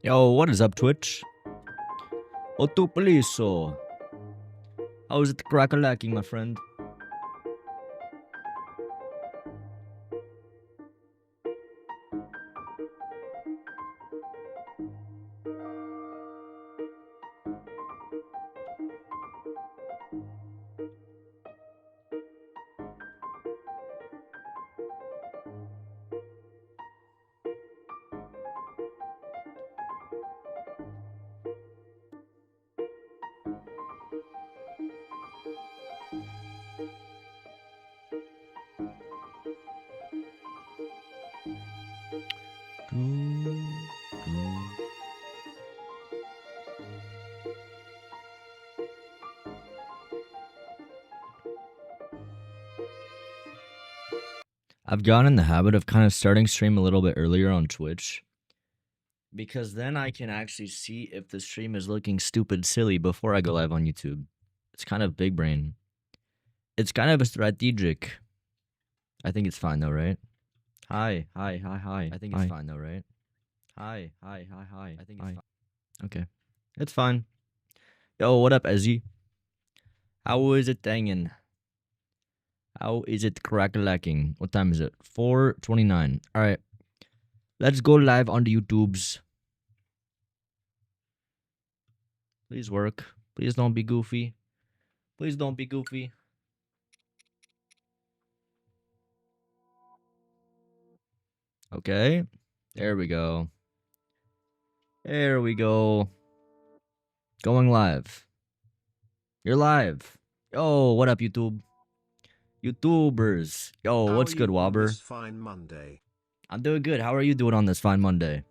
Yo, what is up, Twitch? Otupliso. How is it crack-a-lacking, my friend? I've gotten in the habit of kind of starting stream a little bit earlier on Twitch, because then I can actually see if the stream is looking stupid silly before I go live on YouTube. It's kind of big brain. It's kind of a strategic. I think it's fine though, right? Hi. I think it's fine though, right? Hi. I think it's fine. Okay. It's fine. Yo, what up, Ezzy? How is it dangin'? How is it crack-a-lacking? What time is it? 4:29. Alright. Let's go live on the YouTubes. Please work. Please don't be goofy. Please don't be goofy. Okay. There we go. There we go. Going live. You're live. Yo, what up, YouTube? YouTubers. Yo, what's good, Wobber? This fine Monday. I'm doing good. How are you doing on this fine Monday?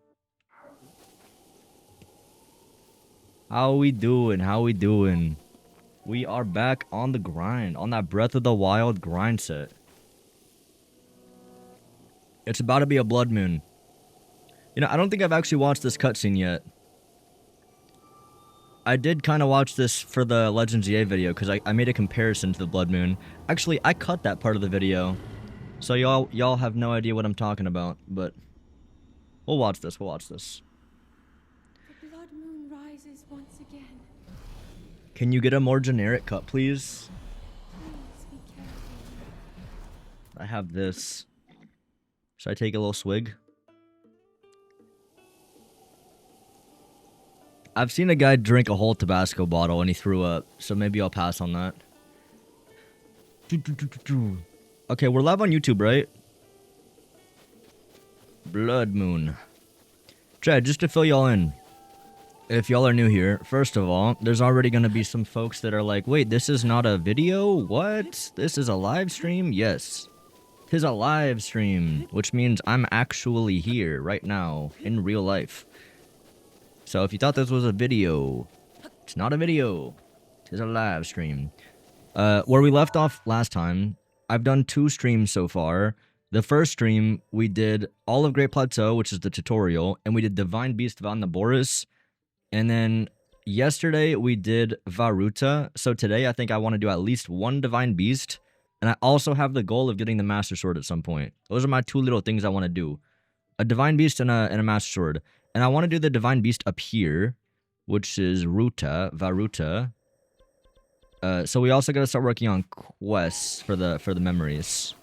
How we doing? How we doing? We are back on the grind, on that Breath of the Wild grind set. It's about to be a blood moon. You know, I don't think I've actually watched this cutscene yet. I did kind of watch this for the Legends EA video because I made a comparison to the blood moon. Actually, I cut that part of the video. So y'all have no idea what I'm talking about, but we'll watch this. We'll watch this. The blood moon rises once again. Can you get a more generic cut, please? Please be careful. I have this. Should I take a little swig? I've seen a guy drink a whole Tabasco bottle and he threw up, so maybe I'll pass on that. Okay, we're live on YouTube, right? Blood Moon. Chad, just to fill y'all in, if y'all are new here, first of all, there's already going to be some folks that are like, wait, this is not a video? What? This is a live stream? Yes. 'Tis a live stream, which means I'm actually here right now in real life. So if you thought this was a video, it's not a video. It's a live stream. Where we left off last time, I've done 2 streams so far. The first stream, we did all of Great Plateau, which is the tutorial, and we did Divine Beast Van the Boris. And then yesterday, we did Varuta. So today, I think I want to do at least 1 Divine Beast. And I also have the goal of getting the Master Sword at some point. Those are my 2 little things I want to do. A Divine Beast and a Master Sword. And I want to do the Divine Beast up here, which is Ruta, Varuta. So we also got to start working on quests for the memories.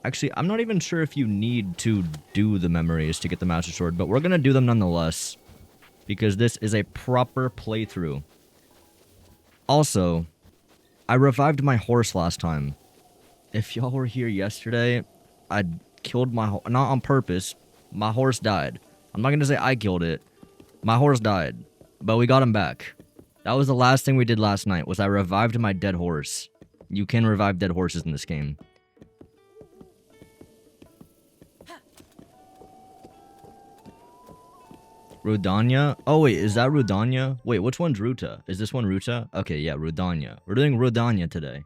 Actually, I'm not even sure if you need to do the memories to get the Master Sword, but we're going to do them nonetheless, because this is a proper playthrough. Also, I revived my horse last time. If y'all were here yesterday, I killed my horse, not on purpose. My horse died. I'm not going to say I killed it. My horse died, but we got him back. That was the last thing we did last night, was I revived my dead horse. You can revive dead horses in this game. Rudania? Oh wait, is that Rudania? Wait, which one's Ruta? Is this one Ruta? Okay, yeah, Rudania. We're doing Rudania today.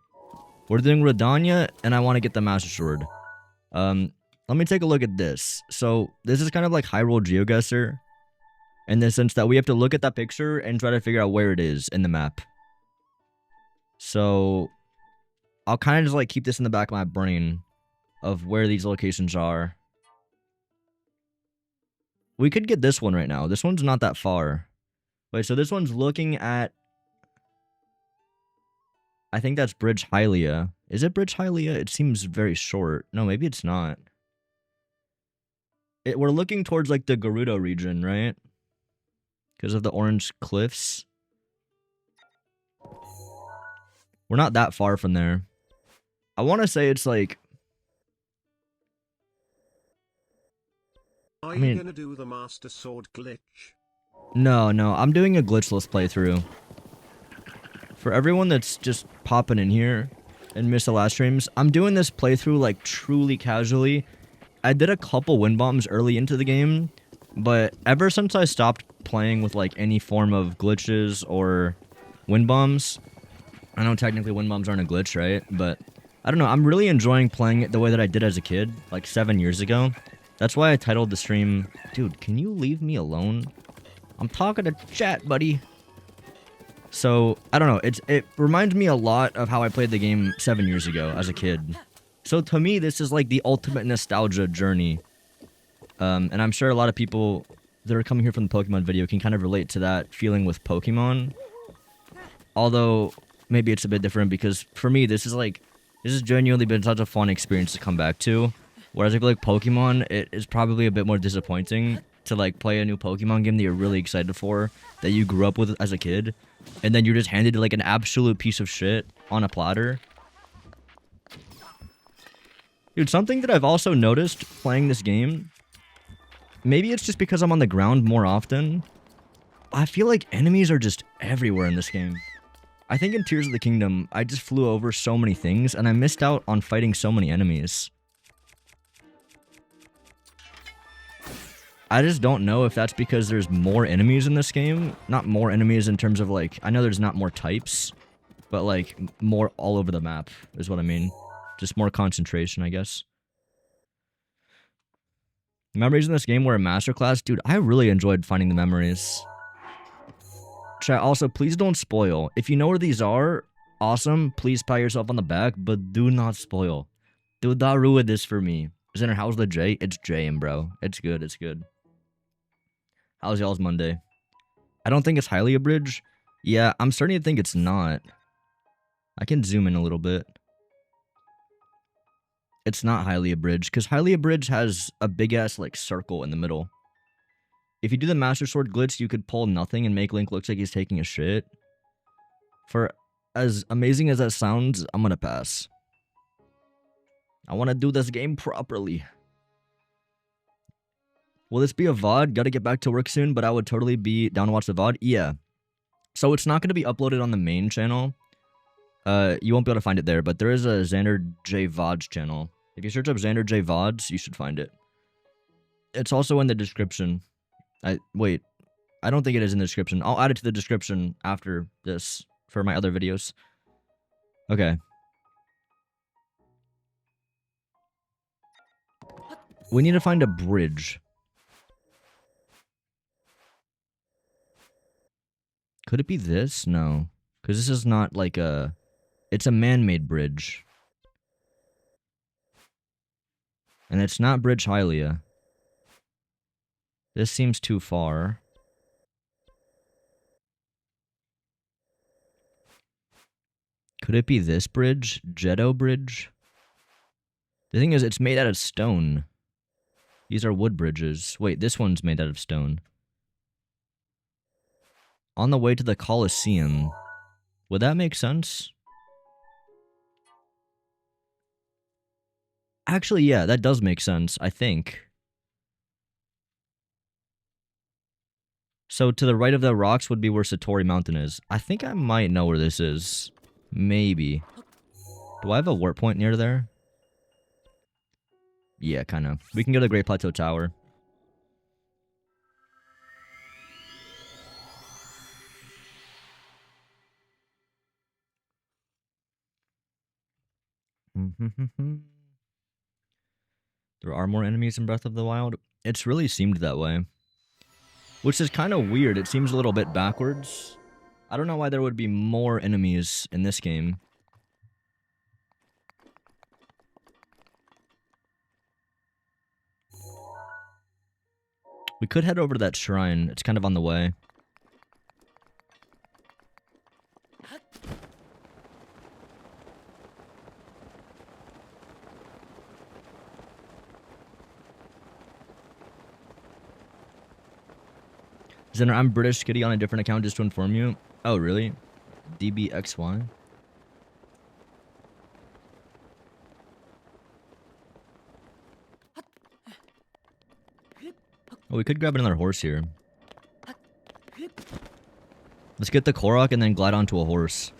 We're doing Rudania, and I want to get the Master Sword. Let me take a look at this. So, this is kind of like Hyrule GeoGuessr, in the sense that we have to look at that picture and try to figure out where it is in the map. So, I'll kind of just like keep this in the back of my Hmm. brain, of where these locations are. What is it? Where these locations are. I'll kind of just like keep this in the back of my brain, of where these locations are. So, I'll kind of just like keep this in the back of my brain, of where these locations are. We could get this one right now. This one's not that far. Wait, so this one's looking at... I think that's Bridge Hylia. Is it Bridge Hylia? It seems very short. No, maybe it's not. We're looking towards, like, the Gerudo region, right? Because of the orange cliffs. We're not that far from there. I want to say it's, like... Are I mean, you gonna do the Master Sword glitch? No, I'm doing a glitchless playthrough. For everyone that's just popping in here and missed the last streams, I'm doing this playthrough like truly casually. I did a couple wind bombs early into the game, but ever since I stopped playing with like any form of glitches or wind bombs, I know technically wind bombs aren't a glitch, right? But I don't know, I'm really enjoying playing it the way that I did as a kid, like 7 years ago. That's why I titled the stream, dude, can you leave me alone? I'm talking to chat, buddy. So, I don't know, it reminds me a lot of how I played the game 7 years ago as a kid. So to me, this is like the ultimate nostalgia journey. And I'm sure a lot of people that are coming here from the Pokemon video can kind of relate to that feeling with Pokemon. Although, maybe it's a bit different because for me, this has genuinely been such a fun experience to come back to. Whereas I feel like Pokemon, it is probably a bit more disappointing to like play a new Pokemon game that you're really excited for, that you grew up with as a kid, and then you're just handed like an absolute piece of shit on a platter. Dude, something that I've also noticed playing this game, maybe it's just because I'm on the ground more often, I feel like enemies are just everywhere in this game. I think in Tears of the Kingdom, I just flew over so many things, and I missed out on fighting so many enemies. I just don't know if that's because there's more enemies in this game. Not more enemies in terms of, like, I know there's not more types, but, like, more all over the map is what I mean. Just more concentration, I guess. Memories in this game were a masterclass. Dude, I really enjoyed finding the memories. Chat, also, please don't spoil. If you know where these are, awesome. Please pat yourself on the back, but do not spoil. Do not ruin this for me. Xander, how's the J? It's J-ing, bro. It's good, it's good. How's y'all's Monday? I don't think it's Hylia Bridge. Yeah, I'm starting to think it's not. I can zoom in a little bit. It's not Hylia Bridge, because Hylia Bridge has a big-ass, like, circle in the middle. If you do the Master Sword glitch, you could pull nothing and make Link look like he's taking a shit. For as amazing as that sounds, I'm gonna pass. I want to do this game properly. Will this be a VOD? Gotta get back to work soon, but I would totally be down to watch the VOD. Yeah. So it's not going to be uploaded on the main channel. You won't be able to find it there, but there is a Xander J VODs channel. If you search up Xander J VODs, you should find it. It's also in the description. Wait, I don't think it is in the description. I'll add it to the description after this for my other videos. Okay. We need to find a bridge. Could it be this? No. Because this is not like a... It's a man-made bridge. And it's not Bridge Hylia. This seems too far. Could it be this bridge? Jeddo Bridge? The thing is, it's made out of stone. These are wood bridges. Wait, this one's made out of stone. On the way to the Colosseum. Would that make sense? Actually, yeah, that does make sense, I think. So to the right of the rocks would be where Satori Mountain is. I think I might know where this is. Maybe. Do I have a warp point near there? Yeah, kind of. We can go to the Great Plateau Tower. There are more enemies in Breath of the Wild. It's really seemed that way. Which is kind of weird. It seems a little bit backwards. I don't know why there would be more enemies in this game. We could head over to that shrine. It's kind of on the way. Zenner, I'm British Kitty on a different account just to inform you. Oh, really? DBXY? Oh, we could grab another horse here. Let's get the Korok and then glide onto a horse.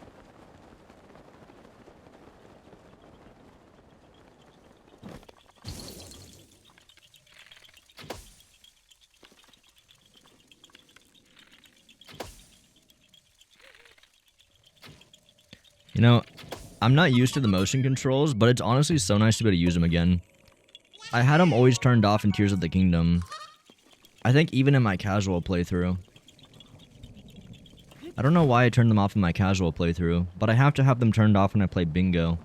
You know, I'm not used to the motion controls, but it's honestly so nice to be able to use them again. I had them always turned off in Tears of the Kingdom. I think even in my casual playthrough. I don't know why I turned them off in my casual playthrough, but I have to have them turned off when I play bingo.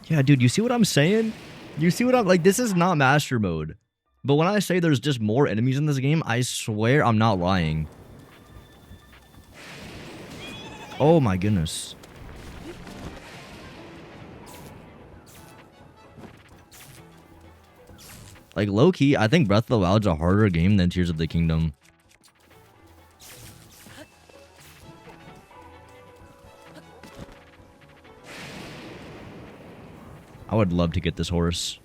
Yeah, dude, you see what I'm saying? You see what I'm like? This is not master mode. But when I say there's just more enemies in this game, I swear I'm not lying. Oh my goodness. Like, low-key, I think Breath of the Wild's a harder game than Tears of the Kingdom. I would love to get this horse.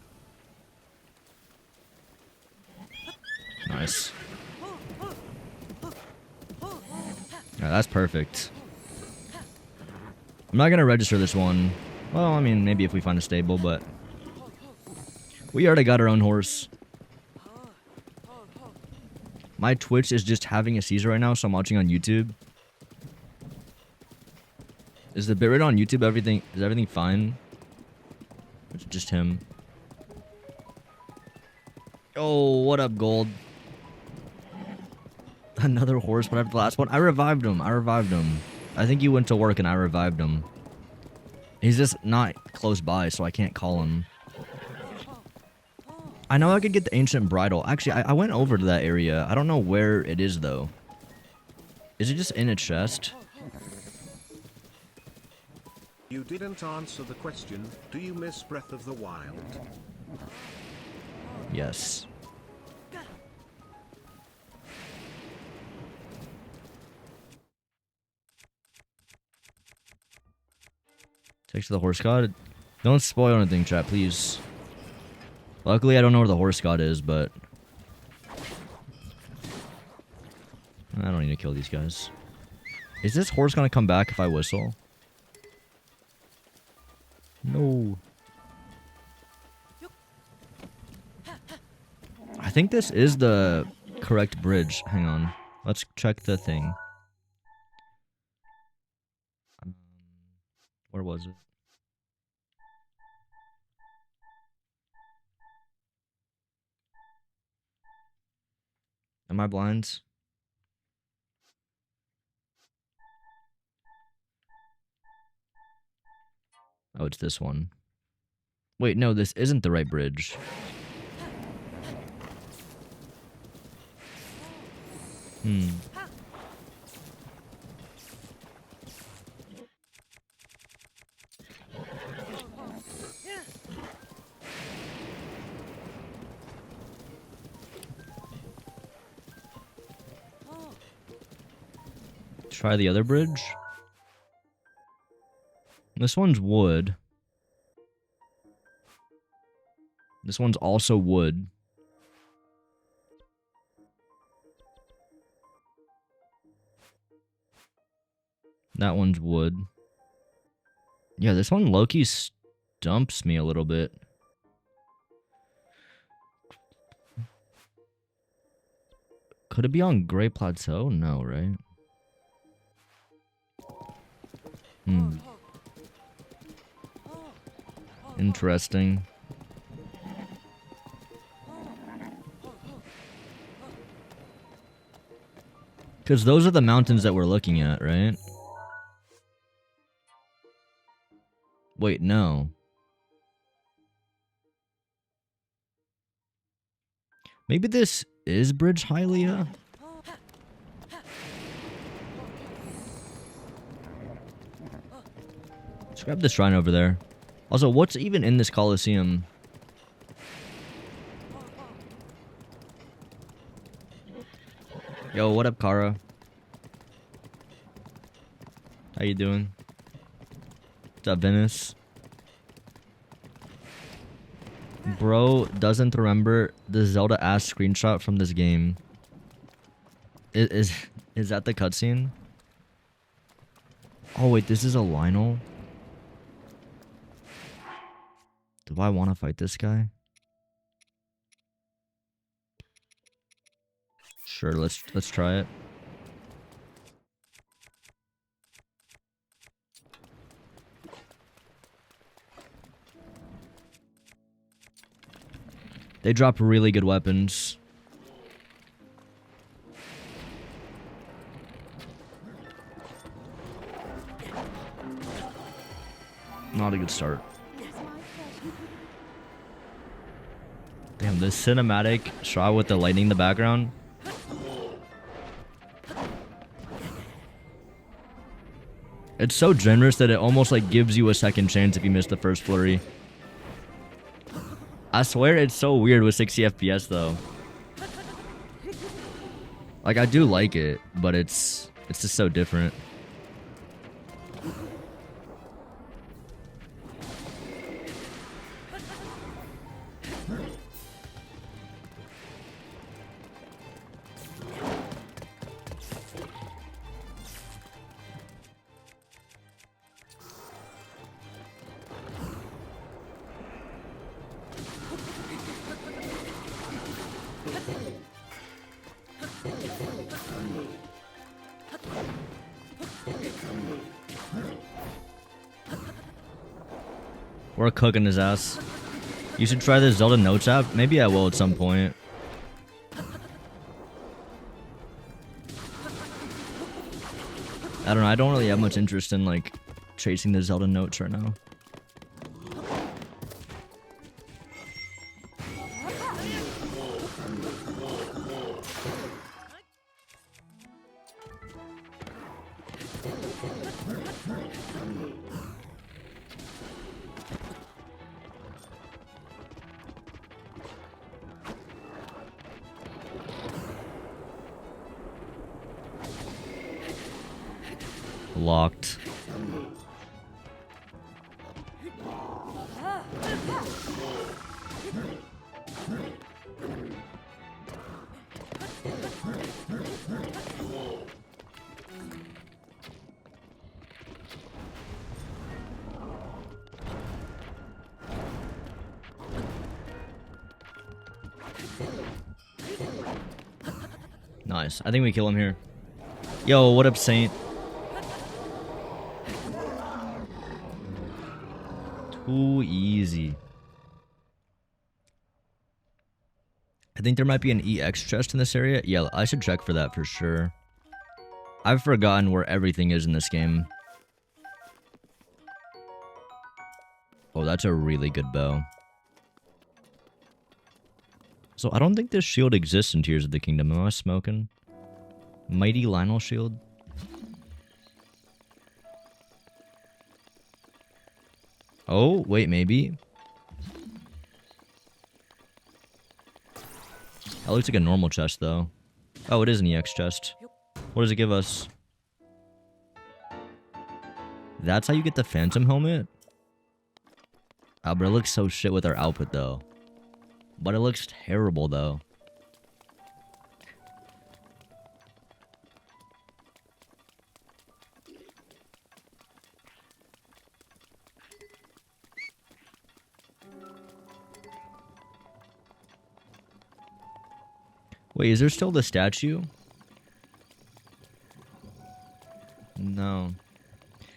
Nice. Yeah, that's perfect. I'm not gonna register this one. Well, I mean, maybe if we find a stable, but... we already got our own horse. My Twitch is just having a seizure right now, so I'm watching on YouTube. Is the bitrate on YouTube is everything fine? It's just him. Oh, what up, Gold? Another horse, but after the last one, I revived him. I think he went to work and I revived him. He's just not close by, so I can't call him. I know I could get the ancient bridle. Actually, I went over to that area. I don't know where it is, though. Is it just in a chest? You didn't answer the question, do you miss Breath of the Wild? Yes. Takes to the horse god. Don't spoil anything, chat, please. Luckily, I don't know where the horse god is, but... I don't need to kill these guys. Is this horse gonna come back if I whistle? No. I think this is the correct bridge. Hang on. Let's check the thing. Where was it? Am I blind? Oh, it's this one. Wait, no, this isn't the right bridge. Try the other bridge. This one's wood. This one's also wood. That one's wood. Yeah, this one low-key stumps me a little bit. Could it be on Great Plateau? No, right? Interesting. Because those are the mountains that we're looking at, right? Wait, no. Maybe this is Bridge Hylia? Let's grab the shrine over there. Also, what's even in this Colosseum? Yo, what up, Kara? How you doing? What's up, Venice? Bro doesn't remember the Zelda ass screenshot from this game. Is that the cutscene? Oh wait, this is a Lionel? Do I want to fight this guy? Sure, let's try it. They drop really good weapons. Not a good start. Damn, this cinematic shot with the lightning in the background. It's so generous that it almost like gives you a second chance if you miss the first flurry. I swear it's so weird with 60 FPS though. Like I do like it, but it's just so different. We're cooking his ass. You should try the Zelda Notes app. Maybe I will at some point. I don't know. I don't really have much interest in like chasing the Zelda Notes right now. Locked. Nice. I think we kill him here. Yo, what up, Saint? Too easy. I think there might be an EX chest in this area. Yeah, I should check for that for sure. I've forgotten where everything is in this game. Oh, that's a really good bow. So I don't think this shield exists in Tears of the Kingdom. Am I smoking? Mighty Lionel shield? Oh, wait, maybe. That looks like a normal chest, though. Oh, it is an EX chest. What does it give us? That's how you get the Phantom helmet? Oh, but it looks so shit with our output, though. But it looks terrible, though. Wait, is there still the statue? No.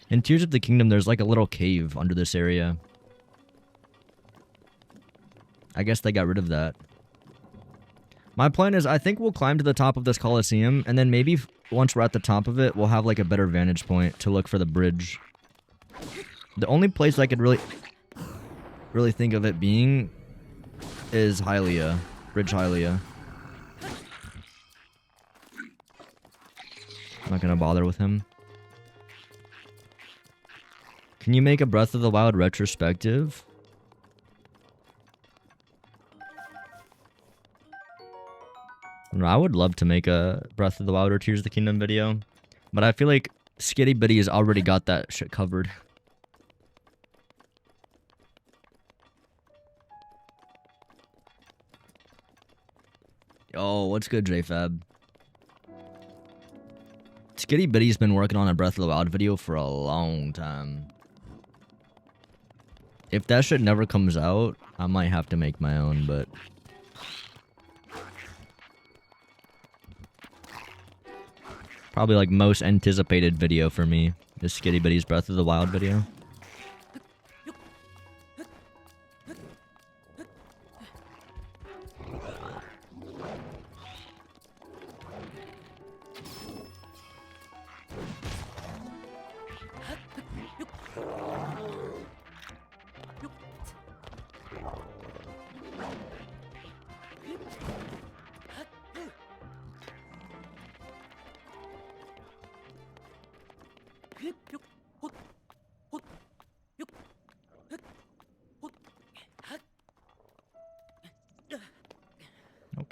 In Tears of the Kingdom, there's like a little cave under this area. I guess they got rid of that. My plan is I think we'll climb to the top of this Colosseum, and then maybe once we're at the top of it, we'll have like a better vantage point to look for the bridge. The only place I could really think of it being is Hylia. Bridge Hylia. Not gonna bother with him. Can you make a Breath of the Wild retrospective? I would love to make a Breath of the Wild or Tears of the Kingdom video, but I feel like Skitty Bitty has already got that shit covered. Yo, what's good, JFab? Skitty Bitty's been working on a Breath of the Wild video for a long time. If that shit never comes out, I might have to make my own, but... Probably like most anticipated video for me is Skitty Bitty's Breath of the Wild video.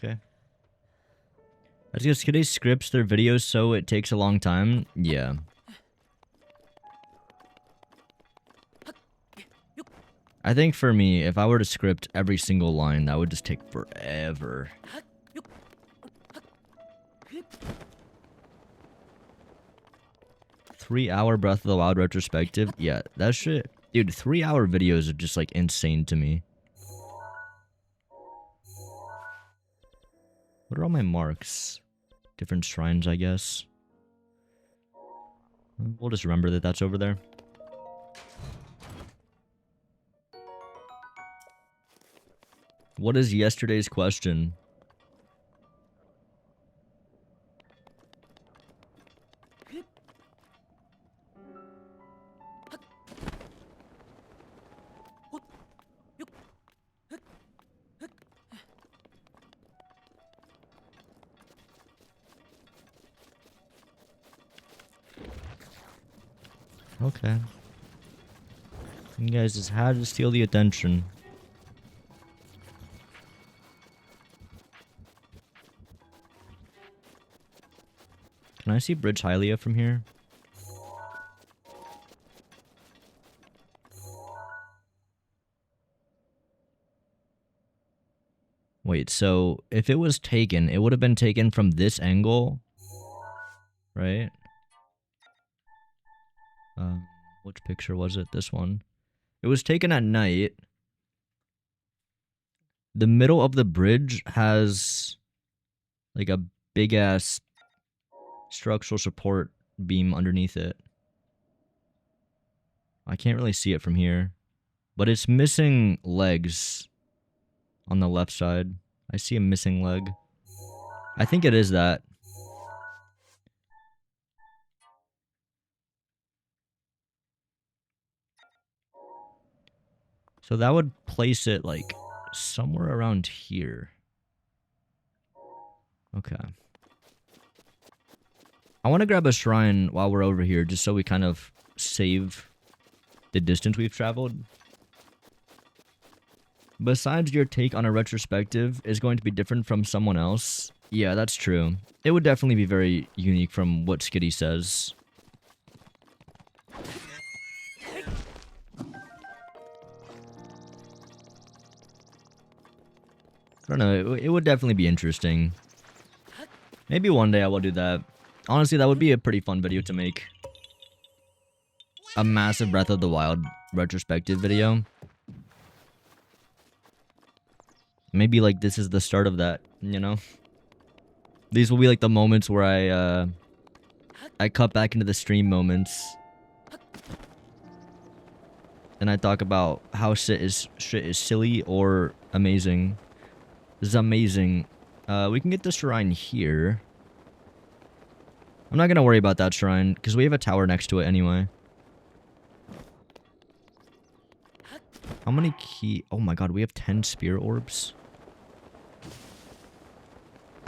Okay. I guess Skitty scripts their videos so it takes a long time. Yeah. I think for me, if I were to script every single line, that would just take forever. 3-hour Breath of the Wild retrospective? Yeah, that shit. Dude, 3-hour videos are just like insane to me. What are all my marks? Different shrines, I guess. We'll just remember that that's over there. What is yesterday's question? Okay. You guys just had to steal the attention. Can I see Bridge Hylia from here? Wait, so if it was taken, it would have been taken from this angle, right? Which picture was it? This one. It was taken at night. The middle of the bridge has like a big ass structural support beam underneath it. I can't really see it from here, but it's missing legs on the left side. I see a missing leg. I think it is that. So that would place it like somewhere around here. Okay. I want to grab a shrine while we're over here, just so we kind of save the distance we've traveled. Besides, your take on a retrospective is going to be different from someone else. Yeah, that's true. It would definitely be very unique from what Skitty says. I don't know, it would definitely be interesting. Maybe one day I will do that. Honestly, that would be a pretty fun video to make. A massive Breath of the Wild retrospective video. Maybe like this is the start of that, you know? These will be like the moments where I cut back into the stream moments. And I talk about how shit is silly or amazing. This is amazing. We can get the shrine here. I'm not gonna worry about that shrine, because we have a tower next to it anyway. How many key... Oh my god, we have 10 spear orbs.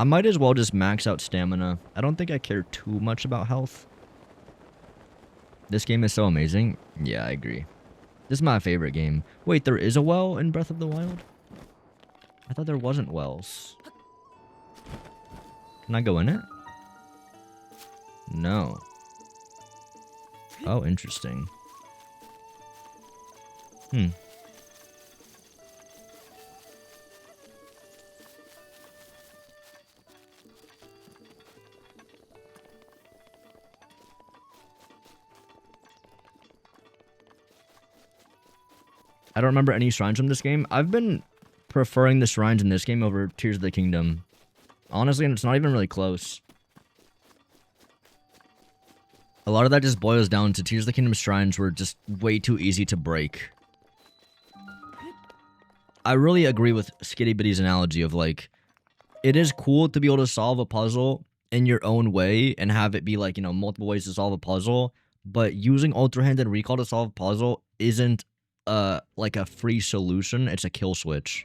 I might as well just max out stamina. I don't think I care too much about health. This game is so amazing. Yeah, I agree. This is my favorite game. Wait, there is a well in Breath of the Wild? I thought there wasn't wells. Can I go in it? No. Oh, interesting. I don't remember any shrines from this game. I've been preferring the shrines in this game over Tears of the Kingdom. Honestly, and it's not even really close. A lot of that just boils down to Tears of the Kingdom shrines were just way too easy to break. I really agree with Skitty Bitty's analogy of like, it is cool to be able to solve a puzzle in your own way and have it be like, you know, multiple ways to solve a puzzle, but using Ultra Hand and Recall to solve a puzzle isn't like a free solution, it's a kill switch.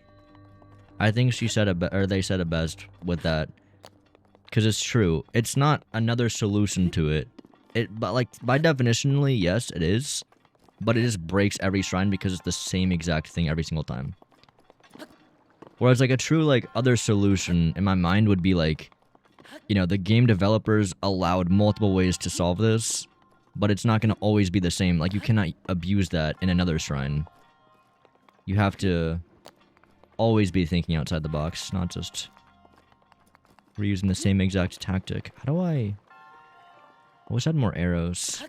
I think she said it, or they said it best with that, because it's true. It's not another solution to it. But like by definitionally, yes, it is, but it just breaks every shrine because it's the same exact thing every single time. Whereas like a true like other solution in my mind would be like, you know, the game developers allowed multiple ways to solve this, but it's not going to always be the same. Like, you cannot abuse that in another shrine. You have to always be thinking outside the box, not just reusing the same exact tactic. How do I wish I had more arrows.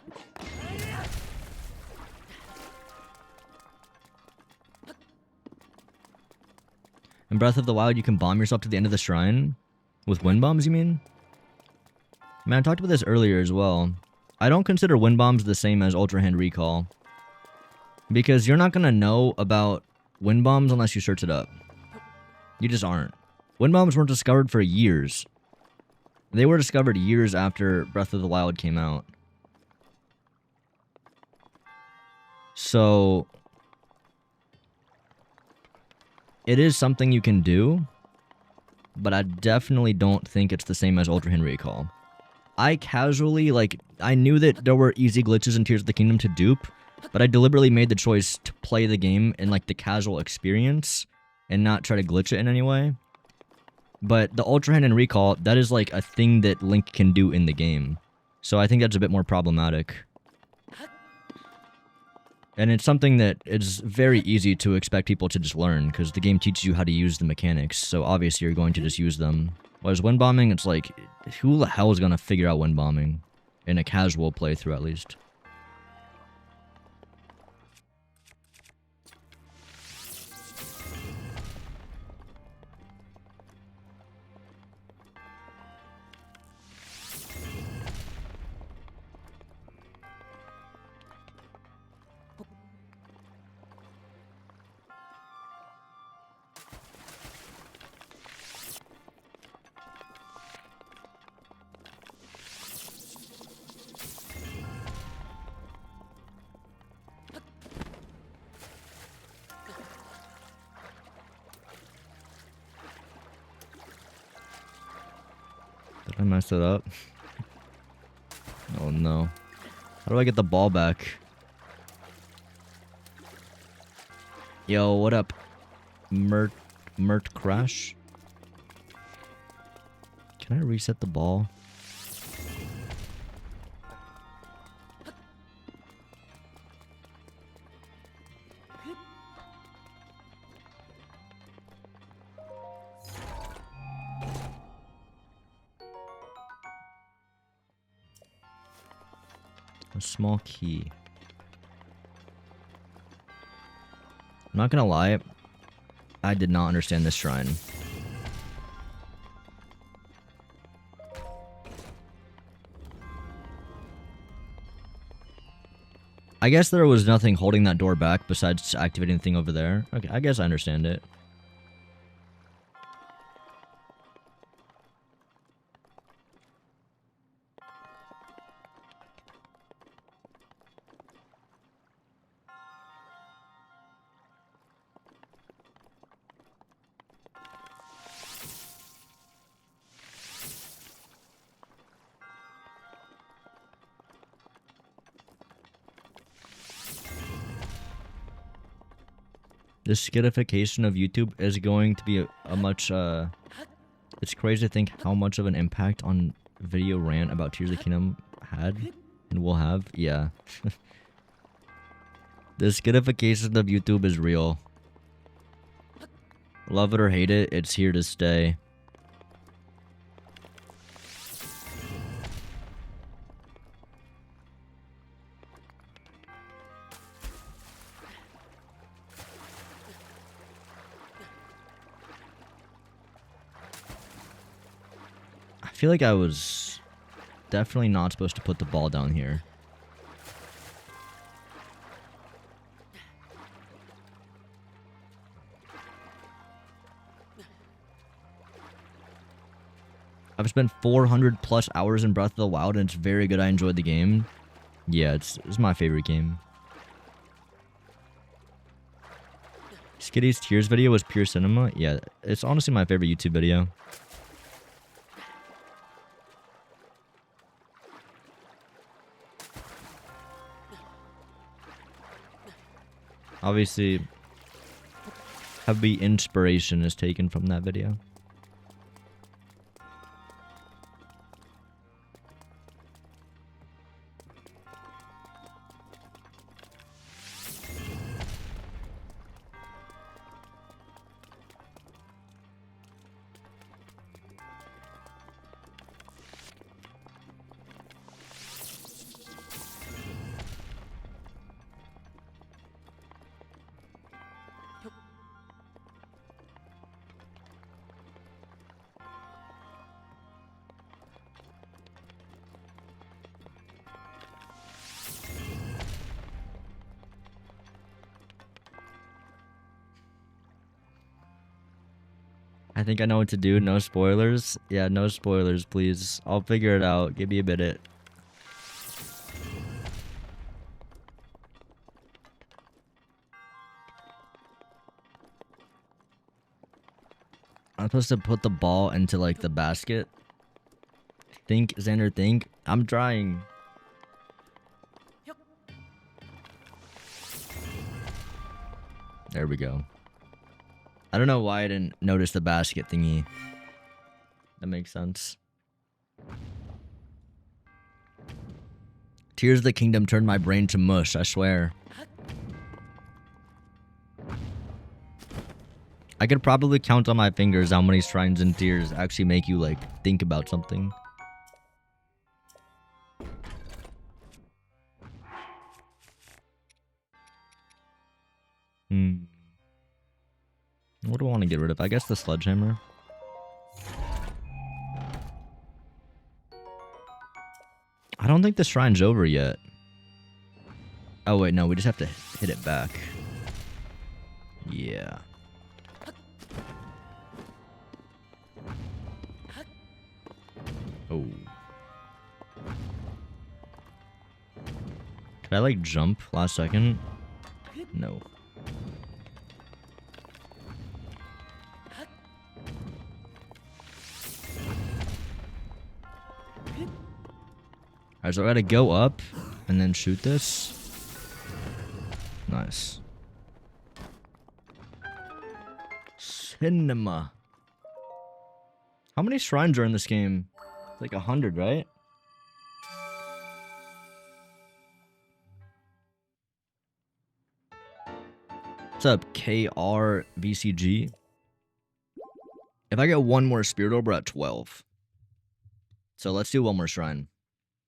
In Breath of the Wild, you can bomb yourself to the end of the shrine? With wind bombs, you mean? Man, I talked about this earlier as well. I don't consider wind bombs the same as Ultra Hand Recall. Because you're not going to know about wind bombs unless you search it up. You just aren't. Wind bombs weren't discovered for years. They were discovered years after Breath of the Wild came out. So, it is something you can do, but I definitely don't think it's the same as Ultra Hand Recall. I casually, like, I knew that there were easy glitches in Tears of the Kingdom to dupe, but I deliberately made the choice to play the game in, like, the casual experience and not try to glitch it in any way. But the Ultra Hand and Recall, that is, like, a thing that Link can do in the game. So I think that's a bit more problematic. And it's something that it's very easy to expect people to just learn, because the game teaches you how to use the mechanics, so obviously you're going to just use them. Whereas wind bombing, it's like, who the hell is going to figure out wind bombing? In a casual playthrough, at least. Did I mess it up? Oh no. How do I get the ball back? Yo, what up? Mert Crash? Can I reset the ball? A small key. I'm not gonna lie, I did not understand this shrine. I guess there was nothing holding that door back besides activating the thing over there. Okay, I guess I understand it. The skitification of YouTube is going to be a much, it's crazy to think how much of an impact on video rant about Tears of the Kingdom had and will have. Yeah. The skitification of YouTube is real. Love it or hate it, it's here to stay. I feel like I was definitely not supposed to put the ball down here. I've spent 400 plus hours in Breath of the Wild and it's very good. I enjoyed the game. Yeah, it's my favorite game. Skitty's Tears video was pure cinema. Yeah, it's honestly my favorite YouTube video. Obviously, heavy inspiration is taken from that video. I think I know what to do. No spoilers. Yeah, no spoilers, please. I'll figure it out. Give me a minute. I'm supposed to put the ball into, like, the basket. Think, Xander, think. I'm trying. There we go. I don't know why I didn't notice the basket thingy. That makes sense. Tears of the Kingdom turned my brain to mush, I swear. I could probably count on my fingers how many shrines and tears actually make you, like, think about something. What do I want to get rid of? I guess the sledgehammer. I don't think the shrine's over yet. Oh wait, no, we just have to hit it back. Yeah. Oh. Could I, like, jump last second? No. Alright, so I gotta go up and then shoot this. Nice. Cinema. How many shrines are in this game? It's like 100, right? What's up, KRVCG? If I get one more spirit orb, we're at 12. So let's do one more shrine.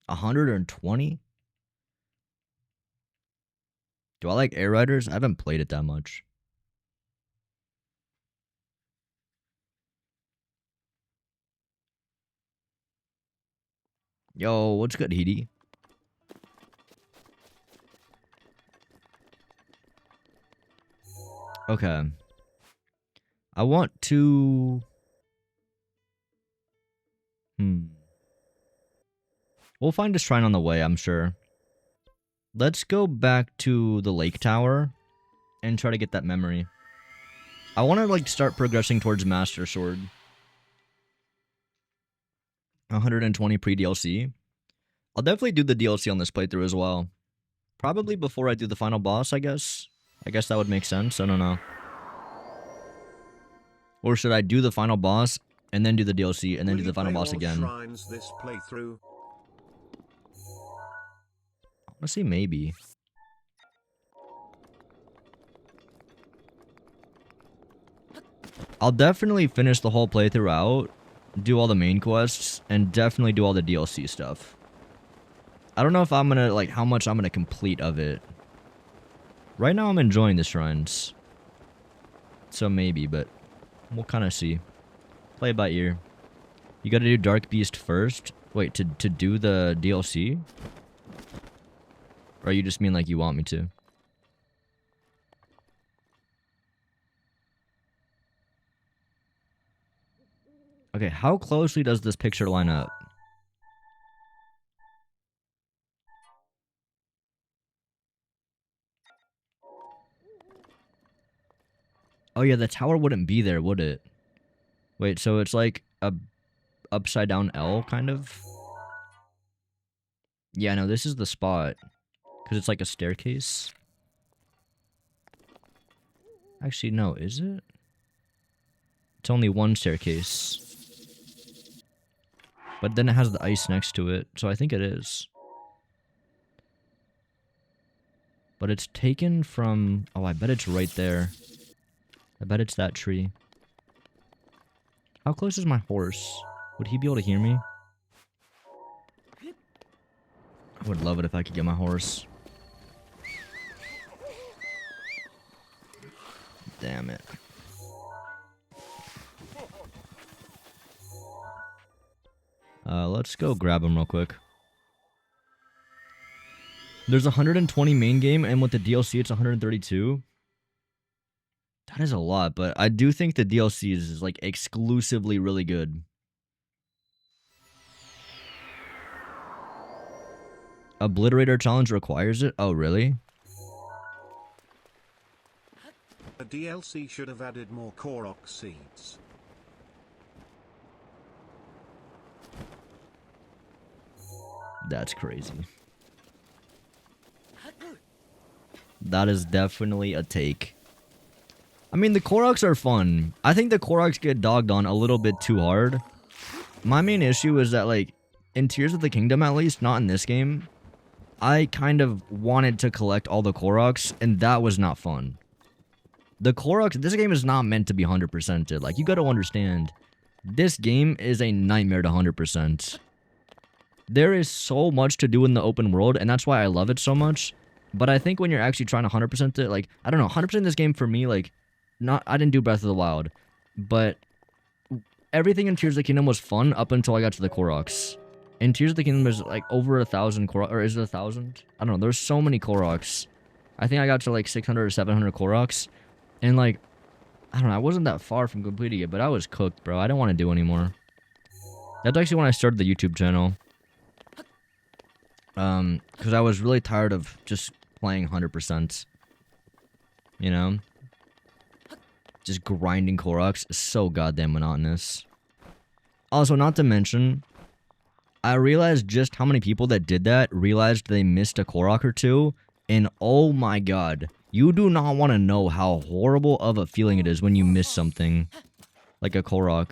120? Do I like Air Riders? I haven't played it that much. Yo, what's good, Heedy? Okay. I want to... We'll find a shrine on the way, I'm sure. Let's go back to the lake tower and try to get that memory. I want to, like, start progressing towards Master Sword. 120 pre-DLC. I'll definitely do the DLC on this playthrough as well. Probably before I do the final boss, I guess. I guess that would make sense. I don't know. Or should I do the final boss and then do the DLC and then Will do the you final play boss all again? Shrines this playthrough? Let's see, maybe. I'll definitely finish the whole playthrough out, do all the main quests, and definitely do all the DLC stuff. I don't know if I'm gonna, like, how much I'm gonna complete of it. Right now I'm enjoying the shrines. So maybe, but we'll kind of see. Play it by ear. You gotta do Dark Beast first? Wait, to do the DLC? Or you just mean like you want me to? Okay, how closely does this picture line up? Oh yeah, the tower wouldn't be there, would it? Wait, so it's like a upside down L, kind of? Yeah, no, this is the spot. Because it's like a staircase. Actually, no, is it? It's only one staircase. But then it has the ice next to it, so I think it is. But it's taken from... Oh, I bet it's right there. I bet it's that tree. How close is my horse? Would he be able to hear me? I would love it if I could get my horse. Damn it. Let's go grab him real quick. There's 120 main game, and with the DLC it's 132. That is a lot, but I do think the DLC is like exclusively really good. Obliterator challenge requires it? Oh, really? The DLC should have added more Korok seeds. That's crazy. That is definitely a take. I mean, the Koroks are fun. I think the Koroks get dogged on a little bit too hard. My main issue is that, like, in Tears of the Kingdom at least, not in this game, I kind of wanted to collect all the Koroks, and that was not fun. The Koroks, this game is not meant to be 100%ed. Like, you gotta understand, this game is a nightmare to 100%. There is so much to do in the open world, and that's why I love it so much. But I think when you're actually trying to 100% it, like, I don't know, 100% this game for me, like, I didn't do Breath of the Wild, but everything in Tears of the Kingdom was fun up until I got to the Koroks. In Tears of the Kingdom, there's like over 1,000 Koroks, or is it 1,000? I don't know, there's so many Koroks. I think I got to like 600 or 700 Koroks, and like, I don't know, I wasn't that far from completing it, but I was cooked, bro. I didn't want to do anymore. That's actually when I started the YouTube channel. Because I was really tired of just playing 100%. You know? Just grinding Koroks is so goddamn monotonous. Also, not to mention, I realized just how many people that did that realized they missed a Korok or two, and oh my god, you do not want to know how horrible of a feeling it is when you miss something. Like a Korok.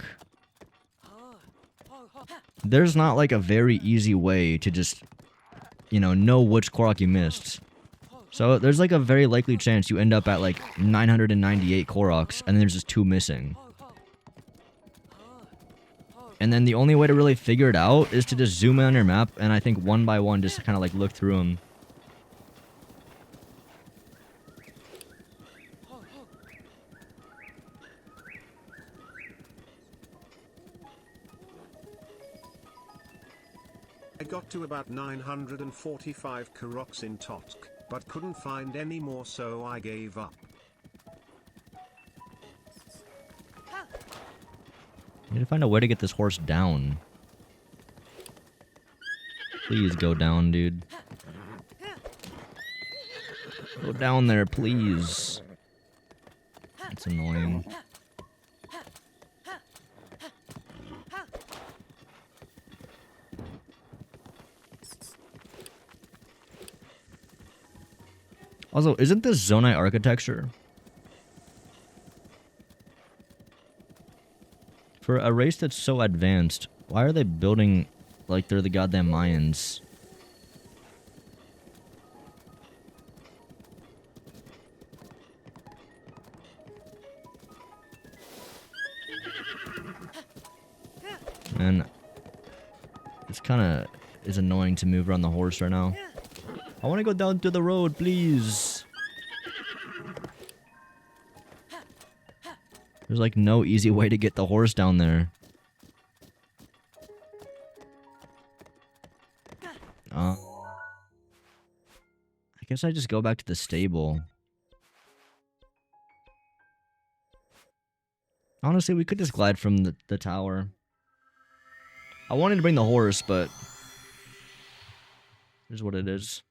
There's not like a very easy way to just, you know which Korok you missed. So there's like a very likely chance you end up at like 998 Koroks, and then there's just 2 missing. And then the only way to really figure it out is to just zoom in on your map, and I think one by one just kind of like look through them. I got to about 945 Koroks in Totsk, but couldn't find any more, so I gave up. I need to find a way to get this horse down. Please go down, dude. Go down there, please. That's annoying. Also, isn't this Zonai architecture? For a race that's so advanced, why are they building like they're the goddamn Mayans? And it's kind of is annoying to move around the horse right now. I want to go down to the road, please. There's like no easy way to get the horse down there. I guess I just go back to the stable. Honestly, we could just glide from the tower. I wanted to bring the horse, but here's what it is.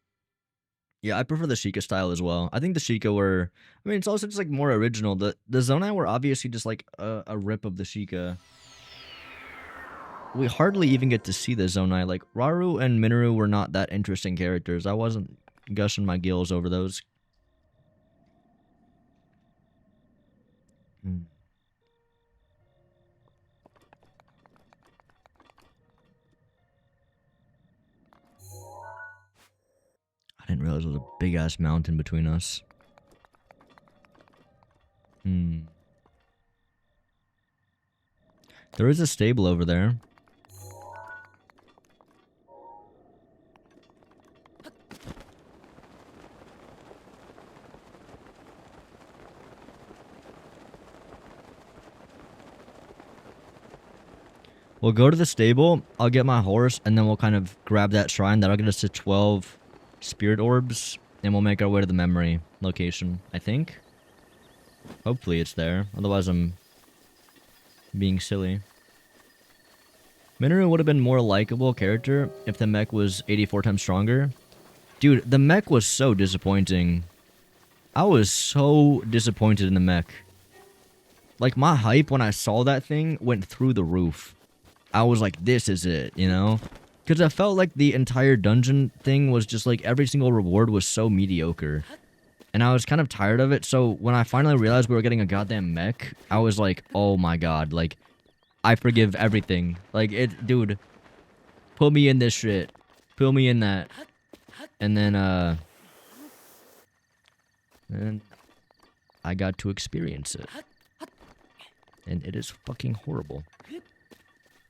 Yeah, I prefer the Sheikah style as well. I think the Sheikah were... I mean, it's also just like more original. The Zonai were obviously just like a rip of the Sheikah. We hardly even get to see the Zonai. Like, Rauru and Minoru were not that interesting characters. I wasn't gushing my gills over those. I didn't realize there was a big-ass mountain between us. There is a stable over there. We'll go to the stable, I'll get my horse, and then we'll kind of grab that shrine. That'll get us to 12 spirit orbs, and we'll make our way to the memory location, I think. Hopefully it's there, otherwise I'm being silly. Minoru would have been more likable character if the mech was 84 times stronger. Dude, the mech was so disappointing. I was so disappointed in the mech. Like, my hype when I saw that thing went through the roof. I was like, this is it, you know? Because I felt like the entire dungeon thing was just like every single reward was so mediocre. And I was kind of tired of it, so when I finally realized we were getting a goddamn mech, I was like, oh my god, like, I forgive everything. Like, dude, put me in this shit. Put me in that. And then I got to experience it. And it is fucking horrible.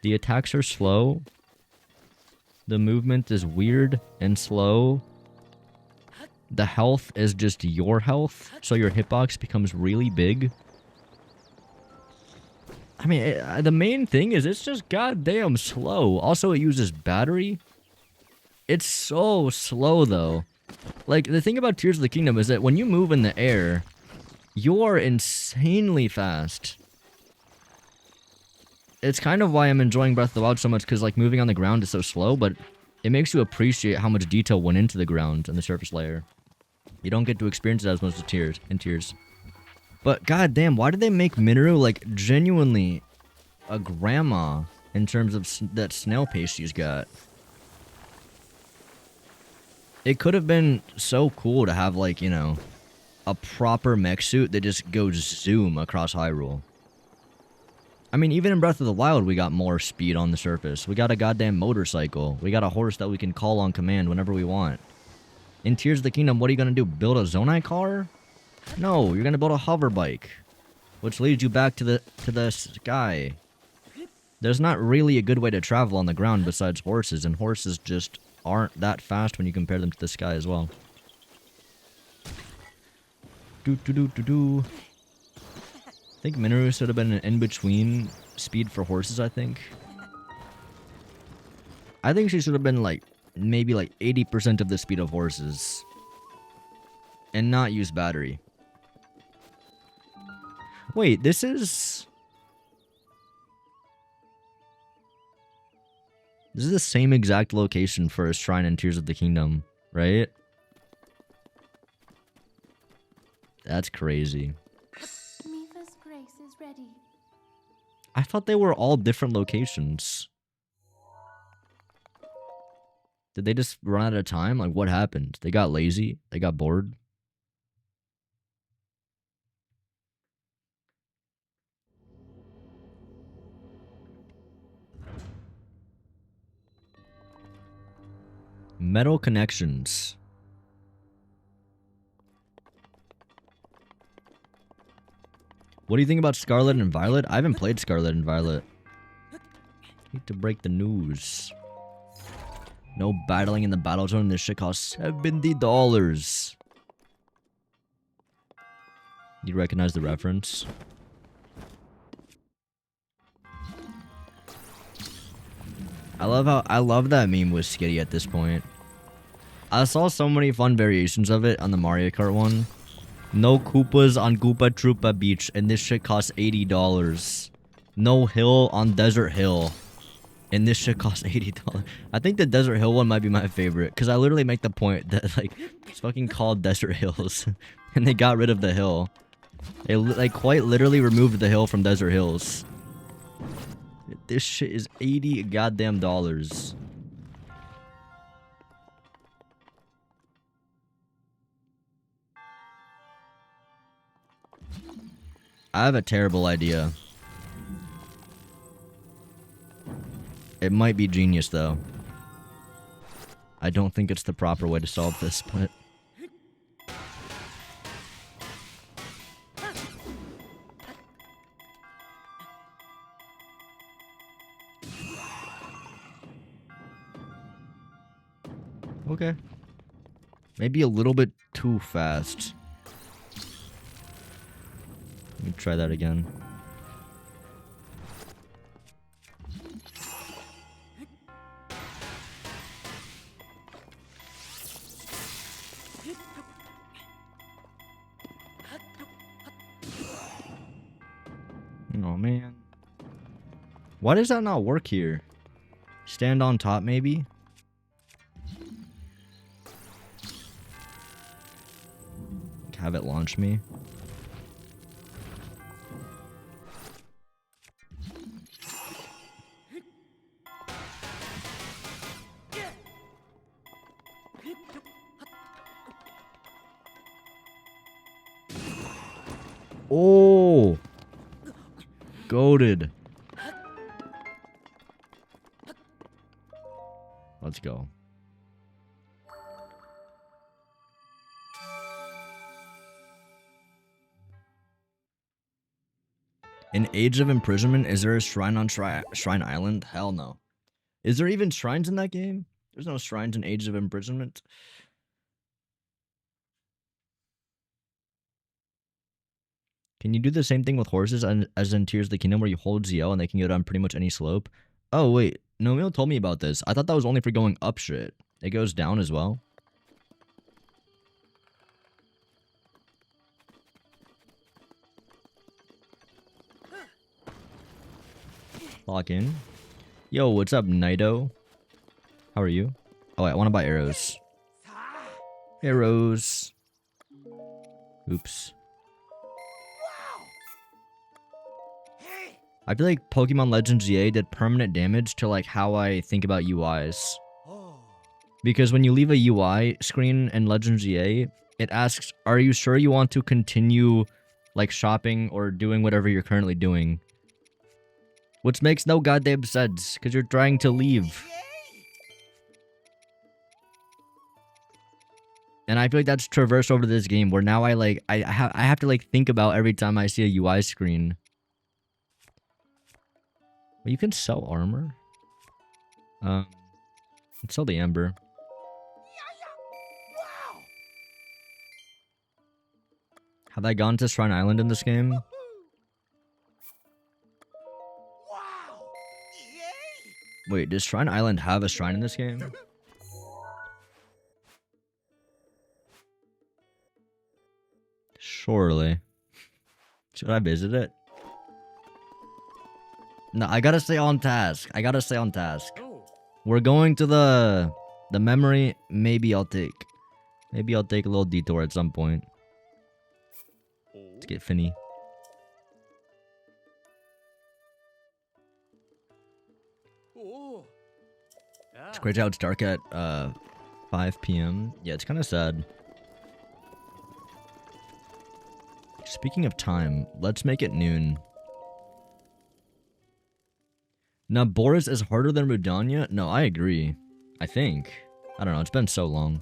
The attacks are slow. The movement is weird and slow. The health is just your health, so your hitbox becomes really big. I mean, the main thing is it's just goddamn slow. Also, it uses battery. It's so slow, though. Like, the thing about Tears of the Kingdom is that when you move in the air, you are insanely fast. It's kind of why I'm enjoying Breath of the Wild so much, because, like, moving on the ground is so slow, but it makes you appreciate how much detail went into the ground and the surface layer. You don't get to experience it as much in Tears. But goddamn, why did they make Minoru like genuinely a grandma in terms of that snail pace she's got? It could have been so cool to have, like, you know, a proper mech suit that just goes zoom across Hyrule. I mean, even in Breath of the Wild, we got more speed on the surface. We got a goddamn motorcycle. We got a horse that we can call on command whenever we want. In Tears of the Kingdom, what are you gonna do? Build a Zonai car? No, you're gonna build a hover bike, which leads you back to the sky. There's not really a good way to travel on the ground besides horses, and horses just aren't that fast when you compare them to the sky as well. I think Minoru should have been an in-between speed for horses, I think. I think she should have been like, maybe like 80% of the speed of horses. And not use battery. Wait, this is the same exact location for a shrine in Tears of the Kingdom, right? That's crazy. Mipha's grace is ready. I thought they were all different locations. Did they just run out of time? Like, what happened? They got lazy? They got bored? Metal Connections. What do you think about Scarlet and Violet? I haven't played Scarlet and Violet. Need to break the news. No battling in the battle zone. This shit costs $70. You recognize the reference? I love that meme with Skitty at this point. I saw so many fun variations of it on the Mario Kart one. No Koopas on Koopa Troopa Beach, and this shit costs $80. No hill on Desert Hill, and this shit costs $80. I think the Desert Hill one might be my favorite, because I literally make the point that, like, it's fucking called Desert Hills, and they got rid of the hill. They, like, quite literally removed the hill from Desert Hills. This shit is $80 goddamn dollars. I have a terrible idea. It might be genius, though. I don't think it's the proper way to solve this, but... Okay. Maybe a little bit too fast. Let me try that again. Oh man. Why does that not work here? Stand on top, maybe? Have it launch me. Oh, goated. Let's go. In Age of Imprisonment, is there a shrine on Shrine Island? Hell no. Is there even shrines in that game? There's no shrines in Age of Imprisonment. Can you do the same thing with horses as in Tears of the Kingdom, where you hold ZL and they can go down pretty much any slope? Oh wait, Nomil told me about this. I thought that was only for going up shit. It goes down as well. Lock in. Yo, what's up, Nido? How are you? Oh, wait, I want to buy arrows. Arrows. Oops. I feel like Pokemon Legends ZA did permanent damage to like how I think about UIs. Because when you leave a UI screen in Legends ZA, it asks, are you sure you want to continue like shopping or doing whatever you're currently doing? Which makes no goddamn sense, because you're trying to leave. And I feel like that's traversed over this game, where now I have to like think about every time I see a UI screen. Well, you can sell armor. Let's sell the Ember. Have I gone to Shrine Island in this game? Wait, does Shrine Island have a shrine in this game? Surely. Should I visit it? No, I gotta stay on task. I gotta stay on task. We're going to the memory. Maybe I'll take a little detour at some point. Let's get Finny. It's crazy how it's dark at 5 p.m. Yeah, it's kind of sad. Speaking of time, let's make it noon. Now, Boris is harder than Rudania? No, I agree. I think. I don't know, it's been so long.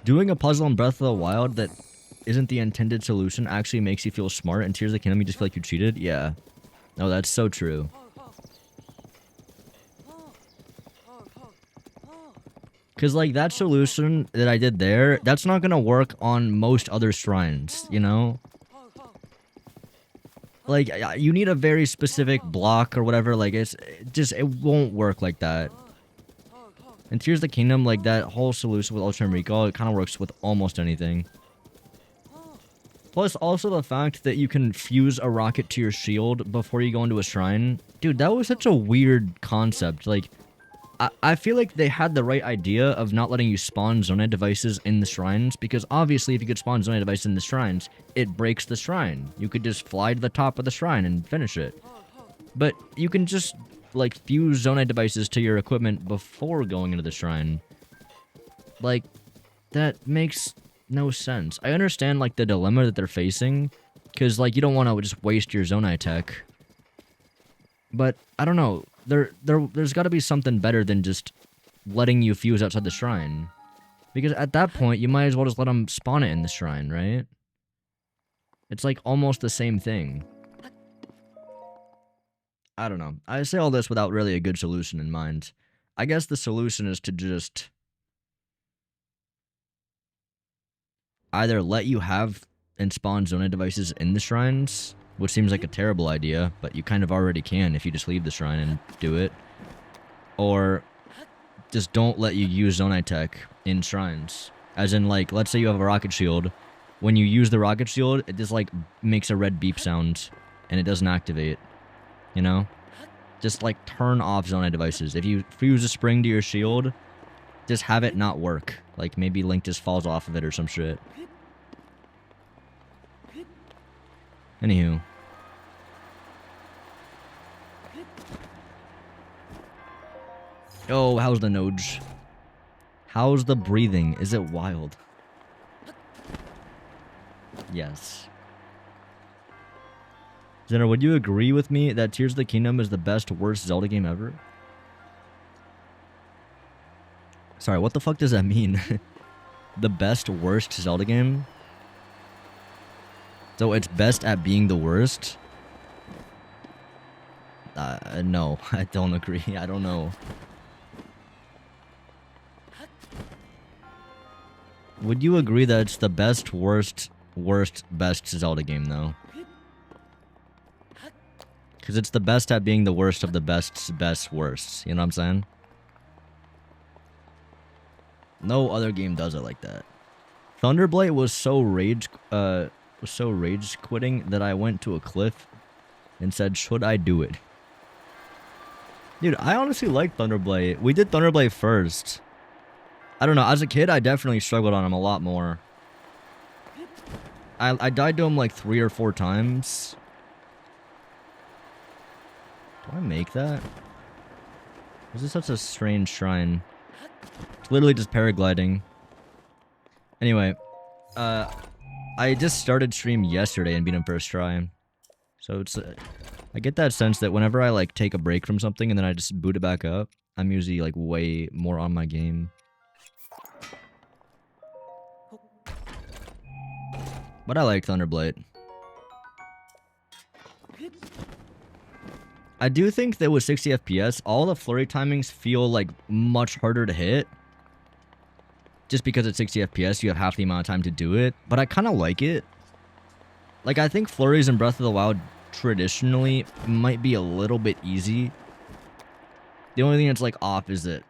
Doing a puzzle in Breath of the Wild that isn't the intended solution actually makes you feel smart, and Tears of the Kingdom you just feel like you cheated? Yeah. No, that's so true. Because, like, that solution that I did there, that's not going to work on most other shrines, you know? Like, you need a very specific block or whatever, like, it won't work like that. And Tears of the Kingdom, like, that whole solution with Ultra Recall, it kind of works with almost anything. Plus, also the fact that you can fuse a rocket to your shield before you go into a shrine. Dude, that was such a weird concept. Like, I feel like they had the right idea of not letting you spawn Zonai devices in the shrines, because obviously if you could spawn Zonai devices in the shrines, it breaks the shrine. You could just fly to the top of the shrine and finish it. But you can just, like, fuse Zonai devices to your equipment before going into the shrine. Like, that makes no sense. I understand, like, the dilemma that they're facing, because, like, you don't want to just waste your Zonai tech. But, I don't know, there's got to be something better than just letting you fuse outside the shrine. Because at that point, you might as well just let them spawn it in the shrine, right? It's, like, almost the same thing. I don't know. I say all this without really a good solution in mind. I guess the solution is to just either let you have and spawn Zonai devices in the shrines, which seems like a terrible idea, but you kind of already can if you just leave the shrine and do it. Or just don't let you use Zonai tech in shrines. As in, like, let's say you have a rocket shield. When you use the rocket shield, it just, like, makes a red beep sound, and it doesn't activate. You know? Just, like, turn off Zonai devices. If you fuse a spring to your shield, just have it not work. Like, maybe Link just falls off of it or some shit. Anywho. Oh, how's the nose? How's the breathing? Is it wild? Yes. Zenner, would you agree with me that Tears of the Kingdom is the best, worst Zelda game ever? Sorry, what the fuck does that mean? The best, worst Zelda game? So it's best at being the worst? No, I don't agree. I don't know. Would you agree that it's the best, worst, best Zelda game, though? Because it's the best at being the worst of the best's best worsts. You know what I'm saying? No other game does it like that. Thunderblight was so rage quitting that I went to a cliff and said, should I do it? Dude, I honestly like Thunderblight. We did Thunderblight first. I don't know, as a kid, I definitely struggled on him a lot more. I died to him like 3 or 4 times. Do I make that? This is such a strange shrine. It's literally just paragliding. Anyway, I just started stream yesterday and beat him first try. So it's, I get that sense that whenever I like take a break from something and then I just boot it back up, I'm usually like way more on my game. But I like Thunderblight. I do think that with 60 FPS, all the flurry timings feel like much harder to hit. Just because at 60 FPS, you have half the amount of time to do it. But I kind of like it. Like, I think flurries in Breath of the Wild traditionally might be a little bit easy. The only thing that's like off is that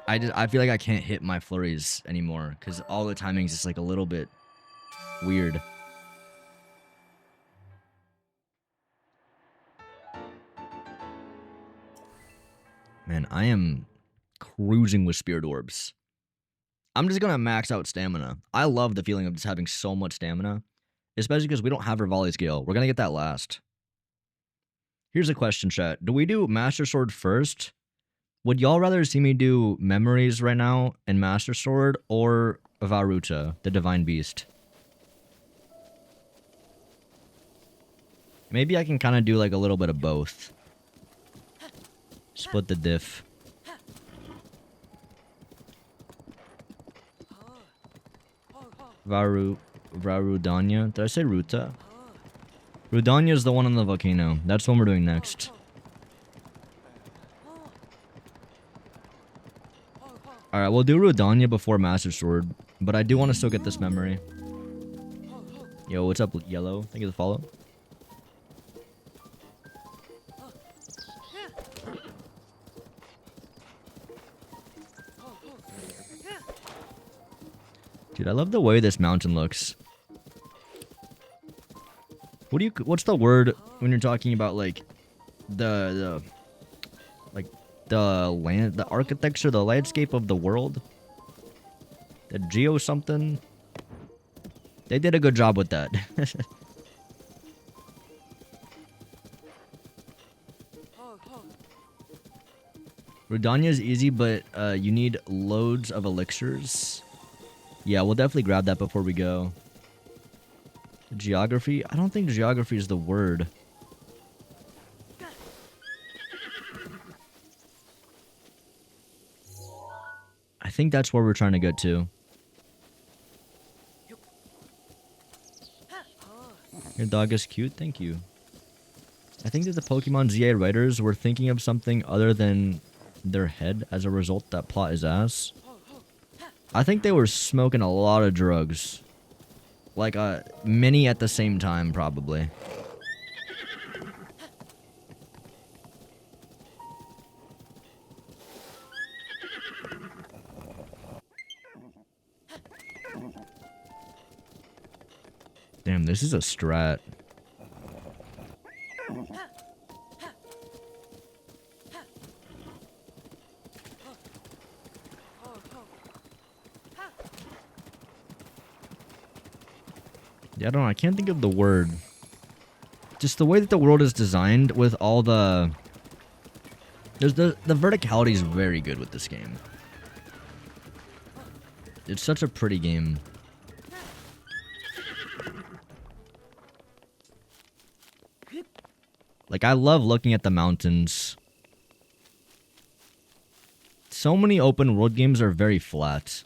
I feel like I can't hit my flurries anymore. Because all the timing's just like a little bit weird. Man, I am cruising with Spirit Orbs. I'm just gonna max out stamina. I love the feeling of just having so much stamina. Especially because we don't have Rivali Scale. We're gonna get that last. Here's a question, chat. Do we do Master Sword first? Would y'all rather see me do Memories right now and Master Sword? Or Varuta, the divine beast. Maybe I can kind of do like a little bit of both. Split the diff. Varudanya. Did I say Ruta? Rudanya is the one on the volcano. That's what we're doing next. Alright, we'll do Rudanya before Master Sword. But I do want to still get this memory. Yo, what's up, Yellow? Thank you for the follow. Dude, I love the way this mountain looks. What's the word when you're talking about like the land, the architecture, the landscape of the world? The geo something? They did a good job with that. Rudanya is easy, but you need loads of elixirs. Yeah, we'll definitely grab that before we go. Geography? I don't think geography is the word. I think that's where we're trying to get to. Your dog is cute, thank you. I think that the Pokemon ZA writers were thinking of something other than their head. As a result, that plot is ass. I think they were smoking a lot of drugs. Like, many at the same time, probably. Damn, this is a strat. Yeah, I don't know. I can't think of the word. Just the way that the world is designed with all the... the verticality is very good with this game. It's such a pretty game. Like, I love looking at the mountains. So many open world games are very flat.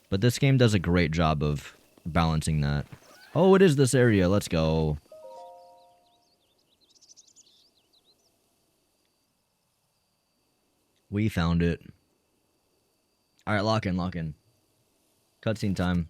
But this game does a great job of balancing that. Oh, it is this area. Let's go. We found it. Alright, lock in, lock in. Cutscene time.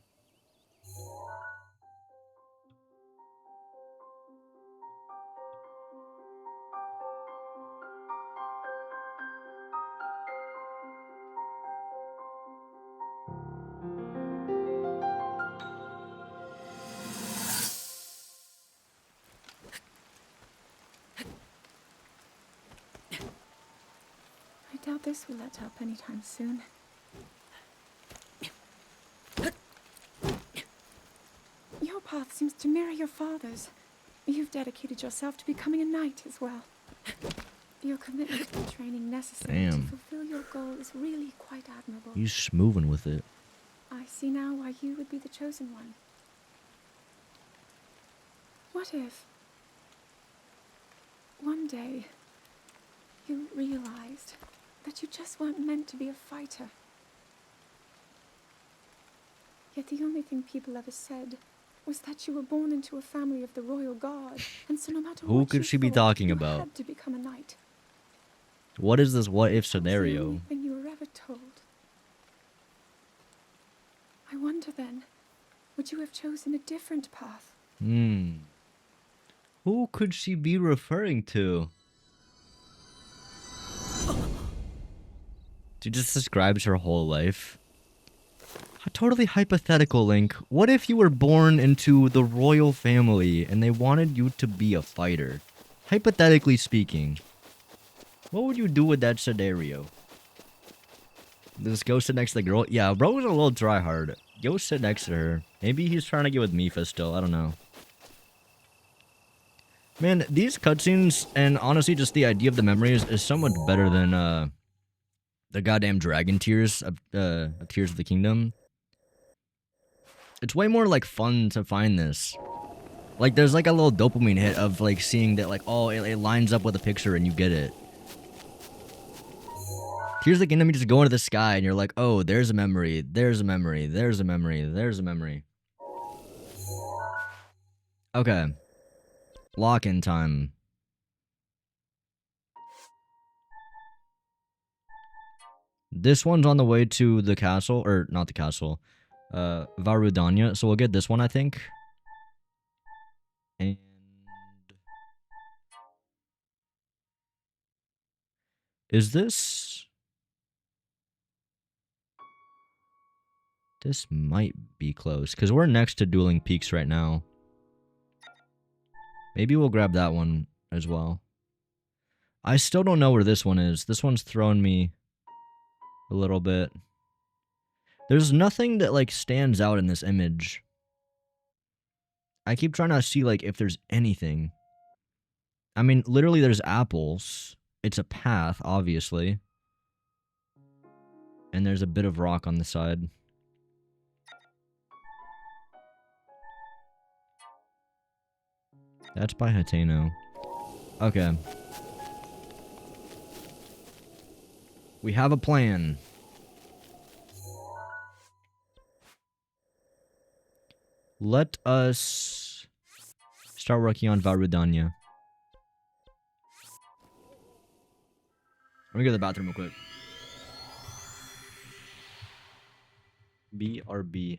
I doubt this will let up anytime soon. Your path seems to mirror your father's. You've dedicated yourself to becoming a knight as well. Your commitment to the training necessary to fulfill your goal is really quite admirable. He's moving with it. I see now why you would be the chosen one. What if one day you realized that you just weren't meant to be a fighter? Yet the only thing people ever said was that you were born into a family of the royal guard, and so no matter Who what could you she be thought, talking you about? had to become a knight. What is this what if That was the scenario? only thing you were ever told. I wonder then, would you have chosen a different path? Who could she be referring to? She just describes her whole life. A totally hypothetical, Link. What if you were born into the royal family and they wanted you to be a fighter? Hypothetically speaking. What would you do with that scenario? Just go sit next to the girl? Yeah, bro was a little tryhard. Go sit next to her. Maybe he's trying to get with Mipha still. I don't know. Man, these cutscenes and honestly just the idea of the memories is so much better than the goddamn dragon tears of Tears of the Kingdom. It's way more like fun to find this. Like there's like a little dopamine hit of like seeing that like, oh, it lines up with a picture and you get it. Tears of the Kingdom, you just go into the sky and you're like, oh, there's a memory, there's a memory, there's a memory, there's a memory. Okay. Lock-in time. This one's on the way to the castle, or not the castle, Vah Rudania. So we'll get this one, I think. And is this? This might be close because we're next to Dueling Peaks right now. Maybe we'll grab that one as well. I still don't know where this one is. This one's thrown me a little bit. There's nothing that like stands out in this image. I keep trying to see like if there's anything. I mean, literally there's apples. It's a path, obviously. And there's a bit of rock on the side. That's by Hateno. Okay. We have a plan. Let us start working on Vah Rudania. Let me go to the bathroom real quick. BRB.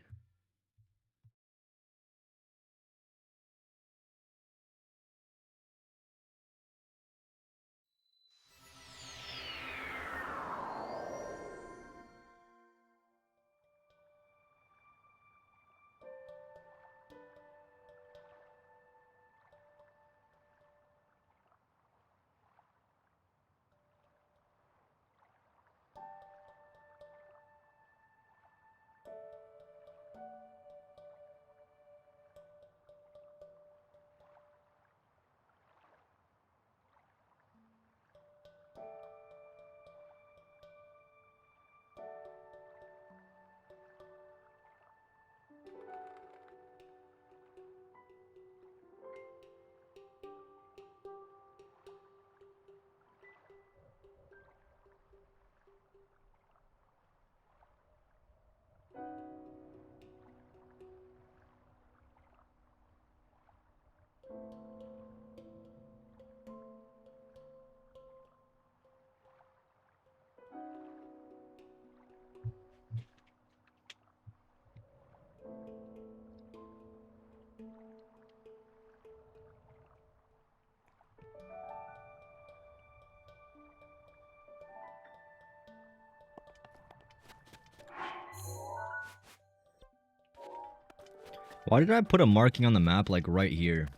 Why did I put a marking on the map like right here?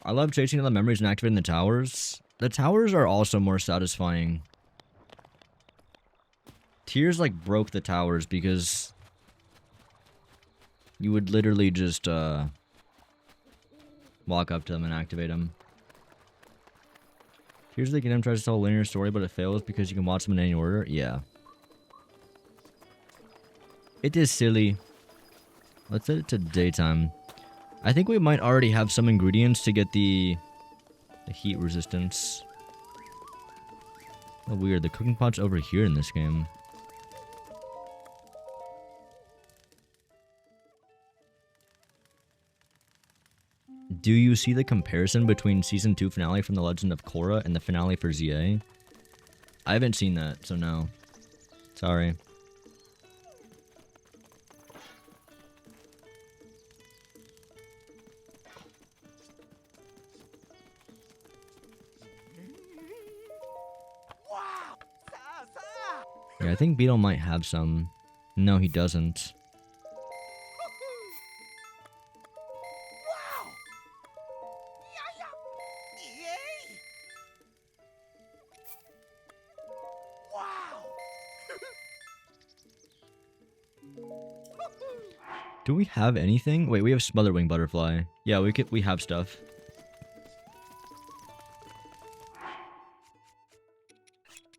I love chasing the memories and activating the towers. The towers are also more satisfying. Tears like broke the towers because you would literally just walk up to them and activate them. Tears of the Kingdom tries to tell a linear story, but it fails because you can watch them in any order. Yeah. It is silly. Let's set it to daytime. I think we might already have some ingredients to get the heat resistance. Oh, weird. The cooking pot's over here in this game. Do you see the comparison between Season 2 finale from The Legend of Korra and the finale for ZA? I haven't seen that, so no. Sorry. Yeah, I think Beetle might have some. No, he doesn't. Do we have anything? Wait, we have Smotherwing Butterfly. Yeah, we have stuff.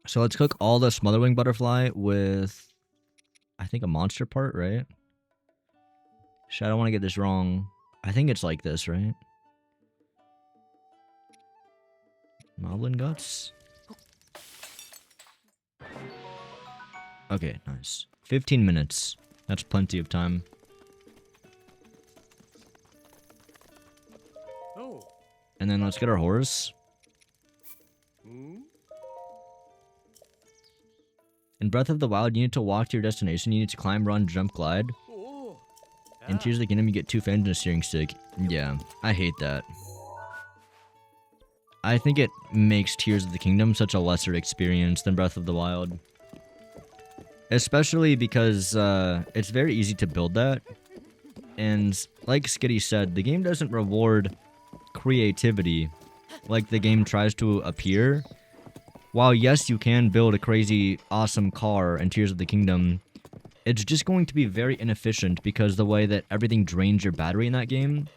So let's cook all the smotherwing butterfly with, I think, a monster part, right? Shit, I don't want to get this wrong. I think it's like this, right? Moblin guts? Okay, nice. 15 minutes. That's plenty of time. Oh. And then let's get our horse. In Breath of the Wild, you need to walk to your destination. You need to climb, run, jump, glide. Oh. In Tears of the Kingdom, you get 2 fans and a steering stick. Yeah, I hate that. I think it makes Tears of the Kingdom such a lesser experience than Breath of the Wild. Especially because it's very easy to build that. And like Skitty said, the game doesn't reward creativity like the game tries to appear. While yes, you can build a crazy, awesome car in Tears of the Kingdom, it's just going to be very inefficient because the way that everything drains your battery in that game.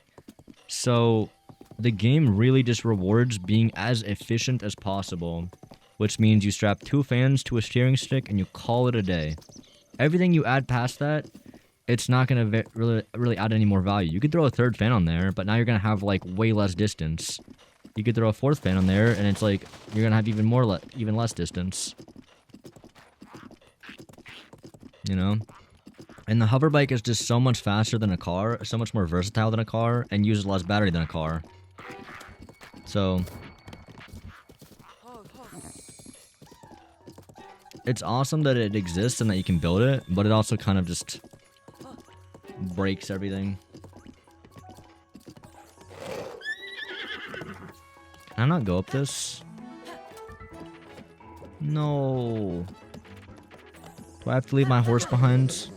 So the game really just rewards being as efficient as possible, which means you strap 2 fans to a steering stick and you call it a day. Everything you add past that, it's not going to really add any more value. You could throw a 3rd fan on there, but now you're going to have like way less distance. You could throw a 4th fan on there, and it's like you're gonna have even less distance. You know, and the hover bike is just so much faster than a car, so much more versatile than a car, and uses less battery than a car. So it's awesome that it exists and that you can build it, but it also kind of just breaks everything. Can I not go up this? No. Do I have to leave my horse behind?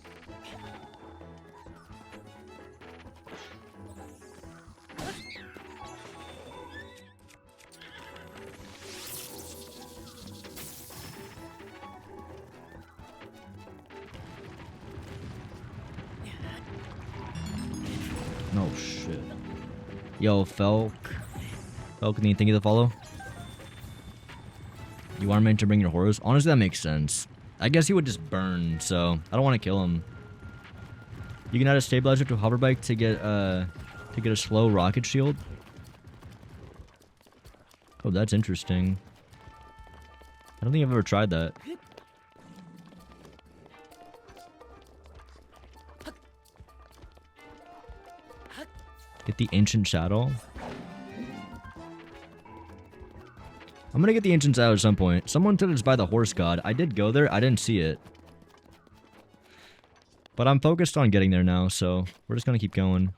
No shit. Yo, Felk. Falcony, thank you to follow. You are meant to bring your horse. Honestly, that makes sense. I guess he would just burn, so I don't want to kill him. You can add a stabilizer to a hover bike to get a slow rocket shield. Oh, that's interesting. I don't think I've ever tried that. Get the ancient shadow. I'm gonna get the ancient shadow at some point. Someone said it's by the horse god. I did go there. I didn't see it. But I'm focused on getting there now, so we're just gonna keep going.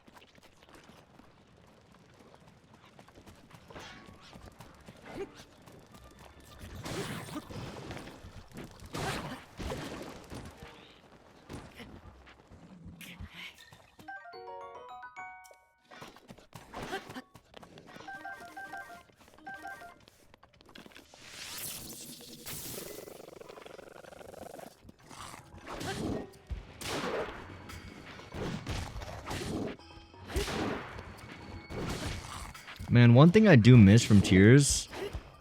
Man, one thing I do miss from Tears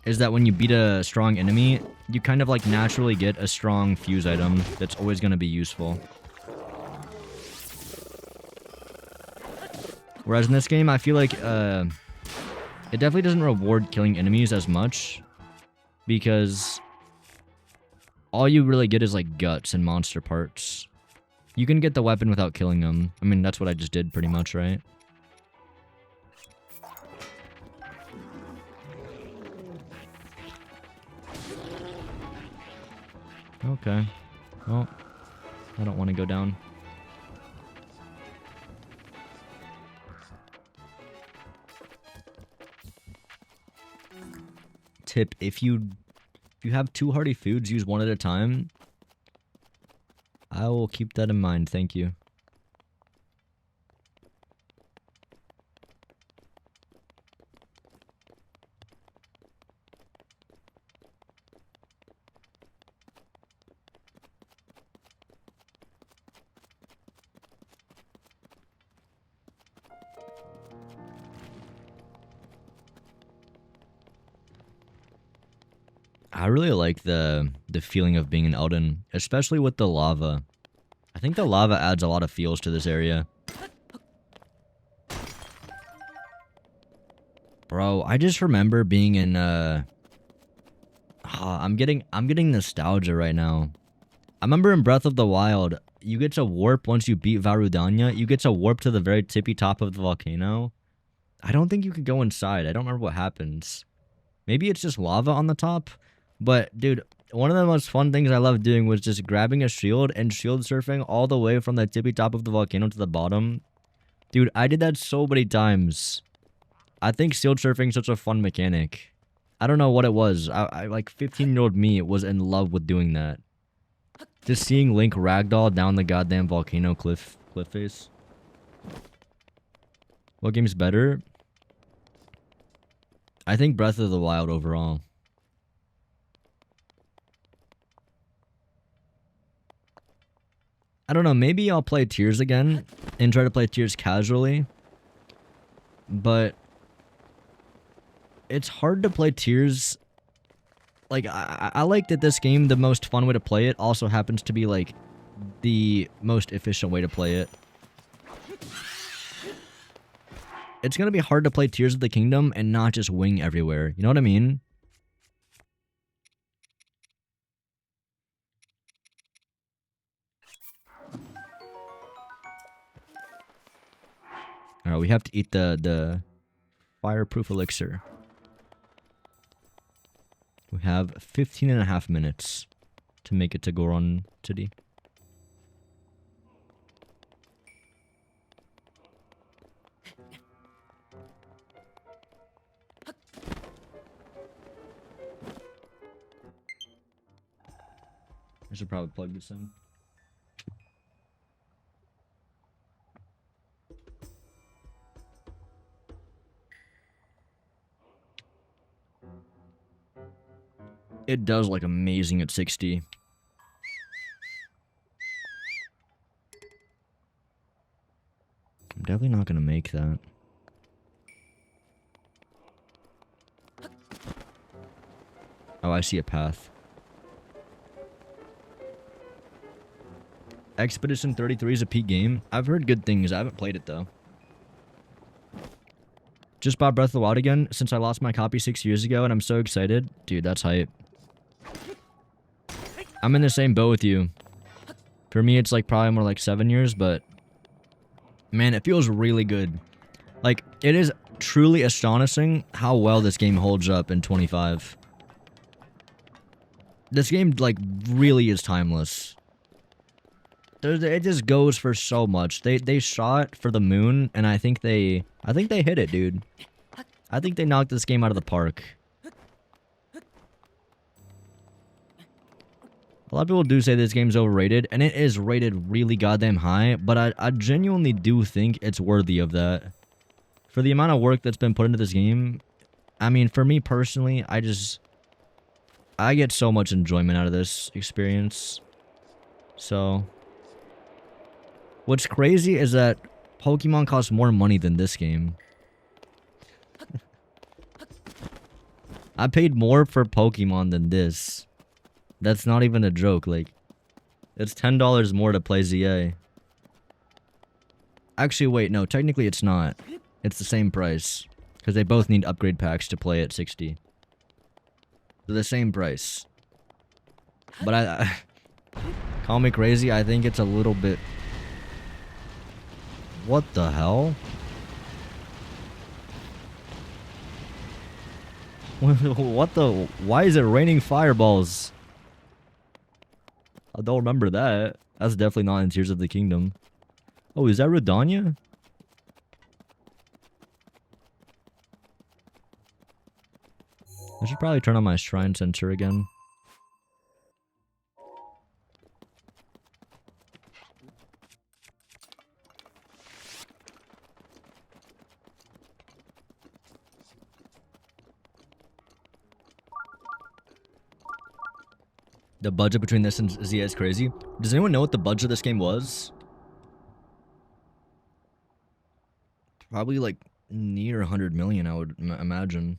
is that when you beat a strong enemy, you kind of like naturally get a strong fuse item that's always going to be useful. Whereas in this game, I feel like it definitely doesn't reward killing enemies as much because all you really get is like guts and monster parts. You can get the weapon without killing them. I mean, that's what I just did pretty much, right? Okay. Well, I don't want to go down. Tip, if you have 2 hearty foods, use one at a time. I will keep that in mind, thank you. I really like the feeling of being in Elden, especially with the lava. I think the lava adds a lot of feels to this area. Bro, I just remember being in I'm getting nostalgia right now. I remember in Breath of the Wild, you get to warp once you beat Varudanya. You get to warp to the very tippy top of the volcano. I don't think you could go inside. I don't remember what happens. Maybe it's just lava on the top. But, dude, one of the most fun things I loved doing was just grabbing a shield and shield surfing all the way from the tippy top of the volcano to the bottom. Dude, I did that so many times. I think shield surfing is such a fun mechanic. I don't know what it was. I like 15-year-old me was in love with doing that. Just seeing Link ragdoll down the goddamn volcano cliff face. What game's better? I think Breath of the Wild overall. I don't know, maybe I'll play Tears again and try to play Tears casually. But it's hard to play Tears. Like, I like that this game, the most fun way to play it, also happens to be, like, the most efficient way to play it. It's gonna be hard to play Tears of the Kingdom and not just wing everywhere. You know what I mean? Alright, we have to eat the fireproof elixir. We have 15.5 minutes to make it to Goron City. I should probably plug this in. It does look amazing at 60. I'm definitely not gonna make that. Oh, I see a path. Expedition 33 is a peak game. I've heard good things. I haven't played it though. Just bought Breath of the Wild again since I lost my copy 6 years ago and I'm so excited. Dude, that's hype. I'm in the same boat with you. For me, it's like probably more like 7 years, but man, it feels really good. Like, it is truly astonishing how well this game holds up in 25. This game, like, really is timeless. It just goes for so much. They shot for the moon, and I think they hit it, dude. I think they knocked this game out of the park. A lot of people do say this game's overrated, and it is rated really goddamn high, but I genuinely do think it's worthy of that. For the amount of work that's been put into this game, I mean, for me personally, I get so much enjoyment out of this experience. So, what's crazy is that Pokemon costs more money than this game. I paid more for Pokemon than this. That's not even a joke, like, it's $10 more to play ZA. Actually, wait, no, technically it's not. It's the same price. Because they both need upgrade packs to play at 60. They're the same price. But I call me crazy, I think it's a little bit... What the hell? What the... Why is it raining fireballs? I don't remember that. That's definitely not in Tears of the Kingdom. Oh, is that Redania? I should probably turn on my shrine sensor again. The budget between this and ZA is crazy. Does anyone know what the budget of this game was? Probably like near 100 million, I would imagine.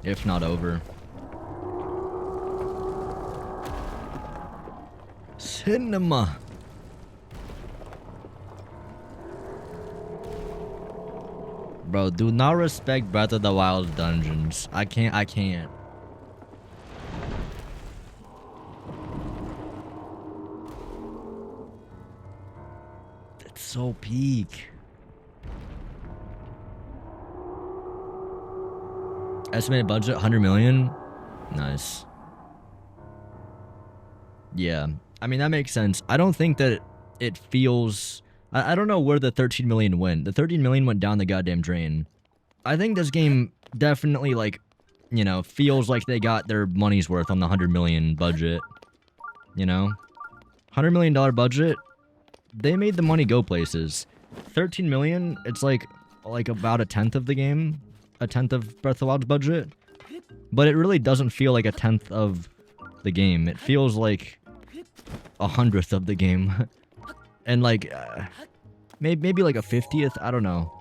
if not over. Cinema. Bro, do not respect Breath of the Wild dungeons. I can't. It's so peak. Estimated budget 100 million. Nice. Yeah, I mean that makes sense. I don't think that it feels. I don't know where the 13 million went. The 13 million went down the goddamn drain. I think this game definitely, like, you know, feels like they got their money's worth on the 100 million budget. You know, $100 million budget. They made the money go places. 13 million. It's like about a tenth of the game. A tenth of Breath of the Wild's budget. But it really doesn't feel like a tenth of the game. It feels like 100th of the game. And like maybe like a 50th. I don't know.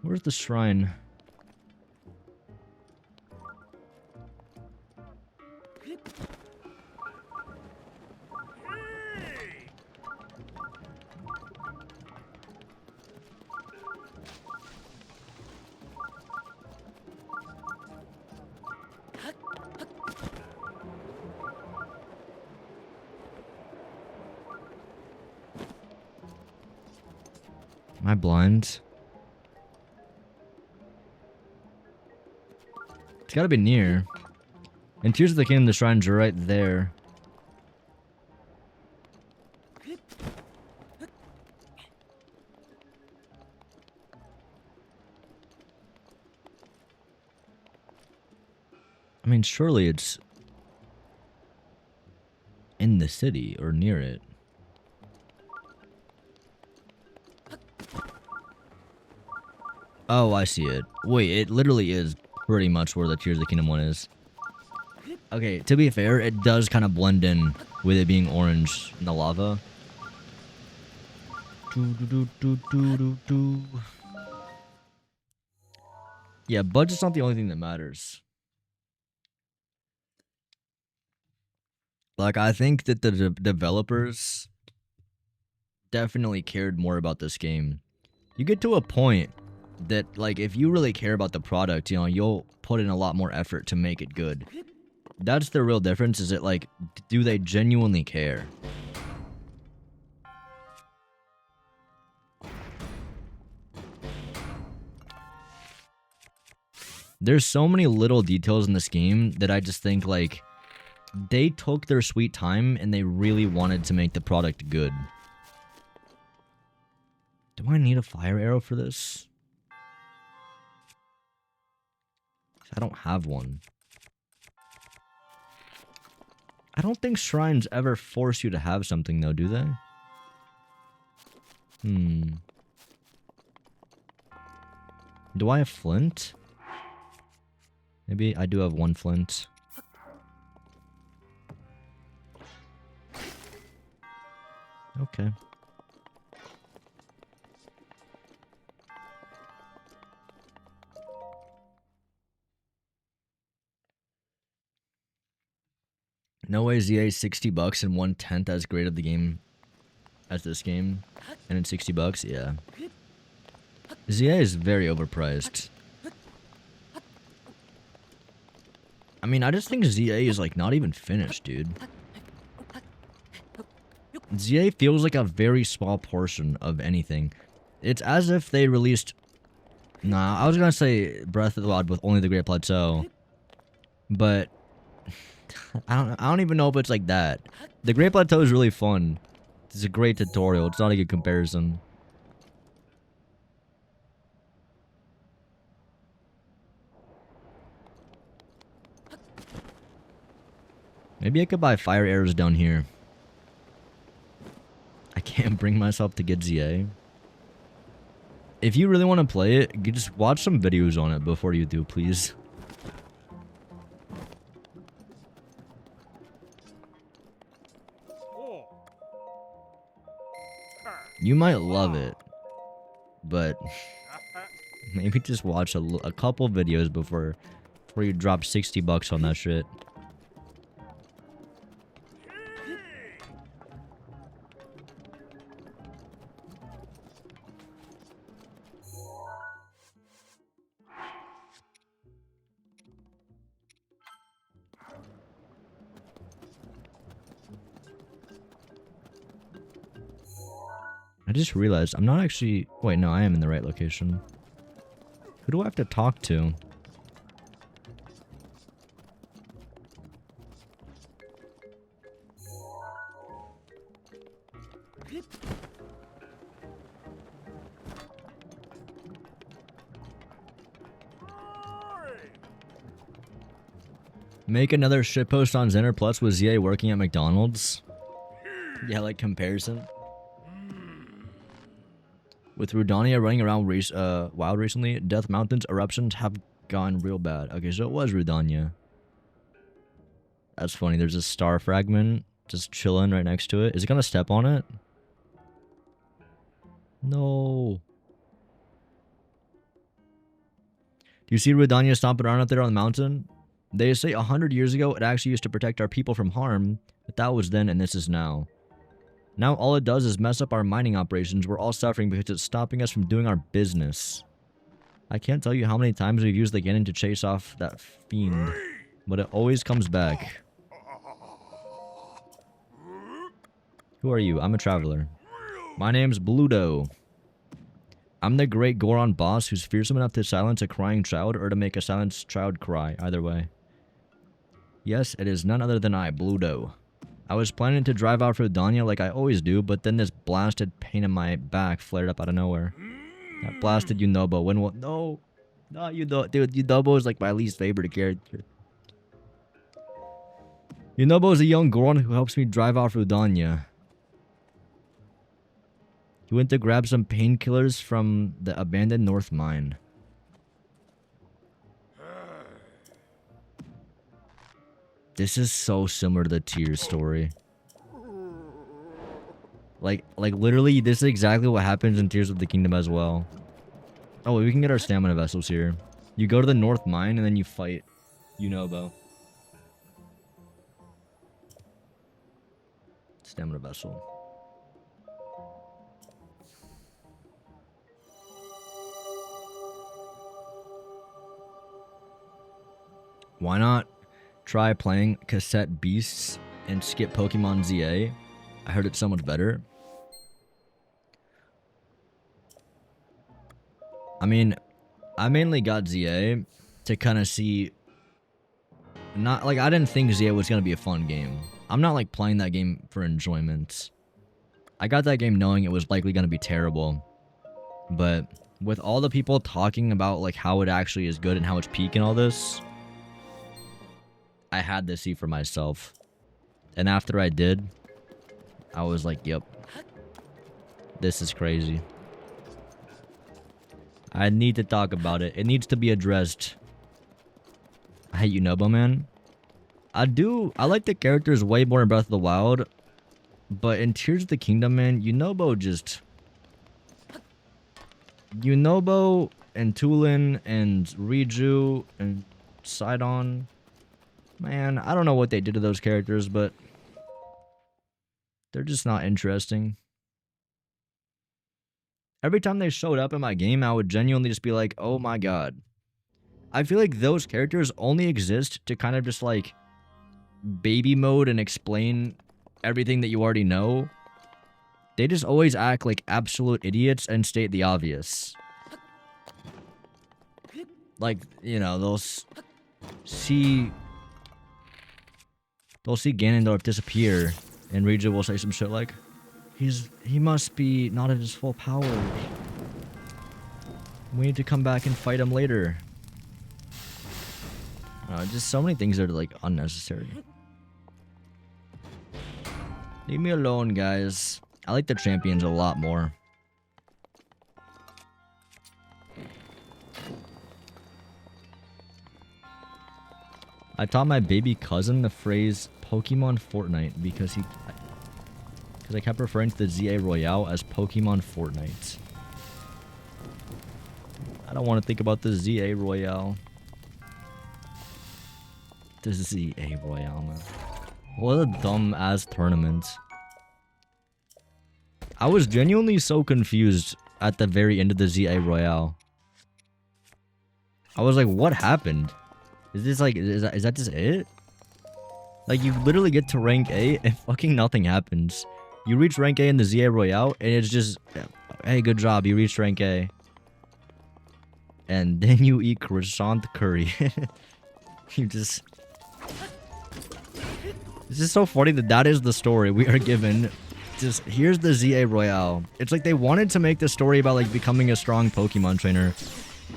Where's the shrine? Am I blind? It's gotta be near. And Tears of the Kingdom, the shrines are right there. I mean, surely it's in the city or near it. Oh, I see it. Wait, it literally is pretty much where the Tears of the Kingdom one is. Okay, to be fair, it does kind of blend in with it being orange in the lava. Yeah, budget's not the only thing that matters. Like, I think that the developers definitely cared more about this game. You get to a point that, like, if you really care about the product, you know, you'll put in a lot more effort to make it good. That's the real difference, is it, like, do they genuinely care? There's so many little details in this game that I just think, like, they took their sweet time and they really wanted to make the product good. Do I need a fire arrow for this? I don't have one. I don't think shrines ever force you to have something though, do they? Do I have flint? Maybe I do have one flint. Okay. No way ZA is $60 and 1/10 as great of the game as this game. And it's $60, yeah. ZA is very overpriced. I mean, I just think ZA is like not even finished, dude. ZA feels like a very small portion of anything. It's as if they released... Nah, I was gonna say Breath of the Wild with only the Great Plateau. But... I don't even know if it's like that. The Great Plateau is really fun. It's a great tutorial. It's not a good comparison. Maybe I could buy fire arrows down here. I can't bring myself to get ZA. If you really want to play it, you just watch some videos on it before you do, please. You might love it, but Maybe just watch a couple videos before you drop $60 on that shit. I just realized I'm not actually... Wait, no, I am in the right location. Who do I have to talk to? Make another shitpost on Xener Plus with ZA working at McDonald's? Yeah, like comparison. With Rudania running around wild recently, Death Mountain's eruptions have gone real bad. Okay, so it was Rudania. That's funny. There's a star fragment just chilling right next to it. Is it gonna step on it? No. Do you see Rudania stomping around out there on the mountain? They say 100 years ago it actually used to protect our people from harm, but that was then and this is now. Now all it does is mess up our mining operations. We're all suffering because it's stopping us from doing our business. I can't tell you how many times we've used the Ganon to chase off that fiend, but it always comes back. Who are you? I'm a traveler. My name's Bluto. I'm the great Goron boss who's fearsome enough to silence a crying child or to make a silenced child cry, either way. Yes, it is none other than I, Bluto. I was planning to drive out for Danya like I always do, but then this blasted pain in my back flared up out of nowhere. That blasted Yunobo. When what? No, not Yunobo. Dude, Yunobo is like my least favorite character. Yunobo is a young Goron who helps me drive out for Danya. He went to grab some painkillers from the abandoned North Mine. This is so similar to the Tears story. Like literally, this is exactly what happens in Tears of the Kingdom as well. Oh, we can get our stamina vessels here. You go to the North Mine and then you fight Yunobo. Stamina vessel. Why not try playing Cassette Beasts and skip Pokemon ZA? I heard it's so much better. I mean, I mainly got ZA to kind of see... Not like, I didn't think ZA was going to be a fun game. I'm not like playing that game for enjoyment. I got that game knowing it was likely going to be terrible. But with all the people talking about like how it actually is good and how it's peak and all this... I had to see for myself. And after I did, I was like, yep. This is crazy. I need to talk about it. It needs to be addressed. I hate Yunobo, man. I like the characters way more in Breath of the Wild. But in Tears of the Kingdom, man, Yunobo just... Yunobo and Tulin and Riju and Sidon... Man, I don't know what they did to those characters, but they're just not interesting. Every time they showed up in my game, I would genuinely just be like, oh my god. I feel like those characters only exist to kind of just like baby mode and explain everything that you already know. They just always act like absolute idiots and state the obvious. Like, you know, they'll see Ganondorf disappear, and Riju will say some shit like, he must be not at his full power. We need to come back and fight him later. Just so many things that are like unnecessary. Leave me alone, guys. I like the champions a lot more. I taught my baby cousin the phrase Pokemon Fortnite because I kept referring to the ZA Royale as Pokemon Fortnite. I don't want to think about the ZA Royale. The ZA Royale, man. What a dumb ass tournament. I was genuinely so confused at the very end of the ZA Royale. I was like, what happened? Is this like, is that just it? Like, you literally get to rank A and fucking nothing happens. You reach rank A in the ZA Royale and it's just, hey, good job, you reached rank A. And then you eat croissant curry. You just... This is so funny that is the story we are given. Just, here's the ZA Royale. It's like they wanted to make the story about like becoming a strong Pokemon trainer,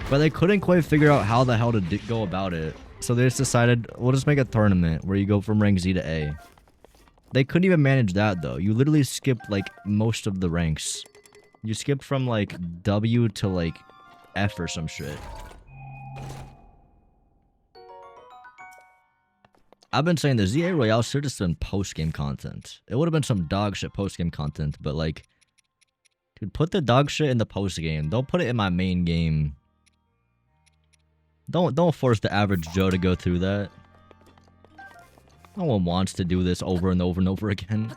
but they couldn't quite figure out how the hell to go about it. So they just decided, we'll just make a tournament where you go from rank Z to A. They couldn't even manage that though. You literally skipped like most of the ranks. You skipped from like W to like F or some shit. I've been saying the ZA Royale should have been post-game content. It would have been some dog shit post-game content, but like, dude, put the dog shit in the post-game. Don't put it in my main game. Don't force the average Joe to go through that. No one wants to do this over and over and over again.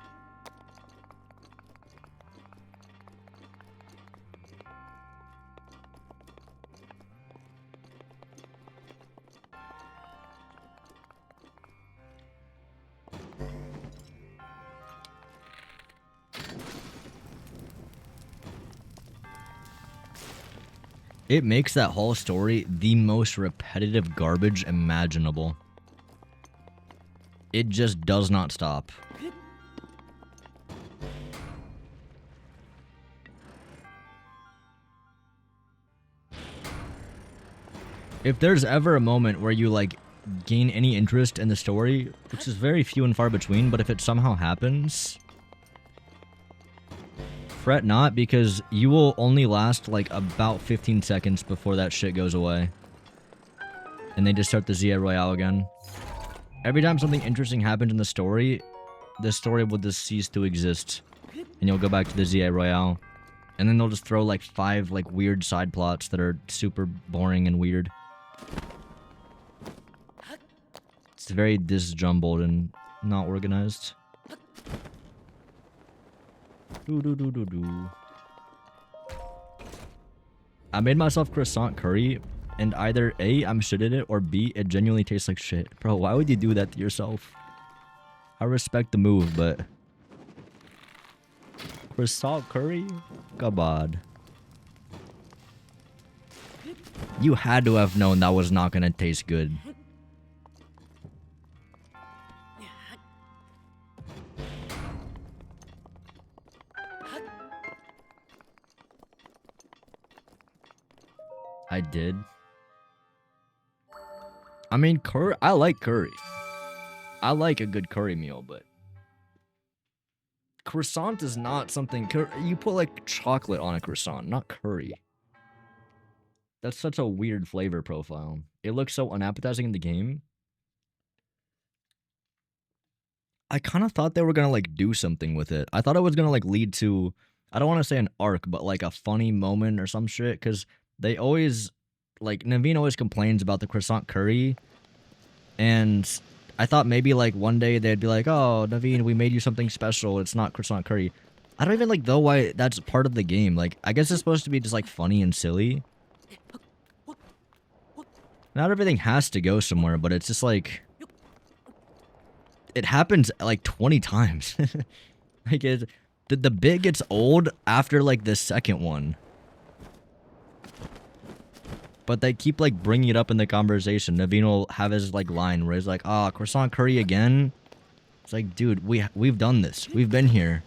It makes that whole story the most repetitive garbage imaginable. It just does not stop. If there's ever a moment where you like gain any interest in the story, which is very few and far between, but if it somehow happens, fret not, because you will only last like about 15 seconds before that shit goes away. And they just start the ZA Royale again. Every time something interesting happens in the story will just cease to exist. And you'll go back to the ZA Royale. And then they'll just throw like 5 like weird side plots that are super boring and weird. It's very disjumbled and not organized. I made myself croissant curry, and either A, I'm shit at it, or B, it genuinely tastes like shit. Bro, why would you do that to yourself? I respect the move, but... croissant curry? God. You had to have known that was not gonna taste good. I did. I mean, curry. I like curry. I like a good curry meal, but croissant is not something. You put like chocolate on a croissant, not curry. That's such a weird flavor profile. It looks so unappetizing in the game. I kind of thought they were gonna like do something with it. I thought it was gonna like lead to, I don't want to say an arc, but like a funny moment or some shit, because they always, like, Naveen always complains about the croissant curry, and I thought maybe, like, one day they'd be like, oh, Naveen, we made you something special, it's not croissant curry. I don't even, like, know why that's part of the game. Like, I guess it's supposed to be just, like, funny and silly. Not everything has to go somewhere, but it's just, like, it happens, like, 20 times. Like, the bit gets old after, like, the second one. But they keep, like, bringing it up in the conversation. Naveen will have his, like, line where he's like, ah, croissant curry again? It's like, dude, we've done this. We've been here.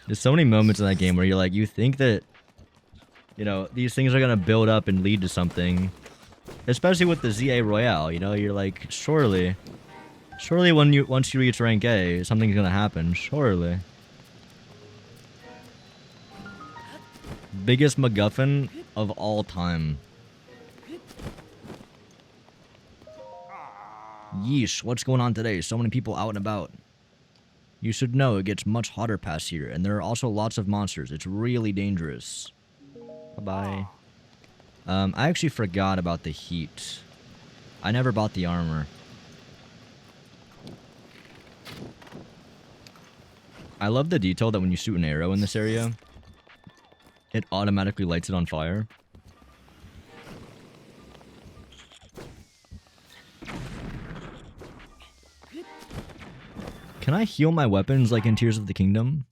There's so many moments in that game where you're like, you think that, you know, these things are gonna build up and lead to something. Especially with the ZA Royale, you know, you're like, surely once you reach rank A, something's gonna happen. Surely. Biggest MacGuffin of all time. Yeesh, what's going on today? So many people out and about. You should know it gets much hotter past here, and there are also lots of monsters. It's really dangerous. Bye-bye. I actually forgot about the heat. I never bought the armor. I love the detail that when you shoot an arrow in this area, it automatically lights it on fire. Can I heal my weapons like in Tears of the Kingdom?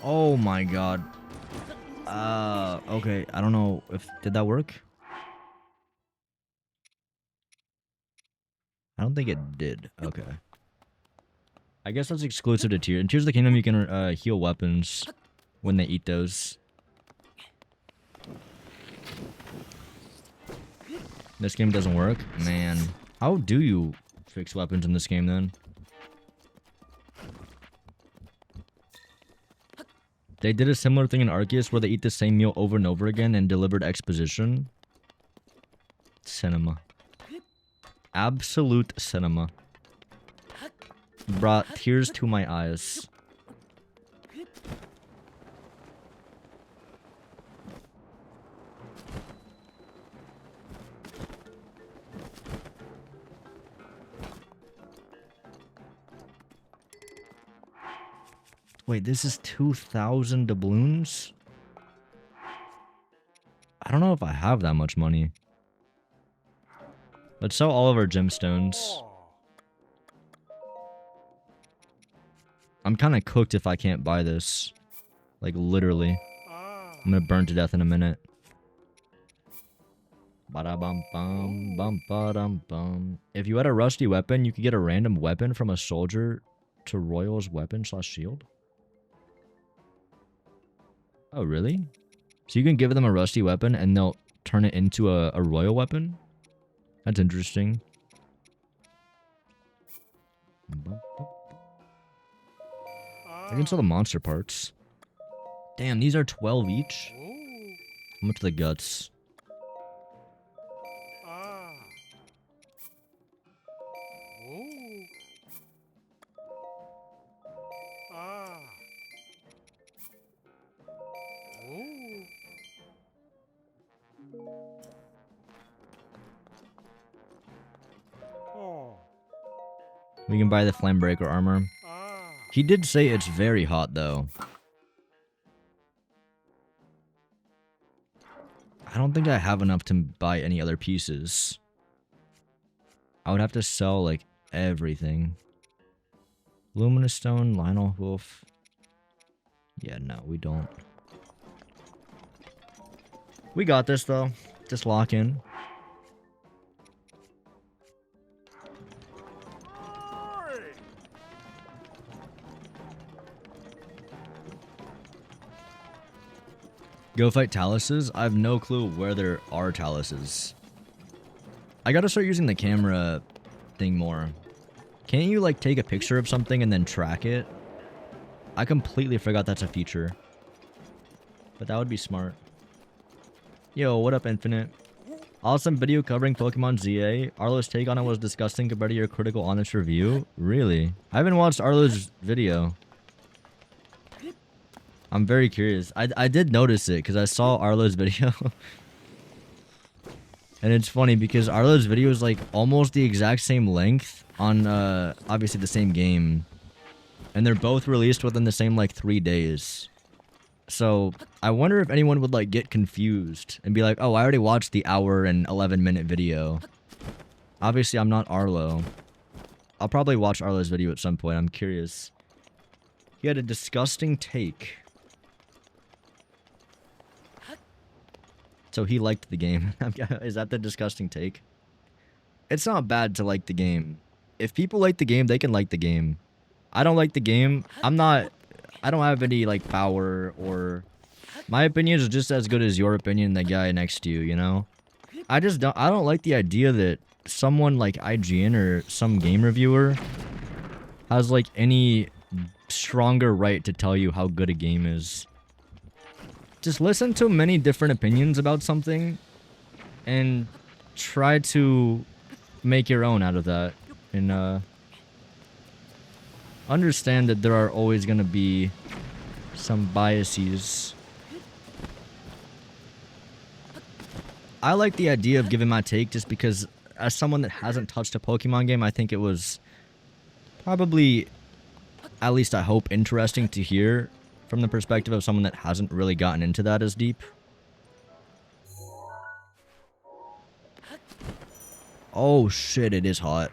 Oh my god. Okay, I don't know if... Did that work? I don't think it did. Okay. I guess that's exclusive to Tears. In Tears of the Kingdom, you can heal weapons when they eat those. This game doesn't work? Man. How do you fix weapons in this game then? They did a similar thing in Arceus where they eat the same meal over and over again and delivered exposition. Cinema. Absolute cinema. Brought tears to my eyes. Wait, this is 2,000 doubloons? I don't know if I have that much money. Let's sell all of our gemstones. I'm kind of cooked if I can't buy this. Like, literally. I'm gonna burn to death in a minute. Ba-da-bum-bum, bum-ba-dum-bum. If you had a rusty weapon, you could get a random weapon from a soldier to Royal's weapon/shield. Oh, really? So you can give them a rusty weapon and they'll turn it into a royal weapon? That's interesting. I can sell the monster parts. Damn, these are 12 each? How much are the guts? We can buy the Flamebreaker armor. He did say it's very hot, though. I don't think I have enough to buy any other pieces. I would have to sell, like, everything. Luminous Stone, Lionel Wolf. Yeah, no, we don't. We got this, though. Just lock in. Go fight Taluses? I have no clue where there are Taluses. I gotta start using the camera thing more. Can't you, like, take a picture of something and then track it? I completely forgot that's a feature. But that would be smart. Yo, what up, Infinite? Awesome video covering Pokemon ZA. Arlo's take on it was disgusting compared to your critical, honest review. Really? I haven't watched Arlo's video. I'm very curious. I did notice it because I saw Arlo's video. And it's funny because Arlo's video is like almost the exact same length on obviously the same game. And they're both released within the same like 3 days. So I wonder if anyone would like get confused and be like, oh, I already watched the hour and 11-minute video. Obviously I'm not Arlo. I'll probably watch Arlo's video at some point. I'm curious. He had a disgusting take. So he liked the game. Is that the disgusting take? It's not bad to like the game. If people like the game, they can like the game. I don't like the game. I don't have any like power or... My opinion is just as good as your opinion and the guy next to you, you know? I don't like the idea that someone like IGN or some game reviewer has like any stronger right to tell you how good a game is. Just listen to many different opinions about something and try to make your own out of that. And understand that there are always going to be some biases. I like the idea of giving my take just because as someone that hasn't touched a Pokemon game, I think it was probably, at least I hope, interesting to hear from the perspective of someone that hasn't really gotten into that as deep. Oh shit, it is hot.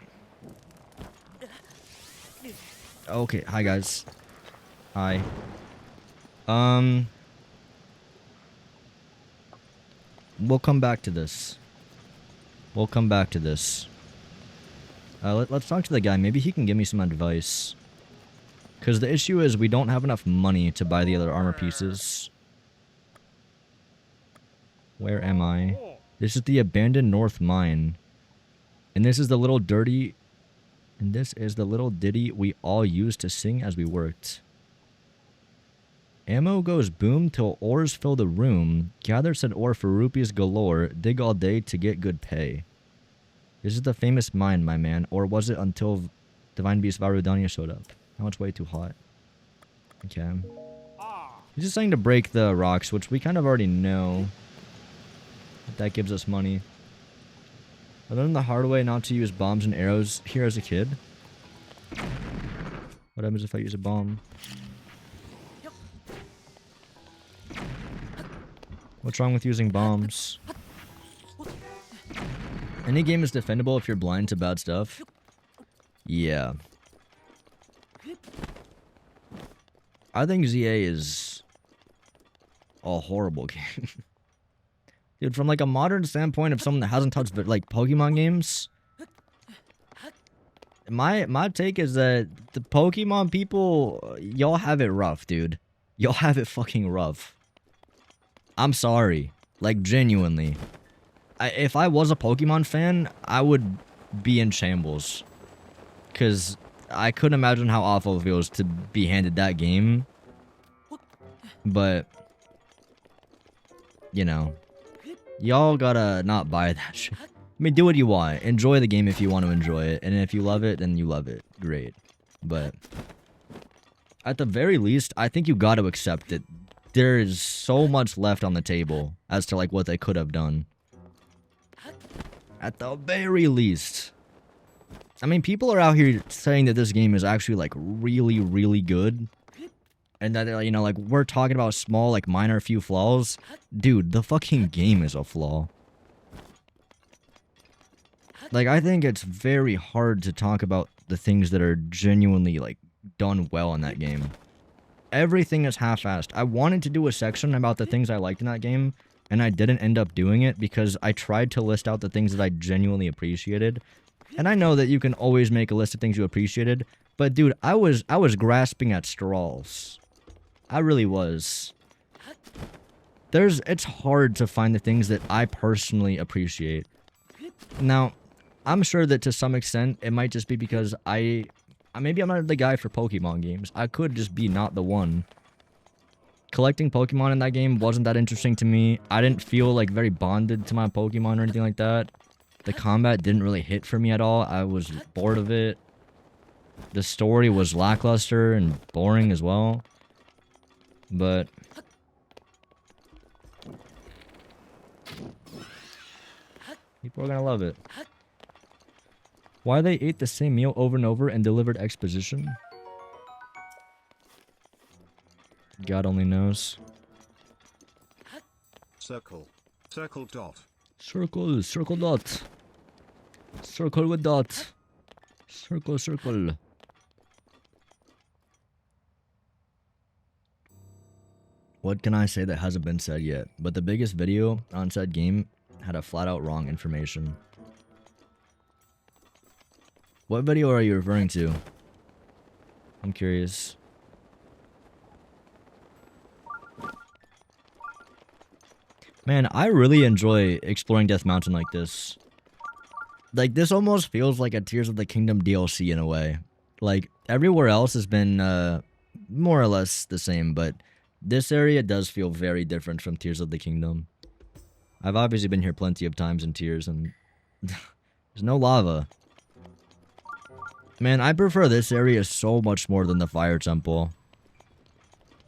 Okay, hi guys. Hi. We'll come back to this. We'll come back to this. Let's talk to the guy. Maybe he can give me some advice. Because the issue is we don't have enough money to buy the other armor pieces. Where am I? This is the abandoned North Mine. And this is the little dirty... And this is the little ditty we all used to sing as we worked. Ammo goes boom till ores fill the room. Gather said ore for rupees galore. Dig all day to get good pay. This is the famous mine, my man. Or was it until Divine Beast Varudania showed up? Now it's way too hot. Okay. He's just saying to break the rocks, which we kind of already know. That gives us money. I learned the hard way not to use bombs and arrows here as a kid. What happens if I use a bomb? What's wrong with using bombs? Any game is defendable if you're blind to bad stuff. Yeah. I think ZA is a horrible game. Dude, from like a modern standpoint of someone that hasn't touched like Pokemon games, my take is that the Pokemon people, y'all have it rough, dude. Y'all have it fucking rough. I'm sorry. Like, genuinely. If I was a Pokemon fan, I would be in shambles. Because I couldn't imagine how awful it feels to be handed that game. But, you know, y'all gotta not buy that shit. I mean, do what you want. Enjoy the game if you want to enjoy it. And if you love it, then you love it. Great. But, at the very least, I think you gotta accept that there is so much left on the table as to, like, what they could have done. At the very least. I mean, people are out here saying that this game is actually, like, really, really good. And that, you know, like, we're talking about small, like, minor few flaws. Dude, the fucking game is a flaw. Like, I think it's very hard to talk about the things that are genuinely, like, done well in that game. Everything is half-assed. I wanted to do a section about the things I liked in that game, and I didn't end up doing it because I tried to list out the things that I genuinely appreciated. And I know that you can always make a list of things you appreciated, but dude, I was grasping at straws. I really was. It's hard to find the things that I personally appreciate. Now, I'm sure that to some extent, it might just be because maybe I'm not the guy for Pokemon games. I could just be not the one. Collecting Pokemon in that game wasn't that interesting to me. I didn't feel like very bonded to my Pokemon or anything like that. The combat didn't really hit for me at all. I was bored of it. The story was lackluster and boring as well. But people are gonna love it. Why they ate the same meal over and over and delivered exposition? God only knows. Circle. Circle dot. Circle, circle dot. Circle with dot. Circle, circle. What can I say that hasn't been said yet? But the biggest video on said game had a flat out wrong information. What video are you referring to? I'm curious. Man, I really enjoy exploring Death Mountain like this. Like, this almost feels like a Tears of the Kingdom DLC in a way. Like, everywhere else has been more or less the same, but this area does feel very different from Tears of the Kingdom. I've obviously been here plenty of times in Tears, and there's no lava. Man, I prefer this area so much more than the Fire Temple.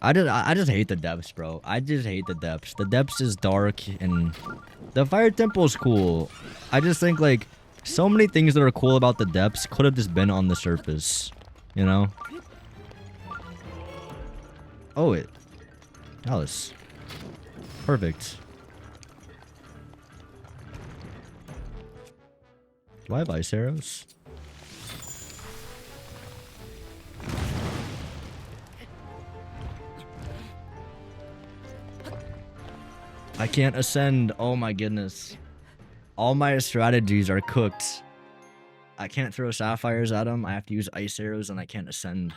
I just hate the depths, bro. I just hate the depths. The depths is dark, and the Fire Temple is cool. I just think, like, so many things that are cool about the depths could have just been on the surface, you know? Oh, it. Alice. Perfect. Do I have ice arrows? I can't ascend. Oh my goodness. All my strategies are cooked. I can't throw sapphires at them. I have to use ice arrows and I can't ascend.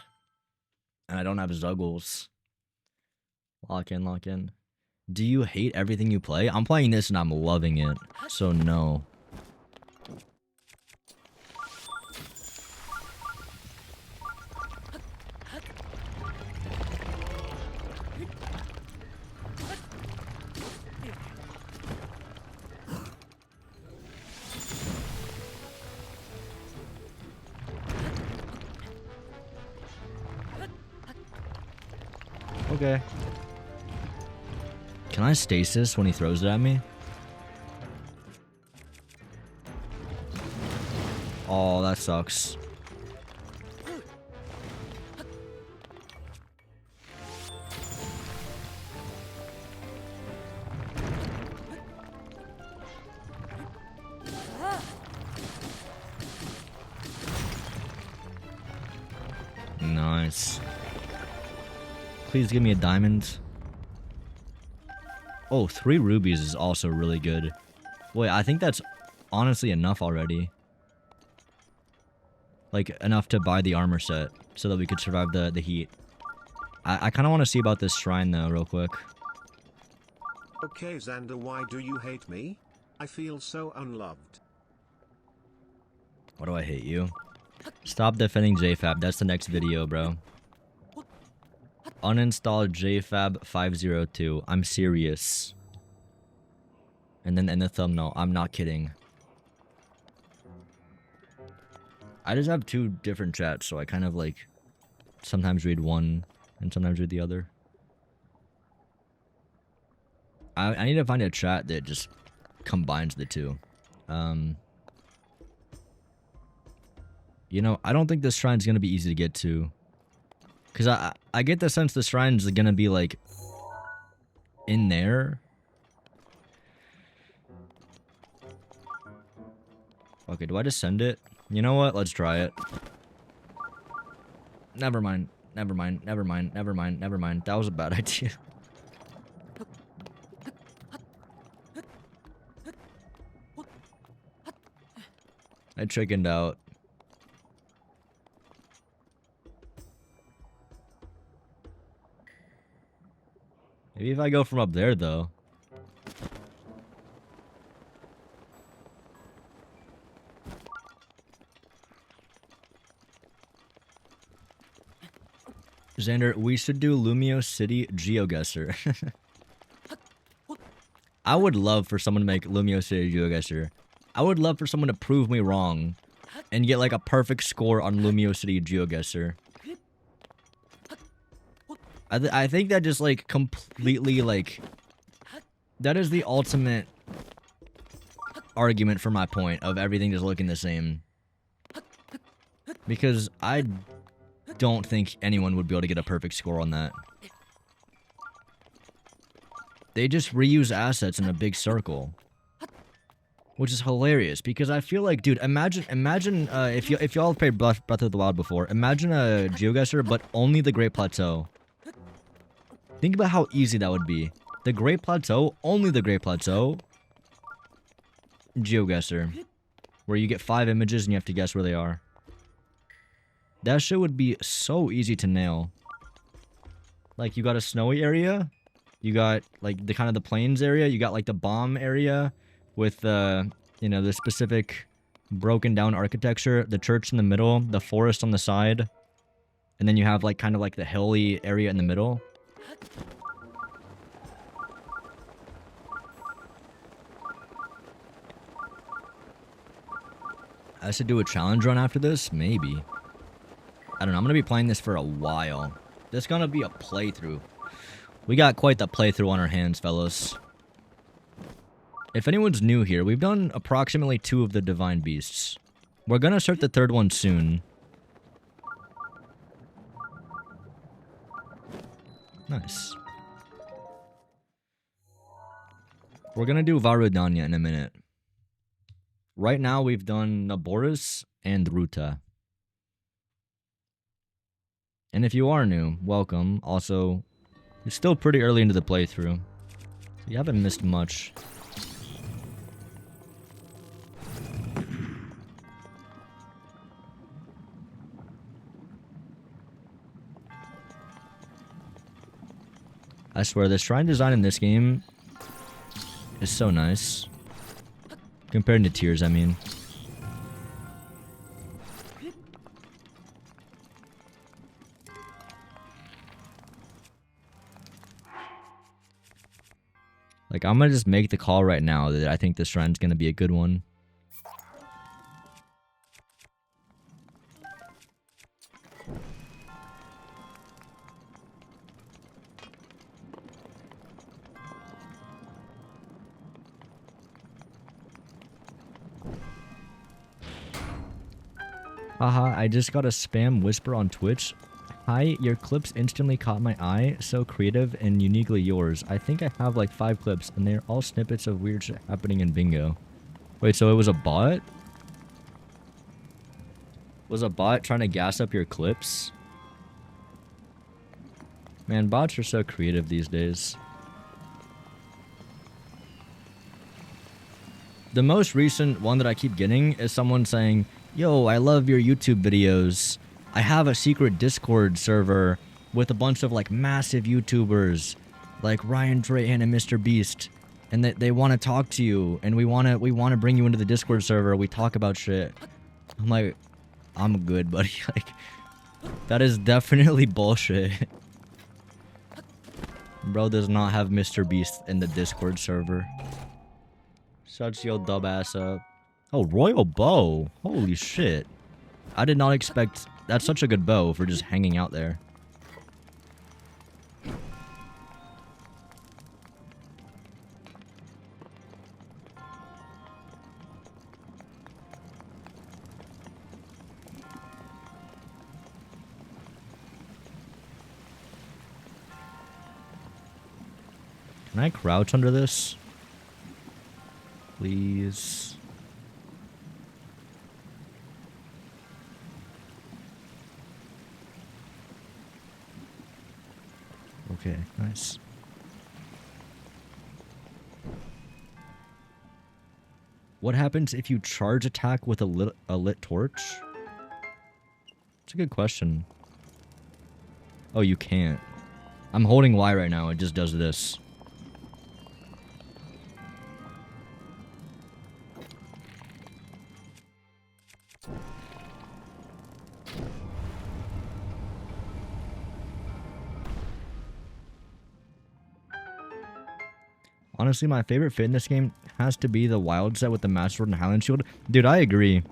And I don't have Zuggles. Lock in, lock in. Do you hate everything you play? I'm playing this and I'm loving it. So no. Okay. Can I stasis when he throws it at me? Oh, that sucks. Nice. Please give me a diamond. Oh, 3 rubies is also really good. Wait, I think that's honestly enough already. Like, enough to buy the armor set so that we could survive the heat. I kind of want to see about this shrine, though, real quick. Okay, Xander, why do you hate me? I feel so unloved. Why do I hate you? Stop defending JFab. That's the next video, bro. Uninstall JFab 502. I'm serious. And then in the thumbnail, I'm not kidding. I just have 2 different chats, so I kind of like sometimes read one and sometimes read the other. I need to find a chat that just combines the 2. You know, I don't think this shrine's gonna be easy to get to. Because I get the sense the shrine's gonna be, like, in there. Okay, do I just send it? You know what? Let's try it. Never mind. Never mind. Never mind. Never mind. Never mind. That was a bad idea. I chickened out. Maybe if I go from up there, though. Xander, we should do Lumio City GeoGuessr. I would love for someone to make Lumio City GeoGuessr. I would love for someone to prove me wrong and get like a perfect score on Lumio City GeoGuessr. I think that just like completely like that is the ultimate argument for my point of everything just looking the same. Because I don't think anyone would be able to get a perfect score on that. They just reuse assets in a big circle. Which is hilarious because I feel like, dude, imagine if y'all have played Breath of the Wild before, imagine a GeoGuessr but only the Great Plateau. Think about how easy that would be. The Great Plateau, only the Great Plateau. GeoGuessr. Where you get 5 images and you have to guess where they are. That shit would be so easy to nail. Like, you got a snowy area. You got, like, the kind of the plains area. You got, like, the bomb area with, you know, the specific broken down architecture, the church in the middle, the forest on the side, and then you have like kind of like the hilly area in the middle. I should do a challenge run after this? Maybe. I don't know. I'm going to be playing this for a while. This is going to be a playthrough. We got quite the playthrough on our hands, fellas. If anyone's new here, we've done approximately 2 of the Divine Beasts. We're going to start the 3rd one soon. Nice. We're going to do Varudanya in a minute. Right now, we've done Naboris and Ruta. And if you are new, welcome. Also, it's still pretty early into the playthrough, so you haven't missed much. I swear, the shrine design in this game is so nice. Compared to Tears, I mean. Like, I'm gonna just make the call right now that I think this shrine's gonna be a good one. Haha, I just got a spam whisper on Twitch. Hi, your clips instantly caught my eye. So creative and uniquely yours. I think I have like 5 clips and they're all snippets of weird shit happening in bingo. Wait, so it was a bot? Was a bot trying to gas up your clips? Man, bots are so creative these days. The most recent one that I keep getting is someone saying, yo, I love your YouTube videos. I have a secret Discord server with a bunch of like massive YouTubers like Ryan Drahan and Mr. Beast, and they want to talk to you, and we want to bring you into the Discord server. We talk about shit. I'm like, I'm good, buddy. Like, that is definitely bullshit. Bro does not have Mr. Beast in the Discord server. Shut your dub ass up. Oh, Royal Bow. Holy shit. I did not expect... That's such a good bow for just hanging out there. Can I crouch under this? Please. Okay, nice. What happens if you charge attack with a lit torch? That's a good question. Oh, you can't. I'm holding Y right now. It just does this. Honestly, my favorite fit in this game has to be the wild set with the Master Sword and Highland Shield. Dude, I agree.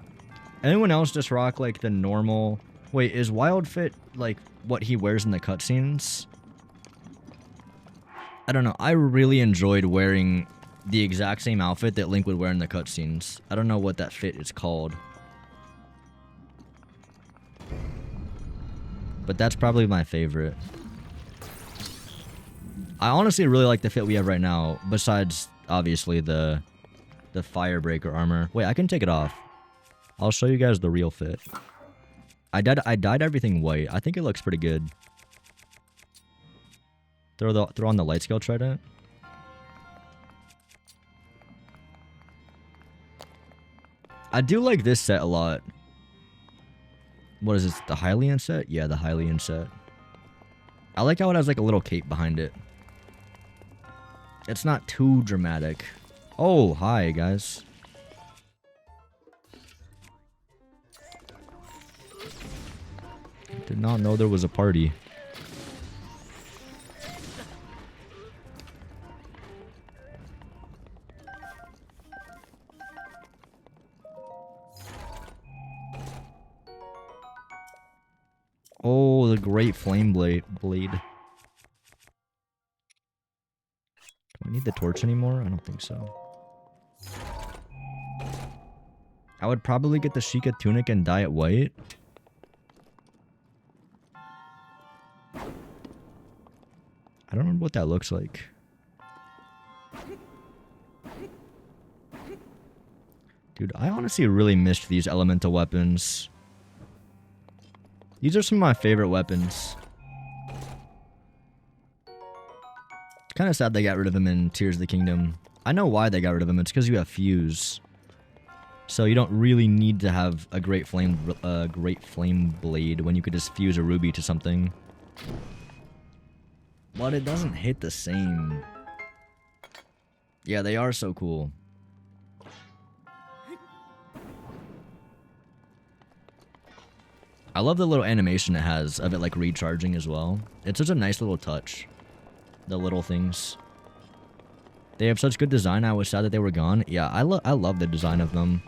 Anyone else just rock like the normal... Wait, is wild fit like what he wears in the cutscenes? I don't know. I really enjoyed wearing the exact same outfit that Link would wear in the cutscenes. I don't know what that fit is called. But that's probably my favorite. I honestly really like the fit we have right now, besides, obviously, the Firebreaker armor. Wait, I can take it off. I'll show you guys the real fit. I dyed everything white. I think it looks pretty good. Throw on the light scale trident. I do like this set a lot. What is this? The Hylian set? Yeah, the Hylian set. I like how it has like a little cape behind it. It's not too dramatic. Oh, hi, guys. Did not know there was a party. Oh, the Great Flame Blade. Do I need the torch anymore? I don't think so. I would probably get the Sheikah tunic and dye it white. I don't remember what that looks like. Dude, I honestly really missed these elemental weapons. These are some of my favorite weapons. It's kind of sad they got rid of them in Tears of the Kingdom. I know why they got rid of them. It's because you have Fuse. So you don't really need to have a Great Flame Blade when you could just fuse a ruby to something. But it doesn't hit the same. Yeah, they are so cool. I love the little animation it has of it like recharging as well. It's such a nice little touch. The little things. They have such good design. I was sad that they were gone. Yeah, I love the design of them.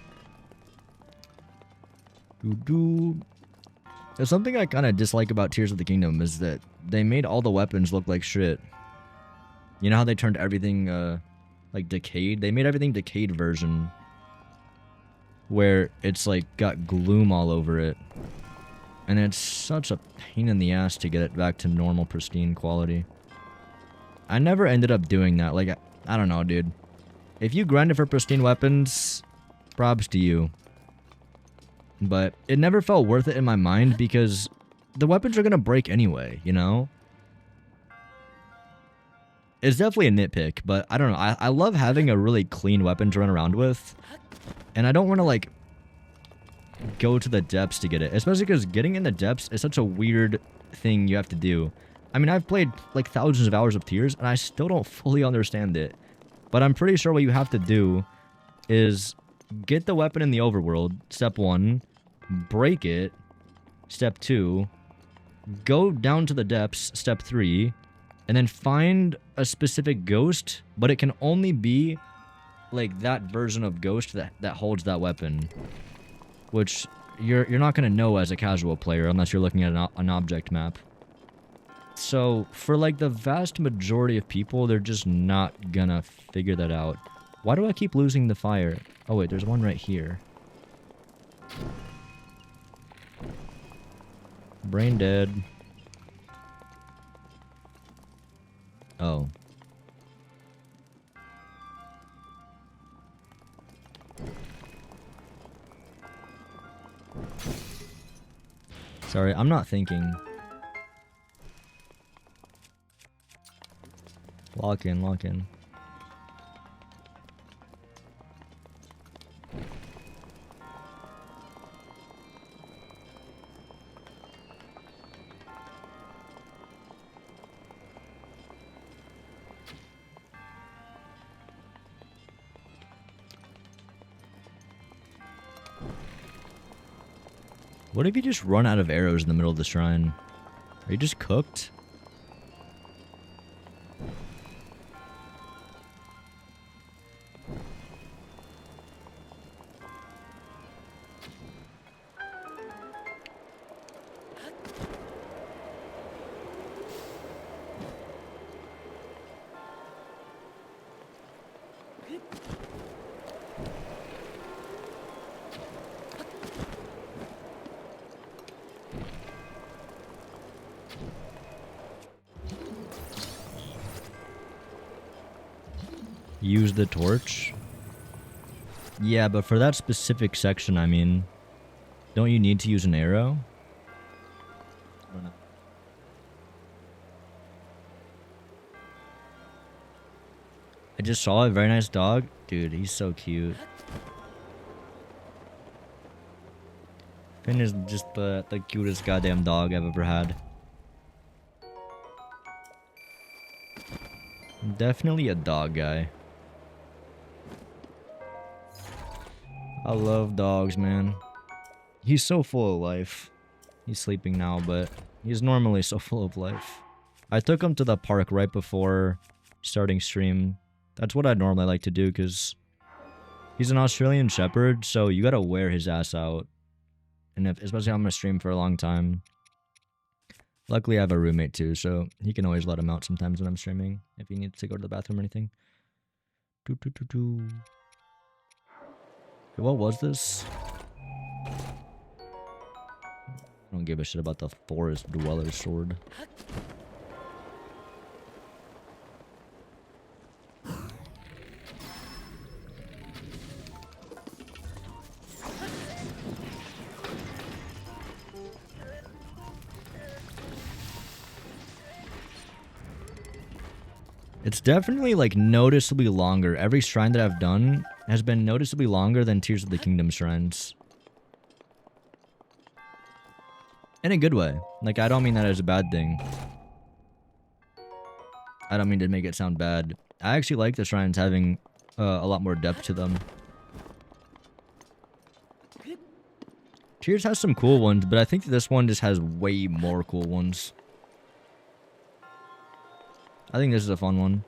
There's something I kind of dislike about Tears of the Kingdom is that they made all the weapons look like shit. You know how they turned everything like decayed? They made everything decayed version. Where it's like got gloom all over it. And it's such a pain in the ass to get it back to normal, pristine quality. I never ended up doing that. Like, I don't know, dude. If you grind it for pristine weapons, props to you. But it never felt worth it in my mind because the weapons are going to break anyway, you know? It's definitely a nitpick, but I don't know. I love having a really clean weapon to run around with. And I don't want to, like, go to the depths to get it, especially because getting in the depths is such a weird thing you have to do. I mean, I've played like thousands of hours of Tears and I still don't fully understand it, but I'm pretty sure what you have to do is get the weapon in the overworld, step 1, break it, step 2, go down to the depths, step 3, and then find a specific ghost, but it can only be like that version of ghost that holds that weapon. Which you're not going to know as a casual player unless you're looking at an object map. So, for like the vast majority of people, they're just not gonna figure that out. Why do I keep losing the fire? Oh wait, there's one right here. Brain dead. Oh. Sorry, I'm not thinking. Lock in, lock in. What if you just run out of arrows in the middle of the shrine? Are you just cooked? Use the torch? Yeah, but for that specific section, I mean, don't you need to use an arrow? I don't know. I just saw a very nice dog. Dude, he's so cute. Finn is just the cutest goddamn dog I've ever had. I'm definitely a dog guy. I love dogs, man. He's so full of life. He's sleeping now, but he's normally so full of life. I took him to the park right before starting stream. That's what I normally like to do, because he's an Australian Shepherd, so you gotta wear his ass out. And especially if I'm gonna stream for a long time. Luckily, I have a roommate too, so he can always let him out sometimes when I'm streaming, if he needs to go to the bathroom or anything. Okay, what was this? I don't give a shit about the Forest Dweller sword. It's definitely like noticeably longer. Every shrine that I've done has been noticeably longer than Tears of the Kingdom shrines. In a good way. Like, I don't mean that as a bad thing. I don't mean to make it sound bad. I actually like the shrines having a lot more depth to them. Tears has some cool ones, but I think this one just has way more cool ones. I think this is a fun one.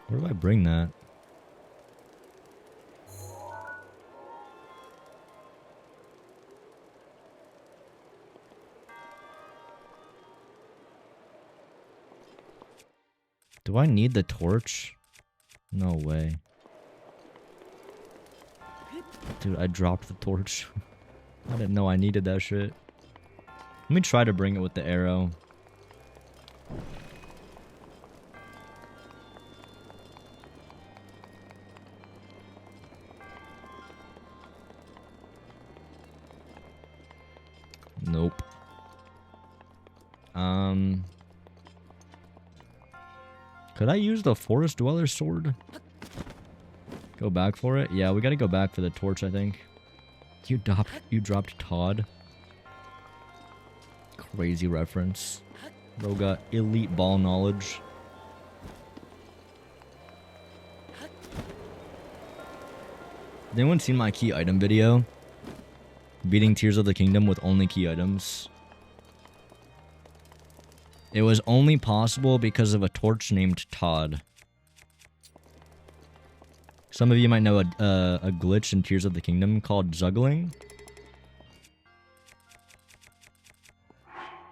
Where do I bring that? Do I need the torch? No way. Dude, I dropped the torch. I didn't know I needed that shit. Let me try to bring it with the arrow. Nope. Could I use the Forest Dweller sword? Go back for it? Yeah, we gotta go back for the torch, I think. You dropped Todd. Crazy reference. Bro got elite ball knowledge. Has anyone seen my key item video? Beating Tears of the Kingdom with only key items. It was only possible because of a torch named Todd. Some of you might know a glitch in Tears of the Kingdom called Zuggling.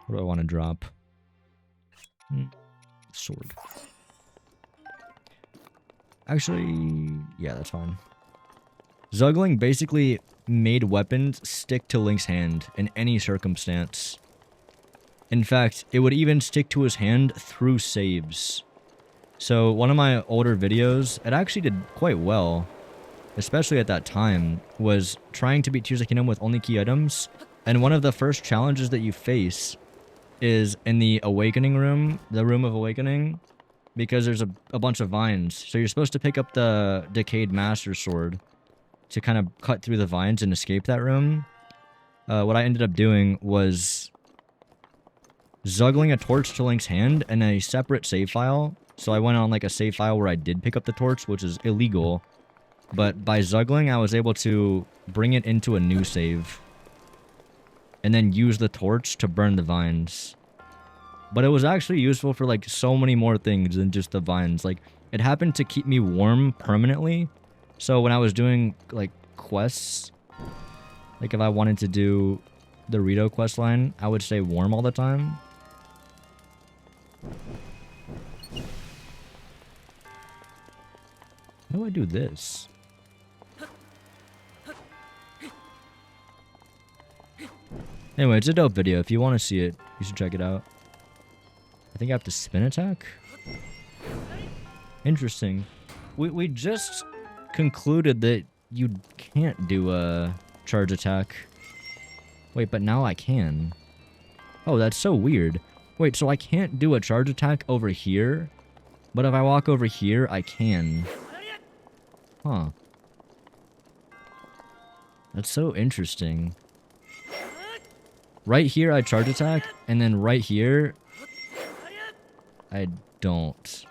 What do I want to drop? Sword. Actually, yeah, that's fine. Zuggling basically made weapons stick to Link's hand in any circumstance. In fact, it would even stick to his hand through saves. So one of my older videos, it actually did quite well, especially at that time, was trying to beat Tears of the Kingdom with only key items. And one of the first challenges that you face is in the Awakening room, the Room of Awakening, because there's a bunch of vines. So you're supposed to pick up the Decayed Master Sword to kind of cut through the vines and escape that room. What I ended up doing was zuggling a torch to Link's hand in a separate save file. So I went on like a save file where I did pick up the torch, which is illegal. But by zuggling, I was able to bring it into a new save. And then use the torch to burn the vines. But it was actually useful for like so many more things than just the vines. Like, it happened to keep me warm permanently. So when I was doing like quests, like if I wanted to do the Rito quest line, I would stay warm all the time. How do I do this? Anyway, it's a dope video. If you want to see it, you should check it out. I think I have to spin attack? Interesting. We just concluded that you can't do a charge attack. Wait, but now I can. Oh, that's so weird. Wait, so I can't do a charge attack over here, but if I walk over here, I can. Huh. That's so interesting. Right here, I charge attack, and then right here, I don't.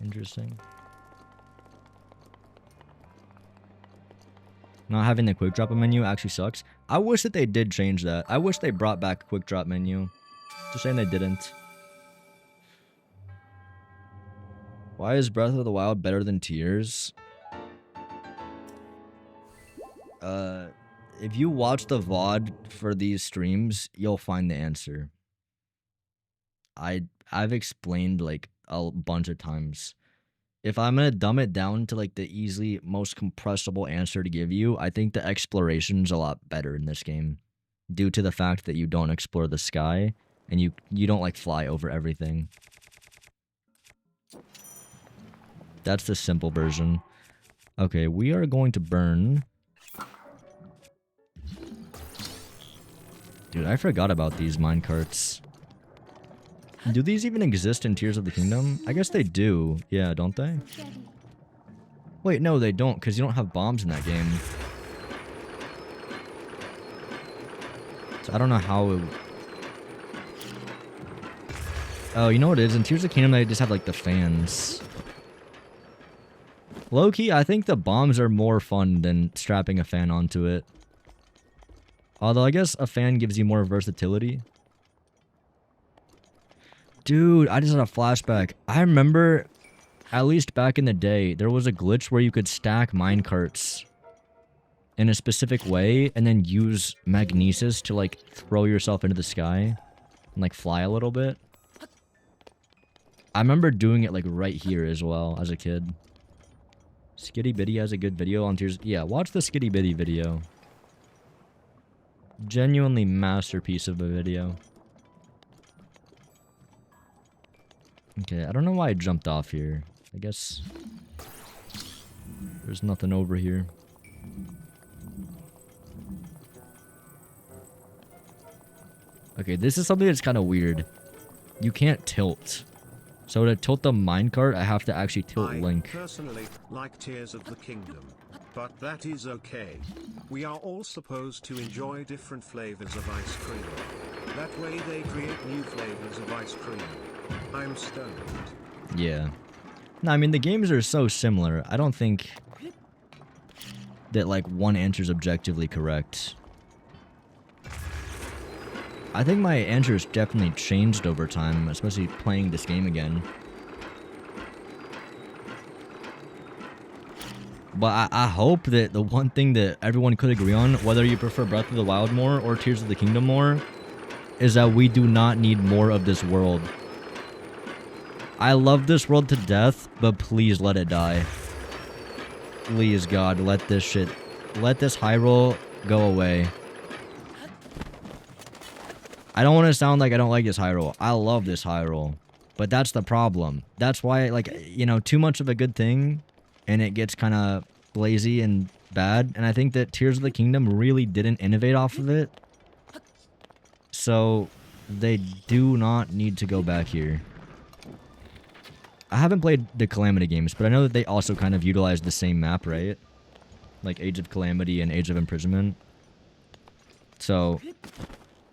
Interesting. Not having the quick drop menu actually sucks. I wish that they did change that. I wish they brought back a quick drop menu. It's a shame they didn't. Why is Breath of the Wild better than Tears? If you watch the VOD for these streams, you'll find the answer. I've explained like a bunch of times. If I'm gonna dumb it down to like the easily most compressible answer to give you, I think the exploration's a lot better in this game, due to the fact that you don't explore the sky and you don't like fly over everything. That's the simple version. Okay, we are going to burn. Dude, I forgot about these minecarts. Do these even exist in Tears of the Kingdom? I guess they do. Yeah, don't they? Wait, no, they don't, because you don't have bombs in that game. So I don't know how it... Oh, you know what it is? In Tears of the Kingdom, they just have, like, the fans. Low-key, I think the bombs are more fun than strapping a fan onto it. Although, I guess a fan gives you more versatility. Dude, I just had a flashback. I remember, at least back in the day, there was a glitch where you could stack minecarts in a specific way and then use magnesis to, like, throw yourself into the sky and, like, fly a little bit. I remember doing it, like, right here as well as a kid. Skitty Bitty has a good video on Tears. Yeah, watch the Skitty Bitty video. Genuinely masterpiece of a video. Okay, I don't know why I jumped off here. I guess there's nothing over here. Okay, this is something that's kind of weird. You can't tilt. So to tilt the minecart, I have to actually tilt Link. I personally like Tears of the Kingdom, but that is okay. We are all supposed to enjoy different flavors of ice cream. That way they create new flavors of ice cream. I'm stoned. Yeah. No, I mean, the games are so similar. I don't think that, like, one answer is objectively correct. I think my answers definitely changed over time, especially playing this game again. But I hope that the one thing that everyone could agree on, whether you prefer Breath of the Wild more or Tears of the Kingdom more, is that we do not need more of this world. I love this world to death, but please let it die. Please, God, let this Hyrule go away. I don't want to sound like I don't like this Hyrule. I love this Hyrule. But that's the problem. That's why, like, you know, too much of a good thing, and it gets kind of lazy and bad. And I think that Tears of the Kingdom really didn't innovate off of it. So, they do not need to go back here. I haven't played the Calamity games, but I know that they also kind of utilize the same map, right? Like Age of Calamity and Age of Imprisonment. So,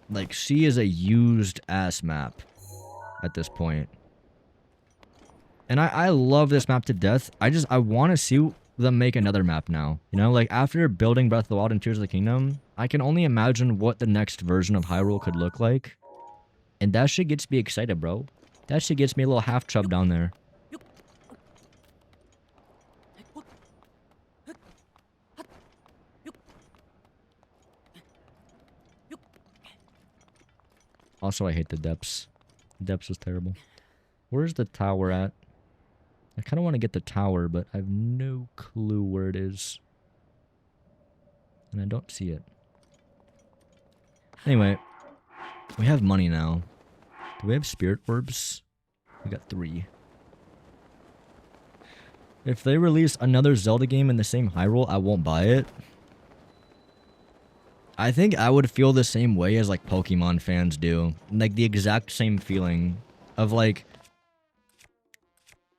like, she is a used-ass map at this point. And I love this map to death. I want to see them make another map now. You know, like, after building Breath of the Wild and Tears of the Kingdom, I can only imagine what the next version of Hyrule could look like. And that shit gets me excited, bro. That shit gets me a little half-chub down there. Also, I hate the depths. The depths was terrible. Where's the tower at? I kind of want to get the tower, but I have no clue where it is. And I don't see it. Anyway, We have money now. Do we have spirit orbs? We got 3. If they release another Zelda game in the same Hyrule, I won't buy it. I think I would feel the same way as like Pokemon fans do. Like the exact same feeling of like,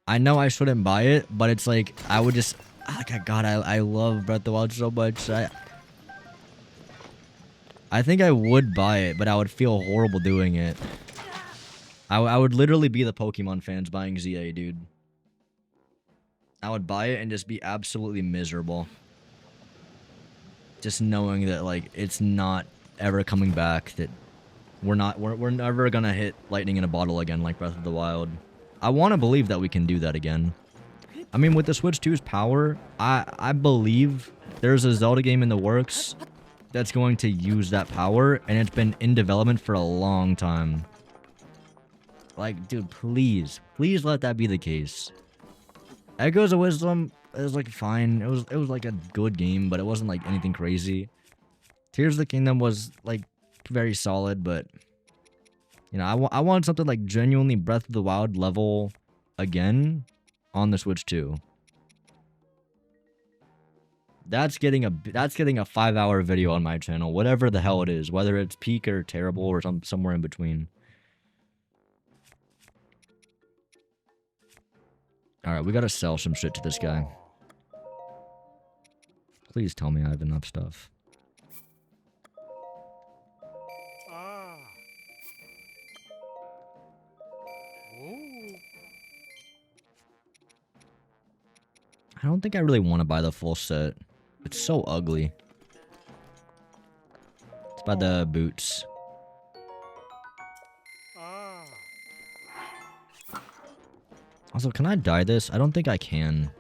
I know I shouldn't buy it, but it's like, I would just, like, God, I love Breath of the Wild so much. I think I would buy it, but I would feel horrible doing it. I would literally be the Pokemon fans buying ZA, dude. I would buy it and just be absolutely miserable. Just knowing that, like, it's not ever coming back, that we're never gonna hit lightning in a bottle again like Breath of the Wild. I want to believe that we can do that again. I mean, with the Switch 2's power, I believe there's a Zelda game in the works that's going to use that power, and it's been in development for a long time. Like, dude, please let that be the case. Echoes of Wisdom is like fine. It was like a good game, but it wasn't like anything crazy. Tears of the Kingdom was like very solid, but you know, I want something like genuinely Breath of the Wild level again on the Switch 2. That's getting a 5-hour video on my channel, whatever the hell it is, whether it's peak or terrible or somewhere in between. Alright, we gotta sell some shit to this guy. Please tell me I have enough stuff. I don't think I really want to buy the full set. It's so ugly. Let's buy the boots. Also, can I dye this? I don't think I can.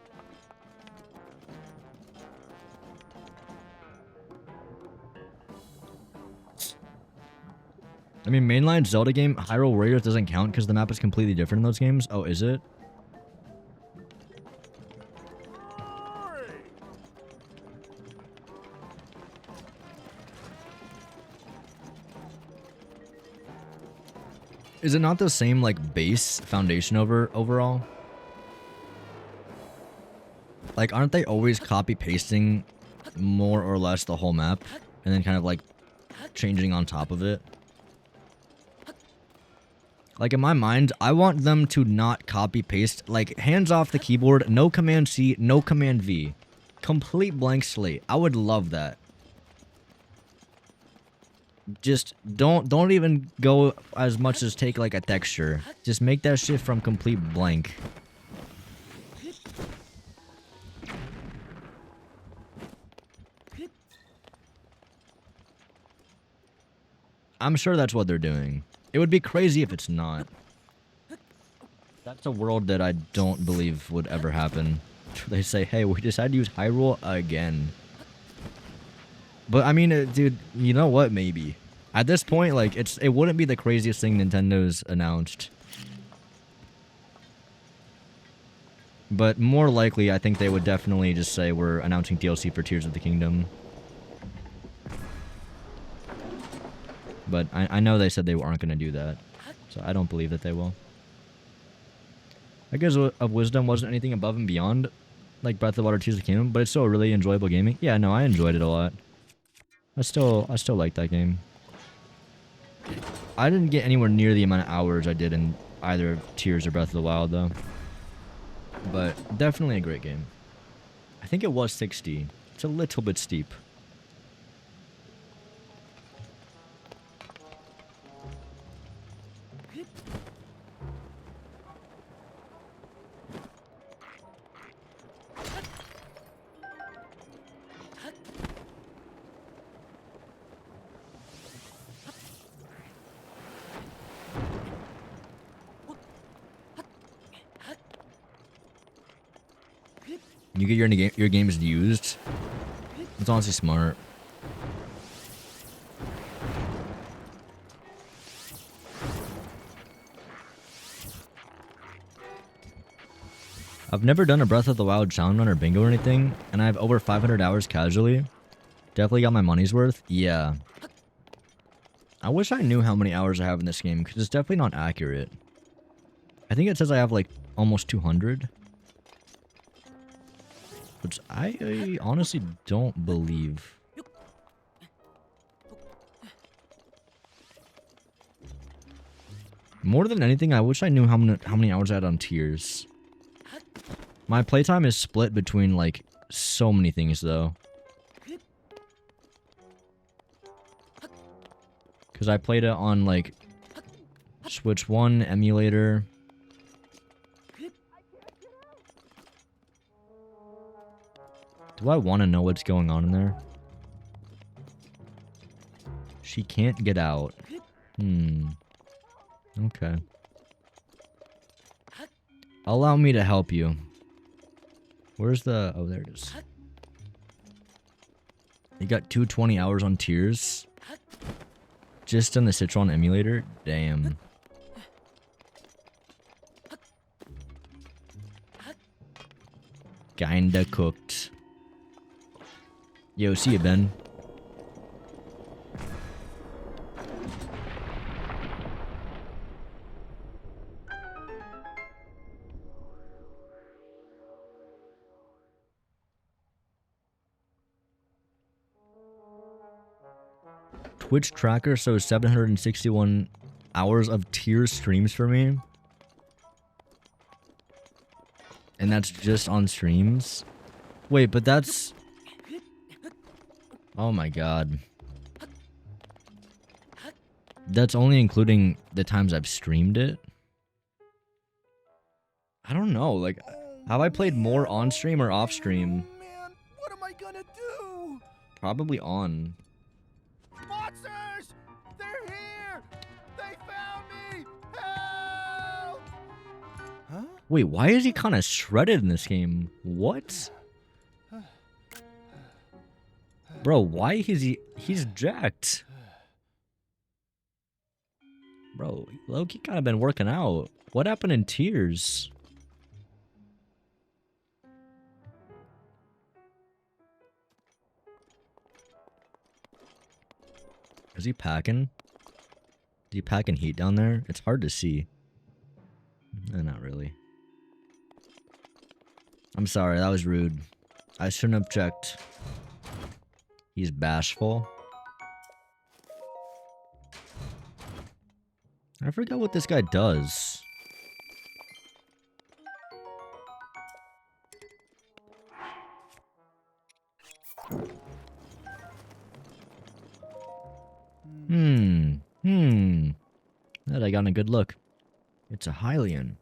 I mean, mainline Zelda game, Hyrule Warriors doesn't count because the map is completely different in those games. Oh, is it? Is it not the same, like, base foundation overall? Like, aren't they always copy-pasting more or less the whole map? And then kind of, like, changing on top of it? Like, in my mind, I want them to not copy-paste. Like, hands off the keyboard, no Command-C, no Command-V. Complete blank slate. I would love that. Just don't even go as much as take like a texture. Just make that shit from complete blank. I'm sure that's what they're doing. It would be crazy if it's not. That's a world that I don't believe would ever happen. They say, hey, we decided to use Hyrule again. But I mean, dude, you know what? Maybe. At this point, like, it wouldn't be the craziest thing Nintendo's announced. But more likely, I think they would definitely just say we're announcing DLC for Tears of the Kingdom. But I know they said they aren't going to do that. So I don't believe that they will. Echoes of Wisdom wasn't anything above and beyond like Breath of the Wild or Tears of the Kingdom, but it's still a really enjoyable gaming. Yeah, no, I enjoyed it a lot. I still like that game. I didn't get anywhere near the amount of hours I did in either Tears or Breath of the Wild, though. But definitely a great game. I think it was 60. It's a little bit steep. You get your games used. It's honestly smart. I've never done a Breath of the Wild challenge run or bingo or anything, and I have over 500 hours casually. Definitely got my money's worth. Yeah. I wish I knew how many hours I have in this game, because it's definitely not accurate. I think it says I have like almost 200. Which I honestly don't believe. More than anything, I wish I knew how many hours I had on tiers. My playtime is split between like so many things though. Because I played it on like Switch 1 emulator. Do I want to know what's going on in there? She can't get out. Okay. Allow me to help you. Where's the... Oh, there it is. You got 220 hours on tiers? Just on the Citron emulator? Damn. Kinda cooked. Yo, see you, Ben. Twitch tracker shows 761 hours of tier streams for me. And that's just on streams? Wait, but that's... Oh my god. That's only including the times I've streamed it? I don't know, like, have I played more on stream or off stream? Man, what am I gonna do? Probably on. Monsters! They're here! They found me! Help! Huh? Wait, why is he kind of shredded in this game? What? Bro, why is he... He's jacked. Bro, Loki kind of been working out. What happened in Tears? Is he packing? Is he packing heat down there? It's hard to see. Not really. I'm sorry, that was rude. I shouldn't have checked. He's bashful. I forgot what this guy does. That I got a good look. It's a Hylian.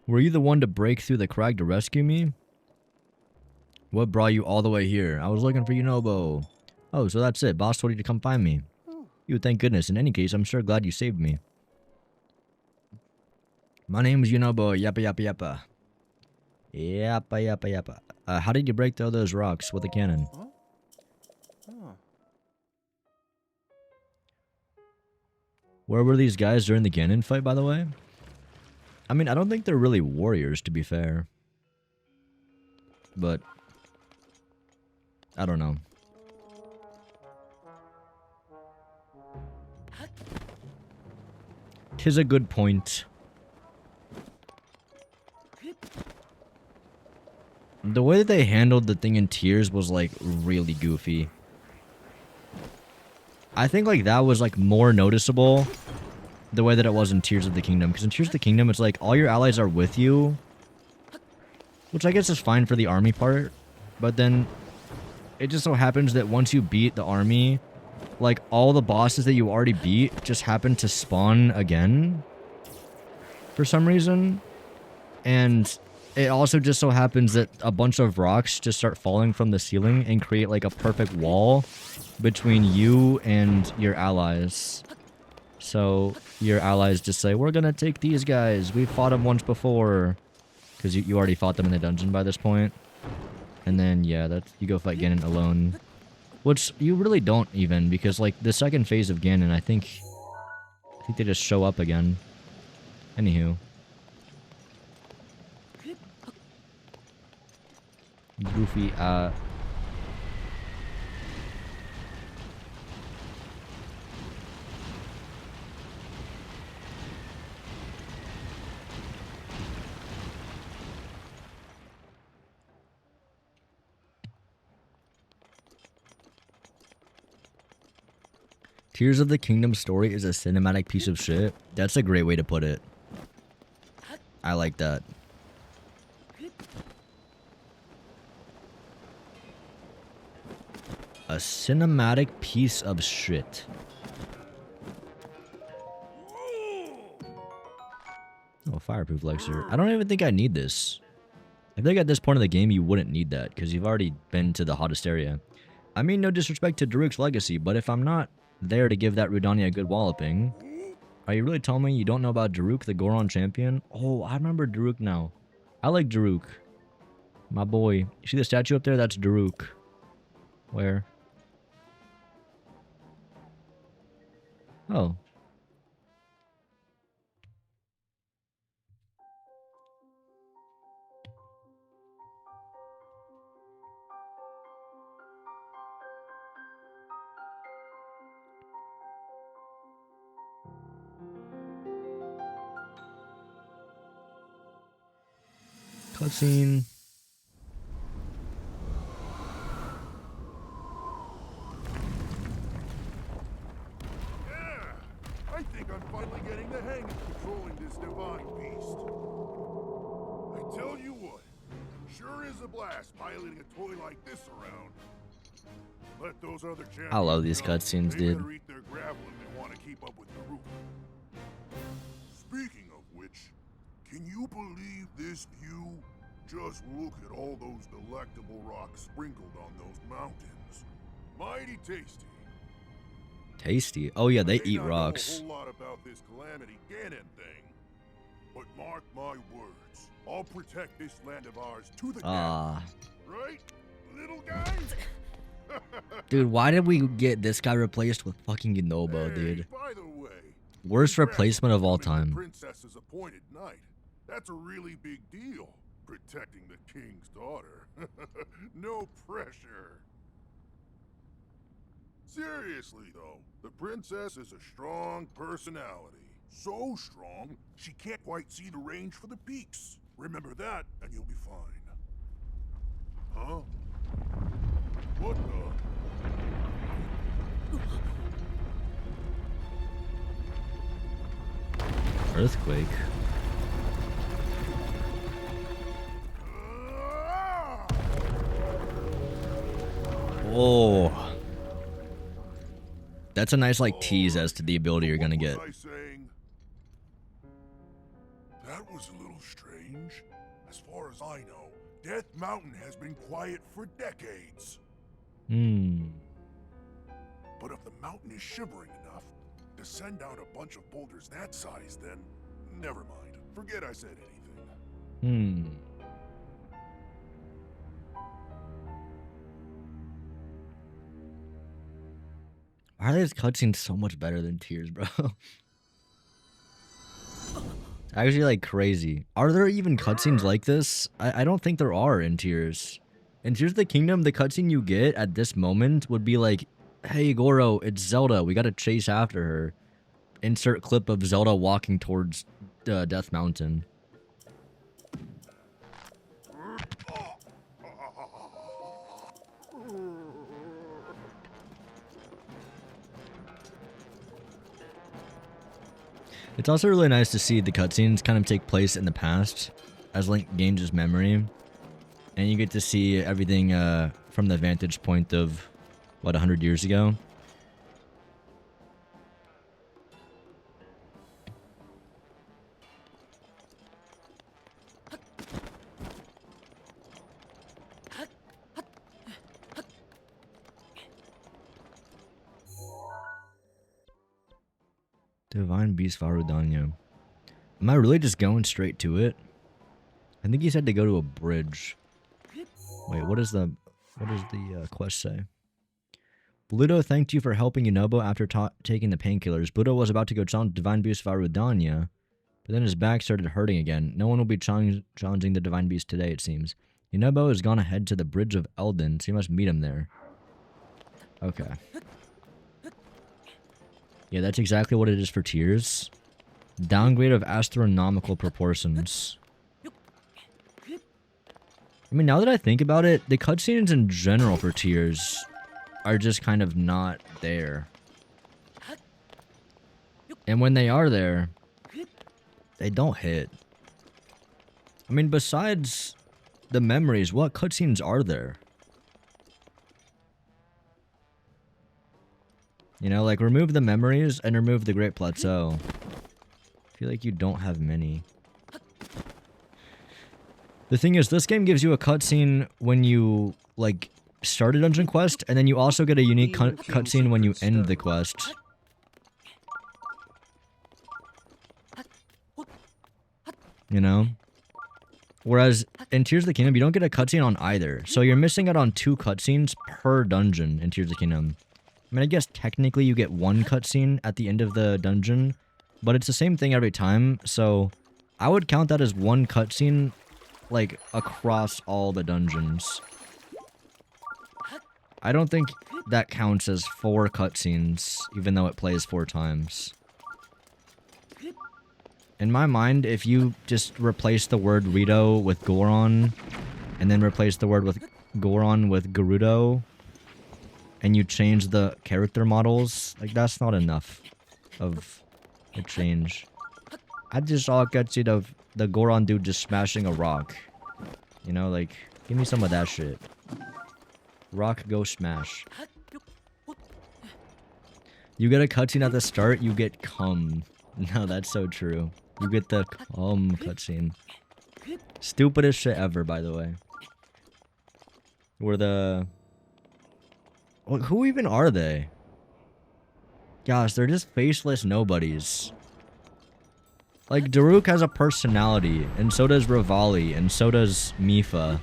Were you the one to break through the crag to rescue me? What brought you all the way here? I was looking for Yunobo. Oh, so that's it. Boss told you to come find me. You thank goodness. In any case, I'm sure glad you saved me. My name is Yunobo. Yappa yappa yappa. Yappa yappa yappa. How did you break through those rocks with a cannon? Huh? Huh. Where were these guys during the Ganon fight, by the way? I mean, I don't think they're really warriors, to be fair. But... I don't know. Tis a good point. The way that they handled the thing in Tears was, like, really goofy. I think, like, that was, like, more noticeable the way that it was in Tears of the Kingdom. Because in Tears of the Kingdom, it's like, all your allies are with you. Which I guess is fine for the army part. But then, it just so happens that once you beat the army, like, all the bosses that you already beat just happen to spawn again. For some reason. And it also just so happens that a bunch of rocks just start falling from the ceiling and create, like, a perfect wall between you and your allies. So your allies just say, we're gonna take these guys. We fought them once before. Because you already fought them in the dungeon by this point. And then, yeah, you go fight Ganon alone. Which you really don't even, because, like, the second phase of Ganon, I think they just show up again. Anywho. Goofy, Tears of the Kingdom story is a cinematic piece of shit. That's a great way to put it. I like that. A cinematic piece of shit. Oh, fireproof elixir. I don't even think I need this. I think at this point of the game you wouldn't need that because you've already been to the hottest area. I mean, no disrespect to Daruk's legacy, but if I'm not there to give that Rudania a good walloping, are you really telling me you don't know about Daruk, the Goron champion? Oh, I remember Daruk now. I like Daruk. My boy. You see the statue up there? That's Daruk. Where? Oh. Cutscene. I think I'm finally getting the hang of controlling this divine beast. I tell you what, sure is a blast piloting a toy like this around. Let those other champions I love these know cutscenes, they dude. better eat their gravel if they want to keep up with the roof. Speaking of which, can you believe this view? Just look at all those delectable rocks sprinkled on those mountains. Mighty tasty. Tasty. Oh yeah, they I may eat not know rocks. a whole lot about this Calamity Ganon thing, but mark my words, I'll protect this land of ours to the Ah. death. Right, little guy? Dude, why did we get this guy replaced with fucking Yunobo, Hey, dude? by the way, Worst congrats replacement on of all becoming the time. princess's appointed knight. That's a really big deal. Protecting the king's daughter. No pressure. Seriously, though, the princess is a strong personality. So strong, she can't quite see the range for the peaks. Remember that, and you'll be fine. Huh? What the? Earthquake. Oh. That's a nice like tease as to the ability you're gonna get. What was I saying? That was a little strange. As far as I know, Death Mountain has been quiet for decades. Hmm. But if the mountain is shivering enough to send out a bunch of boulders that size, then never mind. Forget I said anything. Hmm. Why are these cutscenes so much better than Tears, bro? Actually, like crazy. Are there even cutscenes like this? I don't think there are in Tears. In Tears of the Kingdom, the cutscene you get at this moment would be like, hey, Goro, it's Zelda. We gotta chase after her. Insert clip of Zelda walking towards Death Mountain. It's also really nice to see the cutscenes kind of take place in the past as Link gains his memory. And you get to see everything from the vantage point of, what, 100 years ago? Divine Beast Varudanya. Am I really just going straight to it? I think he said to go to a bridge. Wait, what does the quest say? Bluto thanked you for helping Yunobo after taking the painkillers. Bluto was about to go challenge Divine Beast Varudanya, but then his back started hurting again. No one will be challenging the Divine Beast today, it seems. Yunobo has gone ahead to the Bridge of Eldin, so you must meet him there. Okay. Yeah, that's exactly what it is for Tears. Downgrade of astronomical proportions. I mean, now that I think about it, the cutscenes in general for Tears are just kind of not there. And when they are there, they don't hit. I mean, besides the memories, what cutscenes are there? You know, like, remove the memories and remove the Great Plateau. I feel like you don't have many. The thing is, this game gives you a cutscene when you, like, start a dungeon quest, and then you also get a unique cutscene when you end the quest. You know? Whereas in Tears of the Kingdom, you don't get a cutscene on either. So you're missing out on 2 cutscenes per dungeon in Tears of the Kingdom. I mean, I guess technically you get 1 cutscene at the end of the dungeon, but it's the same thing every time, so I would count that as 1 cutscene, like, across all the dungeons. I don't think that counts as 4 cutscenes, even though it plays 4 times. In my mind, if you just replace the word Rito with Goron, and then replace the word with Goron with Gerudo, and you change the character models, like, that's not enough of a change. I just saw a cutscene of the Goron dude just smashing a rock. You know, like, give me some of that shit. Rock, go smash. You get a cutscene at the start, you get cum. No, that's so true. You get the cum cutscene. Stupidest shit ever, by the way. Where the... Well, who even are they? Gosh, they're just faceless nobodies. Like, Daruk has a personality, and so does Revali, and so does Mipha.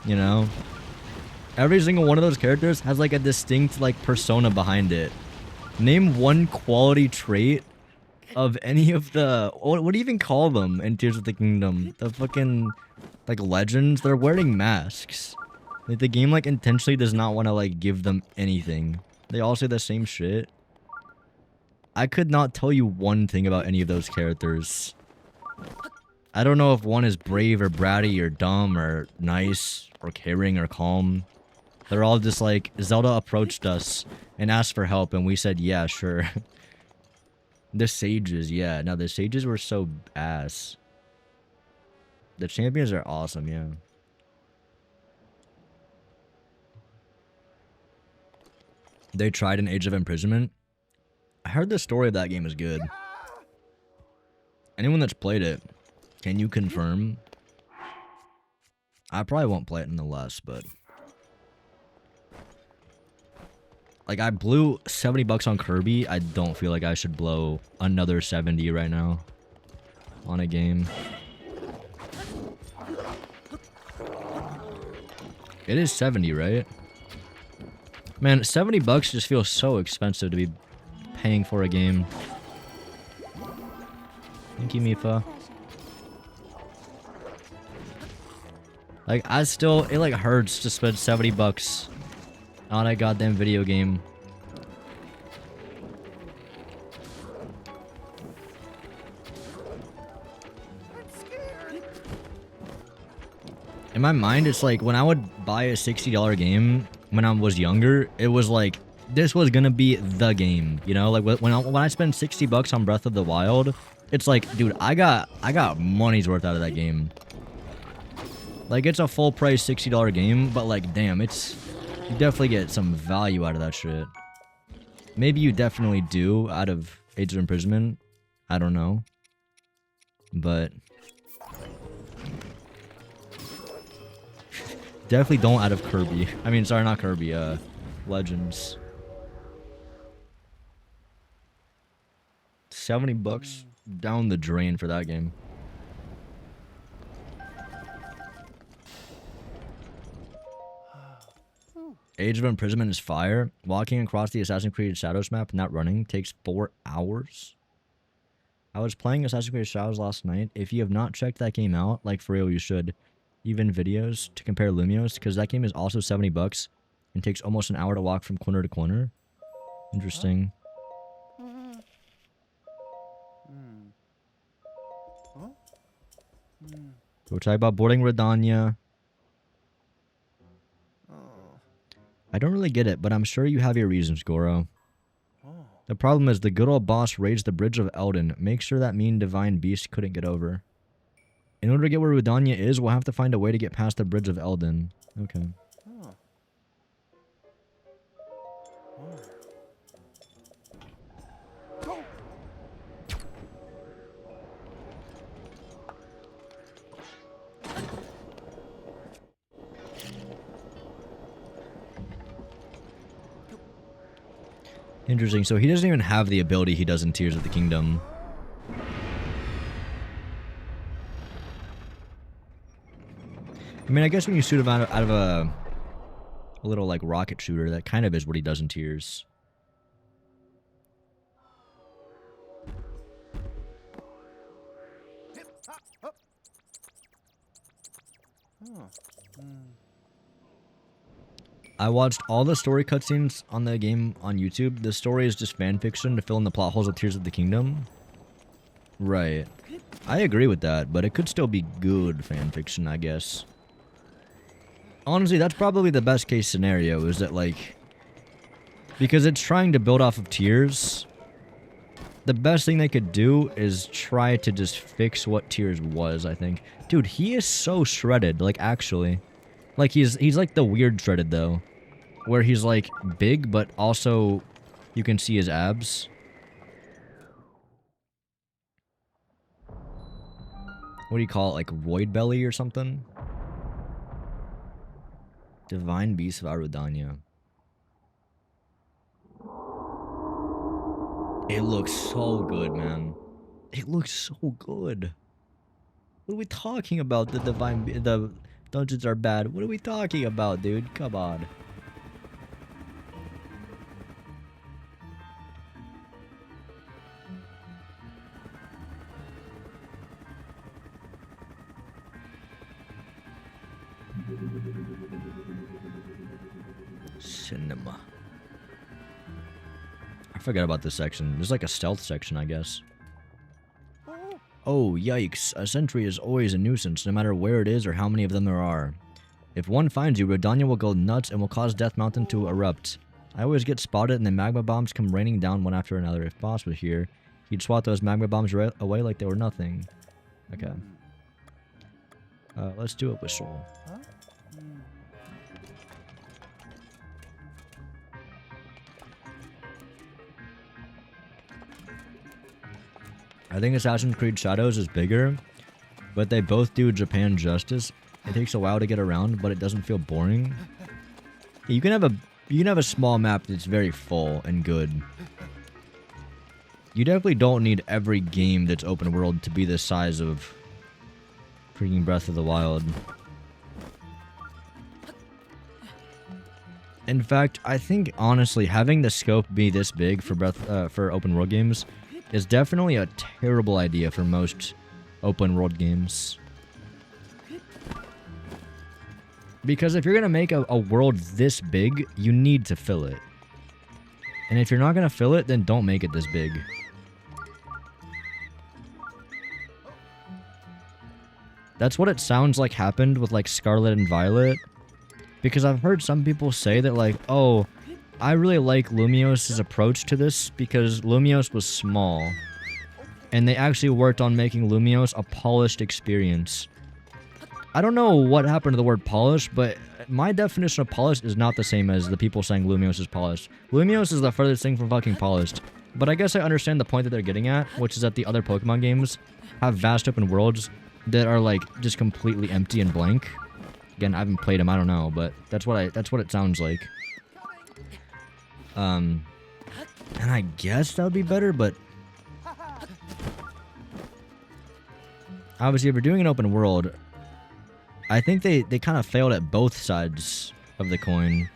You know? Every single one of those characters has, like, a distinct, like, persona behind it. Name 1 quality trait of any of the... What do you even call them in Tears of the Kingdom? The fucking, like, legends? They're wearing masks. Like, the game, like, intentionally does not want to, like, give them anything. They all say the same shit. I could not tell you 1 thing about any of those characters. I don't know if one is brave or bratty or dumb or nice or caring or calm. They're all just like, Zelda approached us and asked for help and we said, yeah, sure. The sages, yeah. No, the sages were so ass. The champions are awesome, yeah. They tried an Age of Imprisonment. I heard the story of that game is good. Anyone that's played it, can you confirm? I probably won't play it nonetheless, but... Like, I blew 70 bucks on Kirby. I don't feel like I should blow another 70 right now on a game. It is 70, right? Man, 70 bucks just feels so expensive to be paying for a game. Thank you, Mipha. Like, it like hurts to spend 70 bucks on a goddamn video game. In my mind, it's like when I would buy a $60 game when I was younger, it was like this was gonna be the game, you know? Like when I spend 60 bucks on Breath of the Wild, it's like, dude, I got money's worth out of that game. Like, it's a full price $60 game, but like, damn, you definitely get some value out of that shit. Maybe you definitely do out of Age of Imprisonment. I don't know. But definitely don't out of Kirby. I mean, sorry, not Kirby, Legends. 70 bucks down the drain for that game. Age of Imprisonment is fire. Walking across the Assassin's Creed Shadows map, not running, takes 4 hours. I was playing Assassin's Creed Shadows last night. If you have not checked that game out, like for real, you should. Even videos to compare Lumios, because that game is also 70 bucks and takes almost an hour to walk from corner to corner. Interesting. We'll talk about boarding Redania. I don't really get it, but I'm sure you have your reasons, Goro. The problem is the good old boss raised the Bridge of Elden. Make sure that mean divine beast couldn't get over. In order to get where Rudania is, we'll have to find a way to get past the Bridge of Elden. Okay. Oh. Interesting. So he doesn't even have the ability he does in Tears of the Kingdom. I mean, I guess when you shoot him out of a little, like, rocket shooter, that kind of is what he does in Tears. Oh. I watched all the story cutscenes on the game on YouTube. The story is just fan fiction to fill in the plot holes of Tears of the Kingdom. Right. I agree with that, but it could still be good fan fiction, I guess. Honestly, that's probably the best case scenario, is that, like, because it's trying to build off of Tears, the best thing they could do is try to just fix what Tears was, I think. Dude, he is so shredded, like, actually. Like, he's like the weird shredded, though. Where he's, like, big, but also you can see his abs. What do you call it? Like, void belly or something? Divine Beast of Arudania. It looks so good, man. It looks so good. What are we talking about? The dungeons are bad. What are we talking about, dude? Come on. Cinema. I forgot about this section. There's like a stealth section, I guess. Oh, yikes. A sentry is always a nuisance, no matter where it is or how many of them there are. If one finds you, Rodania will go nuts and will cause Death Mountain to erupt. I always get spotted and the magma bombs come raining down one after another. If Boss was here, he'd swat those magma bombs away like they were nothing. Okay. Let's do a whistle. Huh? I think Assassin's Creed Shadows is bigger, but they both do Japan justice. It takes a while to get around, but it doesn't feel boring. You can have a small map that's very full and good. You definitely don't need every game that's open world to be the size of freaking Breath of the Wild. In fact, I think honestly having the scope be this big for open world games is definitely a terrible idea for most open world games. Because if you're gonna make a world this big, you need to fill it. And if you're not gonna fill it, then don't make it this big. That's what it sounds like happened with like Scarlet and Violet. Because I've heard some people say that like, oh, I really like Lumios's approach to this because Lumios was small. And they actually worked on making Lumios a polished experience. I don't know what happened to the word polish, but my definition of polished is not the same as the people saying Lumios is polished. Lumios is the furthest thing from fucking polished. But I guess I understand the point that they're getting at, which is that the other Pokemon games have vast open worlds that are like just completely empty and blank. Again, I haven't played them, I don't know, but that's what it sounds like. And I guess that would be better, but obviously if we're doing an open world, I think they kind of failed at both sides of the coin.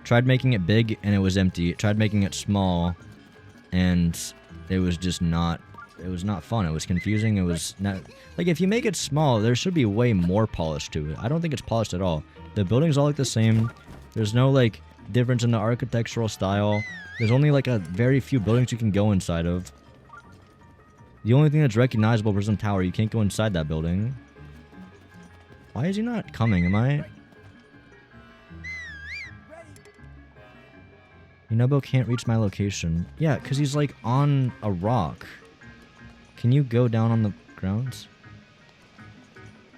Tried making it big and it was empty. Tried making it small and it was just not, it was not fun. It was confusing. It was not, like if you make it small, there should be way more polish to it. I don't think it's polished at all. The buildings all look the same. There's no like difference in the architectural style. There's only like a very few buildings you can go inside of. The only thing that's recognizable is Prism Tower. You can't go inside that building. Why is he not coming? Am I? Yunobo can't reach my location. Yeah, because he's like on a rock. Can you go down on the grounds?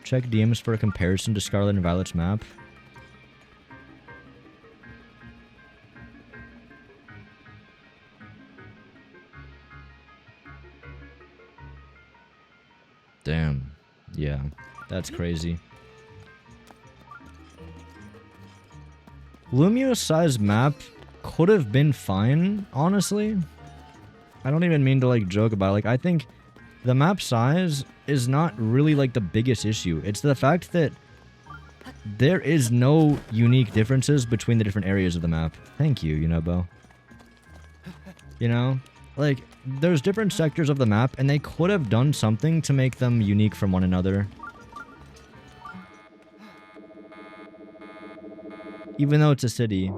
Check DMs for a comparison to Scarlet and Violet's map. Damn. Yeah, that's crazy. Lumio's size map could have been fine, honestly. I don't even mean to like joke about it. Like, I think the map size is not really like the biggest issue. It's the fact that there is no unique differences between the different areas of the map. Thank you, Yunobo. You know? Like, there's different sectors of the map, and they could have done something to make them unique from one another. Even though it's a city.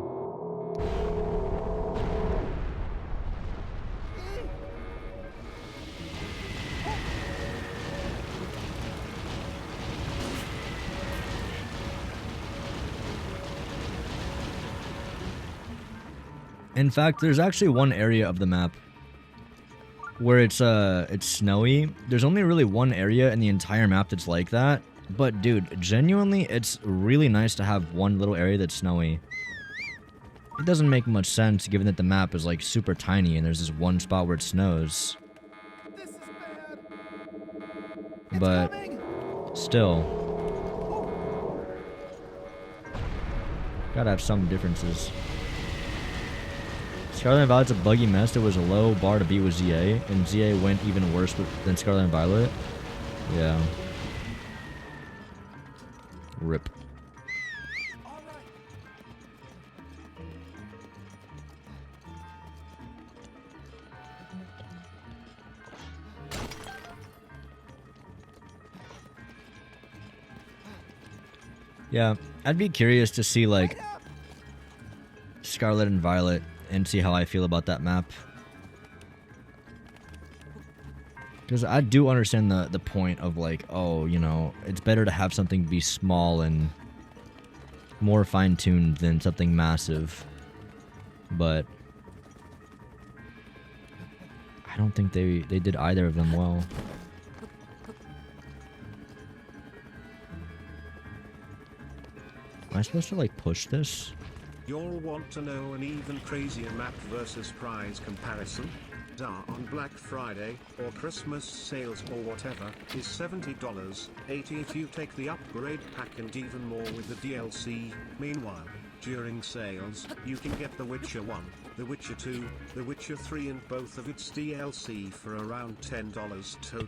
In fact, there's actually one area of the map where it's snowy. There's only really one area in the entire map that's like that. But dude, genuinely, it's really nice to have one little area that's snowy. It doesn't make much sense given that the map is like super tiny and there's this one spot where it snows. This is bad. But still, gotta have some differences. Scarlet and Violet's a buggy mess. There was a low bar to beat with ZA, and ZA went even worse than Scarlet and Violet. Yeah. Rip. Yeah, I'd be curious to see like Scarlet and Violet and see how I feel about that map. Because I do understand the point of like, oh, you know, it's better to have something be small and more fine-tuned than something massive. But I don't think they did either of them well. Am I supposed to like push this? You'll want to know an even crazier map versus price comparison? Are on Black Friday or Christmas sales or whatever is $70, $80 if you take the upgrade pack and even more with the DLC. Meanwhile, during sales, you can get The Witcher 1, The Witcher 2, The Witcher 3 and both of its DLC for around $10 total.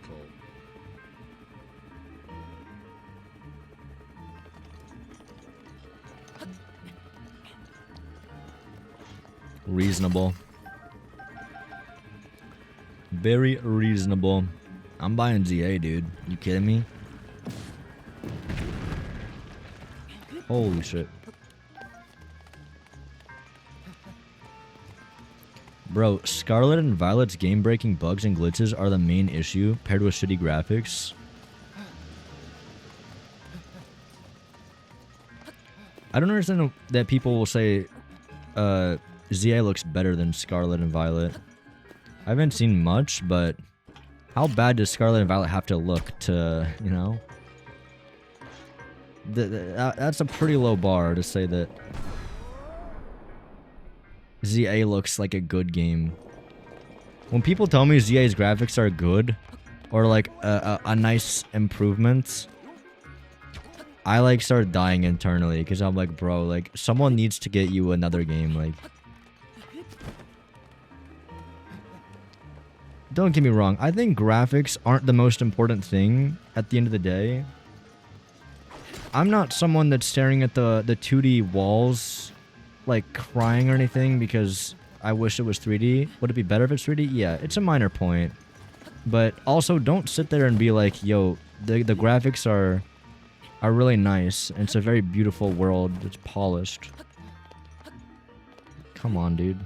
Reasonable. Very reasonable. I'm buying ZA, dude. You kidding me? Holy shit. Bro, Scarlet and Violet's game-breaking bugs and glitches are the main issue, paired with shitty graphics. I don't understand that people will say ZA looks better than Scarlet and Violet. I haven't seen much, but how bad does Scarlet and Violet have to look to, you know? That's a pretty low bar to say that ZA looks like a good game. When people tell me ZA's graphics are good, or like a nice improvement, I like start dying internally because I'm like, bro, like someone needs to get you another game, like. Don't get me wrong, I think graphics aren't the most important thing at the end of the day. I'm not someone that's staring at the 2D walls, like crying or anything because I wish it was 3D. Would it be better if it's 3D? Yeah, it's a minor point. But also don't sit there and be like, yo, the graphics are really nice. And it's a very beautiful world. It's polished. Come on, dude.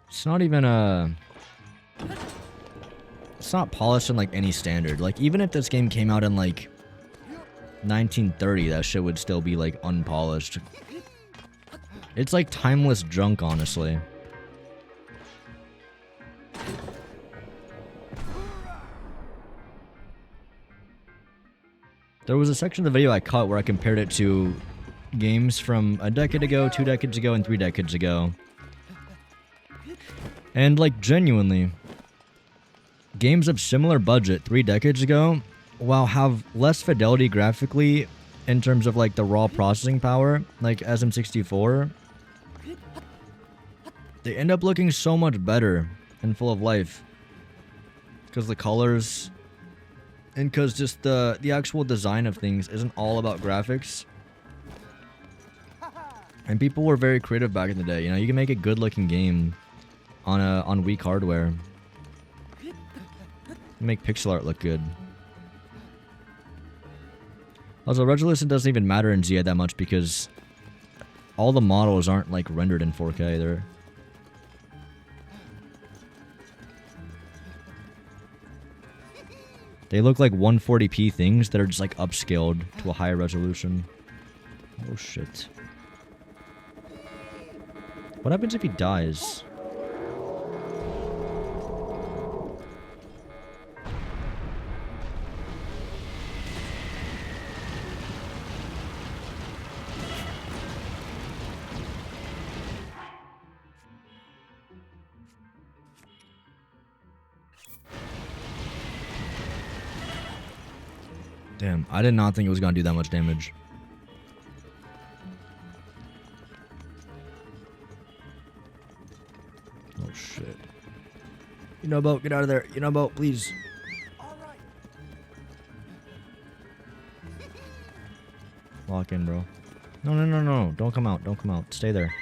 It's not even it's not polished in like any standard. Like even if this game came out in like 1930, that shit would still be like unpolished. It's like timeless junk, honestly. There was a section of the video I caught where I compared it to games from a decade ago, 2 decades ago, and 3 decades ago. And like genuinely, games of similar budget 3 decades ago, while have less fidelity graphically in terms of like the raw processing power, like SM64, they end up looking so much better and full of life. Because the colors, and because just the actual design of things isn't all about graphics. And people were very creative back in the day. You know, you can make a good looking game on weak hardware. Make pixel art look good. Also, resolution doesn't even matter in ZA that much because all the models aren't like rendered in 4K. They look like 140p things that are just like upscaled to a higher resolution. Oh shit. What happens if he dies? Damn, I did not think it was gonna do that much damage. Oh shit. You know boat, get out of there. You know boat, please. Lock in, bro. No, no, no, no. Don't come out. Don't come out. Stay there.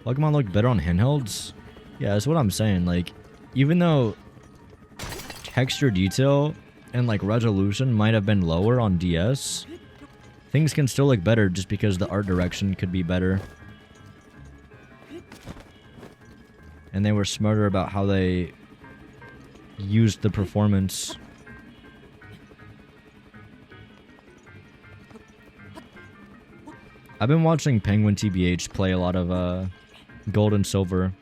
Pokemon look better on handhelds? Yeah, that's what I'm saying. Like, even though texture detail and like resolution might have been lower on DS, things can still look better just because the art direction could be better. And they were smarter about how they used the performance. I've been watching Penguin TBH play a lot of Gold and Silver.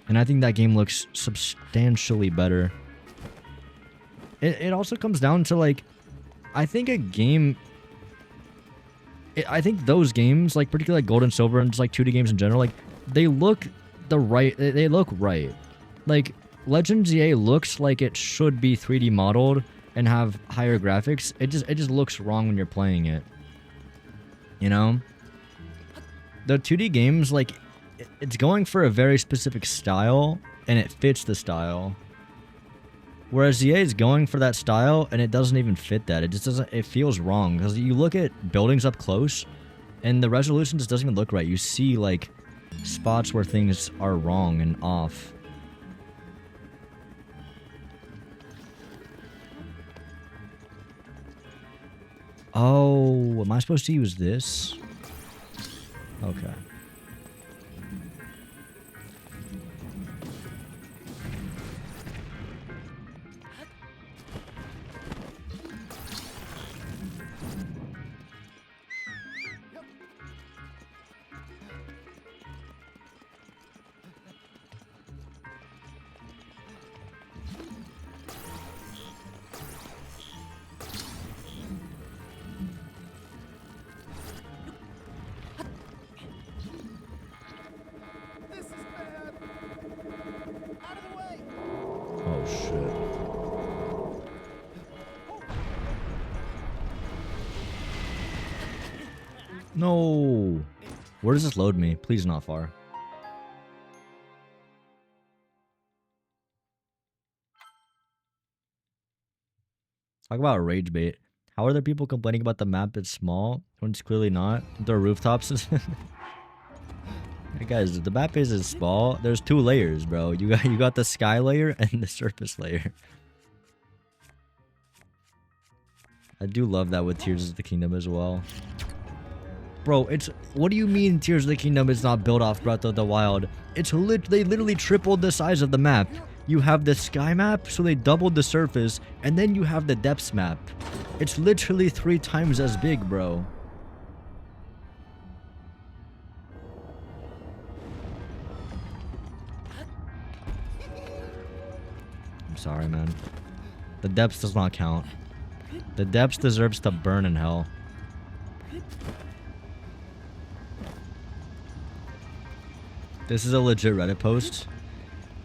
And I think that game looks substantially better. It also comes down to like, I think a game... I think those games, like particularly like Gold and Silver and just like 2D games in general, like they look they look right. Like Legend ZA looks like it should be 3D modeled and have higher graphics. It just looks wrong when you're playing it. You know? The 2D games, like, it's going for a very specific style, and it fits the style. Whereas ZA is going for that style, and it doesn't even fit that. It just doesn't, it feels wrong. Because you look at buildings up close, and the resolution just doesn't even look right. You see, like, spots where things are wrong and off. Oh, am I supposed to use this? Okay. This is bad. Out of the way. Oh, shit. No! Where does this load me? Please not far. Talk about rage bait. How are there people complaining about the map is small when it's clearly not? There are rooftops. Hey guys, the map is small. There's 2 layers, bro. You got the sky layer and the surface layer. I do love that with Tears of the Kingdom as well. Bro, it's... What do you mean Tears of the Kingdom is not built off Breath of the Wild? It's they literally tripled the size of the map. You have the sky map, so they doubled the surface, and then you have the depths map. It's literally 3 times as big, bro. I'm sorry, man. The depths does not count. The depths deserves to burn in hell. This is a legit Reddit post.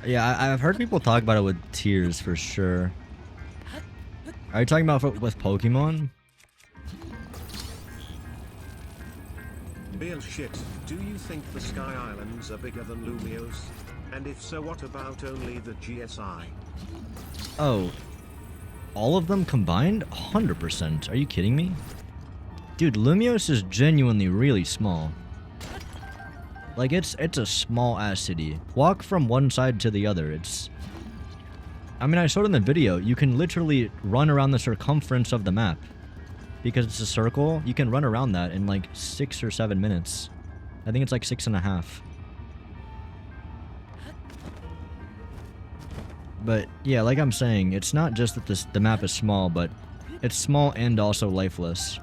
Yeah, I've heard people talk about it with tears for sure. Are you talking about with Pokemon? Bill shit, do you think the Sky Islands are bigger than Lumios? And if so, what about only the GSI? Oh, all of them combined? 100%. Are you kidding me? Dude, Lumios is genuinely really small. Like, it's a small-ass city. Walk from one side to the other. I mean, I showed in the video, you can literally run around the circumference of the map. Because it's a circle, you can run around that in like 6 or 7 minutes. I think it's like 6.5. But yeah, like I'm saying, it's not just that the map is small, but it's small and also lifeless.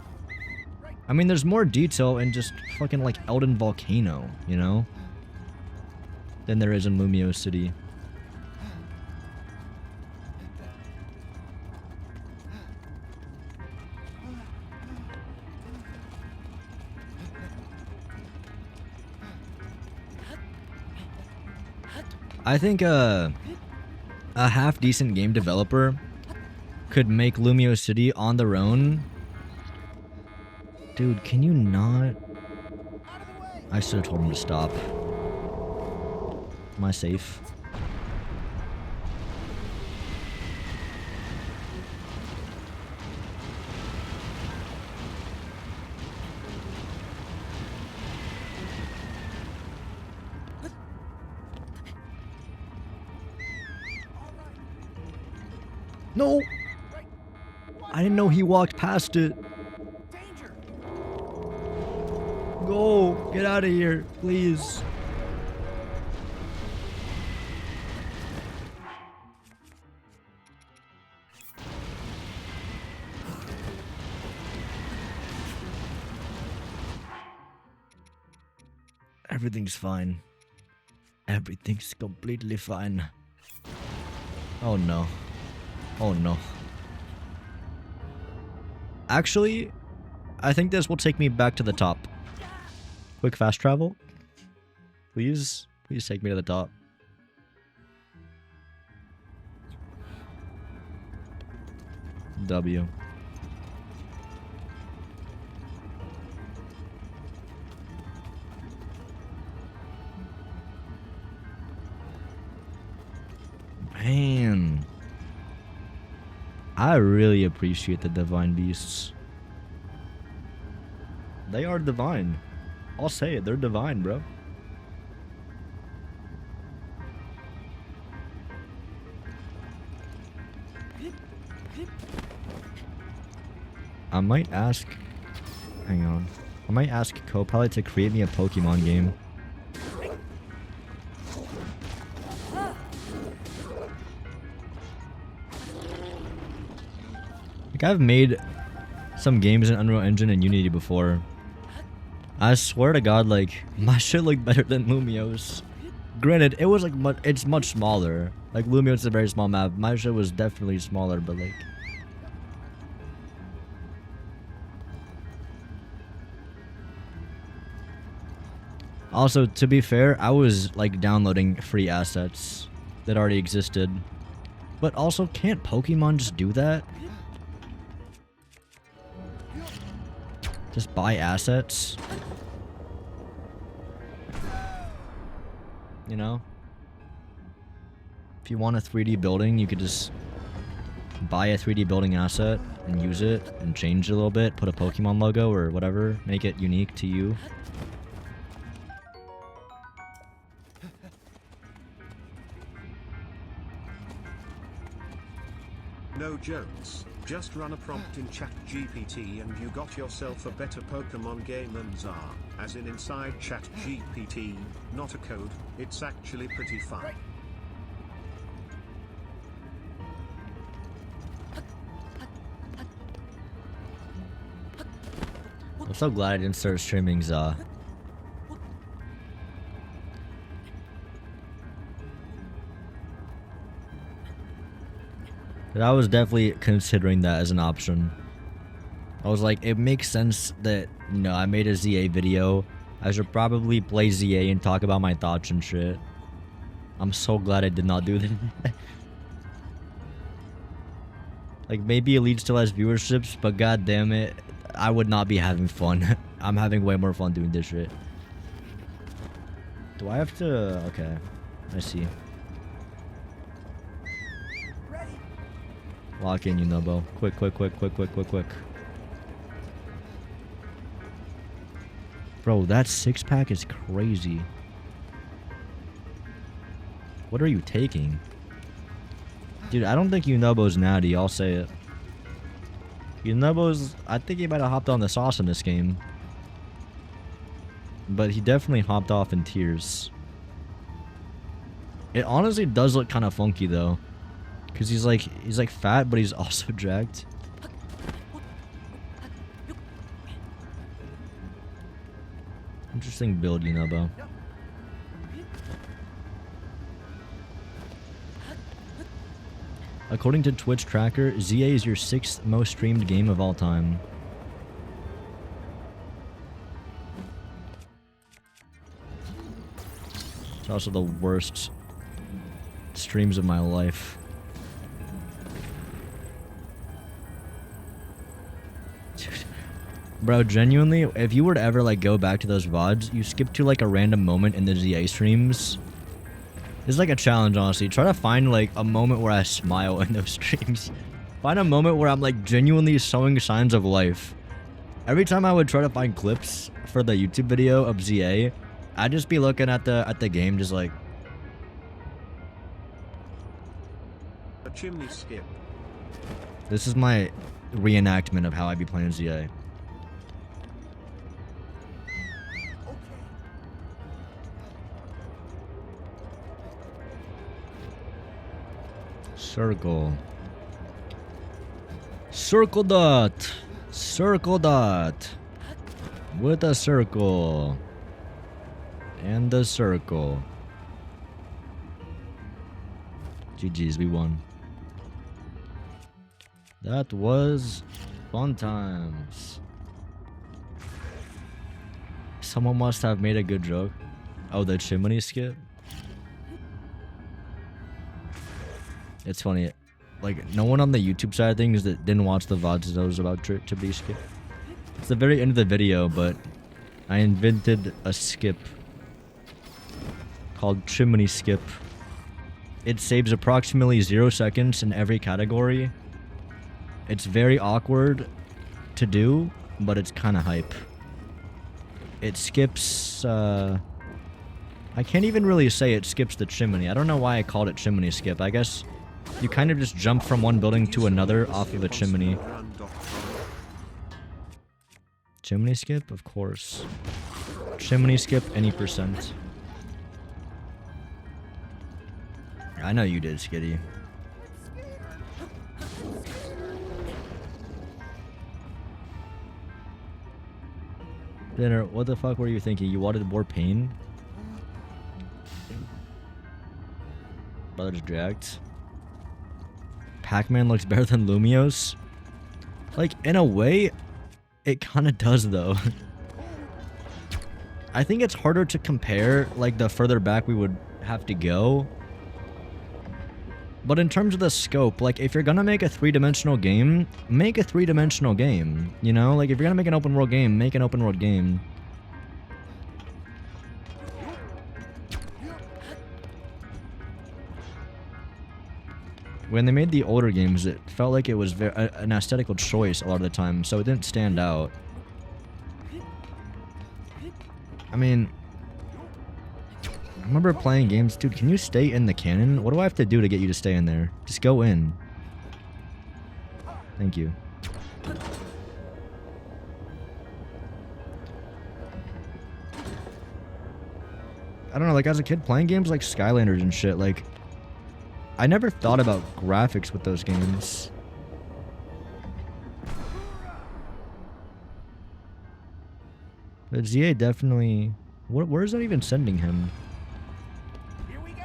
I mean, there's more detail in just fucking like Eldin Volcano, you know? Than there is in Lumio City. I think a half decent game developer could make Lumio City on their own. Dude, can you not? I should have told him to stop. Am I safe? No! I didn't know he walked past it. Danger! Go! Get out of here, please. Everything's fine. Everything's completely fine. Oh no. Oh no. Actually, I think this will take me back to the top. Quick fast travel. Please take me to the top. W. Man. I really appreciate the divine beasts. They are divine. I'll say it, they're divine, bro. I might ask... Hang on. I might ask Copilot to create me a Pokemon game. Like, I've made some games in Unreal Engine and Unity before. I swear to God, like, my shit looked better than Lumio's. Granted, it was like it's much smaller. Like, Lumio's a very small map. My shit was definitely smaller, but like... Also, to be fair, I was like downloading free assets that already existed. But also, can't Pokemon just do that? Just buy assets? You know? If you want a 3D building, you could just buy a 3D building asset and use it and change it a little bit, put a Pokemon logo or whatever, make it unique to you. No jokes, just run a prompt in ChatGPT and you got yourself a better Pokemon game than Zar, as in inside ChatGPT, not a code, it's actually pretty fun. I'm so glad I didn't start streaming Za. I was definitely considering that as an option. I was like, it makes sense that, you know, I made a ZA video. I should probably play ZA and talk about my thoughts and shit. I'm so glad I did not do that. Like, maybe it leads to less viewerships, but god damn it, I would not be having fun. I'm having way more fun doing this shit. Do I have to... Okay, I see. Lock in, you Nubbo. Quick, quick, quick, quick, quick, quick, quick. Bro, that 6-pack is crazy. What are you taking? Dude, I don't think Unubbo's natty, I'll say it. Unubbo's... I think he might have hopped on the sauce in this game. But he definitely hopped off in tears. It honestly does look kind of funky, though. Because he's like fat, but he's also jacked. Interesting build, Unubbo. According to Twitch Tracker, ZA is your 6th most streamed game of all time. It's also the worst streams of my life. Bro, genuinely, if you were to ever like go back to those VODs, you skip to like a random moment in the ZA streams. It's like a challenge, honestly. Try to find like a moment where I smile in those streams. Find a moment where I'm like genuinely showing signs of life. Every time I would try to find clips for the YouTube video of ZA, I'd just be looking at the game just like... A chimney skip. This is my reenactment of how I'd be playing ZA. Circle. Circle dot. Circle dot. With a circle. And a circle. GG's, we won. That was fun times. Someone must have made a good joke. Oh, the chimney skip? It's funny, like, no one on the YouTube side of things that didn't watch the VODs that was about to be skipped. It's the very end of the video, but I invented a skip called Chimney Skip. It saves approximately 0 seconds in every category. It's very awkward to do, but it's kind of hype. It skips, I can't even really say it skips the chimney. I don't know why I called it Chimney Skip. I guess you kind of just jump from one building to another off of a chimney. Chimney skip? Of course. Chimney skip any percent. I know you did, Skitty. Dinner, what the fuck were you thinking? You wanted more pain? Brother's jacked. Pac-Man looks better than Lumios? Like, in a way, it kind of does, though. I think it's harder to compare, like, the further back we would have to go. But in terms of the scope, like, if you're gonna make a 3-dimensional game, make a 3-dimensional game, you know? Like, if you're gonna make an open world game, make an open world game. When they made the older games, it felt like it was an aesthetical choice a lot of the time, so it didn't stand out. I mean, I remember playing games. Dude, can you stay in the cannon? What do I have to do to get you to stay in there? Just go in. Thank you. I don't know, like as a kid playing games like Skylanders and shit, like I never thought about graphics with those games. But ZA definitely... Where is that even sending him? Here we go.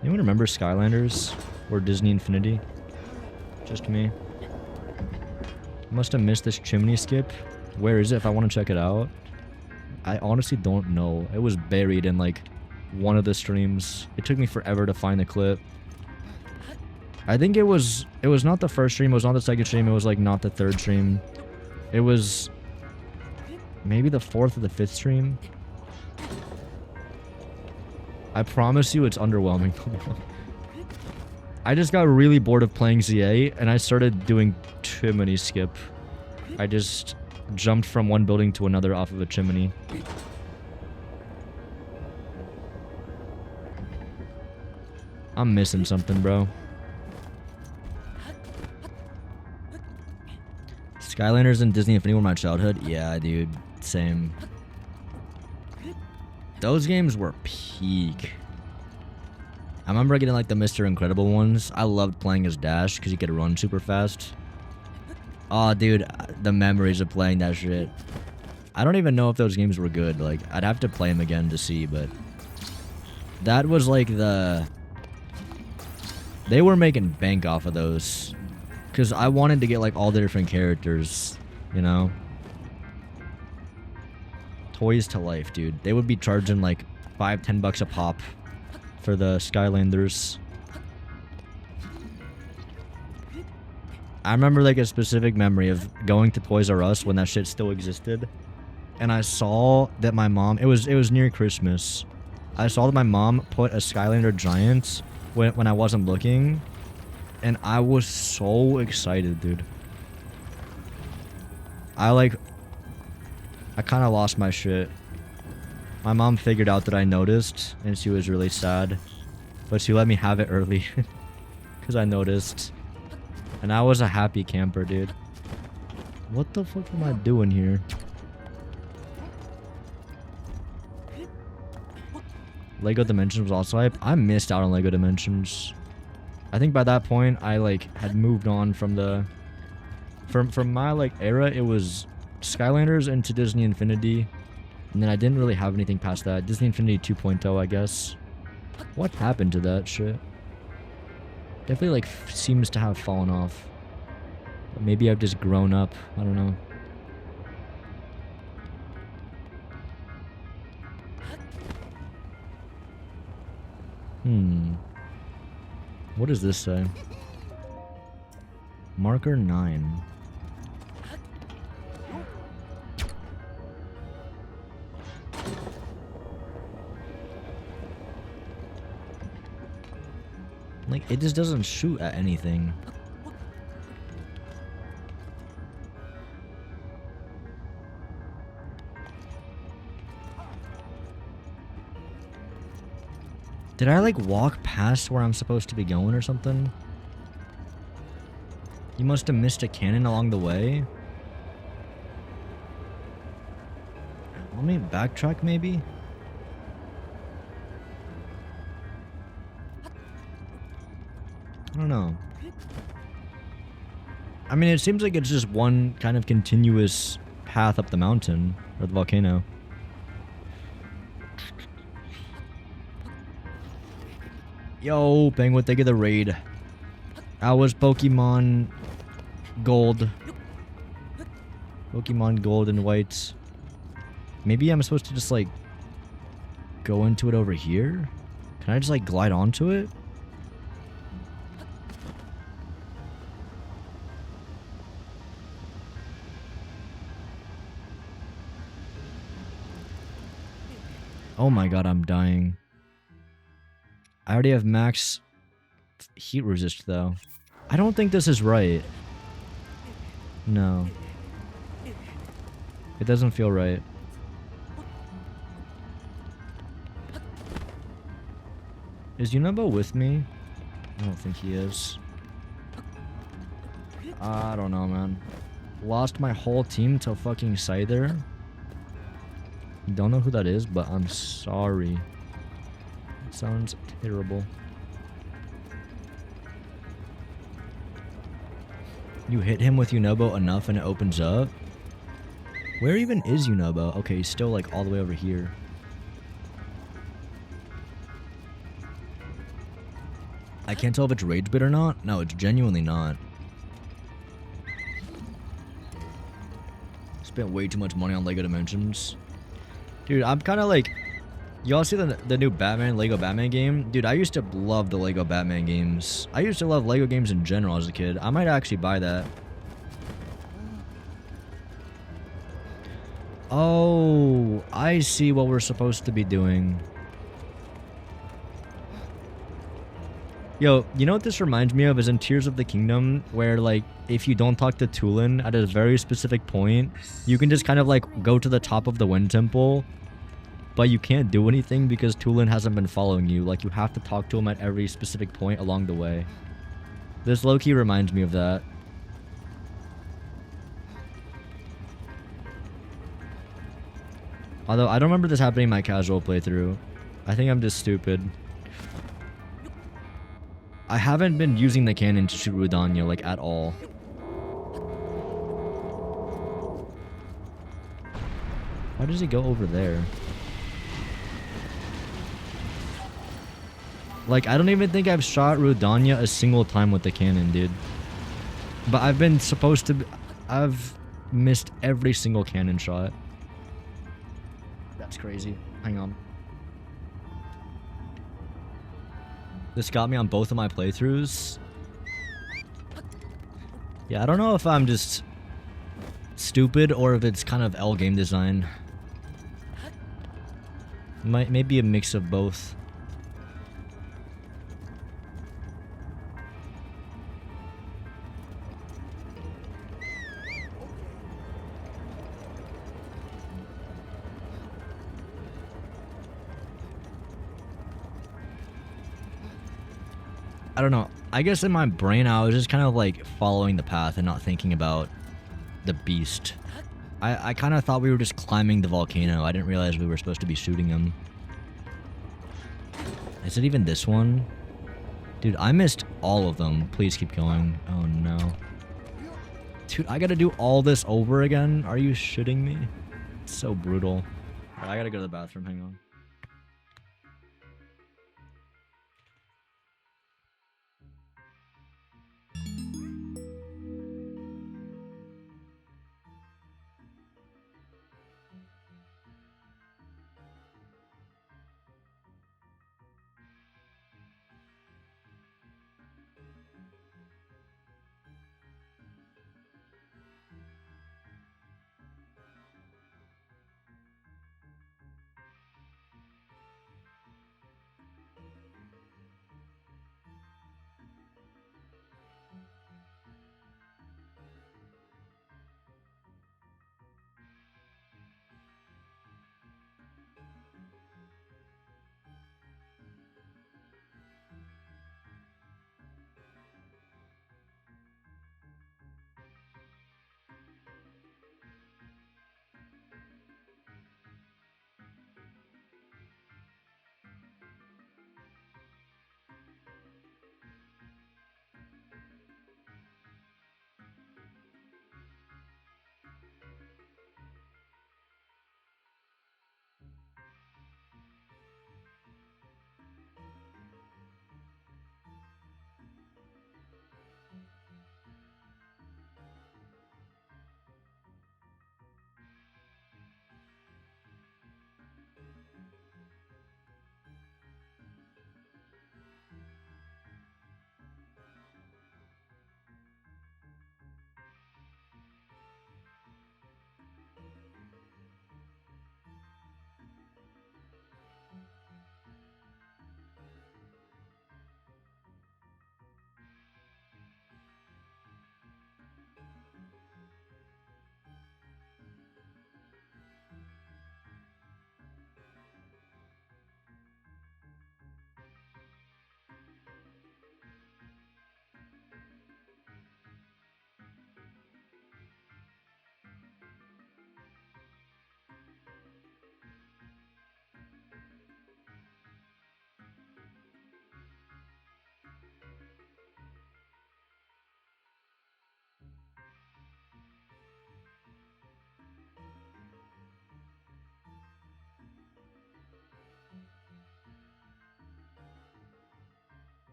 Anyone remember Skylanders? Or Disney Infinity? Just me. Must have missed this chimney skip. Where is it if I want to check it out? I honestly don't know. It was buried in like one of the streams. It took me forever to find the clip. I think it was not the first stream, it was not the second stream, it was like not the third stream. It was maybe the fourth or the fifth stream. I promise you it's underwhelming. I just got really bored of playing ZA and I started doing chimney skip. I just jumped from one building to another off of a chimney. I'm missing something, bro. Skylanders and Disney Infinity were my childhood. Yeah, dude. Same. Those games were peak. I remember getting like the Mr. Incredible ones. I loved playing as Dash because you could run super fast. Oh, dude, the memories of playing that shit. I don't even know if those games were good. Like, I'd have to play them again to see, but that was like the... They were making bank off of those. Because I wanted to get like all the different characters, you know? Toys to life, dude. They would be charging like $5-10 a pop for the Skylanders. I remember like a specific memory of going to Toys R Us when that shit still existed. And I saw that my mom, it was near Christmas. I saw that my mom put a Skylander Giant when I wasn't looking. And I was so excited, dude. I kind of lost my shit. My mom figured out that I noticed, and she was really sad. But she let me have it early. Because I noticed. And I was a happy camper, dude. What the fuck am I doing here? Lego Dimensions was also hype. I missed out on Lego Dimensions. I think by that point, I like had moved on from the... From my like era, it was Skylanders into Disney Infinity. And then I didn't really have anything past that. Disney Infinity 2.0, I guess. What happened to that shit? Definitely like seems to have fallen off. But maybe I've just grown up. I don't know. What does this say? Marker 9. Like, it just doesn't shoot at anything. Did I like walk past where I'm supposed to be going or something? You must have missed a cannon along the way. Let me backtrack maybe? I don't know. I mean, it seems like it's just one kind of continuous path up the mountain, or the volcano. Yo, Penguin, thank you for the raid. I was Pokemon Gold. Pokemon Gold and White. Maybe I'm supposed to just, like, go into it over here? Can I just, like, glide onto it? Oh my god, I'm dying. I already have max heat resist, though. I don't think this is right. No. It doesn't feel right. Is Unabo with me? I don't think he is. I don't know, man. Lost my whole team to fucking Scyther. Don't know who that is, but I'm sorry. It sounds terrible. You hit him with Yunobo enough and it opens up? Where even is Yunobo? Okay, he's still like all the way over here. I can't tell if it's rage bit or not. No, it's genuinely not. Spent way too much money on Lego Dimensions. Dude, I'm kind of like... Y'all see the new Lego Batman game? Dude, I used to love the Lego Batman games. I used to love Lego games in general as a kid. I might actually buy that. Oh, I see what we're supposed to be doing. Yo, you know what this reminds me of is in Tears of the Kingdom, where like if you don't talk to Tulin at a very specific point, you can just kind of like go to the top of the Wind Temple, but you can't do anything because Tulin hasn't been following you. Like you have to talk to him at every specific point along the way. This low-key reminds me of that. Although I don't remember this happening in my casual playthrough. I think I'm just stupid. I haven't been using the cannon to shoot Rudanya, like, at all. Why does he go over there? Like, I don't even think I've shot Rudanya a single time with the cannon, dude. But I've been supposed to... I've missed every single cannon shot. That's crazy. Hang on. This got me on both of my playthroughs. Yeah, I don't know if I'm just stupid or if it's kind of L game design. Maybe a mix of both. I don't know. I guess in my brain I was just kind of like following the path and not thinking about the beast. I kind of thought we were just climbing the volcano. I didn't realize we were supposed to be shooting him. Is it even this one? Dude, I missed all of them. Please keep going. Oh no. Dude, I gotta do all this over again? Are you shitting me? It's so brutal. Alright, I gotta go to the bathroom. Hang on.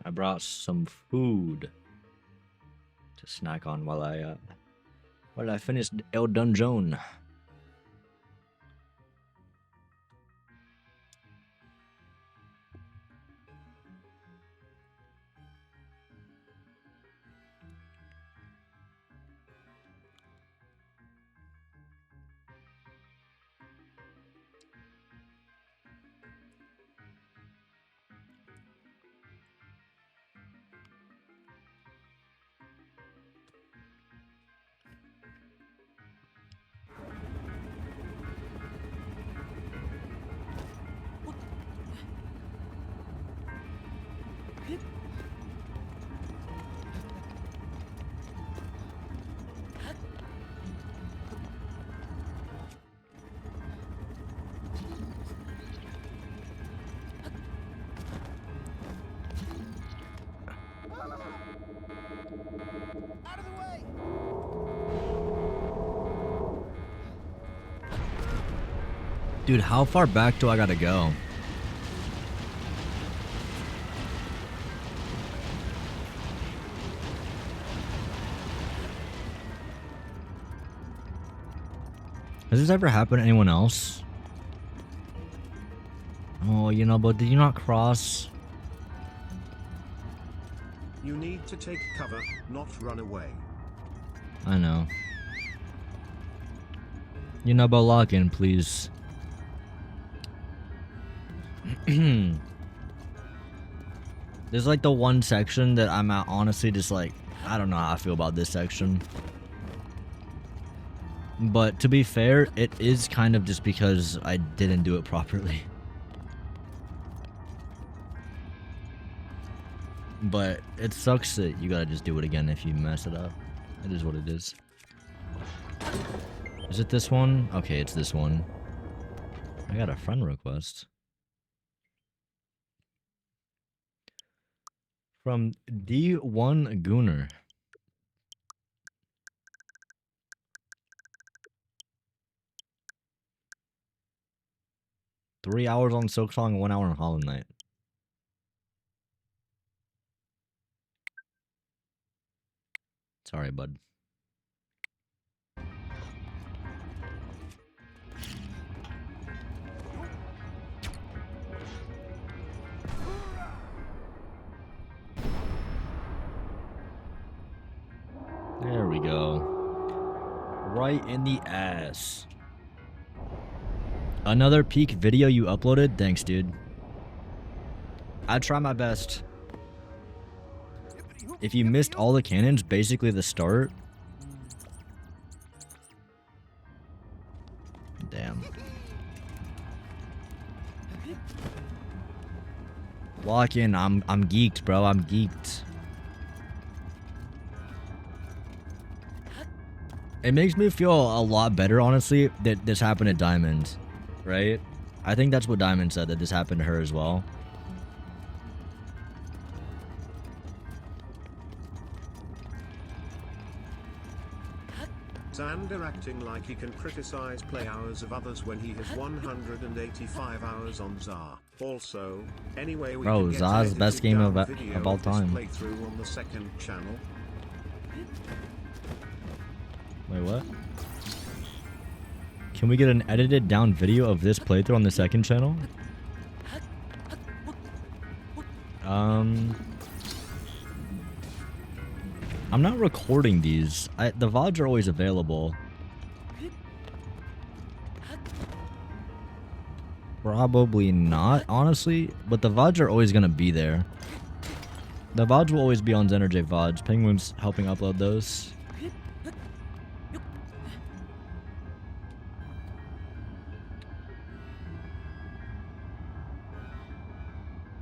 I brought some food to snack on while I finished El Dungeon. Out of the way! Dude, how far back do I gotta go? Has this ever happened to anyone else? Oh, you know, but did you not cross? You need to take cover, not run away. I know. You know, but lock in, please. There's like the one section that I'm at, honestly just like, I don't know how I feel about this section. But to be fair, it is kind of just because I didn't do it properly. But it sucks that you gotta just do it again if you mess it up. It is what it is. Is it this one? Okay, it's this one. I got a friend request. From D1 Gooner. Three hours on Silksong, 1 hour on Hollow Knight. Sorry, bud. There we go. Right in the ass. Another peak video you uploaded? Thanks, dude. I try my best. If you missed all the cannons, basically the start. Damn. Lock in. I'm geeked, bro. I'm geeked. It makes me feel a lot better, honestly, that this happened to Diamond, right? I think that's what Diamond said, that this happened to her as well. Xander acting like he can criticize play hours of others when he has 185 hours on Zar. Also, anyway, we Bro, can get Zar's an best game edited of down video all of this time. playthrough on the second channel. Wait, what? Can we get an edited down video of this playthrough on the second channel? I'm not recording these. The VODs are always available. Probably not, honestly. But the VODs are always gonna be there. The VODs will always be on Xenerjay VODs. Penguin's helping upload those.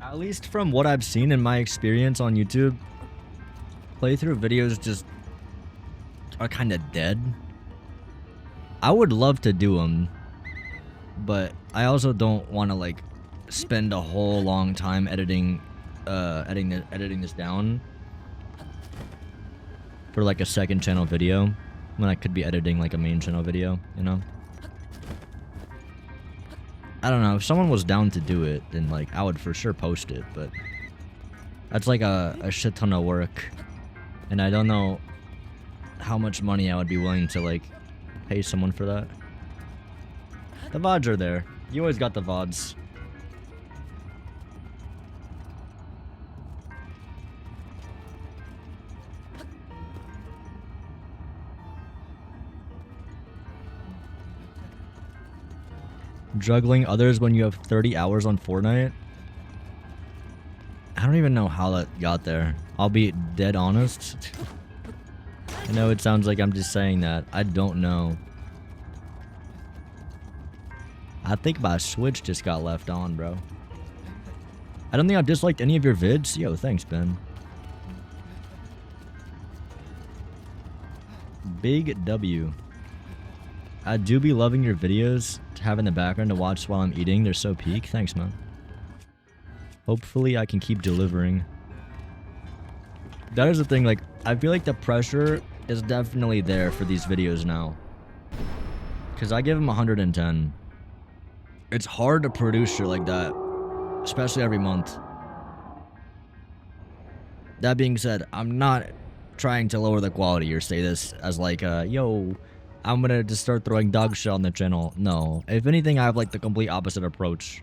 At least from what I've seen in my experience on YouTube, playthrough videos just are kind of dead. I would love to do them, but I also don't want to like spend a whole long time editing this down for like a second channel video when I could be editing like a main channel video, you know? I don't know, if someone was down to do it, then like I would for sure post it, but That's like a shit ton of work. And I don't know how much money I would be willing to like pay someone for that. The VODs are there. You always got the VODs. Juggling others when you have 30 hours on Fortnite? I don't even know how that got there. I'll be dead honest. I know it sounds like I'm just saying that. I don't know. I think my Switch just got left on, bro. I don't think I've disliked any of your vids. Yo, thanks, Ben. Big W. I do be loving your videos to have in the background to watch while I'm eating. They're so peak. Thanks, man. Hopefully I can keep delivering. That is the thing, like, I feel like the pressure is definitely there for these videos now. Because I give them 110. It's hard to produce shit like that. Especially every month. That being said, I'm not trying to lower the quality or say this as like, yo, I'm gonna just start throwing dog shit on the channel. No. If anything, I have like the complete opposite approach.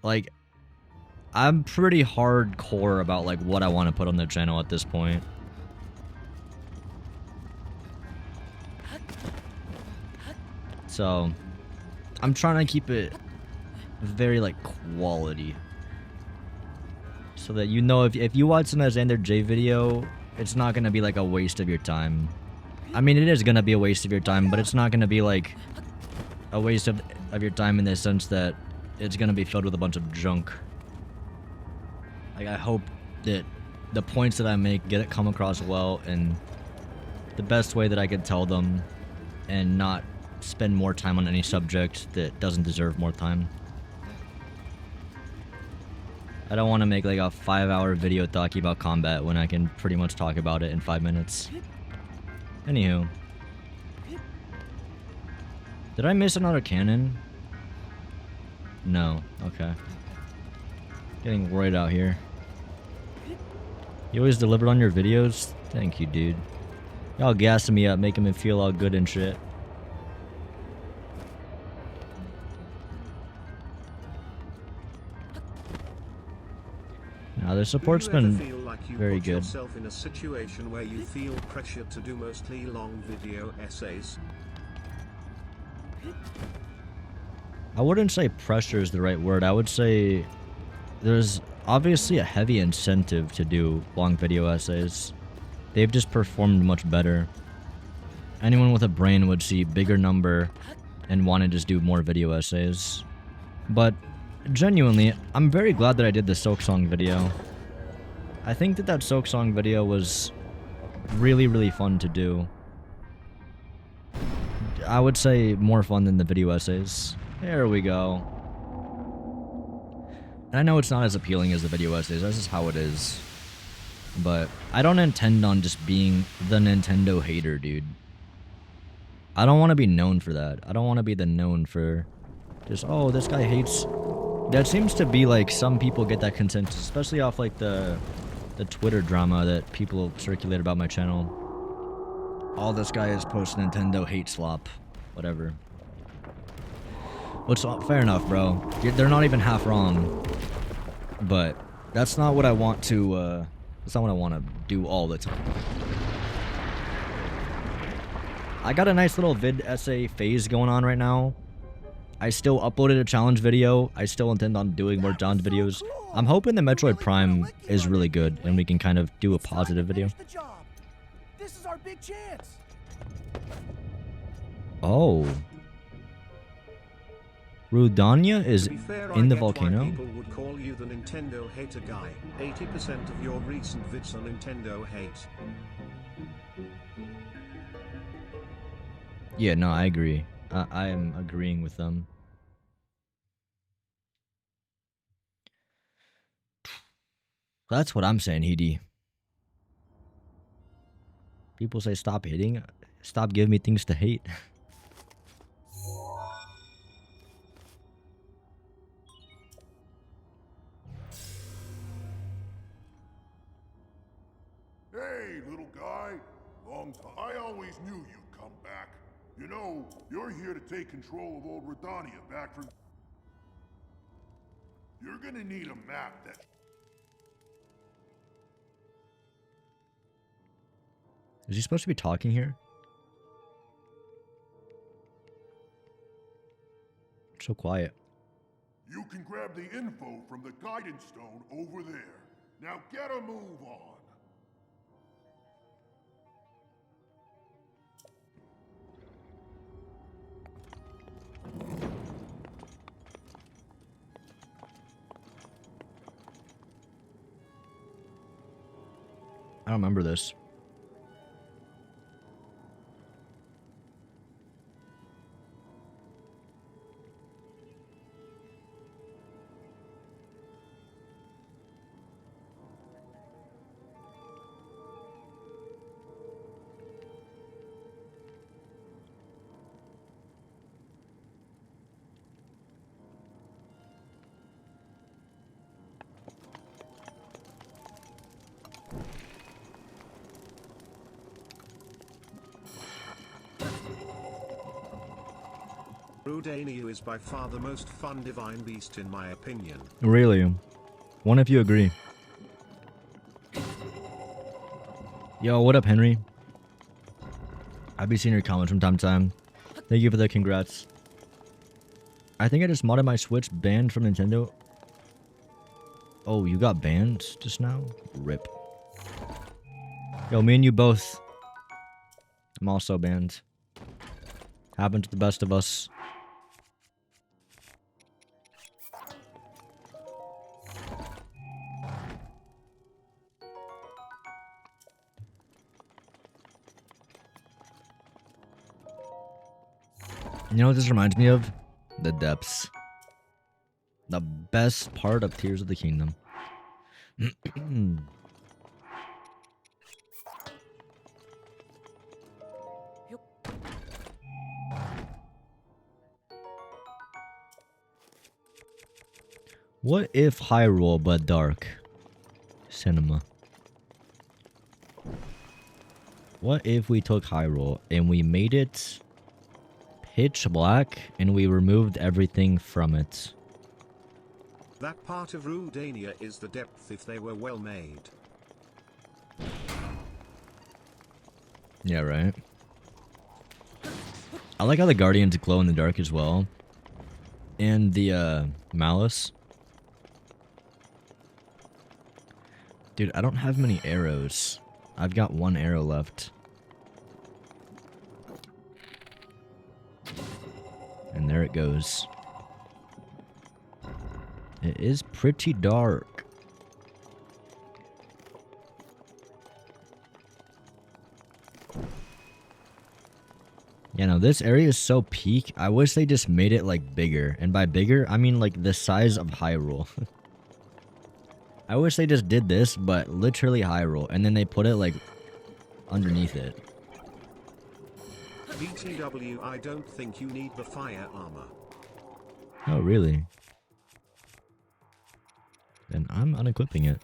Like, I'm pretty hardcore about like what I want to put on the channel at this point. So, I'm trying to keep it very like quality. So that you know if you watch an Xander J video, it's not gonna be like a waste of your time. I mean, it is gonna be a waste of your time, but it's not gonna be like a waste of your time in the sense that it's gonna be filled with a bunch of junk. Like, I hope that the points that I make come across well and the best way that I can tell them and not spend more time on any subject that doesn't deserve more time. I don't want to make like a 5-hour video talking about combat when I can pretty much talk about it in 5 minutes. Anywho. Did I miss another cannon? No. Okay. Getting worried out here. You always delivered on your videos? Thank you, dude. Y'all gassing me up, making me feel all good and shit. Now the support's been very good. Yourself in a situation where you feel pressure to do mostly long video essays? I wouldn't say pressure is the right word. I would say there's obviously a heavy incentive to do long video essays. They've just performed much better. Anyone with a brain would see bigger number and want to just do more video essays. But genuinely, I'm very glad that I did the Silksong video. I think that Silksong video was really, really fun to do. I would say more fun than the video essays. There we go. And I know it's not as appealing as the video essays, that's just how it is. But I don't intend on just being the Nintendo hater, dude. I don't want to be known for that. I don't want to be the known for just, oh, this guy hates. That seems to be like some people get that consensus, especially off like the Twitter drama that people circulate about my channel. All this guy is post Nintendo hate slop, whatever. Which, fair enough, bro. They're not even half wrong. But that's not what I want to. That's not what I want to do all the time. I got a nice little vid essay phase going on right now. I still uploaded a challenge video. I still intend on doing more challenge videos. I'm hoping the Metroid Prime is really good and we can kind of do a positive video. This is our big chance. Oh. Rudania is To be fair, in I the get volcano? why people would call you the Nintendo hater guy. 80% of your recent vids are Nintendo hate. Yeah, no, I agree. I am agreeing with them. That's what I'm saying, Hidi. People say stop hating. Stop giving me things to hate. guy? Long time. I always knew you'd come back. You know, you're here to take control of old Redania back from... You're gonna need a map that... Is he supposed to be talking here? So quiet. You can grab the info from the guidance stone over there. Now get a move on. I don't remember this. Rudania is by far the most fun divine beast in my opinion. Really? One if you agree. Yo, what up, Henry? I'll be seeing your comments from time to time. Thank you for the congrats. I think I just modded my Switch banned from Nintendo. Oh, you got banned just now? RIP. Yo, me and you both. I'm also banned. Happened to the best of us. You know what this reminds me of? The depths. The best part of Tears of the Kingdom. What if Hyrule but dark? Cinema. What if we took Hyrule and we made it pitch black and we removed everything from it? That part of Rudania is the depth if they were well made. Yeah, right. I like how the Guardians glow in the dark as well. And the Malice. Dude, I don't have many arrows. I've got one arrow left. And there it goes. It is pretty dark. Yeah, no, this area is so peak. I wish they just made it like bigger. And by bigger, I mean like the size of Hyrule. I wish they just did this, but literally Hyrule. And then they put it like underneath it. BTW, I don't think you need the fire armor. Oh, really? Then I'm unequipping it.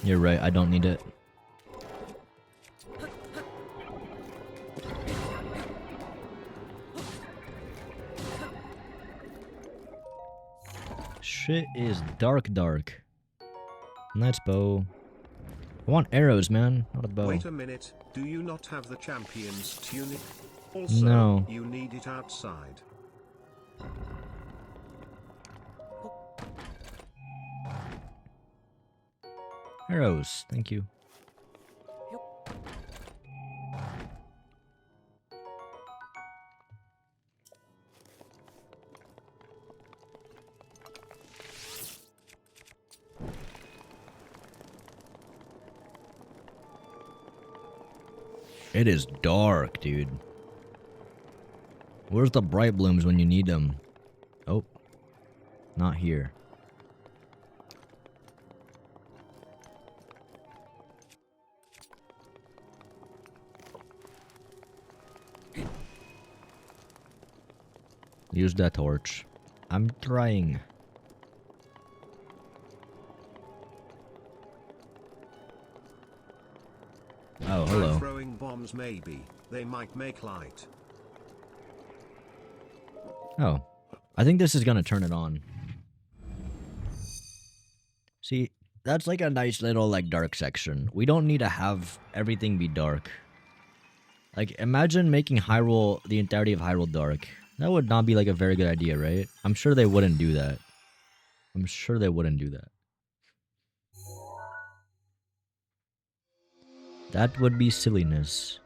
You're right, I don't need it. Shit is dark. Nice bow. I want arrows, man, not a bow. Wait a minute, do you not have the champion's tunic? Also, no. You need it outside. Arrows, thank you. It is dark, dude. Where's the bright blooms when you need them? Oh, not here. Use that torch. I'm trying. hello. throwing bombs maybe. They might make light. Oh. I think this is gonna turn it on. See, that's like a nice little like dark section. We don't need to have everything be dark. Like, imagine making Hyrule, the entirety of Hyrule dark. That would not be like a very good idea, right? I'm sure they wouldn't do that. I'm sure they wouldn't do that. That would be silliness.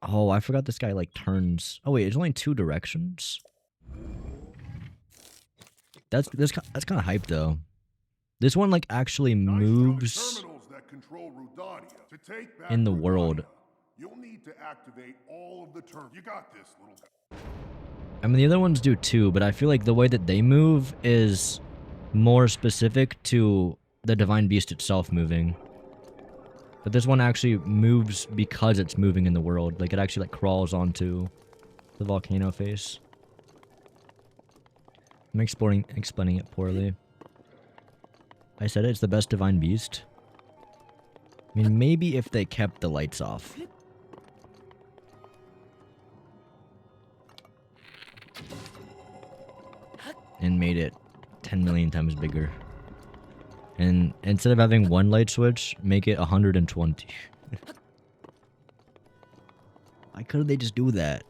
Oh, I forgot this guy like turns. Oh wait, it's only 2 directions. That's kind of hype though. This one like actually moves Terminals that control Rudania. To take back in the Rudania, world. you'll need to activate all of the terminals. You got this, little guy. I mean, the other ones do too, but I feel like the way that they move is more specific to the Divine Beast itself moving. But this one actually moves because it's moving in the world. Like, it actually like crawls onto the volcano face. I'm explaining it poorly. I said it's the best Divine Beast. I mean, maybe if they kept the lights off. And made it 10 million times bigger. And instead of having 1 light switch, make it 120. Why couldn't they just do that?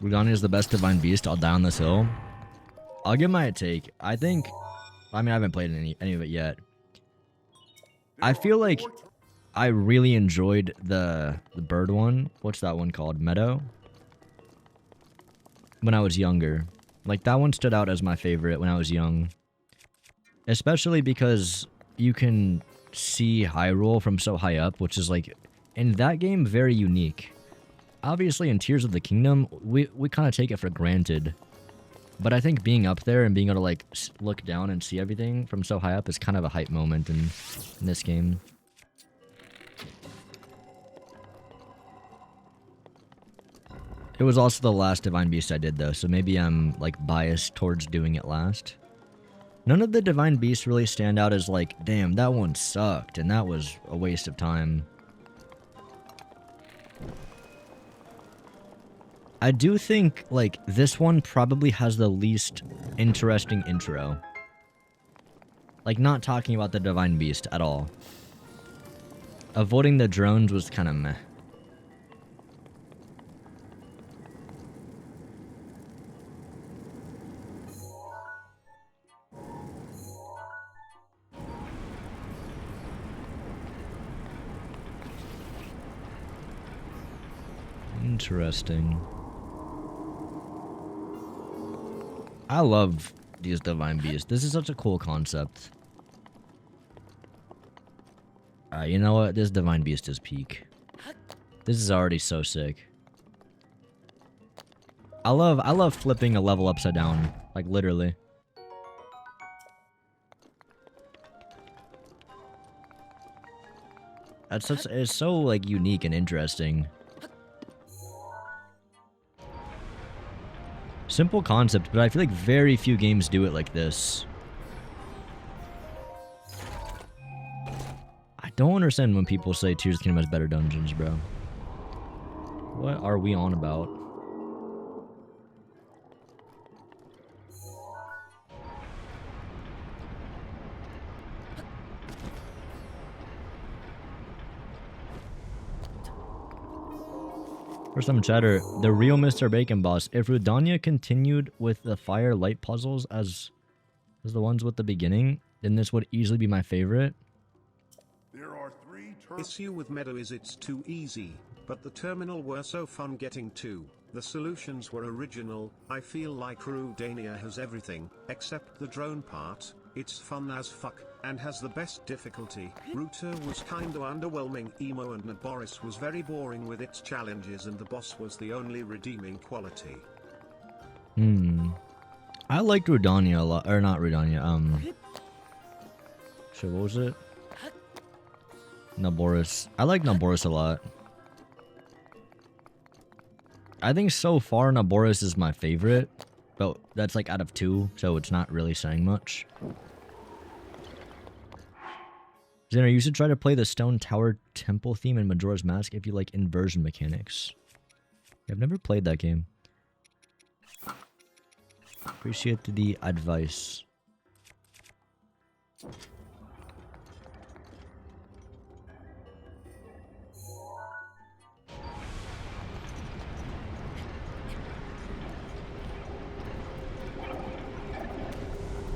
Rudania is the best Divine Beast. I'll die on this hill. I'll give my take. I think... I mean, I haven't played any of it yet. I feel like I really enjoyed the bird one. What's that one called? Meadow? When I was younger. Like, that one stood out as my favorite when I was young. Especially because you can see Hyrule from so high up, which is, like, in that game, very unique. Obviously, in Tears of the Kingdom, we kind of take it for granted. But I think being up there and being able to, like, look down and see everything from so high up is kind of a hype moment in this game. It was also the last Divine Beast I did, though, so maybe I'm, like, biased towards doing it last. None of the Divine Beasts really stand out as, like, damn, that one sucked, and that was a waste of time. I do think, like, this one probably has the least interesting intro. Like, not talking about the Divine Beast at all. Avoiding the drones was kind of meh. Interesting. I love these Divine Beasts. This is such a cool concept. You know what? This Divine Beast is peak. This is already so sick. I love flipping a level upside down. Like, literally. It's so, like, unique and interesting. Simple concept, but I feel like very few games do it like this. I don't understand when people say Tears of the Kingdom has better dungeons, bro. What are we on about? For some chatter, the real Mr. Bacon boss. If Rudania continued with the fire light puzzles as the ones with the beginning, then this would easily be my favorite. There are 3 terminals. Issue with Meadow is it's too easy, but the terminal were so fun getting to. The solutions were original. I feel like Rudania has everything, except the drone part. It's fun as fuck, and has the best difficulty. Ruta was kinda underwhelming. Emo and Naboris was very boring with its challenges, and the boss was the only redeeming quality. I liked Rudania a lot, or not Rudania, Shit, what was it? Naboris. I like Naboris a lot. I think so far Naboris is my favorite, but that's like out of 2, so it's not really saying much. Xander, you should try to play the Stone Tower Temple theme in Majora's Mask if you like inversion mechanics. I've never played that game. Appreciate the advice.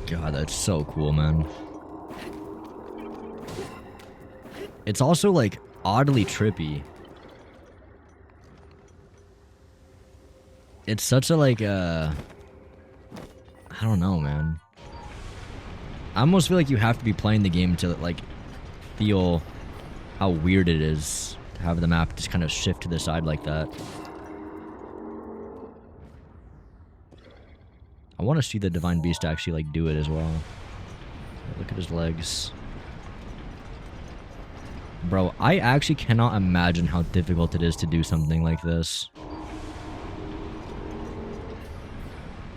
God, that's so cool, man. It's also like oddly trippy. It's such a like I don't know, man. I almost feel like you have to be playing the game to like feel how weird it is to have the map just kind of shift to the side like that. I want to see the Divine Beast actually like do it as well. Look at his legs. Bro, I actually cannot imagine how difficult it is to do something like this.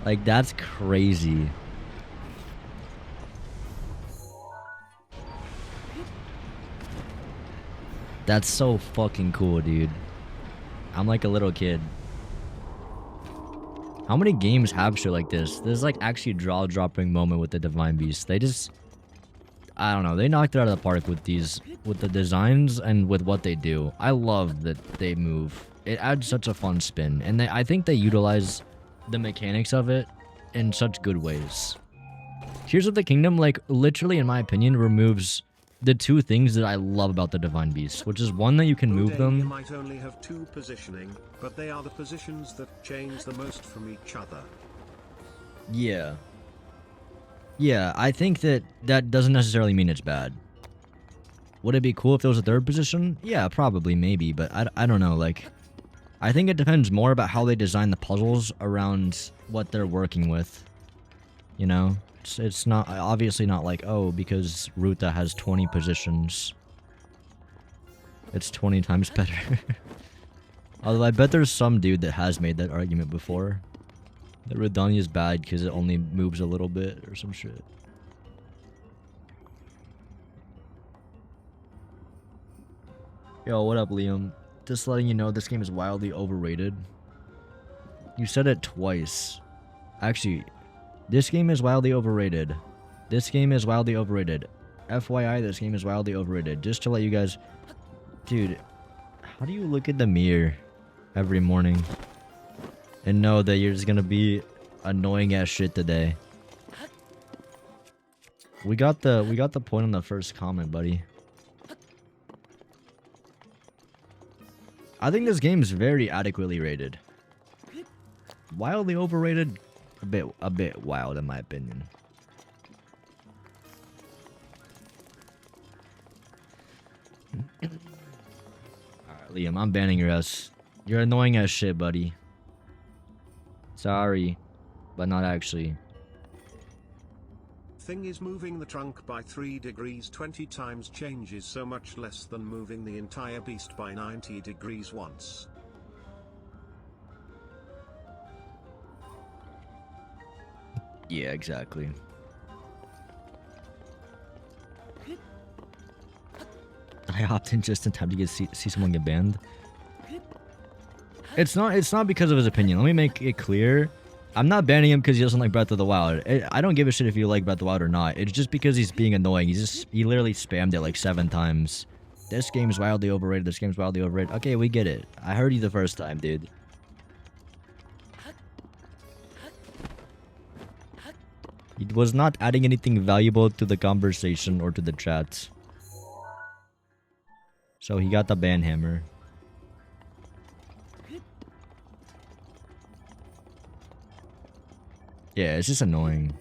Like, that's crazy. That's so fucking cool, dude. I'm like a little kid. How many games have shit like this? There's like actually a jaw-dropping moment with the Divine Beast. They just... I don't know. They knocked it out of the park with these... with the designs and with what they do. I love that they move. It adds such a fun spin. And I think they utilize the mechanics of it in such good ways. Tears of the Kingdom, like, literally, in my opinion, removes the 2 things that I love about the Divine Beast, which is one, that you can move them. You might only have 2 positioning, but they are the positions that change the most from each other. Yeah. Yeah, I think that doesn't necessarily mean it's bad. Would it be cool if there was a 3rd position? Yeah, probably, maybe, but I don't know, like... I think it depends more about how they design the puzzles around what they're working with. You know? It's not, obviously not like, oh, because Ruta has 20 positions, it's 20 times better. Although I bet there's some dude that has made that argument before. That Redania is bad because it only moves a little bit or some shit. Yo, what up, Liam? Just letting you know this game is wildly overrated. You said it twice. Actually, this game is wildly overrated. This game is wildly overrated. FYI, this game is wildly overrated. Just to let you guys... Dude, how do you look at the mirror every morning and know that you're just gonna be annoying as shit today? We got the point on the first comment, buddy. I think this game is very adequately rated. Wildly overrated, a bit wild in my opinion. Alright, Liam, I'm banning your ass. You're annoying as shit, buddy. Sorry, but not actually. Thing is, moving the trunk by 3 degrees 20 times changes so much less than moving the entire beast by 90 degrees once. Yeah, exactly. I hopped in just in time to see someone get banned. It's not because of his opinion. Let me make it clear. I'm not banning him because he doesn't like Breath of the Wild. I don't give a shit if you like Breath of the Wild or not. It's just because he's being annoying. He literally spammed it like 7 times. This game's wildly overrated. This game's wildly overrated. Okay, we get it. I heard you the first time, dude. He was not adding anything valuable to the conversation or to the chat. So he got the ban hammer. Yeah, it's just annoying.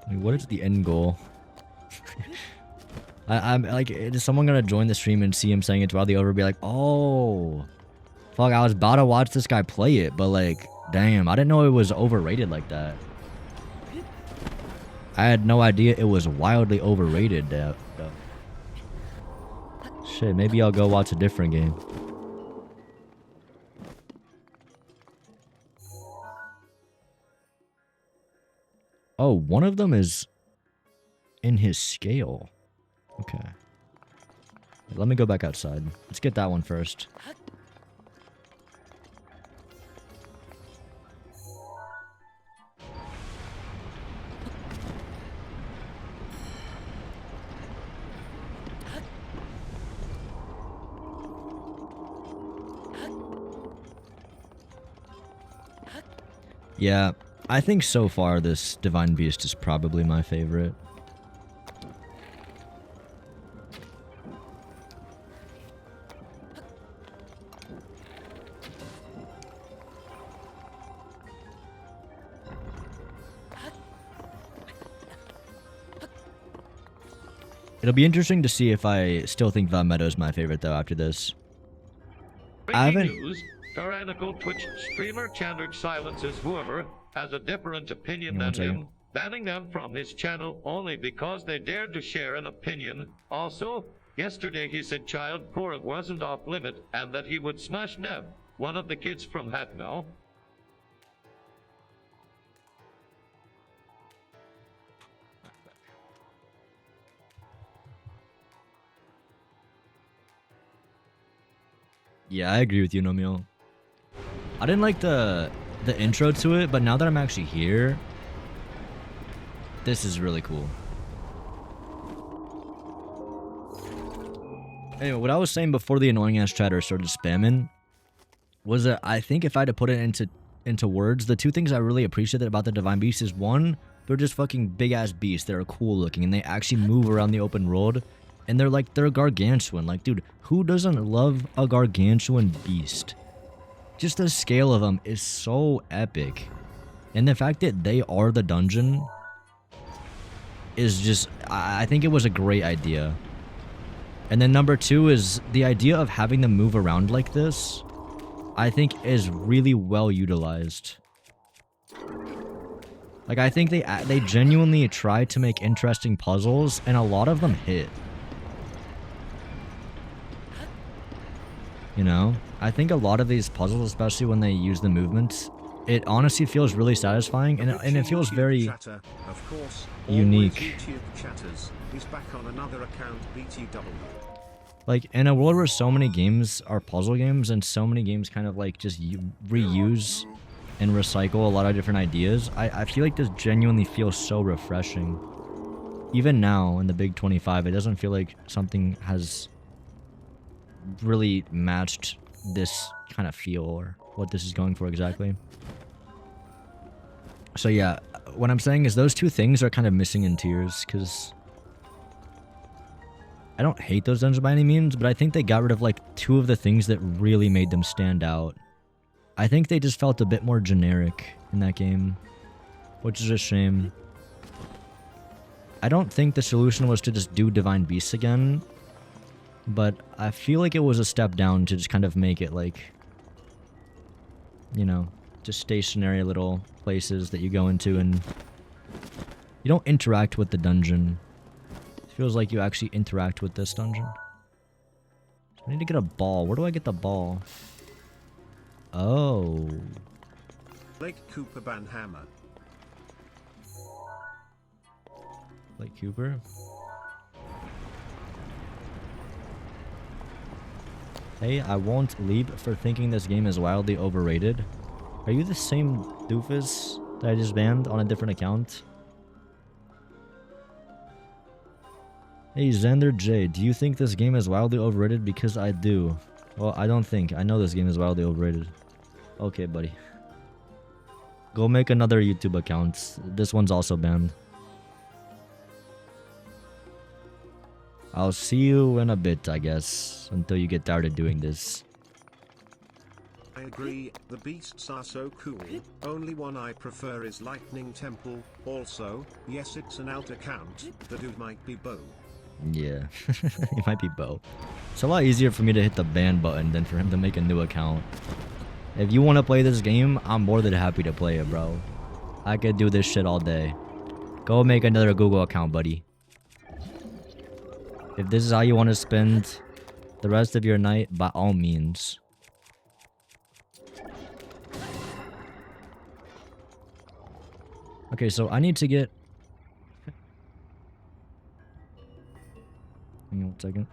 I mean, what is the end goal? I'm like, is someone gonna join the stream and see him saying it's wildly over? Be like, oh, fuck! I was about to watch this guy play it, but like, damn, I didn't know it was overrated like that. I had no idea it was wildly overrated. Shit, maybe I'll go watch a different game. Oh, one of them is in his scale. Okay. Let me go back outside. Let's get that one first. Yeah, I think so far this Divine Beast is probably my favorite. It'll be interesting to see if I still think Valmetto is my favorite though after this. I haven't... News, tyrannical Twitch streamer Chandler silences whoever has a different opinion than him, banning them from his channel only because they dared to share an opinion. Also, yesterday he said child porn wasn't off limit and that he would smash Neb, one of the kids from Hacknell. Yeah, I agree with you, Nomiel. I didn't like the intro to it, but now that I'm actually here, this is really cool. Anyway, what I was saying before the annoying ass chatter started spamming was that I think if I had to put it into words, the two things I really appreciated about the Divine Beast is one, they're just fucking big ass beasts that are cool looking and they actually move around the open world. And they're gargantuan. Like, dude, who doesn't love a gargantuan beast? Just the scale of them is so epic. And the fact that they are the dungeon is just, I think it was a great idea. And then number two is the idea of having them move around like this, I think is really well utilized. Like, I think they genuinely try to make interesting puzzles, and a lot of them hit. You know, I think a lot of these puzzles, especially when they use the movements, it honestly feels really satisfying, and it feels very Chatter, of course, unique. YouTube chatters is back on another account, BTW. Like, in a world where so many games are puzzle games, and so many games kind of like just reuse and recycle a lot of different ideas, I feel like this genuinely feels so refreshing. Even now, in the Big 25, it doesn't feel like something has really matched this kind of feel or what this is going for exactly. So yeah, what I'm saying is those two things are kind of missing in Tears, because I don't hate those dungeons by any means, but I think they got rid of like two of the things that really made them stand out. I think they just felt a bit more generic in that game, which is a shame. I don't think the solution was to just do Divine Beasts again, but I feel like it was a step down to just kind of make it like, you know, just stationary little places that you go into and you don't interact with the dungeon. It feels like you actually interact with this dungeon. I need to get a ball. Where do I get the ball? Oh. Lake Cooper Banhammer. Lake Cooper? Hey, I won't leave for thinking this game is wildly overrated. Are you the same doofus that I just banned on a different account? Hey, Xander J, do you think this game is wildly overrated? Because I do. Well, I don't think. I know this game is wildly overrated. Okay, buddy. Go make another YouTube account. This one's also banned. I'll see you in a bit, I guess, until you get tired of doing this. I agree, the beasts are so cool. Only one I prefer is Lightning Temple. Also, yes, it's an alt account. The dude might be Bo. Yeah, it might be both. It's a lot easier for me to hit the ban button than for him to make a new account. If you want to play this game, I'm more than happy to play it, bro. I could do this shit all day. Go make another Google account, buddy. If this is how you want to spend the rest of your night, by all means. Okay, so I need to get... Hang on 1 second.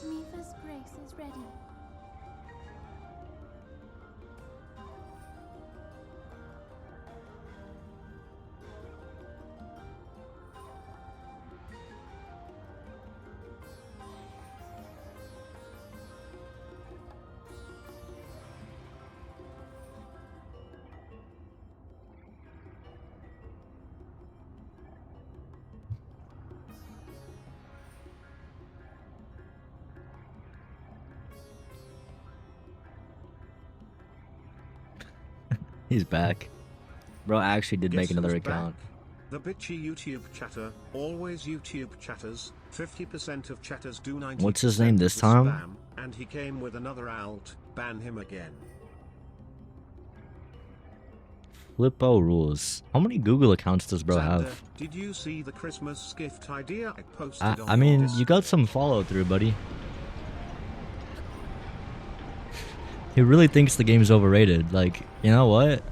Mifa's grace is ready. He's back. Bro, I actually did make Guess another who's account. back? The bitchy YouTube chatter, always YouTube chatters. 50% of chatters do 90%. What's his name this of the time? Spam, and he came with another alt. Ban him again. Flippo rules. How many Google accounts does bro Xander, have? did you see the Christmas gift idea I posted on I mean, your you got some follow through, buddy. He really thinks the game's overrated. Like, you know what?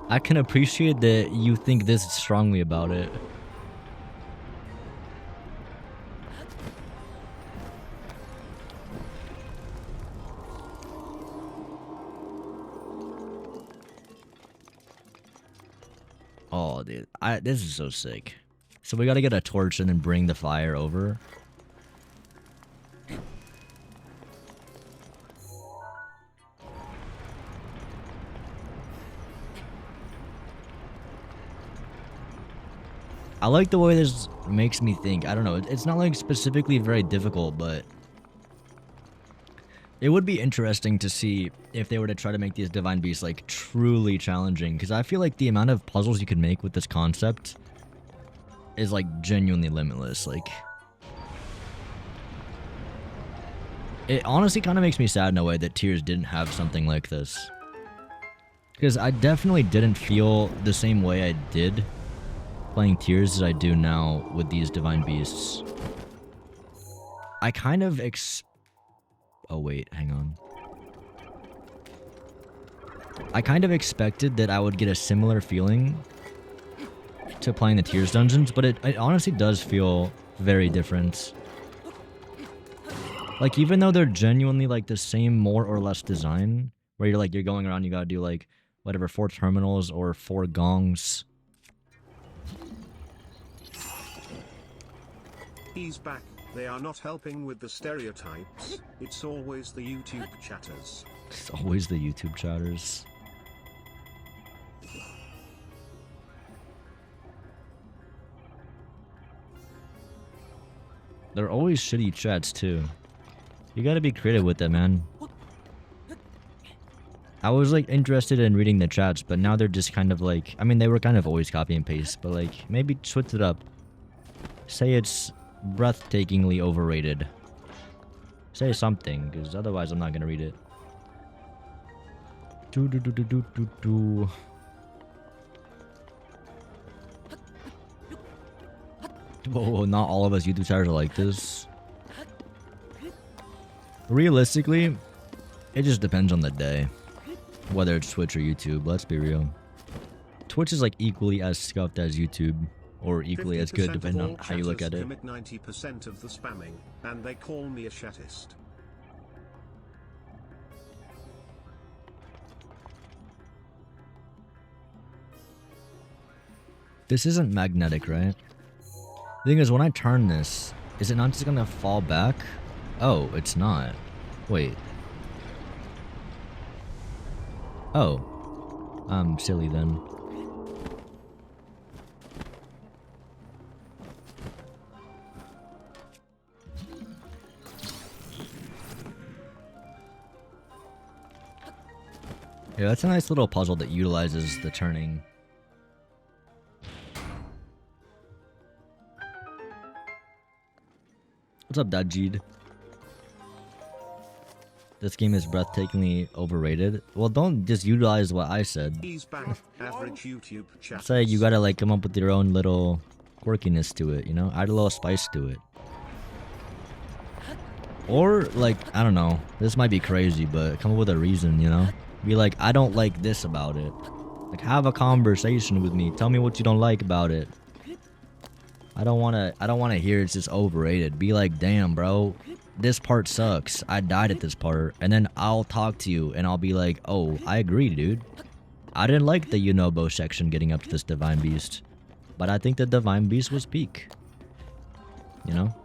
I can appreciate that you think this strongly about it. Oh, dude. This is so sick. So we gotta get a torch and then bring the fire over. I like the way this makes me think. I don't know. It's not like specifically very difficult, but it would be interesting to see if they were to try to make these divine beasts like truly challenging, because I feel like the amount of puzzles you could make with this concept is like genuinely limitless. Like, it honestly kind of makes me sad in a way that Tears didn't have something like this, because I definitely didn't feel the same way I did playing Tears as I do now with these divine beasts. I kind of oh wait, hang on. I kind of expected that I would get a similar feeling to playing the Tears dungeons, but it honestly does feel very different. Like, even though they're genuinely like the same more or less design, where you're going around, you gotta do like whatever 4 terminals or 4 gongs. He's back. They are not helping with the stereotypes. It's always the YouTube chatters. It's always the YouTube chatters. They're always shitty chats too. You gotta be creative with them, man. I was like interested in reading the chats, but now they're just kind of like, I mean, they were kind of always copy and paste, but like maybe switch it up. Say it's breathtakingly overrated. Say something, because otherwise I'm not gonna read it. Whoa, not all of us YouTube chatters are like this. Realistically, it just depends on the day. Whether it's Twitch or YouTube, let's be real. Twitch is like equally as scuffed as YouTube, or equally as good, 50% depending of on all how you look at chatters it. commit 90% of the spamming, and they call me a chatist. This isn't magnetic, right? The thing is, when I turn this, is it not just gonna fall back? Oh, it's not. Wait. Oh. I'm silly then. Yeah, that's a nice little puzzle that utilizes the turning. What's up, Dajid? This game is breathtakingly overrated. Well, don't just utilize what I said. He's back. Average YouTube chat. Say you gotta like come up with your own little quirkiness to it, you know? Add a little spice to it. Or like, I don't know. This might be crazy, but come up with a reason, you know? Be like, I don't like this about it. Like, have a conversation with me. Tell me what you don't like about it. I don't wanna hear it's just overrated. Be like, damn, bro, this part sucks. I died at this part. And then I'll talk to you and I'll be like, oh, I agree, dude. I didn't like the Yunobo section getting up to this Divine Beast. But I think the Divine Beast was peak. You know?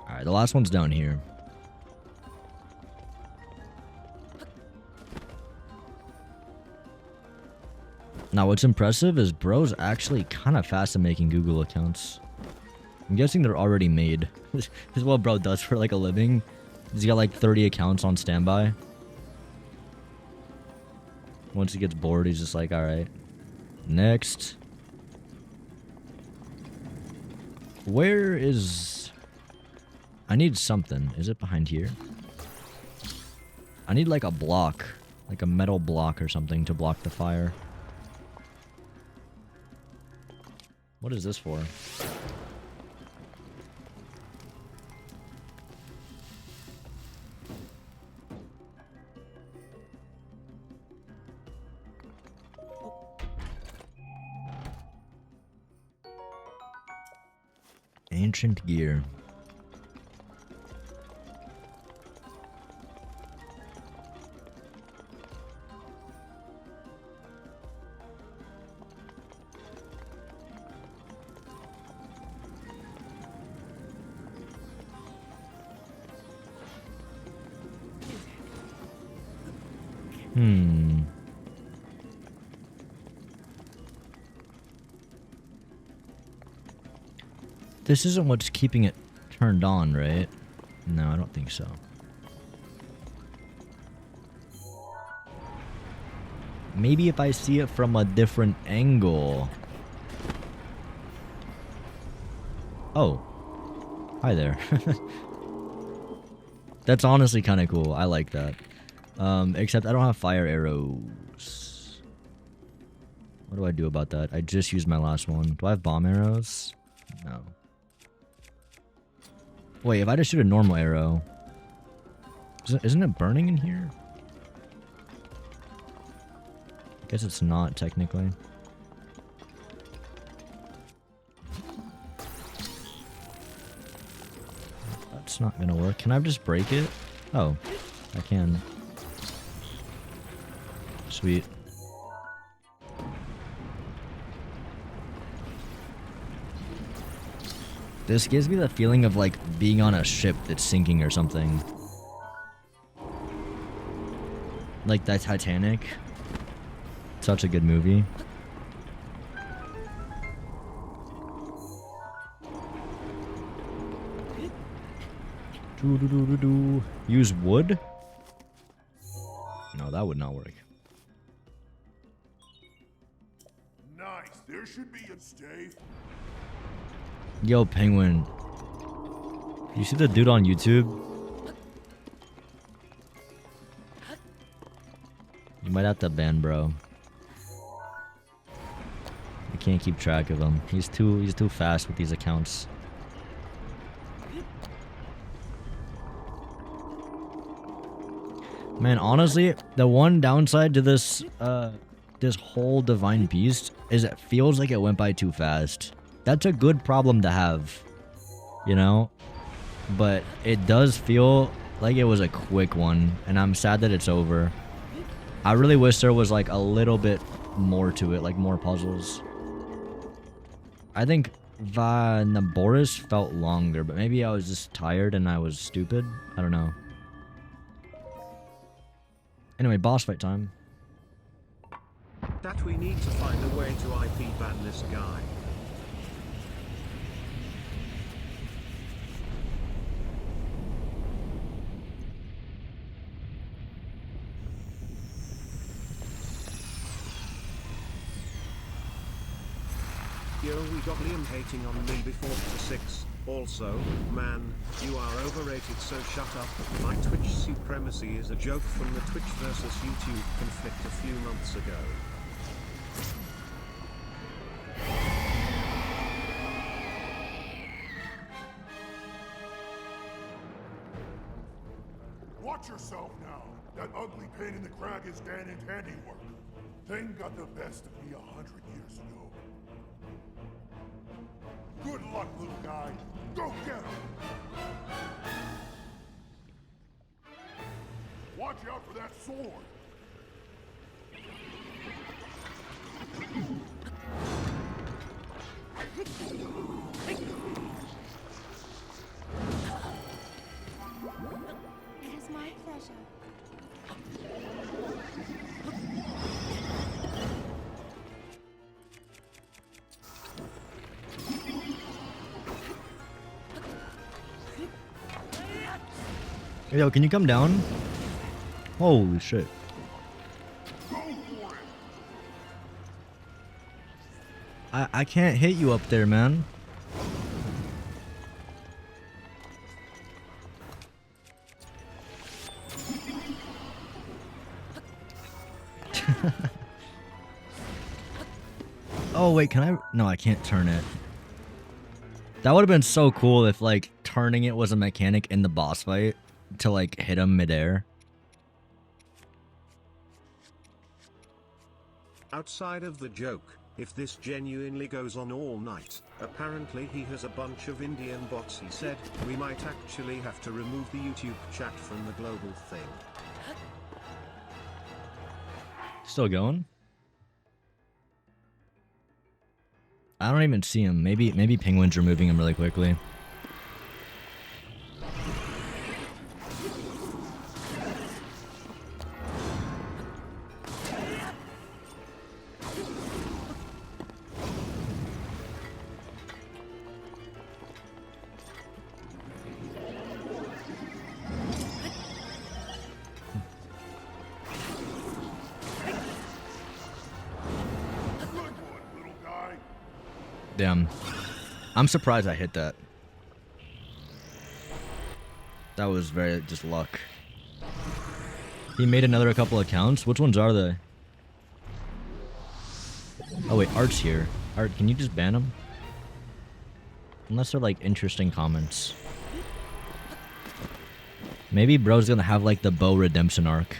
Alright, the last one's down here. Now, what's impressive is bro's actually kind of fast at making Google accounts. I'm guessing they're already made. This is what bro does for like a living. He's got like 30 accounts on standby. Once he gets bored, he's just like, alright. Next. Where is... I need something. Is it behind here? I need like a block. Like a metal block or something to block the fire. What is this for? Ancient gear. This isn't what's keeping it turned on, right? No, I don't think so. Maybe if I see it from a different angle. Oh. Hi there. That's honestly kind of cool. I like that. Except I don't have fire arrows. What do I do about that? I just used my last one. Do I have bomb arrows? No. Wait, if I just shoot a normal arrow... Isn't it burning in here? I guess it's not, technically. That's not gonna work. Can I just break it? Oh, I can. Sweet. This gives me the feeling of like being on a ship that's sinking or something. Like that Titanic. Such a good movie. Use wood? No, that would not work. Nice. There should be a stay. Yo, Penguin. You see the dude on YouTube? You might have to ban bro. I can't keep track of him. He's too fast with these accounts. Man, honestly, the one downside to this this whole Divine Beast is it feels like it went by too fast. That's a good problem to have, you know? But it does feel like it was a quick one, and I'm sad that it's over. I really wish there was like a little bit more to it, like more puzzles. I think Vanaboris felt longer, but maybe I was just tired and I was stupid. I don't know. Anyway, boss fight time. That we need to find a way to IP ban this guy. Yo, we got Liam hating on me before to 6. Also, man, you are overrated, so shut up. My Twitch supremacy is a joke from the Twitch versus YouTube conflict a few months ago. Watch yourself now. That ugly pain in the crag is Ganon's handiwork. Thing got the best of me 100 years ago. Good luck, little guy. Go get him! Watch out for that sword! It is my pleasure. Yo, can you come down? Holy shit. I can't hit you up there, man. Oh wait, can I? No, I can't turn it. That would have been so cool if like turning it was a mechanic in the boss fight to like hit him midair. Outside of the joke, if this genuinely goes on all night, apparently he has a bunch of Indian bots. He said, we might actually have to remove the YouTube chat from the global thing. Still going? I don't even see him. Maybe Penguin's removing him really quickly. Damn. I'm surprised I hit that. That was very just luck. He made another couple accounts. Which ones are they? Oh wait, Art's here. Art, can you just ban him? Unless they're like interesting comments. Maybe bro's gonna have like the Bow redemption arc.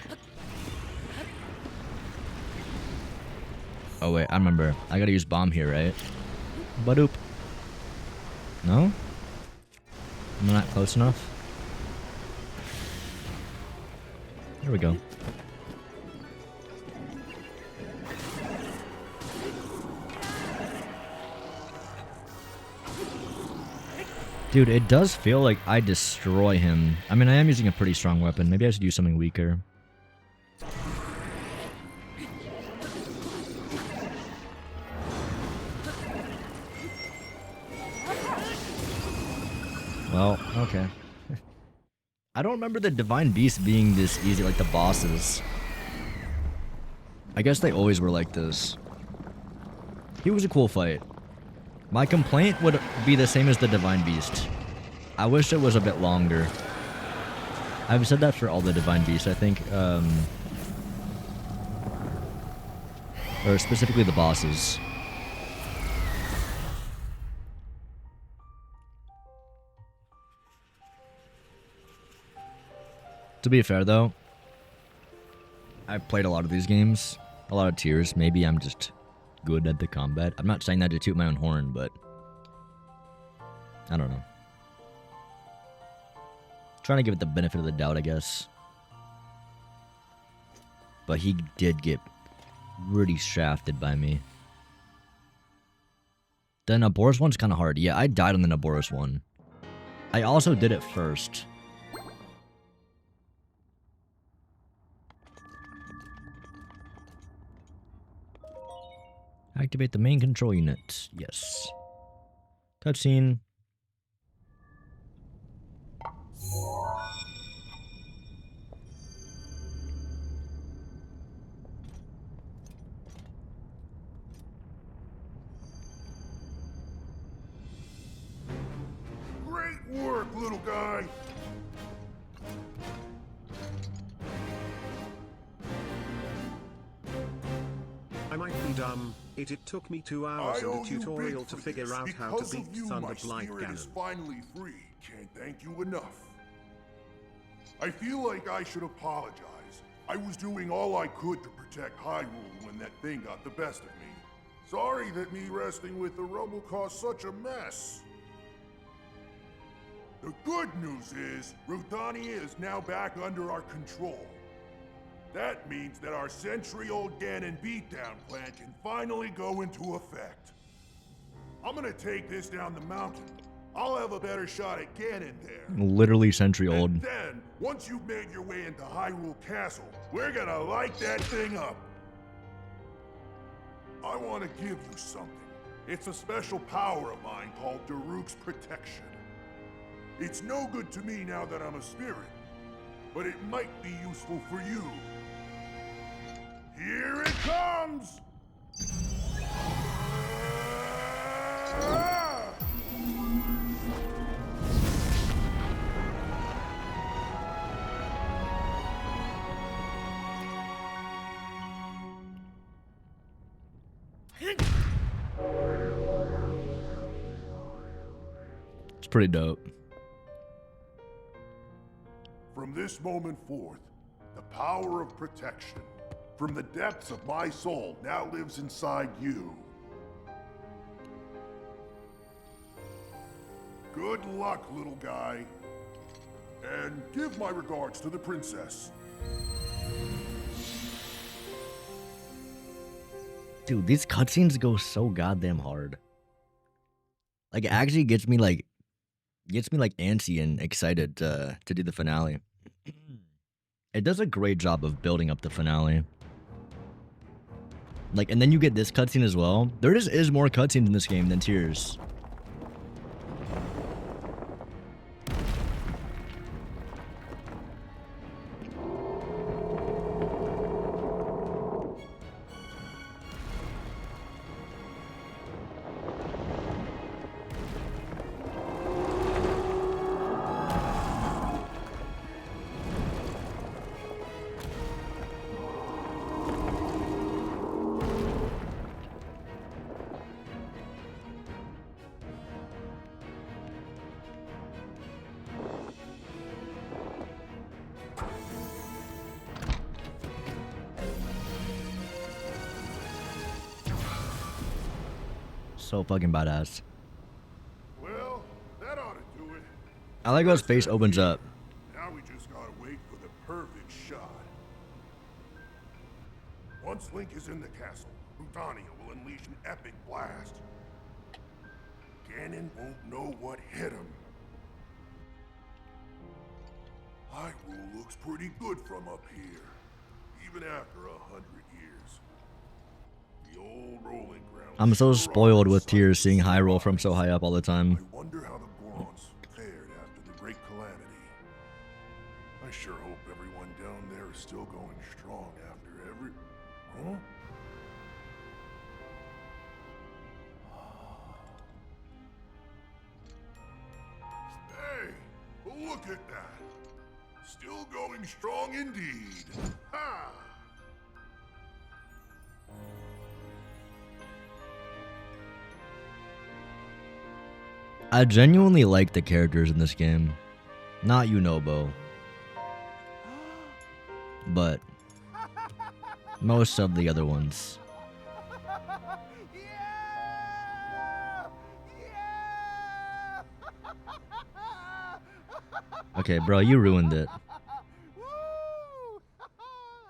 Oh wait, I remember. I gotta use bomb here, right? Badoop. No? I'm not close enough. There we go. Dude, it does feel like I destroy him. I mean, I am using a pretty strong weapon. Maybe I should use something weaker. Well, okay. I don't remember the Divine Beast being this easy, like the bosses. I guess they always were like this. He was a cool fight. My complaint would be the same as the Divine Beast. I wish it was a bit longer. I've said that for all the Divine Beasts, I think. Or specifically the bosses. To be fair though, I've played a lot of these games, a lot of tiers. Maybe I'm just good at the combat. I'm not saying that to toot my own horn, but I don't know. Trying to give it the benefit of the doubt, I guess. But he did get really shafted by me. The Naboris one's kind of hard. Yeah, I died on the Naboris one. I also did it first. Activate the main control unit. Yes. Cutscene. Great work, little guy. I might be dumb. It took me 2 hours I in owe the you tutorial big to for figure this. out how to Because beat of you, my Thunderblight spirit is Ganon. finally free. Can't thank you enough. I feel like I should apologize. I was doing all I could to protect Hyrule when that thing got the best of me. Sorry that me wrestling with the rubble caused such a mess. The good news is, Rudania is now back under our control. That means that our century-old Ganon beatdown plan can finally go into effect. I'm gonna take this down the mountain. I'll have a better shot at Ganon there. Literally century old. And then, once you've made your way into Hyrule Castle, we're gonna light that thing up. I want to give you something. It's a special power of mine called Daruk's Protection. It's no good to me now that I'm a spirit, but it might be useful for you. Here it comes! Ah! It's pretty dope. From this moment forth, the power of protection from the depths of my soul now lives inside you. Good luck, little guy. And give my regards to the princess. Dude, these cutscenes go so goddamn hard. Like, it actually gets me like antsy and excited to do the finale. It does a great job of building up the finale. Like, and then you get this cutscene as well. There just is more cutscenes in this game than Tears. So fucking badass. Well, that ought to do it. I like how his face opens up. Now we just gotta wait for the perfect shot. Once Link is in the castle, Rudania will unleash an epic blast. Ganon won't know what hit him. Hyrule looks pretty good from up here, even after 100 years. The old rolling ground. I'm so spoiled with Tears seeing Hyrule from so high up all the time. I wonder how the Gorons fared after the Great Calamity. I sure hope everyone down there is still going strong after every... Huh? Hey, look at that. Still going strong indeed. Ha! I genuinely like the characters in this game. Not Yunobo. But most of the other ones. Okay, bro, you ruined it.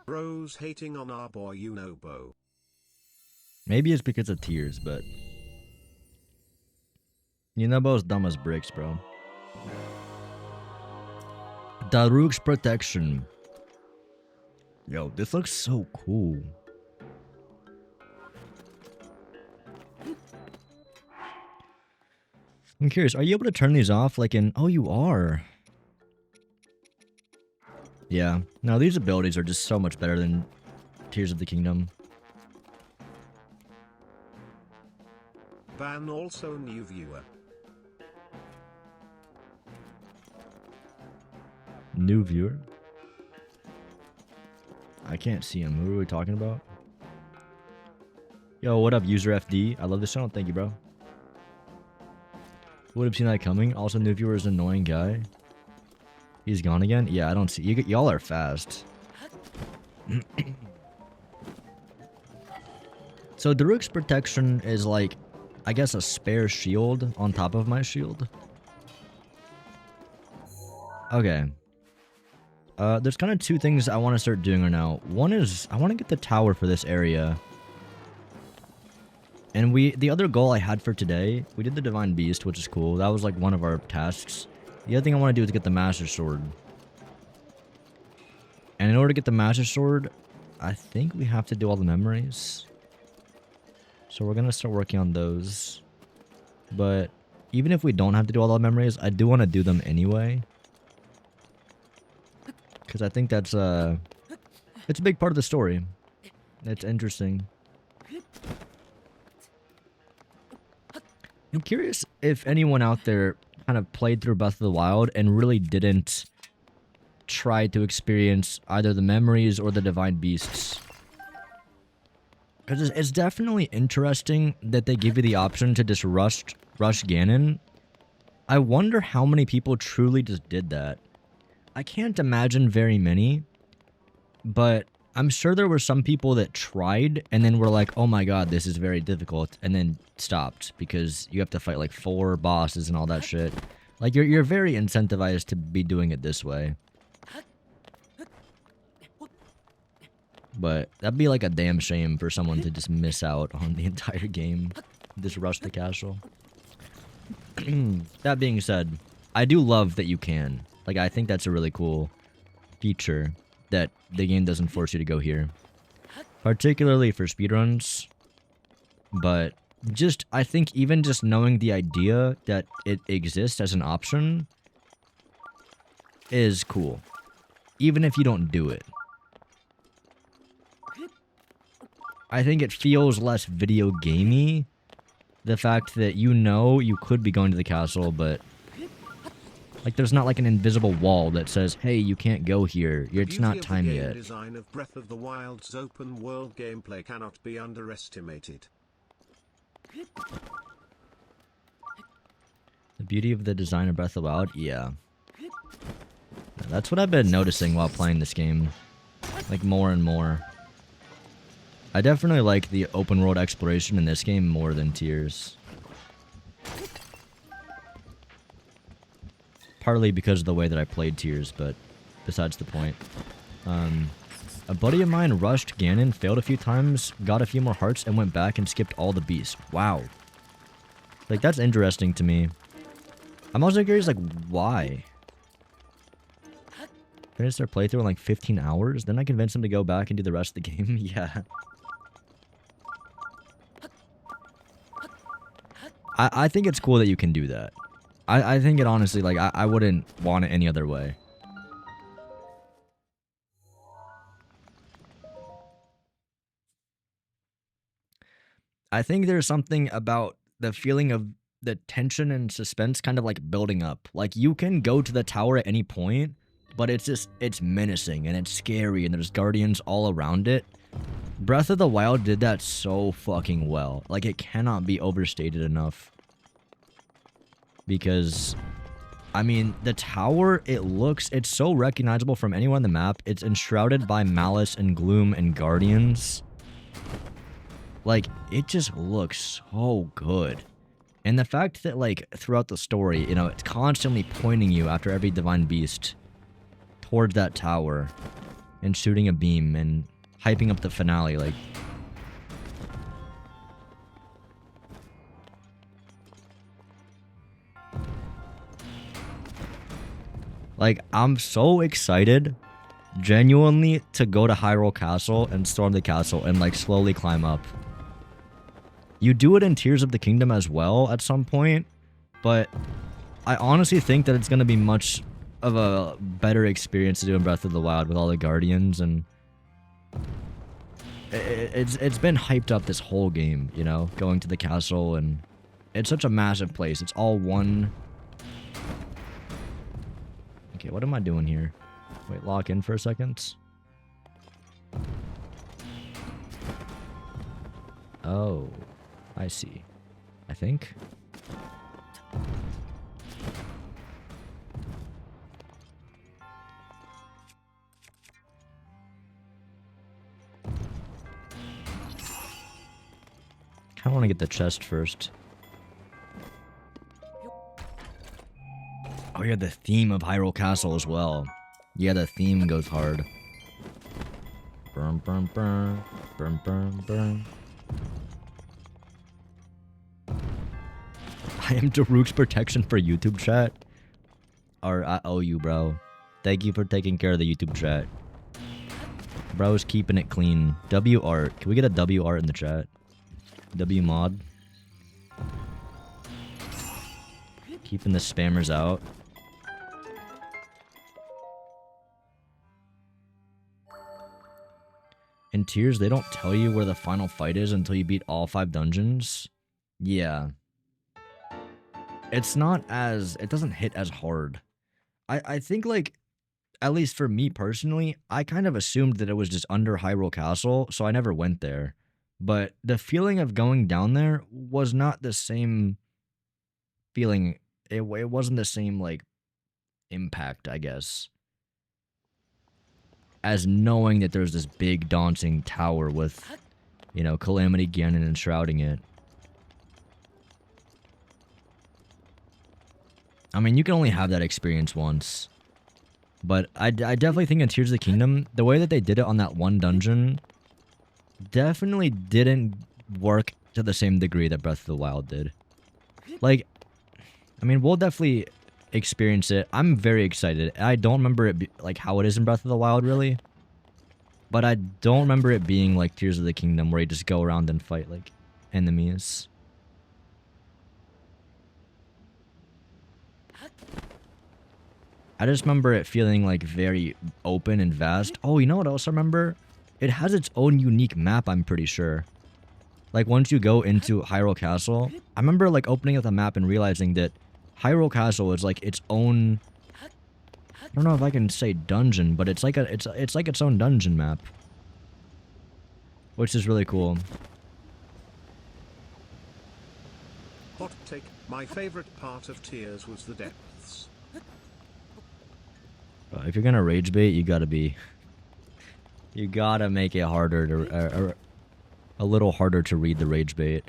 Bros hating on our boy Yunobo. Maybe it's because of tears, but Yunabo's dumb as bricks, bro. Daruk's protection. Yo, this looks so cool. I'm curious, are you able to turn these off like in... Oh, you are. Yeah. No, these abilities are just so much better than Tears of the Kingdom. Ban also new viewer. New viewer? I can't see him. Who are we talking about? Yo, what up, user FD? I love this channel. Thank you, bro. Would have seen that coming. Also, new viewer is an annoying guy. He's gone again? Yeah, I don't see. Y'all are fast. So, Daruk's protection is like, I guess, a spare shield on top of my shield. Okay. There's kind of two things I want to start doing right now. One is, I want to get the tower for this area. And the other goal I had for today, we did the Divine Beast, which is cool. That was like one of our tasks. The other thing I want to do is get the Master Sword. And in order to get the Master Sword, I think we have to do all the memories. So we're going to start working on those. But even if we don't have to do all the memories, I do want to do them anyway. Because I think that's it's a big part of the story. It's interesting. I'm curious if anyone out there kind of played through Breath of the Wild and really didn't try to experience either the memories or the Divine Beasts. Because it's definitely interesting that they give you the option to just rush Ganon. I wonder how many people truly just did that. I can't imagine very many, but I'm sure there were some people that tried and then were like, oh my god, this is very difficult, and then stopped because you have to fight like 4 bosses and all that shit. Like, you're very incentivized to be doing it this way. But that'd be like a damn shame for someone to just miss out on the entire game. Just rush the castle. That being said, I do love that you can. Like, I think that's a really cool feature that the game doesn't force you to go here. Particularly for speedruns. But just, I think even just knowing the idea that it exists as an option is cool. Even if you don't do it. I think it feels less video gamey. The fact that you know you could be going to the castle, but like there's not like an invisible wall that says, hey, you can't go here. It's not time yet. The design of Breath of the Wild's open world gameplay cannot be underestimated. The beauty of the design of Breath of the Wild? Yeah. That's what I've been noticing while playing this game. Like, more and more. I definitely like the open world exploration in this game more than Tears. Partly because of the way that I played Tears, but besides the point. A buddy of mine rushed Ganon, failed a few times, got a few more hearts, and went back and skipped all the beasts. Wow. Like, that's interesting to me. I'm also curious, like, why? Finished their playthrough in like 15 hours? Then I convinced him to go back and do the rest of the game? Yeah. I think it's cool that you can do that. I think it honestly, like, I wouldn't want it any other way. I think there's something about the feeling of the tension and suspense kind of like building up. Like, you can go to the tower at any point, but it's just, it's menacing and it's scary and there's guardians all around it. Breath of the Wild did that so fucking well. Like, it cannot be overstated enough. Because, I mean, the tower, it's so recognizable from anywhere on the map. It's enshrouded by malice and gloom and guardians. Like, it just looks so good. And the fact that, like, throughout the story, you know, it's constantly pointing you after every Divine Beast towards that tower and shooting a beam and hyping up the finale, like, Like, I'm so excited, genuinely, to go to Hyrule Castle and storm the castle and, like, slowly climb up. You do it in Tears of the Kingdom as well at some point, but I honestly think that it's going to be much of a better experience to do in Breath of the Wild with all the Guardians, and it's been hyped up this whole game, you know, going to the castle, and it's such a massive place. It's all one. Okay, what am I doing here? Wait, lock in for a second. Oh, I see. I think. I want to get the chest first. Oh yeah, the theme of Hyrule Castle as well. Yeah, the theme goes hard. Burn, burn, burn, burn, burn, burn. I am Daruk's protection for YouTube chat. Or I owe you, bro. Thank you for taking care of the YouTube chat. Bro's keeping it clean. W art. Can we get a W art in the chat? W mod. Keeping the spammers out. In Tears, they don't tell you where the final fight is until you beat all 5 dungeons. Yeah. It's not as... It doesn't hit as hard. I think, like, at least for me personally, I kind of assumed that it was just under Hyrule Castle, so I never went there. But the feeling of going down there was not the same feeling. It wasn't the same, like, impact, I guess, as knowing that there's this big, daunting tower with, you know, Calamity Ganon enshrouding it. I mean, you can only have that experience once. But I definitely think in Tears of the Kingdom, the way that they did it on that one dungeon definitely didn't work to the same degree that Breath of the Wild did. Like, I mean, we'll definitely experience it. I'm very excited. I don't remember it like how it is in Breath of the Wild, really. But I don't remember it being like Tears of the Kingdom, where you just go around and fight, like, enemies. I just remember it feeling, like, very open and vast. Oh, you know what else I remember? It has its own unique map, I'm pretty sure. Like, once you go into Hyrule Castle, I remember, like, opening up the map and realizing that Hyrule Castle is, like, its own... I don't know if I can say dungeon, but it's like it's like its own dungeon map. Which is really cool. Hot take, my favorite part of Tears was the depths. If you're gonna rage bait, you gotta be... You gotta make it harder to... a little harder to read the rage bait.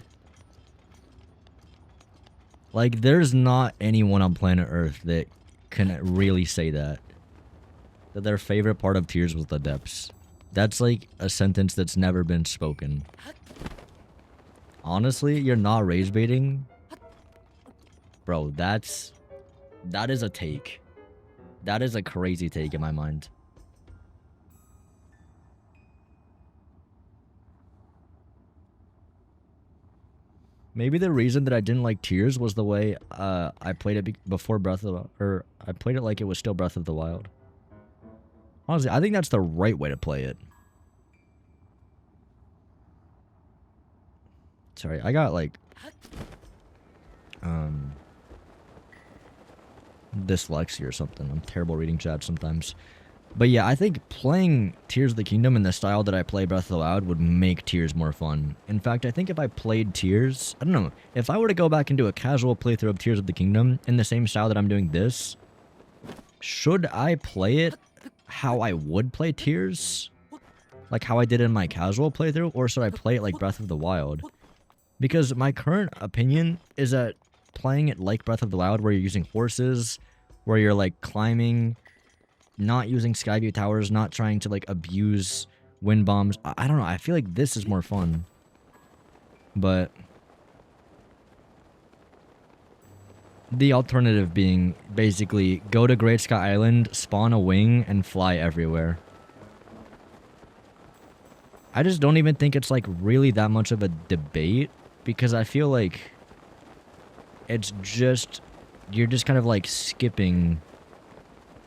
Like, there's not anyone on planet Earth that can really say that. That their favorite part of Tears was the depths. That's like a sentence that's never been spoken. Honestly, you're not rage baiting? Bro, that is a take. That is a crazy take in my mind. Maybe the reason that I didn't like Tears was the way I played it before Breath of the... Or I played it like it was still Breath of the Wild. Honestly, I think that's the right way to play it. Sorry, I got like... dyslexia or something. I'm terrible reading chat sometimes. But yeah, I think playing Tears of the Kingdom in the style that I play Breath of the Wild would make Tears more fun. In fact, I think if I played Tears... I don't know. If I were to go back and do a casual playthrough of Tears of the Kingdom in the same style that I'm doing this, should I play it how I would play Tears? Like how I did in my casual playthrough? Or should I play it like Breath of the Wild? Because my current opinion is that playing it like Breath of the Wild, where you're using horses, where you're like climbing... Not using Skyview towers, not trying to, like, abuse wind bombs. I don't know, I feel like this is more fun. But... the alternative being basically go to Great Sky Island, spawn a wing, and fly everywhere. I just don't even think it's like really that much of a debate, because I feel like it's just, you're just kind of like skipping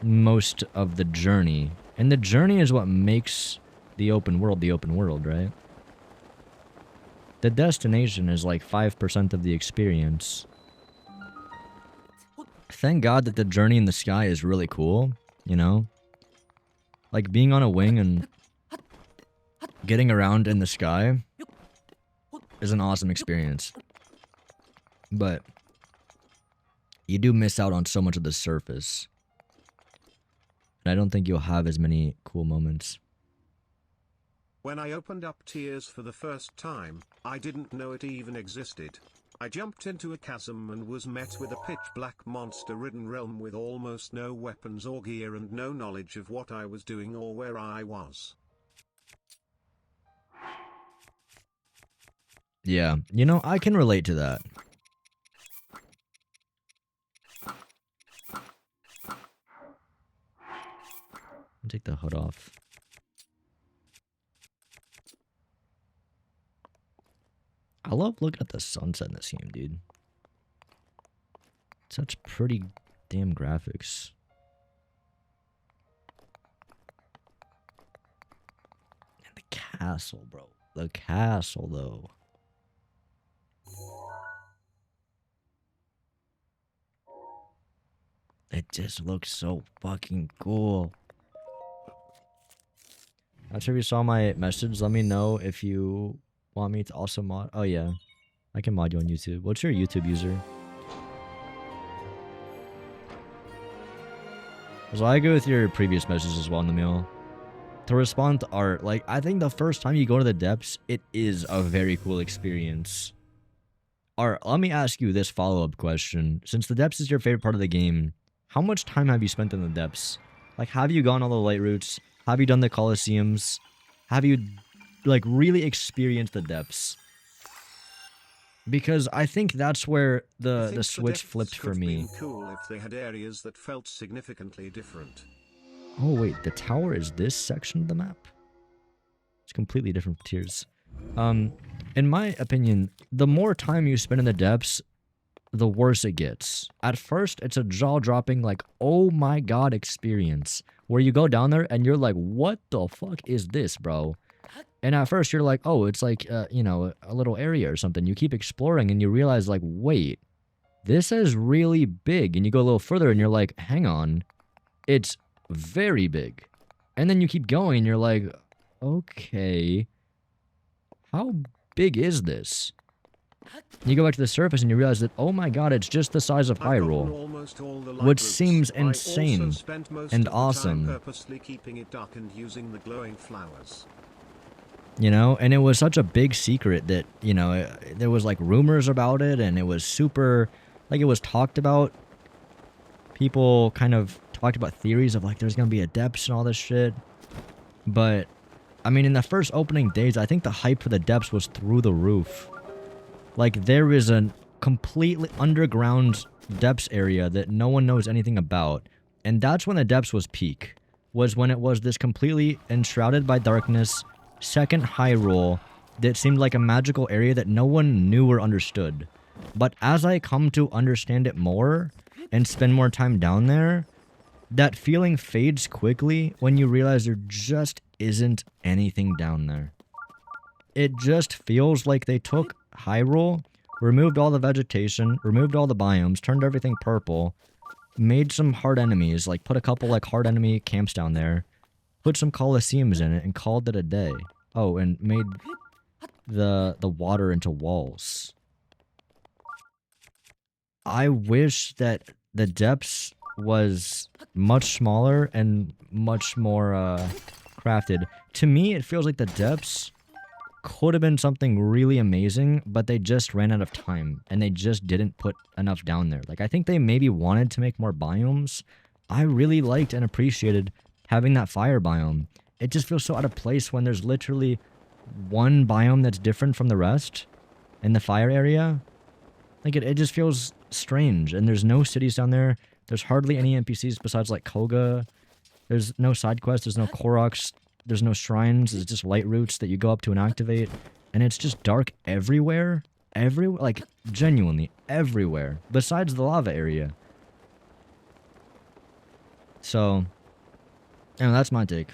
most of the journey. And the journey is what makes the open world, right? The destination is like 5% of the experience. Thank God that the journey in the sky is really cool, you know? Like being on a wing and getting around in the sky is an awesome experience. But you do miss out on so much of the surface. And I don't think you'll have as many cool moments. When I opened up Tears for the first time, I didn't know it even existed. I jumped into a chasm and was met with a pitch-black monster-ridden realm with almost no weapons or gear and no knowledge of what I was doing or where I was. Yeah, you know, I can relate to that. I'll take the hood off. I love looking at the sunset in this game, dude. Such pretty damn graphics. And the castle, bro. The castle, though. It just looks so fucking cool. Not sure if you saw my message. Let me know if you want me to also mod. Oh yeah, I can mod you on YouTube. What's your YouTube user? So I go with your previous message as well in the mail. To respond to art, like I think the first time you go to the depths, it is a very cool experience. Art, let me ask you this follow-up question. Since the depths is your favorite part of the game, how much time have you spent in the depths? Like, have you gone all the light routes? Have you done the Colosseums? Have you, like, really experienced the depths? Because I think that's where the switch flipped for me. Cool if they had areas that felt significantly different. Oh wait, the tower is this section of the map? It's completely different from Tears. In my opinion, the more time you spend in the depths, the worse it gets. At first, it's a jaw-dropping, like, oh my god experience, where you go down there and you're like, what the fuck is this, bro? And at first, you're like, oh, it's like, you know, a little area or something. You keep exploring and you realize, like, wait, this is really big. And you go a little further and you're like, hang on, it's very big. And then you keep going and you're like, okay, how big is this? You go back to the surface and you realize that, oh my god, it's just the size of Hyrule, which seems insane and awesome. Purposely keeping it dark and using the glowing flowers. You know, and it was such a big secret that, you know, there was like rumors about it and it was super, like it was talked about. People kind of talked about theories of like there's gonna be a depths and all this shit. But, I mean, in the first opening days, I think the hype for the depths was through the roof. Like, there is a completely underground depths area that no one knows anything about. And that's when the depths was peak. Was when it was this completely enshrouded by darkness, second Hyrule, that seemed like a magical area that no one knew or understood. But as I come to understand it more, and spend more time down there, that feeling fades quickly when you realize there just isn't anything down there. It just feels like they took Hyrule, removed all the vegetation, removed all the biomes, turned everything purple, made some hard enemies, like put a couple like hard enemy camps down there, put some Colosseums in it, and called it a day. Oh, and made the water into walls. I wish that the depths was much smaller and much more crafted. To me, it feels like the depths could have been something really amazing, but they just ran out of time and they just didn't put enough down there. Like, I think they maybe wanted to make more biomes. I really liked and appreciated having that fire biome. It just feels so out of place when there's literally one biome that's different from the rest in the fire area. Like, it just feels strange, and there's no cities down there. There's hardly any NPCs besides like Koga. There's no side quests, there's no Koroks, there's no shrines, it's just light roots that you go up to and activate. And it's just dark everywhere. Everywhere, like genuinely everywhere. Besides the lava area. So, that's my take.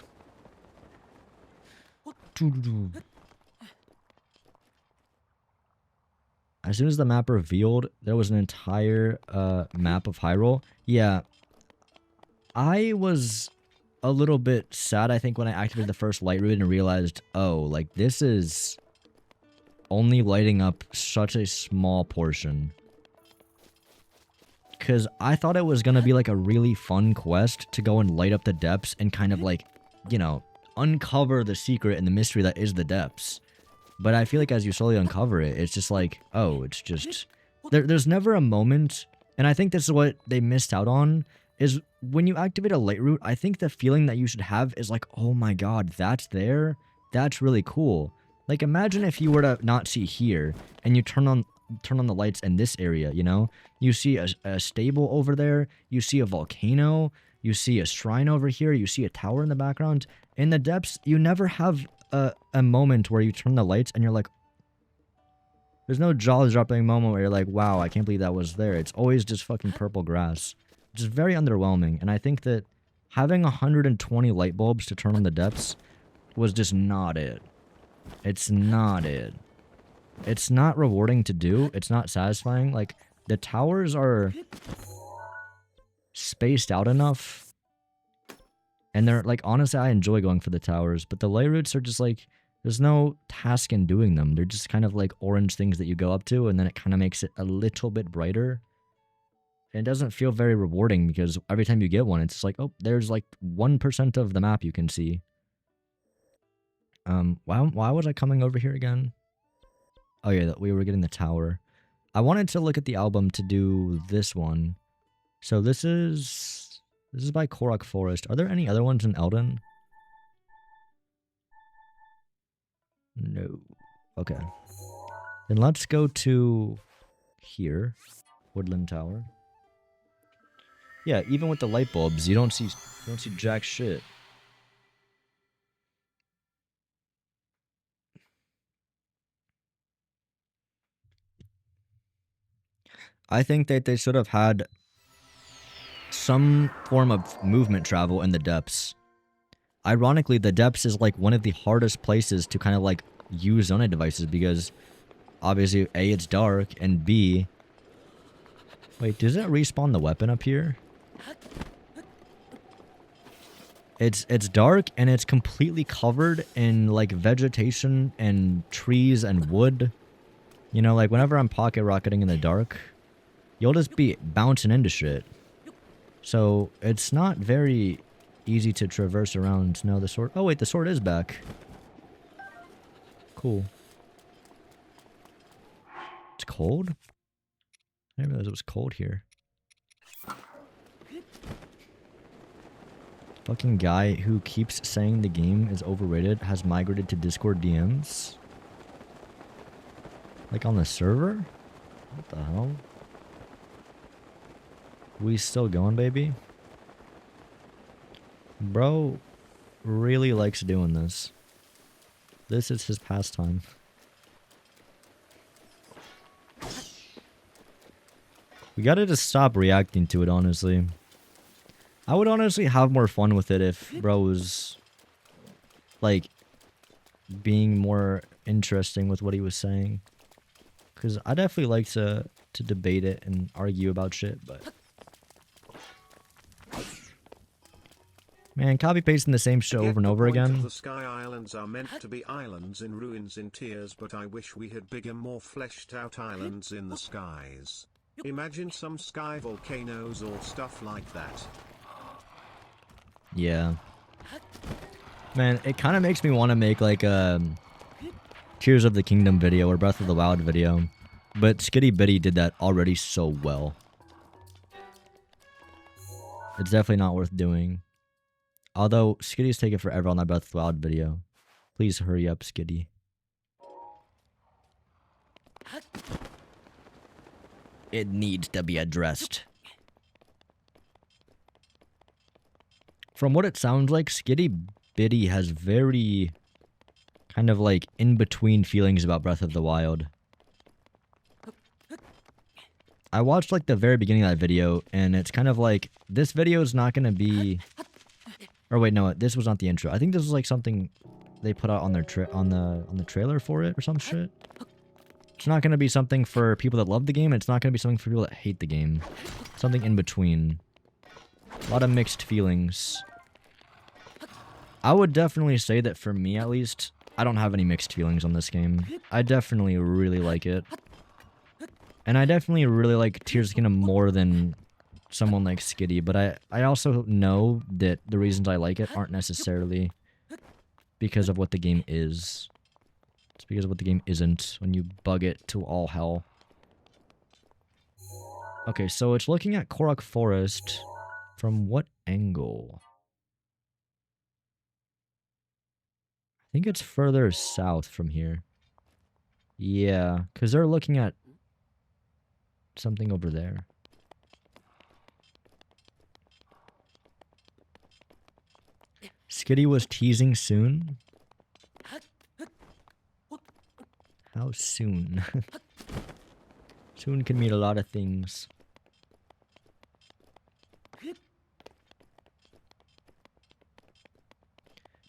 As soon as the map revealed, there was an entire map of Hyrule. Yeah. I was a little bit sad, I think, when I activated the first light root and realized, oh, like, this is only lighting up such a small portion. Because I thought it was going to be, like, a really fun quest to go and light up the depths and kind of, like, you know, uncover the secret and the mystery that is the depths. But I feel like as you slowly uncover it, it's just like, oh, it's just... There's never a moment, and I think this is what they missed out on, is when you activate a light root, I think the feeling that you should have is like, oh my god, that's there? That's really cool. Like, imagine if you were to not see here, and you turn on the lights in this area, you know? You see a stable over there, you see a volcano, you see a shrine over here, you see a tower in the background. In the depths, you never have a moment where you turn the lights and you're like... There's no jaw-dropping moment where you're like, wow, I can't believe that was there. It's always just fucking purple grass. Which is very underwhelming, and I think that having 120 light bulbs to turn on the depths was just not it. It's not it. It's not rewarding to do. It's not satisfying. Like, the towers are spaced out enough. And they're, like, honestly, I enjoy going for the towers. But the light roots are just, like, there's no task in doing them. They're just kind of, like, orange things that you go up to. And then it kind of makes it a little bit brighter. And it doesn't feel very rewarding because every time you get one, it's just like, oh, there's, like, 1% of the map you can see. Why was I coming over here again? Oh yeah, we were getting the tower. I wanted to look at the album to do this one. So this is by Korok Forest. Are there any other ones in Eldin? No. Okay. Then let's go to here. Woodland Tower. Yeah, even with the light bulbs, you don't see jack shit. I think that they should have had some form of movement travel in the depths. Ironically, the depths is like one of the hardest places to kind of like use Zonai devices because obviously A, it's dark, and B... Wait, does it respawn the weapon up here? It's dark and it's completely covered in like vegetation and trees and wood. You know, like whenever I'm pocket rocketing in the dark, you'll just be bouncing into shit. So it's not very easy to traverse around. No, the sword... Oh wait, the sword is back. Cool. It's cold? I didn't realize it was cold here. Fucking guy who keeps saying the game is overrated has migrated to Discord DMs. Like on the server? What the hell? We still going, baby? Bro really likes doing this. This is his pastime. We gotta just stop reacting to it, honestly. I would honestly have more fun with it if bro was, like, being more interesting with what he was saying. Because I definitely like to debate it and argue about shit, but... Man, copy-pasting the same shit over and over again. The Sky Islands are meant to be islands in ruins in tears, but I wish we had bigger, more fleshed out islands in the skies. Imagine some sky volcanoes or stuff like that. Yeah. Man, it kind of makes me want to make like a Tears of the Kingdom video or Breath of the Wild video. But Skitty Bitty did that already so well. It's definitely not worth doing. Although, Skitty's taking forever on that Breath of the Wild video. Please hurry up, Skitty. It needs to be addressed. from what it sounds like, Skitty Bitty has very kind of like in-between feelings about Breath of the Wild. I watched like the very beginning of that video, and it's kind of like, this video is not going to be... Or wait, no, this was not the intro. I think this was like something they put out on their on the trailer for it or some shit. It's not going to be something for people that love the game. It's not going to be something for people that hate the game. Something in between. A lot of mixed feelings. I would definitely say that for me, at least, I don't have any mixed feelings on this game. I definitely really like it. And I definitely really like Tears of the Kingdom more than someone like Skitty, but I also know that the reasons I like it aren't necessarily because of what the game is. It's because of what the game isn't when you bug it to all hell. Okay, so it's looking at Korok Forest from what angle? I think it's further south from here. Yeah, because they're looking at something over there. Skitty was teasing soon? How soon? Soon can mean a lot of things.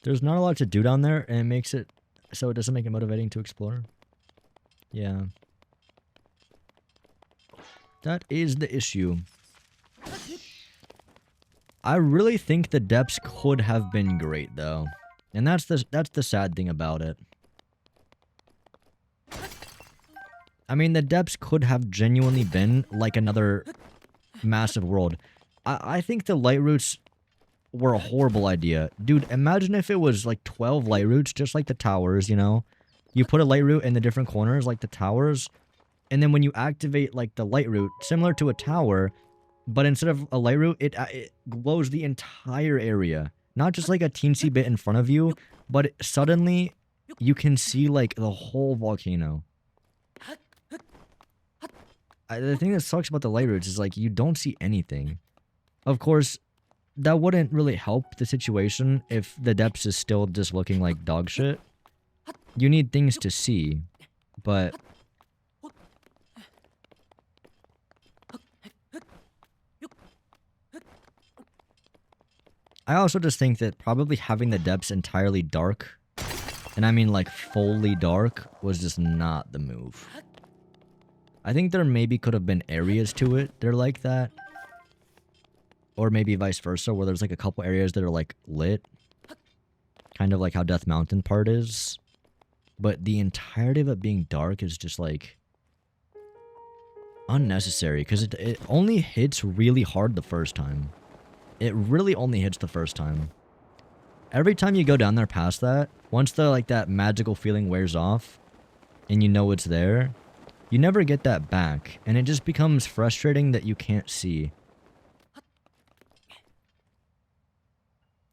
There's not a lot to do down there, and it makes it so it doesn't make it motivating to explore. Yeah. That is the issue. I really think the depths could have been great, though. And that's the sad thing about it. I mean, the depths could have genuinely been like another massive world. I think the light routes were a horrible idea. Dude, imagine if it was like 12 light routes, just like the towers, you know? You put a light route in the different corners, like the towers, and then when you activate like the light route, similar to a tower, but instead of a light route, it glows the entire area. Not just like a teensy bit in front of you, but suddenly you can see like the whole volcano. The thing that sucks about the light routes is like you don't see anything. Of course, that wouldn't really help the situation if the depths is still just looking like dog shit. You need things to see, but I also just think that probably having the depths entirely dark, and I mean like fully dark, was just not the move. I think there maybe could have been areas to it that are like that. Or maybe vice versa, where there's like a couple areas that are like lit. Kind of like how Death Mountain part is. But the entirety of it being dark is just like unnecessary, because it only hits really hard the first time. It really only hits the first time. Every time you go down there past that, once the like that magical feeling wears off and you know it's there, you never get that back, and it just becomes frustrating that you can't see.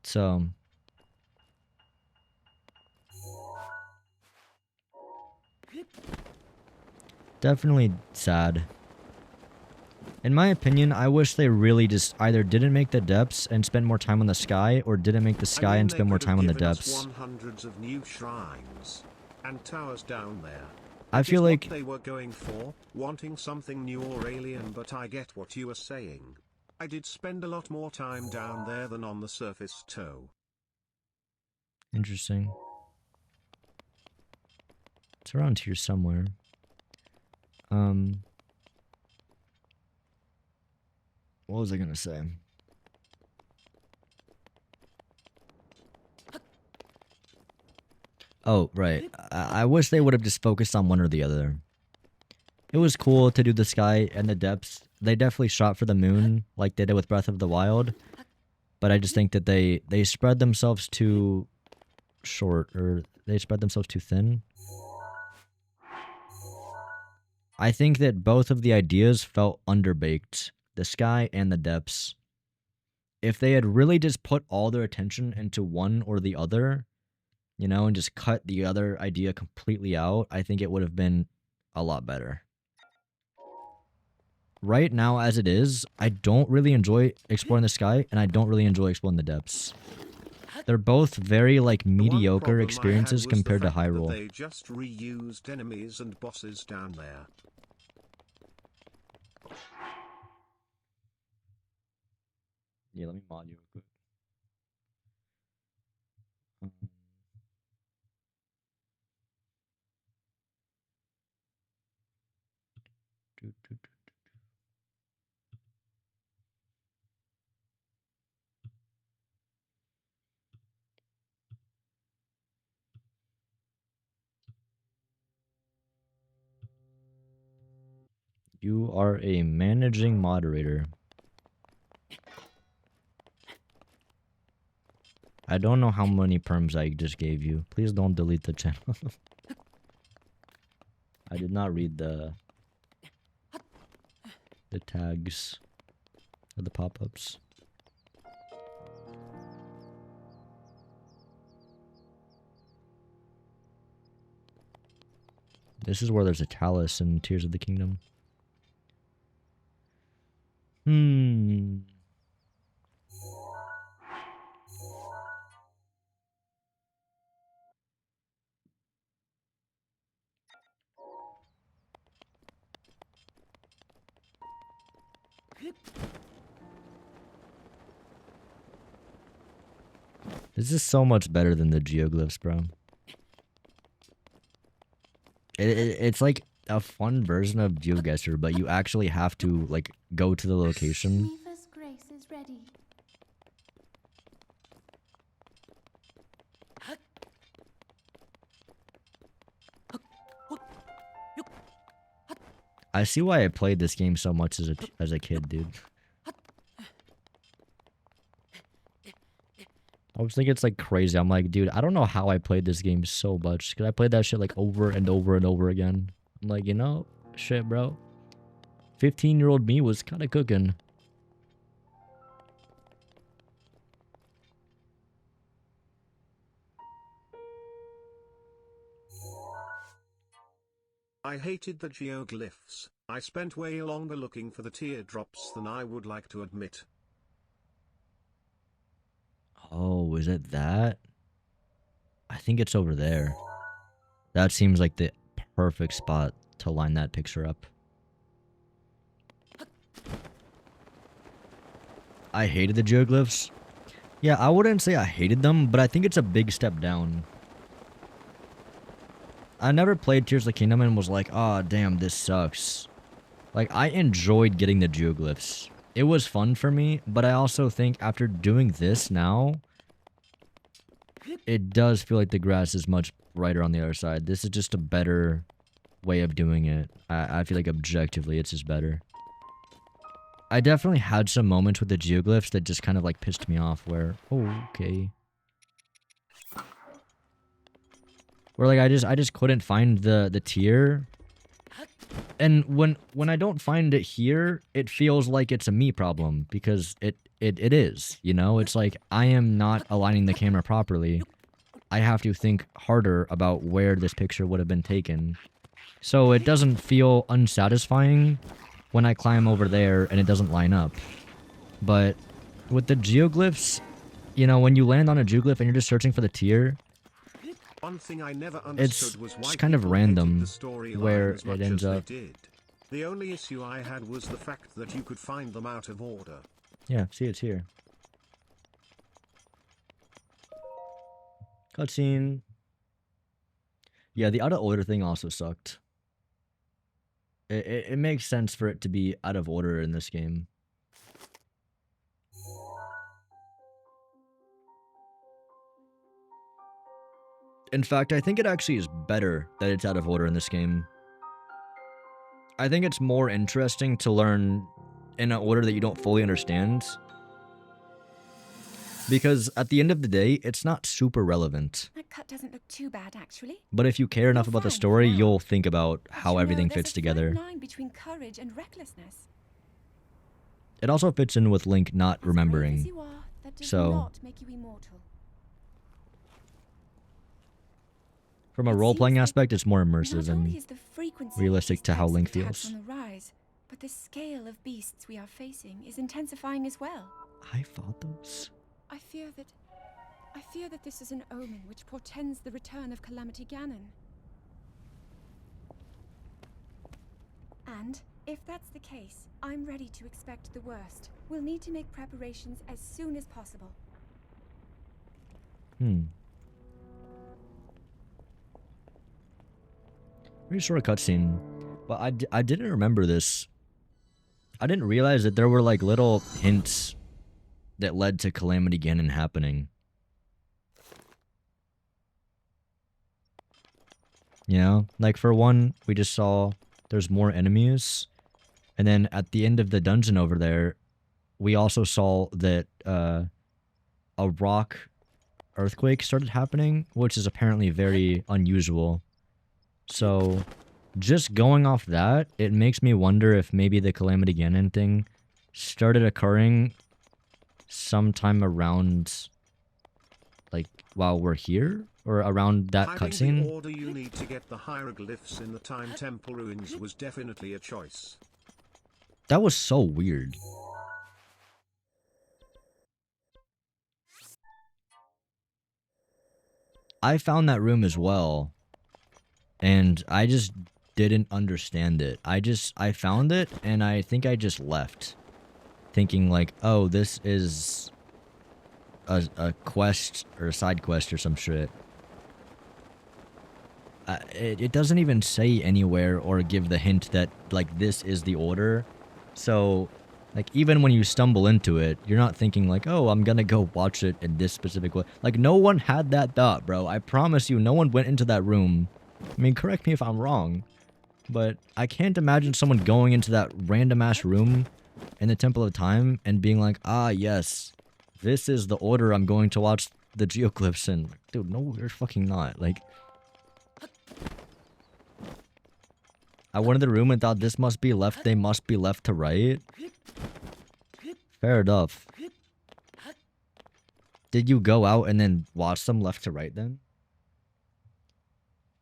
So definitely sad. In my opinion, I wish they really just either didn't make the depths and spend more time on the sky, or didn't make the sky and spend more time on the depths. Hundreds of new shrines and towers down there. I feel like what they were going for, wanting something new or alien, but I get what you are saying. I did spend a lot more time down there than on the surface too. Interesting. It's around here somewhere. What was I gonna say? Oh, right. I wish they would have just focused on one or the other. It was cool to do the sky and the depths. They definitely shot for the moon, like they did with Breath of the Wild. But I just think that they spread themselves too short, or they spread themselves too thin. I think that both of the ideas felt underbaked. The sky and the depths. If they had really just put all their attention into one or the other, you know, and just cut the other idea completely out, I think it would have been a lot better. right now as it is, I don't really enjoy exploring the sky, and I don't really enjoy exploring the depths. They're both very like The one mediocre problem I had experiences was the compared to fact that Hyrule. They just reused enemies and bosses down there. Yeah, let me mod you real quick. Do, do, do. You are a managing moderator. I don't know how many perms I just gave you. Please don't delete the channel. I did not read the tags or the pop-ups. This is where there's a Talus in Tears of the Kingdom. This is so much better than the geoglyphs, bro. It's like a fun version of GeoGuessr, but you actually have to like go to the location. Mifa's grace is ready. I see why I played this game so much as a kid, dude. I was thinking it's like crazy. I'm like, dude, I don't know how I played this game so much. Because I played that shit like over and over and over again. I'm like, you know, shit, bro. 15-year-old me was kind of cooking. I hated the geoglyphs. I spent way longer looking for the teardrops than I would like to admit. Oh, is it that? I think it's over there. That seems like the perfect spot to line that picture up. I hated the geoglyphs. Yeah, I wouldn't say I hated them, but I think it's a big step down. I never played Tears of the Kingdom and was like, oh, damn, this sucks. Like, I enjoyed getting the geoglyphs. It was fun for me, but I also think after doing this now, it does feel like the grass is much brighter on the other side. This is just a better way of doing it. I feel like objectively it's just better. I definitely had some moments with the geoglyphs that just kind of like pissed me off where, oh, okay. Where like I just couldn't find the tier. And when I don't find it here, it feels like it's a me problem because it is, you know? It's like I am not aligning the camera properly. I have to think harder about where this picture would have been taken. So it doesn't feel unsatisfying when I climb over there and it doesn't line up. But with the geoglyphs, you know, when you land on a geoglyph and you're just searching for the tier, One thing I never understood was why just kind of people hated random the storyline where as much it ends as they up. did. The only issue I had was the fact that you could find them out of order. Yeah, see, it's here. Cutscene. Yeah, the out of order thing also sucked. It makes sense for it to be out of order in this game. In fact, I think it actually is better that it's out of order in this game. I think it's more interesting to learn in an order that you don't fully understand. Because at the end of the day, it's not super relevant. That cut doesn't look too bad, actually. But if you care enough about the fine story, now. you'll think about But how you know, everything there's fits a fine together. line between courage and recklessness. It also fits in with Link not As brave as remembering. you are, that does So- not make you immortal. From a It role-playing seems like aspect, it's more Not immersive only and is the frequency of realistic these to how types of Link attacks feels. on the rise, But the scale of beasts we are facing is intensifying as well. I fought those. I fear that this is an omen which portends the return of Calamity Ganon. And if that's the case, I'm ready to expect the worst. We'll need to make preparations as soon as possible. Pretty short cutscene, but I didn't remember this. I didn't realize that there were like little hints that led to Calamity Ganon happening. You know, like for one, we just saw there's more enemies, and then at the end of the dungeon over there, we also saw that a rock earthquake started happening, which is apparently very unusual. So, just going off that, it makes me wonder if maybe the Calamity Ganon thing started occurring sometime around, like, while we're here? Or around that Hiding cutscene? the order you need to get the hieroglyphs in the Time Temple ruins was definitely a choice. That was so weird. I found that room as well, and I just didn't understand it. I found it, and I think I just left, thinking like, oh, this is a quest or a side quest or some shit. It doesn't even say anywhere or give the hint that like this is the order. So like even when you stumble into it, you're not thinking like, oh, I'm gonna go watch it in this specific way. Like no one had that thought, bro. I promise you, no one went into that room. I mean, correct me if I'm wrong, but I can't imagine someone going into that random ass room in the Temple of Time and being like, ah, yes, this is the order I'm going to watch the geoglyphs in. Dude, no, you're fucking not. Like, I went in the room and thought this must be left, they must be left to right. Fair enough. Did you go out and then watch them left to right then?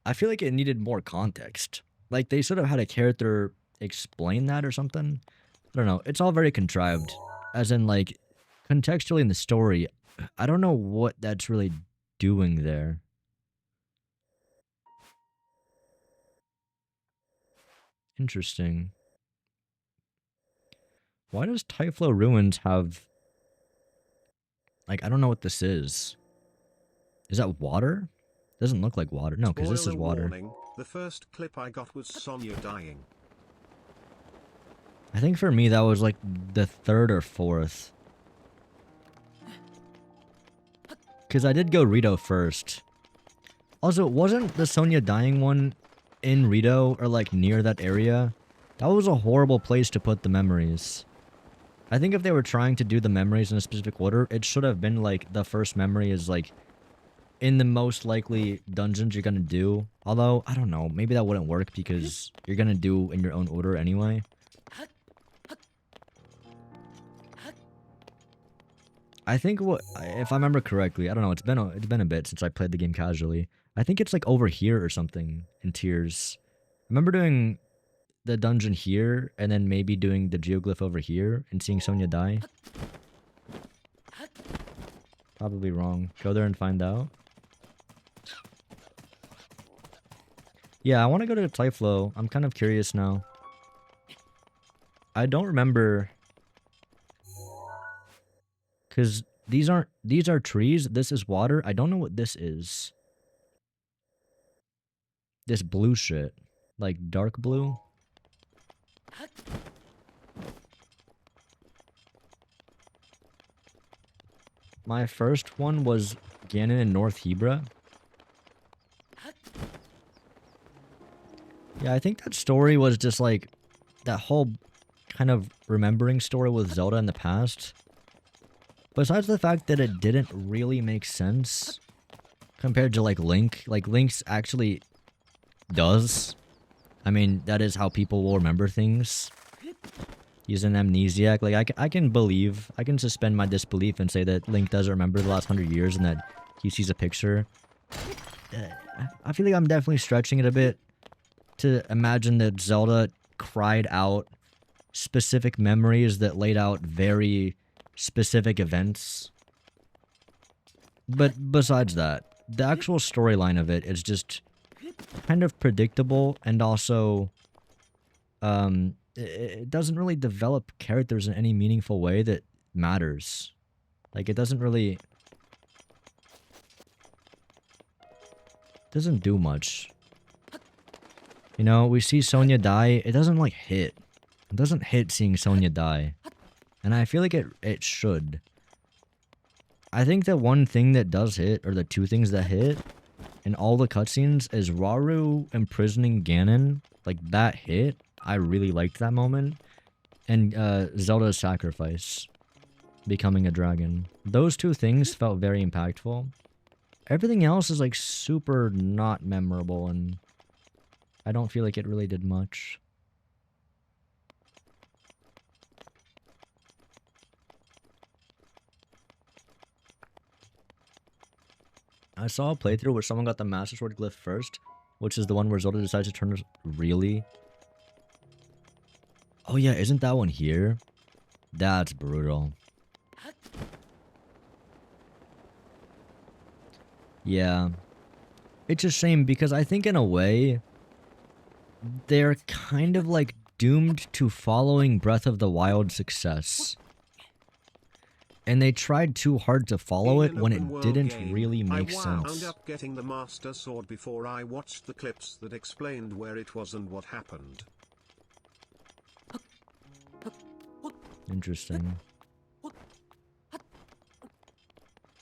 I feel like it needed more context. Like they should have had a character explain that or something. I don't know. It's all very contrived. As in like, contextually in the story, I don't know what that's really doing there. Interesting. Why does Typhlo Ruins have... Like, I don't know what this is. Is that water? Doesn't look like water. No, because this is water. Warning, the first clip I got was Sonya dying. I think for me that was like the third or fourth. Because I did go Rito first. Also, wasn't the Sonya dying one in Rito or like near that area? That was a horrible place to put the memories. I think if they were trying to do the memories in a specific order, it should have been like the first memory is like in the most likely dungeons you're gonna do. Although, I don't know, maybe that wouldn't work because you're gonna do in your own order anyway. I think if I remember correctly, I don't know, it's been a bit since I played the game casually. I think it's like over here or something in Tears. I remember doing the dungeon here and then maybe doing the geoglyph over here and seeing Sonya die. Probably wrong. Go there and find out. Yeah, I want to go to Typhlo. I'm kind of curious now. I don't remember. Because these are trees. This is water. I don't know what this is. This blue shit. Like dark blue. My first one was Ganon in North Hebra. Yeah, I think that story was just like that whole kind of remembering story with Zelda in the past. Besides the fact that it didn't really make sense compared to like Link. Like Link's actually does. I mean, that is how people will remember things. He's an amnesiac. Like, I can suspend my disbelief and say that Link does remember the last 100 years and that he sees a picture. I feel like I'm definitely stretching it a bit to imagine that Zelda cried out specific memories that laid out very specific events. But besides that, the actual storyline of it is just kind of predictable, and also it doesn't really develop characters in any meaningful way that matters. Like, it doesn't do much. You know, we see Sonya die, it doesn't like hit. It doesn't hit seeing Sonya die. And I feel like it should. I think the one thing that does hit, or the two things that hit in all the cutscenes, is Rauru imprisoning Ganon. Like, that hit. I really liked that moment. And Zelda's sacrifice. Becoming a dragon. Those two things felt very impactful. Everything else is like super not memorable, and I don't feel like it really did much. I saw a playthrough where someone got the Master Sword glyph first, which is the one where Zelda decides to turn really. Oh yeah, isn't that one here? That's brutal. Yeah. It's a shame because I think in a way, they're kind of like doomed to following Breath of the Wild's success. And they tried too hard to follow it when it didn't really make sense. I wound up getting the Master Sword before I watched the clips that explained where it was and what happened. Interesting.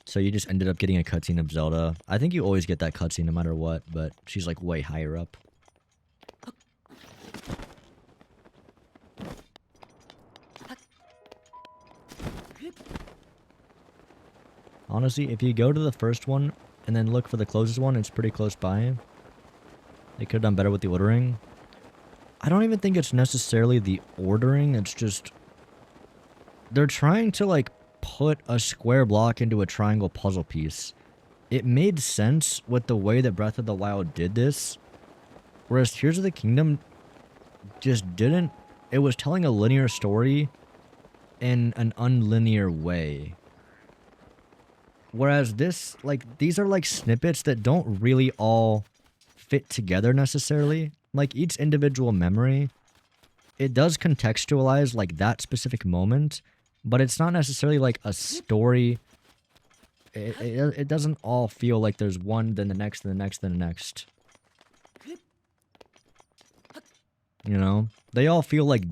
So you just ended up getting a cutscene of Zelda. I think you always get that cutscene no matter what, but she's like way higher up. Honestly, if you go to the first one and then look for the closest one, it's pretty close by. They could have done better with the ordering. I don't even think it's necessarily the ordering, it's just they're trying to like put a square block into a triangle puzzle piece. It made sense with the way that Breath of the Wild did this, whereas Tears of the Kingdom just didn't. It was telling a linear story in an unlinear way. Whereas this, like, these are like snippets that don't really all fit together necessarily. Like, each individual memory, it does contextualize like that specific moment, but it's not necessarily like a story. It doesn't all feel like there's one, then the next, then the next, then the next. You know? They all feel like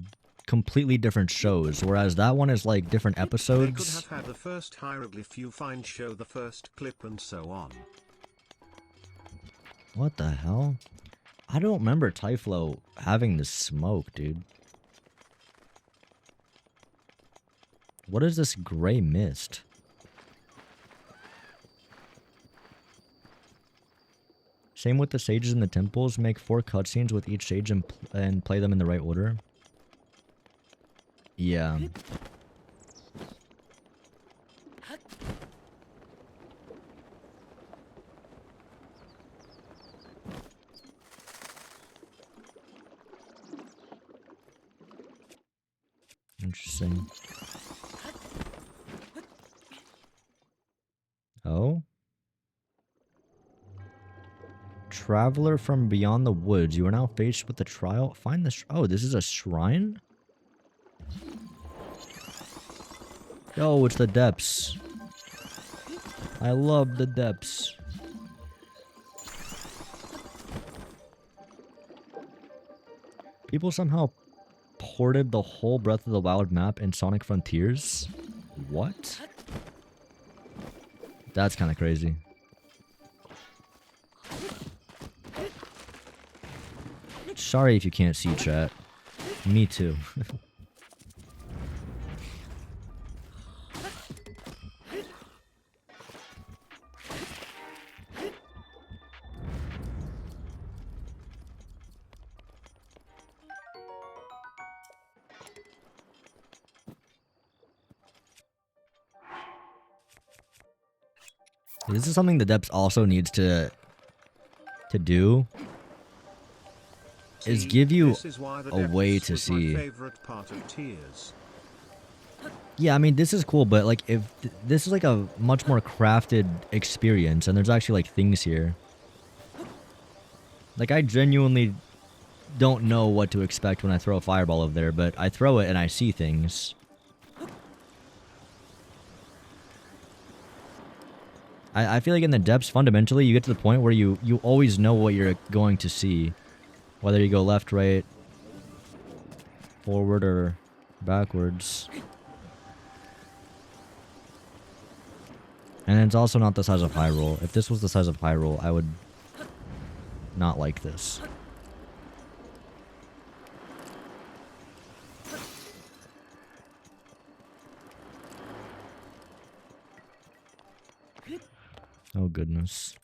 completely different shows, whereas that one is like different episodes. They could have had the first hieroglyph you find, show the first clip, and so on. What the hell? I don't remember Typhlo having the smoke, dude. What is this gray mist? Same with the sages in the temples. Make 4 cutscenes with each sage and play them in the right order. Yeah. Interesting. Oh? Traveler from beyond the woods. You are now faced with the trial. Find the... Oh, this is a shrine? Oh, it's the depths. I love the depths. People somehow ported the whole Breath of the Wild map in Sonic Frontiers? What? That's kind of crazy. Sorry if you can't see, chat. Me too. This is something the Depths also needs to do. is See, give you this is why the a way depths to was see. my favorite part of Tears. Yeah, I mean, this is cool, but like, if this is like a much more crafted experience, and there's actually like things here. Like, I genuinely don't know what to expect when I throw a fireball over there, but I throw it and I see things. I feel like in the depths, fundamentally, you get to the point where you always know what you're going to see. Whether you go left, right, forward, or backwards. And it's also not the size of Hyrule. If this was the size of Hyrule, I would not like this. Oh goodness.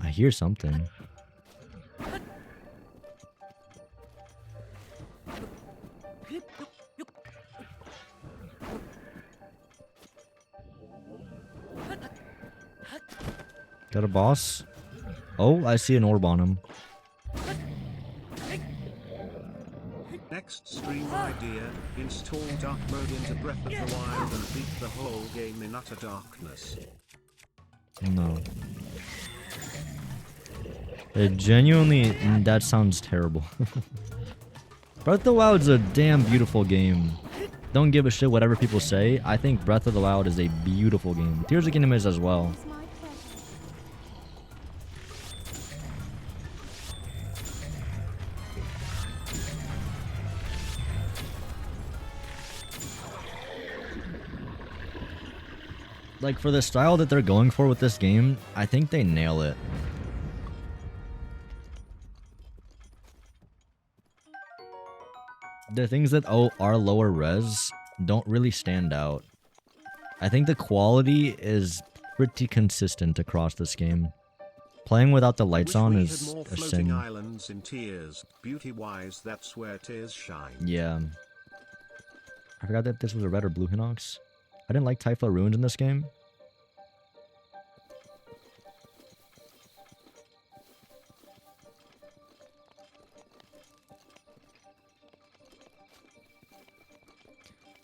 I hear something. Got a boss? Oh, I see an orb on him. Next stream idea, install dark mode into Breath of the Wild and beat the whole game in utter darkness. No. It genuinely, that sounds terrible. Breath of the Wild is a damn beautiful game. Don't give a shit whatever people say. I think Breath of the Wild is a beautiful game. Tears of the Kingdom is as well. It's my pleasure. Like, for the style that they're going for with this game, I think they nail it. The things that are lower res don't really stand out. I think the quality is pretty consistent across this game. Playing without the lights Wish on we is had more a floating sin. islands in Tears. Beauty-wise, that's where Tears shine. Yeah. I forgot that this was a red or blue Hinox. I didn't like Typhla Ruins in this game.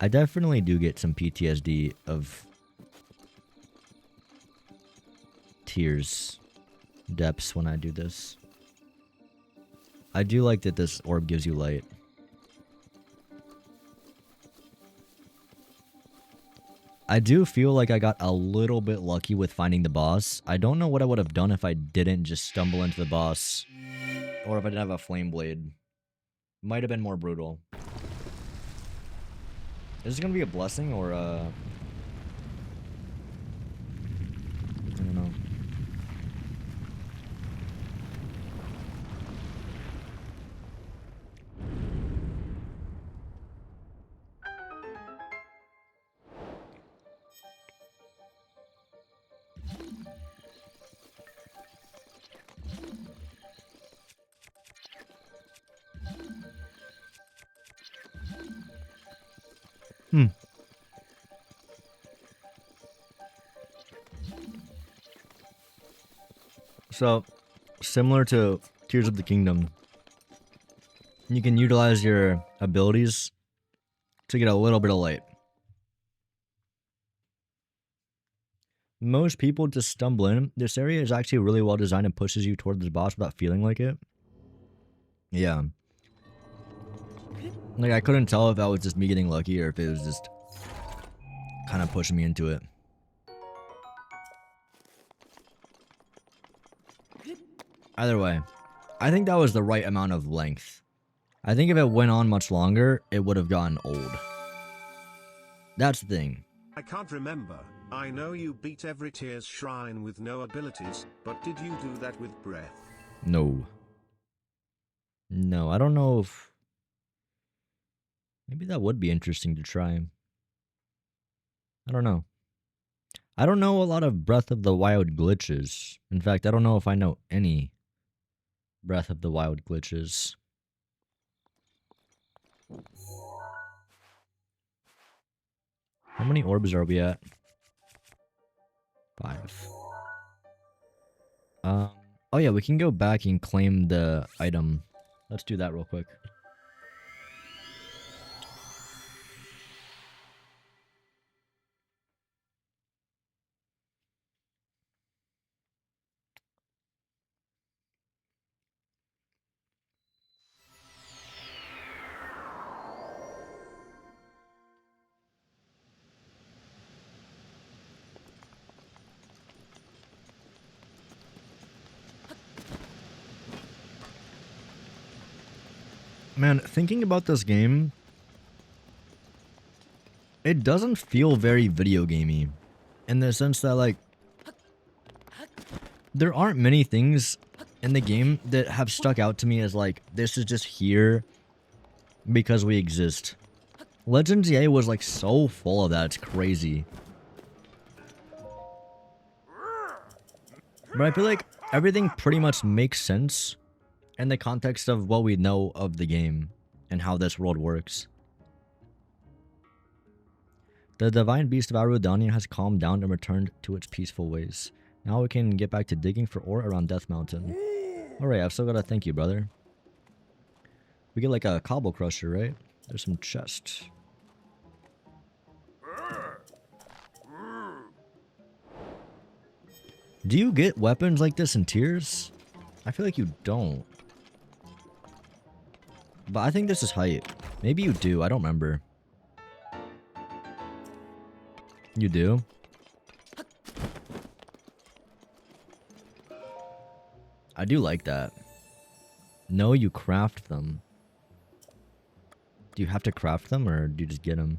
I definitely do get some PTSD of Tears depths when I do this. I do like that this orb gives you light. I do feel like I got a little bit lucky with finding the boss. I don't know what I would have done if I didn't just stumble into the boss. Or if I didn't have a flame blade. Might have been more brutal. Is this gonna be a blessing or I don't know. So, similar to Tears of the Kingdom, you can utilize your abilities to get a little bit of light. Most people just stumble in. This area is actually really well designed and pushes you towards the boss without feeling like it. Yeah. Like, I couldn't tell if that was just me getting lucky or if it was just kind of pushing me into it. Either way, I think that was the right amount of length. I think if it went on much longer, it would have gotten old. That's the thing. I can't remember. I know you beat every Tears shrine with no abilities, but did you do that with Breath? No. No, I don't know if... Maybe that would be interesting to try. I don't know. I don't know a lot of Breath of the Wild glitches. In fact, I don't know if I know any Breath of the Wild glitches. How many orbs are we at? 5. Oh yeah, we can go back and claim the item. Let's do that real quick. Man, thinking about this game, it doesn't feel very video gamey, in the sense that, like, there aren't many things in the game that have stuck out to me as, like, this is just here because we exist. Legends EA was, like, so full of that, it's crazy. But I feel like everything pretty much makes sense in the context of what we know of the game and how this world works. The divine beast of Arudania has calmed down and returned to its peaceful ways. Now we can get back to digging for ore around Death Mountain. Alright, I've still gotta thank you, brother. We get like a cobble crusher, right? There's some chests. Do you get weapons like this in Tears? I feel like you don't. But I think this is hype. Maybe you do, I don't remember. You do? I do like that. No, you craft them. Do you have to craft them or do you just get them?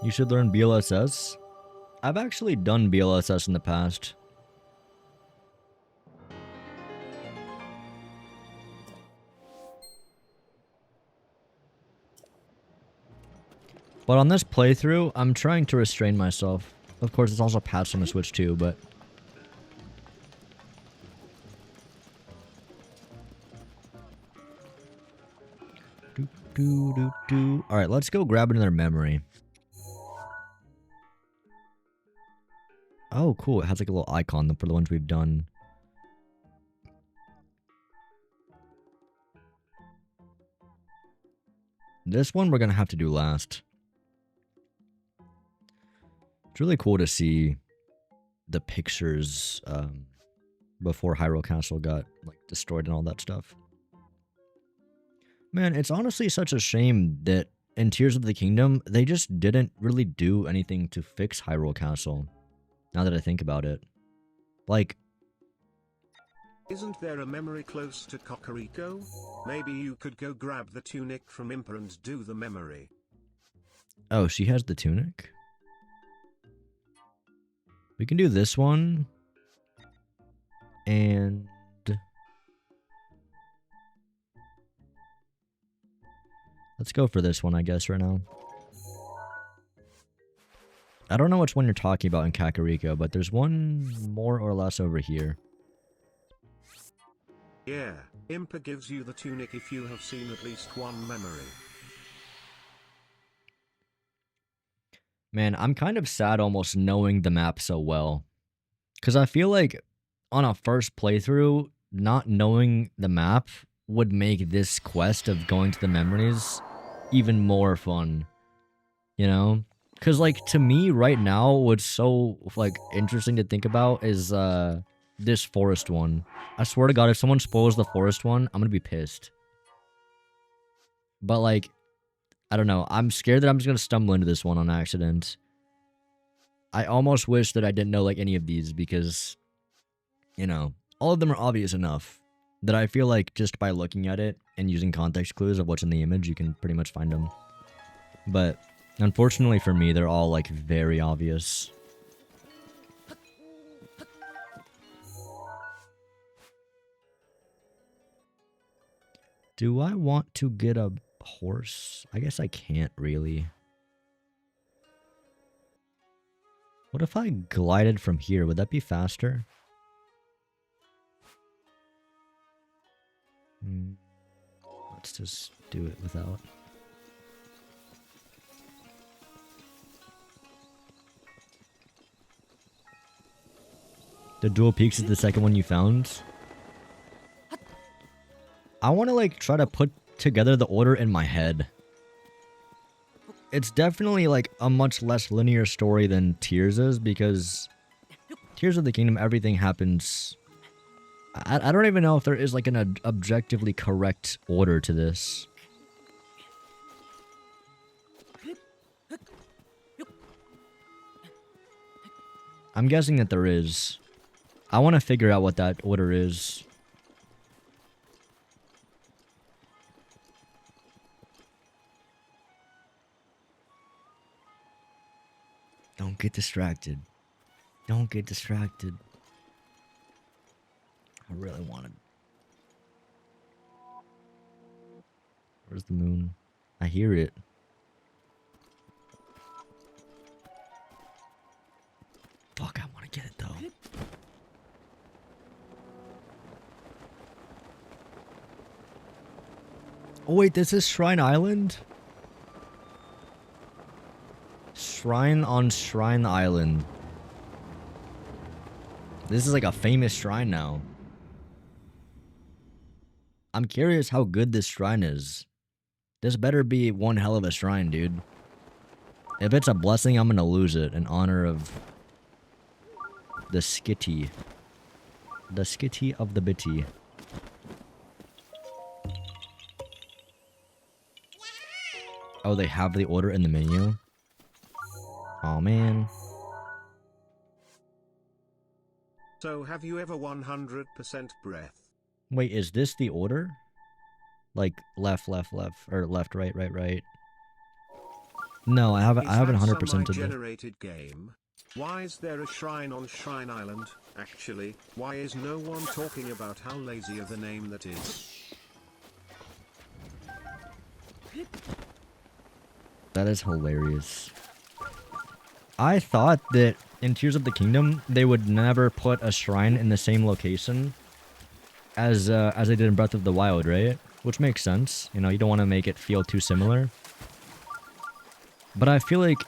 You should learn BLSS. I've actually done BLSS in the past. But on this playthrough, I'm trying to restrain myself. Of course, it's also patched on the Switch too, but... Alright, let's go grab another memory. Oh, cool. It has like a little icon for the ones we've done. This one we're going to have to do last. It's really cool to see the pictures before Hyrule Castle got like destroyed and all that stuff. Man, it's honestly such a shame that in Tears of the Kingdom, they just didn't really do anything to fix Hyrule Castle. Now that I think about it. Like... Isn't there a memory close to Kakariko? Maybe you could go grab the tunic from Impa and do the memory. Oh, she has the tunic? We can do this one. And... let's go for this one, I guess, right now. I don't know which one you're talking about in Kakariko, but there's one more or less over here. Yeah, Impa gives you the tunic if you have seen at least one memory. Man, I'm kind of sad almost knowing the map so well. Because I feel like on a first playthrough, not knowing the map would make this quest of going to the memories even more fun. You know? Because, like, to me, right now, what's so, like, interesting to think about is, this forest one. I swear to God, if someone spoils the forest one, I'm gonna be pissed. But, like, I don't know. I'm scared that I'm just gonna stumble into this one on accident. I almost wish that I didn't know, like, any of these, because, you know, all of them are obvious enough that I feel like just by looking at it and using context clues of what's in the image, you can pretty much find them. But... unfortunately for me, they're all, like, very obvious. Do I want to get a horse? I guess I can't, really. What if I glided from here? Would that be faster? Let's just do it without... The Dual Peaks is the second one you found. I want to like try to put together the order in my head. It's definitely like a much less linear story than Tears is, because Tears of the Kingdom, everything happens. I don't even know if there is like an objectively correct order to this. I'm guessing that there is. I want to figure out what that order is. Don't get distracted. Don't get distracted. I really wanted. Where's the moon? I hear it. Fuck, I want to get it though. Oh wait, this is Shrine Island? Shrine on Shrine Island. This is like a famous shrine now. I'm curious how good this shrine is. This better be one hell of a shrine, dude. If it's a blessing, I'm gonna lose it in honor of the Skitty. The Skitty of the Bitty. Oh, they have the order in the menu? Oh man. So have you ever 100% breath? Wait, is this the order? Like left, left, left, or left, right, right, right. No, I haven't 100%ed it. Generated game. Why is there a shrine on Shrine Island? Actually, why is no one talking about how lazy of a name that is? That is hilarious. I thought that in Tears of the Kingdom, they would never put a shrine in the same location as they did in Breath of the Wild, right? Which makes sense. You know, you don't want to make it feel too similar. But I feel like,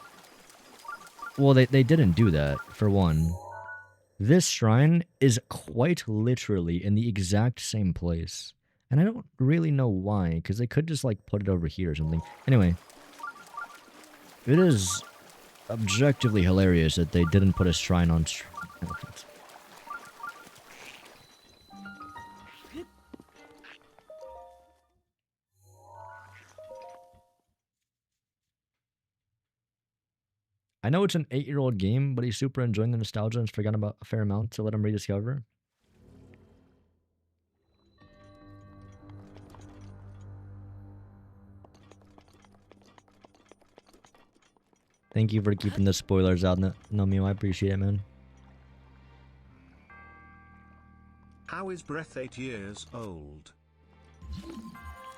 well, they didn't do that, for one. This shrine is quite literally in the exact same place. And I don't really know why, because they could just, like, put it over here or something. Anyway. It is objectively hilarious that they didn't put a shrine on I know it's an 8-year-old game, but he's super enjoying the nostalgia and has forgotten about a fair amount, so let him rediscover. Thank you for keeping the spoilers out, Nomio. I appreciate it, man. How is Breath 8 years old?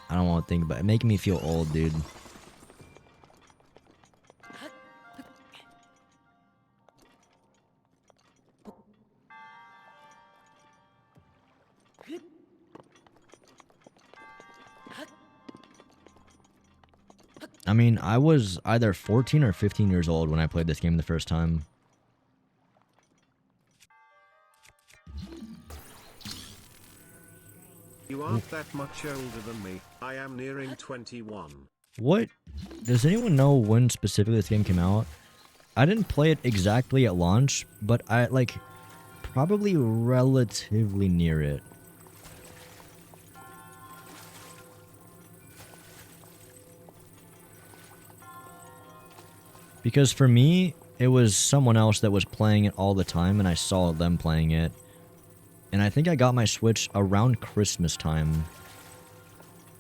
I don't want to think about it. Making me feel old, dude. I mean, I was either 14 or 15 years old when I played this game the first time. You aren't that much older than me. I am nearing 21. What? Does anyone know when specifically this game came out? I didn't play it exactly at launch, but I, like, probably relatively near it. Because for me, it was someone else that was playing it all the time, and I saw them playing it. And I think I got my Switch around Christmas time.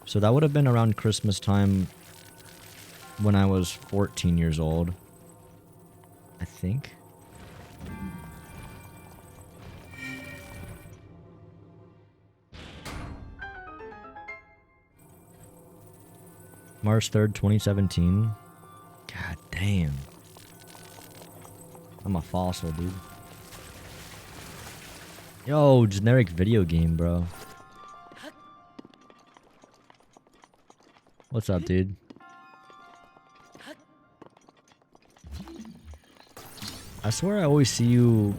So that would have been around Christmas time when I was 14 years old. I think. March 3rd, 2017. God damn. I'm a fossil, dude. Yo, generic video game, bro. What's up, dude? I swear I always see you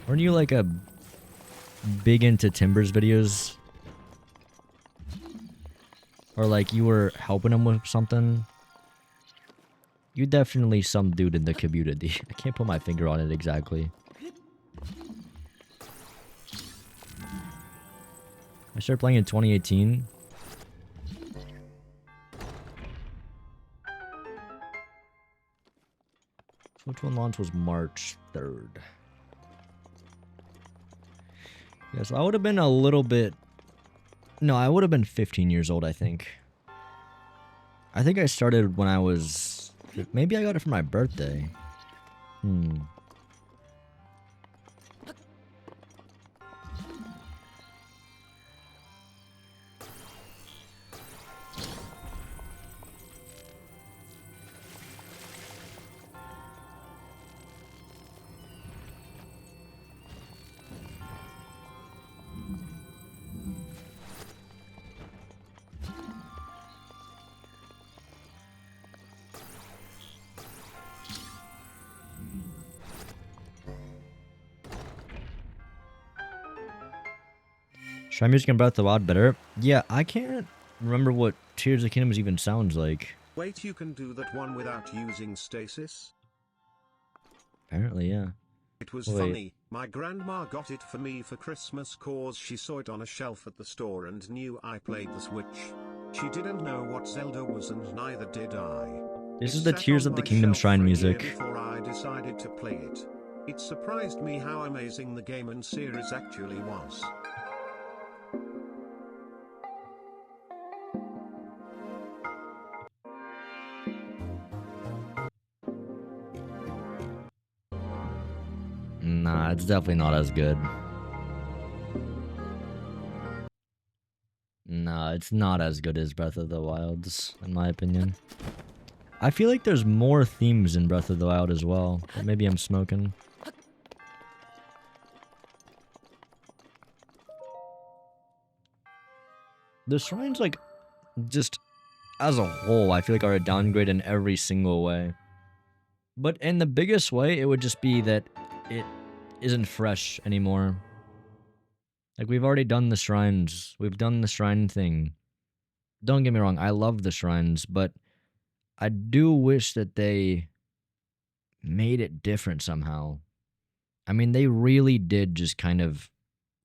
Weren't you like a big into Timbers videos? Or like you were helping him with something? You definitely some dude in the community. I can't put my finger on it exactly. I started playing in 2018. Which one launch was March 3rd? Yeah, so I would have been a little bit... No, I would have been 15 years old, I think. I think I started when I was... Maybe I got it for my birthday. Shrine music in Breath of the Wild better? Yeah, I can't remember what Tears of the Kingdom even sounds like. Wait, you can do that one without using stasis? Apparently, yeah. It was Wait. funny. My grandma got it for me for Christmas cause she saw it on a shelf at the store and knew I played the Switch. She didn't know what Zelda was and neither did I. This It is the sat Tears on of the my Kingdom shelf shrine for a year music. Before I decided to play it. It surprised me how amazing the game and series actually was. Nah, it's definitely not as good. Nah, it's not as good as Breath of the Wild's, in my opinion. I feel like there's more themes in Breath of the Wild as well, but maybe I'm smoking. The shrines, like, just as a whole, I feel like are a downgrade in every single way. But in the biggest way, it would just be that it isn't fresh anymore. Like, we've already done the shrines. We've done the shrine thing. Don't get me wrong, I love the shrines, but I do wish that they made it different somehow. I mean, they really did just kind of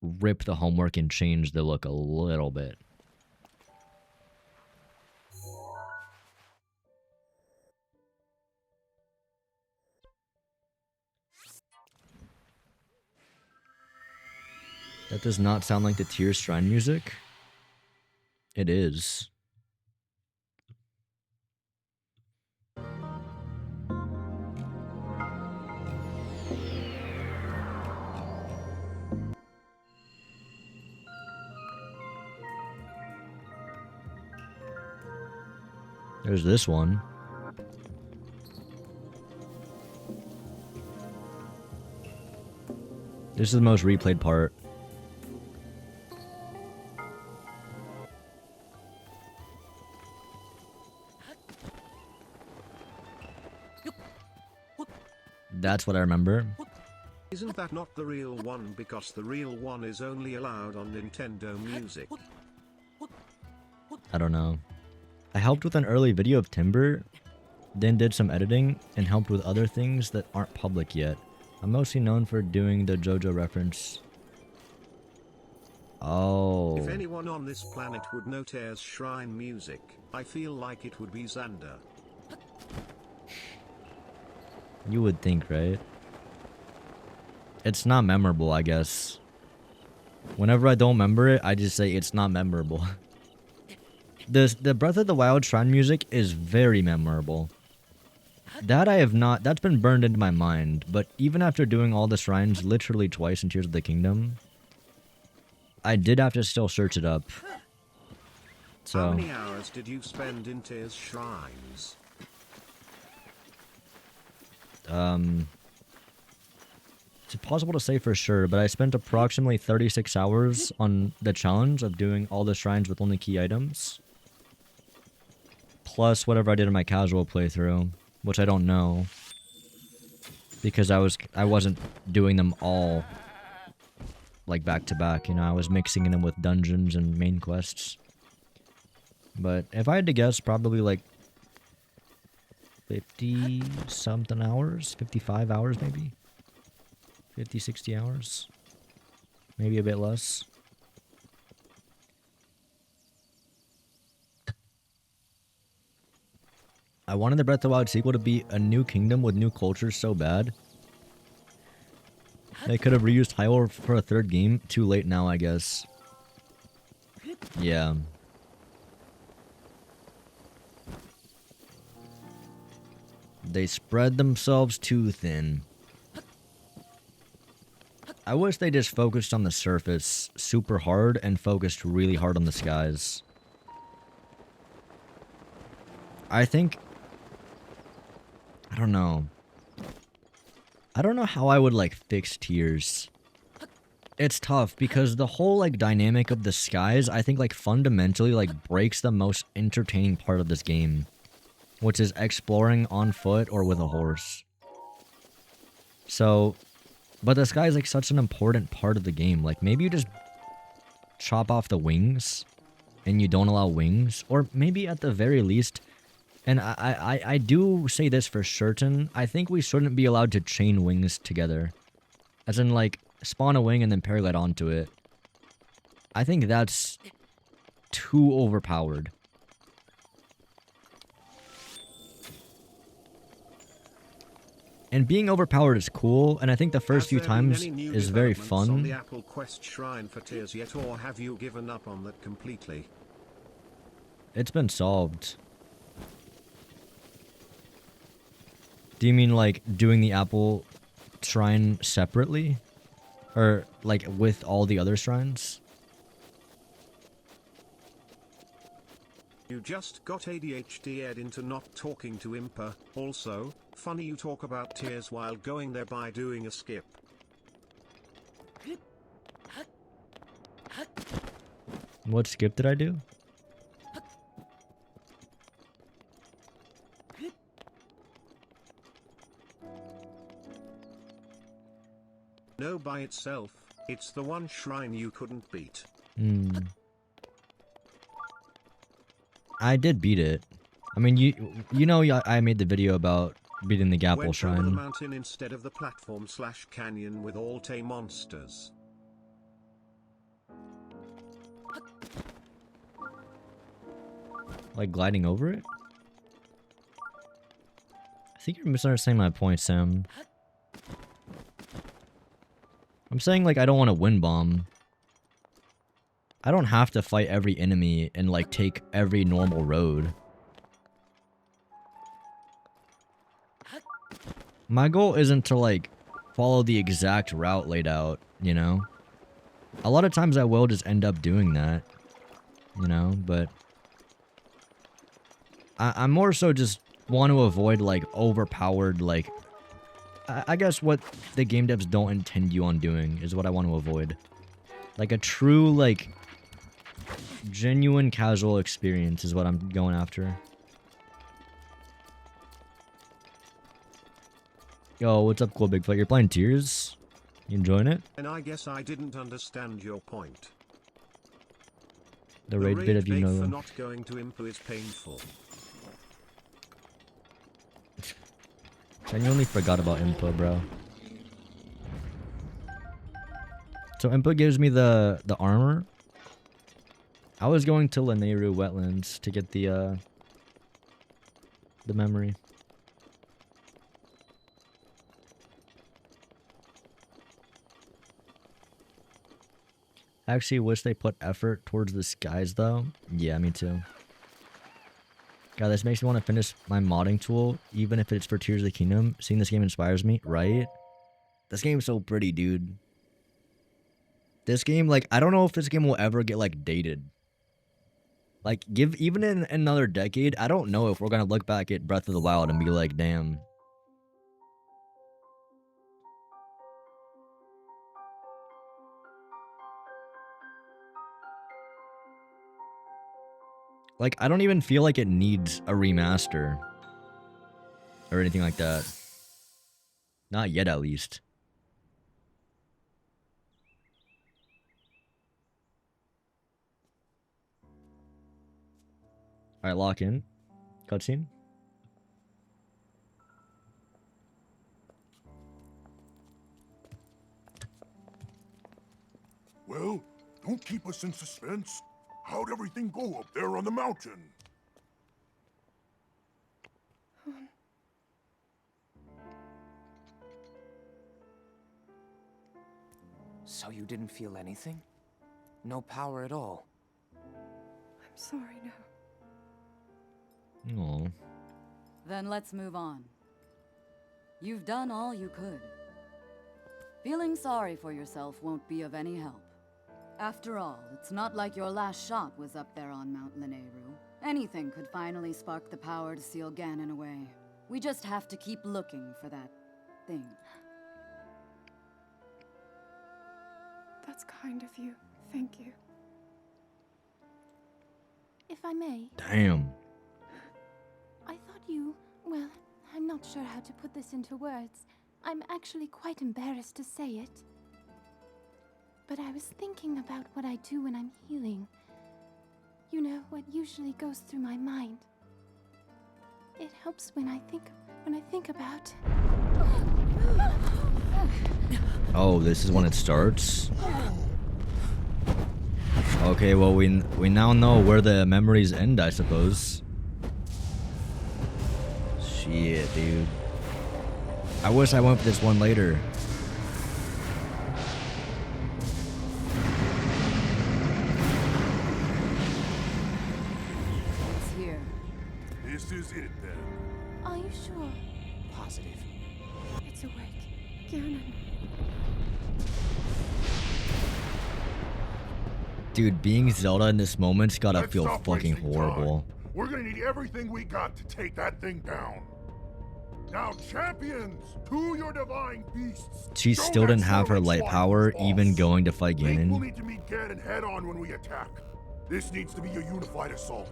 rip the homework and change the look a little bit. That does not sound like the Tears Shrine music. It is. There's this one. This is the most replayed part. That's what I remember. Isn't that not the real one because the real one is only allowed on Nintendo Music? I don't know. I helped with an early video of Timber, then did some editing, and helped with other things that aren't public yet. I'm mostly known for doing the JoJo reference. Oh. If anyone on this planet would know Tears Shrine music, I feel like it would be Xander. You would think, right? It's not memorable, I guess. Whenever I don't remember it, I just say it's not memorable. The Breath of the Wild shrine music is very memorable. That I have not... That's been burned into my mind. But even after doing all the shrines literally twice in Tears of the Kingdom, I did have to still search it up. So... How many hours did you spend in Tears Shrines? It's impossible to say for sure, but I spent approximately 36 hours on the challenge of doing all the shrines with only key items. Plus whatever I did in my casual playthrough, which I don't know. because I wasn't doing them all like back to back, you know. I was mixing them with dungeons and main quests. But if I had to guess, probably like 50 something hours, 55 hours maybe. 50, 60 hours. Maybe a bit less. I wanted the Breath of the Wild sequel to be a new kingdom with new cultures so bad. They could have reused Hyrule for a third game. Too late now, I guess. Yeah. They spread themselves too thin. I wish they just focused on the surface super hard and focused really hard on the skies. I think... I don't know. I don't know how I would, like, fix tears. It's tough because the whole, like, dynamic of the skies, I think, like, fundamentally, like, breaks the most entertaining part of this game. Which is exploring on foot or with a horse. So, but the sky is, like, such an important part of the game. Like, maybe you just chop off the wings and you don't allow wings. Or maybe at the very least... And I do say this for certain. I think we shouldn't be allowed to chain wings together. As in, like, spawn a wing and then paraglide onto it. I think that's too overpowered. And being overpowered is cool, and I think the first few times is very fun. On the Apple Quest Shrine for Tears yet, or have you given up on that completely? It's been solved. Do you mean like doing the Apple Shrine separately? Or like with all the other shrines? You just got ADHD'd into not talking to Impa. Also, funny you talk about tears while going there by doing a skip. What skip did I do? No, by itself, it's the one shrine you couldn't beat. I did beat it. I mean, you know, I made the video about beating the Gapple Went over the Shrine. mountain instead of the platform/canyon with Alte monsters. Like gliding over it? I think you're misunderstanding my point, Sam. I'm saying, like, I don't want to wind bomb. I don't have to fight every enemy and, like, take every normal road. My goal isn't to, like, follow the exact route laid out, you know? A lot of times I will just end up doing that, you know? But I'm more so just want to avoid, like, overpowered, like... I guess what the game devs don't intend you on doing is what I want to avoid. Like a true, like, genuine casual experience is what I'm going after. Yo, what's up, Cool Bigfoot? You're playing Tears? You enjoying it? And I guess I didn't understand your point. The raid bit of you bait know. for not going to Impa is painful. Genuinely forgot about Impa, bro. So Impa gives me the armor. I was going to Lanayru Wetlands to get the memory. I actually wish they put effort towards the skies, though. Yeah, me too. God, this makes me want to finish my modding tool, even if it's for Tears of the Kingdom. Seeing this game inspires me, right? This game's so pretty, dude. This game, like, I don't know if this game will ever get, like, dated. Like, even in another decade, I don't know if we're gonna look back at Breath of the Wild and be like, damn. Like, I don't even feel like it needs a remaster. Or anything like that. Not yet, at least. Alright, lock in. Cutscene. Well, don't keep us in suspense. How'd everything go up there on the mountain? So you didn't feel anything? No power at all? I'm sorry, no. Aw. Then let's move on. You've done all you could. Feeling sorry for yourself won't be of any help. After all, it's not like your last shot was up there on Mount Lanayru. Anything could finally spark the power to seal Ganon away. We just have to keep looking for that thing. That's kind of you. Thank you. If I may, Damn. I thought you... Well, I'm not sure how to put this into words. I'm actually quite embarrassed to say it. But I was thinking about what I do when I'm healing. You know, what usually goes through my mind. It helps when I think about... Oh, this is when it starts? Okay, well, we now know where the memories end, I suppose. Shit, dude. I wish I went for this one later. It's here. This is it then. Are you sure? Positive. It's awake. Ganon. Dude, being Zelda in this moment's gotta Let's feel stop fucking wasting horrible. time. We're gonna need everything we got to take that thing down. Now, champions, to your divine beasts. She Show still that didn't have her swirling light swine power, who's even boss. going to fight Link will Ganon. need to meet Ganon head on when we attack. This needs to be a unified assault.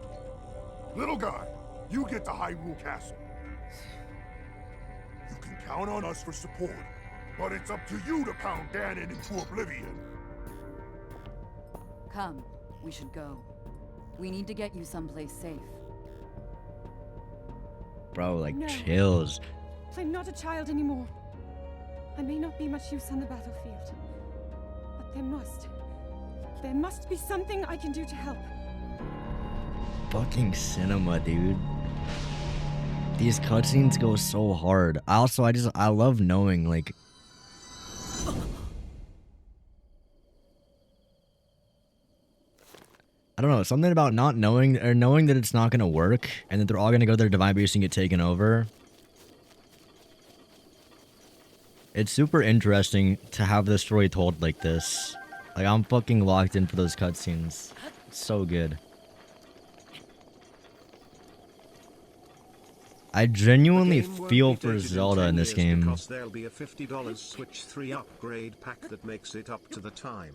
Little guy, you get to Hyrule Castle. You can count on us for support, but it's up to you to pound Ganon into oblivion. Come, we should go. We need to get you someplace safe. Bro, like, No. chills. I'm not a child anymore. I may not be much use on the battlefield, but there must be something I can do to help. Fucking cinema, dude. These cutscenes go so hard. Also, I love knowing, like... I don't know, something about not knowing, or knowing that it's not gonna work, and that they're all gonna go to their Divine Beast and get taken over. It's super interesting to have the story told like this. Like, I'm fucking locked in for those cutscenes. It's so good. I genuinely The game won't feel be for dated in Zelda 10 in this years game. Because there'll be a $50 Switch 3 upgrade pack that makes it up to the time.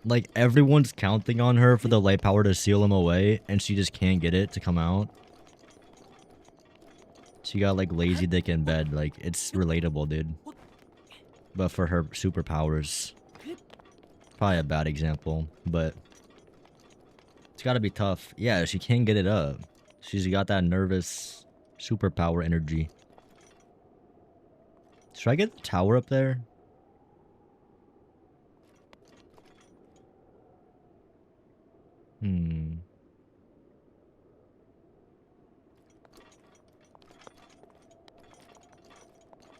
Like, everyone's counting on her for the light power to seal him away, and she just can't get it to come out. She got, like, lazy dick in bed. Like, it's relatable, dude. But for her superpowers. Probably a bad example, but... it's gotta be tough. Yeah, she can't get it up. She's got that nervous superpower energy. Should I get the tower up there?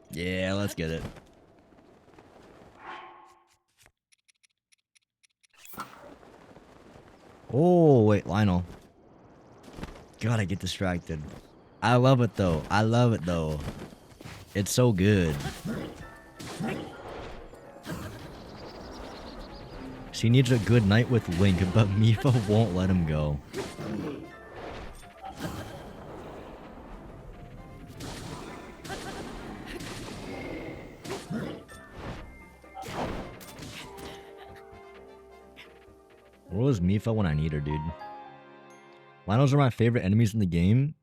Yeah, let's get it. Oh, wait, Lionel. God, I get distracted. I love it, though. I love it, though. It's so good. She needs a good night with Link, but Mipha won't let him go. Where was Mipha when I need her, dude? Lionels are my favorite enemies in the game.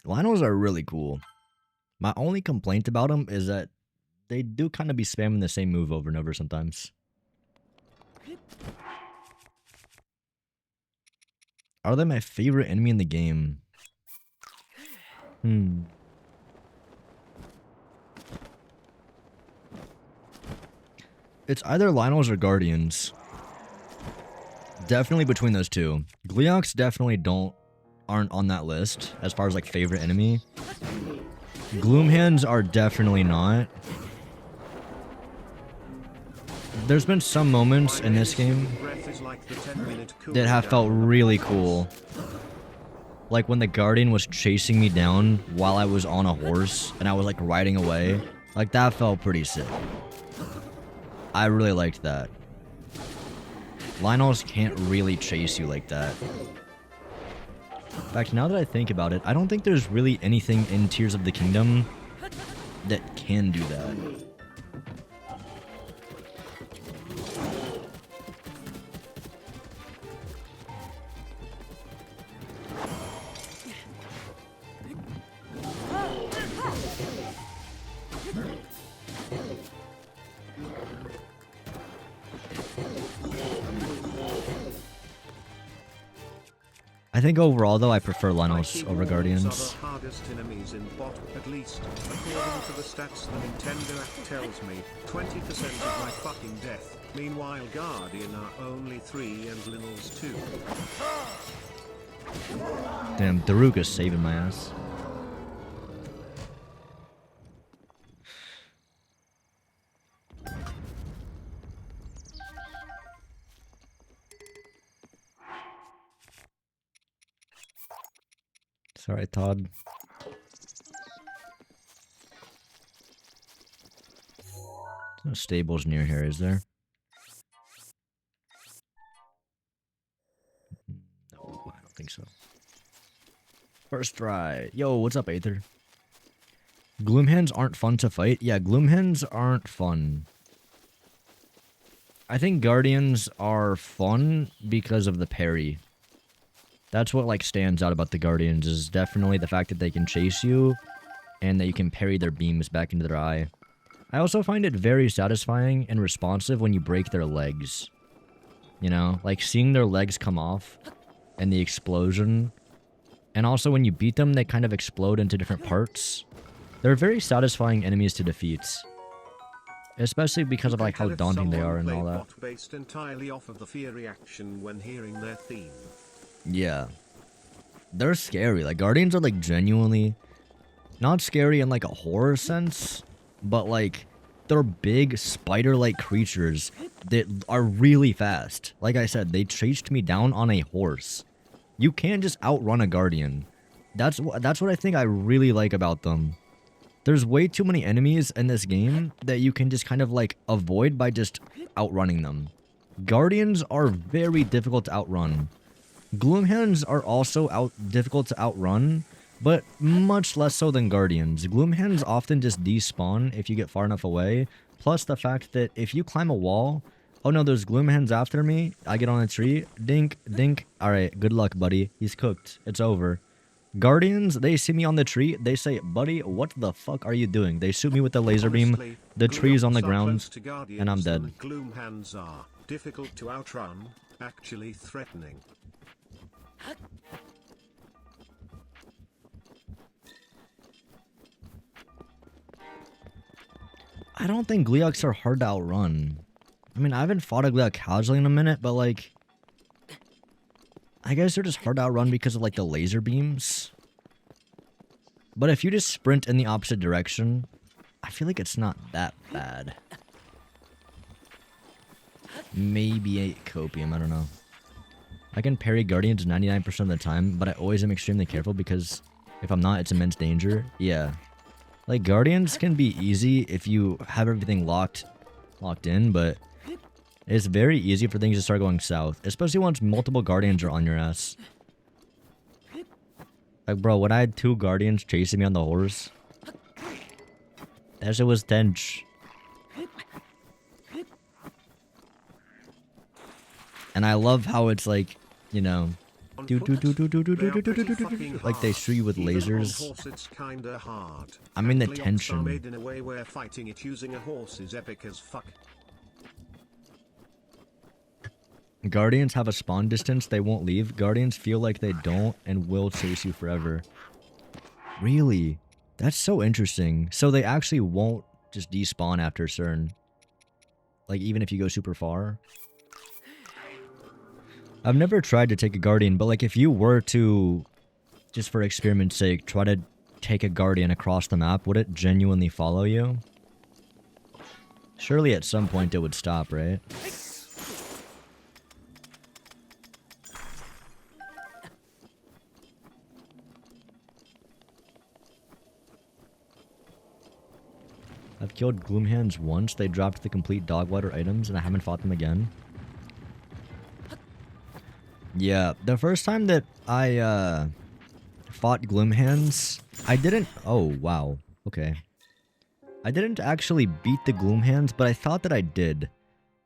Lionels are really cool. My only complaint about them is that they do kind of be spamming the same move over and over sometimes. Are they my favorite enemy in the game? It's either Lynels or Guardians. Definitely between those two. Gleeoks definitely aren't on that list as far as like favorite enemy. Gloomhands are definitely not. There's been some moments in this game that have felt really cool. Like when the Guardian was chasing me down while I was on a horse and I was like riding away. Like that felt pretty sick. I really liked that. Lynels can't really chase you like that. In fact, now that I think about it, I don't think there's really anything in Tears of the Kingdom that can do that. I think overall, though, I prefer Lynels over Guardians. Are the hardest enemies in bot, at least according to the stats the Nintendo app tells me. 20% of my fucking death. Meanwhile, Guardian are only 3 and Lynels 2. Damn, Daruk is saving my ass. Sorry, Todd. There's no stables near here, is there? No, I don't think so. First try. Yo, what's up, Aether? Gloomhands aren't fun to fight? Yeah, Gloomhands aren't fun. I think Guardians are fun because of the parry. That's what like stands out about the Guardians, is definitely the fact that they can chase you and that you can parry their beams back into their eye. I also find it very satisfying and responsive when you break their legs. You know, like seeing their legs come off and the explosion. And also when you beat them, they kind of explode into different parts. They're very satisfying enemies to defeat. Especially because of like how daunting they are and all that. Based entirely off of the fear reaction when hearing their theme. Yeah. They're scary. Like, Guardians are, like, genuinely not scary in, like, a horror sense, but, like, they're big, spider-like creatures that are really fast. Like I said, they chased me down on a horse. You can't just outrun a Guardian. That's what I think I really like about them. There's way too many enemies in this game that you can just kind of, like, avoid by just outrunning them. Guardians are very difficult to outrun. Gloomhands are also difficult to outrun, but much less so than Guardians. Gloomhands often just despawn if you get far enough away, plus the fact that if you climb a wall... Oh no, there's Gloomhands after me, I get on a tree, dink, dink, alright, good luck buddy, he's cooked, it's over. Guardians, they see me on the tree, they say, buddy, what the fuck are you doing? They shoot me with the laser beam, the tree's on the ground, and I'm dead. Gloomhands are difficult to outrun, actually threatening. I don't think Gleeoks are hard to outrun. I mean, I haven't fought a Gleeok casually in a minute, but like... I guess they're just hard to outrun because of like the laser beams. But if you just sprint in the opposite direction, I feel like it's not that bad. Maybe 8 copium, I don't know. I can parry Guardians 99% of the time, but I always am extremely careful because if I'm not, it's immense danger. Yeah. Like, Guardians can be easy if you have everything locked in, but it's very easy for things to start going south, especially once multiple Guardians are on your ass. Like, bro, when I had 2 Guardians chasing me on the horse, that shit was tense. And I love how it's like, you know, do do do do do do They do are do do pretty do do fucking do, like they hard. shoot you with Even on lasers. horse, it's kinda hard. I mean the And Gleops are tension. made in a way where fighting it using a horse is epic as fuck. Guardians have a spawn distance they won't leave. Guardians feel like they don't and will chase you forever. Really? That's so interesting. So they actually won't just despawn after a certain... Like, even if you go super far? I've never tried to take a Guardian, but like if you were to, just for experiment's sake, try to take a Guardian across the map, would it genuinely follow you? Surely at some point it would stop, right? I've killed Gloomhands once. They dropped the complete dogwater items and I haven't fought them again. Yeah, the first time that I fought Gloomhands, I didn't... Oh, wow. Okay. I didn't actually beat the Gloomhands, but I thought that I did.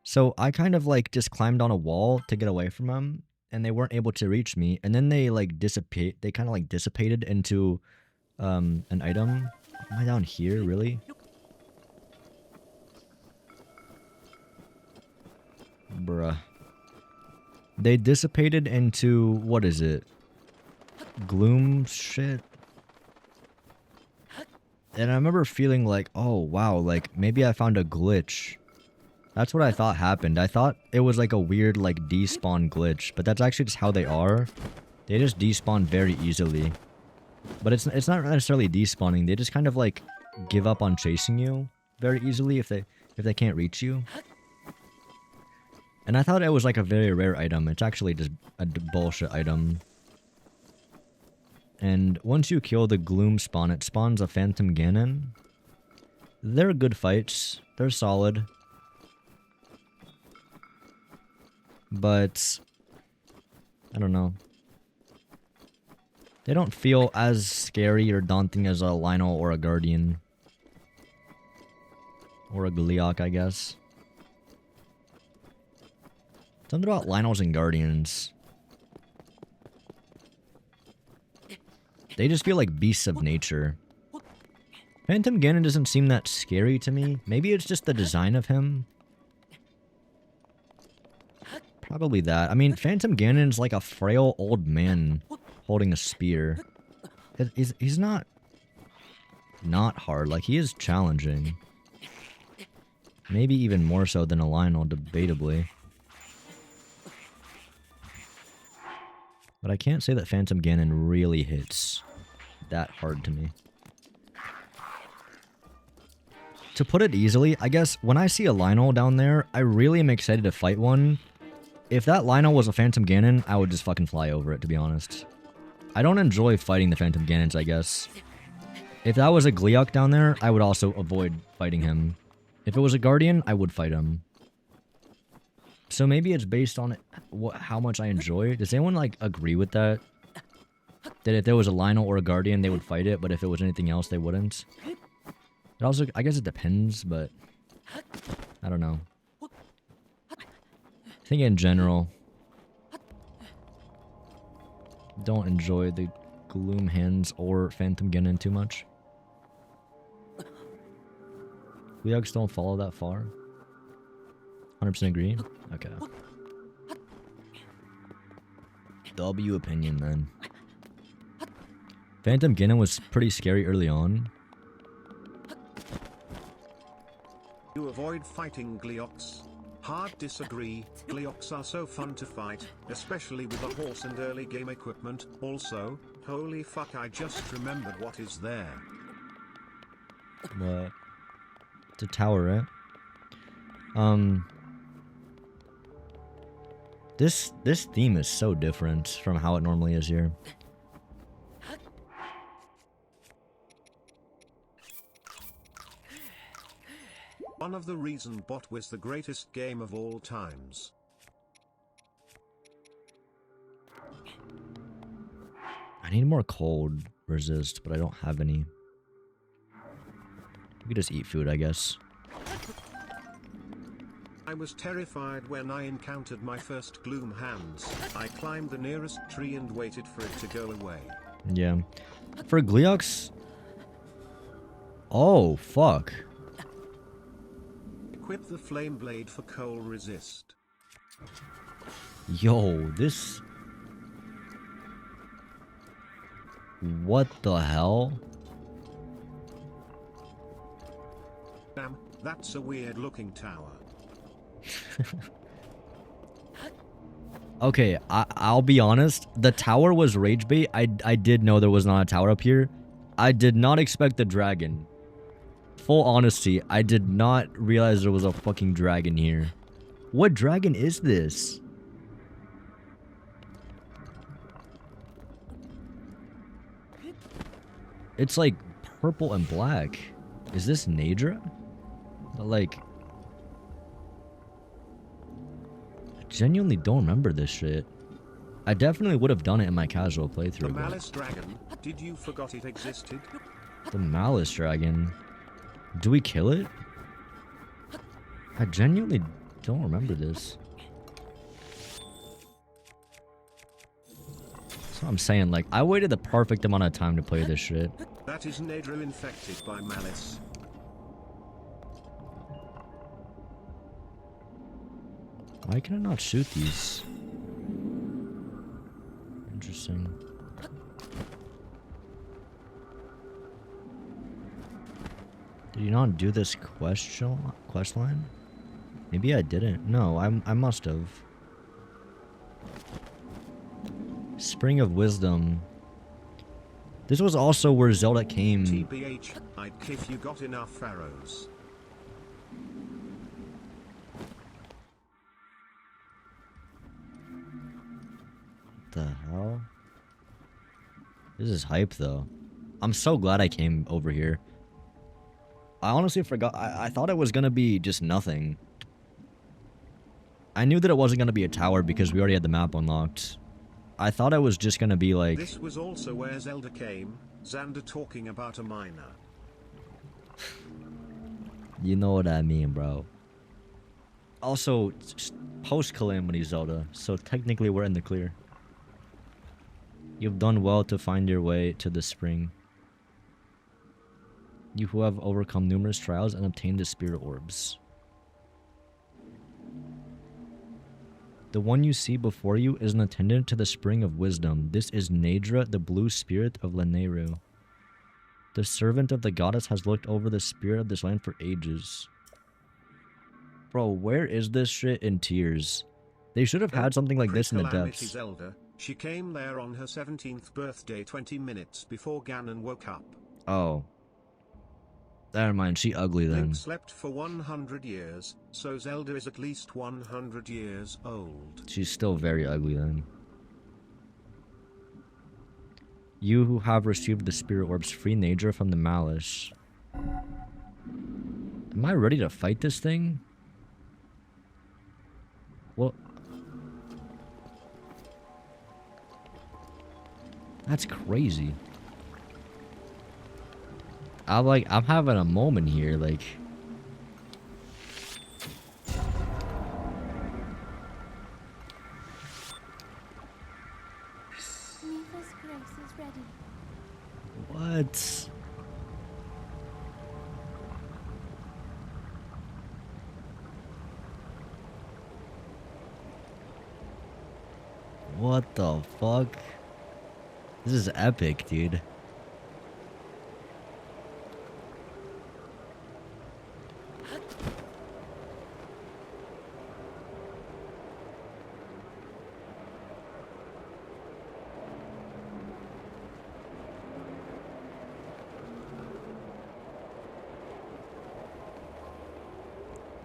So I kind of like just climbed on a wall to get away from them, and they weren't able to reach me. And then they like dissipate. They kind of like dissipated into an item. Am I down here, really? Bruh. They dissipated into, what is it? Gloom shit? And I remember feeling like, oh wow, like maybe I found a glitch. That's what I thought happened. I thought it was like a weird like despawn glitch, but that's actually just how they are. They just despawn very easily. But it's not necessarily despawning. They just kind of like give up on chasing you very easily if they can't reach you. And I thought it was like a very rare item. It's actually just a bullshit item. And once you kill the Gloom spawn, it spawns a Phantom Ganon. They're good fights. They're solid. But I don't know. They don't feel as scary or daunting as a Lynel or a Guardian. Or a Gleeok, I guess. Something about Lynels and Guardians. They just feel like beasts of nature. Phantom Ganon doesn't seem that scary to me. Maybe it's just the design of him. Probably that. I mean, Phantom Ganon's like a frail old man holding a spear. He's not hard. Like, he is challenging. Maybe even more so than a Lynel, debatably. But I can't say that Phantom Ganon really hits that hard to me. To put it easily, I guess when I see a Lynel down there, I really am excited to fight one. If that Lynel was a Phantom Ganon, I would just fucking fly over it, to be honest. I don't enjoy fighting the Phantom Ganons, I guess. If that was a Gleeok down there, I would also avoid fighting him. If it was a Guardian, I would fight him. So maybe it's based on how much I enjoy. Does anyone like agree with that? That if there was a Lynel or a Guardian, they would fight it, but if it was anything else, they wouldn't? It also, I guess it depends, but I don't know. I think in general, don't enjoy the Gloomhands or Phantom Ganon too much. Gleeoks don't follow that far. 100% agree? Okay. W opinion then. Phantom Ganon was pretty scary early on. You avoid fighting Gleeoks. Hard disagree. Gleeoks are so fun to fight, especially with a horse and early game equipment. Also, holy fuck, I just remembered what is there. What? It's a tower, right? This theme is so different from how it normally is here. One of the reasons Bot was the greatest game of all times. I need more cold resist, but I don't have any. We could just eat food, I guess. I I was terrified when I encountered my first gloom hands. I climbed the nearest tree and waited for it to go away. Yeah. For Gleox... Oh, fuck. Equip the flame blade for coal resist. Yo, this... What the hell? Damn, that's a weird looking tower. Okay, I'll be honest. The tower was rage bait. I did know there was not a tower up here. I did not expect the dragon. Full honesty, I did not realize there was a fucking dragon here. What dragon is this? It's like purple and black. Is this Nadra? Like... I genuinely don't remember this shit. I definitely would have done it in my casual playthrough. The Malice Dragon, did you forgot it existed? The Malice Dragon. Do we kill it? I genuinely don't remember this. That's what I'm saying. Like, I waited the perfect amount of time to play this shit. That is Nadra infected by Malice. Why can I not shoot these? Interesting. Did you not do this quest line? Maybe I didn't. No, I must have. Spring of Wisdom. This was also where Zelda came. TBH, I'd if you got enough pharaohs. What the hell? This is hype though. I'm so glad I came over here. I honestly forgot. I thought it was gonna be just nothing. I knew that it wasn't gonna be a tower because we already had the map unlocked. I thought it was just gonna be like... This was also where Zelda came, Xander talking about a miner. You know what I mean, bro. Also, post-Calamity Zelda, so technically we're in the clear. You've done well to find your way to the spring. You who have overcome numerous trials and obtained the spirit orbs. The one you see before you is an attendant to the Spring of Wisdom. This is Nadra, the blue spirit of Lanayru. The servant of the goddess has looked over the spirit of this land for ages. Bro, where is this shit in Tears? They should have had something like this in the depths. Zelda, she came there on her 17th birthday 20 minutes before Ganon woke up. Oh. Never mind, she ugly then. Link slept for 100 years, so Zelda is at least 100 years old. She's still very ugly then. You who have received the spirit orbs, free Nadra from the Malice. Am I ready to fight this thing? Well... That's crazy. I'm having a moment here, like... Mifa's grace is ready. What? What the fuck? This is epic, dude.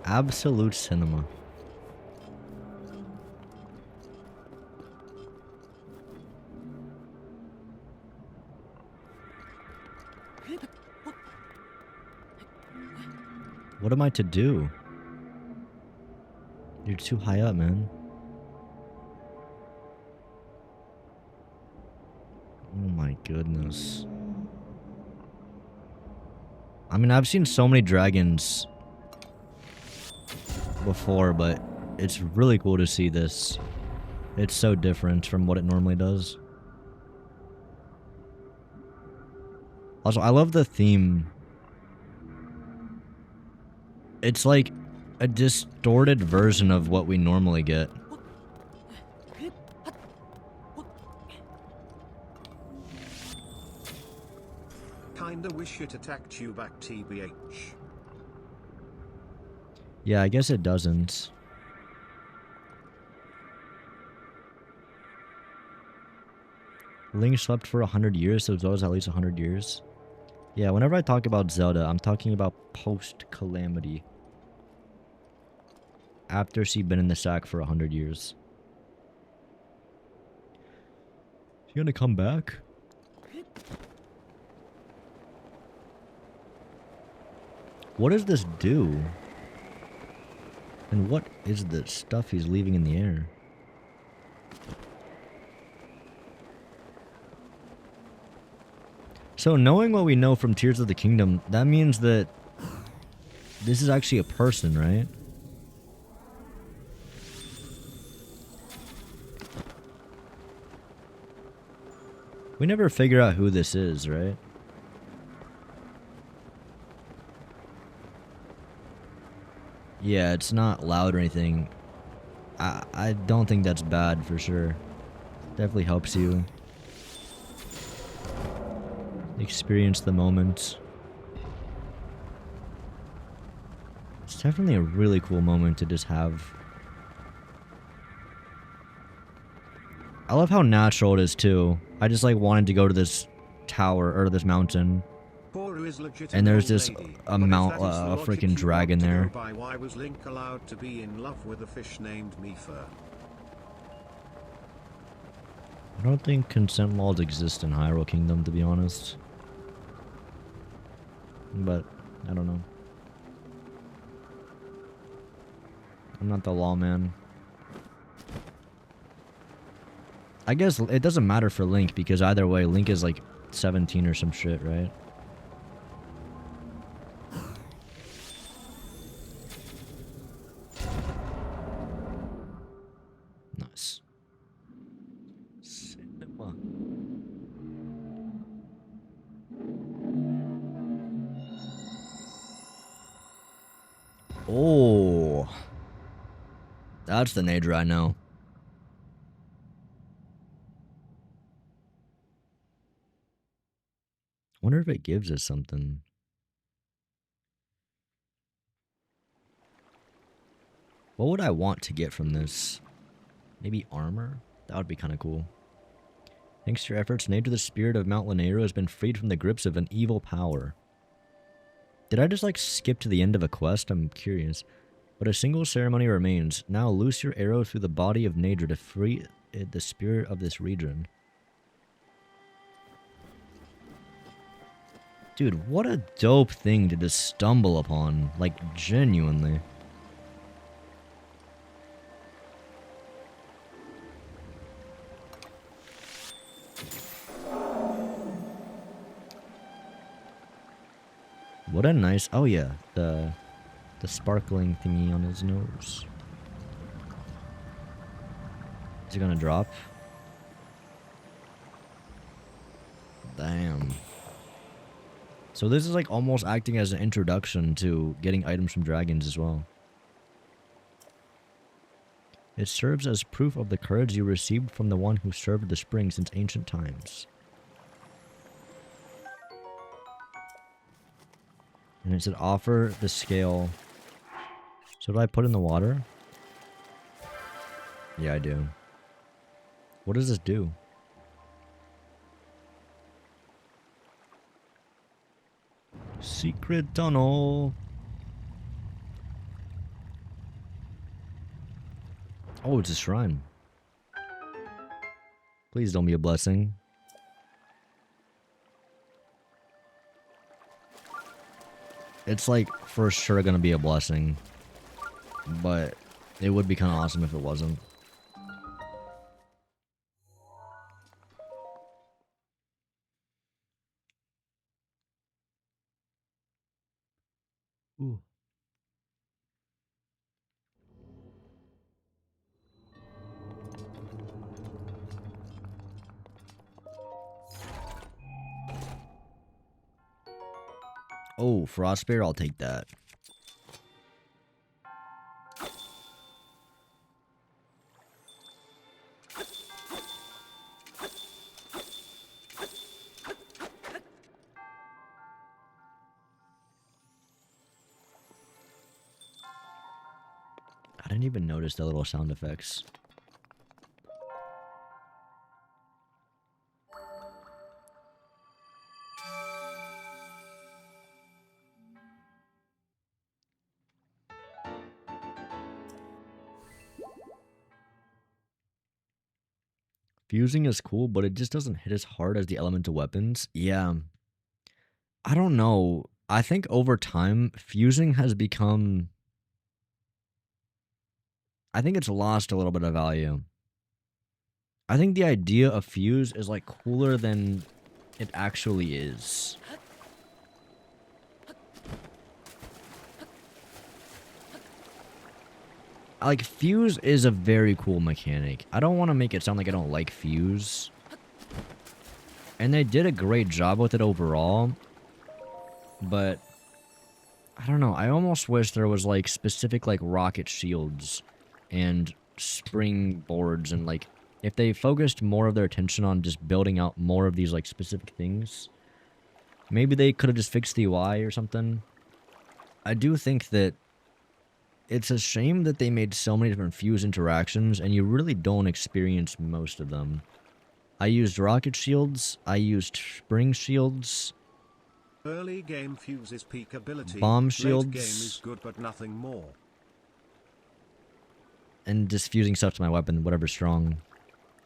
Absolute cinema. What am I to do? You're too high up, man. Oh my goodness. I mean, I've seen so many dragons. before, but it's really cool to see this. It's so different from what it normally does. Also, I love the theme. It's like a distorted version of what we normally get. Kinda wish it attacked you back, TBH. Yeah, I guess it doesn't. Link slept for 100 years, so Zelda's at least 100 years. Yeah, whenever I talk about Zelda, I'm talking about post-Calamity. After she'd been in the sack for 100 years. She gonna come back? What does this do? And what is the stuff he's leaving in the air? So knowing what we know from Tears of the Kingdom, that means that this is actually a person, right? We never figure out who this is, right? Yeah, it's not loud or anything. I don't think that's bad for sure. Definitely helps you experience the moment. It's definitely a really cool moment to just have. I love how natural it is too. I just like wanted to go to this tower or this mountain. And there's just a freaking dragon there. Why was Link allowed to be in love with a fish named Mipha? I don't think consent laws exist in Hyrule Kingdom, to be honest. But, I don't know. I'm not the lawman. I guess it doesn't matter for Link, because either way, Link is like 17 or some shit, right? Nice. Cinema. Oh. That's the Nader I know. Wonder if it gives us something. What would I want to get from this? Maybe armor? That would be kind of cool. Thanks to your efforts, Nader, the spirit of Mount Lanayru has been freed from the grips of an evil power. Did I just like skip to the end of a quest? I'm curious. But a single ceremony remains. Now loose your arrow through the body of Nader to free the spirit of this region. Dude, what a dope thing to just stumble upon. Like, genuinely. What a nice... Oh, yeah. The sparkling thingy on his nose. Is it gonna drop? Damn. So this is like almost acting as an introduction to getting items from dragons as well. It serves as proof of the courage you received from the one who served the spring since ancient times. And it said offer the scale. So do I put in the water? Yeah, I do. What does this do? Secret tunnel. Oh, it's a shrine. Please don't be a blessing. It's like for sure gonna be a blessing. But it would be kind of awesome if it wasn't. Ooh. Oh, Frost Spear, I'll take that. I didn't even notice the little sound effects. Fusing is cool, but it just doesn't hit as hard as the elemental weapons. Yeah. I don't know. I think over time, fusing has become... I think it's lost a little bit of value. I think the idea of fuse is like cooler than it actually is. Like, fuse is a very cool mechanic. I don't want to make it sound like I don't like fuse. And they did a great job with it overall. But I don't know. I almost wish there was like specific like rocket shields and spring boards, and like if they focused more of their attention on just building out more of these like specific things, maybe they could have just fixed the UI or something. I do think that it's a shame that they made so many different fuse interactions and you really don't experience most of them. I used rocket shields, I used spring shields, Early game fuses peak ability. bomb Late shields, game is good but nothing more. and just fusing stuff to my weapon, whatever's strong.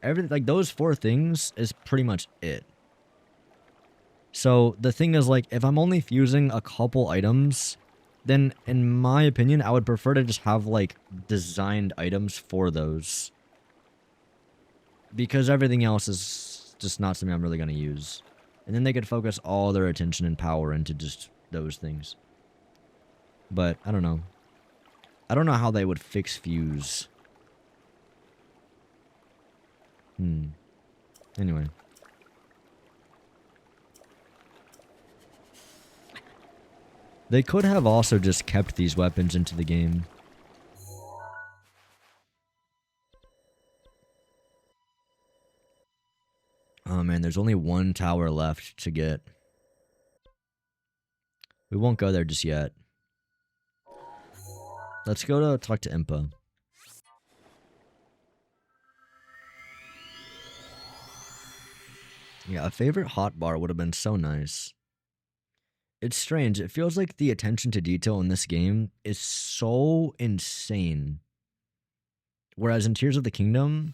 Everything, like those 4 things is pretty much it. So the thing is, like, if I'm only fusing a couple items, then in my opinion, I would prefer to just have like designed items for those. Because everything else is just not something I'm really going to use. And then they could focus all their attention and power into just those things. But I don't know. I don't know how they would fix fuse. Anyway. They could have also just kept these weapons into the game. Oh man, there's only one tower left to get. We won't go there just yet. Let's go to talk to Impa. Yeah, a favorite hotbar would have been so nice. It's strange. It feels like the attention to detail in this game is so insane. Whereas in Tears of the Kingdom,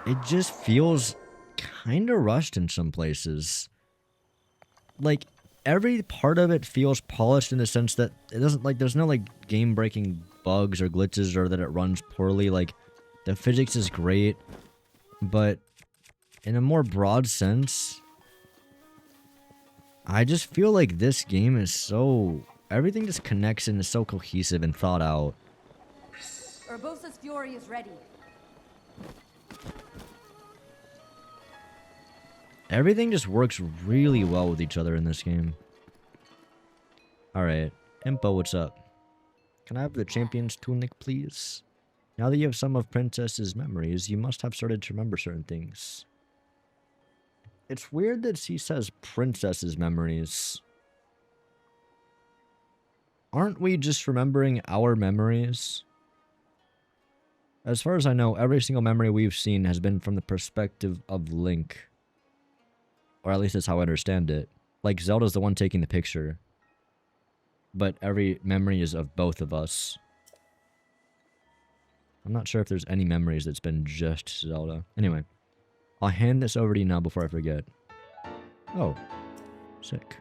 it just feels kind of rushed in some places. Like, every part of it feels polished in the sense that it doesn't, like, there's no, like, game-breaking bugs or glitches or that it runs poorly. Like, the physics is great, but in a more broad sense, I just feel like this game is so... everything just connects and is so cohesive and thought out. Urbosa's fury is ready. Everything just works really well with each other in this game. Alright, Impa, what's up? Can I have the champion's tunic, please? Now that you have some of Princess's memories, you must have started to remember certain things. It's weird that she says Princess's memories. Aren't we just remembering our memories? As far as I know, every single memory we've seen has been from the perspective of Link. Or at least that's how I understand it. Like, Zelda's the one taking the picture. But every memory is of both of us. I'm not sure if there's any memories that's been just Zelda. Anyway, I'll hand this over to you now before I forget. Oh, sick.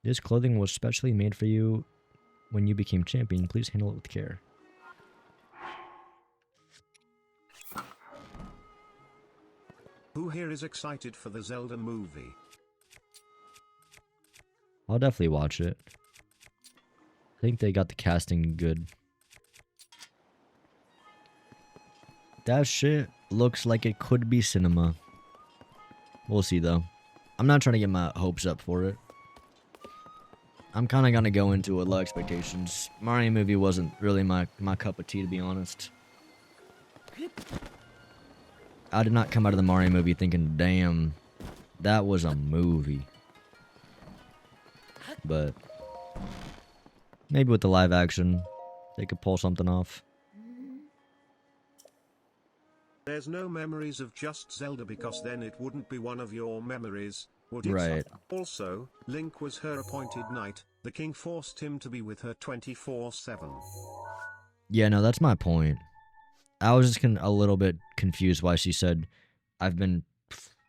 This clothing was specially made for you when you became champion. Please handle it with care. Who here is excited for the Zelda movie? I'll definitely watch it. I think they got the casting good. That shit looks like it could be cinema. We'll see though. I'm not trying to get my hopes up for it. I'm kind of gonna go into it low expectations. Mario movie wasn't really my cup of tea, to be honest. I did not come out of the Mario movie thinking, damn, that was a movie. But maybe with the live action, they could pull something off. There's no memories of just Zelda because then it wouldn't be one of your memories, would it? Right. Also, Link was her appointed knight. The king forced him to be with her 24/7. Yeah, no, that's my point. I was just a little bit confused why she said, I've been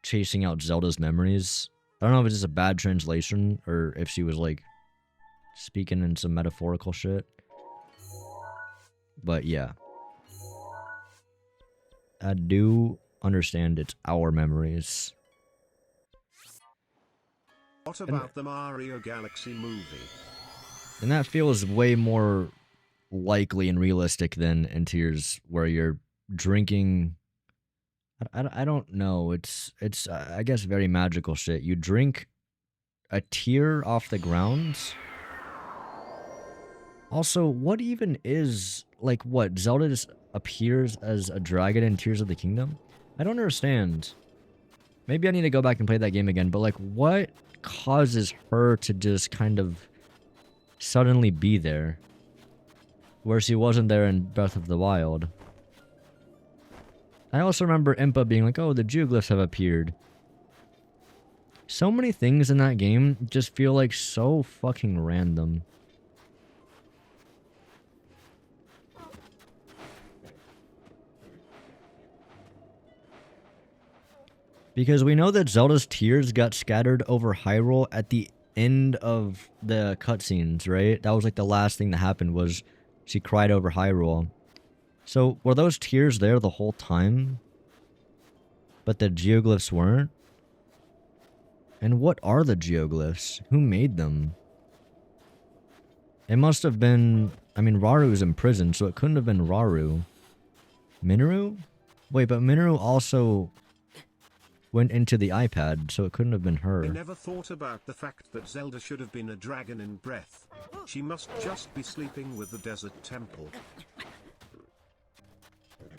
chasing out Zelda's memories. I don't know if it's just a bad translation or if she was like speaking in some metaphorical shit. But yeah. I do understand it's our memories. What about the Mario Galaxy movie? And that feels way more likely and realistic than in Tears, where you're drinking. I don't know. It's I guess very magical shit. You drink a tear off the ground. Also, what even is, like, what? Zelda just appears as a dragon in Tears of the Kingdom? I don't understand. Maybe I need to go back and play that game again, but, like, what causes her to just kind of suddenly be there, where she wasn't there in Breath of the Wild? I also remember Impa being like, oh, the geoglyphs have appeared. So many things in that game just feel like so fucking random. Because we know that Zelda's tears got scattered over Hyrule at the end of the cutscenes, right? That was like the last thing that happened, was she cried over Hyrule. So were those tears there the whole time, but the geoglyphs weren't? And what are the geoglyphs? Who made them? It must have been... I mean, Raru's in prison, so it couldn't have been Raru. Minoru? Wait, but Minoru also went into the iPad, so it couldn't have been her. I never thought about the fact that Zelda should have been a dragon in Breath. She must just be sleeping with the desert temple.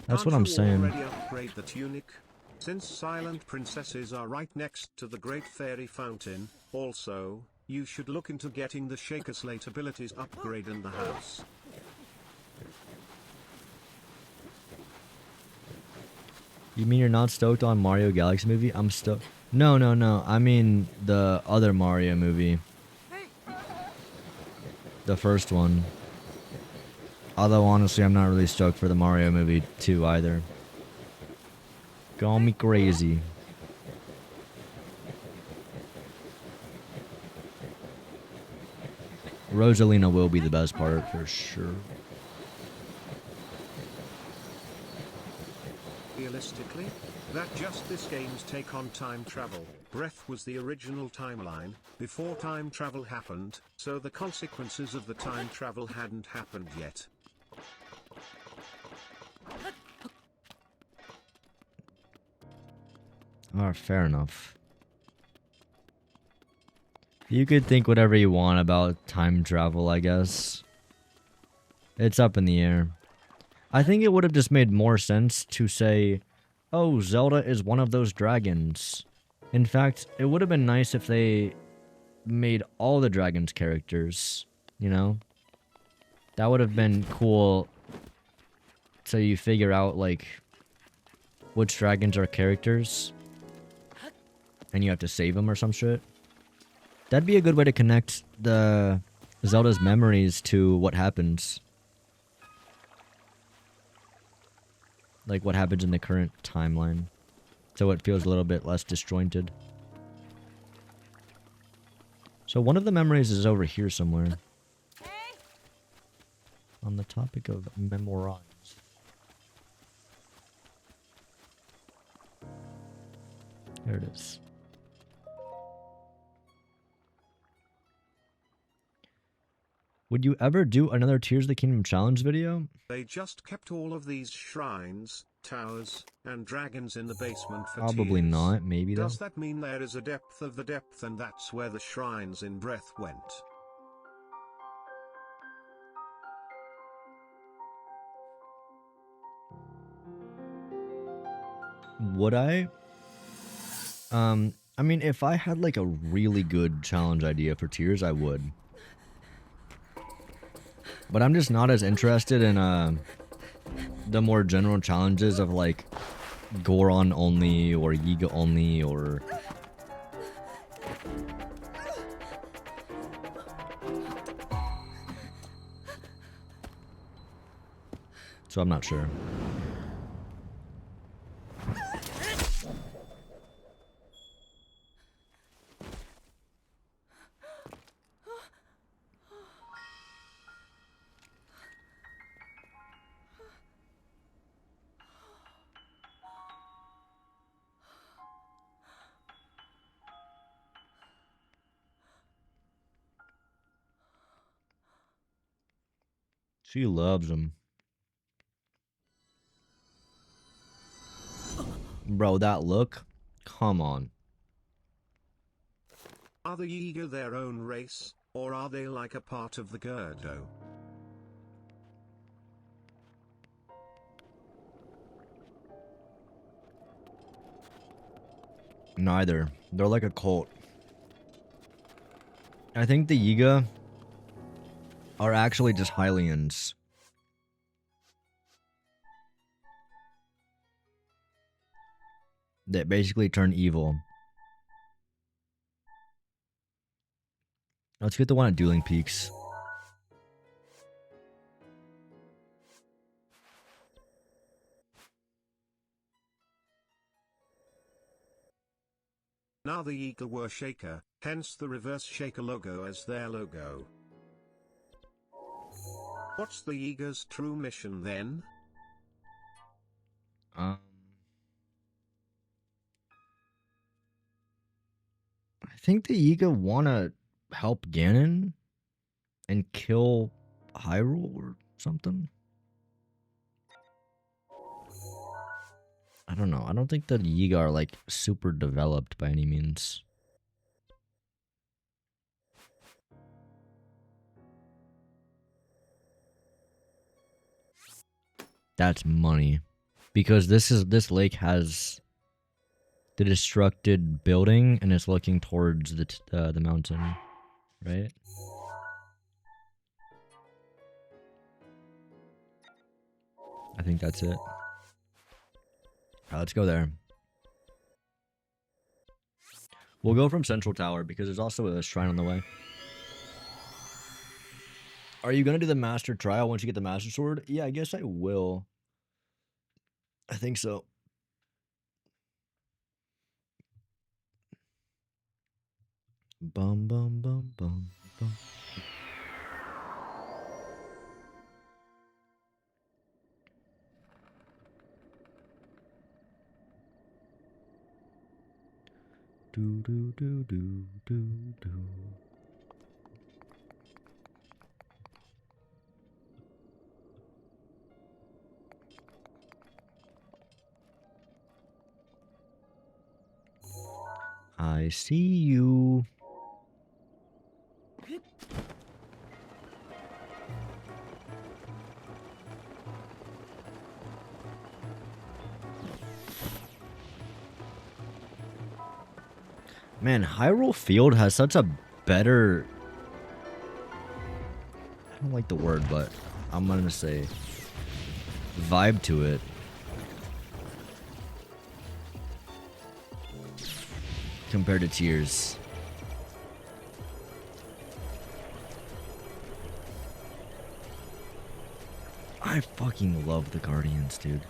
That's what I'm saying. Already upgrade the tunic? Since silent princesses are right next to the Great Fairy Fountain, also, you should look into getting the Shaker Slate abilities upgrade in the house. You mean you're not stoked on Mario Galaxy movie? I'm stoked. No. I mean the other Mario movie. The first one. Although honestly, I'm not really stoked for the Mario movie 2 either. Call me crazy. Rosalina will be the best part for sure. Realistically, that just this game's take on time travel. Breath was the original timeline, before time travel happened, so the consequences of the time travel hadn't happened yet. Alright, fair enough. You could think whatever you want about time travel, I guess. It's up in the air. I think it would have just made more sense to say, oh, Zelda is one of those dragons. In fact, it would have been nice if they made all the dragons characters, you know? That would have been cool, so you figure out, like, which dragons are characters, and you have to save them or some shit. That'd be a good way to connect the Zelda's memories to what happens. Like what happens in the current timeline. So it feels a little bit less disjointed. So one of the memories is over here somewhere. On the topic of memorize. There it is. Would you ever do another Tears of the Kingdom challenge video? They just kept all of these shrines, towers, and dragons in the basement for Probably tears. not, maybe though. Does that mean there is a depth of the depth and that's where the shrines in Breath went? Would I? I mean, if I had like a really good challenge idea for Tears, I would. But I'm just not as interested in the more general challenges of like Goron only or Yiga only or so I'm not sure. She loves him. Bro, that look? Come on. Are the Yiga their own race, or are they like a part of the Gerdo? Neither. They're like a cult. I think the Yiga are actually just Hylians. That basically turn evil. Let's get the one at Dueling Peaks. Now the Yiga were Shaker, hence the reverse Shaker logo as their logo. What's the Yiga's true mission then? I think the Yiga wanna help Ganon and kill Hyrule or something. I don't know. I don't think the Yiga are like super developed by any means. That's money. Because this lake has the destructed building and it's looking towards the mountain, right? I think that's it. Alright, let's go there. We'll go from Central Tower because there's also a shrine on the way. Are you gonna do the Master Trial once you get the Master Sword? Yeah, I guess I will. I think so. Bum bum bum bum bum. Do do do do do do. I see you. Man, Hyrule Field has such a better... I don't like the word, but I'm gonna say vibe to it. Compared to Tears. I fucking love the Guardians, dude.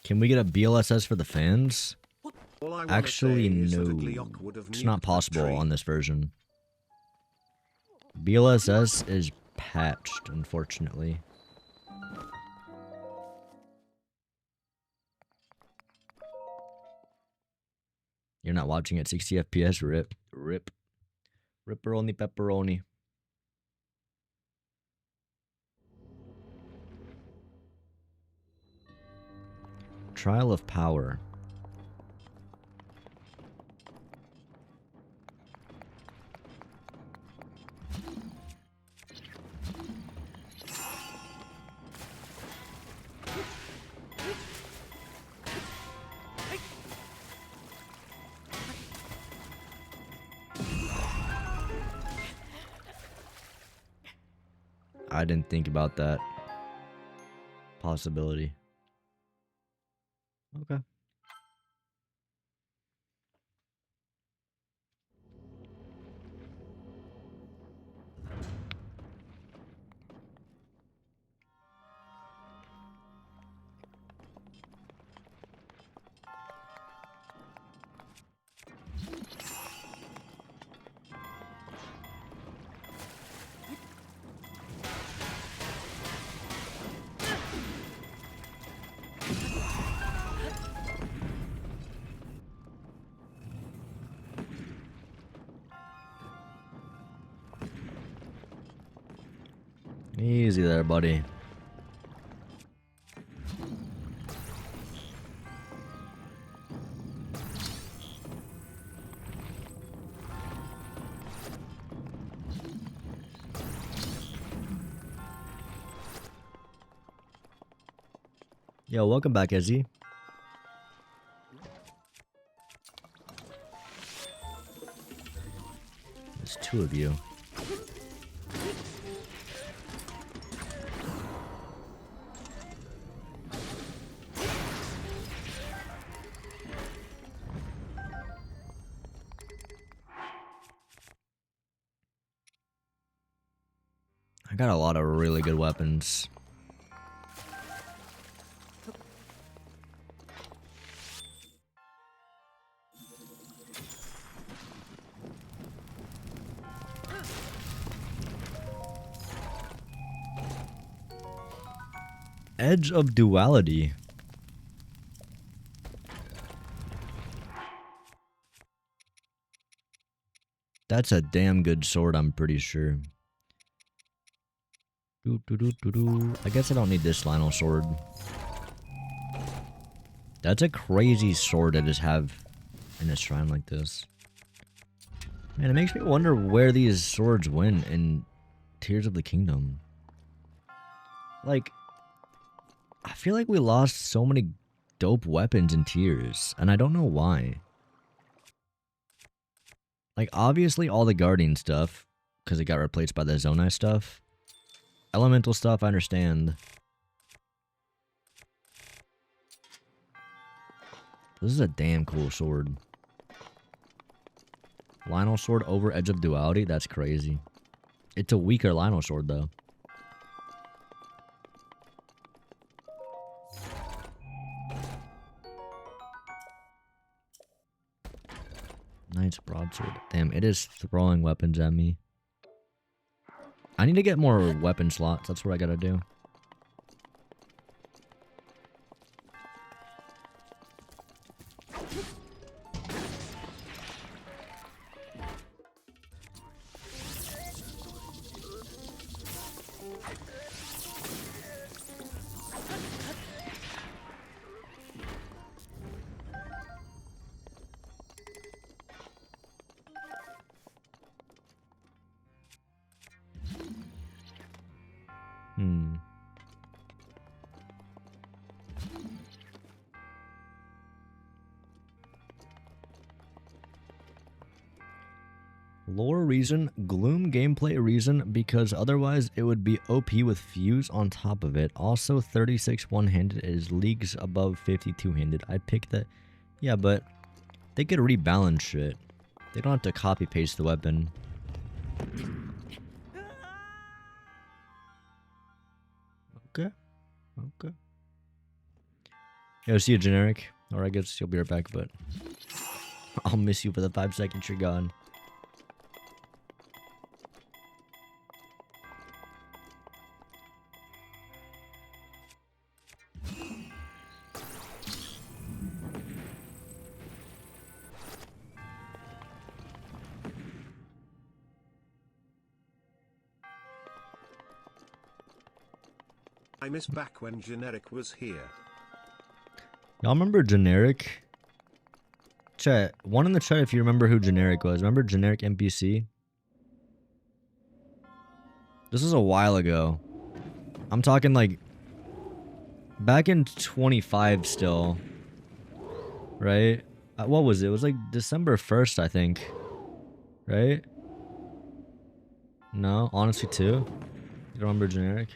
Can we get a BLSS for the fans? All I wanna Actually, say is that a no. Gleeok would have It's nuked not the possible tree. on this version. BLSS is patched, unfortunately. You're not watching at 60 FPS? Rip. Rip. Ripperoni pepperoni. Trial of Power. I didn't think about that possibility. Okay. Easy there, buddy. Yo, welcome back, Izzy. There's two of you. I got a lot of really good weapons. Edge of Duality. That's a damn good sword, I'm pretty sure. I guess I don't need this Lionel sword. That's a crazy sword to just have in a shrine like this. Man, it makes me wonder where these swords went in Tears of the Kingdom. Like, I feel like we lost so many dope weapons in Tears, and I don't know why. Like, obviously all the Guardian stuff, because it got replaced by the Zonai stuff. Elemental stuff, I understand. This is a damn cool sword. Lionel sword over Edge of Duality? That's crazy. It's a weaker Lionel sword, though. Knight's broadsword. Damn, it is throwing weapons at me. I need to get more weapon slots. That's what I gotta do. Lore reason, Gloom gameplay reason, because otherwise it would be OP with Fuse on top of it. Also, 36 one-handed is leagues above 50 two-handed. I picked that. Yeah, but they could rebalance shit. They don't have to copy-paste the weapon. Okay. Okay. Yo, see you, generic. Or I guess you'll be right back, but... I'll miss you for the 5 seconds you're gone. I miss back when Generic was here. Y'all remember Generic? Chat, one in the chat if you remember who Generic was. Remember Generic NPC? This is a while ago. I'm talking like back in 25 still. Right? What was it? It was like December 1st, I think. Right? No, honestly too. You don't remember Generic?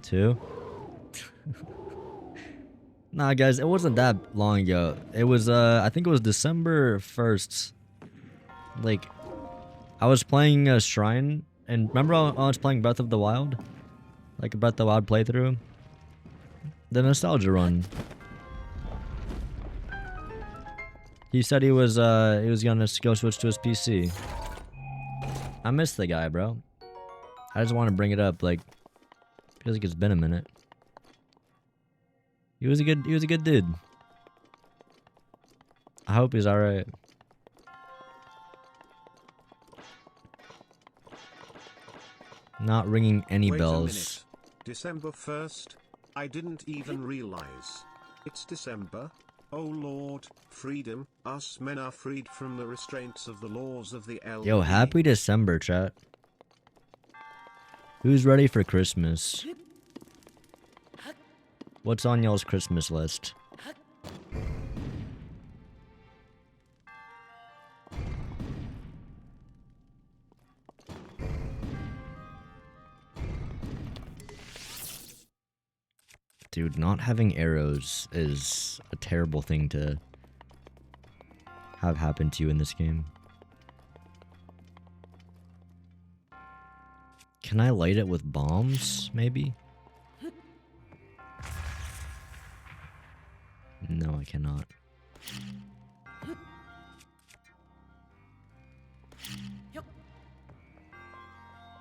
Two? Nah, guys, it wasn't that long ago. It was, I think it was December 1st. Like, I was playing a Shrine, and remember I was playing Breath of the Wild? Like a Breath of the Wild playthrough? The nostalgia run. He said he was gonna go switch to his PC. I miss the guy, bro. I just want to bring it up, like, feels like it's been a minute. He was a good dude. I hope he's alright. Not ringing any Wait bells. a minute. December 1st? I didn't even realize. It's December? Oh Lord, freedom. Us men are freed from the restraints of the laws of the LB. Yo, happy December, chat. Who's ready for Christmas? What's on y'all's Christmas list? Dude, not having arrows is a terrible thing to have happen to you in this game. Can I light it with bombs, maybe? No, I cannot.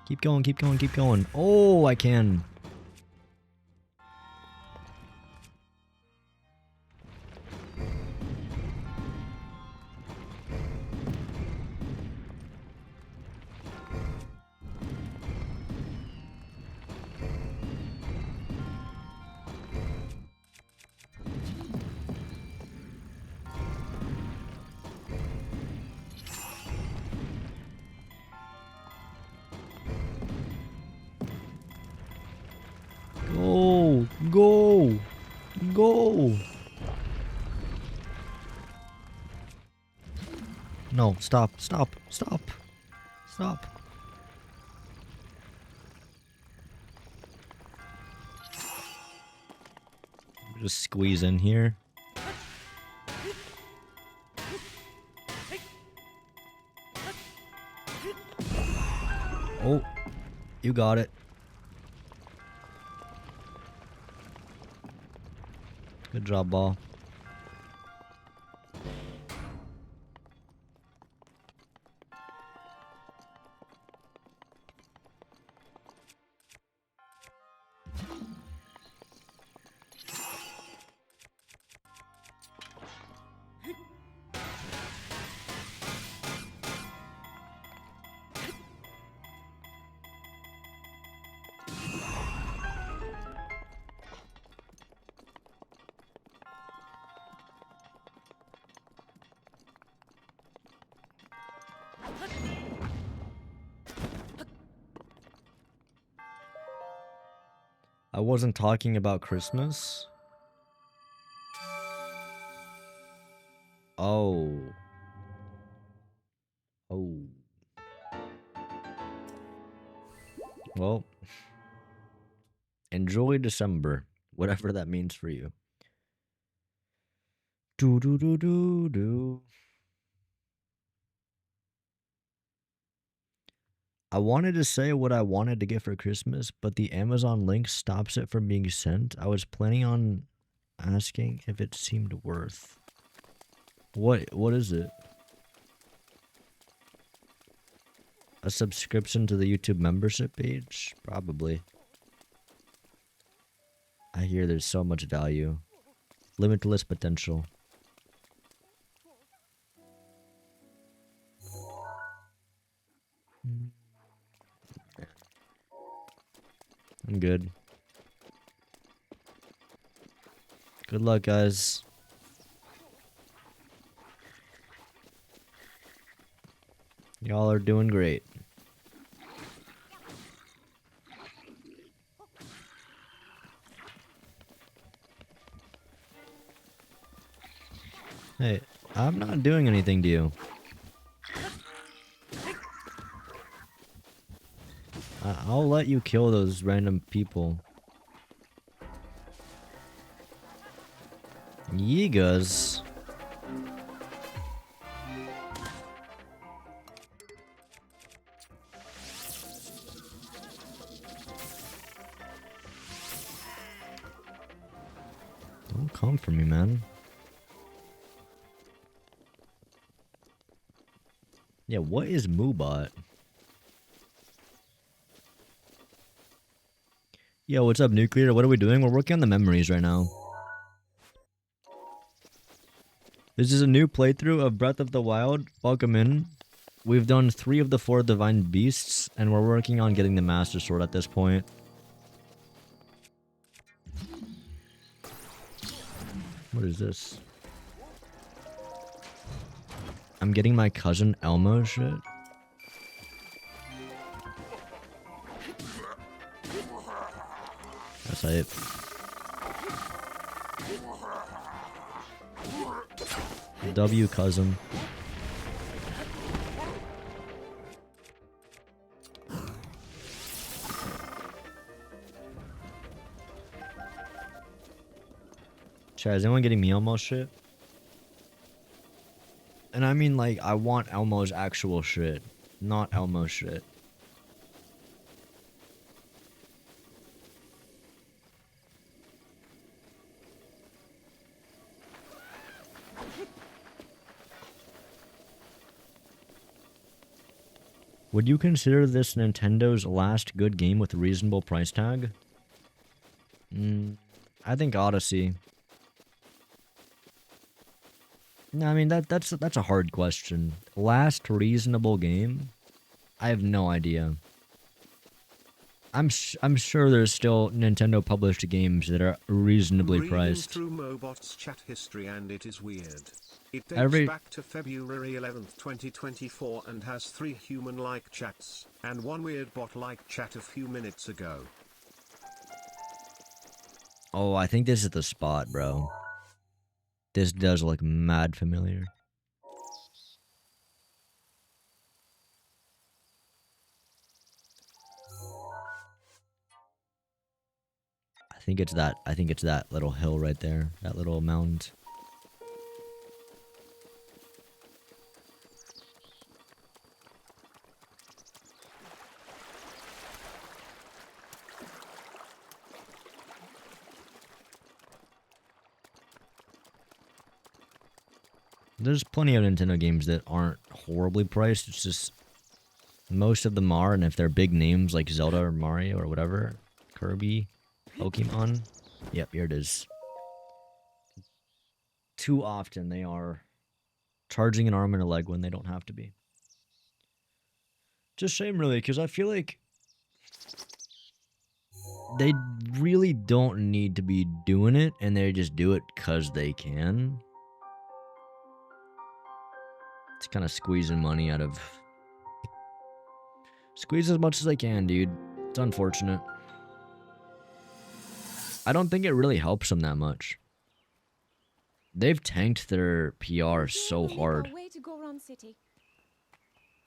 Keep going, keep going, keep going. Oh, I can. Go! Go! Go! No, stop, stop, stop, stop. Just squeeze in here. Oh, you got it. Good job, ball. I wasn't talking about Christmas. Oh. Oh. Well, enjoy December, whatever that means for you. Do do do do do. I wanted to say what I wanted to get for Christmas, but the Amazon link stops it from being sent. I was planning on asking if it seemed worth. What is it? A subscription to the YouTube membership page? Probably. I hear there's so much value. Limitless potential. I'm good. Good luck, guys. Y'all are doing great. Hey, I'm not doing anything to you. I'll let you kill those random people. Yigas. Don't come for me, man. Yeah, what is Moobot? Yo, what's up, Nuclear? What are we doing? We're working on the memories right now. This is a new playthrough of Breath of the Wild. Welcome in. We've done 3 of the 4 Divine Beasts, and we're working on getting the Master Sword at this point. What is this? I'm getting my cousin Elmo shit. That's it. W cousin. Chat, is anyone getting me Elmo shit? And I mean, like, I want Elmo's actual shit, not Elmo shit. Would you consider this Nintendo's last good game with a reasonable price tag? I think Odyssey. No, I mean that's a hard question. Last reasonable game? I have no idea. I'm sure there's still Nintendo published games that are reasonably priced. Reading through Mobot's chat history, and it is weird. It dates back to February 11th, 2024 and has 3 human-like chats, and 1 weird bot-like chat a few minutes ago. Oh, I think this is the spot, bro. This does look mad familiar. I think it's that little hill right there, that little mountain. There's plenty of Nintendo games that aren't horribly priced. It's just most of them are, and if they're big names like Zelda or Mario or whatever, Kirby, Pokemon, yep, here it is. Too often they are charging an arm and a leg when they don't have to be. Just shame, really, because I feel like they really don't need to be doing it, and they just do it because they can. It's kind of squeezing money out of... Squeeze as much as they can, dude. It's unfortunate. I don't think it really helps them that much. They've tanked their PR so hard. Way to Goron City.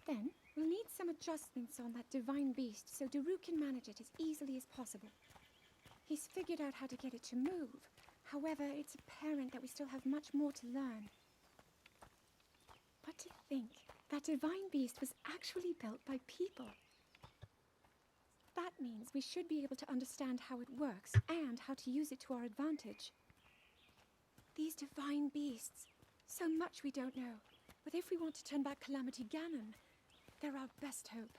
Then we'll need some adjustments on that divine beast so Daru can manage it as easily as possible. He's figured out how to get it to move. However, it's apparent that we still have much more to learn. But to think that divine beast was actually built by people. That means we should be able to understand how it works and how to use it to our advantage. These divine beasts. So much we don't know. But if we want to turn back Calamity Ganon, they're our best hope.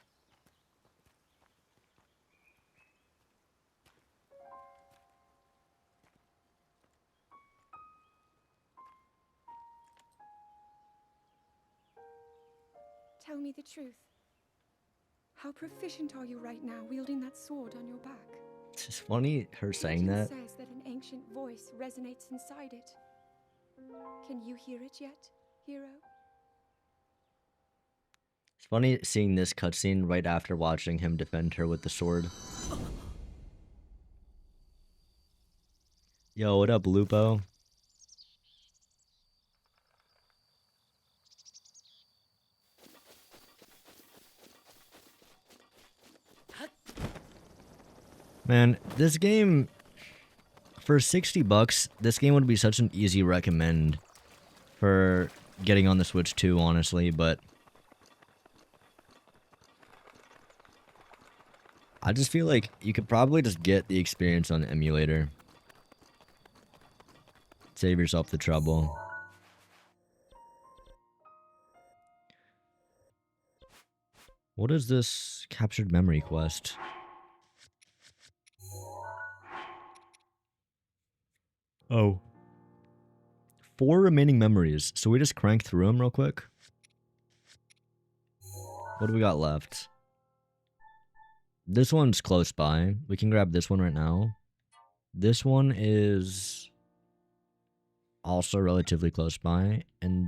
Tell me the truth. How proficient are you right now wielding that sword on your back? It's funny her saying that. Legend says that an ancient voice resonates inside it. Can you hear it yet, hero? It's funny seeing this cutscene right after watching him defend her with the sword. Yo, what up, Lupo? Man, this game, for 60 bucks, this game would be such an easy recommend for getting on the Switch too, honestly, but I just feel like you could probably just get the experience on the emulator. Save yourself the trouble. What is this captured memory quest? Oh. 4 remaining memories. So we just crank through them real quick. What do we got left? This one's close by. We can grab this one right now. This one is also relatively close by. And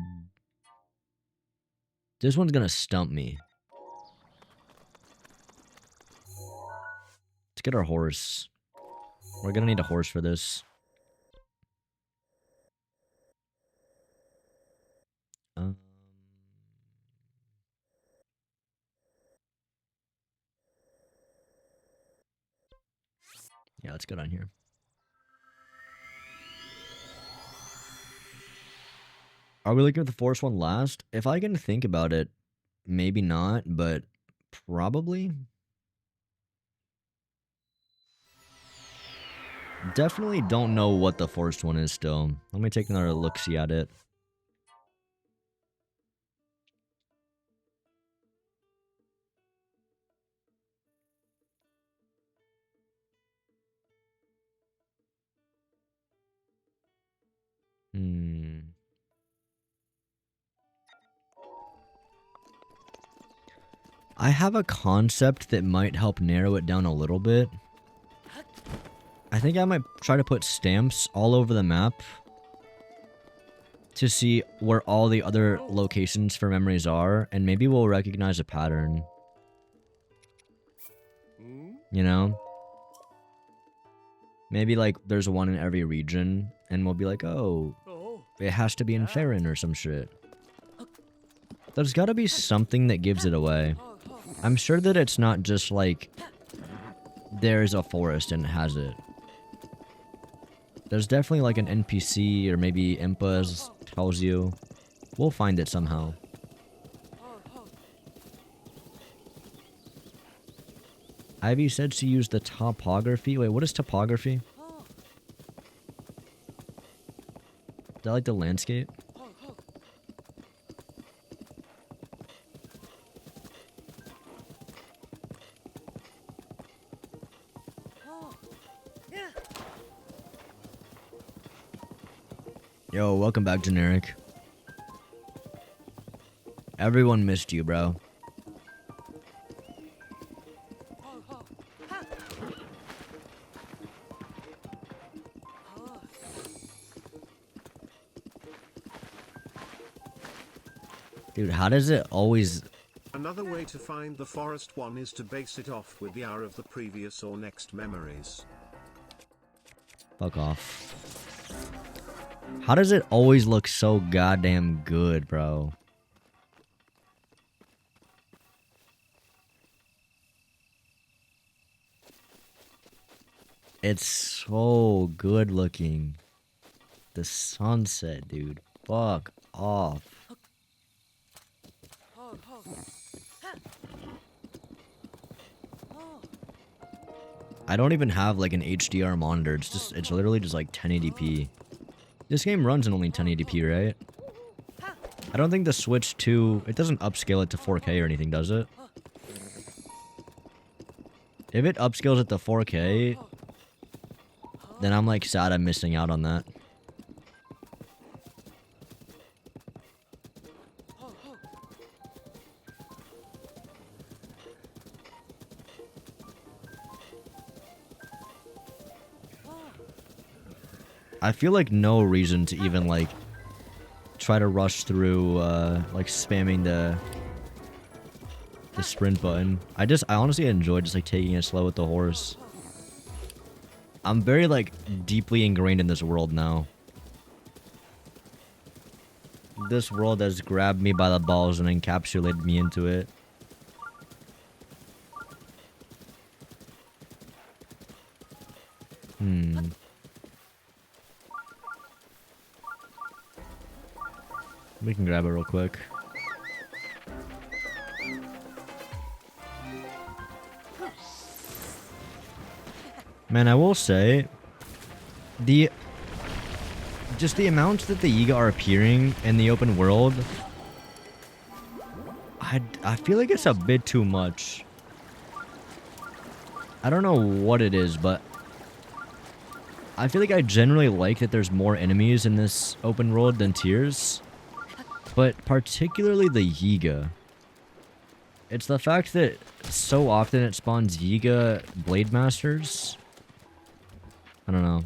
this one's gonna stump me. Let's get our horse. We're gonna need a horse for this. Yeah, let's get on here. Are we looking at the forest one last? If I can think about it, maybe not, but probably. Definitely don't know what the forest one is still. Let me take another look-see at it. I have a concept that might help narrow it down a little bit. I think I might try to put stamps all over the map to see where all the other locations for memories are, and maybe we'll recognize a pattern. You know? Maybe like there's one in every region, and we'll be like, oh, it has to be in Faerun or some shit. There's gotta be something that gives it away. I'm sure that it's not just like there's a forest and it has it. There's definitely like an NPC or maybe Impa tells you. We'll find it somehow. Ivy said she used the topography. Wait, what is topography? Is that like the landscape? Yo, welcome back, Generic. Everyone missed you, bro. Dude, how does it always... Another way to find the forest one is to base it off with the hour of the previous or next memories. Fuck off. How does it always look so goddamn good, bro? It's so good looking. The sunset, dude. Fuck off. I don't even have like an HDR monitor. It's literally just like 1080p. This game runs in only 1080p, right? I don't think the Switch 2... It doesn't upscale it to 4K or anything, does it? If it upscales it to 4K, then I'm like sad I'm missing out on that. I feel like no reason to even like try to rush through like spamming the sprint button. I honestly enjoy just like taking it slow with the horse. I'm very like deeply ingrained in this world now. This world has grabbed me by the balls and encapsulated me into it. We can grab it real quick. Man, I will say, just the amounts that the Yiga are appearing in the open world, I feel like it's a bit too much. I don't know what it is, but I feel like I generally like that there's more enemies in this open world than Tears, but particularly the Yiga. It's the fact that so often it spawns Yiga Blade Masters. I don't know.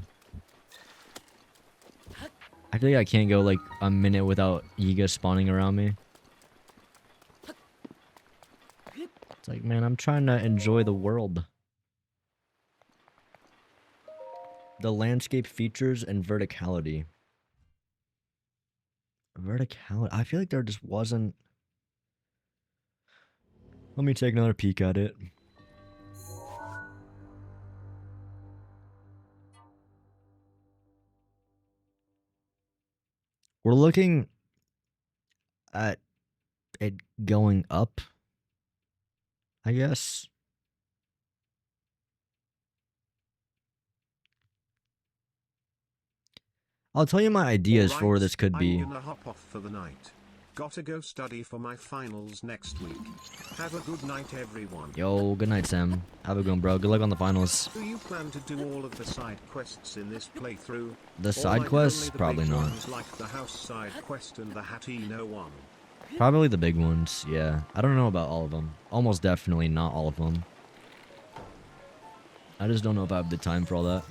I feel like I can't go like a minute without Yiga spawning around me. It's like, man, I'm trying to enjoy the world. The landscape features and verticality. Verticality. I feel like there just wasn't... Let me take another peek at it. We're looking at it going up, I guess. I'll tell you my ideas for where this could be. I'm gonna hop off for the night. Gotta go study for my finals next week. Have a good night, everyone. Yo, good night, Sam. Have a good one, bro. Good luck on the finals. Do you plan to do all of the side quests in this playthrough? The Or side like quests? only the Probably big not. ones like the house side quest and the Hateno one? Probably the big ones, yeah. I don't know about all of them. Almost definitely not all of them. I just don't know if I have the time for all that.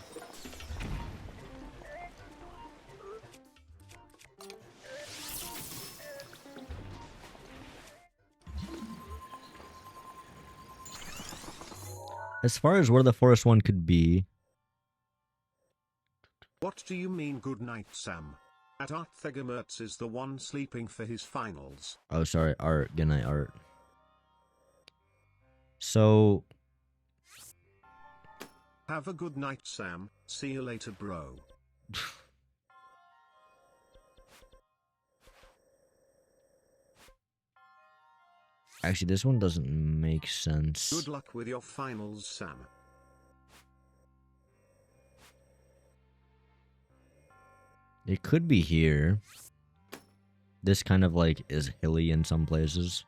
As far as where the forest one could be... What do you mean good night, Sam? At Art Thegamertz is the one sleeping for his finals. Oh, sorry, Art. Good night, Art. So... Have a good night, Sam. See you later, bro. Actually, this one doesn't make sense. Good luck with your finals, Sam. It could be here. This kind of like is hilly in some places.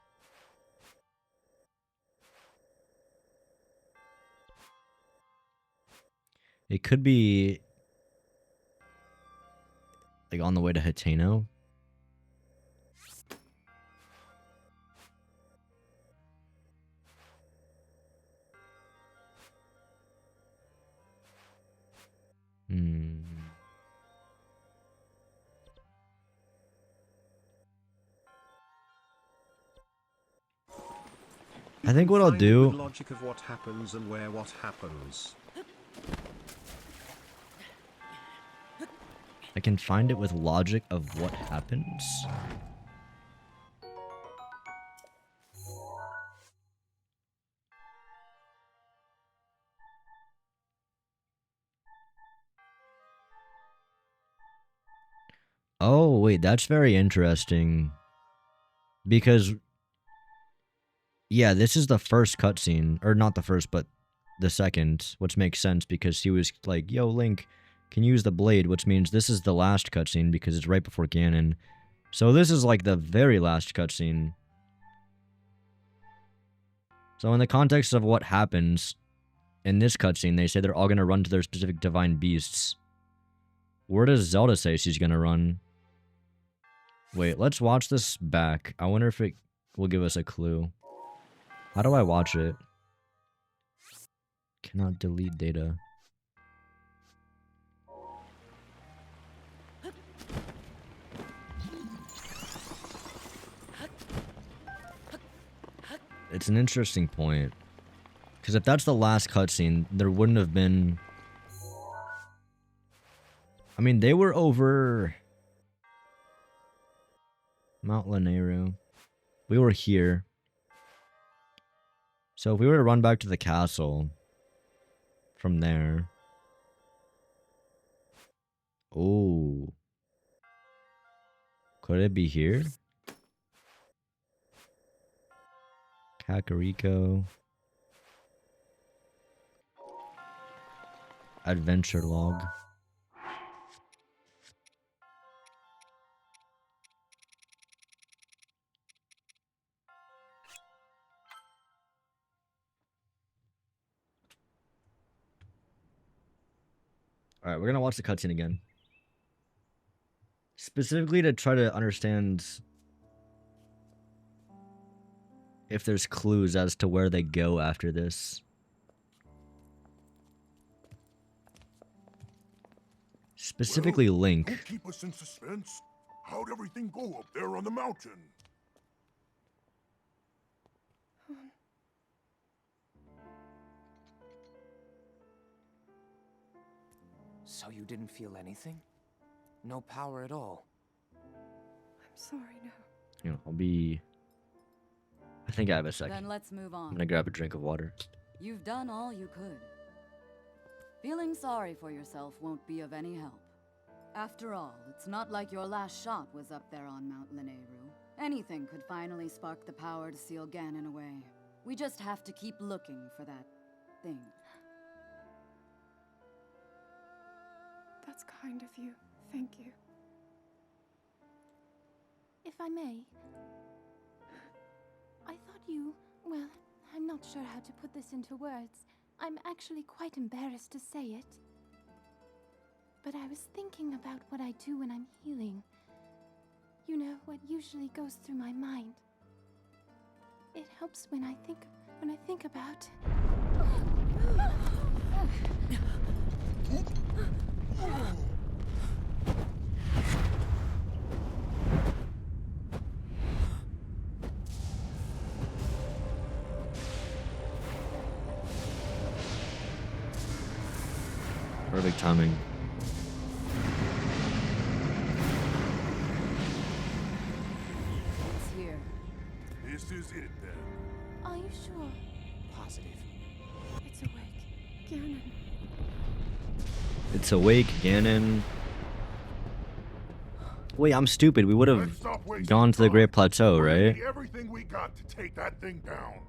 It could be like on the way to Hateno. I think what I'll Find the do... logic of what happens and where what happens. I can find it with logic of what happens. Oh, wait, that's very interesting. Because... yeah, this is the first cutscene. Or not the first, but the second. Which makes sense because he was like, yo, Link, can use the blade, which means this is the last cutscene because it's right before Ganon. So this is like the very last cutscene. So in the context of what happens in this cutscene, they say they're all going to run to their specific divine beasts. Where does Zelda say she's going to run? Wait, let's watch this back. I wonder if it will give us a clue. How do I watch it? Cannot delete data. It's an interesting point. Because if that's the last cutscene, there wouldn't have been... I mean, they were over... Mount Lanayru. We were here. So if we were to run back to the castle... From there... Oh... Could it be here? Kakariko. Adventure log. Alright, we're gonna watch the cutscene again. Specifically to try to understand if there's clues as to where they go after this. Specifically Link. Don't keep us in suspense. How'd everything go up there on the mountain? So you didn't feel anything? No power at all? I'm sorry, no. You know, I'll be... I think I have a second. Then let's move I'm on. gonna grab a drink of water. You've done all you could. Feeling sorry for yourself won't be of any help. After all, it's not like your last shot was up there on Mount Lanayru. Anything could finally spark the power to seal Ganon away. We just have to keep looking for that thing. That's kind of you. Thank you. If I may, I thought you... Well, I'm not sure how to put this into words. I'm actually quite embarrassed to say it. But I was thinking about what I do when I'm healing. You know, what usually goes through my mind. It helps when I think about... Perfect timing. It's here. This is it then. Are you sure? Positive. It's awake. Ganon. It's awake, Ganon. Wait, I'm stupid. We would have Let's stop wasting gone to the time. Great Plateau, We're right? doing everything we got to take that thing down.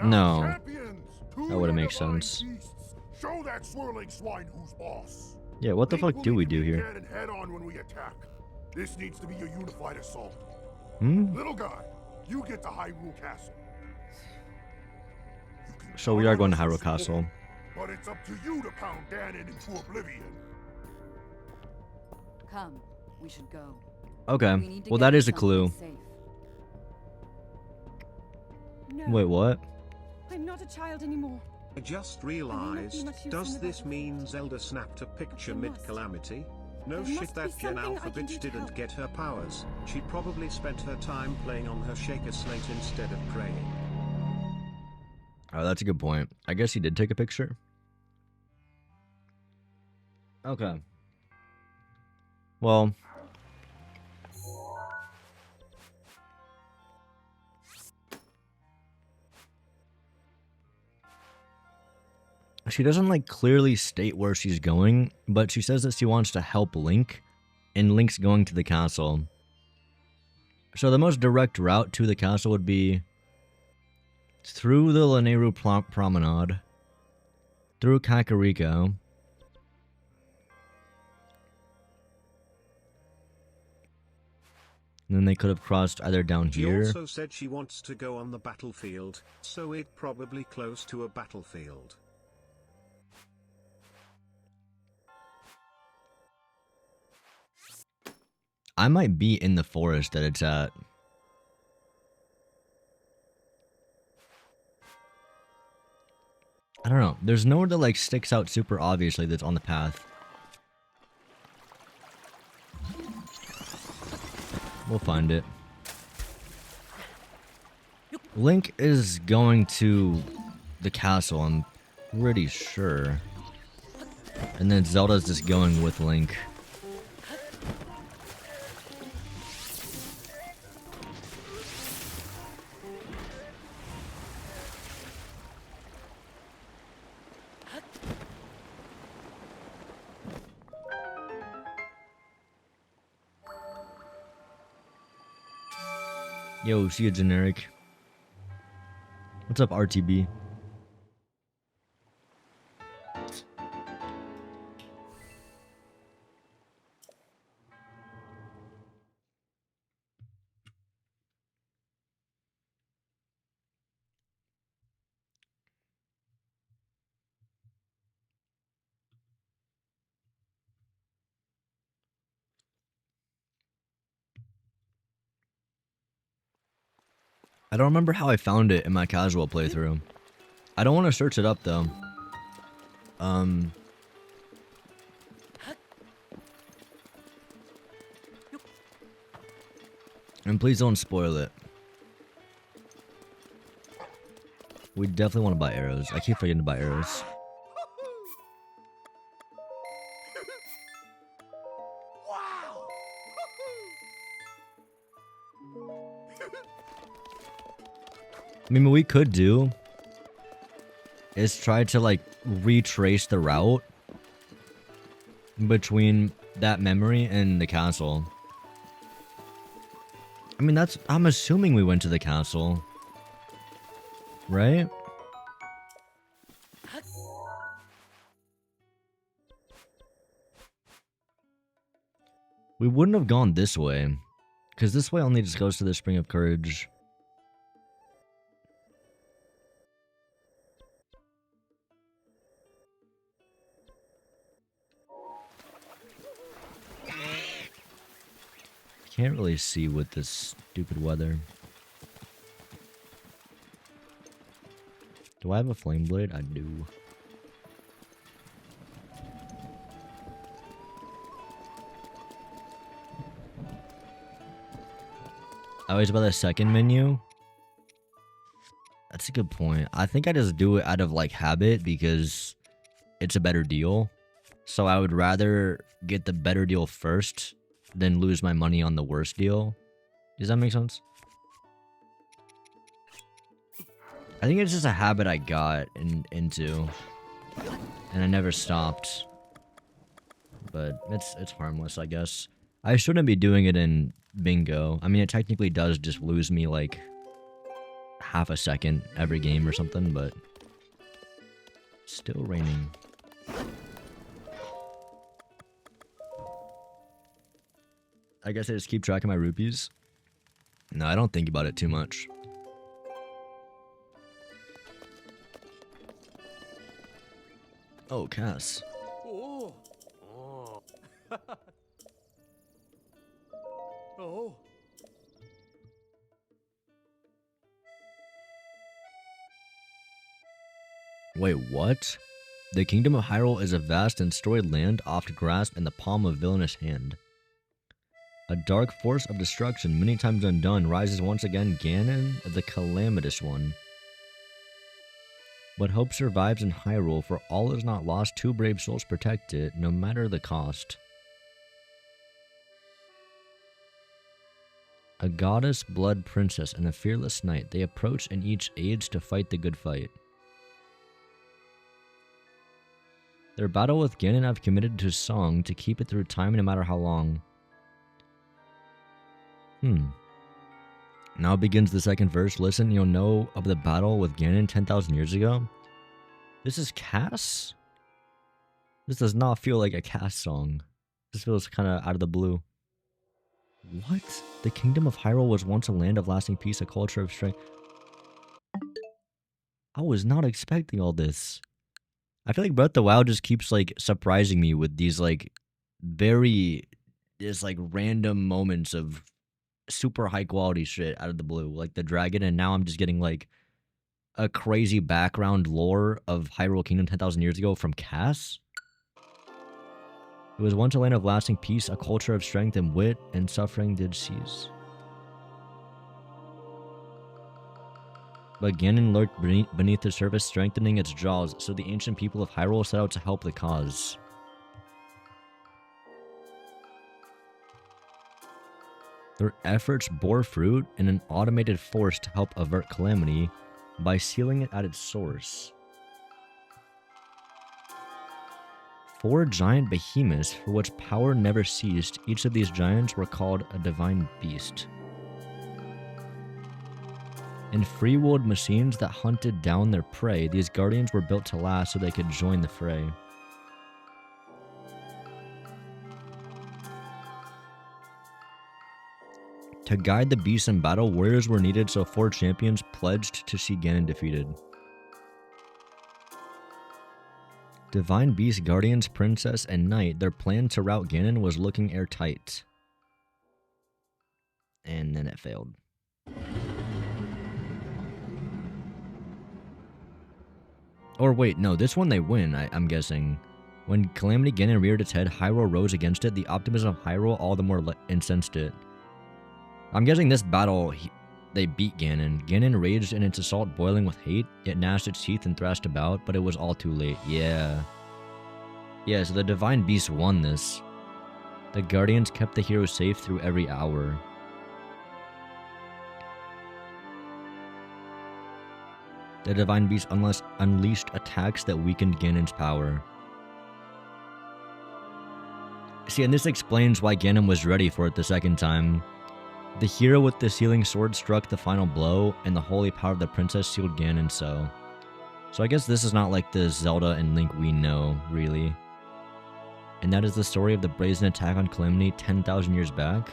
No. Champions, to That wouldn't your make divine sense. beasts. Show that swirling swine who's boss. Yeah, what the Link fuck do will we need to do meet here? Ganon head on when we attack. This needs to be a unified assault. Hmm? Little guy, you get to Hyrule Castle. You can So we are going to count on Hyrule us for Castle. support, but it's up to you to pound Ganon into oblivion. Come, we should go. Okay. We need to Well, get that you is a clue. someplace safe. No. Wait, what? I'm not a child anymore. I just be realized, much use does in the this mean battlefield. Zelda snapped a picture There must. mid-calamity? No There shit, must be that Gen something I Alpha can do bitch to didn't help. get her powers. She probably spent her time playing on her shaker slate instead of praying. Oh, that's a good point. I guess he did take a picture. Okay. Well. She doesn't like clearly state where she's going, but she says that she wants to help Link, and Link's going to the castle. So the most direct route to the castle would be through the Lanayru Promenade, through Kakariko, then they could have crossed either down She here. also said she wants to go on the battlefield, so it probably close to a battlefield. I might be in the forest that it's at. I don't know. There's nowhere that like sticks out super obviously that's on the path. We'll find it. Link is going to the castle, I'm pretty sure. And then Zelda's just going with Link. Yo, see a generic. What's up, RTB? I don't remember how I found it in my casual playthrough. I don't want to search it up though. And please don't spoil it. We definitely want to buy arrows. I keep forgetting to buy arrows. I mean, what we could do is try to like retrace the route between that memory and the castle. I mean, I'm assuming we went to the castle, right? We wouldn't have gone this way, because this way only just goes to the Spring of Courage. Can't really see with this stupid weather. Do I have a flame blade? I do. I always buy the second menu. That's a good point. I think I just do it out of like habit because it's a better deal. So I would rather get the better deal first than lose my money on the worst deal. Does that make sense? I think it's just a habit I got into, and I never stopped. But it's harmless, I guess. I shouldn't be doing it in bingo. I mean, it technically does just lose me like half a second every game or something, but still raining. I guess I just keep track of my rupees. No, I don't think about it too much. Oh, Cass. Oh. Oh. Oh. Wait, what? The Kingdom of Hyrule is a vast and storied land oft grasped in the palm of villainous hand. A dark force of destruction, many times undone, rises once again, Ganon, the Calamitous One. But hope survives in Hyrule, for all is not lost, two brave souls protect it, no matter the cost. A goddess, blood princess, and a fearless knight, they approach and each aids to fight the good fight. Their battle with Ganon have committed to song to keep it through time no matter how long. Now begins the second verse. Listen, you'll know of the battle with Ganon 10,000 years ago. This is Cass? This does not feel like a Cass song. This feels kind of out of the blue. What? The kingdom of Hyrule was once a land of lasting peace, a culture of strength. I was not expecting all this. I feel like Breath of the Wild just keeps like surprising me with these like just like random moments of super high quality shit out of the blue, like the dragon, and now I'm just getting like a crazy background lore of Hyrule Kingdom 10,000 years ago from Cass. It was once a land of lasting peace, a culture of strength and wit, and suffering did cease. But Ganon lurked beneath the surface, strengthening its jaws, so the ancient people of Hyrule set out to help the cause. Their efforts bore fruit in an automated force to help avert calamity by sealing it at its source. 4 giant behemoths for which power never ceased. Each of these giants were called a divine beast. In free-willed machines that hunted down their prey, these guardians were built to last so they could join the fray. To guide the beasts in battle, warriors were needed, so 4 champions pledged to see Ganon defeated. Divine Beast, Guardians, Princess, and Knight, their plan to rout Ganon was looking airtight. And then it failed. Or wait, no, this one they win, I'm guessing. When Calamity Ganon reared its head, Hyrule rose against it. The optimism of Hyrule all the more incensed it. I'm guessing this battle, they beat Ganon. Ganon raged in its assault, boiling with hate. It gnashed its teeth and thrashed about, but it was all too late. Yeah, so the Divine Beast won this. The Guardians kept the hero safe through every hour. The Divine Beast unleashed attacks that weakened Ganon's power. See, and this explains why Ganon was ready for it the second time. The hero with the sealing sword struck the final blow, and the holy power of the princess sealed Ganon so. So I guess this is not like the Zelda and Link we know, really. And that is the story of the brazen attack on Calamity 10,000 years back.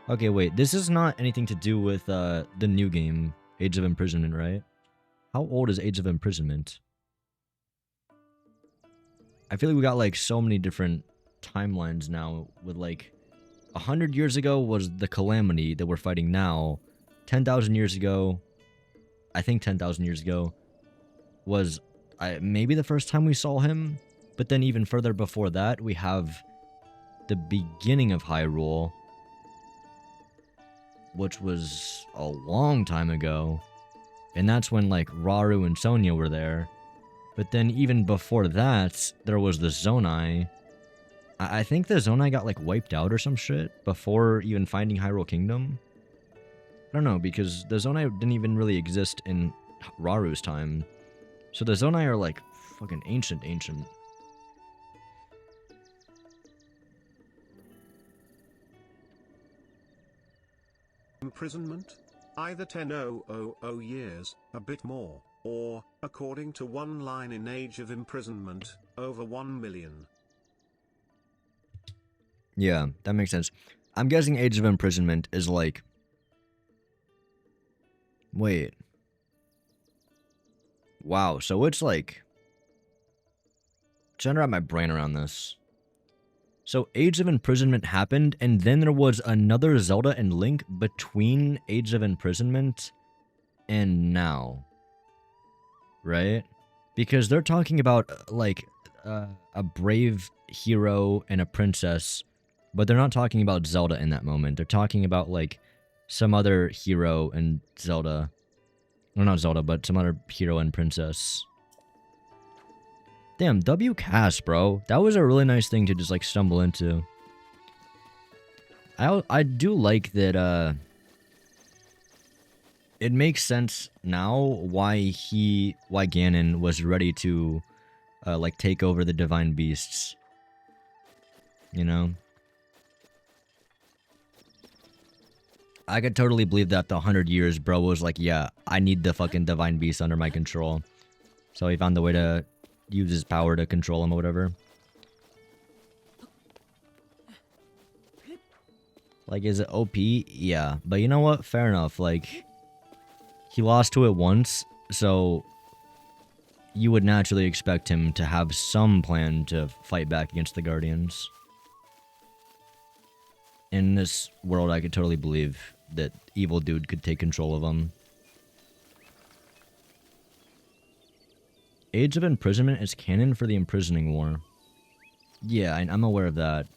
Okay, wait, this is not anything to do with the new game, Age of Imprisonment, right? How old is Age of Imprisonment? I feel like we got like so many different timelines now with like 100 years ago was the Calamity that we're fighting now. 10,000 years ago, I think 10,000 years ago was maybe the first time we saw him, but then even further before that we have the beginning of Hyrule, which was a long time ago, and that's when like Rauru and Sonia were there. But then even before that, there was the Zonai. I think the Zonai got like wiped out or some shit before even finding Hyrule Kingdom. I don't know, because the Zonai didn't even really exist in Rauru's time. So the Zonai are like fucking ancient. Imprisonment? Either 10,000 years, a bit more, or, according to one line in Age of Imprisonment, over 1 million. Yeah, that makes sense. I'm guessing Age of Imprisonment is like... Wait. Wow, so it's like... I'm trying to wrap my brain around this. So Age of Imprisonment happened, and then there was another Zelda and Link between Age of Imprisonment and now. Right? Because they're talking about, like, a brave hero and a princess, but they're not talking about Zelda in that moment. They're talking about, like, some other hero and Zelda. Well, not Zelda, but some other hero and princess. Damn, WCAS, bro. That was a really nice thing to just, like, stumble into. I do like that, it makes sense now why Ganon was ready to, like, take over the Divine Beasts. You know? I could totally believe that the 100 years, bro was like, yeah, I need the fucking Divine Beast under my control. So he found the way to use his power to control him or whatever. Like, is it OP? Yeah. But you know what? Fair enough. Like, he lost to it once, so you would naturally expect him to have some plan to fight back against the Guardians. In this world, I could totally believe that evil dude could take control of him. Age of Imprisonment is canon for the Imprisoning War. Yeah, I'm aware of that.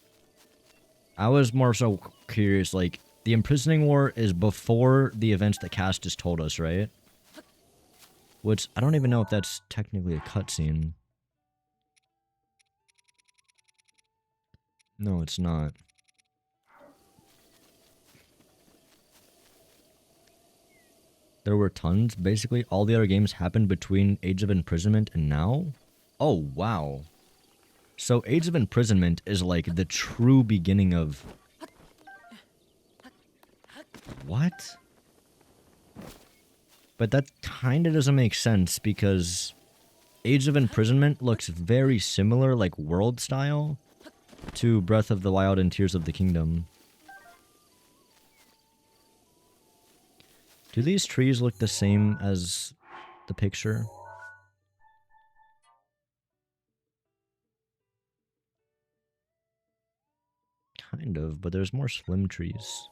I was more so curious, like, the Imprisoning War is before the events that Cass just told us, right? Which, I don't even know if that's technically a cutscene. No, it's not. There were tons. Basically, all the other games happened between Age of Imprisonment and now? Oh, wow. So, Age of Imprisonment is like the true beginning of... What? But that kind of doesn't make sense because Age of Imprisonment looks very similar, like world style, to Breath of the Wild and Tears of the Kingdom. Do these trees look the same as the picture? Kind of, but there's more slim trees.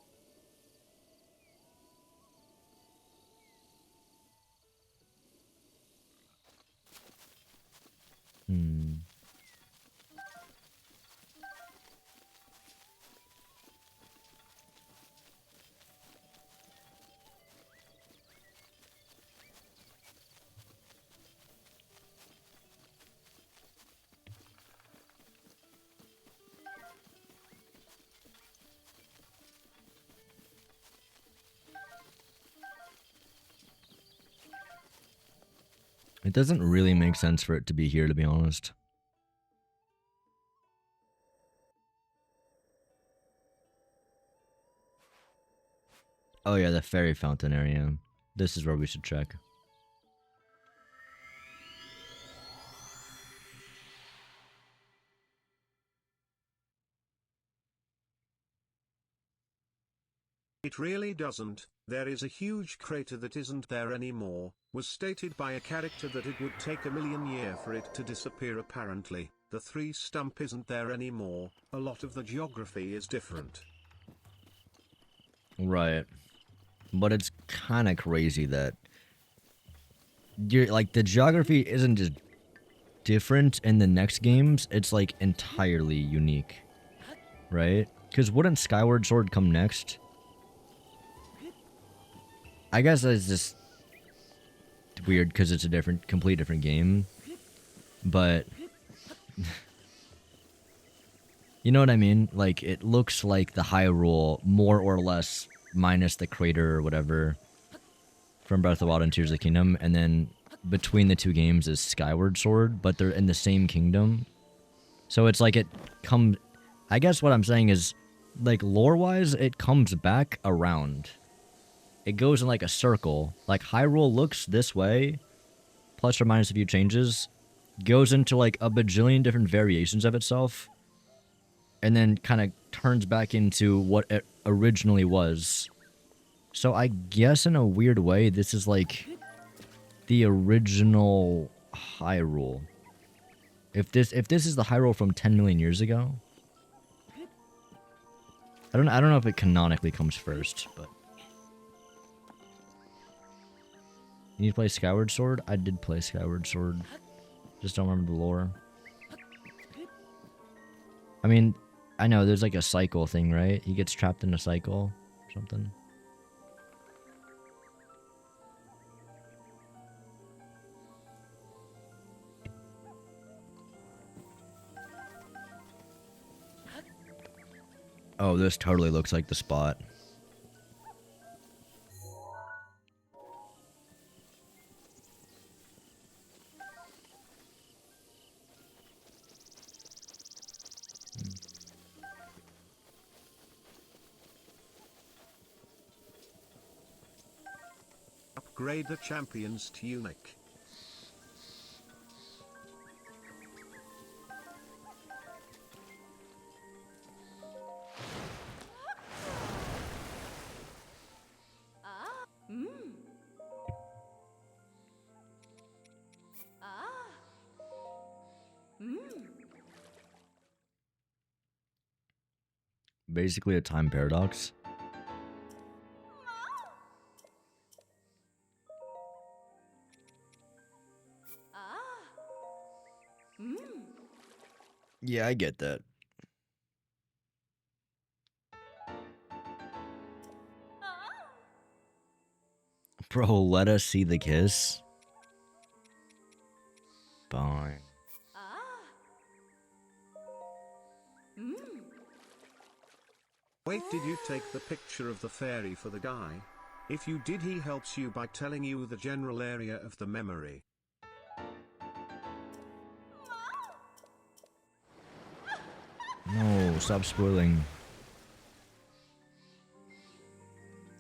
It doesn't really make sense for it to be here, to be honest. Oh yeah, the fairy fountain area. This is where we should check. It really doesn't. There is a huge crater that isn't there anymore. Was stated by a character that it would take 1,000,000 years for it to disappear apparently. The 3 stump isn't there anymore. A lot of the geography is different. Right. But it's kind of crazy that you're like the geography isn't just different in the next games, it's like entirely unique. Right? Because wouldn't Skyward Sword come next? I guess it's just weird because it's a complete different game. But you know what I mean? Like, it looks like the Hyrule, more or less, minus the crater or whatever, from Breath of the Wild and Tears of the Kingdom. And then between the two games is Skyward Sword, but they're in the same kingdom. So it's like it comes... I guess what I'm saying is, like, lore-wise, it comes back around. It goes in like a circle. Like, Hyrule looks this way, plus or minus a few changes, goes into like a bajillion different variations of itself, and then kind of turns back into what it originally was. So I guess in a weird way, this is like the original Hyrule. If this is the Hyrule from 10 million years ago, I don't know if it canonically comes first, but you need to play Skyward Sword? I did play Skyward Sword. Just don't remember the lore. I mean, I know there's like a cycle thing, right? He gets trapped in a cycle or something. Oh, this totally looks like the spot. Upgrade the champion's tunic. Basically a time paradox. Yeah, I get that. Bro, let us see the kiss. Fine. Wait, did you take the picture of the fairy for the guy? If you did, he helps you by telling you the general area of the memory. No, stop spoiling.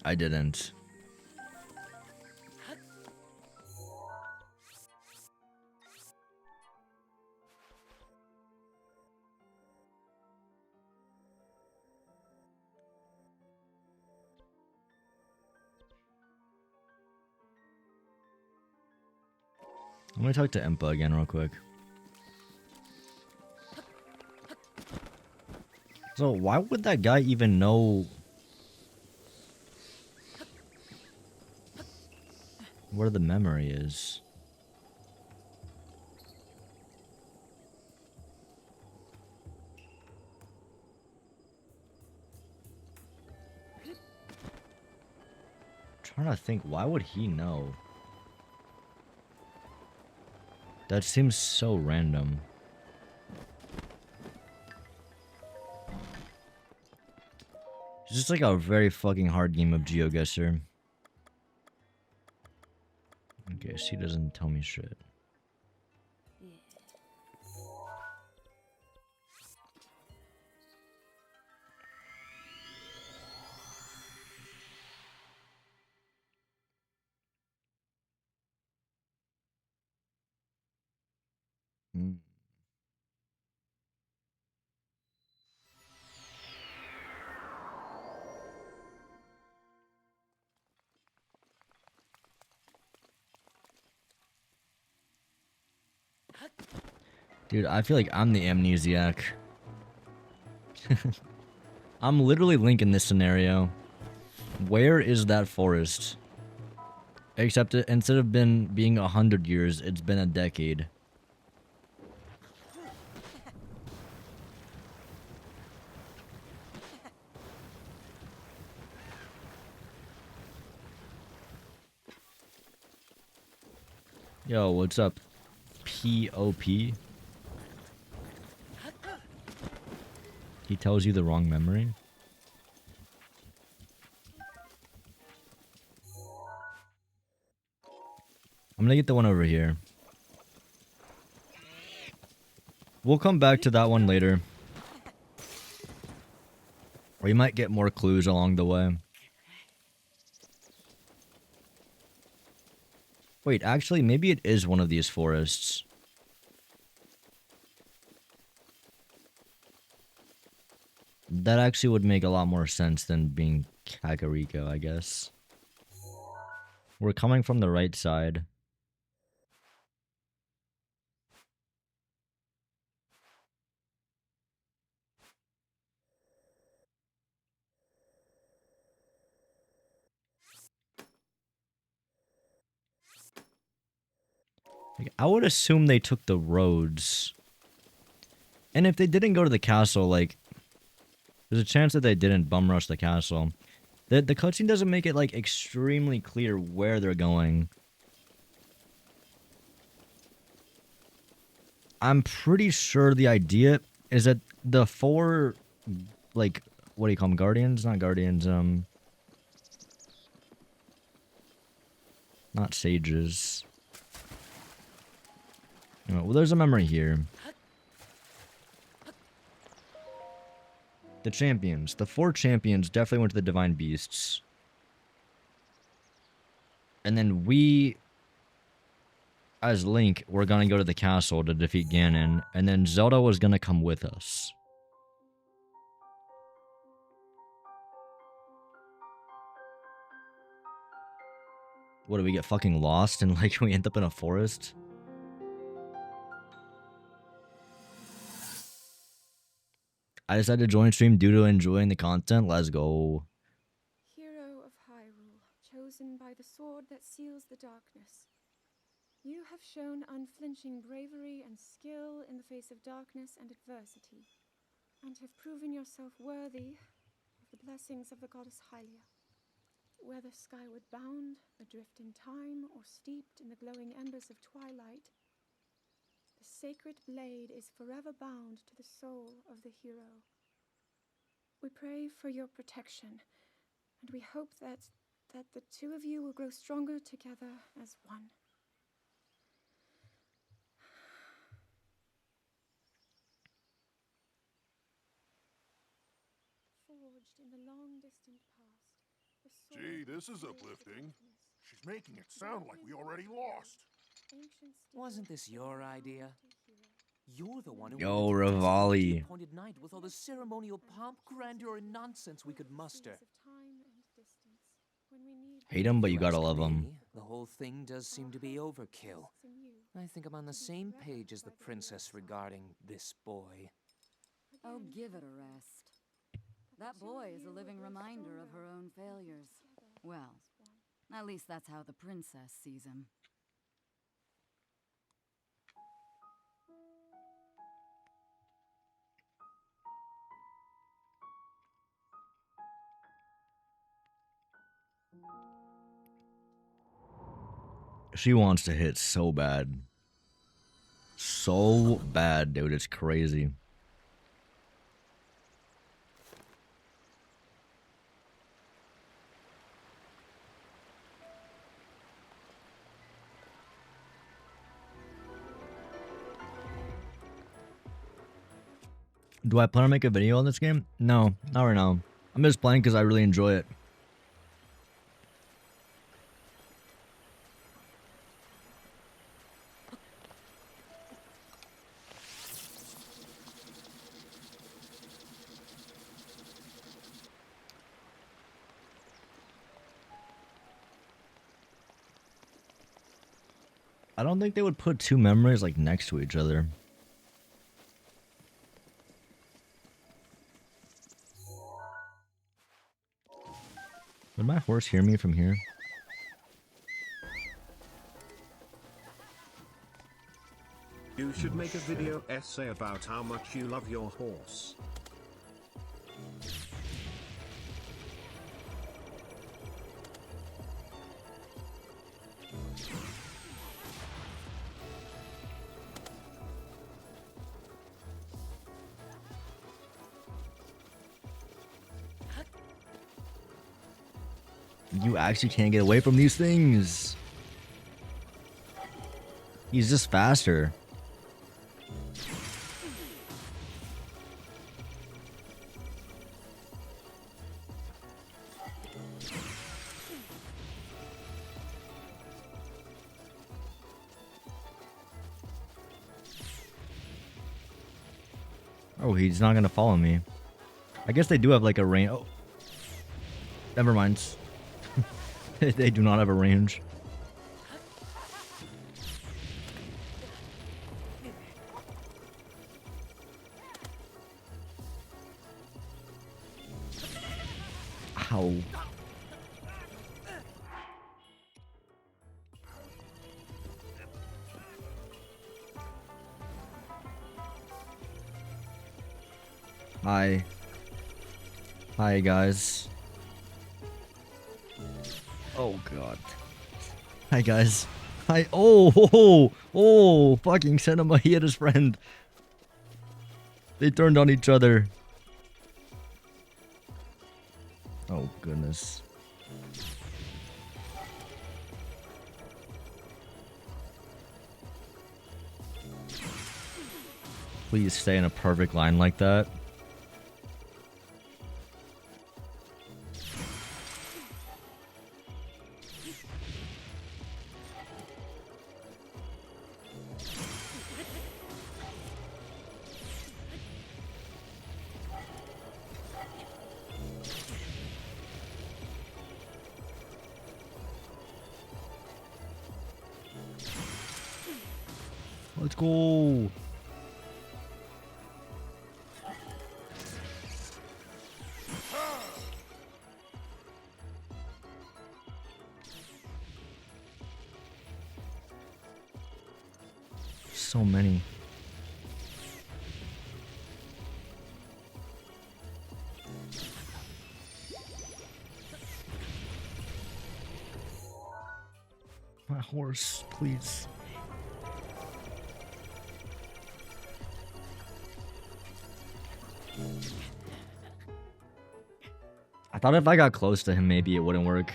I didn't. I'm gonna talk to Impa again real quick. So why would that guy even know where the memory is? I'm trying to think, why would he know? That seems so random. It's just like a very fucking hard game of GeoGuessr. Okay, so he doesn't tell me shit. Hmm. Dude, I feel like I'm the amnesiac. I'm literally Link in this scenario. Where is that forest? Except instead of being 100 years, it's been a decade. Yo, what's up? P.O.P. He tells you the wrong memory? I'm gonna get the one over here. We'll come back to that one later. Or you might get more clues along the way. Wait, actually, maybe it is one of these forests. That actually would make a lot more sense than being Kakariko, I guess. We're coming from the right side. Like, I would assume they took the roads. And if they didn't go to the castle, like, there's a chance that they didn't bum rush the castle. The cutscene doesn't make it, like, extremely clear where they're going. I'm pretty sure the idea is that the four, like, what do you call them? Guardians? Not guardians, not sages. Oh, well, there's a memory here. The champions. The four champions definitely went to the Divine Beasts. And then we, as Link, were gonna go to the castle to defeat Ganon. And then Zelda was gonna come with us. What, do we get fucking lost and, like, we end up in a forest? I decided to join stream due to enjoying the content. Let's go. Hero of Hyrule, chosen by the sword that seals the darkness. You have shown unflinching bravery and skill in the face of darkness and adversity, and have proven yourself worthy of the blessings of the goddess Hylia. Whether skyward bound, adrift in time, or steeped in the glowing embers of twilight, the sacred blade is forever bound to the soul of the hero. We pray for your protection, and we hope that the two of you will grow stronger together as one. Forged in the long distant past, the sword Gee, this is of uplifting. darkness. She's making it sound like we already lost. Ancient steel Wasn't this your idea? You're the one who Yo, wanted to designate the Rivali. appointed knight with all the ceremonial pomp, grandeur, and nonsense we could muster. of time and distance. When we need Hate him, but you gotta Ask love him. me, the whole thing does seem to be overkill. in you. I think I'm on the same page as the princess regarding this boy. Oh, give it a rest. That boy is a living reminder of her own failures. Well, at least that's how the princess sees him. She wants to hit so bad. So bad, dude. It's crazy. Do I plan to make a video on this game? No, not right now. I'm just playing because I really enjoy it. I don't think they would put two memories like next to each other. Would my horse hear me from here? You should make a video essay about how much you love your horse. You actually can't get away from these things. He's just faster. Oh, he's not gonna follow me. I guess they do have like a range. Oh, never mind. They do not have a range. Ow. Hi. Hi, guys. Oh, God. Hi, guys. Hi. Oh, fucking Cinema. He had his friend. They turned on each other. Oh, goodness. Please stay in a perfect line like that. Let's go. so many. My horse, please. I thought if I got close to him, maybe it wouldn't work.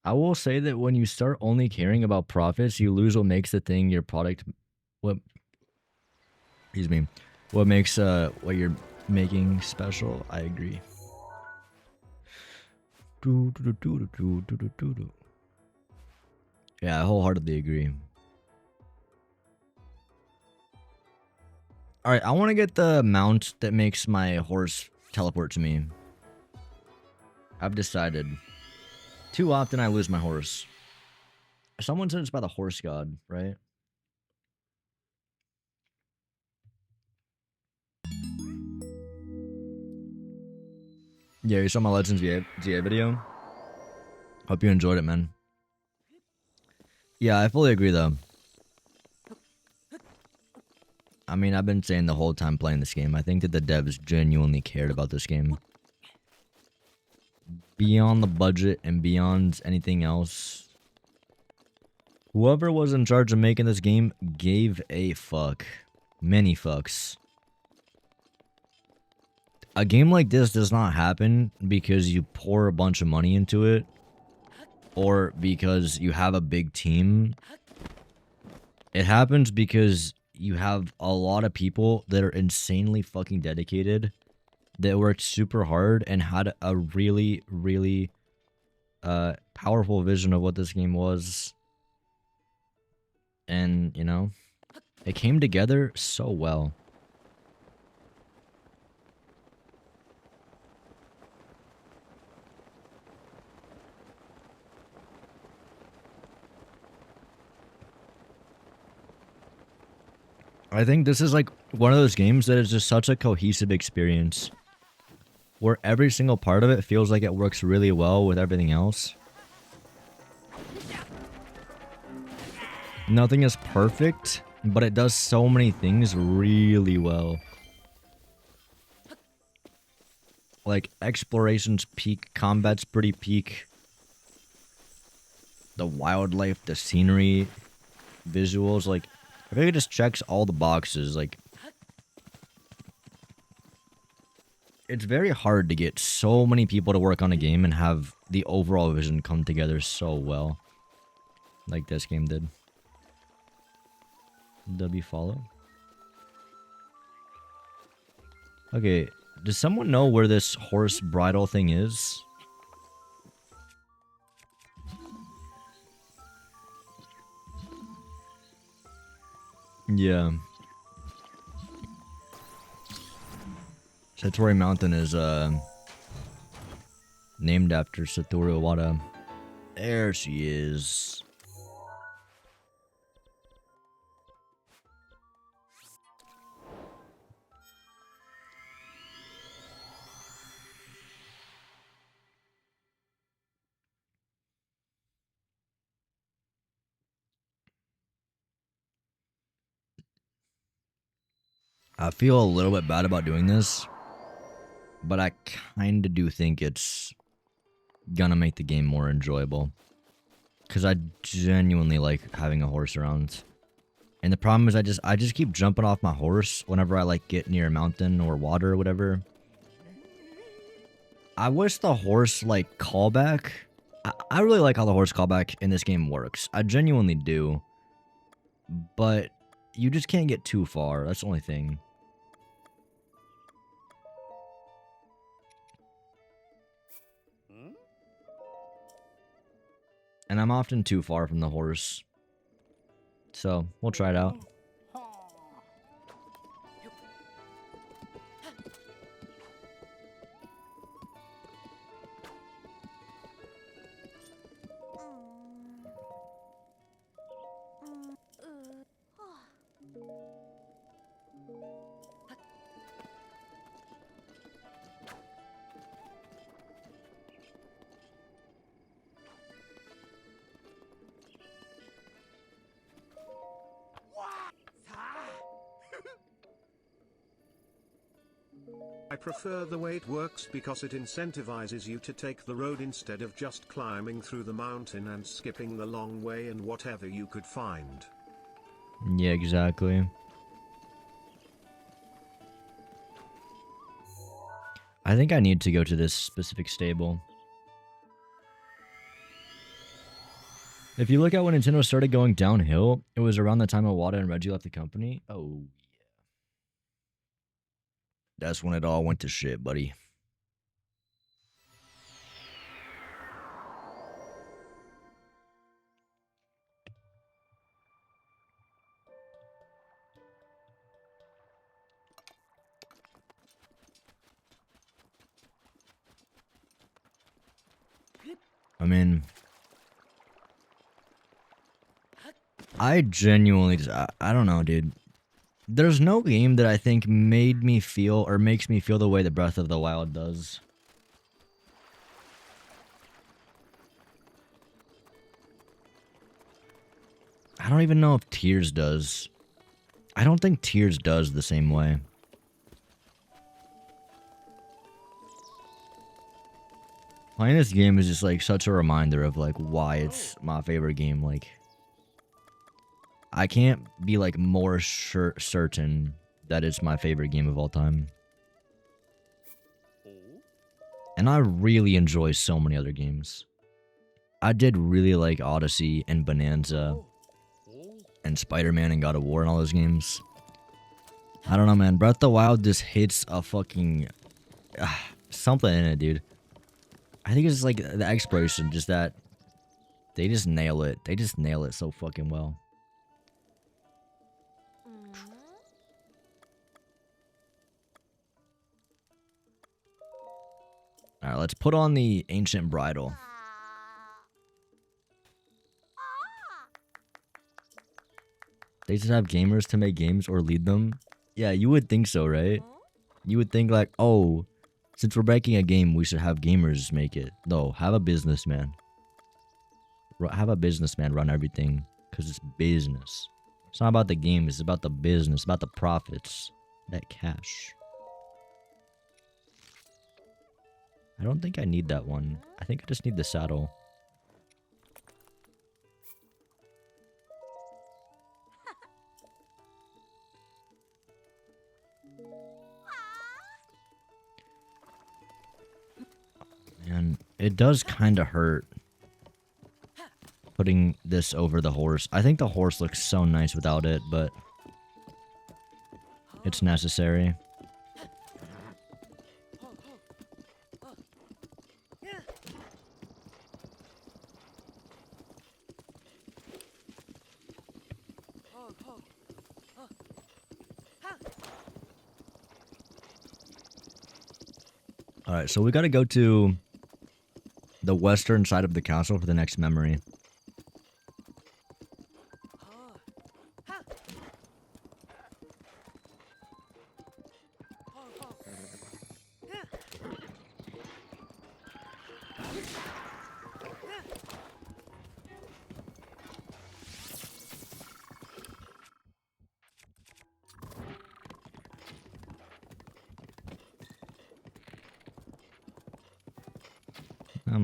I will say that when you start only caring about profits, you lose what makes the thing your product. What? Excuse me. What makes what you're making special? I agree. Yeah, I wholeheartedly agree. Alright, I want to get the mount that makes my horse teleport to me. I've decided. Too often I lose my horse. Someone said it's by the horse god, right? Yeah, you saw my Legends GA video? Hope you enjoyed it, man. Yeah, I fully agree, though. I mean, I've been saying the whole time playing this game, I think that the devs genuinely cared about this game. Beyond the budget and beyond anything else, whoever was in charge of making this game gave a fuck. Many fucks. A game like this does not happen because you pour a bunch of money into it or because you have a big team. It happens because you have a lot of people that are insanely fucking dedicated, that worked super hard and had a really, really powerful vision of what this game was. And, you know, it came together so well. I think this is like one of those games that is just such a cohesive experience, where every single part of it feels like it works really well with everything else. Nothing is perfect, but it does so many things really well. Like, exploration's peak, combat's pretty peak. The wildlife, the scenery, visuals, like, I think it just checks all the boxes. Like, it's very hard to get so many people to work on a game and have the overall vision come together so well, like this game did. W follow. Okay, does someone know where this horse bridle thing is? Yeah. Satori Mountain is named after Satoru Iwata. There she is. I feel a little bit bad about doing this, but I kind of do think it's gonna make the game more enjoyable. Because I genuinely like having a horse around. And the problem is I just keep jumping off my horse whenever I like get near a mountain or water or whatever. I wish the horse like callback. I really like how the horse callback in this game works. I genuinely do. But you just can't get too far. That's the only thing. And I'm often too far from the horse. So, we'll try it out. I prefer the way it works because it incentivizes you to take the road instead of just climbing through the mountain and skipping the long way and whatever you could find. Yeah, exactly. I think I need to go to this specific stable. If you look at when Nintendo started going downhill, it was around the time Iwata and Reggie left the company. Oh, yeah. That's when it all went to shit, buddy. I mean, I genuinely just, I don't know, dude. There's no game that I think made me feel or makes me feel the way that Breath of the Wild does. I don't even know if Tears does. I don't think Tears does the same way. Playing this game is just like such a reminder of like why it's my favorite game. Like, I can't be like more certain that it's my favorite game of all time. And I really enjoy so many other games. I did really like Odyssey and Bonanza and Spider-Man and God of War and all those games. I don't know, man. Breath of the Wild just hits a fucking something in it, dude. I think it's just like the exploration, just that they just nail it. They just nail it so fucking well. Alright, let's put on the Ancient Bridle. They just have gamers to make games or lead them? Yeah, you would think so, right? You would think like, oh, since we're making a game, we should have gamers make it. No, have a businessman. Have a businessman run everything, because it's business. It's not about the game, it's about the business, about the profits. That cash. I don't think I need that one. I think I just need the saddle. And it does kind of hurt putting this over the horse. I think the horse looks so nice without it, but it's necessary. Alright, so we gotta go to the western side of the castle for the next memory.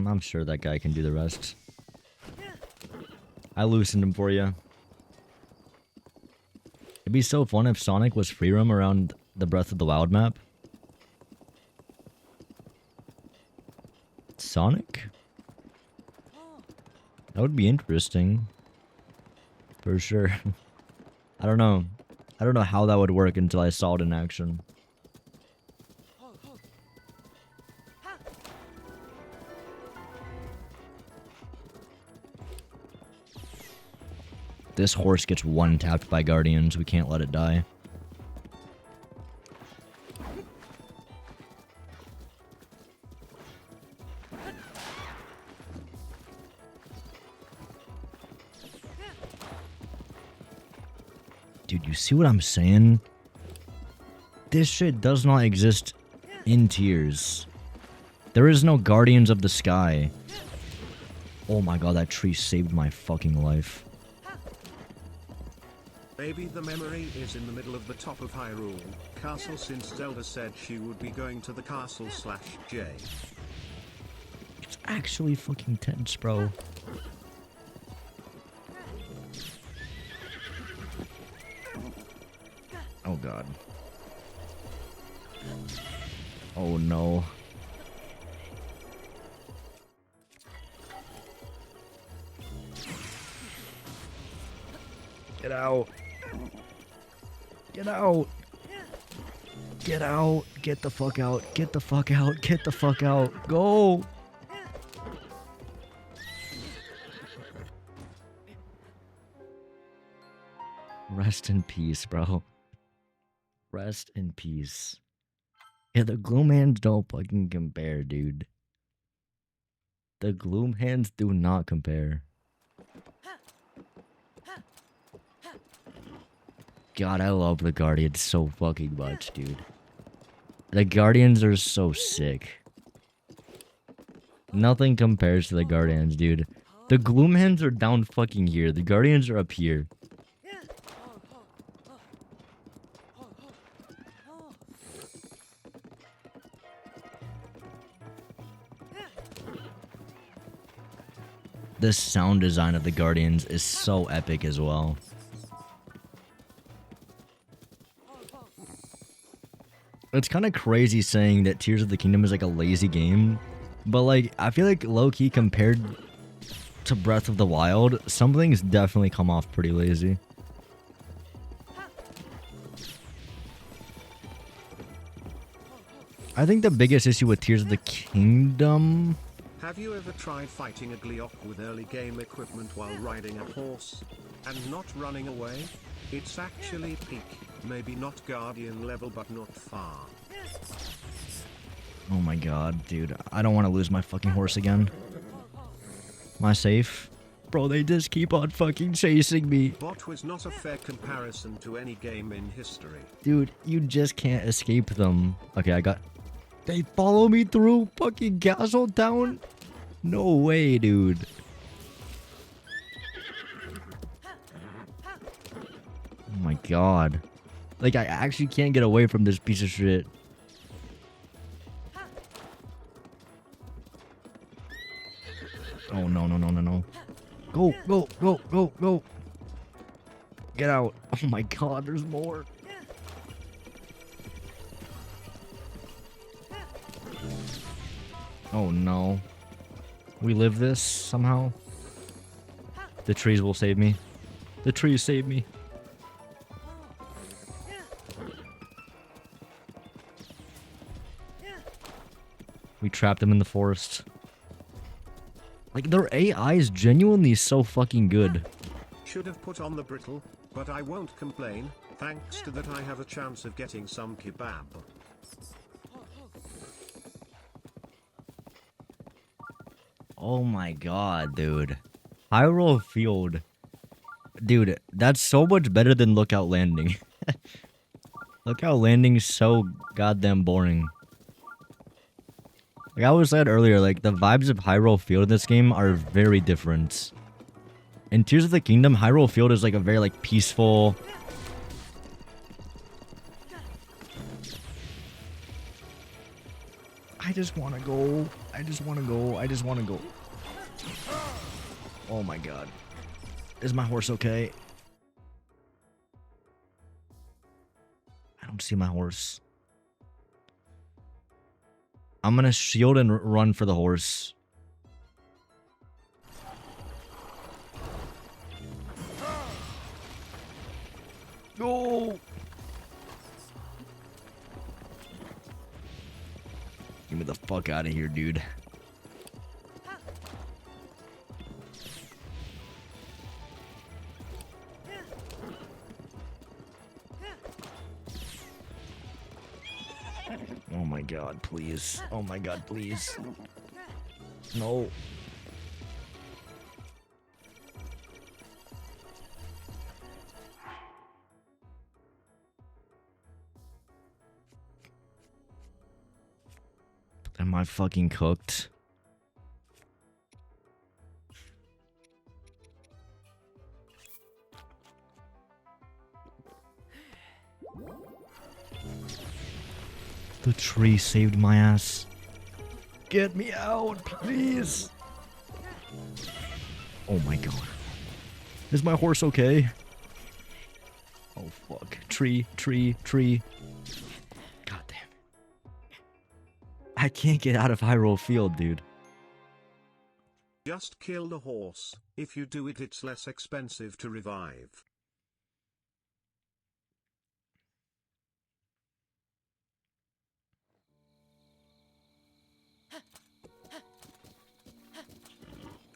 I'm sure that guy can do the rest. I loosened him for you. It'd be so fun if Sonic was free roam around the Breath of the Wild map. Sonic? That would be interesting. For sure. I don't know. I don't know how that would work until I saw it in action. This horse gets one-tapped by guardians. We can't let it die. Dude, you see what I'm saying? This shit does not exist in Tears. There is no Guardians of the Sky. Oh my god, that tree saved my fucking life. Maybe the memory is in the middle of the top of Hyrule Castle, since Zelda said she would be going to the castle/J. It's actually fucking tense, bro. Oh god. Oh no. Get out. Get out. Get out. Get the fuck out. Get the fuck out. Get the fuck out. Go. Rest in peace, bro. Rest in peace. Yeah, the Gloom Hands don't fucking compare, dude. The Gloom Hands do not compare. God, I love the Guardians so fucking much, dude. The Guardians are so sick. Nothing compares to the Guardians, dude. The Gloom Hands are down fucking here. The Guardians are up here. The sound design of the Guardians is so epic as well. It's kind of crazy saying that Tears of the Kingdom is like a lazy game, but like I feel like low-key compared to Breath of the Wild, some things definitely come off pretty lazy. I think the biggest issue with Tears of the Kingdom... Have you ever tried fighting a Gleeok with early game equipment while riding a horse and not running away? It's actually peak, maybe not Guardian level, but not far. Oh my god, dude. I don't want to lose my fucking horse again. Am I safe? Bro, they just keep on fucking chasing me. Bot was not a fair comparison to any game in history. Dude, you just can't escape them. Okay, I got... They follow me through fucking Castle Town? No way, dude. Oh my god. Like, I actually can't get away from this piece of shit. Oh, no, no, no, no, no. Go, go, go, go, go. Get out. Oh my god, there's more. Oh no. We live this somehow? The trees will save me. The trees save me. We trapped them in the forest. Like, their AI is genuinely so fucking good. Should have put on the brittle, but I won't complain. Thanks to that I have a chance of getting some kebab. Oh my god, dude. Hyrule Field. Dude, that's so much better than Lookout Landing. Lookout Landing's so goddamn boring. Like I was said earlier, like the vibes of Hyrule Field in this game are very different. In Tears of the Kingdom, Hyrule Field is like a very like peaceful... I just want to go. I just want to go. I just want to go. Oh my god. Is my horse okay? I don't see my horse. I'm gonna shield and run for the horse. No! Get me the fuck out of here, dude. Oh my god, please. Oh my god, please. No. Am I fucking cooked? The tree saved my ass. Get me out, please. Oh my god. Is my horse okay? Oh fuck. Tree. God damn. I can't get out of Hyrule Field, dude. Just kill the horse. If you do it, it's less expensive to revive.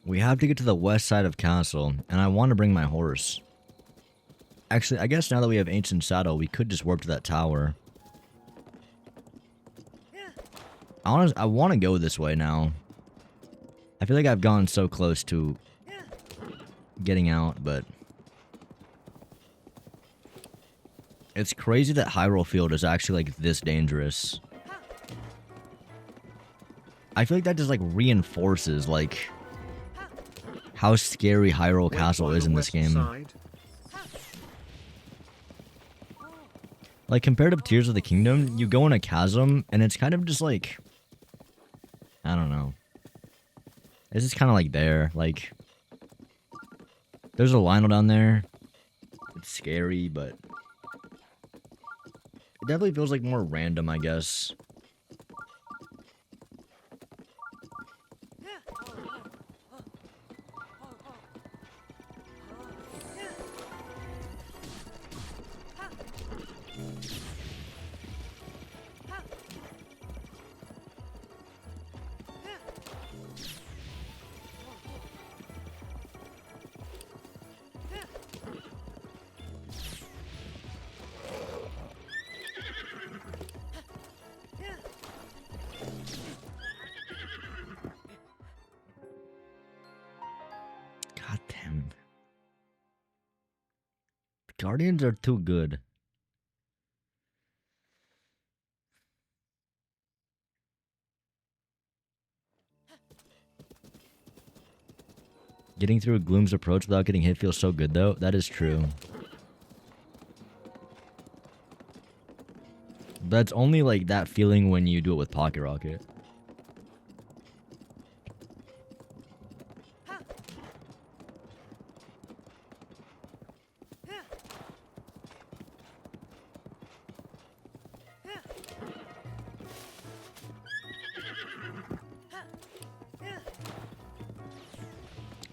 We have to get to the west side of Castle, and I want to bring my horse. Actually, I guess now that we have Ancient Saddle, we could just warp to that tower. I want to go this way now. I feel like I've gone so close to getting out, but... It's crazy that Hyrule Field is actually, like, this dangerous. I feel like that just, like, reinforces, like... how scary Hyrule Castle is in this game. Like, compared to Tears of the Kingdom, you go in a chasm, and it's kind of just like... I don't know. It's just kind of like there, like... There's a Lionel down there. It's scary, but... It definitely feels like more random, I guess. God damn. The Guardians are too good. Getting through Gloom's approach without getting hit feels so good, though. That is true. That's only like that feeling when you do it with Pocket Rocket.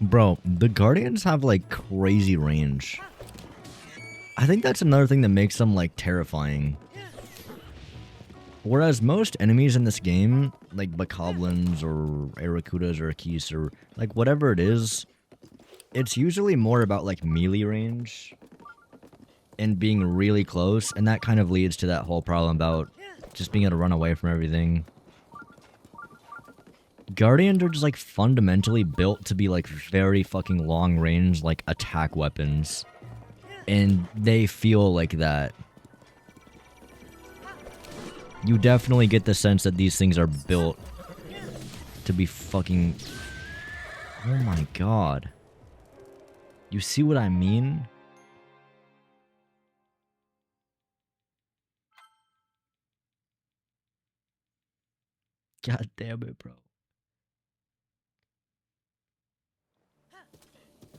Bro, the Guardians have like crazy range. I think that's another thing that makes them like terrifying. Whereas most enemies in this game, like Bokoblins or Arakudas or Akis or like whatever it is, it's usually more about like melee range and being really close, and that kind of leads to that whole problem about just being able to run away from everything. Guardians are just like fundamentally built to be like very fucking long range like attack weapons. And they feel like that. You definitely get the sense that these things are built to be fucking... Oh my god. You see what I mean? God damn it, bro.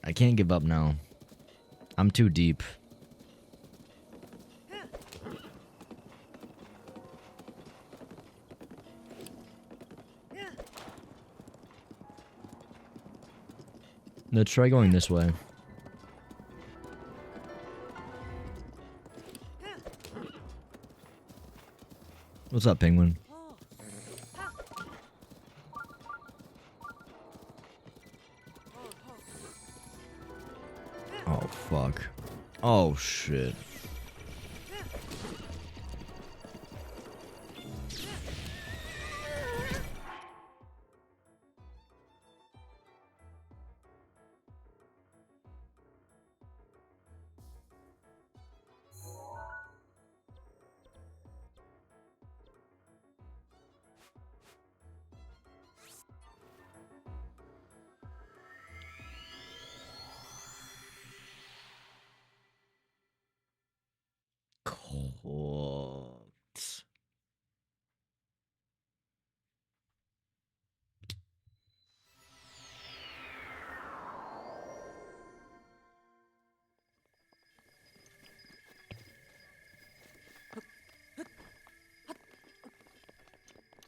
I can't give up now. I'm too deep. Let's try going this way. What's up, Penguin? Oh, fuck. Oh, shit.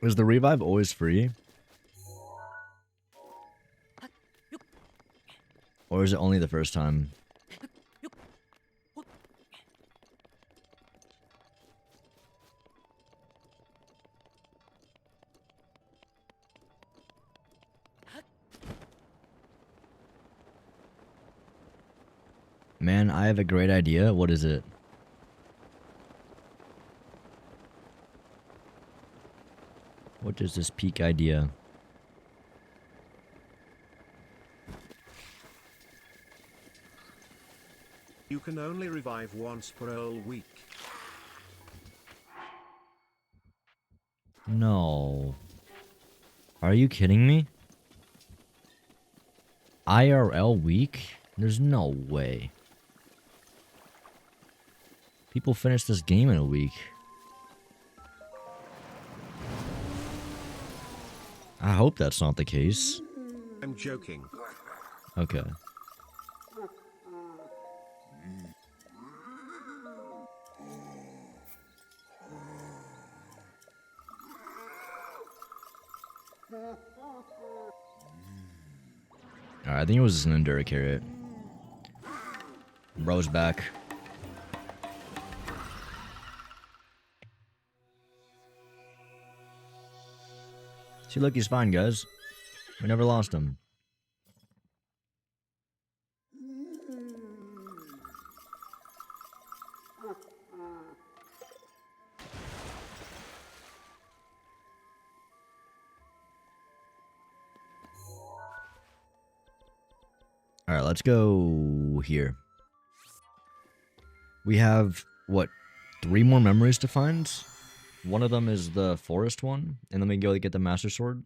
Is the revive always free? Or is it only the first time? Man, I have a great idea. What is it? What is this peak idea? You can only revive once per whole week. No. Are you kidding me? IRL week? There's no way. People finish this game in a week. I hope that's not the case. I'm joking. Okay. Alright, I think it was just an Endura carrot. Bro's back. See, look, he's fine, guys. We never lost him. Alright, let's go here. We have, what, 3 more memories to find? One of them is the forest one, and then we go to get the Master Sword.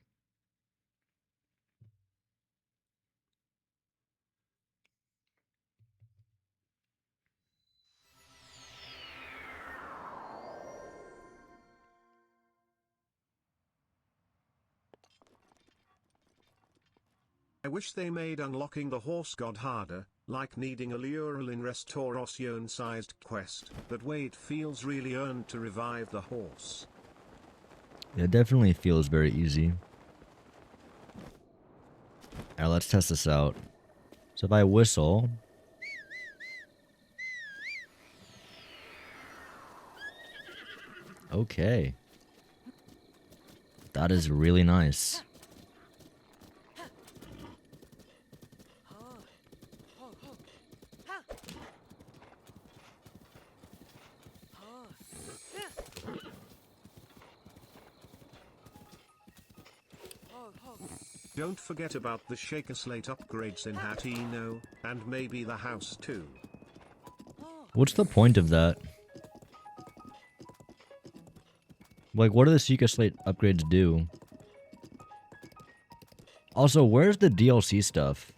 I wish they made unlocking the horse god harder, like needing a Lurel in Restauration-sized quest. That way it feels really earned to revive the horse. Yeah, it definitely feels very easy. Alright, let's test this out. So if I whistle... Okay. That is really nice. Don't forget about the Shaker Slate upgrades in Hateno, and maybe the house too. What's the point of that? Like, what do the Sheikah Slate upgrades do? Also, where's the DLC stuff?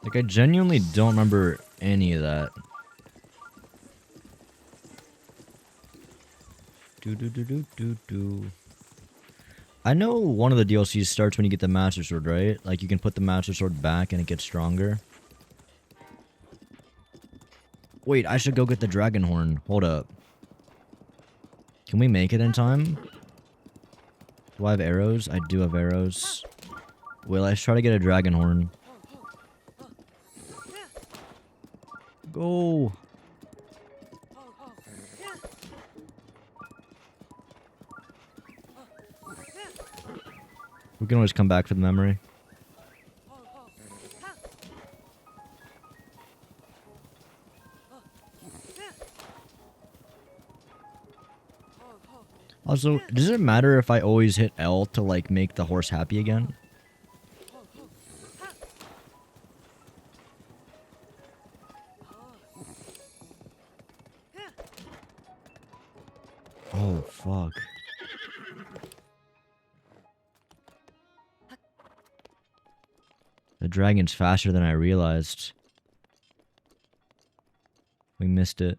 Like, I genuinely don't remember any of that. I know one of the DLCs starts when you get the Master Sword, right? Like, you can put the Master Sword back and it gets stronger. Wait, I should go get the Dragon Horn. Hold up. Can we make it in time? Do I have arrows? I do have arrows. Wait, let's try to get a Dragon Horn. Go! We can always come back for the memory. Also, does it matter if I always hit L to, like, make the horse happy again? Oh, fuck. The dragon's faster than I realized. We missed it.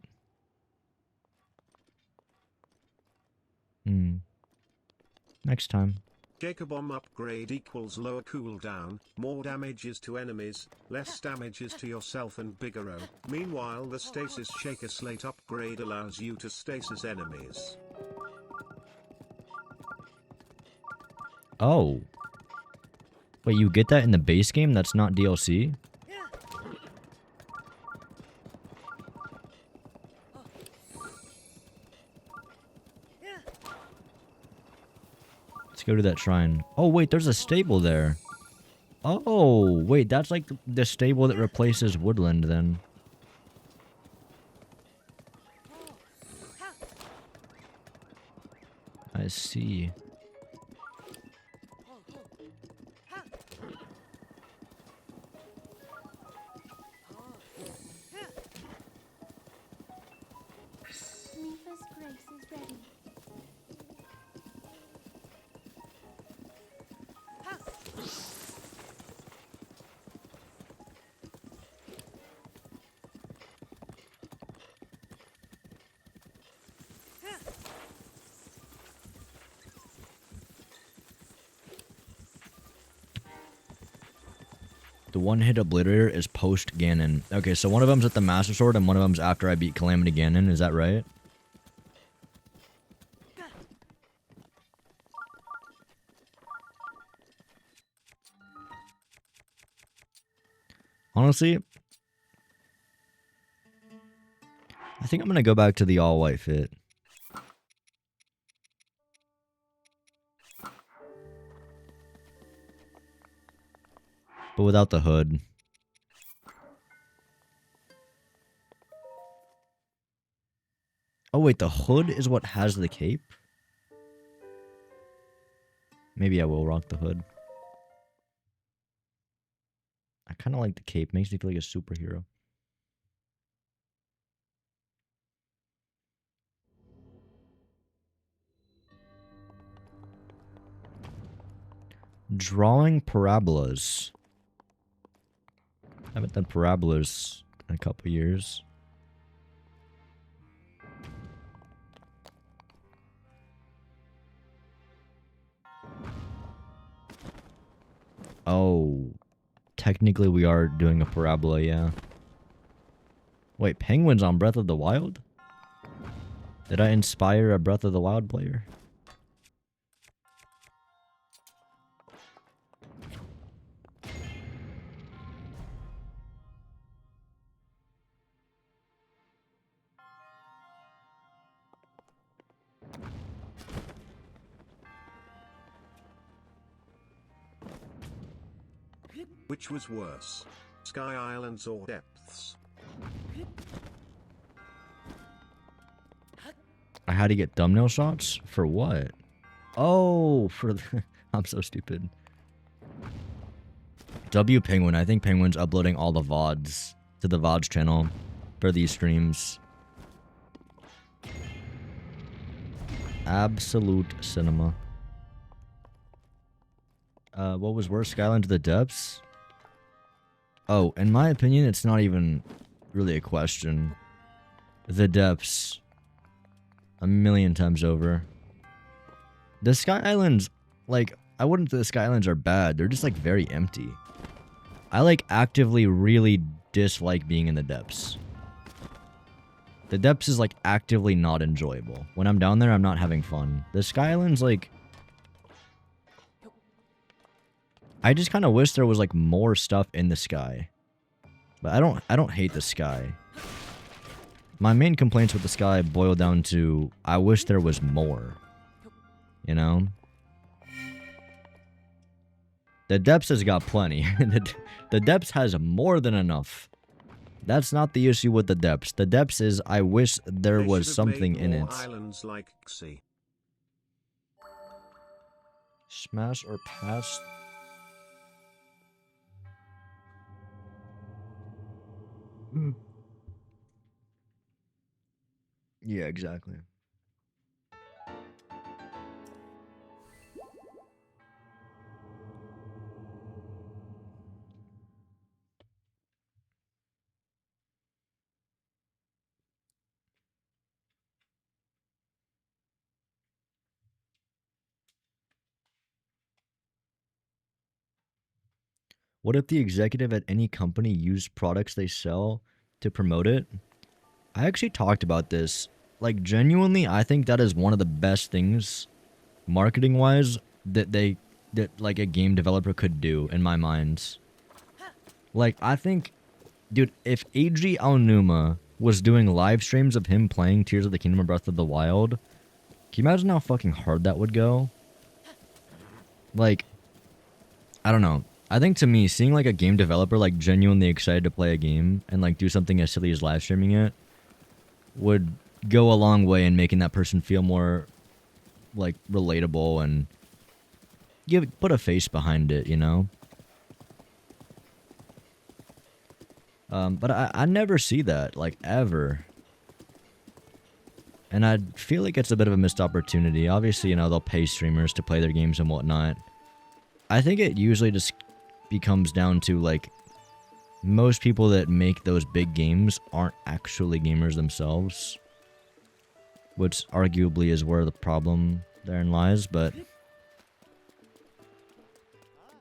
Next time. Jacob Bomb upgrade equals lower cooldown, more damages to enemies, less damages to yourself and bigger O. Meanwhile the Stasis Shaker Slate upgrade allows you to stasis enemies. Oh. Wait, you get that in the base game? That's not DLC? Let's go to that shrine. Oh, wait, there's a stable there. Oh, wait, that's like the stable that replaces Woodland then. I see. Mifa's grace is ready. The one-hit obliterator is post Ganon. Okay, so one of them's at the Master Sword and one of them's after I beat Calamity Ganon. Is that right? Honestly, I think I'm gonna go back to the all-white fit. But without the hood. Oh wait, the hood is what has the cape? Maybe I will rock the hood. I kind of like the cape. Makes me feel like a superhero. Drawing parabolas. I haven't done parabolas in a couple years. Oh. Technically we are doing a parabola, yeah. Wait, penguins on Breath of the Wild? Did I inspire a Breath of the Wild player? Which was worse? Sky Islands or Depths? I had to get thumbnail shots? For what? Oh, for the... I'm so stupid. W Penguin. I think Penguin's uploading all the VODs to the VODs channel for these streams. Absolute cinema. What was worse, Skyline to the Depths? Oh, in my opinion, it's not even really a question. The Depths. A million times over. The Sky Islands, like, I wouldn't say the Sky Islands are bad. They're just, like, very empty. I, like, actively really dislike being in the Depths. The Depths is, like, actively not enjoyable. When I'm down there, I'm not having fun. The Sky Islands, like... I just kind of wish there was, like, more stuff in the sky. But I don't hate the sky. My main complaints with the sky boil down to, I wish there was more. You know? The Depths has got plenty. The Depths has more than enough. That's not the issue with the Depths. The Depths is, I wish there was something in it. Islands like Xi. Smash or pass... Yeah, exactly. What if the executive at any company used products they sell to promote it? I actually talked about this. Like, genuinely, I think that is one of the best things, marketing-wise, that like a game developer could do, in my mind. Like, I think, dude, if Eiji Aonuma was doing live streams of him playing Tears of the Kingdom of Breath of the Wild, can you imagine how fucking hard that would go? Like, I don't know. I think to me, seeing like a game developer like genuinely excited to play a game and like do something as silly as live streaming it would go a long way in making that person feel more like relatable and put a face behind it, you know? But I never see that, like, ever. And I feel like it's a bit of a missed opportunity. Obviously, you know, they'll pay streamers to play their games and whatnot. I think it usually just becomes down to, like, most people that make those big games aren't actually gamers themselves. Which arguably is where the problem therein lies, but...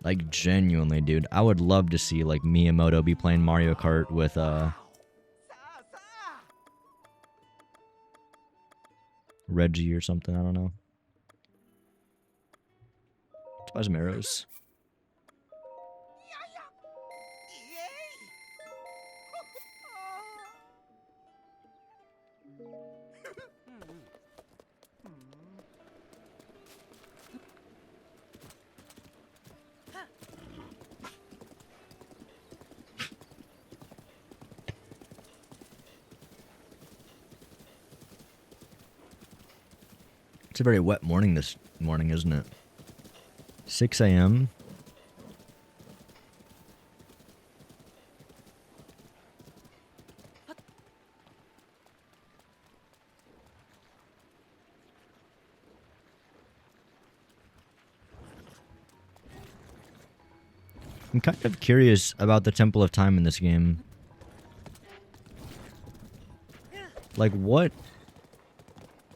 like, genuinely, dude, I would love to see, like, Miyamoto be playing Mario Kart with, Reggie or something, I don't know. Buy some arrows. It's a very wet morning this morning, isn't it? 6 a.m. I'm kind of curious about the Temple of Time in this game. Like,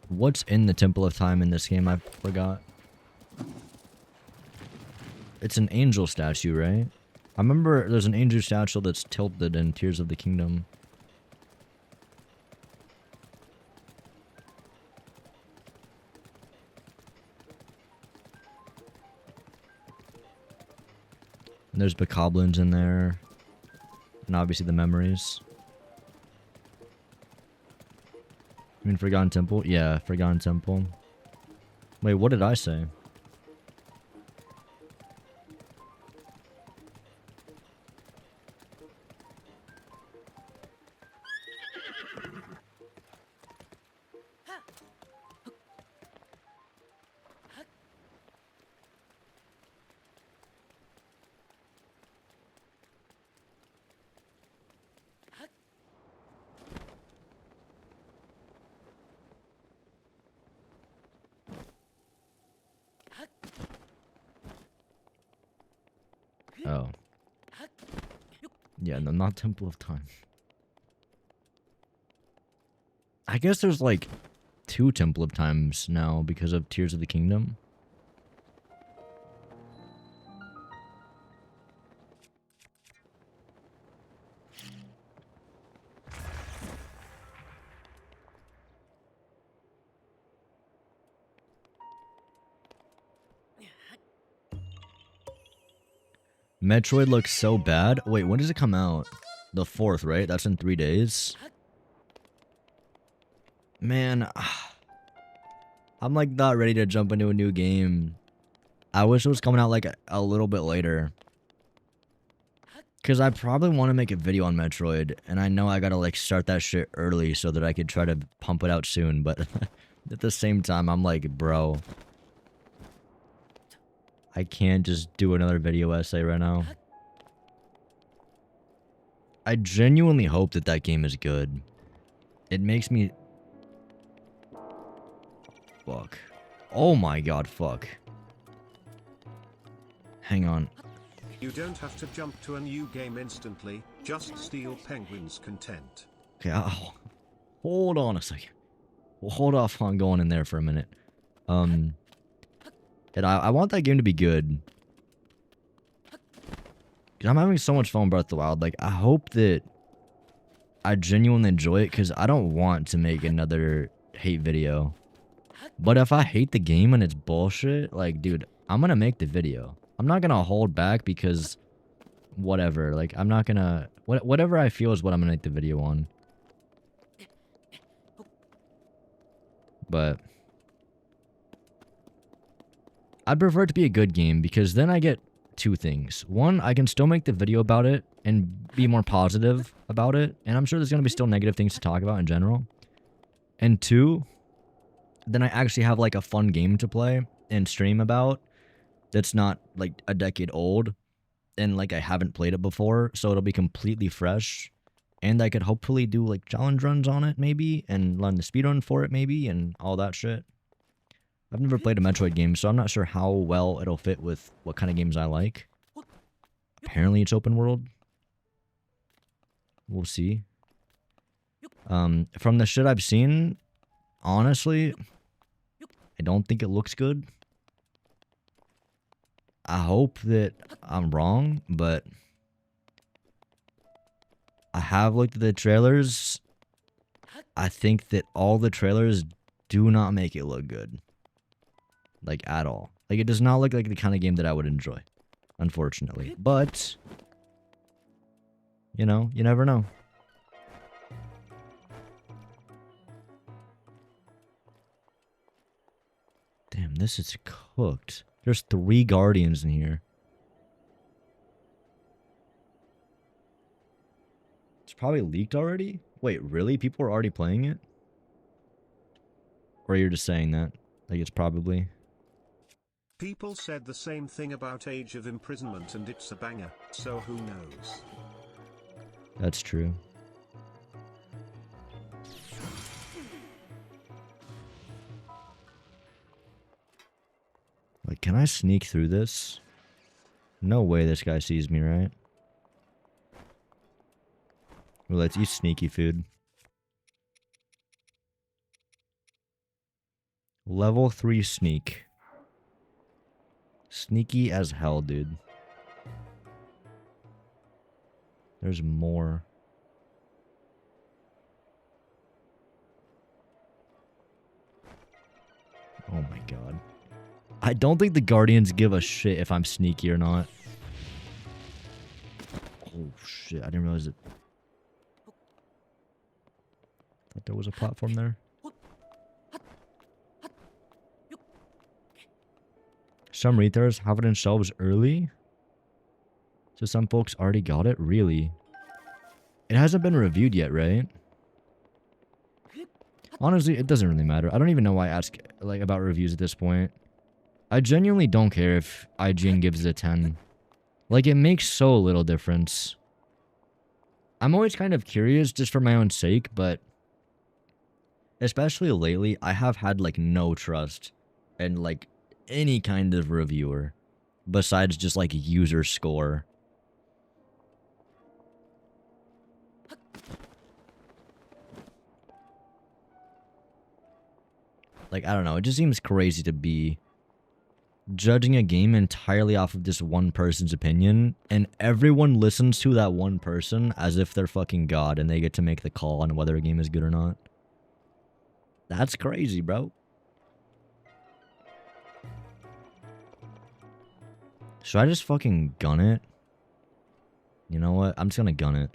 what's in the Temple of Time in this game? I forgot. It's an angel statue, right? I remember there's an angel statue that's tilted in Tears of the Kingdom. And there's bokoblins in there. And obviously the memories. I mean, Forgotten Temple? Yeah, Forgotten Temple. Wait, what did I say? Oh. Yeah, no, not Temple of Time. I guess there's like 2 Temple of Times now because of Tears of the Kingdom. Metroid looks so bad. Wait, when does it come out? The 4th, right? That's in 3 days. Man, I'm like not ready to jump into a new game. I wish it was coming out like a little bit later. Because I probably want to make a video on Metroid. And I know I gotta like start that shit early so that I could try to pump it out soon. But at the same time, I'm like, bro, I can't just do another video essay right now. I genuinely hope that that game is good. It makes me... Fuck. Oh my god, fuck. Hang on. You don't have to jump to a new game instantly, just steal Penguin's content. Okay, hold on a second. We'll hold off on going in there for a minute. And I want that game to be good. 'Cause I'm having so much fun with Breath of the Wild. Like, I hope that I genuinely enjoy it, because I don't want to make another hate video. But if I hate the game and it's bullshit, like, dude, I'm gonna make the video. I'm not gonna hold back because whatever. Like, I'm not gonna... Whatever I feel is what I'm gonna make the video on. But I'd prefer it to be a good game, because then I get two things. One, I can still make the video about it and be more positive about it. And I'm sure there's gonna be still negative things to talk about in general. And two, then I actually have like a fun game to play and stream about that's not like a decade old and like I haven't played it before, so it'll be completely fresh, and I could hopefully do like challenge runs on it maybe and run the speedrun for it maybe and all that shit. I've never played a Metroid game, so I'm not sure how well it'll fit with what kind of games I like. Apparently it's open world. We'll see. From the shit I've seen, honestly, I don't think it looks good. I hope that I'm wrong, but I have looked at the trailers. I think that all the trailers do not make it look good. Like, at all. Like, it does not look like the kind of game that I would enjoy, unfortunately. But, you know, you never know. Damn, this is cooked. There's 3 Guardians in here. It's probably leaked already? Wait, really? People are already playing it? Or you're just saying that? Like, it's probably... People said the same thing about Age of Imprisonment, and it's a banger, so who knows? That's true. Like, can I sneak through this? No way this guy sees me, right? Well, let's eat sneaky food. Level 3 sneak. Sneaky as hell, dude. There's more. Oh my god. I don't think the Guardians give a shit if I'm sneaky or not. Oh shit, I didn't realize it. Thought there was a platform there. Some retailers have it in shelves early. So some folks already got it? Really? It hasn't been reviewed yet, right? Honestly, it doesn't really matter. I don't even know why I ask like about reviews at this point. I genuinely don't care if IGN gives it a 10. Like, it makes so little difference. I'm always kind of curious just for my own sake, but especially lately, I have had like no trust in like any kind of reviewer besides just like user score. Like, I don't know, it just seems crazy to be judging a game entirely off of just one person's opinion, and everyone listens to that one person as if they're fucking God and they get to make the call on whether a game is good or not. That's crazy, bro. Should I just fucking gun it? You know what? I'm just gonna gun it.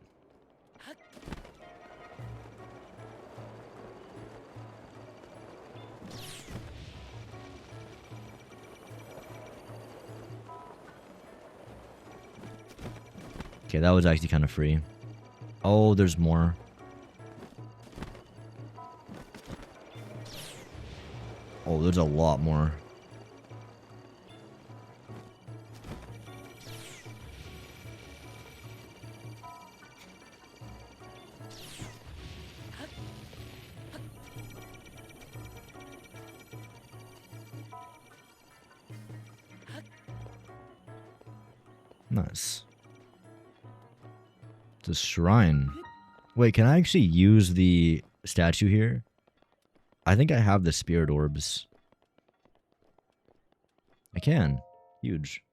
Okay, that was actually kind of free. Oh, there's more. Oh, there's a lot more. Nice. The shrine. Wait, can I actually use the statue here? I think I have the spirit orbs. I can. Huge.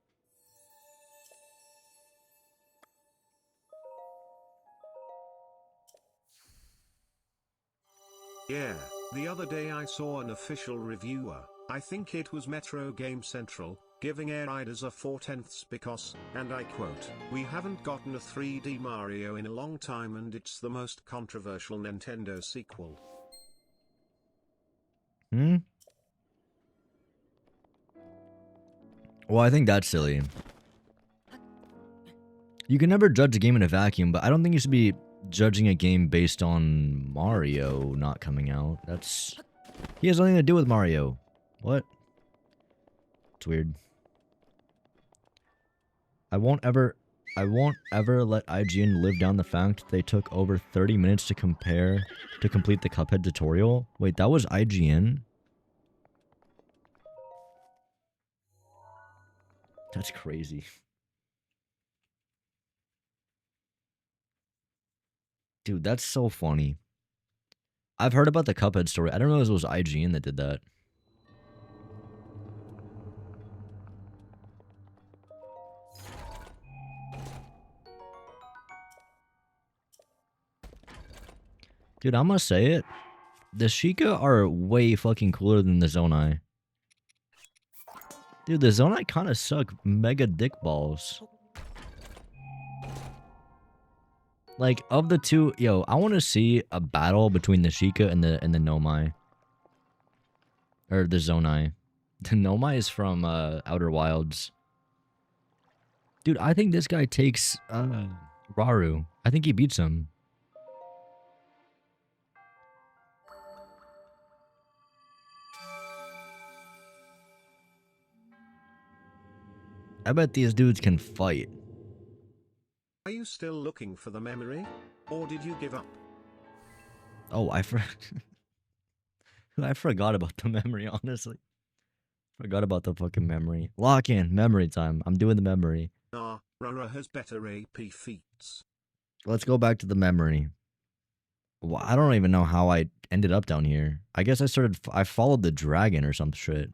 Yeah, the other day I saw an official reviewer, I think it was Metro Game Central, giving Air Riders a 4/10 because, and I quote, "We haven't gotten a 3D Mario in a long time and it's the most controversial Nintendo sequel." Hmm? Well, I think that's silly. You can never judge a game in a vacuum, but I don't think you should be judging a game based on Mario not coming out. That's... He has nothing to do with Mario. What? It's weird. I won't ever let IGN live down the fact they took over 30 minutes to complete the Cuphead tutorial. Wait, that was IGN? That's crazy. Dude, that's so funny. I've heard about the Cuphead story. I don't know if it was IGN that did that. Dude, I'm gonna say it. The Sheikah are way fucking cooler than the Zonai. Dude, the Zonai kind of suck mega dick balls. Like, of the two, yo, I want to see a battle between the Sheikah and the Nomai. Or the Zonai. The Nomai is from Outer Wilds. Dude, I think this guy takes Raru. I think he beats him. I bet these dudes can fight. Are you still looking for the memory? Or did you give up? Oh, I forgot about the memory, honestly. Forgot about the fucking memory. Lock in. Memory time. I'm doing the memory. Ah, Rara has better AP feats. Let's go back to the memory. Well, I don't even know how I ended up down here. I guess I followed the dragon or some shit.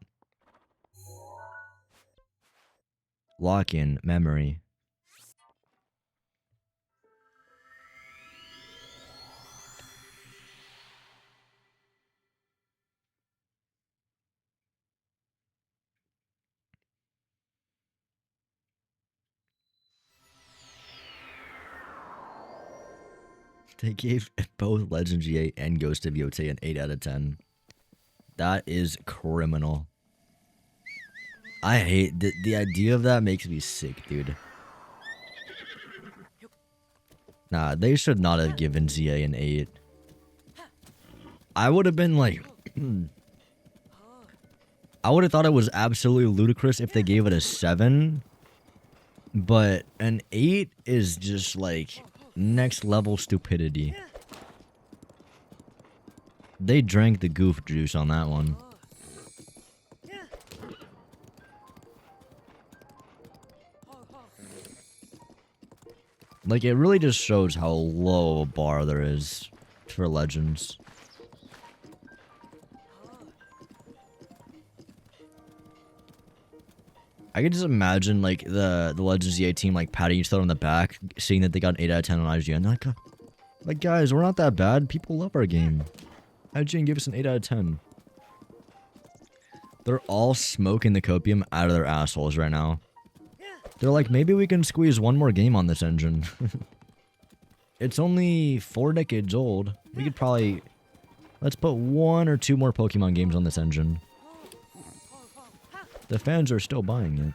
Lock in. Memory. They gave both Legend G8 and Ghost of Yotei an 8 out of 10. That is criminal. I hate... The idea of that makes me sick, dude. Nah, they should not have given ZA an 8. I would have been like... I would have thought it was absolutely ludicrous if they gave it a 7. But an 8 is just like... next level stupidity. They drank the goof juice on that one. Like, it really just shows how low a bar there is for Legends. I could just imagine, like, the Legends EA team, like, patting each other on the back, seeing that they got an 8 out of 10 on IGN. Like, guys, we're not that bad. People love our game. IGN give us an 8 out of 10. They're all smoking the copium out of their assholes right now. They're like, maybe we can squeeze one more game on this engine. It's only 4 decades old. We could probably... Let's put 1 or 2 more Pokemon games on this engine. The fans are still buying it.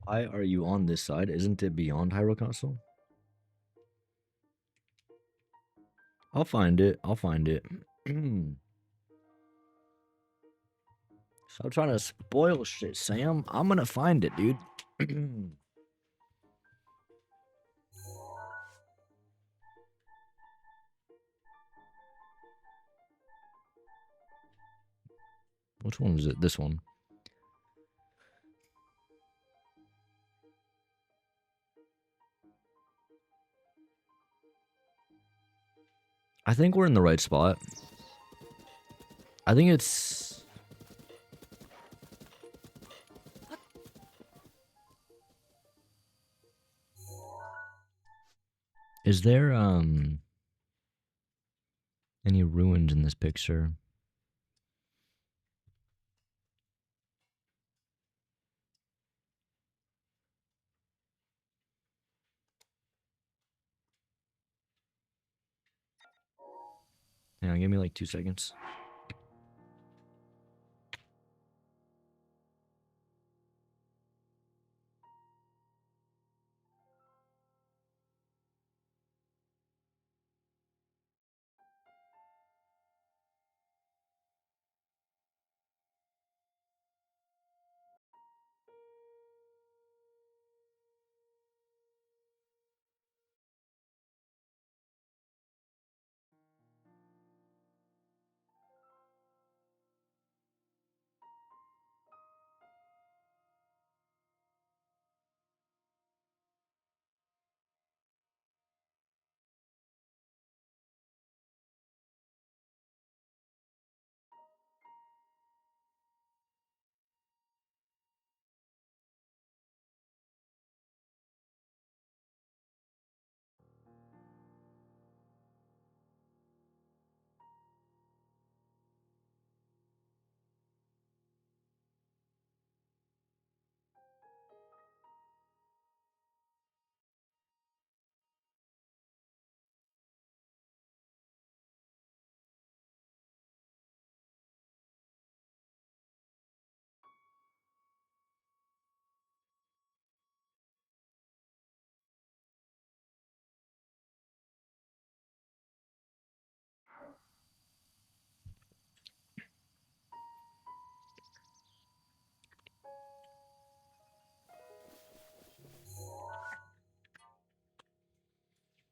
Why are you on this side? Isn't it beyond Hyrule Castle? I'll find it. I'll find it. Stop trying to spoil shit, Sam. I'm gonna find it, dude. Which one is it? This one. I think we're in the right spot. I think it's... Is there, any ruins in this picture? Hang on, give me like 2 seconds.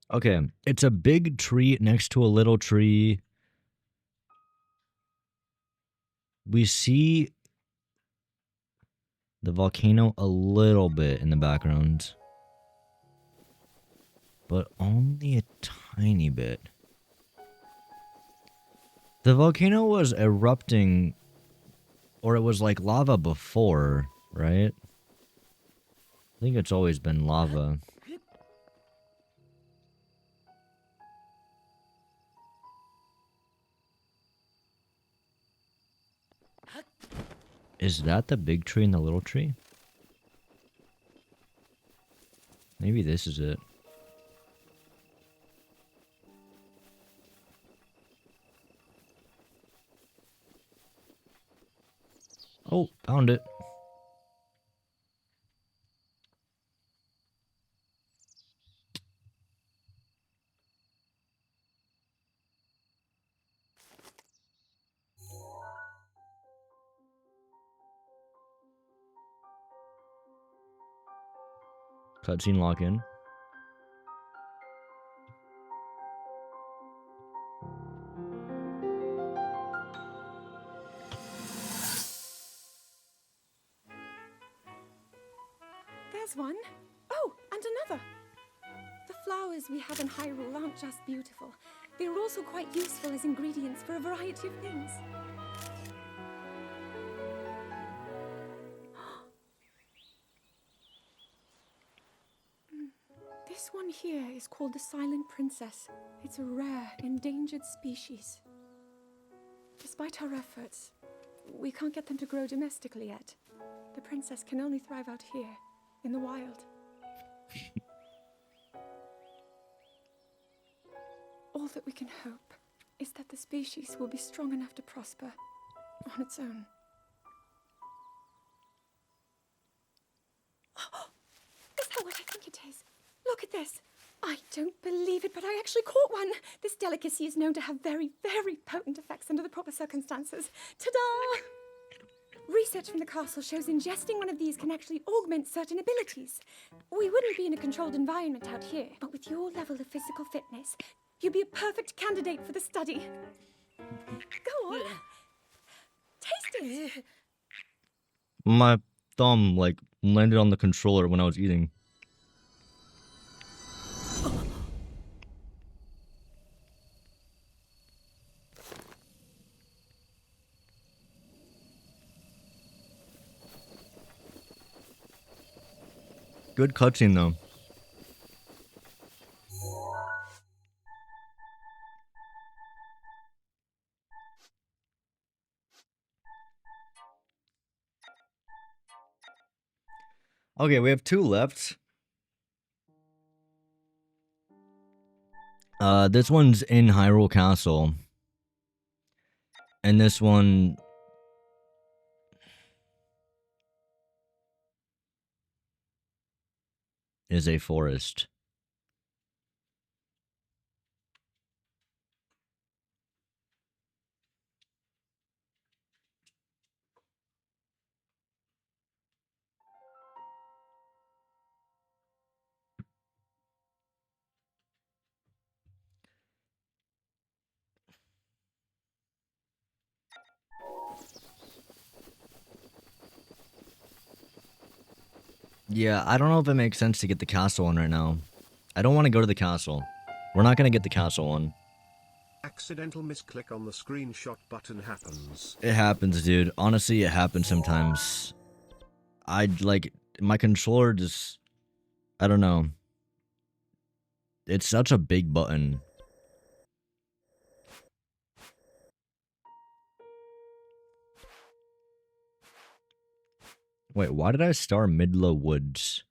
Okay, it's a big tree next to a little tree. We see the volcano a little bit in the background, but only a tiny bit. The volcano was erupting, or it was like lava before, right? I think it's always been lava. Is that the big tree and the little tree? Maybe this is it. Oh, found it. Cutscene lock in. There's one. Oh, and another. The flowers we have in Hyrule aren't just beautiful. They're also quite useful as ingredients for a variety of things. This one here is called the Silent Princess. It's a rare, endangered species. Despite our efforts, we can't get them to grow domestically yet. The princess can only thrive out here, in the wild. All that we can hope is that the species will be strong enough to prosper on its own. Is that what I think it is? Look at this. I don't believe it, but I actually caught one. This delicacy is known to have very, very potent effects under the proper circumstances. Ta-da! Research from the castle shows ingesting one of these can actually augment certain abilities. We wouldn't be in a controlled environment out here, but with your level of physical fitness, you'd be a perfect candidate for the study. Go on. Taste it. My thumb, like, landed on the controller when I was eating. Good cutscene, though. Okay, we have 2 left. This one's in Hyrule Castle. And this one... is a forest. Yeah, I don't know if it makes sense to get the castle one right now. I don't want to go to the castle. We're not going to get the castle one. Accidental misclick on the screenshot button happens. It happens, dude. Honestly, it happens sometimes. Like, my controller just... I don't know. It's such a big button. Wait, why did I star Midlow Woods?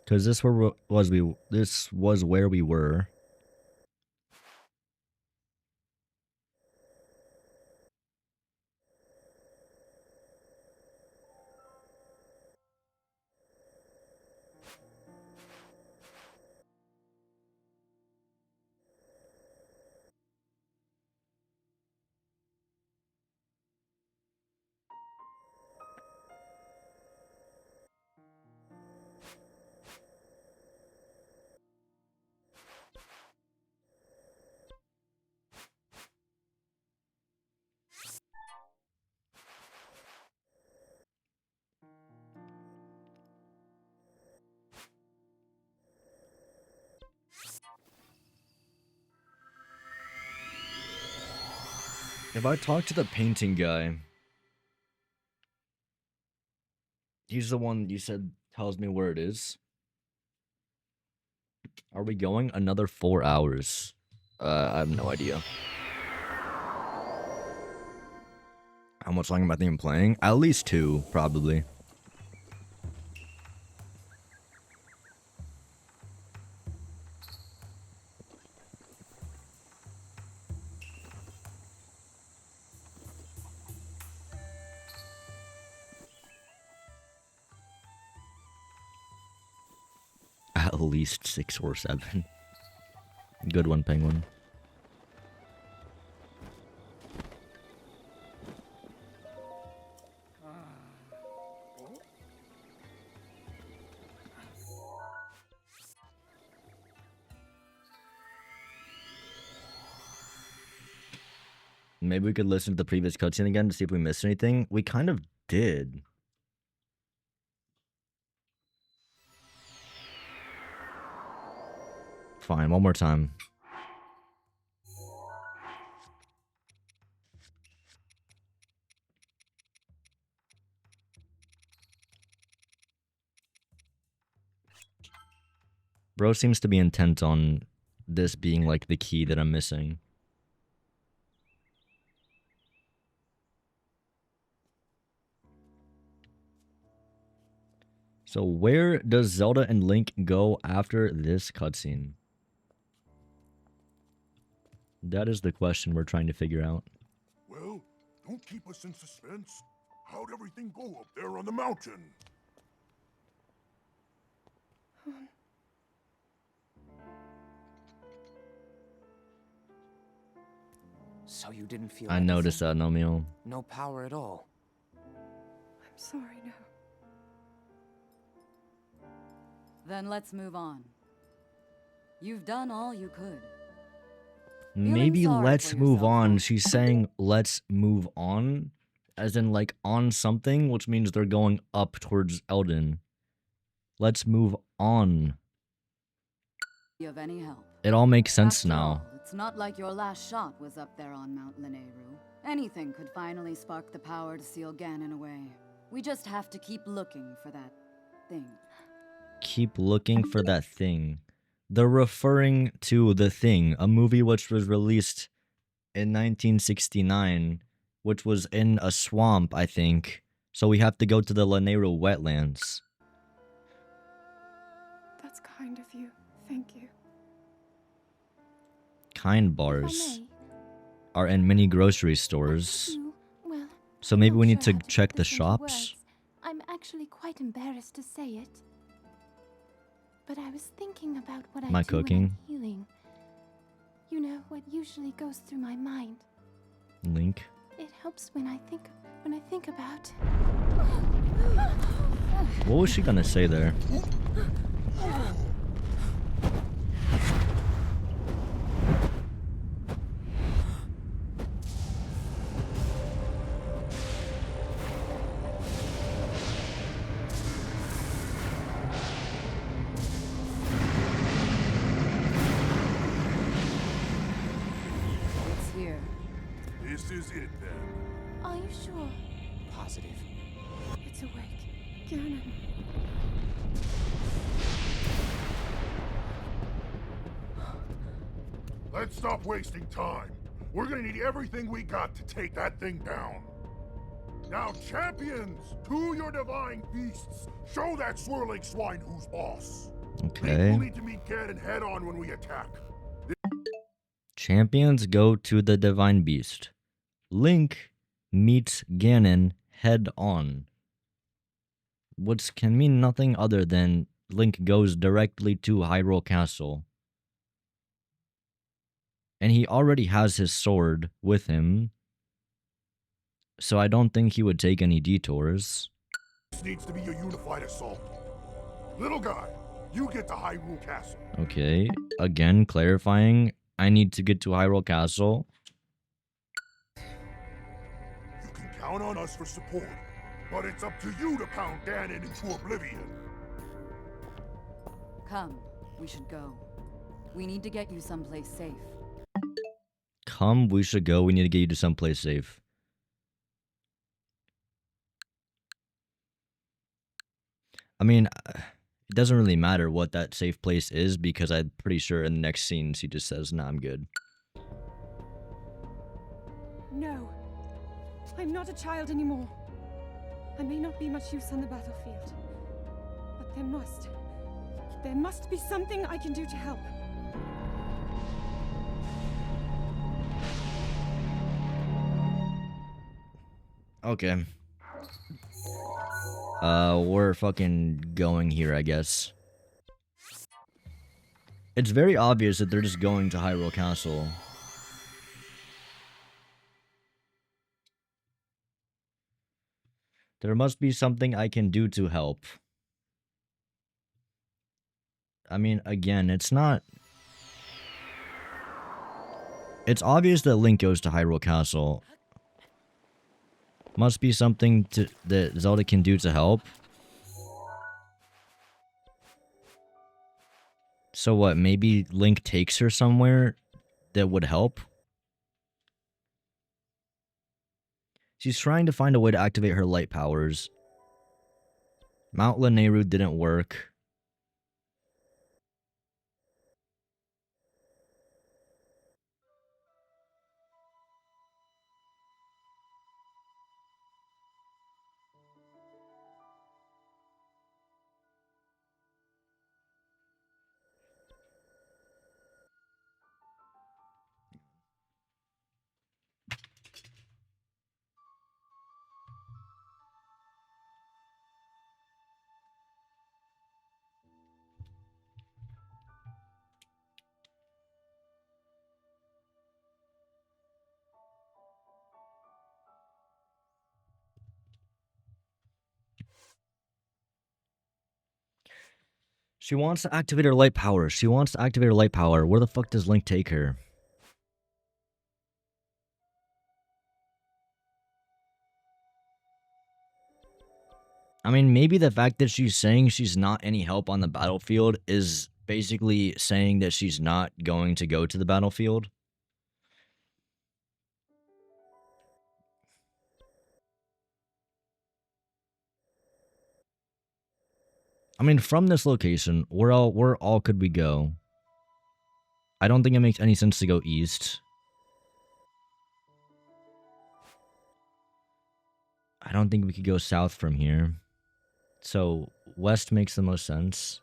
Because this was where we were. If I talk to the painting guy, he's the one you said tells me where it is. Are we going another 4 hours? I have no idea. How much longer am I thinking playing? At least 2, probably. At least 6 or 7. Good one, Penguin. Maybe we could listen to the previous cutscene again to see if we missed anything. We kind of did. Fine, one more time. Bro seems to be intent on this being like the key that I'm missing. So where does Zelda and Link go after this cutscene? That is the question we're trying to figure out. Well, don't keep us in suspense. How'd everything go up there on the mountain? So you didn't feel I noticed anything? that, Nomio. No power at all. I'm sorry, no. Then let's move on. You've done all you could. Maybe sorry let's for move yourself, on. huh? She's saying let's move on, as in like on something, which means they're going up towards Eldin. Let's move on. Be of any help. It all makes sense After now. all, it's not like your last shot was up there on Mount Lanayru. Anything could finally spark the power to seal Ganon away. We just have to keep looking for that thing. Keep looking for that thing. They're referring to The Thing, a movie which was released in 1969, which was in a swamp, I think. So we have to go to the Lanayru wetlands. That's kind of you. Thank you. Kind If I bars may, are in many grocery I stores. thought you, well, So maybe I'm we not need sure to how check put the this into shops. words. I'm actually quite embarrassed to say it. But I was thinking about what Am I I do when cooking? I'm healing. You know, what usually goes through my mind. Link. It helps when I think about. What was she gonna say there? It's here. This is it then. Are you sure? Positive. It's awake. Ganon. Let's stop wasting time. We're gonna need everything we got to take that thing down. Now, champions, to your divine beasts. Show that swirling swine who's boss. Okay. We'll need to meet Ganon head on when we attack. Champions go to the Divine Beast. Link meets Ganon head on. Which can mean nothing other than Link goes directly to Hyrule Castle. And he already has his sword with him. So I don't think he would take any detours. This needs to be a unified assault. Little guy, you get to Hyrule Castle. Okay, again clarifying, I need to get to Hyrule Castle. You can count on us for support, but it's up to you to pound Ganon into oblivion. Come, we should go. We need to get you someplace safe. Come, we should go. We need to get you to someplace safe. I mean, it doesn't really matter what that safe place is because I'm pretty sure in the next scenes he just says, nah, I'm good. No. I'm not a child anymore. I may not be much use on the battlefield. But there must be something I can do to help. Okay. We're fucking going here, I guess. It's very obvious that they're just going to Hyrule Castle. There must be something I can do to help. I mean, again, it's not... It's obvious that Link goes to Hyrule Castle. Must be something that Zelda can do to help. So what, maybe Link takes her somewhere that would help? She's trying to find a way to activate her light powers. Mount Lanayru didn't work. She wants to activate her light power. She wants to activate her light power. Where the fuck does Link take her? I mean, maybe the fact that she's saying she's not any help on the battlefield is basically saying that she's not going to go to the battlefield. I mean, from this location, where all could we go? I don't think it makes any sense to go east. I don't think we could go south from here. So, west makes the most sense.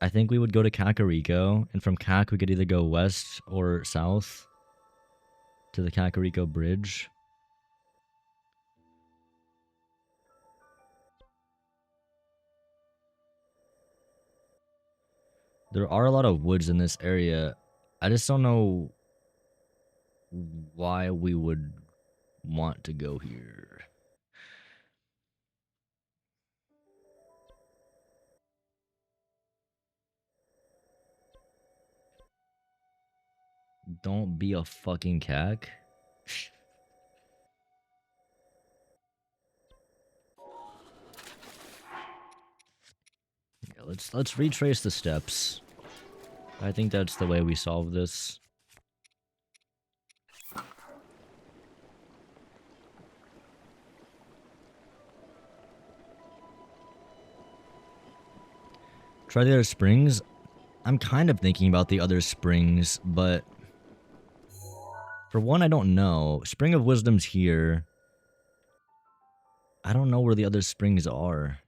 I think we would go to Kakariko, and from Kak we could either go west or south to the Kakariko Bridge. There are a lot of woods in this area. I just don't know why we would want to go here. Don't be a fucking cack. Yeah, let's retrace the steps. I think that's the way we solve this. Try the other springs. I'm kind of thinking about the other springs, but for one, I don't know. Spring of Wisdom's here. I don't know where the other springs are.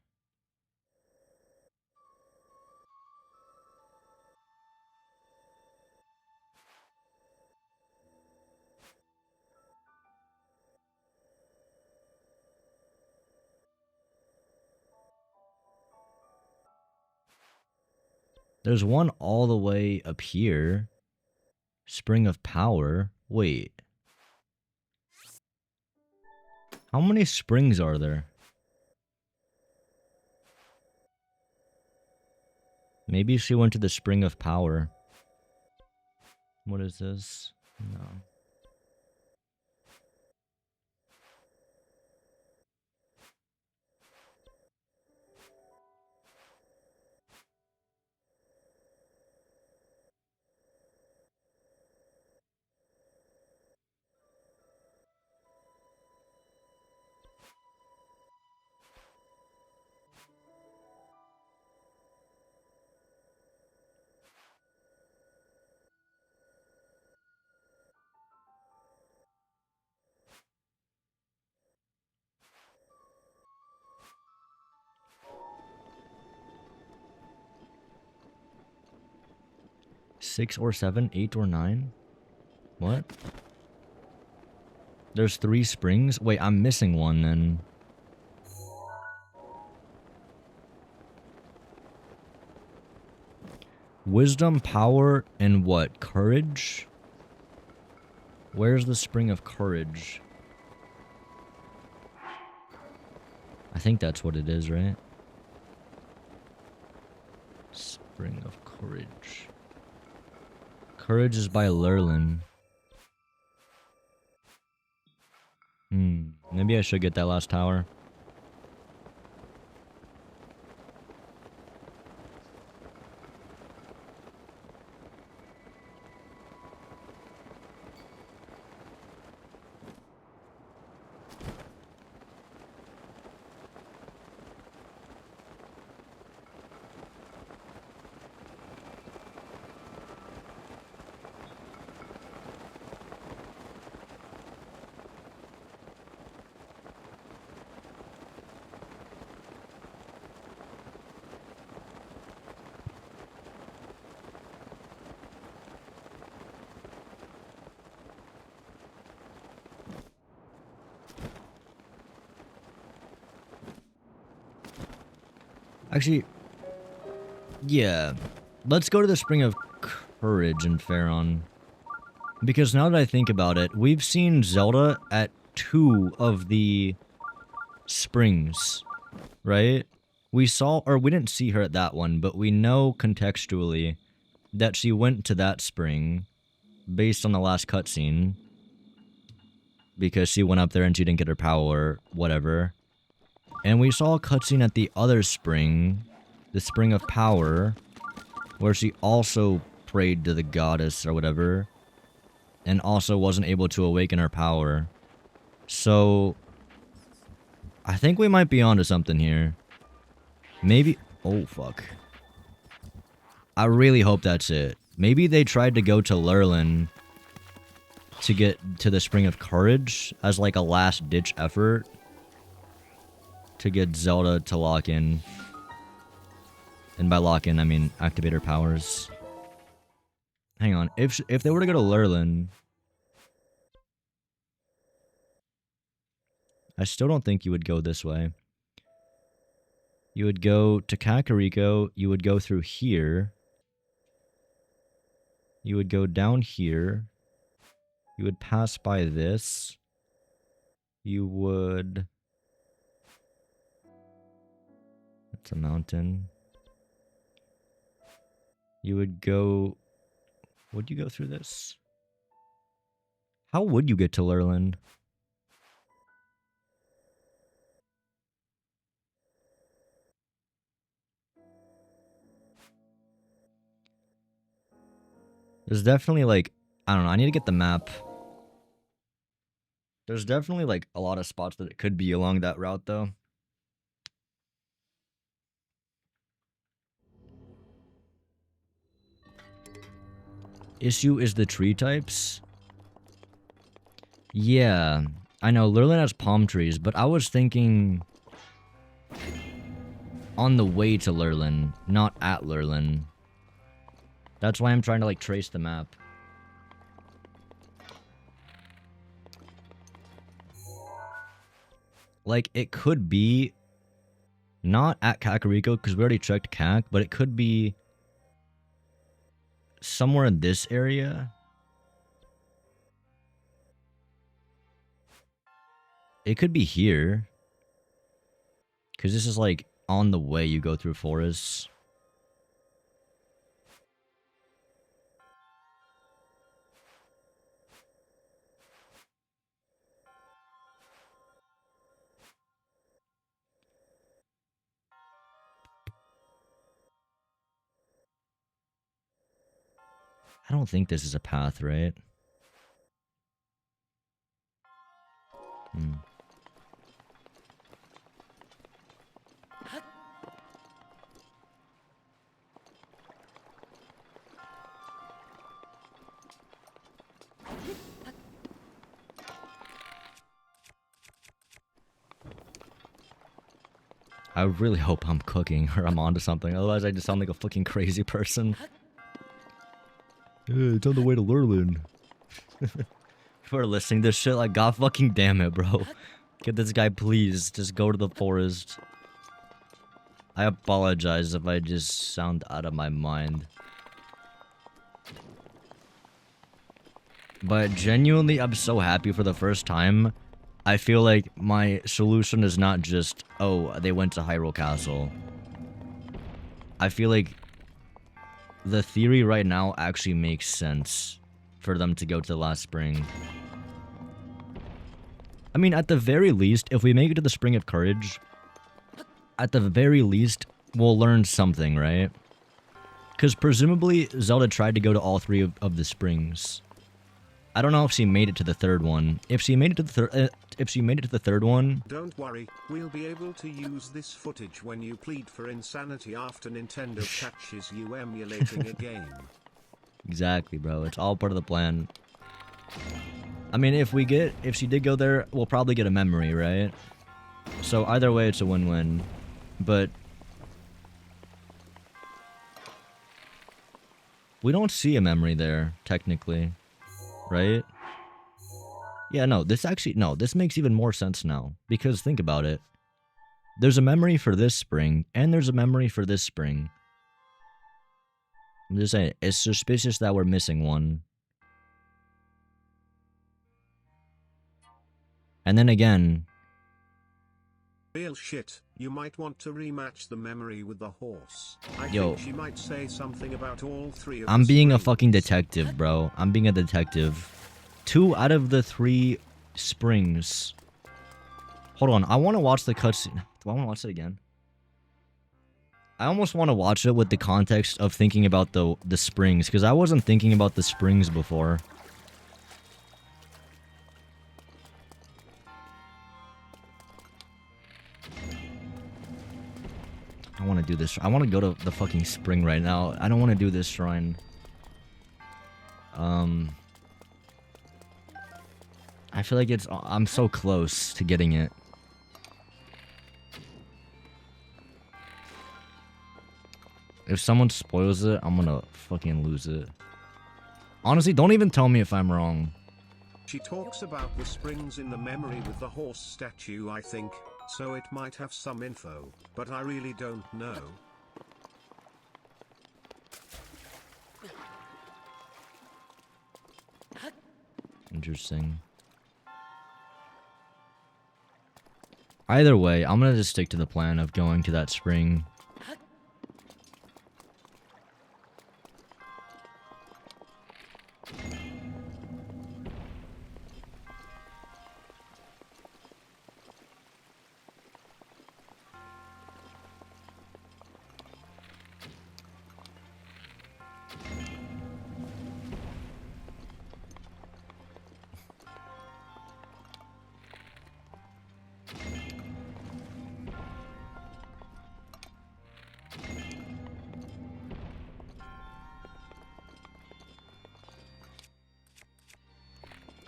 There's one all the way up here. Spring of Power. Wait. How many springs are there? Maybe she went to the Spring of Power. What is this? No. Six or seven, 8 or 9? What? There's 3 springs? Wait, I'm missing one then. Wisdom, power, and what? Courage? Where's the Spring of Courage? I think that's what it is, right? Spring of Courage. Courage is by Lurlin. Maybe I should get that last tower. Actually, yeah. Let's go to the Spring of Courage in Faron. Because now that I think about it, we've seen Zelda at 2 of the springs, right? we saw, or we didn't see her at that one, but we know contextually that she went to that spring based on the last cutscene because she went up there and she didn't get her power or whatever. And we saw a cutscene at the other spring, the Spring of Power, where she also prayed to the goddess or whatever and also wasn't able to awaken her power. So I think we might be onto something here. Maybe... oh, fuck. I really hope that's it. Maybe they tried to go to Lurelin to get to the Spring of Courage as like a last-ditch effort to get Zelda to lock in. And by lock in, I mean activate her powers. Hang on. If they were to go to Lurelin... I still don't think you would go this way. You would go to Kakariko, you would go through here. You would go down here. You would pass by this. You would... it's a mountain. You would go... would you go through this? How would you get to Lurelin? There's definitely like, I don't know, I need to get the map. There's definitely like a lot of spots that it could be along that route though. Issue is the tree types. Yeah, I know Lurelin has palm trees, but I was thinking on the way to Lurelin, not at Lurelin. That's why I'm trying to like trace the map. Like it could be not at Kakariko because we already checked Kak, but it could be somewhere in this area. It could be here. Because this is like on the way you go through forests. I don't think this is a path, right? I really hope I'm cooking or I'm onto something. Otherwise, I just sound like a fucking crazy person. Yeah, it's on the way to Lurelin. For listening to this shit, like, god fucking damn it, bro. Get this guy, please. Just go to the forest. I apologize if I just sound out of my mind. But genuinely, I'm so happy for the first time. I feel like my solution is not just, oh, they went to Hyrule Castle. I feel like the theory right now actually makes sense for them to go to the last spring. I mean, at the very least, if we make it to the Spring of Courage, at the very least, we'll learn something, right? Because presumably, Zelda tried to go to all three of the springs. I don't know if she made it to the third one. If she made it to the third one, don't worry, we'll be able to use this footage when you plead for insanity after Nintendo catches you emulating a game. Exactly, bro. It's all part of the plan. I mean, if she did go there, we'll probably get a memory, right? So either way, it's a win-win. But we don't see a memory there, technically. Right? Yeah, no, this makes even more sense now. Because think about it. There's a memory for this spring, and there's a memory for this spring. I'm just saying, it's suspicious that we're missing one. And then again... Real shit, You might want to rematch the memory with the horse. I Yo. think she might say something about all three of I'm the being a springs. fucking detective, bro. I'm being a detective. 2 out of the 3 springs. Hold on, I want to watch the cutscene. Do I want to watch it again? I almost want to watch it with the context of thinking about the springs, because I wasn't thinking about the springs before. I want to do this. I want to go to the fucking spring right now. I don't want to do this shrine. I feel like I'm so close to getting it. If someone spoils it, I'm gonna fucking lose it. Honestly, don't even tell me if I'm wrong. She talks about the springs in the memory with the horse statue, I think, so it might have some info, but I really don't know. Interesting. Either way, I'm gonna just stick to the plan of going to that spring.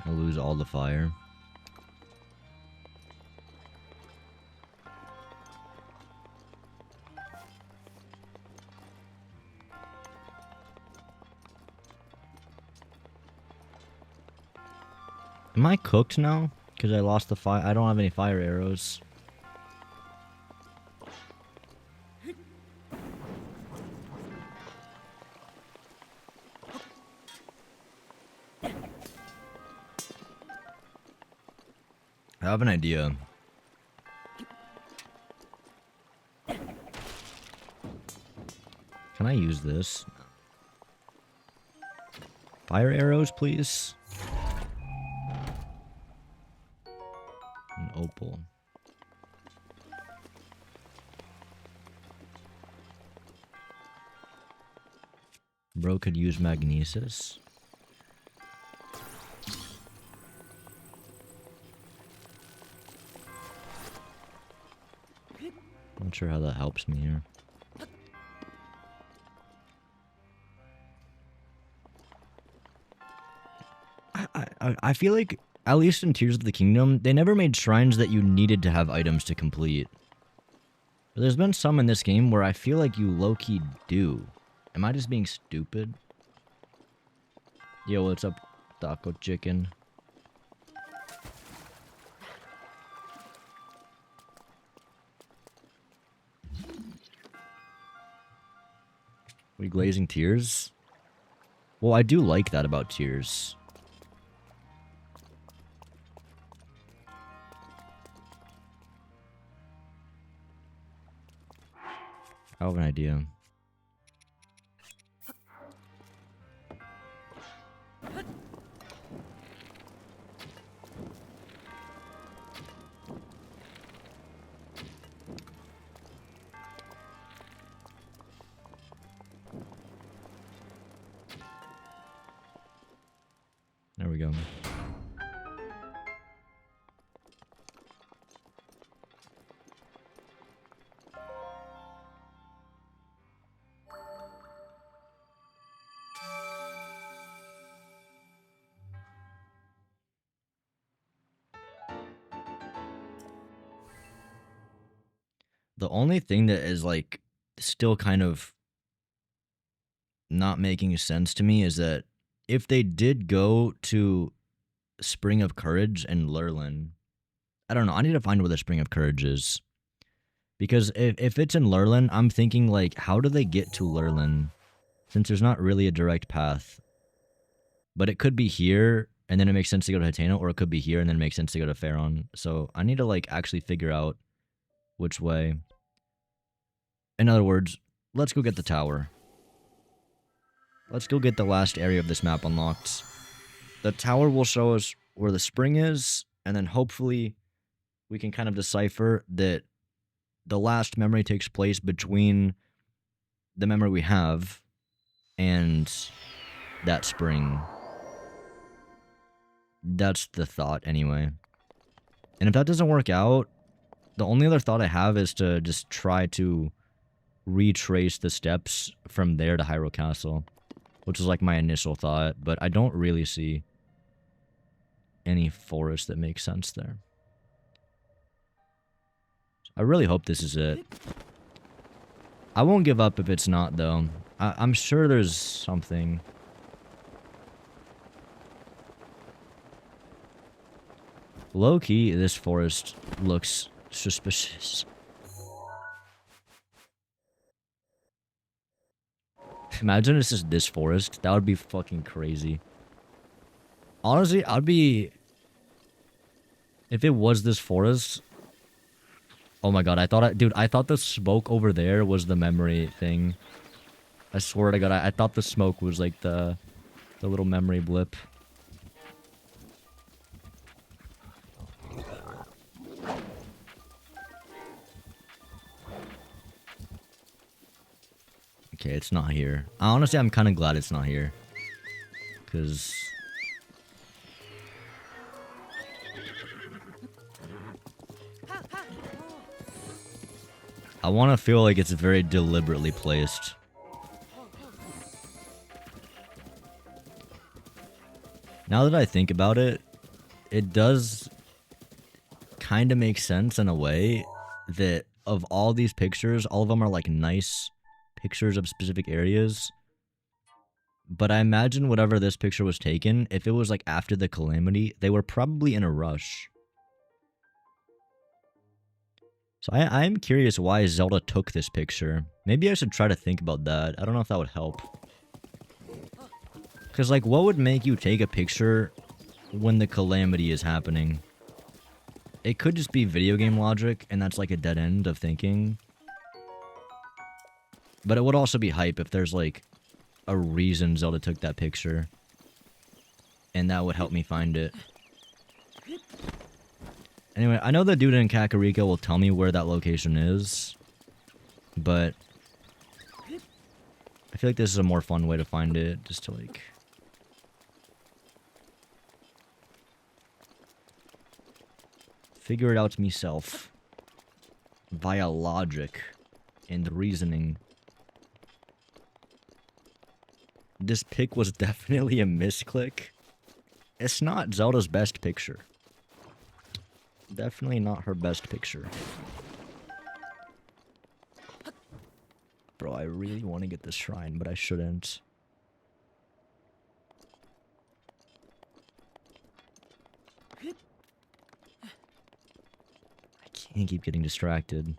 I'll lose all the fire. Am I cooked now? Because I lost the fire. I don't have any fire arrows. I have an idea. Can I use this? Fire arrows, please. An opal. Bro could use magnesis. Not sure how that helps me here. I feel like, at least in Tears of the Kingdom, they never made shrines that you needed to have items to complete. But there's been some in this game where I feel like you low-key do. Am I just being stupid? Yo, what's up, Taco Chicken? We glazing Tears? Well, I do like that about Tears. I have an idea. There we go. The only thing that is like still kind of not making sense to me is that if they did go to Spring of Courage and Lurlin, I don't know. I need to find where the Spring of Courage is. Because if it's in Lurlin, I'm thinking like, how do they get to Lurlin? Since there's not really a direct path. But it could be here, and then it makes sense to go to Hateno, or it could be here, and then it makes sense to go to Faron. So I need to like actually figure out which way. In other words, let's go get the tower. Let's go get the last area of this map unlocked. The tower will show us where the spring is, and then hopefully we can kind of decipher that the last memory takes place between the memory we have and that spring. That's the thought, anyway. And if that doesn't work out, the only other thought I have is to just try to retrace the steps from there to Hyrule Castle, which is like my initial thought, but I don't really see any forest that makes sense there. I really hope this is it. I won't give up if it's not, though. I'm sure there's something. Low-key, this forest looks suspicious. Imagine it's just this forest. That would be fucking crazy. Honestly, I'd be... If it was this forest... Oh my god, Dude, I thought the smoke over there was the memory thing. I swear to god, I thought the smoke was like the little memory blip. Okay, it's not here. Honestly, I'm kind of glad it's not here. Because... I want to feel like it's very deliberately placed. Now that I think about it, it does kind of make sense in a way that of all these pictures, all of them are like nice pictures of specific areas. But I imagine whatever this picture was taken, if it was like after the calamity, they were probably in a rush. So I am curious why Zelda took this picture. Maybe I should try to think about that. I don't know if that would help. Because, like, what would make you take a picture when the calamity is happening? It could just be video game logic, and that's like a dead end of thinking. But it would also be hype if there's, like, a reason Zelda took that picture. And that would help me find it. Anyway, I know the dude in Kakariko will tell me where that location is, but I feel like this is a more fun way to find it, just to like... figure it out myself. Via logic and reasoning. This pic was definitely a misclick. It's not Zelda's best picture. Definitely not her best picture. Bro, I really want to get this shrine, but I shouldn't. I can't keep getting distracted.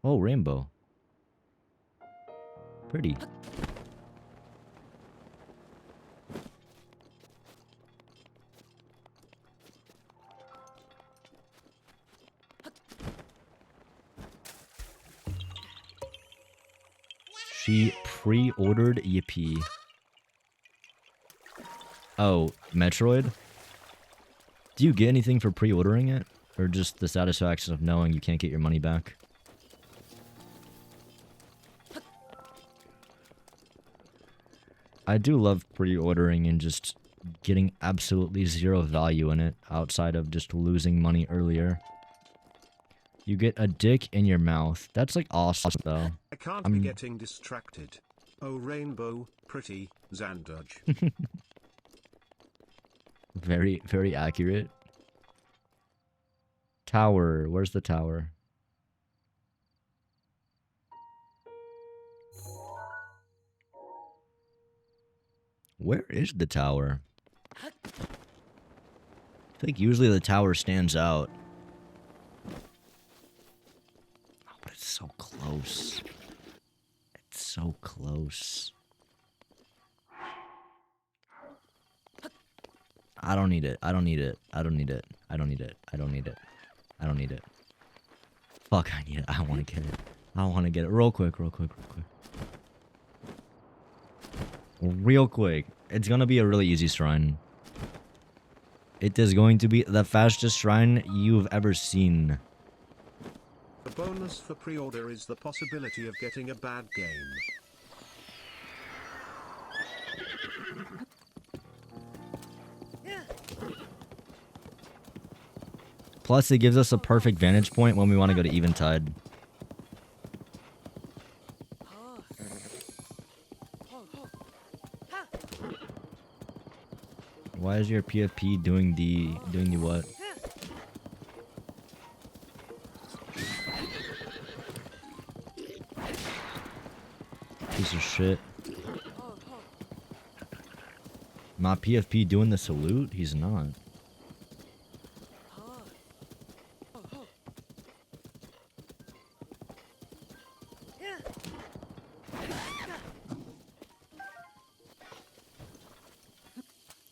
Oh, rainbow. Pretty. She pre-ordered Yippee. Oh, Metroid? Do you get anything for pre-ordering it? Or just the satisfaction of knowing you can't get your money back? I do love pre-ordering and just getting absolutely zero value in it outside of just losing money earlier. You get a dick in your mouth. That's like awesome though. I can't be getting distracted. Oh rainbow, pretty, Xanduj. Very, very accurate. Tower. Where's the tower? Where is the tower? I think usually the tower stands out. Oh, but it's so close. It's so close. I don't need it. I don't need it. I don't need it. I don't need it. I don't need it. I don't need it. Fuck, I need it. I want to get it. I want to get it. Real quick, real quick, real quick. Real quick. It's gonna be a really easy shrine. It is going to be the fastest shrine you've ever seen. The bonus for pre-order is the possibility of getting a bad game. Plus, it gives us a perfect vantage point when we want to go to Eventide. Why is your PFP doing the what? Piece of shit. My PFP doing the salute? He's not.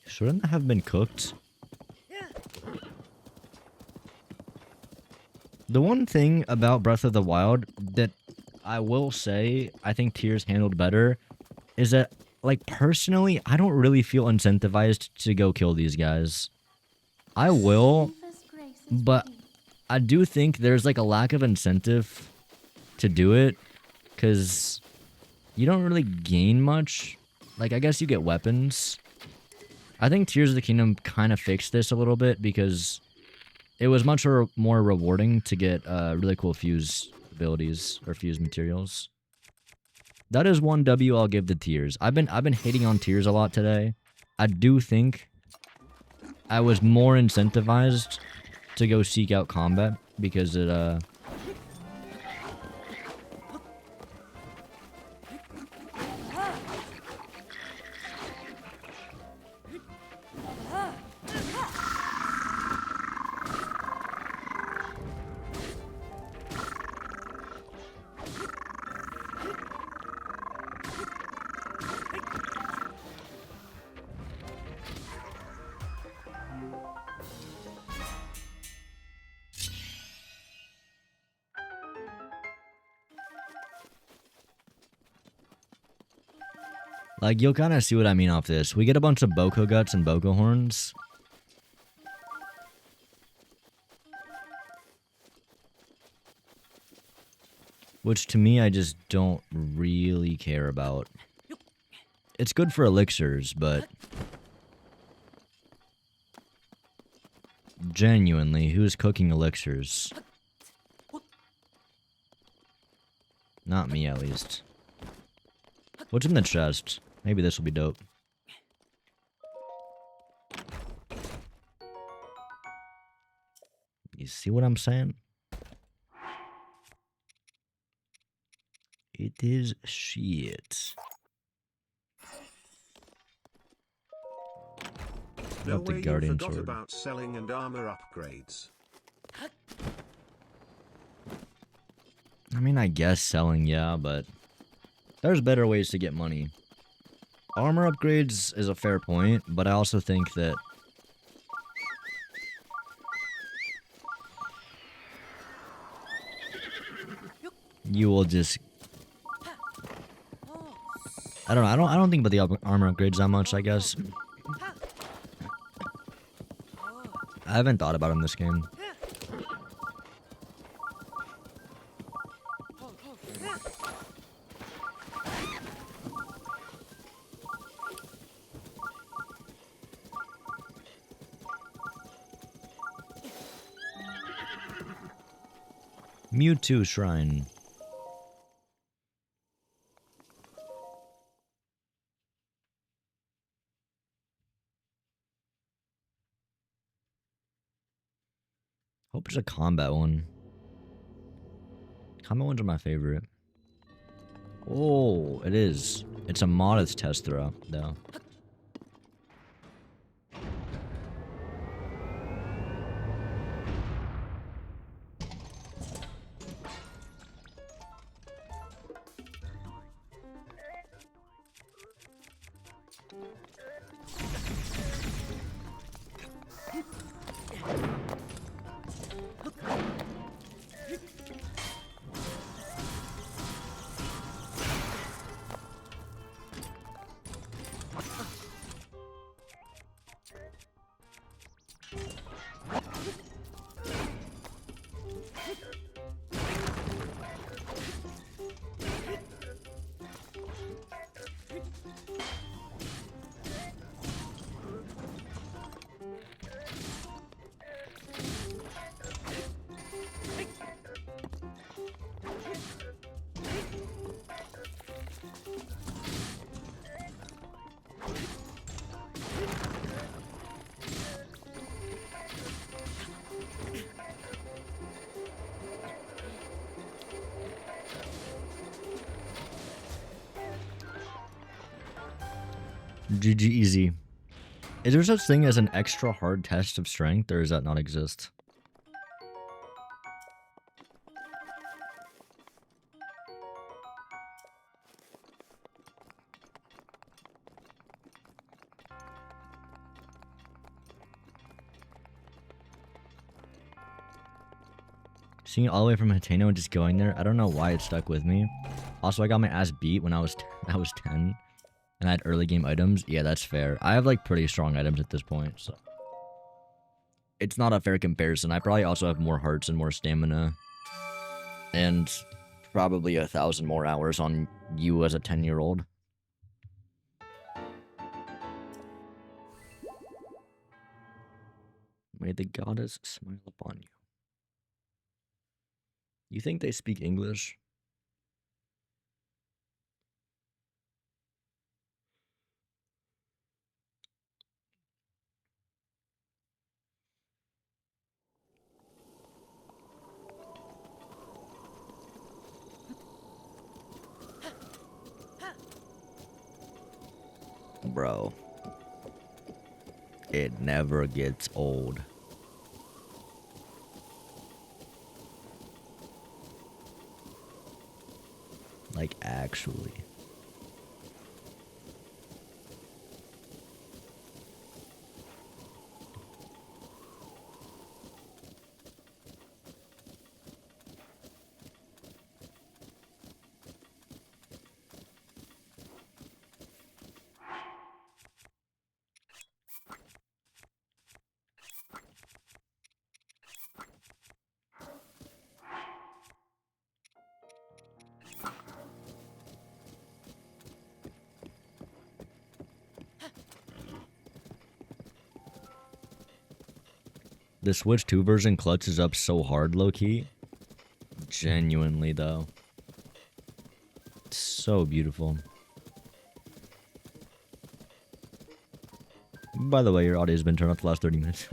Shouldn't that have been cooked? The one thing about Breath of the Wild that I will say I think Tears handled better is that, like, personally, I don't really feel incentivized to go kill these guys. I will, but I do think there's, like, a lack of incentive to do it, because you don't really gain much. Like, I guess you get weapons. I think Tears of the Kingdom kind of fixed this a little bit because it was much more rewarding to get really cool fuse abilities or fuse materials. That is one W I'll give to Tears. I've been hating on Tears a lot today. I do think I was more incentivized to go seek out combat because it like, you'll kind of see what I mean off this. We get a bunch of Boko guts and Boko horns. Which to me, I just don't really care about. It's good for elixirs, but genuinely, who's cooking elixirs? Not me, at least. What's in the chest? Maybe this will be dope. You see what I'm saying? It is shit. No Not the way you Guardian forgot sword. about selling and armor upgrades. I mean, I guess selling, yeah, but there's better ways to get money. Armor upgrades is a fair point, but I also think that you will just, I don't know, I don't think about the armor upgrades that much, I guess. I haven't thought about them this game. Mewtwo Shrine. Hope it's a combat one. Combat ones are my favorite. Oh, it is. It's a modest test throw, though. GG easy. Is there such thing as an extra hard test of strength, or does that not exist? Seeing it all the way from Hateno and just going there, I don't know why it stuck with me. Also, I got my ass beat when I was 10, and I had early game items. Yeah, that's fair. I have like pretty strong items at this point, so it's not a fair comparison. I probably also have more hearts and more stamina, and probably 1,000 more hours on you as a 10-year-old. May the goddess smile upon you. You think they speak English? Bro, it never gets old. Like, actually. The Switch 2 version clutches up so hard, low-key. Genuinely, though. It's so beautiful. By the way, your audio's been turned off the last 30 minutes.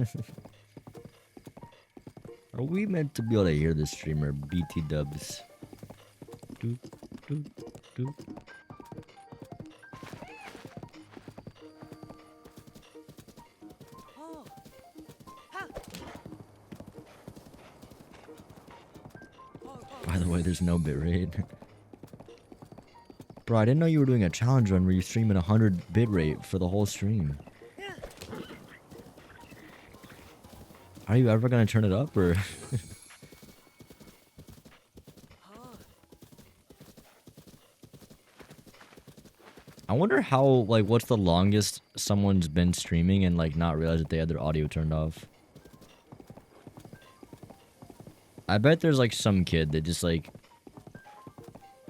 Are we meant to be able to hear this streamer? BT dubs. Doop, doop, doop. By the way, there's no bitrate. Bro, I didn't know you were doing a challenge run where you stream at 100 bitrate for the whole stream. Are you ever gonna turn it up, or? I wonder how, like, what's the longest someone's been streaming and, like, not realize that they had their audio turned off? I bet there's like some kid that just like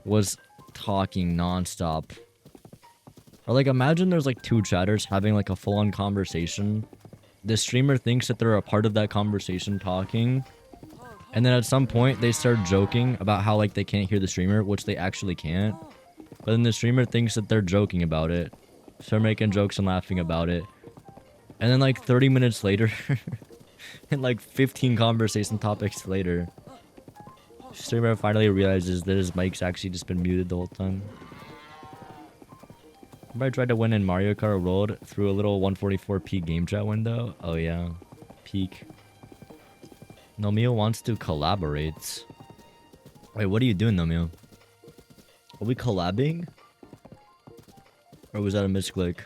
was talking nonstop. Or like imagine there's like two chatters having like a full-on conversation. The streamer thinks that they're a part of that conversation talking. And then at some point they start joking about how like they can't hear the streamer, which they actually can't. But then the streamer thinks that they're joking about it. So they're making jokes and laughing about it. And then like 30 minutes later and like 15 conversation topics later, streamer finally realizes that his mic's actually just been muted the whole time. Remember I tried to win in Mario Kart World through a little 144p game chat window? Oh yeah, peak. Nomio wants to collaborate. Wait, what are you doing, Nomio? Are we collabing? Or was that a misclick?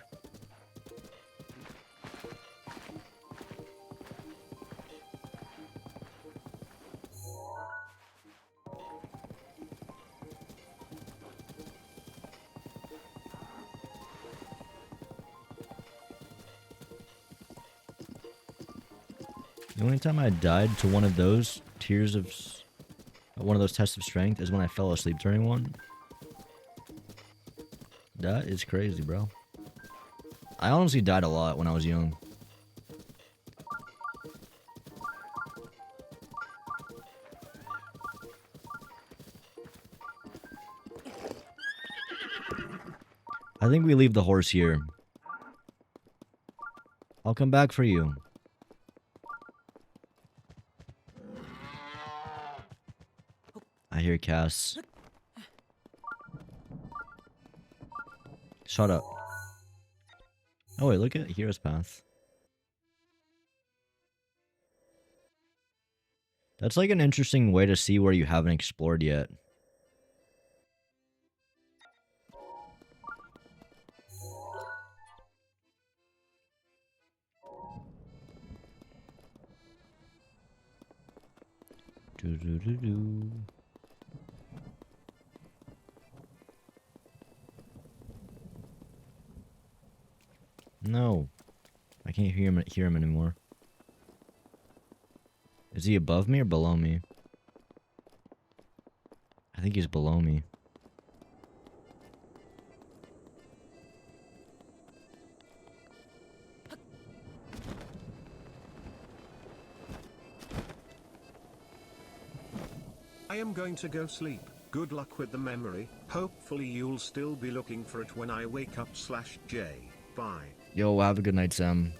The only time I died to one of those tears of... one of those tests of strength is when I fell asleep during one. That is crazy, bro. I honestly died a lot when I was young. I think we leave the horse here. I'll come back for you. I hear Cass. Shut up. Oh wait, look at Hero's Path. That's like an interesting way to see where you haven't explored yet. Do. No, I can't hear him anymore. Is he above me or below me? I think he's below me. I am going to go sleep. Good luck with the memory. Hopefully you'll still be looking for it when I wake up /J. Bye. Yo, have a good night, Sam.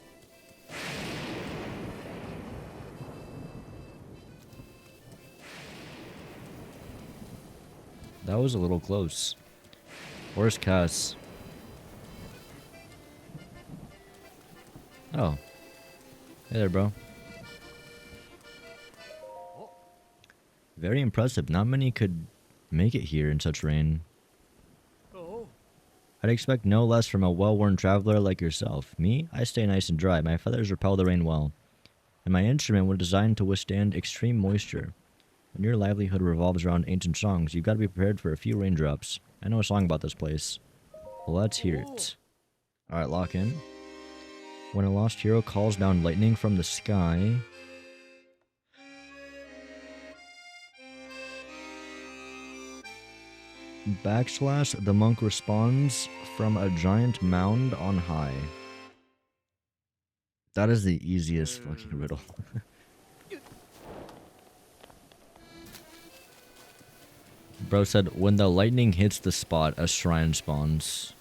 That was a little close. Where's Cass? Oh. Hey there, bro. Very impressive. Not many could make it here in such rain. Oh. I'd expect no less from a well-worn traveler like yourself. Me? I stay nice and dry. My feathers repel the rain well. And my instrument was designed to withstand extreme moisture. When your livelihood revolves around ancient songs, you've got to be prepared for a few raindrops. I know a song about this place. Well, let's hear it. Alright, lock in. When a lost hero calls down lightning from the sky... /, the monk responds from a giant mound on high. That is the easiest fucking riddle. Bro said, when the lightning hits the spot, a shrine spawns.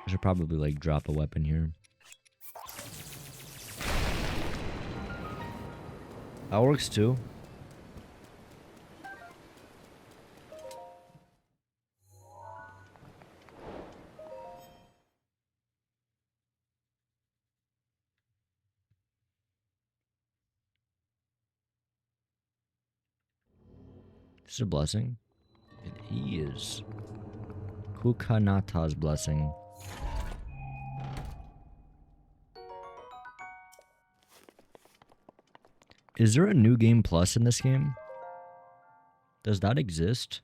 I should probably like drop a weapon here. That works too. This is a blessing. It is. Kukanata's blessing. Is there a new game plus in this game? Does that exist?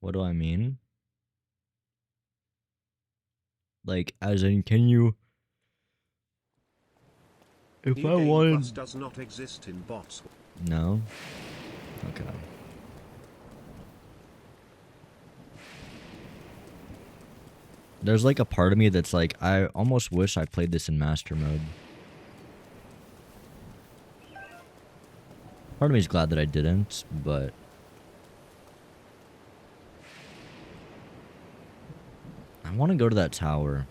What do I mean? Like, as in, can you... If New I Game wanted... Plus does not exist in bots. No? Okay. There's like a part of me that's like, I almost wish I played this in master mode. Part of me is glad that I didn't, but... I want to go to that tower.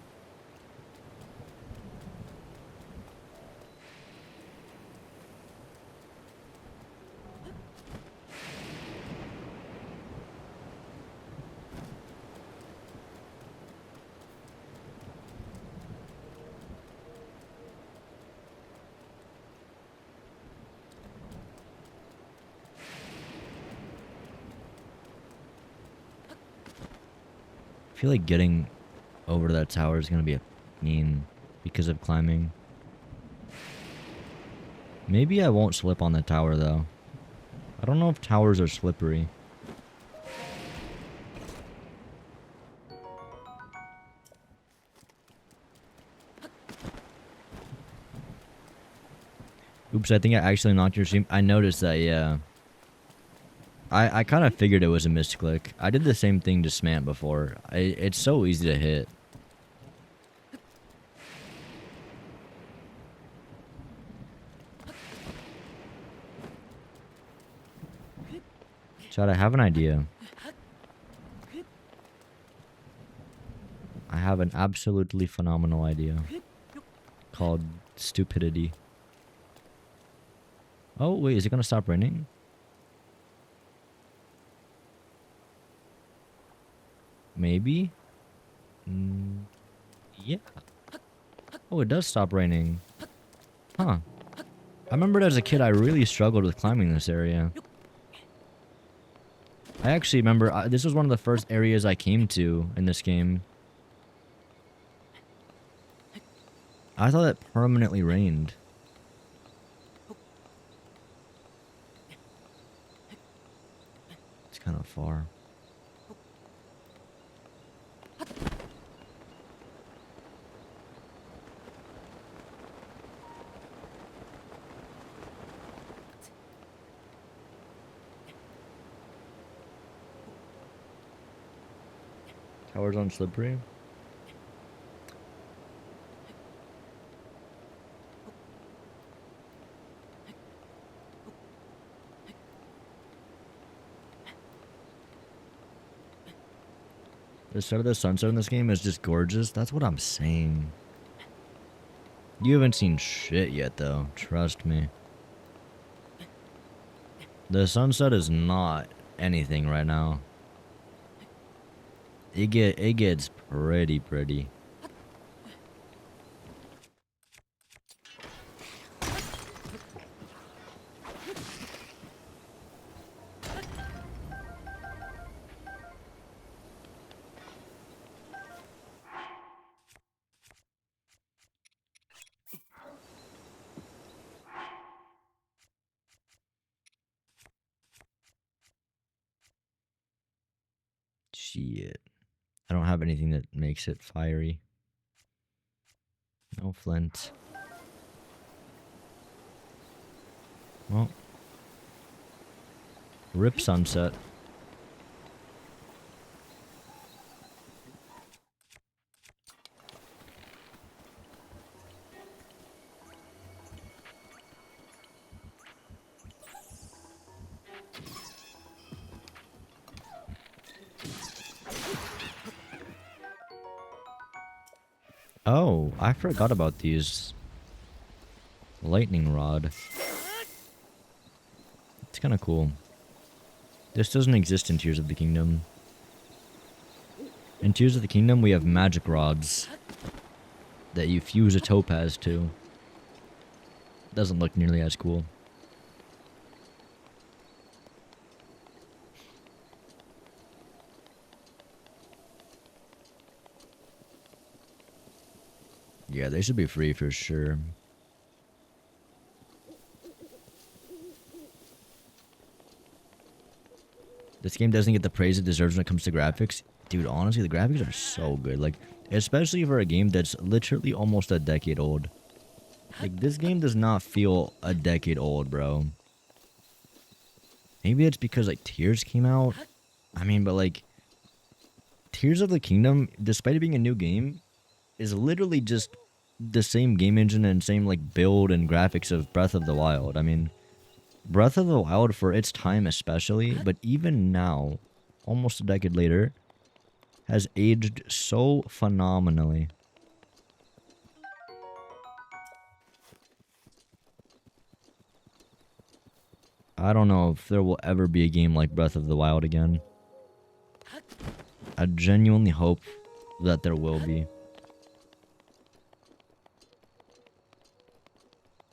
I feel like getting over to that tower is going to be a mean because of climbing. Maybe I won't slip on the tower though. I don't know if towers are slippery. Oops, I think I actually knocked your stream. I noticed that, yeah. I kind of figured it was a misclick. I did the same thing to Smant before. It's so easy to hit. Chad, I have an idea. I have an absolutely phenomenal idea. Called stupidity. Oh, wait, is it gonna stop raining? Maybe? Yeah. Oh, it does stop raining. Huh. I remembered as a kid I really struggled with climbing this area. I actually remember, this was one of the first areas I came to in this game. I thought it permanently rained. It's kind of far. Towers on slippery. The start of the sunset in this game is just gorgeous. That's what I'm saying. You haven't seen shit yet, though. Trust me. The sunset is not anything right now. It gets pretty. Shit. I don't have anything that makes it fiery. No flint. Well. Rip sunset. Oh, I forgot about these. Lightning rod. It's kind of cool. This doesn't exist in Tears of the Kingdom. In Tears of the Kingdom, we have magic rods that you fuse a topaz to. Doesn't look nearly as cool. Yeah, they should be free for sure. This game doesn't get the praise it deserves when it comes to graphics. Dude, honestly, the graphics are so good. Like, especially for a game that's literally almost a decade old. Like, this game does not feel a decade old, bro. Maybe it's because, like, Tears came out. I mean, but, like, Tears of the Kingdom, despite it being a new game, is literally just the same game engine and same, like, build and graphics of Breath of the Wild. I mean, Breath of the Wild, for its time especially, but even now, almost a decade later, has aged so phenomenally. I don't know if there will ever be a game like Breath of the Wild again. I genuinely hope that there will be.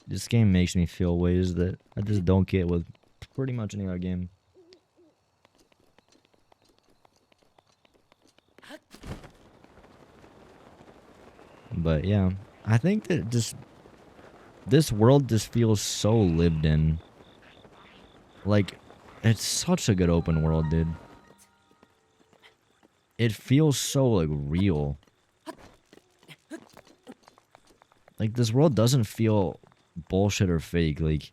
This game makes me feel ways that I just don't get with pretty much any other game. But yeah, I think that just this world just feels so lived in. Like, it's such a good open world, dude. It feels so, like, real. Like, this world doesn't feel bullshit or fake. Like,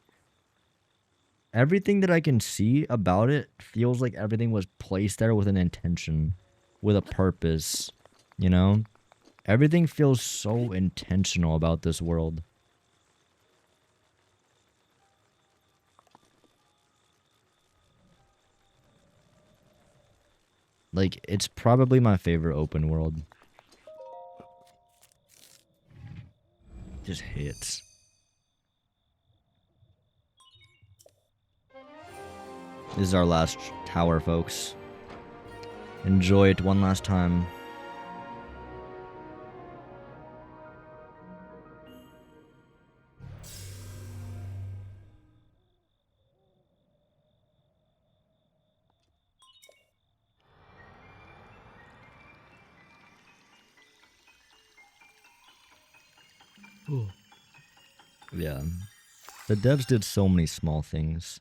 everything that I can see about it feels like everything was placed there with an intention, with a purpose, you know? Everything feels so intentional about this world. Like, it's probably my favorite open world. Just hits. This is our last tower, folks. Enjoy it one last time. Yeah. The devs did so many small things.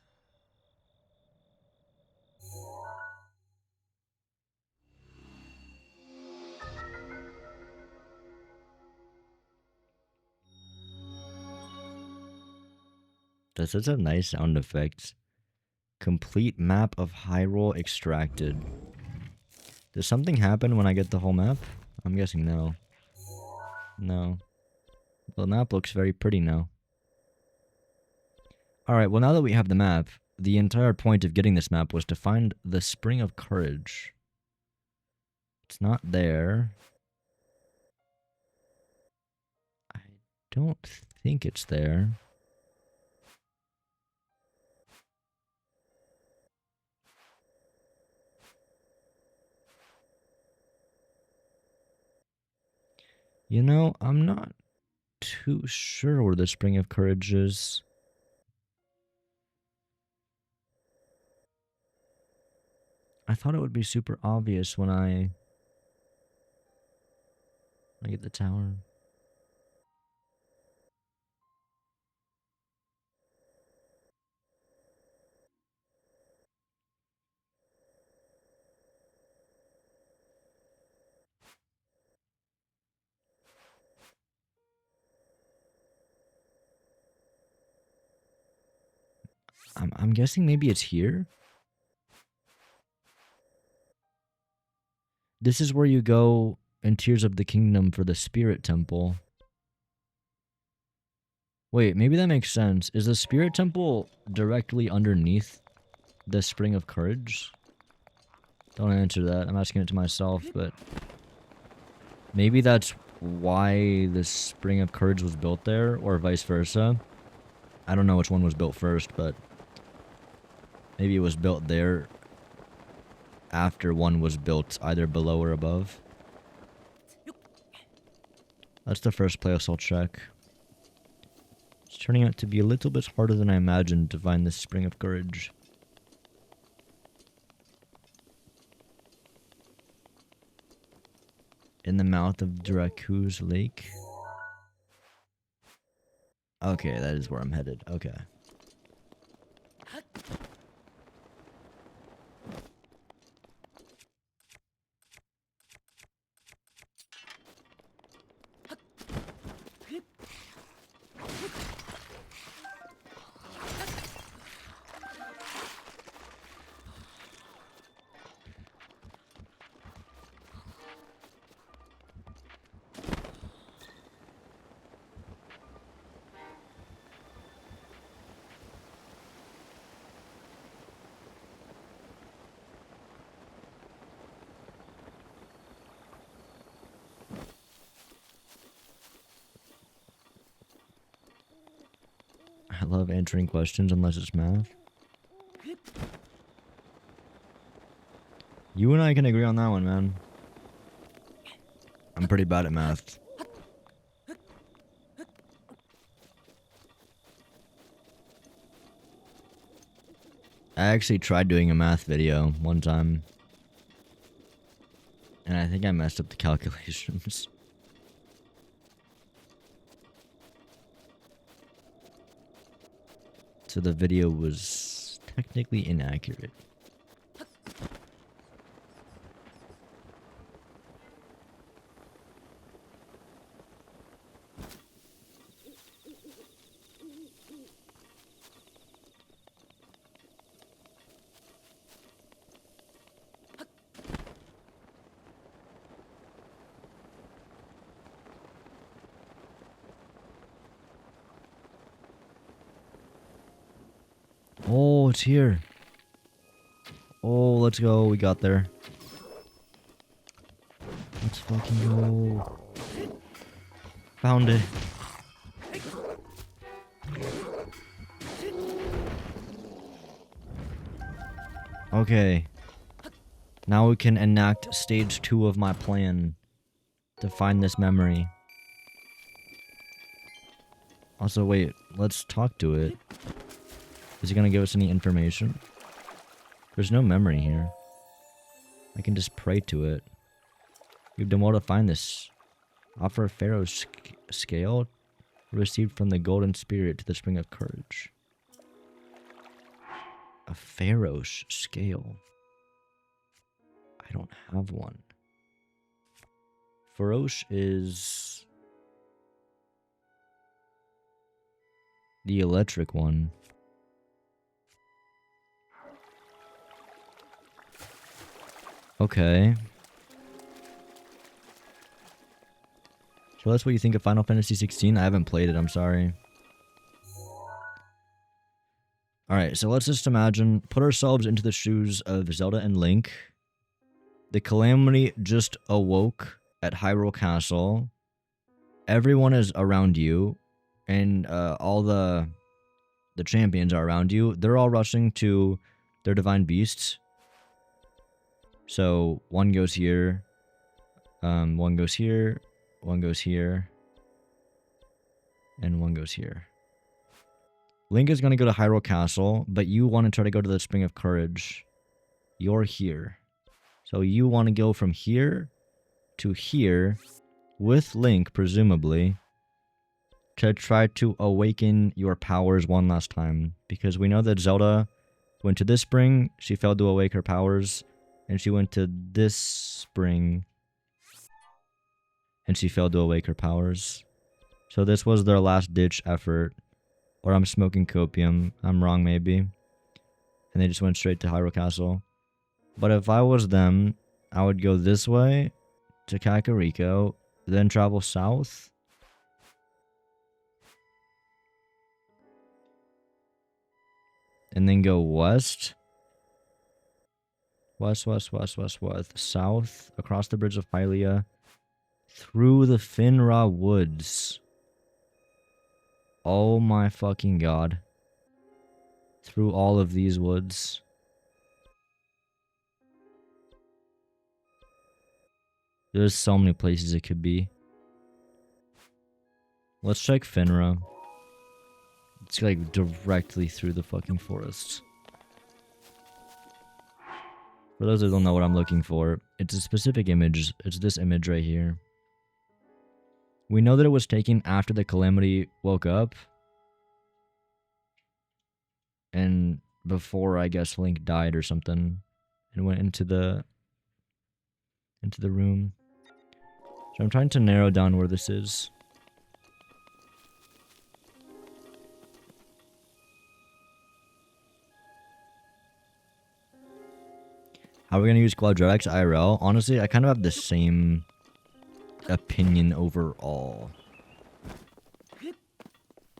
That's such a nice sound effect. Complete map of Hyrule extracted. Does something happen when I get the whole map? I'm guessing no. No. The map looks very pretty now. Alright, well now that we have the map, the entire point of getting this map was to find the Spring of Courage. It's not there. I don't think it's there. You know, I'm not too sure where the Spring of Courage is. I thought it would be super obvious when I get the tower. I'm guessing maybe it's here? This is where you go in Tears of the Kingdom for the Spirit Temple. Wait, maybe that makes sense. Is the Spirit Temple directly underneath the Spring of Courage? Don't answer that. I'm asking it to myself, but maybe that's why the Spring of Courage was built there, or vice versa. I don't know which one was built first, but maybe it was built there after one was built either below or above. That's the first place I'll check. It's turning out to be a little bit harder than I imagined to find this Spring of Courage. In the mouth of Dracu's Lake. Okay, that is where I'm headed. Okay. I love answering questions unless it's math. You and I can agree on that one, man. I'm pretty bad at math. I actually tried doing a math video one time. And I think I messed up the calculations. So the video was technically inaccurate. Oh, it's here. Oh, let's go. We got there. Let's fucking go. Found it. Okay. Now we can enact stage 2 of my plan to find this memory. Also, wait, let's talk to it. Is it gonna give us any information? There's no memory here. I can just pray to it. You've done well to find this. Offer a Pharaoh's scale received from the golden spirit to the spring of courage. A Pharaoh's scale. I don't have one. Farosh is the electric one. Okay. So that's what you think of Final Fantasy 16? I haven't played it, I'm sorry. Alright, so let's just imagine, put ourselves into the shoes of Zelda and Link. The Calamity just awoke at Hyrule Castle. Everyone is around you, and all the champions are around you. They're all rushing to their divine beasts. So one goes here, one goes here, one goes here, and one goes here. Link is going to go to Hyrule Castle, but you want to try to go to the Spring of Courage. You're here. So you want to go from here to here with Link, presumably, to try to awaken your powers one last time. Because we know that Zelda went to this spring, she failed to awake her powers, and she went to this spring, and she failed to awake her powers. So this was their last-ditch effort. Or I'm smoking copium. I'm wrong, maybe. And they just went straight to Hyrule Castle. But if I was them, I would go this way to Kakariko, then travel south. And then go west. West, south, across the bridge of Hylia, through the Finra Woods. Oh my fucking god. Through all of these woods. There's so many places it could be. Let's check Finra. It's like directly through the fucking forest. For those that don't know what I'm looking for, it's a specific image. It's this image right here. We know that it was taken after the Calamity woke up. And before, I guess, Link died or something. And went into the room. So I'm trying to narrow down where this is. How are we going to use Quadratics IRL? Honestly, I kind of have the same opinion overall.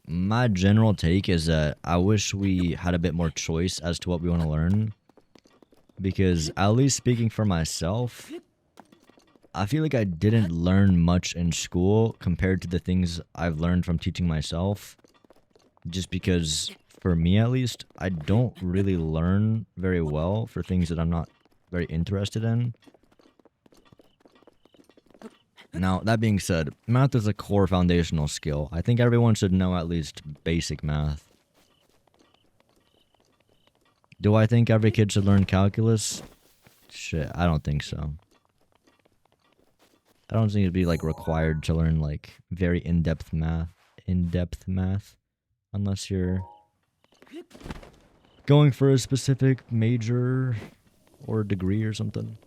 My general take is that I wish we had a bit more choice as to what we want to learn. Because, at least speaking for myself, I feel like I didn't learn much in school compared to the things I've learned from teaching myself. Just because, for me at least, I don't really learn very well for things that I'm not very interested in. Now, that being said, math is a core foundational skill. I think everyone should know at least basic math. Do I think every kid should learn calculus? Shit, I don't think so. I don't think it'd be, like, required to learn, like, very in-depth math. Unless you're going for a specific major or degree or something.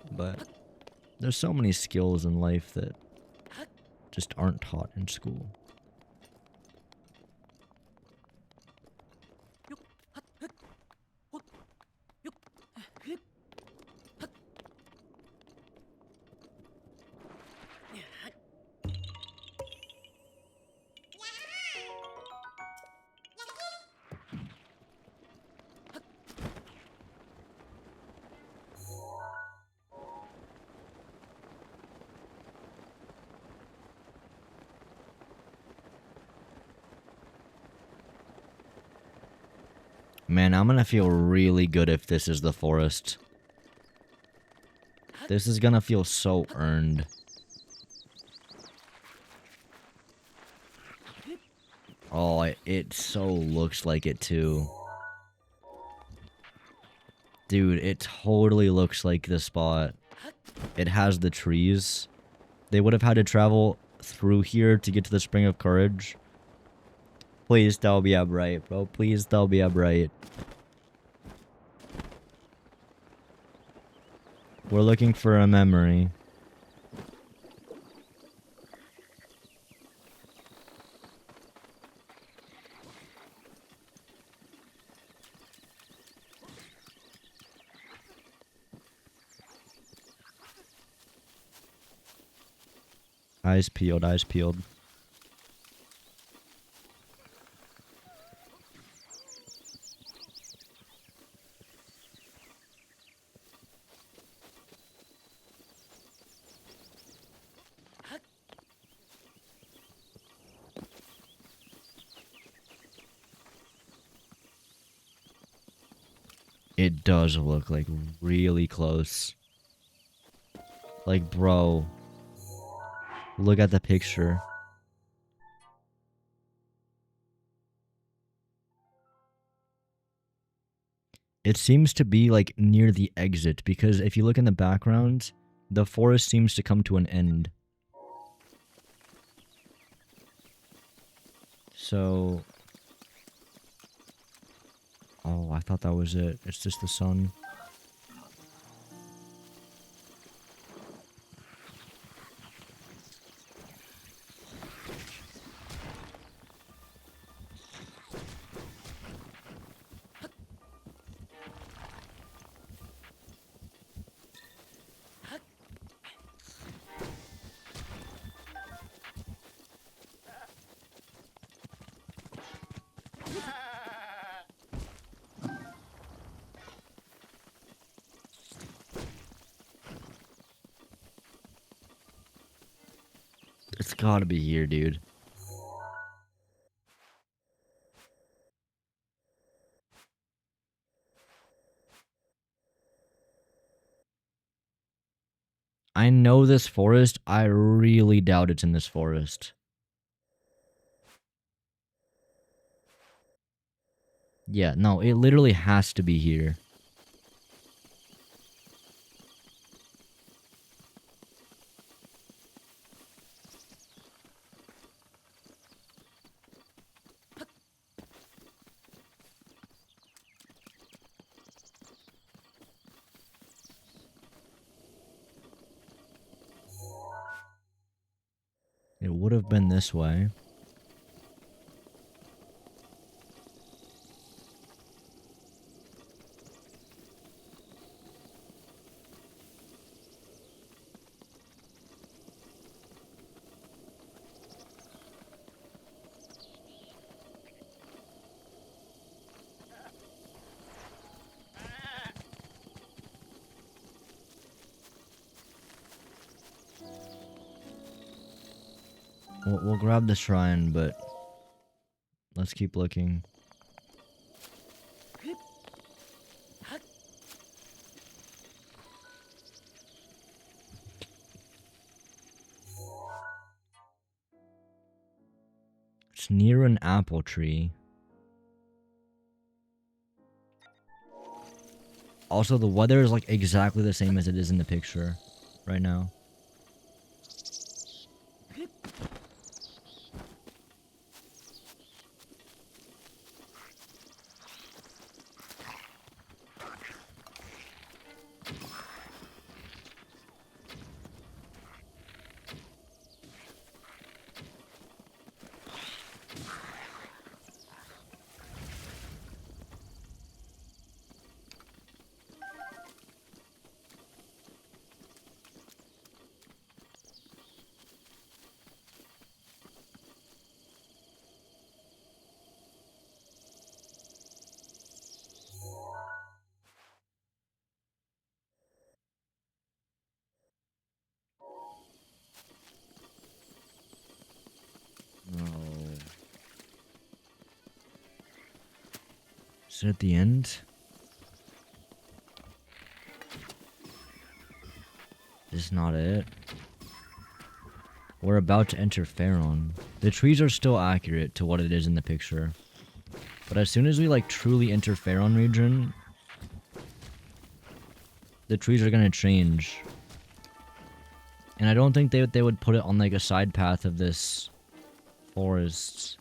But there's so many skills in life that just aren't taught in school. Man, I'm gonna feel really good if this is the forest. This is gonna feel so earned. Oh, it so looks like it too. Dude, it totally looks like the spot. It has the trees. They would have had to travel through here to get to the Spring of Courage. Please tell me I'm right, bro. Please tell me I'm right. We're looking for a memory. Eyes peeled, eyes peeled. It does look like really close. Like, bro. Look at the picture. It seems to be like near the exit because if you look in the background, the forest seems to come to an end. So... Oh, I thought that was it. It's just the sun. It's gotta be here, dude. I know this forest. I really doubt it's in this forest. Yeah, no, it literally has to be here. It would have been this way. We'll grab the shrine, but let's keep looking. It's near an apple tree. Also, the weather is like exactly the same as it is in the picture right now. Is it at the end? This is not it. We're about to enter Faron. The trees are still accurate to what it is in the picture. But as soon as we like truly enter Faron region, the trees are gonna change. And I don't think they would put it on like a side path of this forest.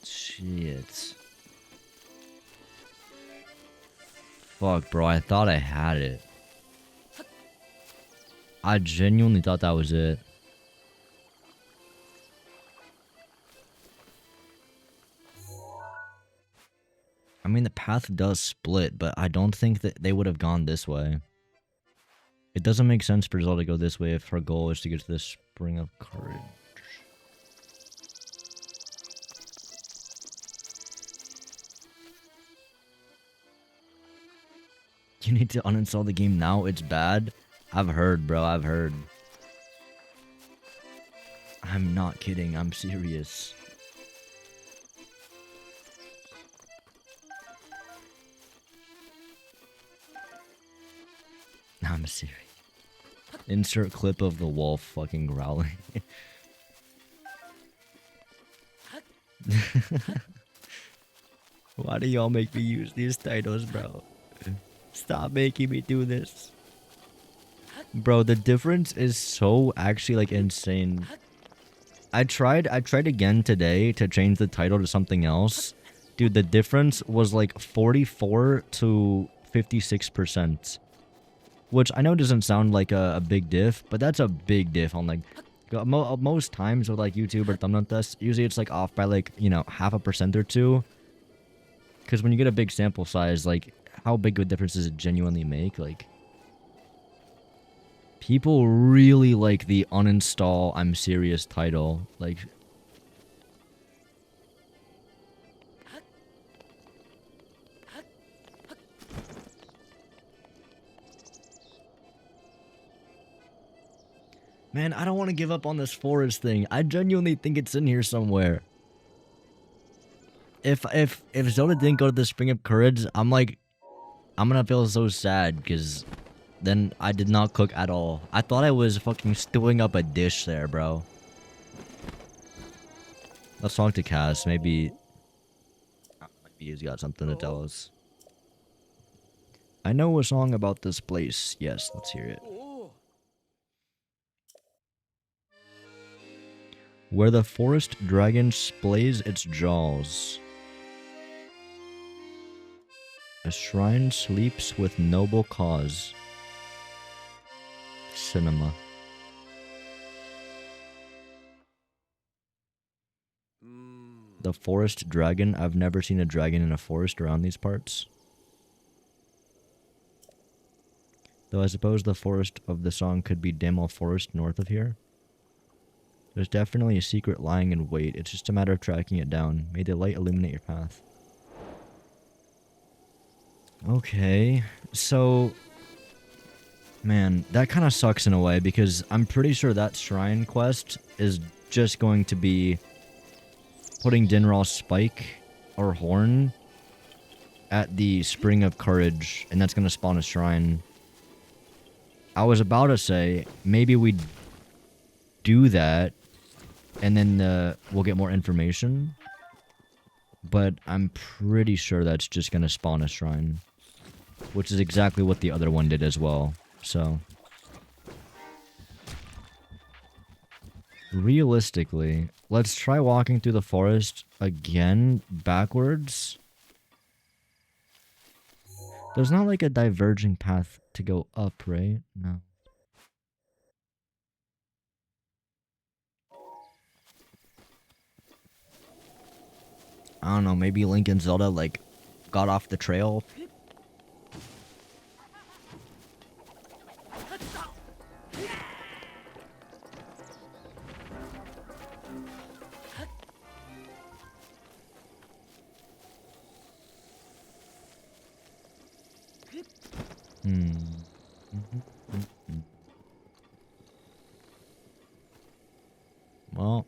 Shit. Fuck, bro, I thought I had it. I genuinely thought that was it. I mean, the path does split, but I don't think that they would have gone this way. It doesn't make sense for Zelda to go this way if her goal is to get to the Spring of Courage. You need to uninstall the game now? It's bad? I've heard, bro. I've heard. I'm not kidding. I'm serious. I'm serious. Insert clip of the wolf fucking growling. Why do y'all make me use these titles, bro? Stop making me do this. Bro, the difference is so actually like insane. I tried again today to change the title to something else. Dude, the difference was like 44 to 56%. Which I know doesn't sound like a big diff, but that's a big diff on like most times with like YouTube or thumbnail tests. Usually it's like off by like, you know, 0.5% or 2. Because when you get a big sample size, like how big of a difference does it genuinely make? Like, people really like the uninstall I'm serious title. Like, man, I don't want to give up on this forest thing. I genuinely think it's in here somewhere. If Zelda didn't go to the Spring of Courage, I'm gonna feel so sad because then I did not cook at all. I thought I was fucking stewing up a dish there, bro. Let's talk to Cass. Maybe he's got something to tell us. I know a song about this place. Yes, let's hear it. Where the forest dragon splays its jaws. A shrine sleeps with noble cause. Cinema. The forest dragon. I've never seen a dragon in a forest around these parts. Though I suppose the forest of the song could be Damal Forest north of here. There's definitely a secret lying in wait. It's just a matter of tracking it down. May the light illuminate your path. Okay, so... man, that kind of sucks in a way, because I'm pretty sure that shrine quest is just going to be putting Dinral's spike or horn at the Spring of Courage, and that's going to spawn a shrine. I was about to say, maybe we do that, and then we'll get more information. But I'm pretty sure that's just going to spawn a shrine. Which is exactly what the other one did as well. So, realistically, let's try walking through the forest again backwards. There's not like a diverging path to go up, right? No. I don't know, maybe Link and Zelda like got off the trail. Well,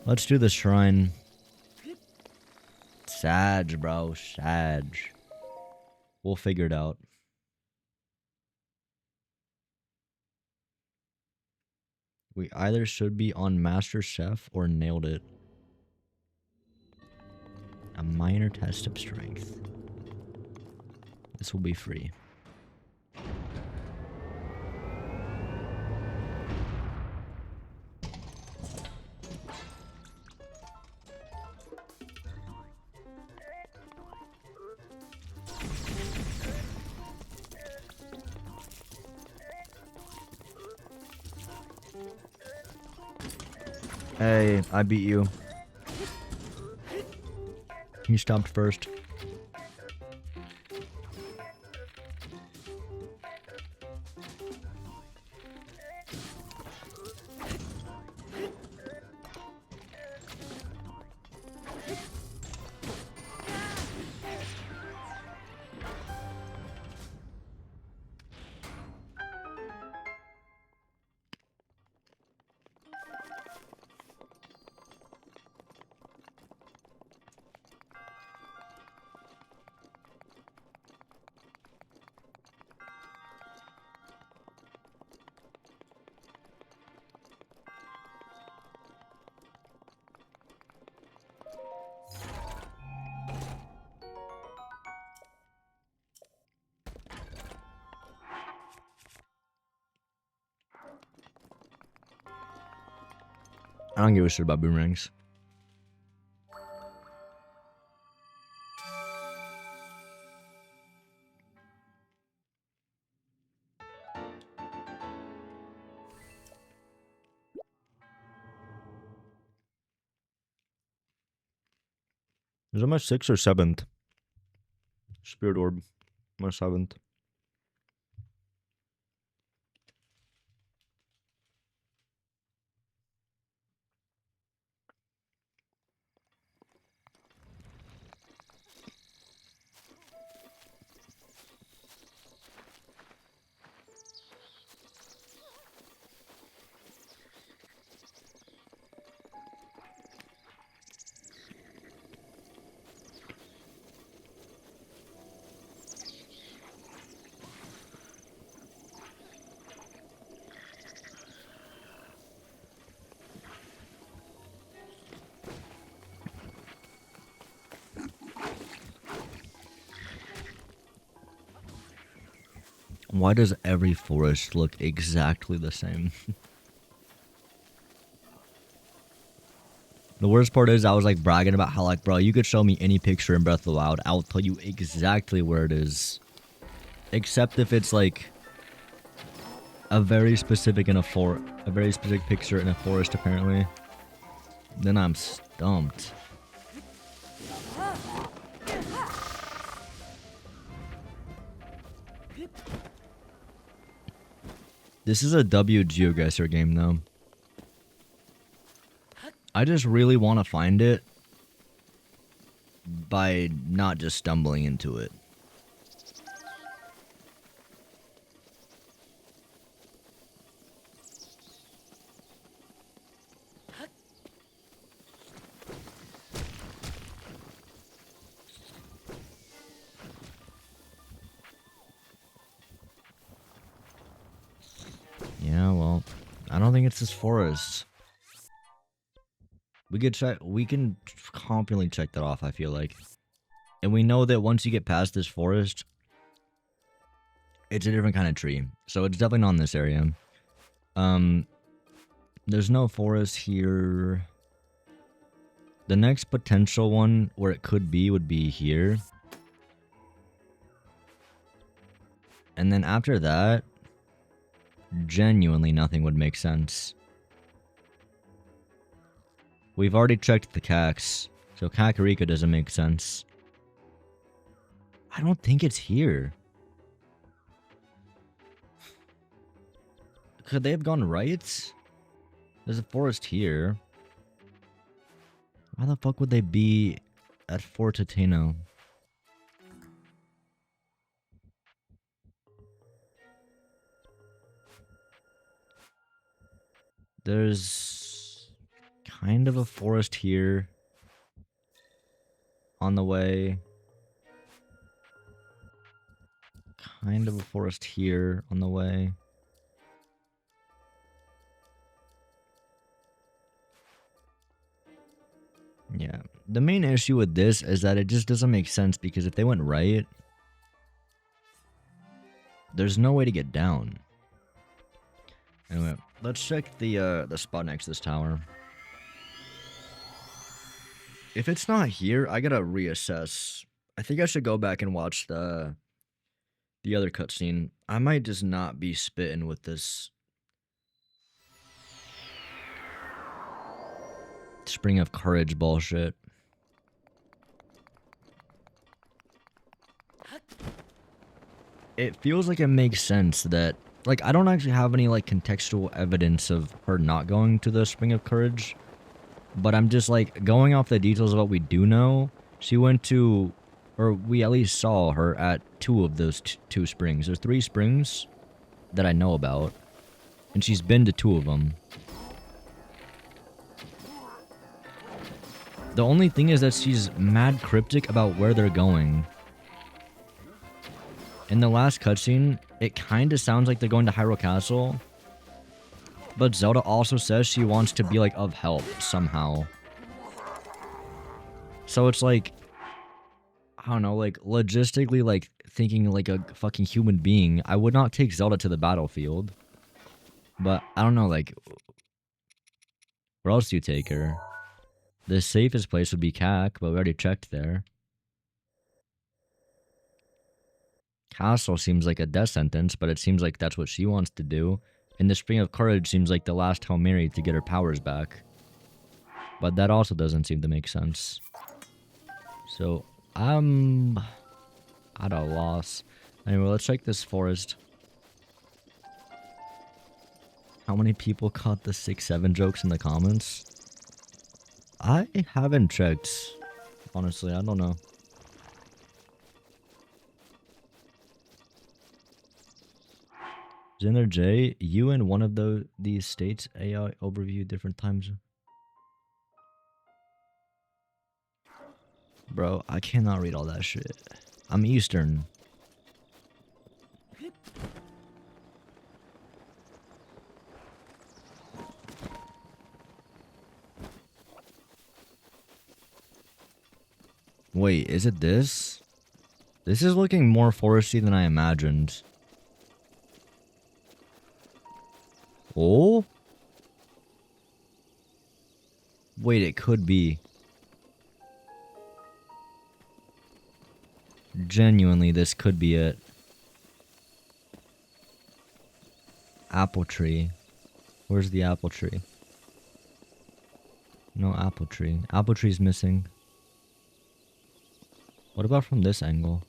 Let's do the shrine. Sag, bro. Sag. We'll figure it out. We either should be on Master Chef or nailed it. A minor test of strength. This will be free. Hey, I beat you. You stopped first. I don't give a shit about boomerangs. Is that my 6th or 7th? Spirit Orb. My 7th. Why does every forest look exactly the same? The worst part is I was like bragging about how like, bro, you could show me any picture in Breath of the Wild. I'll tell you exactly where it is. Except if it's like a very specific picture in a forest apparently. Then I'm stumped. This is a W GeoGuessr game though. I just really want to find it by not just stumbling into it. Yeah, well, I don't think it's this forest. We can confidently check that off, I feel like. And we know that once you get past this forest, it's a different kind of tree. So it's definitely not in this area. There's no forest here. The next potential one where it could be would be here. And then after that, genuinely nothing would make sense. We've already checked the Cax, so Kakariko doesn't make sense. I don't think it's here. Could they have gone right? There's a forest here. Why the fuck would they be at Fort Tateno? There's Kind of a forest here. On the way. Kind of a forest here on the way. Yeah. The main issue with this is that it just doesn't make sense because if they went right, there's no way to get down. Anyway, let's check the spot next to this tower. If it's not here, I gotta reassess. I think I should go back and watch the other cutscene. I might just not be spitting with this Spring of Courage bullshit. It feels like it makes sense that, like, I don't actually have any, like, contextual evidence of her not going to the Spring of Courage. But I'm just, like, going off the details of what we do know. She went to, or we at least saw her at 2 of those 2 springs. There's 3 springs that I know about. And she's been to 2 of them. The only thing is that she's mad cryptic about where they're going. In the last cutscene, it kind of sounds like they're going to Hyrule Castle. But Zelda also says she wants to be, like, of help somehow. So it's like, I don't know, like, logistically, like, thinking like a fucking human being, I would not take Zelda to the battlefield. But, I don't know, like, where else do you take her? The safest place would be CAC, but we already checked there. Castle seems like a death sentence, but it seems like that's what she wants to do. And the Spring of Courage seems like the last Hail Mary to get her powers back. But that also doesn't seem to make sense. So, I'm at a loss. Anyway, let's check this forest. How many people caught the 6-7 jokes in the comments? I haven't checked. Honestly, I don't know. Zinder J, you in one of these states AI overview different times. Bro, I cannot read all that shit. I'm Eastern. Wait, is it this? This is looking more foresty than I imagined. Oh? Wait, it could be. Genuinely, this could be it. Apple tree. Where's the apple tree? No apple tree. Apple tree's missing. What about from this angle?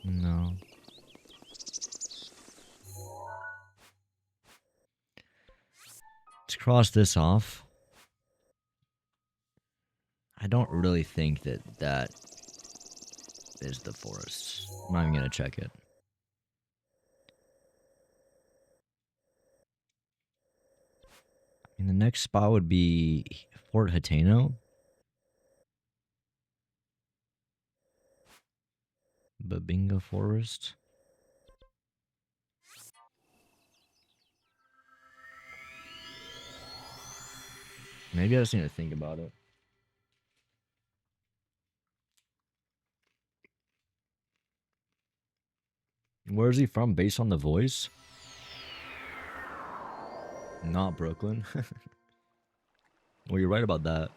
No. Let's cross this off. I don't really think that is the forest. I'm not even gonna check it. I mean, the next spot would be Fort Hateno. Babinga Forest. Maybe I just need to think about it. Where is he from? Based on the voice? Not Brooklyn. Well, you're right about that.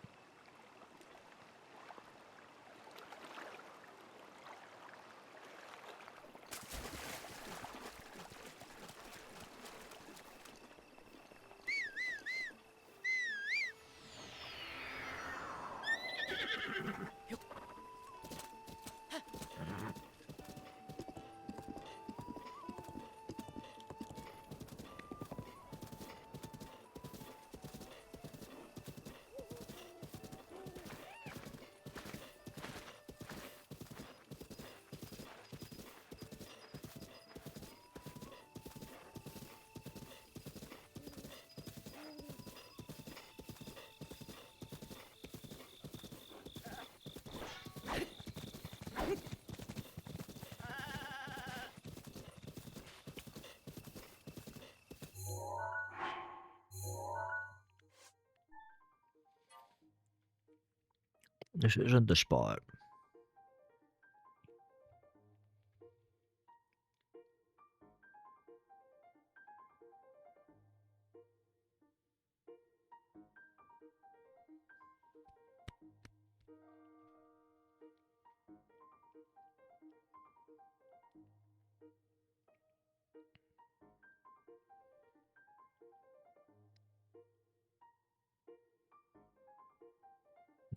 This isn't the spot.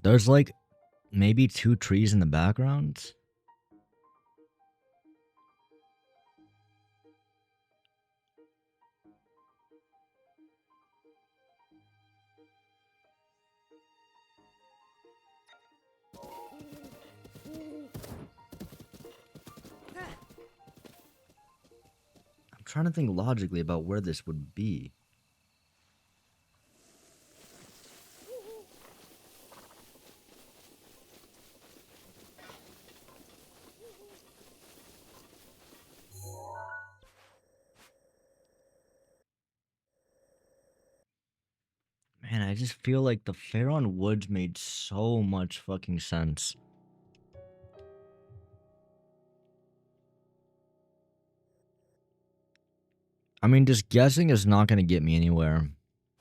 There's like maybe 2 trees in the background. I'm trying to think logically about where this would be. Man, I just feel like the Faron Woods made so much fucking sense. I mean, just guessing is not going to get me anywhere.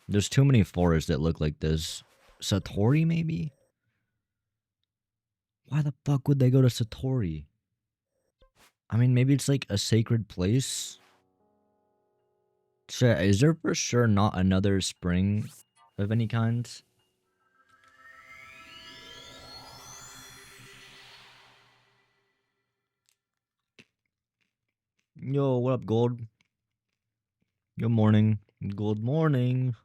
There's too many forests that look like this. Satori, maybe? Why the fuck would they go to Satori? I mean, maybe it's like a sacred place. So, is there for sure not another spring of any kind? Yo, what up, Gold? Good morning. Good morning.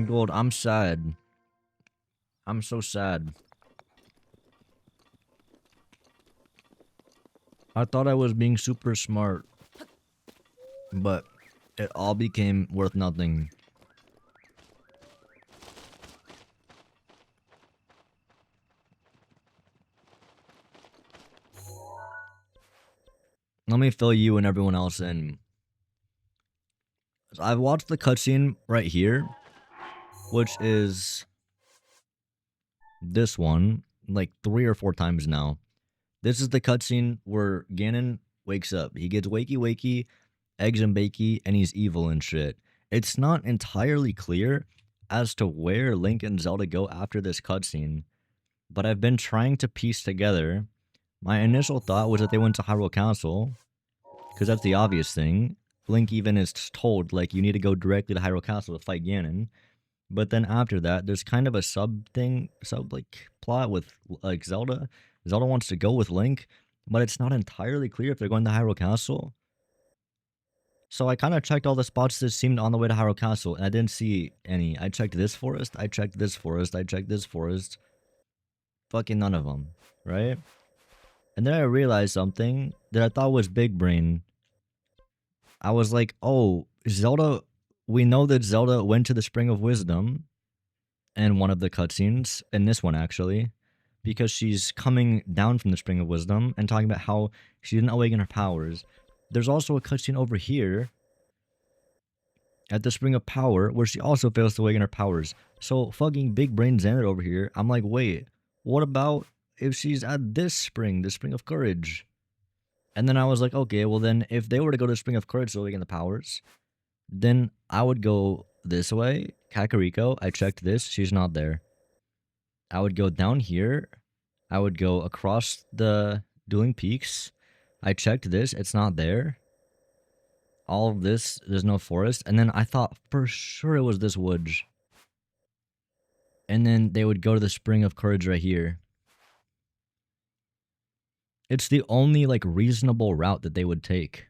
Gold, I'm sad. I'm so sad. I thought I was being super smart, but it all became worth nothing. Let me fill you and everyone else in. So I've watched the cutscene right here, which is this one, like 3 or 4 times now. This is the cutscene where Ganon wakes up. He gets wakey, eggs and bakey, and he's evil and shit. It's not entirely clear as to where Link and Zelda go after this cutscene, but I've been trying to piece together. My initial thought was that they went to Hyrule Castle, because that's the obvious thing. Link even is told, like, you need to go directly to Hyrule Castle to fight Ganon. But then after that, there's kind of a plot with, like, Zelda. Zelda wants to go with Link, but it's not entirely clear if they're going to Hyrule Castle. So I kind of checked all the spots that seemed on the way to Hyrule Castle, and I didn't see any. I checked this forest, I checked this forest, I checked this forest. Fucking none of them, right? And then I realized something that I thought was big brain. I was like, oh, Zelda... We know that Zelda went to the Spring of Wisdom in one of the cutscenes, in this one actually, because she's coming down from the Spring of Wisdom and talking about how she didn't awaken her powers. There's also a cutscene over here at the Spring of Power where she also fails to awaken her powers. So fucking big brain Xander over here, I'm like, wait, what about if she's at this spring, the Spring of Courage? And then I was like, okay, well then if they were to go to the Spring of Courage to awaken the powers, then I would go this way, Kakariko. I checked this, she's not there. I would go down here. I would go across the Dueling Peaks. I checked this, it's not there. All of this, there's no forest. And then I thought for sure it was this woods. And then they would go to the Spring of Courage right here. It's the only, like, reasonable route that they would take.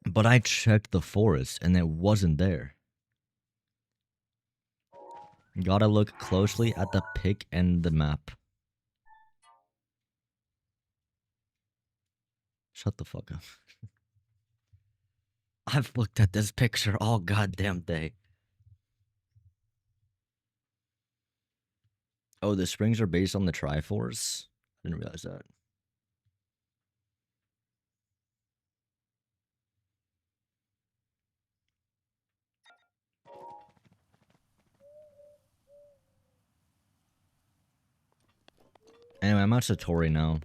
But I checked the forest, and it wasn't there. Gotta look closely at the pic and the map. Shut the fuck up. I've looked at this picture all goddamn day. Oh, the springs are based on the Triforce? I didn't realize that. I'm at Satori now.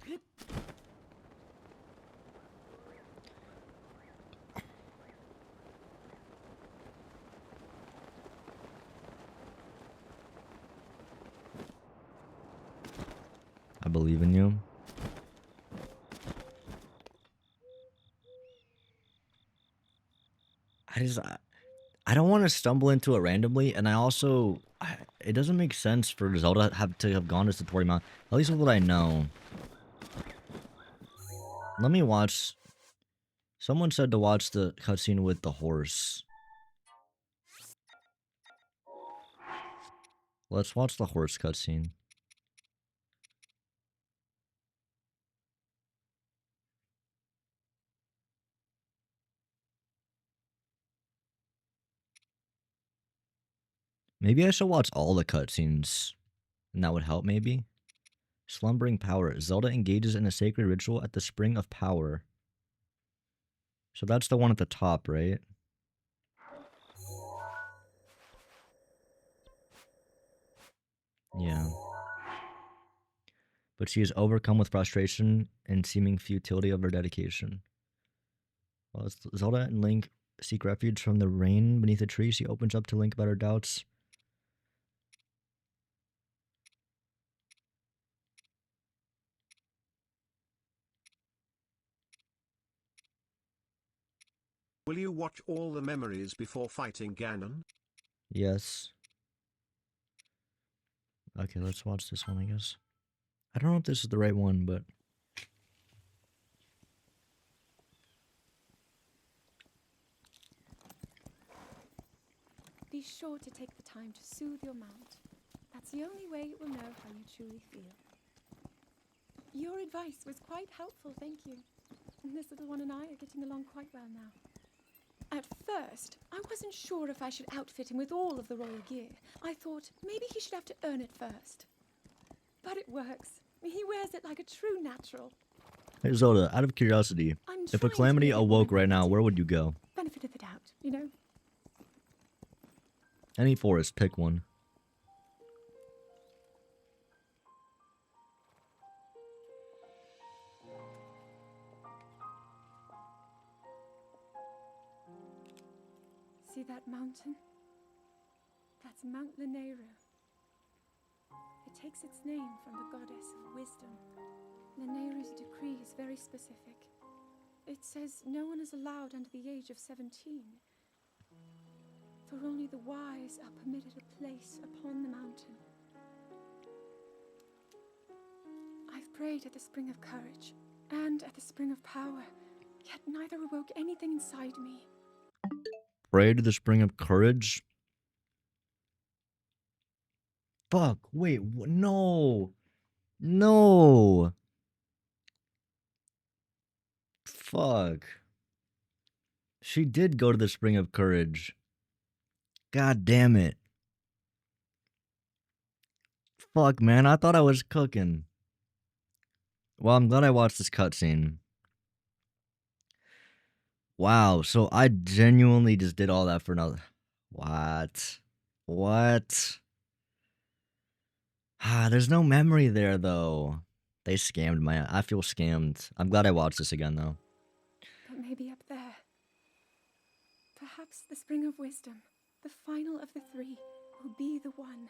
I believe in you. I don't want to stumble into it randomly, and it doesn't make sense for Zelda to have gone to Satori Mount. At least with what I know. Let me watch. Someone said to watch the cutscene with the horse. Let's watch the horse cutscene. Maybe I should watch all the cutscenes, and that would help, maybe? Slumbering Power. Zelda engages in a sacred ritual at the Spring of Power. So that's the one at the top, right? Yeah. But she is overcome with frustration and seeming futility of her dedication. While Zelda and Link seek refuge from the rain beneath a tree, she opens up to Link about her doubts. Will you watch all the memories before fighting Ganon? Yes. Okay, let's watch this one, I guess. I don't know if this is the right one, but... Be sure to take the time to soothe your mount. That's the only way it will know how you truly feel. Your advice was quite helpful, thank you. And this little one and I are getting along quite well now. At first, I wasn't sure if I should outfit him with all of the royal gear. I thought maybe he should have to earn it first. But it works. He wears it like a true natural. Hey Zelda, out of curiosity, if a calamity awoke right now, where would you go? Benefit of the doubt, you know? Any forest, pick one. See that mountain? That's Mount Lanayru. It takes its name from the goddess of wisdom. Lanayru's decree is very specific. It says no one is allowed under the age of 17. For only the wise are permitted a place upon the mountain. I've prayed at the Spring of Courage and at the Spring of Power, yet neither awoke anything inside me. Pray to the Spring of Courage? Fuck, wait, no. No. Fuck. She did go to the Spring of Courage. God damn it. Fuck, man, I thought I was cooking. Well, I'm glad I watched this cutscene. Wow, so I genuinely just did all that for nothing. What? What? Ah, there's no memory there, though. They scammed I feel scammed. I'm glad I watched this again, though. But maybe up there. Perhaps the Spring of Wisdom, the final of the three, will be the one.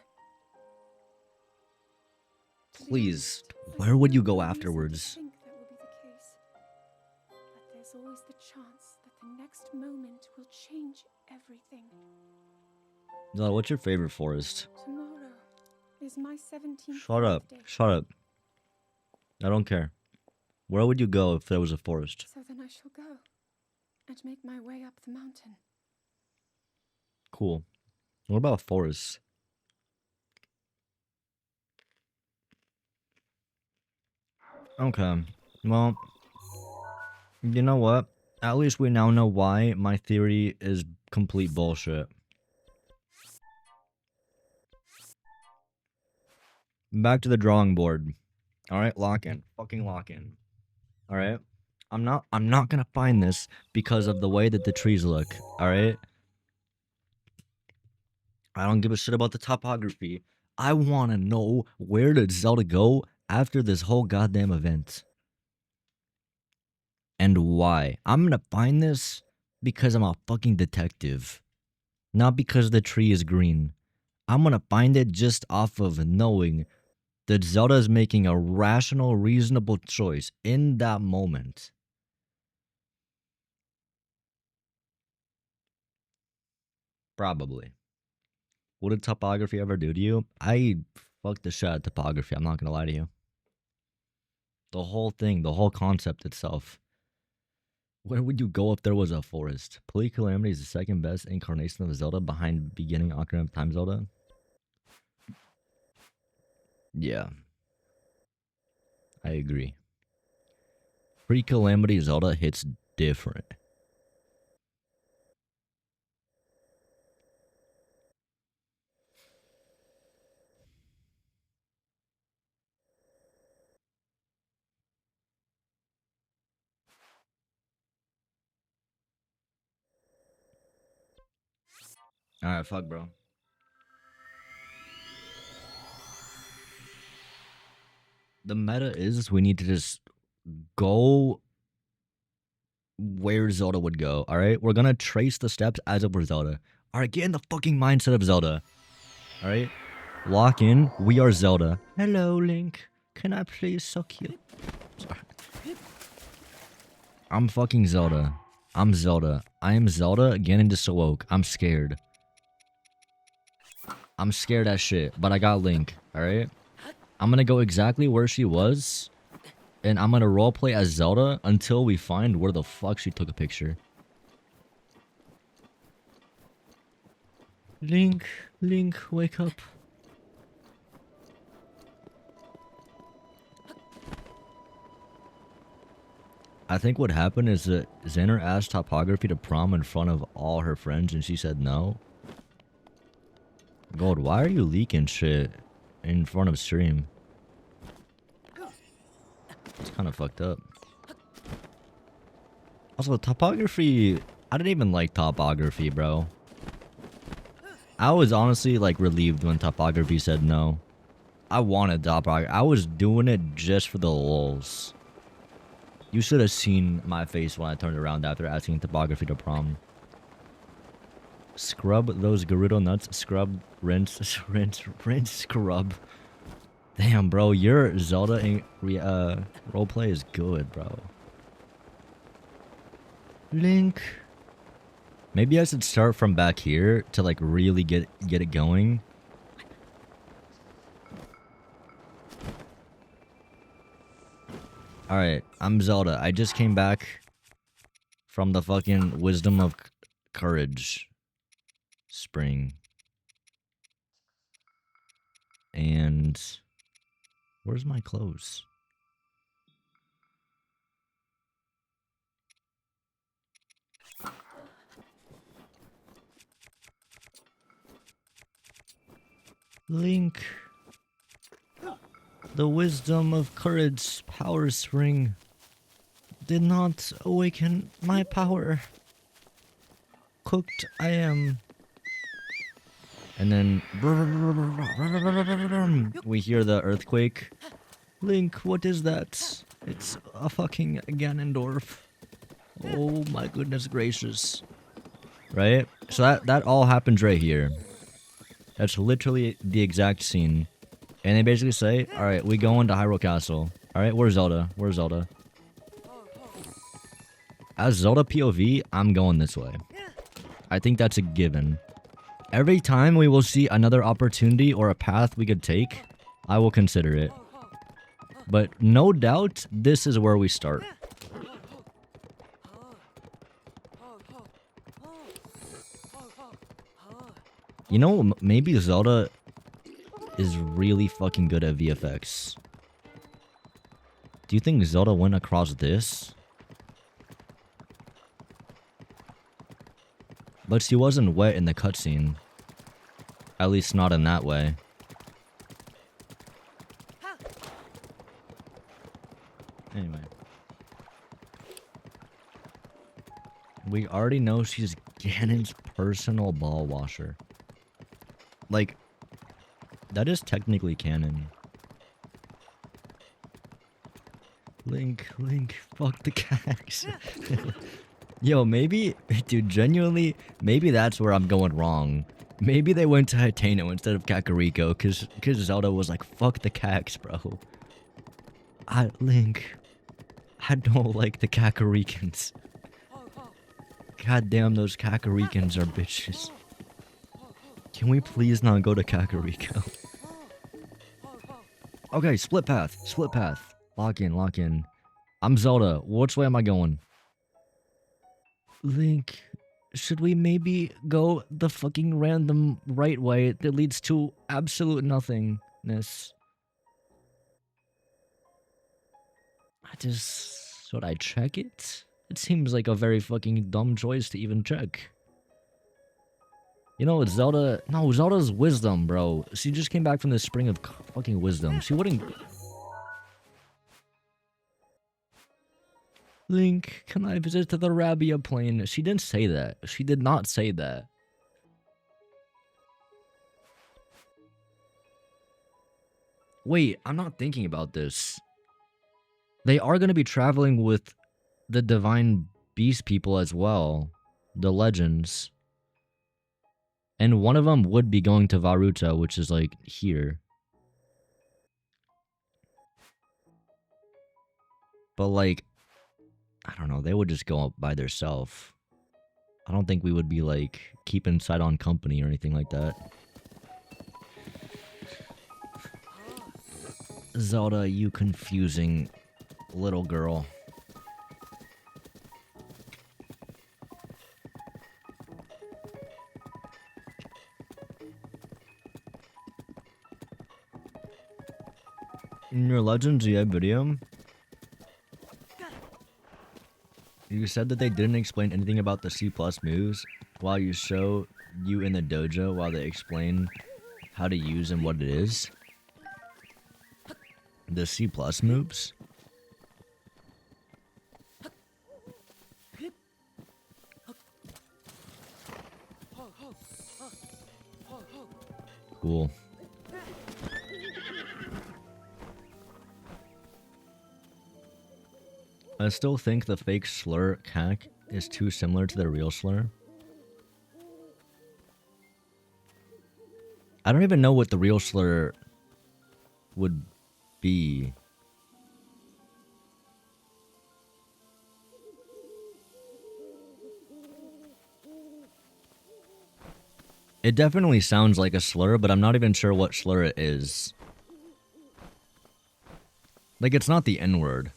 Please, where would you go afterwards? I think that will be the case. But there's always the chance that the next moment will change everything. No, what's your favorite forest? Tomorrow is my 17th Shut up. birthday. Shut up. I don't care. Where would you go if there was a forest? So then I shall go and make my way up the mountain. Cool. What about a forest? Okay. Well, you know what? At least we now know why my theory is complete bullshit. Back to the drawing board. Alright, lock in. Fucking lock in. Alright? I'm not gonna find this because of the way that the trees look. Alright? I don't give a shit about the topography. I wanna know, where did Zelda go after this whole goddamn event. And why? I'm gonna find this because I'm a fucking detective. Not because the tree is green. I'm gonna find it just off of knowing that Zelda is making a rational, reasonable choice in that moment. Probably. What did topography ever do to you? I fucked the shit out of topography, I'm not gonna lie to you. The whole thing, the whole concept itself. Where would you go if there was a forest? Plea Calamity is the second best incarnation of Zelda behind beginning Ocarina of Time Zelda. Yeah. I agree. Pre-Calamity Zelda hits different. Alright, fuck, bro. The meta is we need to just go where Zelda would go, alright? We're gonna trace the steps as if we're Zelda. Alright, get in the fucking mindset of Zelda. Alright? Lock in. We are Zelda. Hello, Link. Can I please suck you? Sorry. I'm fucking Zelda. I'm Zelda. I am Zelda getting just awoke. I'm scared. I'm scared as shit, but I got Link, alright? I'm gonna go exactly where she was, and I'm gonna roleplay as Zelda until we find where the fuck she took a picture. Link, wake up. I think what happened is that Xander asked topography to prom in front of all her friends and she said no. Gold, why are you leaking shit in front of stream? It's kind of fucked up. Also, topography... I didn't even like topography, bro. I was honestly, like, relieved when topography said no. I wanted topography. I was doing it just for the lulz. You should have seen my face when I turned around after asking topography to prom. Scrub those Gerudo nuts. Scrub, rinse, rinse, scrub. Damn, bro, your Zelda roleplay is good, bro. Link. Maybe I should start from back here to like really get it going. Alright, I'm Zelda. I just came back from the fucking Wisdom of Courage Spring. And where's my clothes? Link. The Wisdom of Courage Power Spring did not awaken my power. Cooked I am. And then we hear the earthquake. Link, what is that? It's a fucking Ganondorf. Oh my goodness gracious. Right? So that all happens right here. That's literally the exact scene. And they basically say, alright, we go into Hyrule Castle. Alright, where's Zelda? Where's Zelda? As Zelda POV, I'm going this way. I think that's a given. Every time we will see another opportunity or a path we could take, I will consider it. But no doubt, this is where we start. You know, maybe Zelda is really fucking good at VFX. Do you think Zelda went across this? But she wasn't wet in the cutscene. At least not in that way. Anyway. We already know she's Ganon's personal ball washer. Like, that is technically canon. Link, fuck the cags. Yo, maybe, dude, genuinely, maybe that's where I'm going wrong. Maybe they went to Hateno instead of Kakariko, cause Zelda was like, fuck the cags, bro. Link, I don't like the Kakarikans. God damn, those Kakarikans are bitches. Can we please not go to Kakariko? Okay, split path. Lock in. I'm Zelda. Which way am I going? Link, should we maybe go the fucking random right way that leads to absolute nothingness? Should I check it? It seems like a very fucking dumb choice to even check. You know, Zelda's wisdom, bro. She just came back from the spring of fucking wisdom. She wouldn't... Link, can I visit the Rabia Plain? She didn't say that. She did not say that. Wait, I'm not thinking about this. They are going to be traveling with the Divine Beast people as well. The legends. And one of them would be going to Vah Ruta, which is like here. But like, I don't know, they would just go up by themselves. I don't think we would be like keeping Sidon company or anything like that. Zelda, you confusing little girl. In your Legends EA video, you said that they didn't explain anything about the C+ moves while you show you in the dojo while they explain how to use and what it is. The C+ moves? Cool. I still think the fake slur cack is too similar to the real slur. I don't even know what the real slur would be. It definitely sounds like a slur, but I'm not even sure what slur it is. Like, it's not the N-word.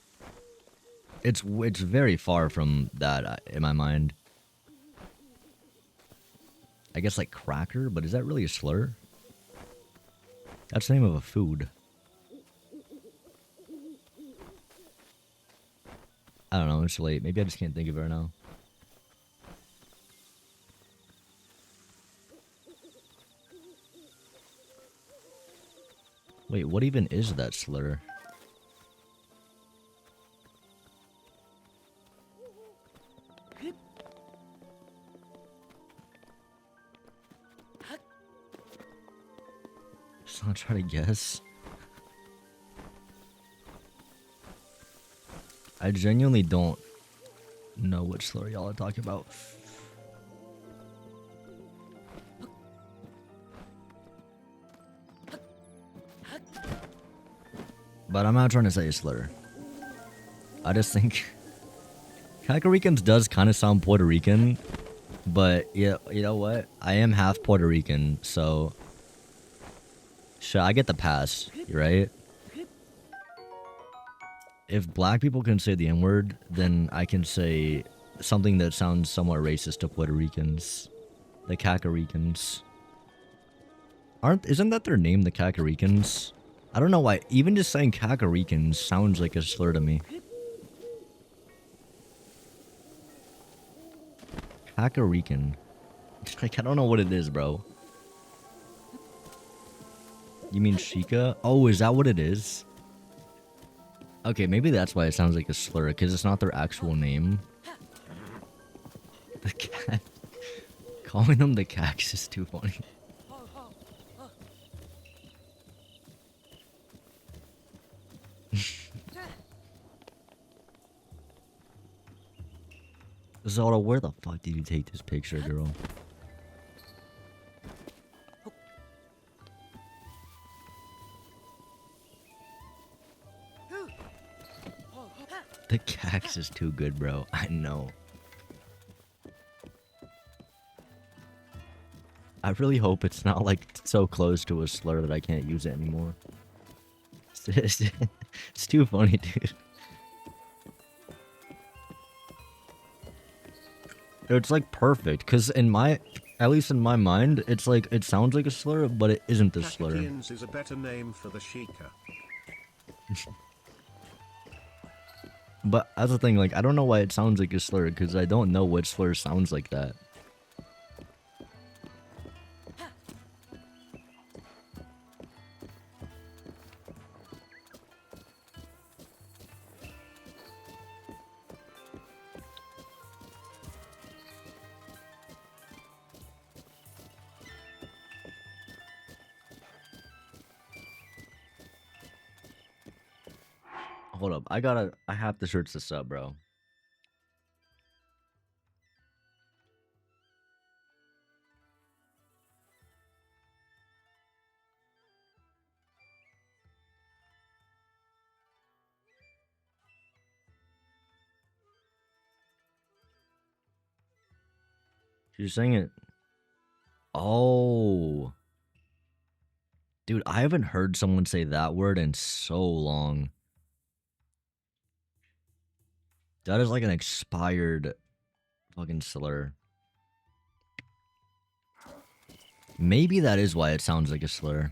It's very far from that in my mind. I guess like cracker, but is that really a slur? That's the name of a food. I don't know, it's late. Maybe I just can't think of it right now. Wait, what even is that slur? So I'll try to guess. I genuinely don't know which slur y'all are talking about. But I'm not trying to say a slur. I just think Kakarikans does kind of sound Puerto Rican, but yeah, you know what? I am half Puerto Rican, so sure, I get the pass, right? If black people can say the N-word, then I can say something that sounds somewhat racist to Puerto Ricans. The Kakarikans. Isn't that their name, the Kakarikans? I don't know why, even just saying Kakarikans sounds like a slur to me. Kakarikan. Like, I don't know what it is, bro. You mean Sheikah? Oh, is that what it is? Okay, maybe that's why it sounds like a slur, because it's not their actual name. The cat. Calling them the Cax is too funny. Zelda, where the fuck did you take this picture, girl? The cax is too good, bro. I know. I really hope it's not like so close to a slur that I can't use it anymore. It's too funny, dude. It's like perfect, cause at least in my mind, it's like it sounds like a slur, but it isn't a slur. Kakians is a better name for the Sheikah. But that's the thing, like I don't know why it sounds like a slur, cause I don't know what slur sounds like that. Hold up, I have to search this up, bro. She's saying it. Oh. Dude, I haven't heard someone say that word in so long. That is like an expired fucking slur. Maybe that is why it sounds like a slur.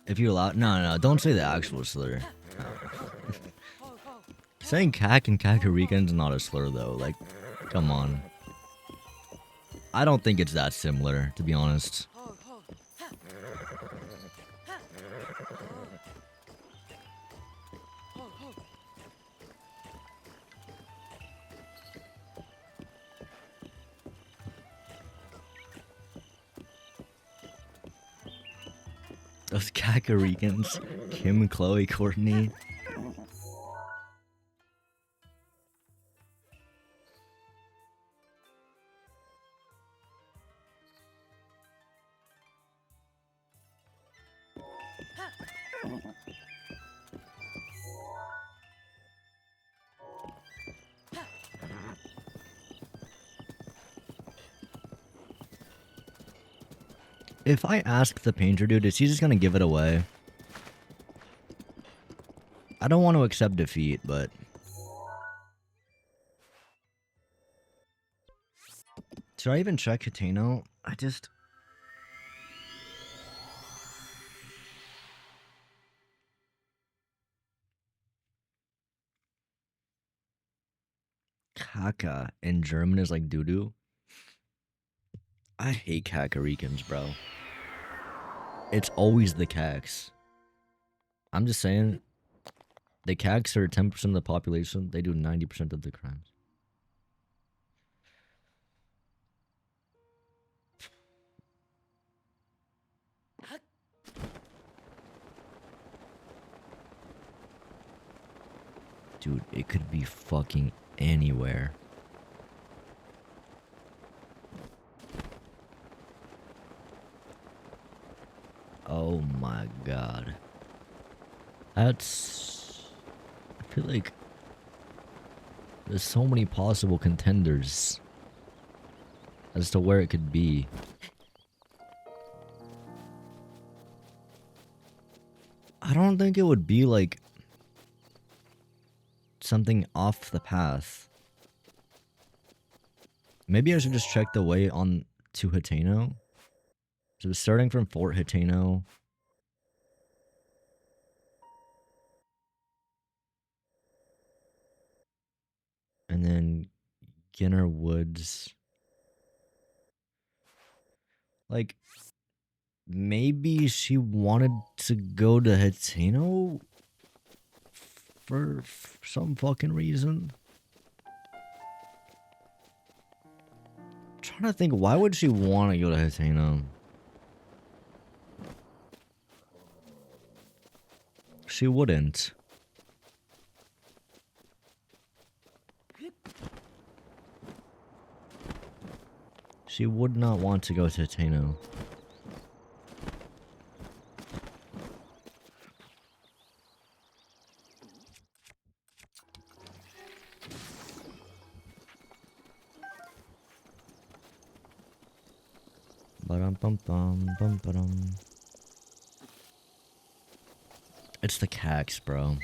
If you allow, no, don't say the actual slur. Saying cack and Kakarikans is not a slur though. Like, come on. I don't think it's that similar, to be honest. Those Kakarikans. Kim, Chloe, Courtney. If I ask the painter dude, is he just gonna give it away? I don't want to accept defeat, but... Should I even check Hateno? I just... Kaka in German is like doo-doo. I hate Kakarikans, bro. It's always the Cax. I'm just saying, the Cax are 10% of the population. They do 90% of the crimes. Dude, it could be fucking anywhere. Oh my god. That's... I feel like there's so many possible contenders as to where it could be. I don't think it would be like something off the path. Maybe I should just check the way on to Hateno. So starting from Fort Hateno. And then Ginner Woods. Like, maybe she wanted to go to Hateno for some fucking reason. I'm trying to think, why would she want to go to Hateno? She wouldn't. She would not want to go to Tano. Ba-dum-bum-bum-bum-ba-dum. It's the Cax, bro.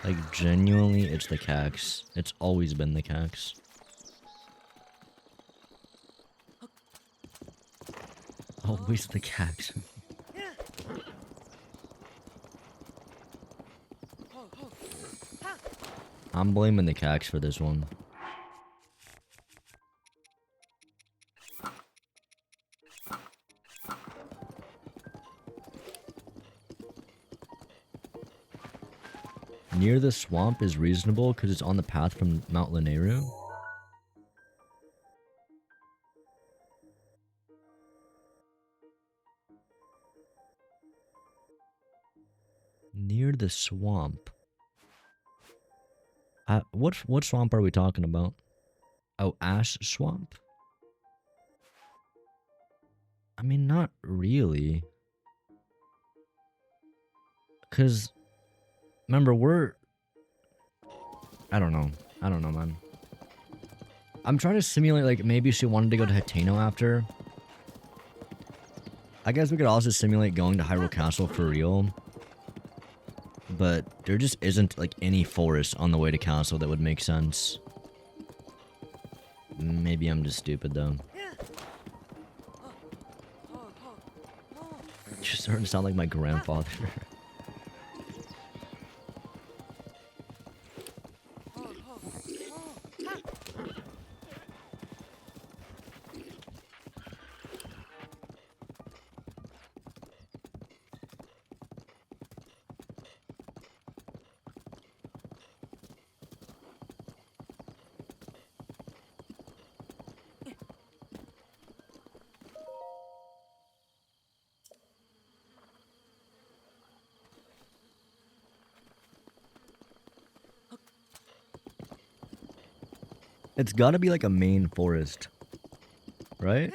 Like, genuinely, it's the Cax. It's always been the Cax. Always the Cax. I'm blaming the Cax for this one. Near the swamp is reasonable because it's on the path from Mount Lanayru. Near the swamp. What swamp are we talking about? Oh, Ash Swamp? I mean, not really. Because, remember, I don't know, man. I'm trying to simulate, like, maybe she wanted to go to Hateno after. I guess we could also simulate going to Hyrule Castle for real. But there just isn't, like, any forest on the way to Castle that would make sense. Maybe I'm just stupid, though. You're starting to sound like my grandfather. It's gotta be like a main forest, right?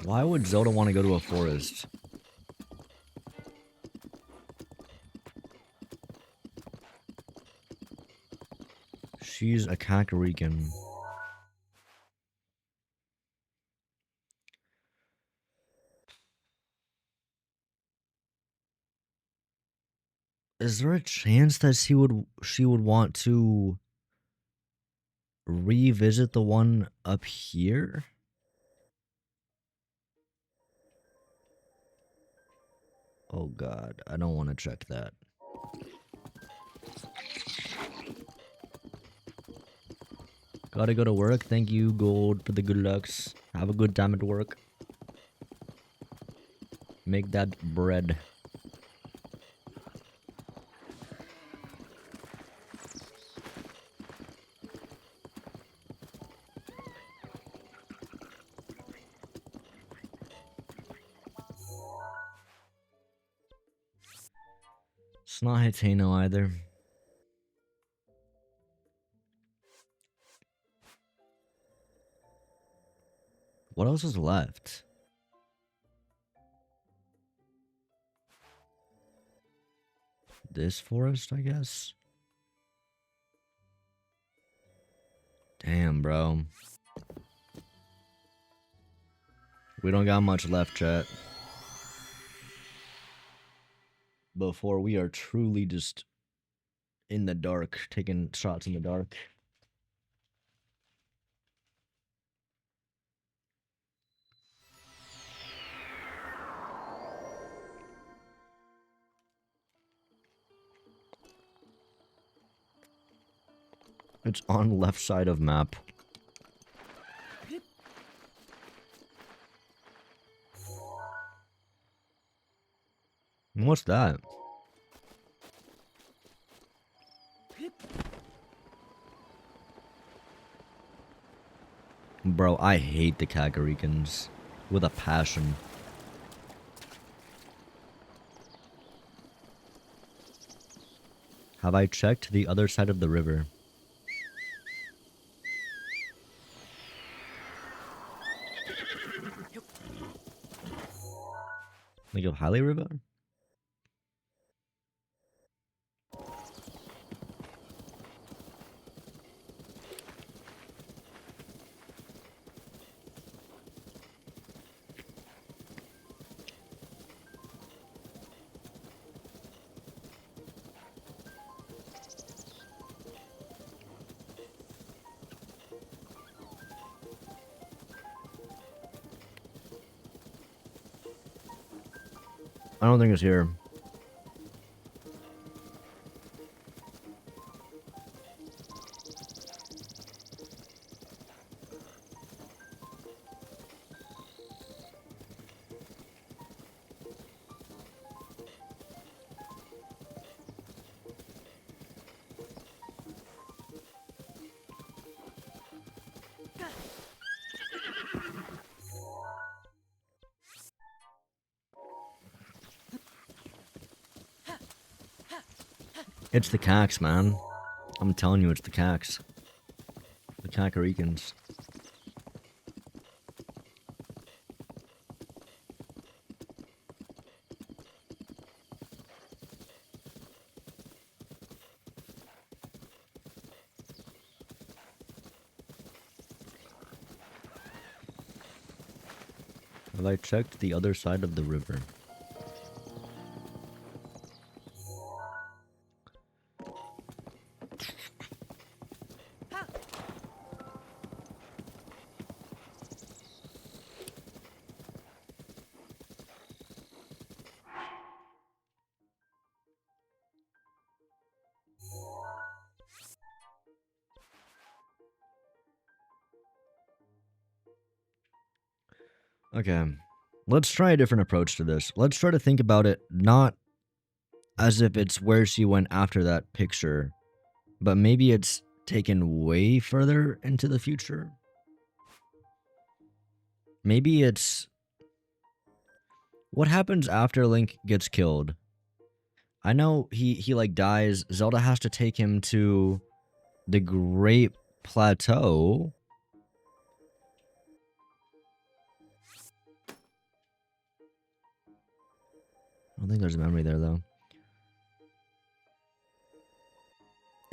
Why would Zelda want to go to a forest? She's a Kakariko. Is there a chance that she would want to revisit the one up here? Oh god, I don't want to check that. Gotta go to work. Thank you, Gold, for the good lucks. Have a good time at work. Make that bread. It's not Hateno either. What else is left? This forest, I guess? Damn, bro. We don't got much left, chat. Before we are truly just in the dark, taking shots in the dark. It's on left side of map. What's that? Bro, I hate the Kakarikans with a passion. Have I checked the other side of the river? Think of Hylia River? I don't think it's here. It's the Cax, man. I'm telling you, it's the Cax. The Kakarikans. Have I checked the other side of the river? Okay, let's try a different approach to this. Let's try to think about it not as if it's where she went after that picture, but maybe it's taken way further into the future. Maybe it's what happens after Link gets killed. I know he like dies. Zelda has to take him to the Great Plateau. I don't think there's a memory there, though.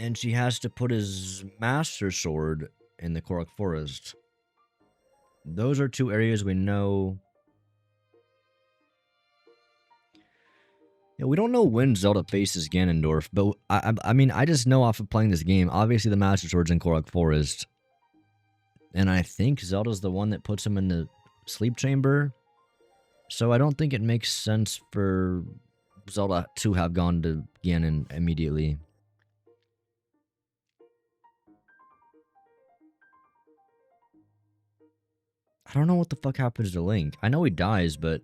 And she has to put his Master Sword in the Korok Forest. Those are two areas we know. Yeah, we don't know when Zelda faces Ganondorf, but I mean, I just know off of playing this game, obviously the Master Sword's in Korok Forest. And I think Zelda's the one that puts him in the sleep chamber. So I don't think it makes sense for Zelda to have gone to Ganon immediately. I don't know what the fuck happens to Link. I know he dies, but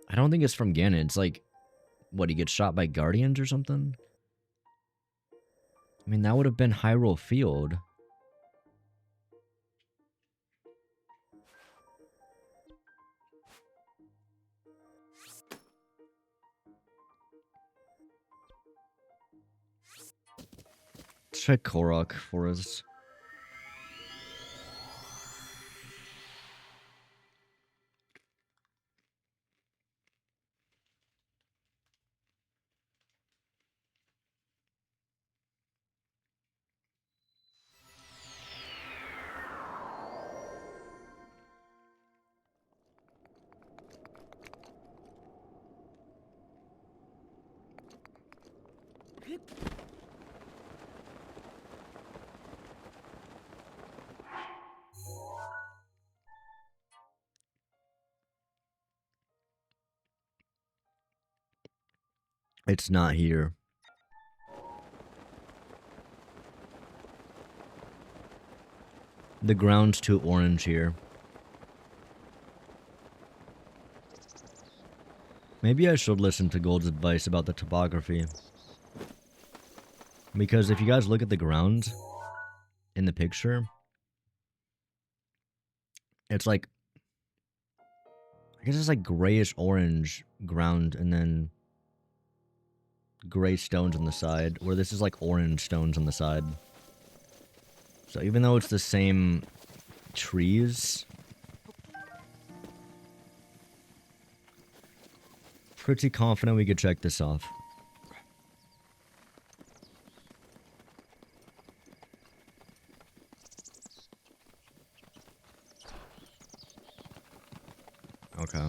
I don't think it's from Ganon. It's like, what, he gets shot by Guardians or something? I mean, that would have been Hyrule Field. Check Korok Forest. It's not here. The ground's too orange here. Maybe I should listen to Gold's advice about the topography. Because if you guys look at the ground, in the picture, it's like, I guess it's like grayish orange ground and then gray stones on the side, where this is like orange stones on the side. So even though it's the same trees, pretty confident we could check this off. Okay.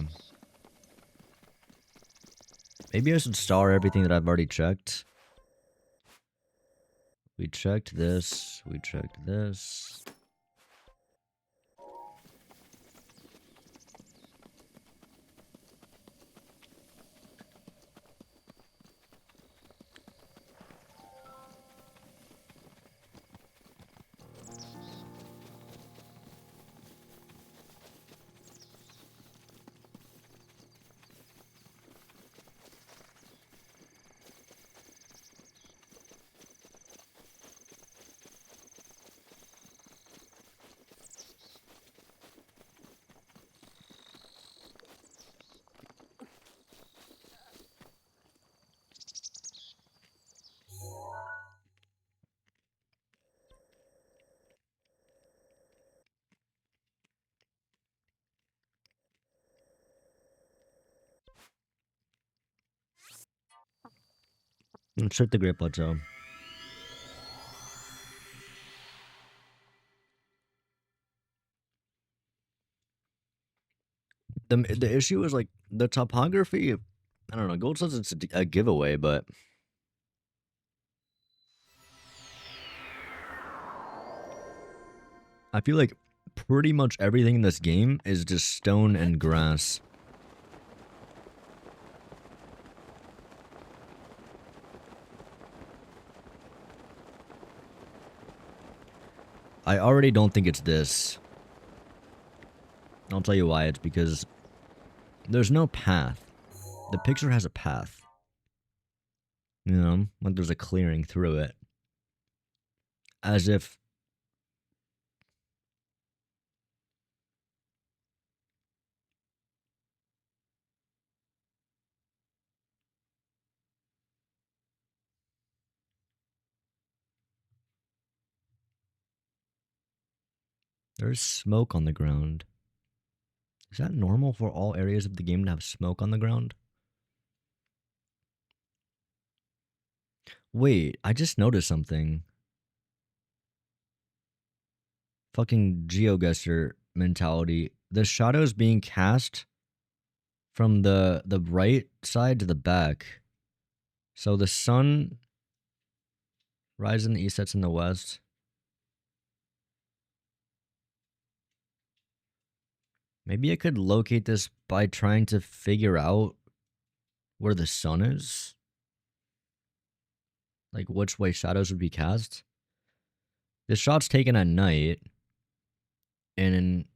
Maybe I should star everything that I've already checked. We checked this. We checked this. Let's check the Great Plateau. The issue is like the topography. I don't know. Gold says it's a giveaway, but I feel like pretty much everything in this game is just stone and grass. I already don't think it's this. I'll tell you why. It's because there's no path. The picture has a path. You know, like there's a clearing through it. As if there's smoke on the ground. Is that normal for all areas of the game to have smoke on the ground? Wait, I just noticed something. Fucking GeoGuessr mentality. The shadows being cast from the right side to the back. So the sun rises in the east, sets in the west. Maybe I could locate this by trying to figure out where the sun is. Like which way shadows would be cast. This shot's taken at night. And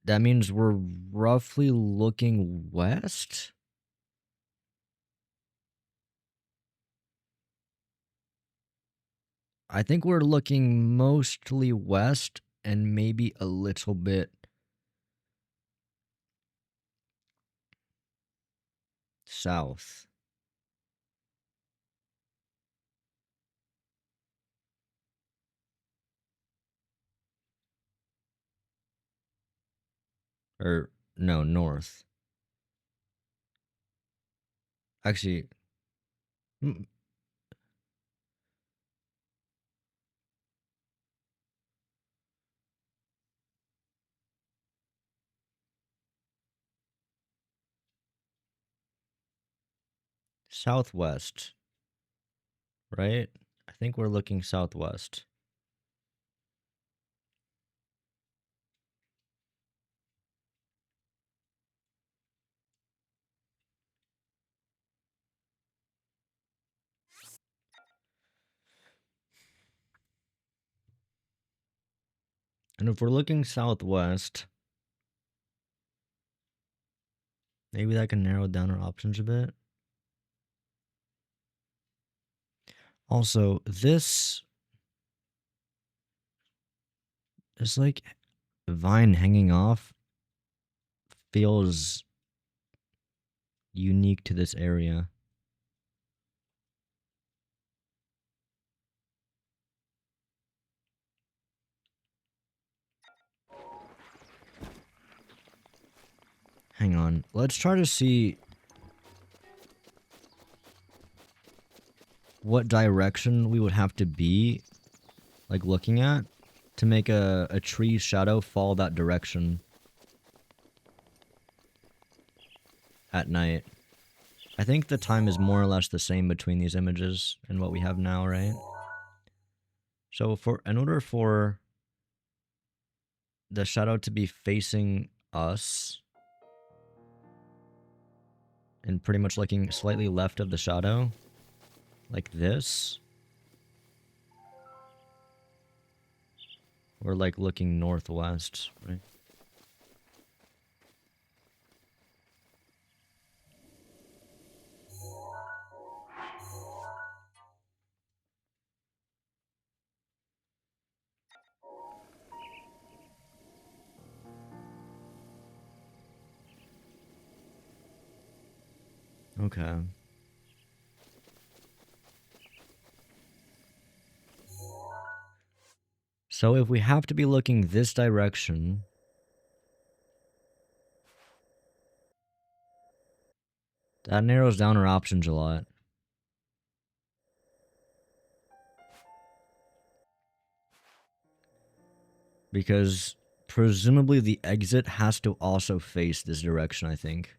that means we're roughly looking west? I think we're looking mostly west and maybe a little bit south. Or, no, north. Actually, southwest. Right? I think we're looking southwest. And if we're looking southwest, maybe that can narrow down our options a bit. Also, this It's like vine hanging off feels unique to this area. Hang on. Let's try to see what direction we would have to be, like, looking at to make a tree's shadow fall that direction at night. I think the time is more or less the same between these images and what we have now, right? So in order for the shadow to be facing us and pretty much looking slightly left of the shadow, like this, we're like looking northwest, right? Okay. So if we have to be looking this direction, that narrows down our options a lot. Because presumably the exit has to also face this direction, I think.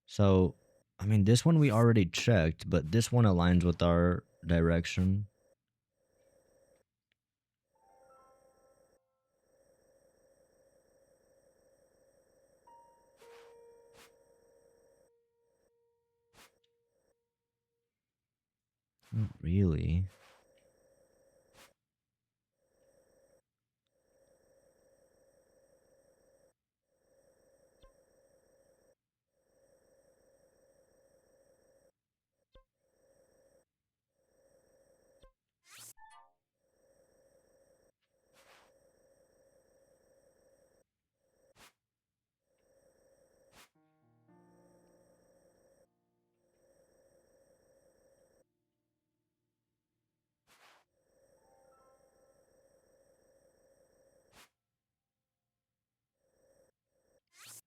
So, I mean, this one we already checked, but this one aligns with our direction. Not really.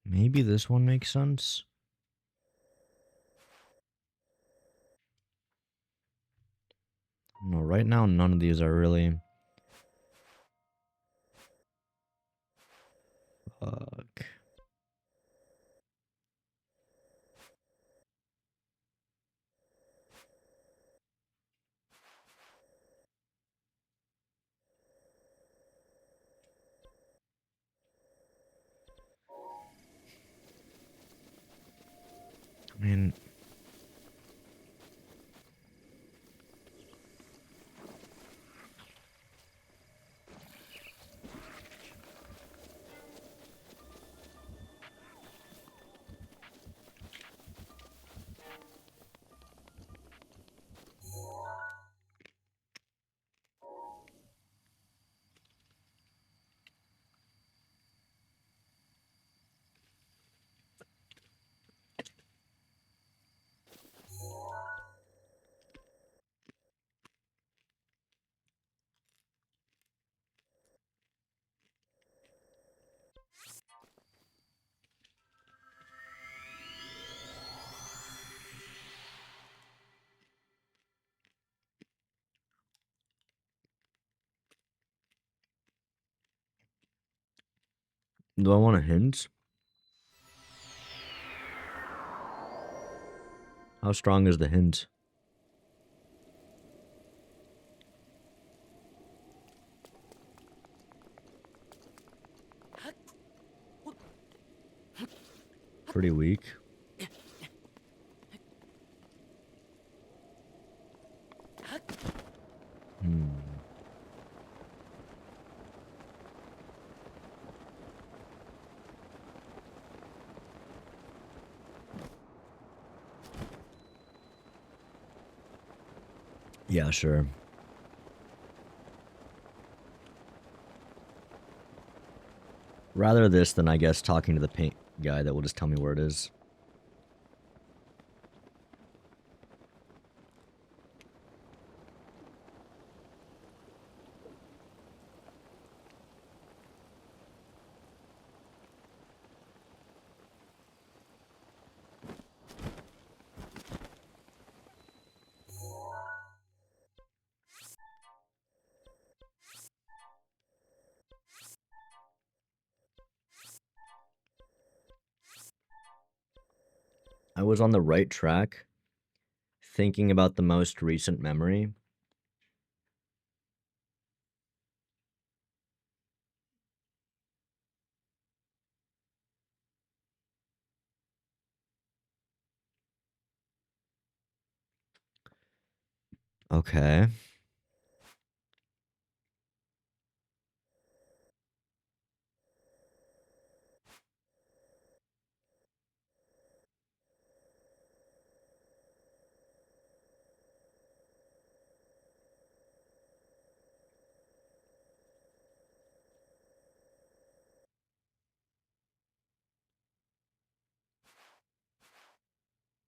Maybe this one makes sense. No, right now none of these are really. Fuck. I mean, do I want a hint? How strong is the hint? Pretty weak. Yeah, sure. Rather this than, I guess, talking to the paint guy that will just tell me where it is. I was on the right track, thinking about the most recent memory. Okay.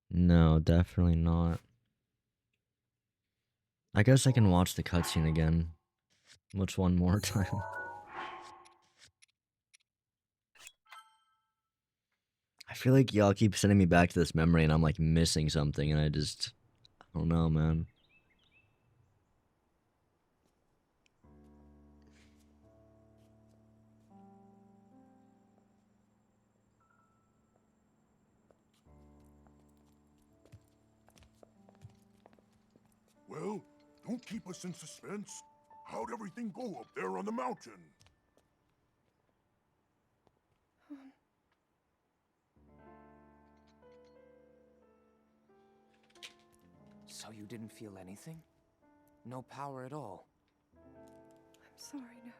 No, definitely not. I guess I can watch the cutscene again. Which one more time? I feel like y'all keep sending me back to this memory and I'm like missing something and I don't know, man. Well, don't keep us in suspense. How'd everything go up there on the mountain? So you didn't feel anything? No power at all? I'm sorry, no.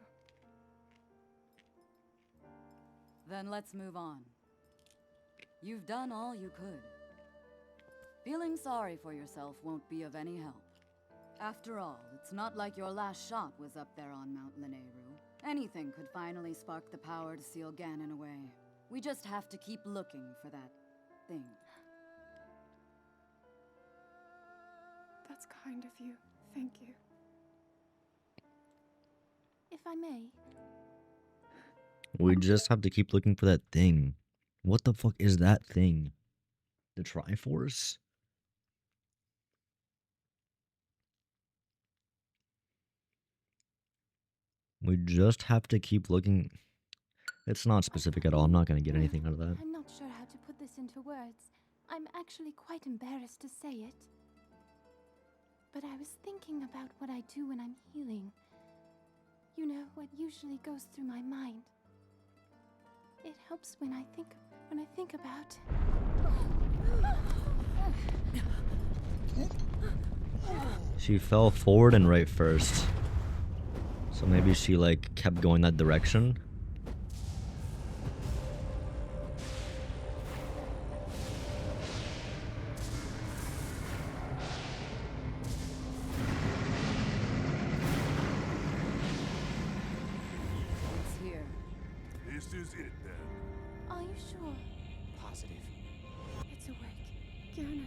Then let's move on. You've done all you could. Feeling sorry for yourself won't be of any help. After all, it's not like your last shot was up there on Mount Lanayru. Anything could finally spark the power to seal Ganon away. We just have to keep looking for that thing. That's kind of you. Thank you. If I may, We just have to keep looking for that thing. What the fuck is that thing? The Triforce? We just have to keep looking. It's not specific at all. I'm not going to get anything out of that. I'm not sure how to put this into words. I'm actually quite embarrassed to say it. But I was thinking about what I do when I'm healing. You know, what usually goes through my mind. It helps when I think about... She fell forward and right first. So maybe she like kept going that direction. It's here. This is it then. Are you sure? Positive. It's awake. Ganon.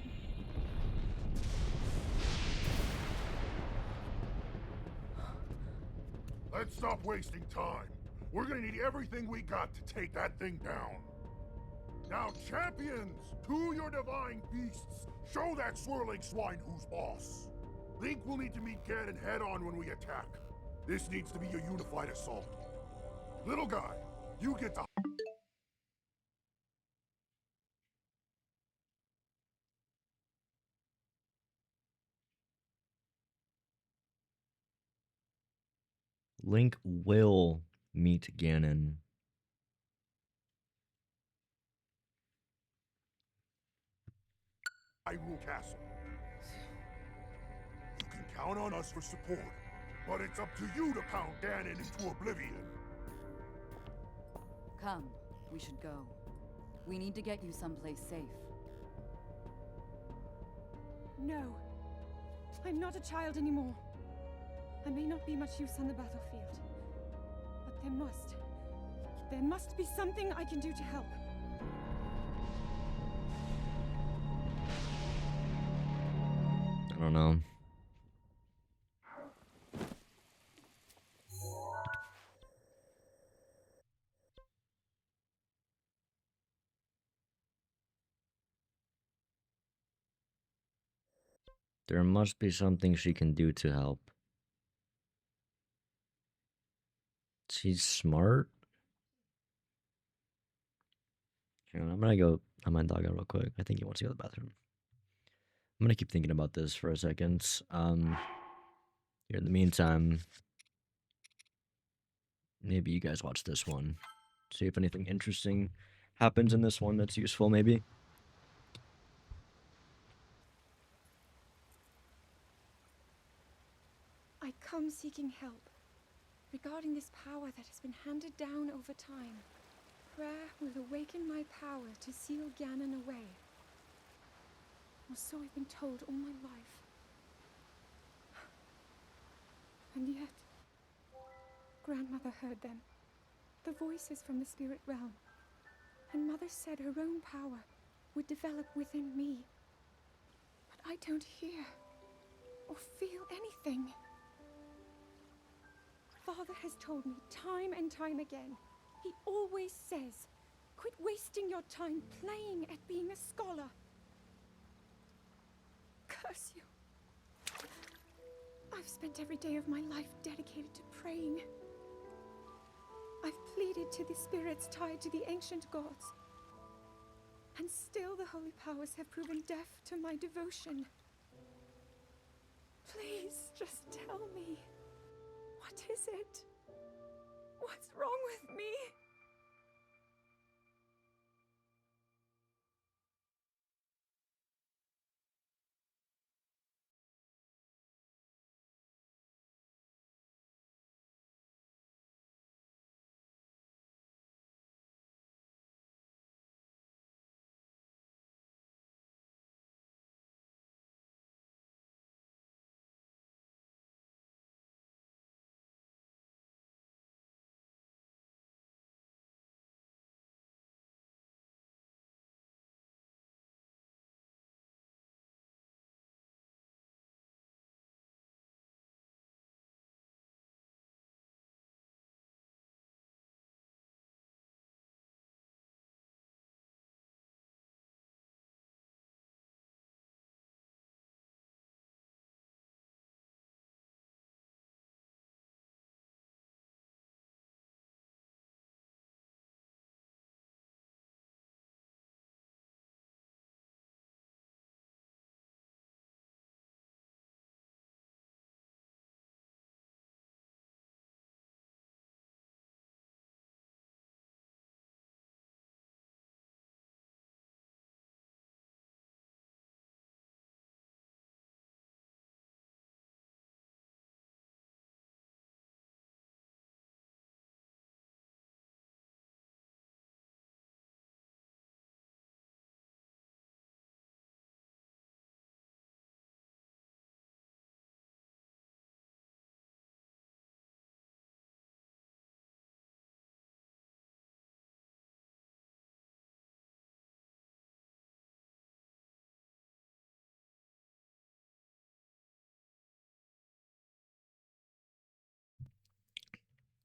Let's stop wasting time. We're gonna need everything we got to take that thing down. Now, champions, to your divine beasts, show that swirling swine who's boss. Link will need to meet Ganon head-on when we attack. This needs to be a unified assault. Little guy, you get the... Link will meet Ganon. Hyrule Castle. You can count on us for support, but it's up to you to pound Ganon into oblivion. Come, we should go. We need to get you someplace safe. No. I'm not a child anymore. I may not be much use on the battlefield, but there must There must be something I can do to help. I don't know. There must be something she can do to help. She's smart. Hang on, I'm gonna go let my dog out real quick. I think he wants to go to the bathroom. I'm gonna keep thinking about this for a second. Here in the meantime, maybe you guys watch this one. See if anything interesting happens in this one that's useful, maybe. I come seeking help regarding this power that has been handed down over time. Prayer will awaken my power to seal Ganon away. Or so I've been told all my life. And yet, Grandmother heard them. The voices from the spirit realm. And Mother said her own power would develop within me. But I don't hear or feel anything. Father has told me time and time again. He always says, quit wasting your time playing at being a scholar. Curse you. I've spent every day of my life dedicated to praying. I've pleaded to the spirits tied to the ancient gods. And still the holy powers have proven deaf to my devotion. Please, just tell me. What is it? What's wrong with me?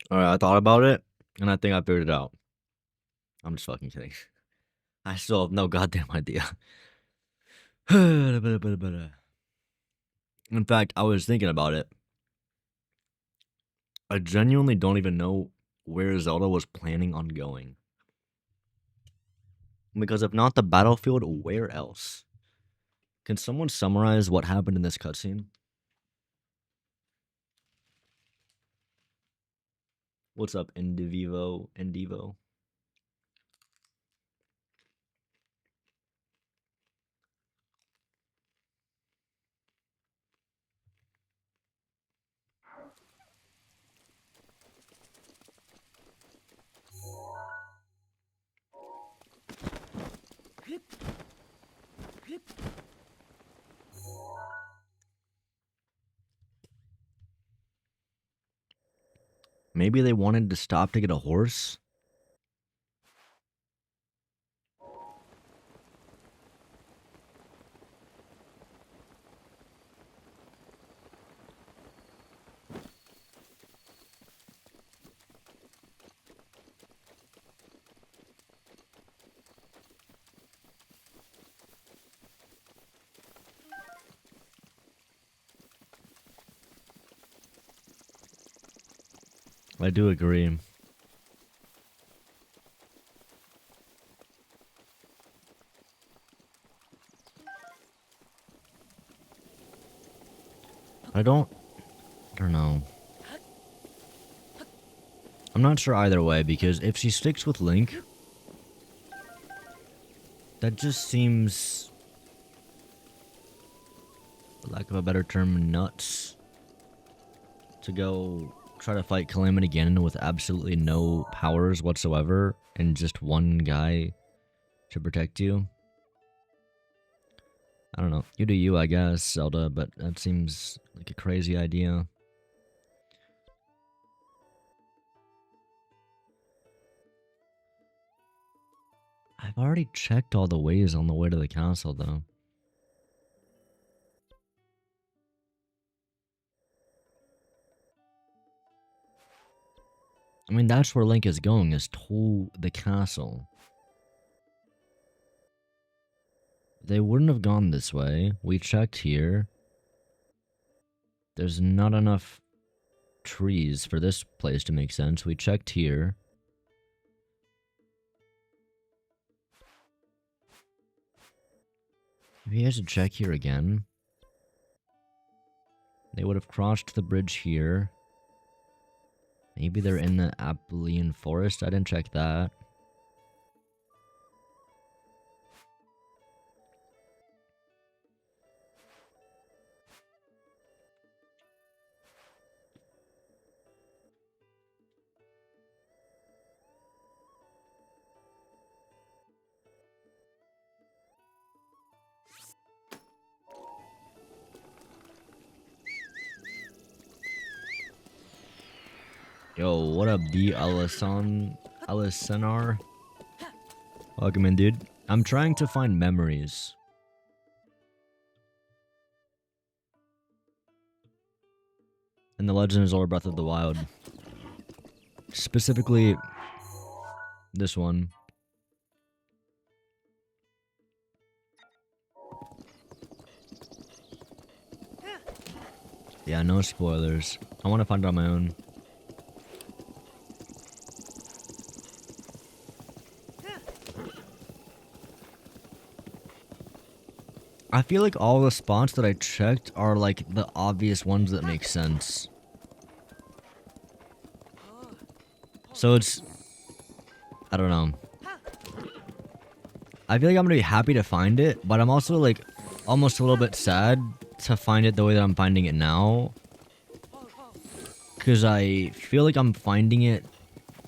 Alright, I thought about it, and I think I figured it out. I'm just fucking kidding. I still have no goddamn idea. In fact, I was thinking about it. I genuinely don't even know where Zelda was planning on going. Because if not the battlefield, where else? Can someone summarize what happened in this cutscene? What's up, Indivivo? Indivo? Maybe they wanted to stop to get a horse? I do agree. I don't know. I'm not sure either way, because if she sticks with Link, that just seems, for lack of a better term, nuts. To go try to fight Calamity Ganon with absolutely no powers whatsoever and just one guy to protect you. I don't know. You do you, I guess, Zelda, but that seems like a crazy idea. I've already checked all the ways on the way to the castle, though. I mean, that's where Link is going, is to the castle. They wouldn't have gone this way. We checked here. There's not enough trees for this place to make sense. We checked here. If he has to check here again. They would have crossed the bridge here. Maybe they're in the Apelian Forest. I didn't check that. Yo, what up, D. Alisanar? Welcome in, dude. I'm trying to find memories. In The Legend of Zelda Breath of the Wild. Specifically, this one. Yeah, no spoilers. I want to find it on my own. I feel like all the spots that I checked are like the obvious ones that make sense. So it's, I don't know. I feel like I'm gonna be happy to find it, but I'm also like almost a little bit sad to find it the way that I'm finding it now. Because I feel like I'm finding it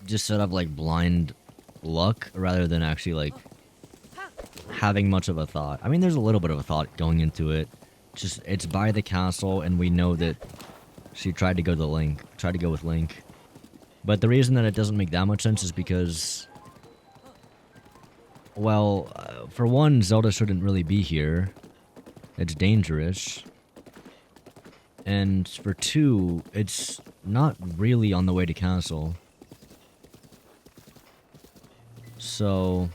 just out of like blind luck rather than actually like having much of a thought. I mean, there's a little bit of a thought going into it. Just, it's by the castle, and we know that she tried to go with Link. But the reason that it doesn't make that much sense is because, well, for one, Zelda shouldn't really be here. It's dangerous. And for two, it's not really on the way to castle. So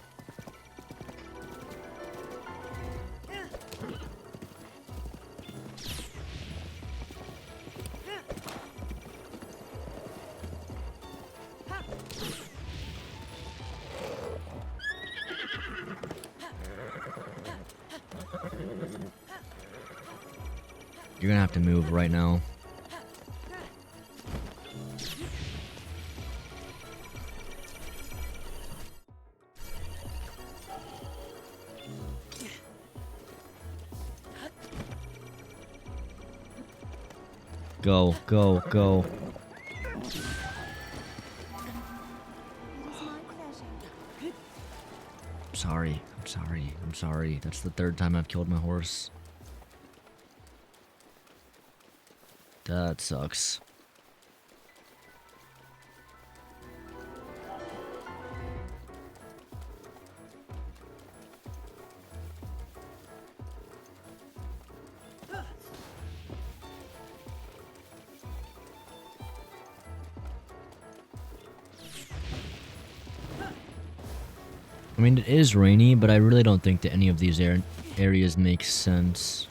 you're gonna have to move right now. Go, go, go. I'm sorry. That's the third time I've killed my horse. That sucks. I mean, it is rainy, but I really don't think that any of these areas make sense.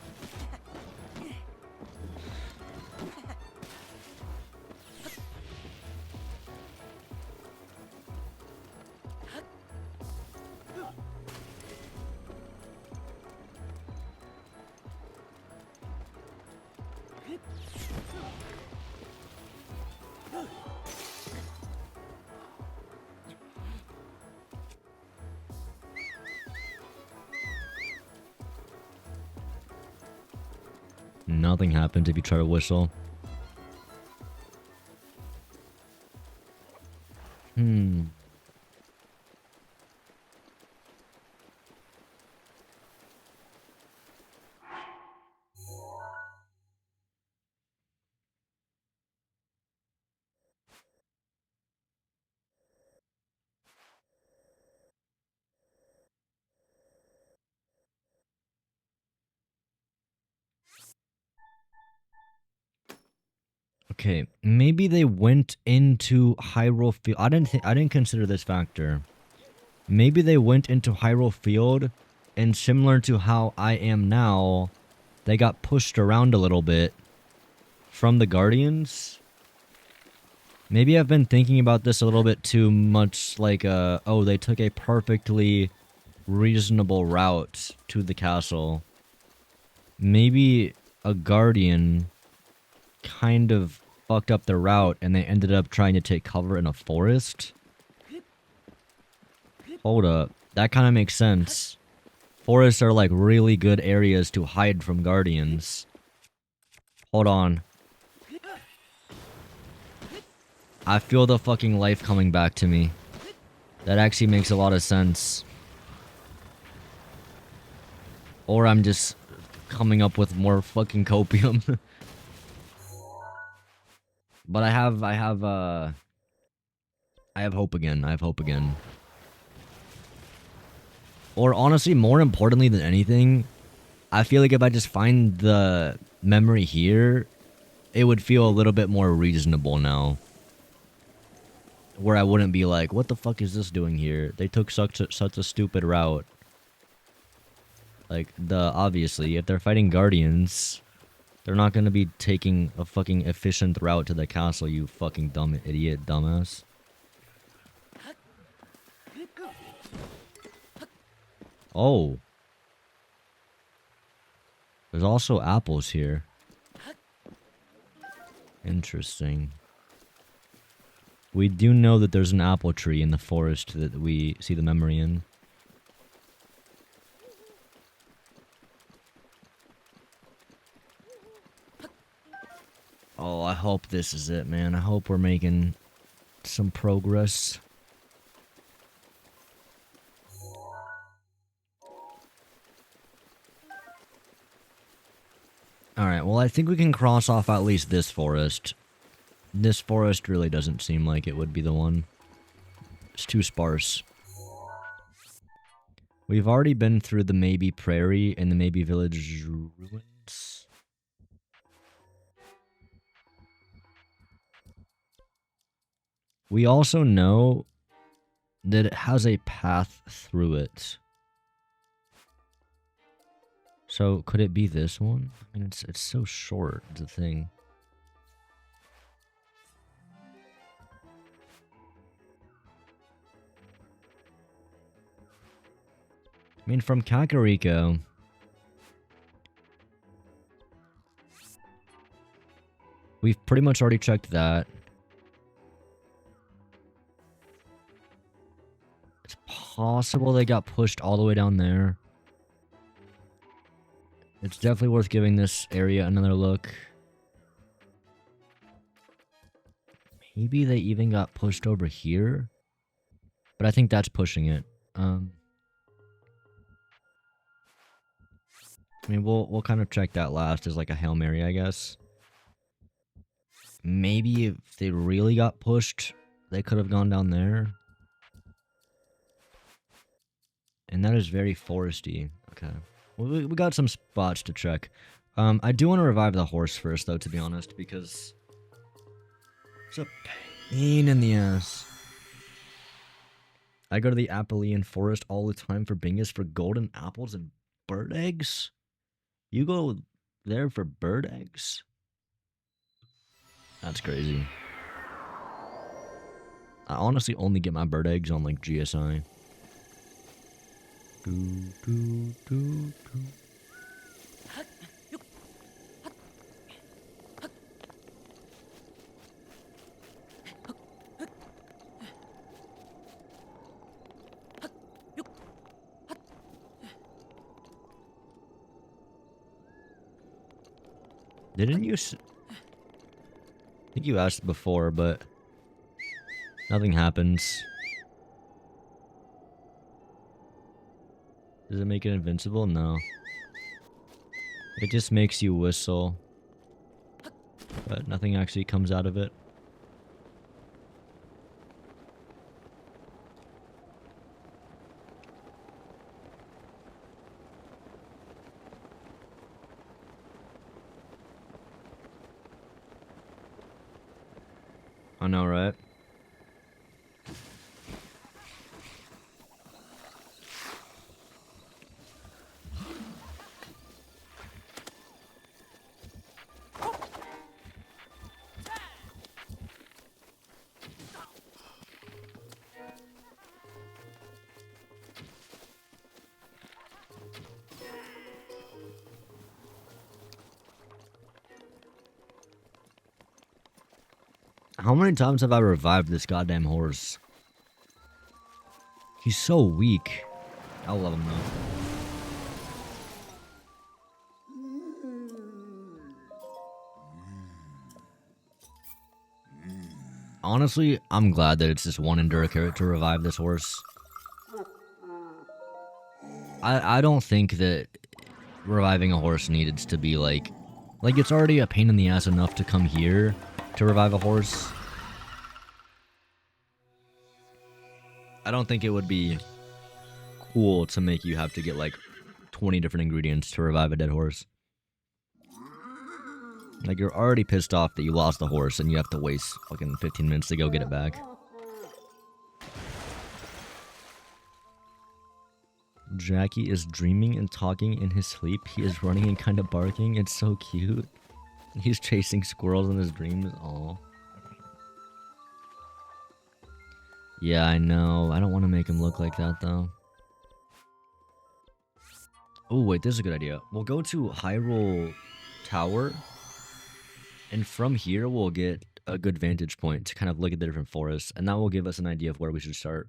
Nothing happens if you try to whistle. Okay, maybe they went into Hyrule Field. I didn't consider this factor. Maybe they went into Hyrule Field, and similar to how I am now, they got pushed around a little bit from the Guardians. Maybe I've been thinking about this a little bit too much, like, oh, they took a perfectly reasonable route to the castle. Maybe a Guardian kind of fucked up the route and they ended up trying to take cover in a forest. Hold up. That kind of makes sense. Forests are like really good areas to hide from Guardians. Hold on. I feel the fucking life coming back to me. That actually makes a lot of sense. Or I'm just coming up with more fucking copium. But I have hope again. I have hope again. Or honestly, more importantly than anything, I feel like if I just find the memory here, it would feel a little bit more reasonable now. Where I wouldn't be like, what the fuck is this doing here? They took such a stupid route. Like, obviously, if they're fighting Guardians, they're not gonna be taking a fucking efficient route to the castle, you fucking dumb idiot dumbass. Oh. There's also apples here. Interesting. We do know that there's an apple tree in the forest that we see the memory in. Oh, I hope this is it, man. I hope we're making some progress. Alright, well, I think we can cross off at least this forest. This forest really doesn't seem like it would be the one. It's too sparse. We've already been through the Maybe Prairie and the Maybe Village ruins. We also know that it has a path through it. So, could it be this one? I mean, it's so short, it's a thing. I mean, from Kakariko, we've pretty much already checked that. It's possible they got pushed all the way down there. It's definitely worth giving this area another look. Maybe they even got pushed over here. But I think that's pushing it. I mean, we'll kind of check that last as like a Hail Mary, I guess. Maybe if they really got pushed, they could have gone down there. And that is very foresty. Okay. We got some spots to check. I do want to revive the horse first, though, to be honest, because it's a pain in the ass. I go to the Appalachian Forest all the time for bingus for golden apples and bird eggs? You go there for bird eggs? That's crazy. I honestly only get my bird eggs on, like, GSI. Do, do, do, do. Didn't you? I think you asked before, but nothing happens. Does it make it invincible? No. It just makes you whistle. But nothing actually comes out of it. I know, right? How many times have I revived this goddamn horse? He's so weak. I love him though. Honestly, I'm glad that it's just one Endura carrot to revive this horse. I don't think that reviving a horse needed to be like it's already a pain in the ass enough to come here to revive a horse. I don't think it would be cool to make you have to get like 20 different ingredients to revive a dead horse. Like, you're already pissed off that you lost the horse and you have to waste fucking 15 minutes to go get it back. Jackie is dreaming and talking in his sleep. He is running and kind of barking. It's so cute. He's chasing squirrels in his dreams. Aw. Yeah, I know. I don't want to make him look like that, though. Oh, wait. This is a good idea. We'll go to Hyrule Tower. And from here, we'll get a good vantage point to kind of look at the different forests. And that will give us an idea of where we should start.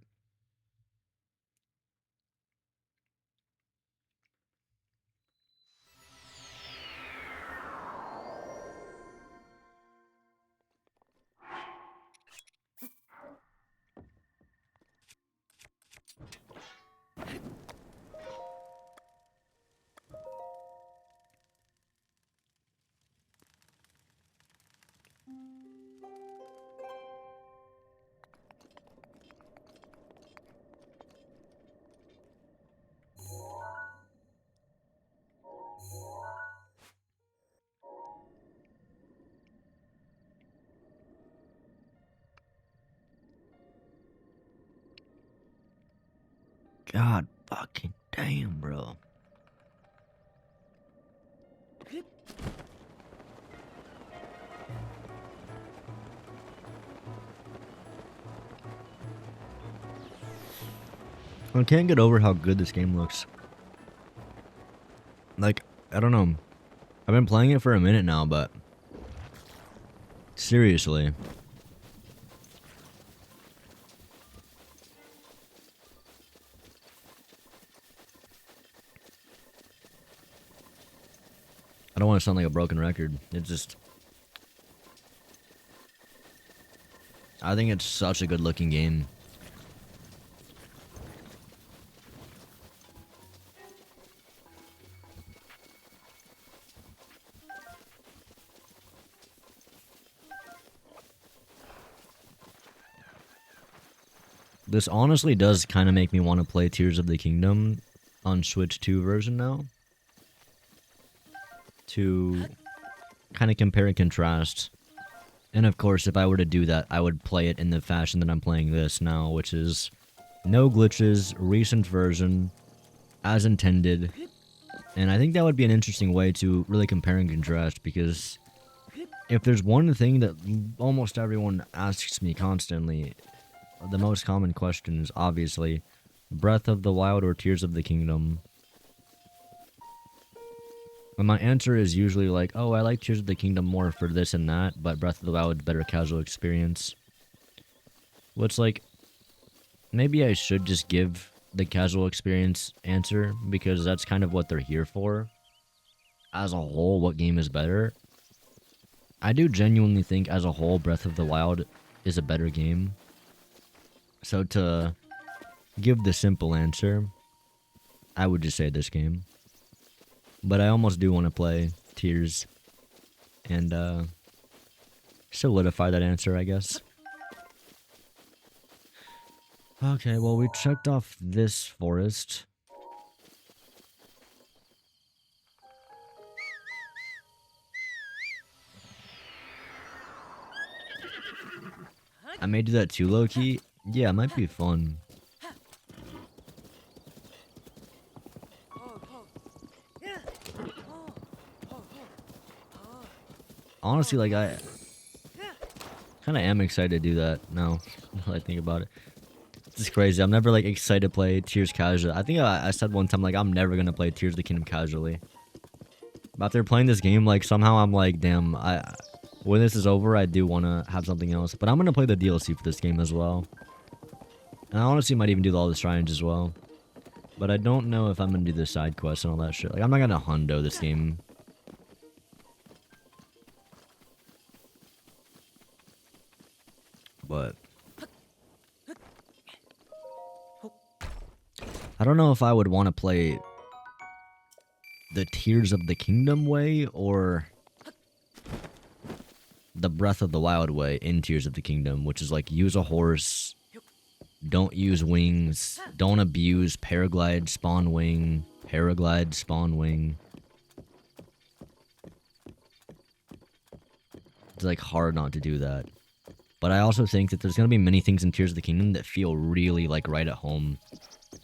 God fucking damn, bro. I can't get over how good this game looks. Like, I don't know. I've been playing it for a minute now, but seriously. I don't want to sound like a broken record. It's just... I think it's such a good looking game. This honestly does kind of make me want to play Tears of the Kingdom on Switch 2 version now. To kind of compare and contrast. And of course, if I were to do that, I would play it in the fashion that I'm playing this now, which is no glitches, recent version, as intended. And I think that would be an interesting way to really compare and contrast, because if there's one thing that almost everyone asks me constantly, the most common question is obviously Breath of the Wild or Tears of the Kingdom. And my answer is usually like, oh, I like Tears of the Kingdom more for this and that, but Breath of the Wild is better casual experience. Well, it's like, maybe I should just give the casual experience answer, because that's kind of what they're here for. As a whole, what game is better? I do genuinely think as a whole Breath of the Wild is a better game. So to give the simple answer, I would just say this game. But I almost do want to play Tears and solidify that answer, I guess. Okay, well, we checked off this forest. I may do that too, Loki. Yeah, it might be fun. Honestly, like, I kind of am excited to do that now that I think about it. It's crazy. I'm never, like, excited to play Tears casually. I think I said one time, like, I'm never going to play Tears of the Kingdom casually. But after playing this game, like, somehow I'm like, damn, when this is over, I do want to have something else. But I'm going to play the DLC for this game as well. And I honestly might even do all the shrines as well. But I don't know if I'm going to do the side quests and all that shit. Like, I'm not going to hundo this game. But I don't know if I would want to play the Tears of the Kingdom way or the Breath of the Wild way in Tears of the Kingdom, which is like use a horse, don't use wings, don't abuse paraglide, spawn wing, paraglide, spawn wing. It's like hard not to do that. But I also think that there's going to be many things in Tears of the Kingdom that feel really like right at home.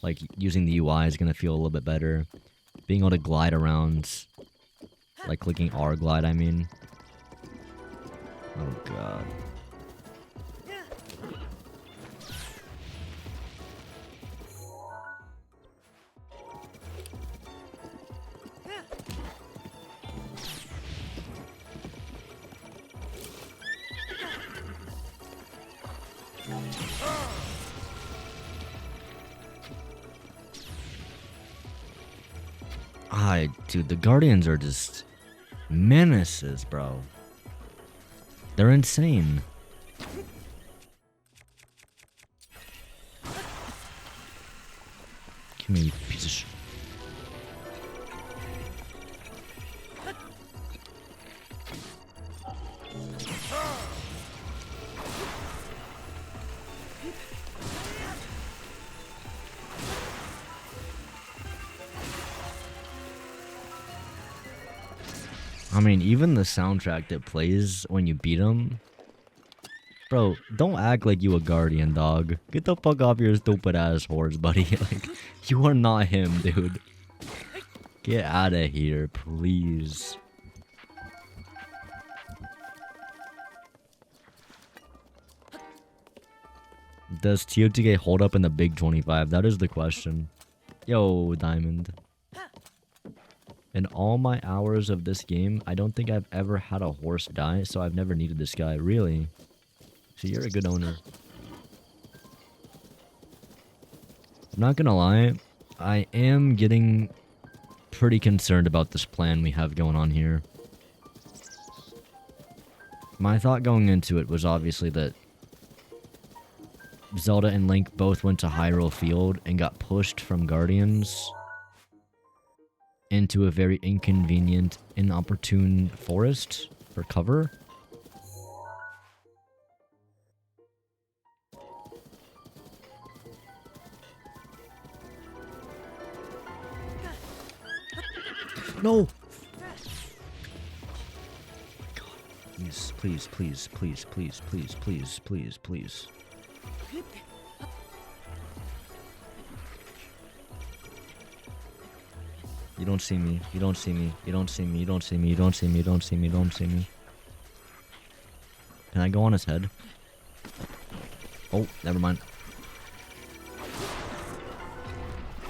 Like using the UI is going to feel a little bit better. Being able to glide around, like clicking R glide, I mean. Oh god. Dude, the Guardians are just menaces, bro. They're insane. Come here, you piece of shit. I mean, even the soundtrack that plays when you beat him. Bro, don't act like you a guardian, dog. Get the fuck off your stupid ass horse, buddy. Like, you are not him, dude. Get out of here, please. Does TOTK hold up in the Big 25? That is the question. Yo, Diamond. In all my hours of this game, I don't think I've ever had a horse die, so I've never needed this guy. Really? So you're a good owner. I'm not gonna lie, I am getting pretty concerned about this plan we have going on here. My thought going into it was obviously that Zelda and Link both went to Hyrule Field and got pushed from Guardians into a very inconvenient, inopportune forest for cover. No! God, please, please, please, please, please, please, please, please, please. You don't see me. You don't see me. You don't see me. You don't see me. You don't see me. You don't see me. You don't see me. Can I go on his head? Oh, never mind.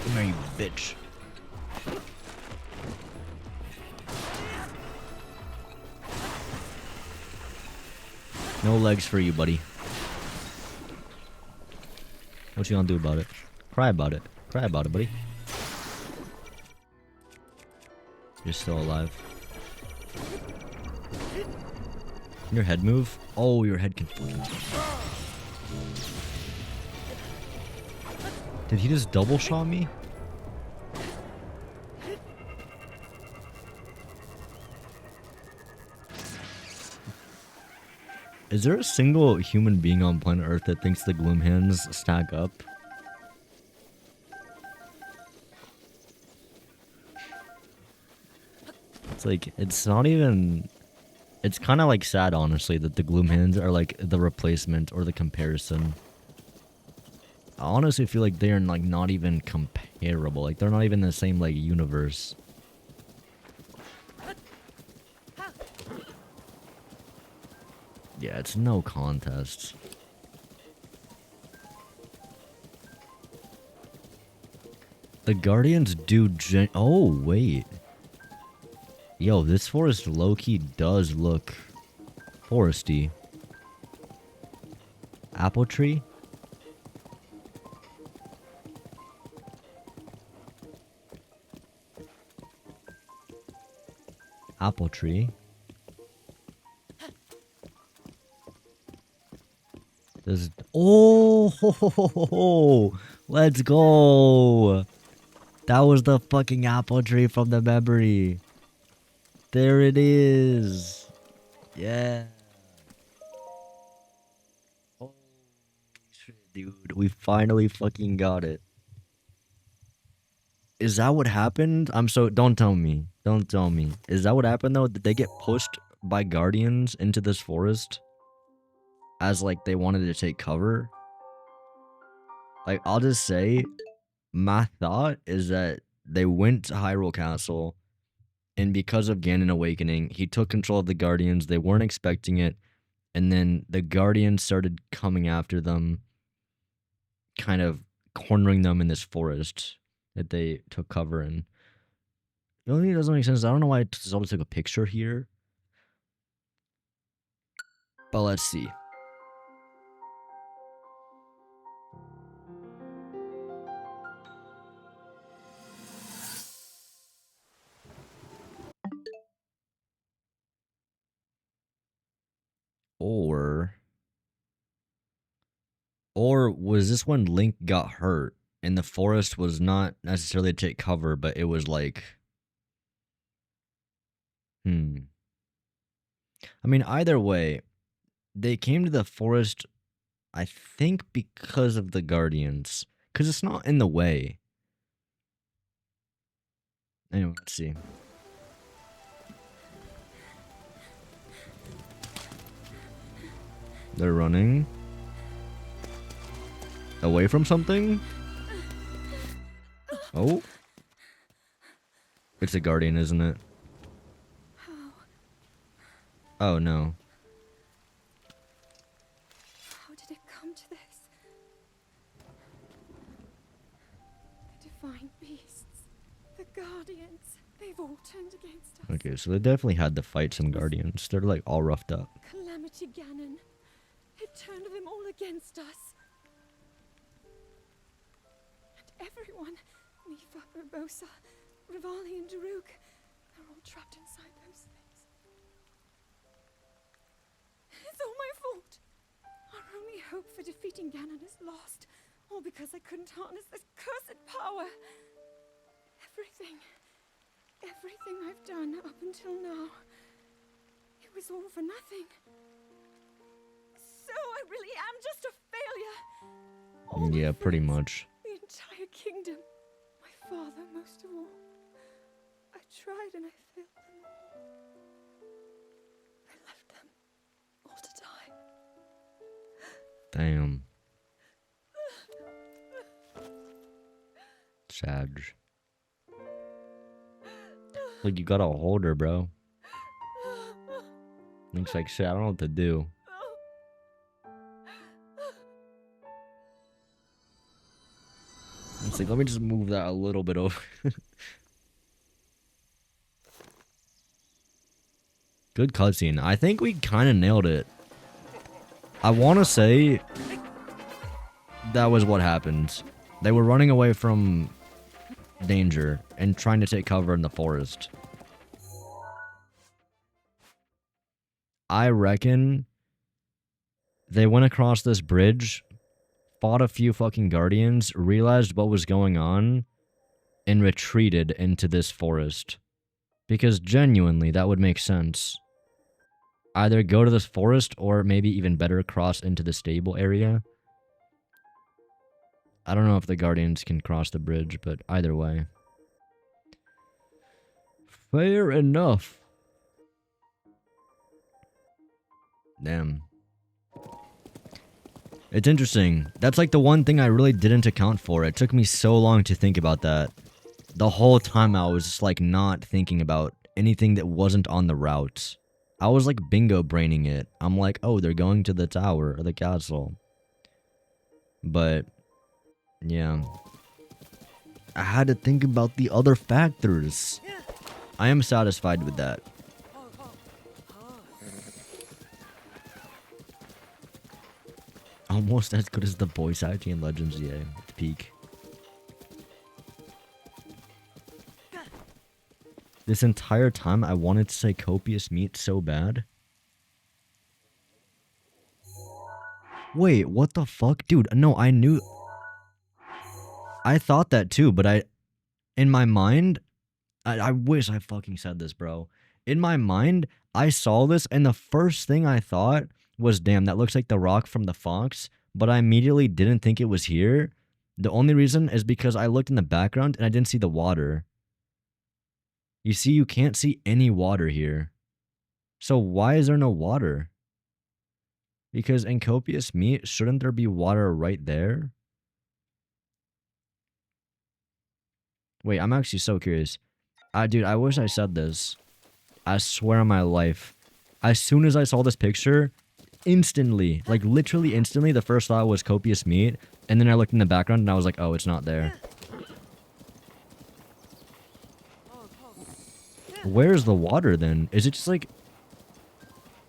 Come here, you bitch. No legs for you, buddy. What you gonna do about it? Cry about it. Cry about it, buddy. You're still alive. Can your head move? Oh, your head can fucking... Did he just double shot me? Is there a single human being on planet Earth that thinks the Gloom Hands stack up? It's like, it's not even... It's kind of like sad, honestly, that the Gloom Hands are like the replacement or the comparison. I honestly feel like they're like not even comparable. Like they're not even the same like universe. Yeah, it's no contest. The Guardians do oh, wait. Yo, this forest low-key does look foresty. Apple tree? Apple tree? There's... Oh! Ho, ho, ho, ho, ho. Let's go! That was the fucking apple tree from the memory. There it is. Yeah. Holy shit, dude. We finally fucking got it. Is that what happened? Don't tell me. Don't tell me. Is that what happened though? Did they get pushed by guardians into this forest? As like they wanted to take cover? Like, I'll just say, my thought is that they went to Hyrule Castle, and because of Ganon awakening, he took control of the Guardians. They weren't expecting it, and then the Guardians started coming after them, kind of cornering them in this forest that they took cover in. The only thing that doesn't make sense, I don't know why Zelda took a picture here. But let's see. Or was this when Link got hurt and the forest was not necessarily to take cover, but it was like... I mean, either way, they came to the forest, I think, because of the Guardians. Because it's not in the way. Anyway, let's see. They're running away from something. Oh, it's a guardian, isn't it? Oh no. How did it come to this? The divine beasts, the guardians, they've all turned against us. Okay, so they definitely had to fight some guardians. They're like all roughed up. Calamity Ganon. It turned them all against us. And everyone, Mipha, Urbosa, Rivali and Daruk, they're all trapped inside those things. It's all my fault. Our only hope for defeating Ganon is lost. All because I couldn't harness this cursed power. Everything I've done up until now, it was all for nothing. So I really am just a failure. Yeah, pretty much. The entire kingdom. My father most of all. I tried and I failed them all. I left them all to die. Damn. Sad. Look, you gotta hold her, bro. Looks like shit. I don't know what to do. It's like, let me just move that a little bit over. Good cutscene. I think we kind of nailed it. I want to say that was what happened. They were running away from danger and trying to take cover in the forest. I reckon they went across this bridge, fought a few fucking guardians, realized what was going on, and retreated into this forest. Because genuinely, that would make sense. Either go to this forest, or maybe even better, cross into the stable area. I don't know if the guardians can cross the bridge, but either way. Fair enough. Damn. It's interesting. That's like the one thing I really didn't account for. It took me so long to think about that. The whole time I was just like not thinking about anything that wasn't on the route. I was like bingo braining it. I'm like, oh, they're going to the tower or the castle. But, yeah. I had to think about the other factors. I am satisfied with that. Almost as good as the voice acting in Legends, yeah, at the peak. This entire time I wanted to say copious meat so bad. Wait, what the fuck? Dude, no, I knew... I thought that too, but in my mind... I wish I fucking said this, bro. In my mind, I saw this, and the first thing I thought was, damn, that looks like the rock from the fox, but I immediately didn't think it was here. The only reason is because I looked in the background, and I didn't see the water. You see, you can't see any water here. So why is there no water? Because in copious meat, shouldn't there be water right there? Wait, I'm actually so curious. Dude, I wish I said this. I swear on my life. As soon as I saw this picture, instantly, like literally instantly, the first thought was copious meat. And then I looked in the background and I was like, oh, it's not there. Where's the water then? Is it just like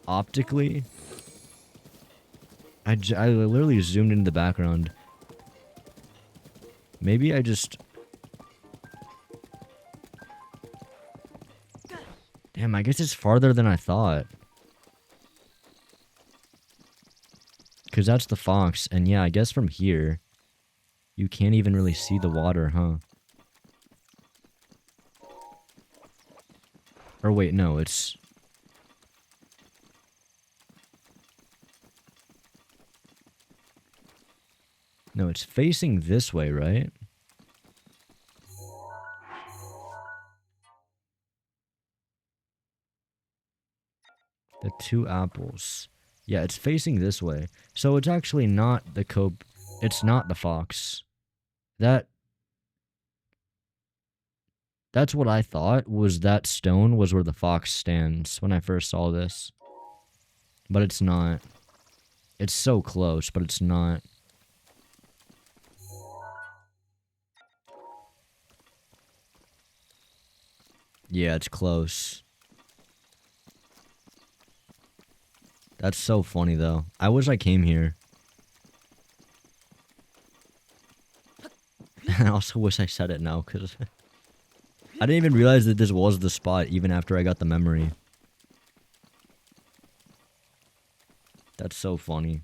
optically? I literally zoomed into the background. Maybe I just... Damn, I guess it's farther than I thought. Because that's the fox. And yeah, I guess from here, you can't even really see the water, huh? Or wait, no, it's... No, it's facing this way, right? The two apples. Yeah, it's facing this way. So it's actually not the it's not the fox. That's what I thought, was that stone was where the fox stands when I first saw this. But it's not. It's so close, but it's not. Yeah, it's close. That's so funny, though. I wish I came here. I also wish I said it now, because... I didn't even realize that this was the spot, even after I got the memory. That's so funny.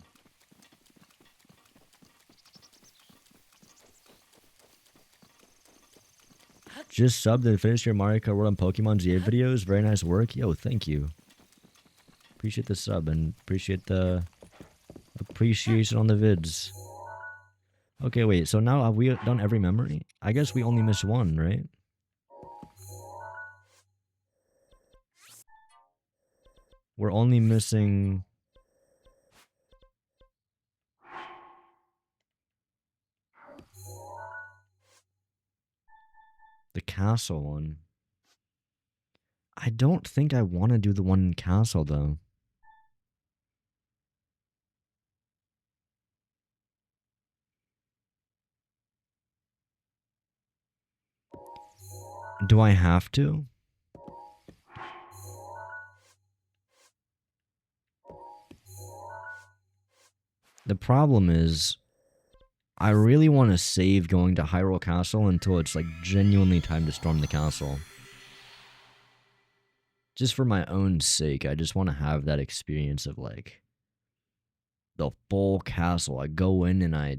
Just subbed and finished your Mario Kart World and Pokemon GA videos. Very nice work. Yo, thank you. Appreciate the sub and appreciate the appreciation on the vids. Okay, wait. So now have we done every memory? I guess we only missed one, right? We're only missing... the castle one. I don't think I want to do the one in castle, though. Do I have to? The problem is, I really want to save going to Hyrule Castle until it's like genuinely time to storm the castle. just for my own sake, I just want to have that experience of like the full castle. I go in and I,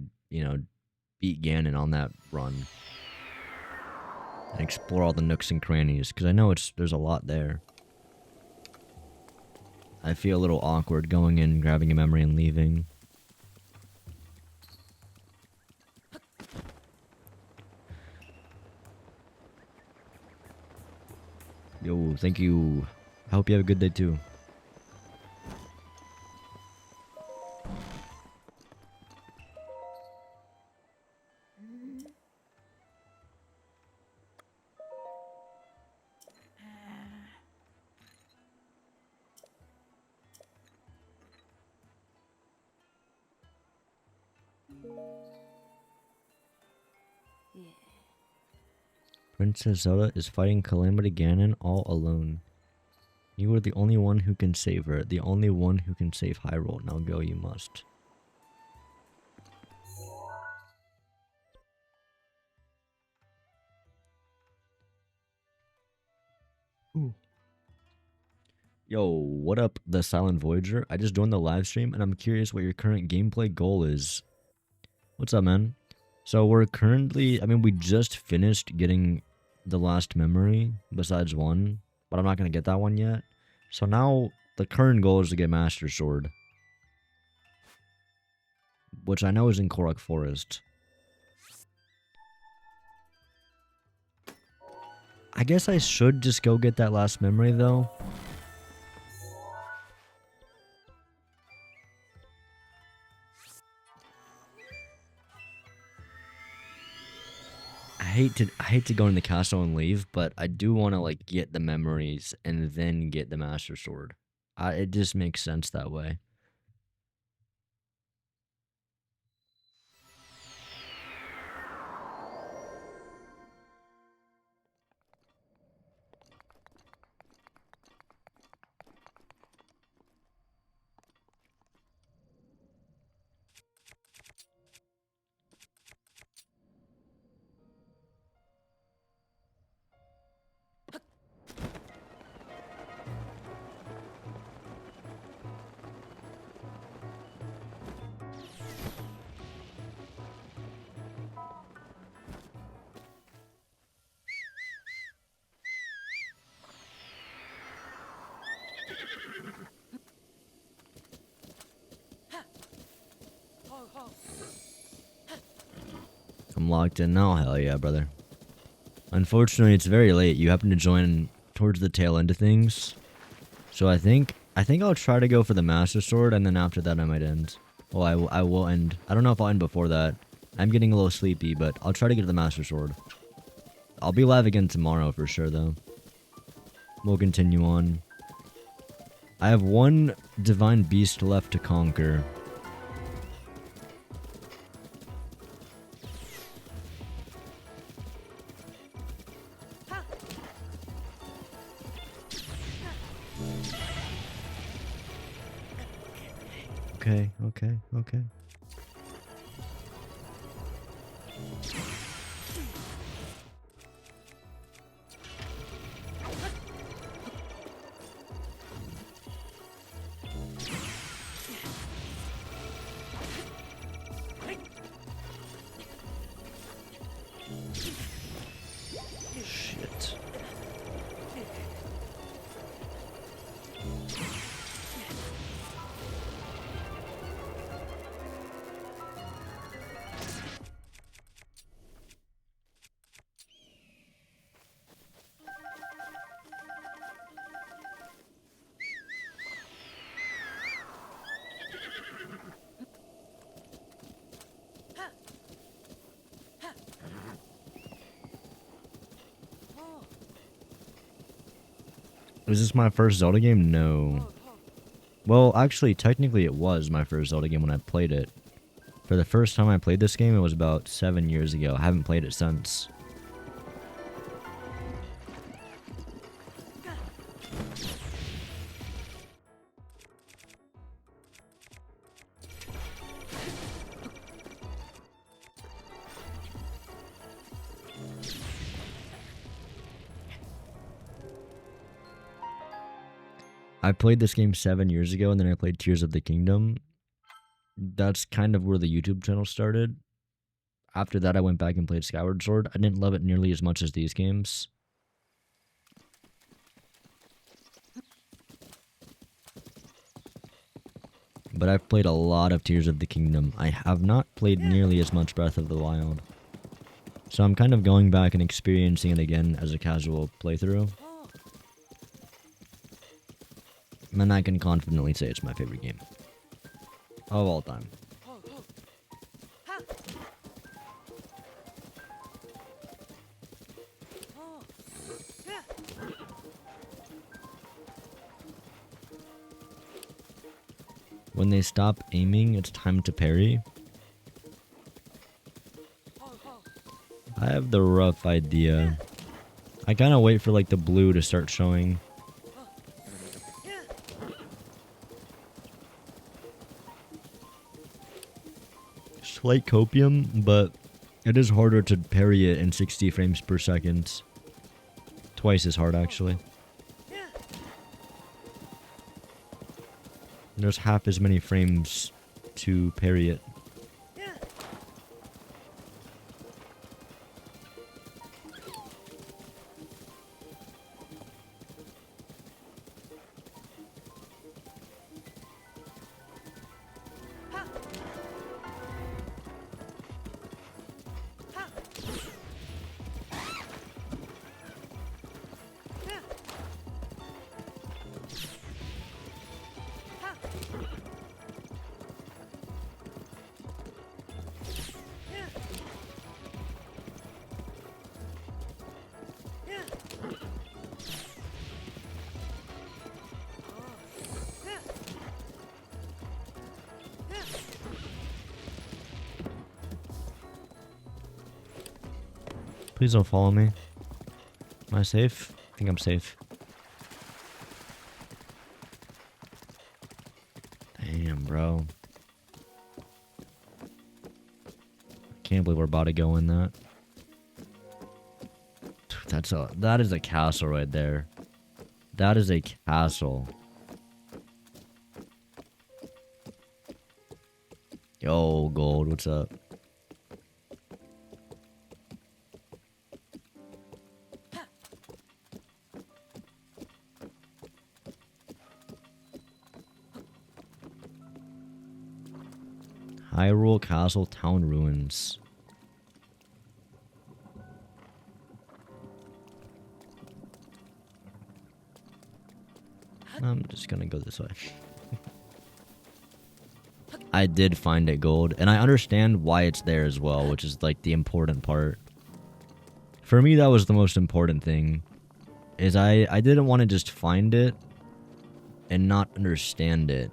beat Ganon on that run and explore all the nooks and crannies because I know there's a lot there. I feel a little awkward going in, grabbing a memory, and leaving. Yo, thank you. I hope you have a good day too. Princess Zelda is fighting Calamity Ganon all alone. You are the only one who can save her, the only one who can save Hyrule. Now go, you must. Ooh. Yo, what up, the Silent Voyager? I just joined the live stream and I'm curious what your current gameplay goal is. What's up, man? So we're currently, we just finished getting the last memory besides one, but I'm not going to get that one yet. So now the current goal is to get Master Sword, which I know is in Korok Forest. I guess I should just go get that last memory though. I hate to go in the castle and leave, but I do want to like get the memories and then get the Master Sword. It just makes sense that way. I'm locked in now, hell yeah, brother. Unfortunately, it's very late. You happen to join towards the tail end of things. So I think I'll try to go for the Master Sword, and then after that I might end. Well, I will end. I don't know if I'll end before that. I'm getting a little sleepy, but I'll try to get to the Master Sword. I'll be live again tomorrow for sure, though. We'll continue on. I have one Divine Beast left to conquer. Okay. Shit. Was this my first Zelda game? No. Well, actually, technically it was my first Zelda game when I played it. For the first time I played this game, it was about 7 years ago. I haven't played it since. I played this game 7 years ago, and then I played Tears of the Kingdom. That's kind of where the YouTube channel started. After that, I went back and played Skyward Sword. I didn't love it nearly as much as these games. But I've played a lot of Tears of the Kingdom. I have not played nearly as much Breath of the Wild. So I'm kind of going back and experiencing it again as a casual playthrough. And I can confidently say it's my favorite game of all time. When they stop aiming, it's time to parry. I have the rough idea. I kind of wait for like the blue to start showing. Slight copium, but it is harder to parry it in 60 frames per second. Twice as hard, actually. There's half as many frames to parry it. Please don't follow me. Am I safe? I think I'm safe. Damn, bro. Can't believe we're about to go in that. That is a castle right there. That is a castle. Yo, Gold, what's up? Hyrule Castle Town Ruins. I'm just gonna go this way. I did find it, Gold, and I understand why it's there as well, which is like the important part. For me, that was the most important thing. Is I didn't want to just find it and not understand it.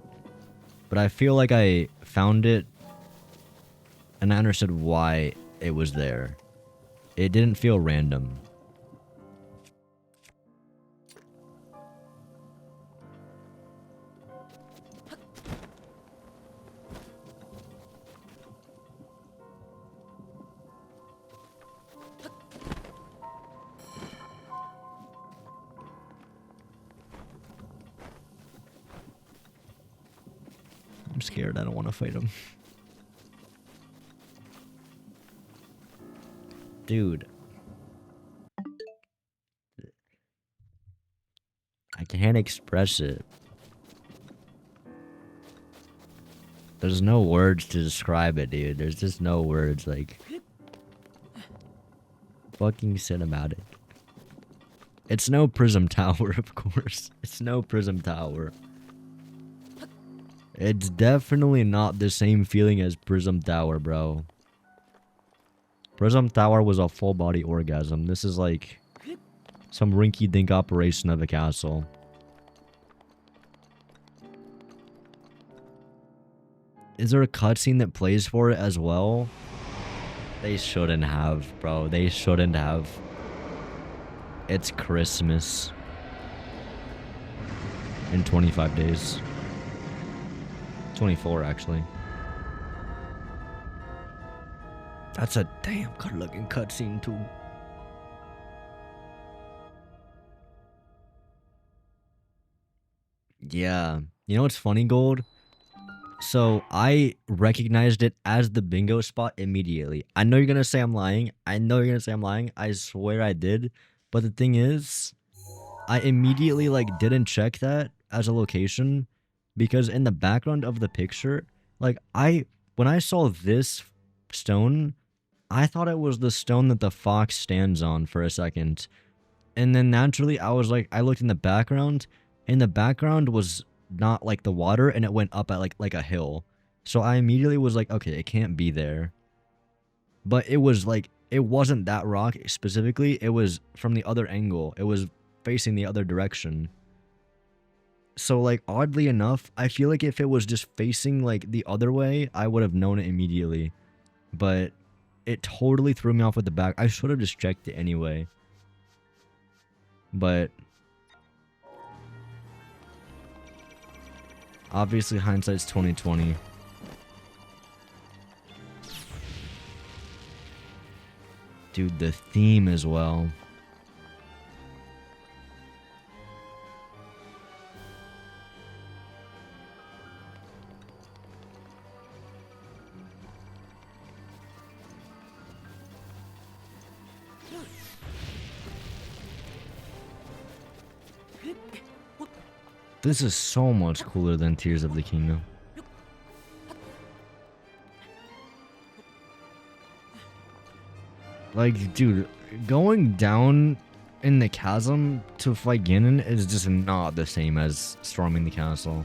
But I feel like I found it and I understood why it was there. It didn't feel random. I'm scared. I don't want to fight him. Dude. I can't express it. There's no words to describe it, dude. There's just no words, like... Fucking cinematic. It's no Prism Tower, of course. It's no Prism Tower. It's definitely not the same feeling as Prism Tower, bro. Prism Tower was a full body orgasm. This is like some rinky-dink operation of a castle. Is there a cutscene that plays for it as well? They shouldn't have, bro. They shouldn't have. It's Christmas. In 25 days. 24, actually. That's a damn good-looking cutscene, too. Yeah. You know what's funny, Gold? So I recognized it as the bingo spot immediately. I know you're gonna say I'm lying. I swear I did. But the thing is, I immediately like didn't check that as a location because in the background of the picture, like when I saw this stone, I thought it was the stone that the fox stands on for a second. And then naturally I was like, I looked in the background and the background was not like the water and it went up at like a hill. So I immediately was like, okay, it can't be there. But it was like, it wasn't that rock specifically. It was from the other angle. It was facing the other direction. So like oddly enough, I feel like if it was just facing like the other way, I would have known it immediately. But it totally threw me off with the back. I should have just checked it anyway. But obviously hindsight's 2020. Dude, the theme as well. This is so much cooler than Tears of the Kingdom. Like, dude, going down in the chasm to fight Ganon is just not the same as storming the castle.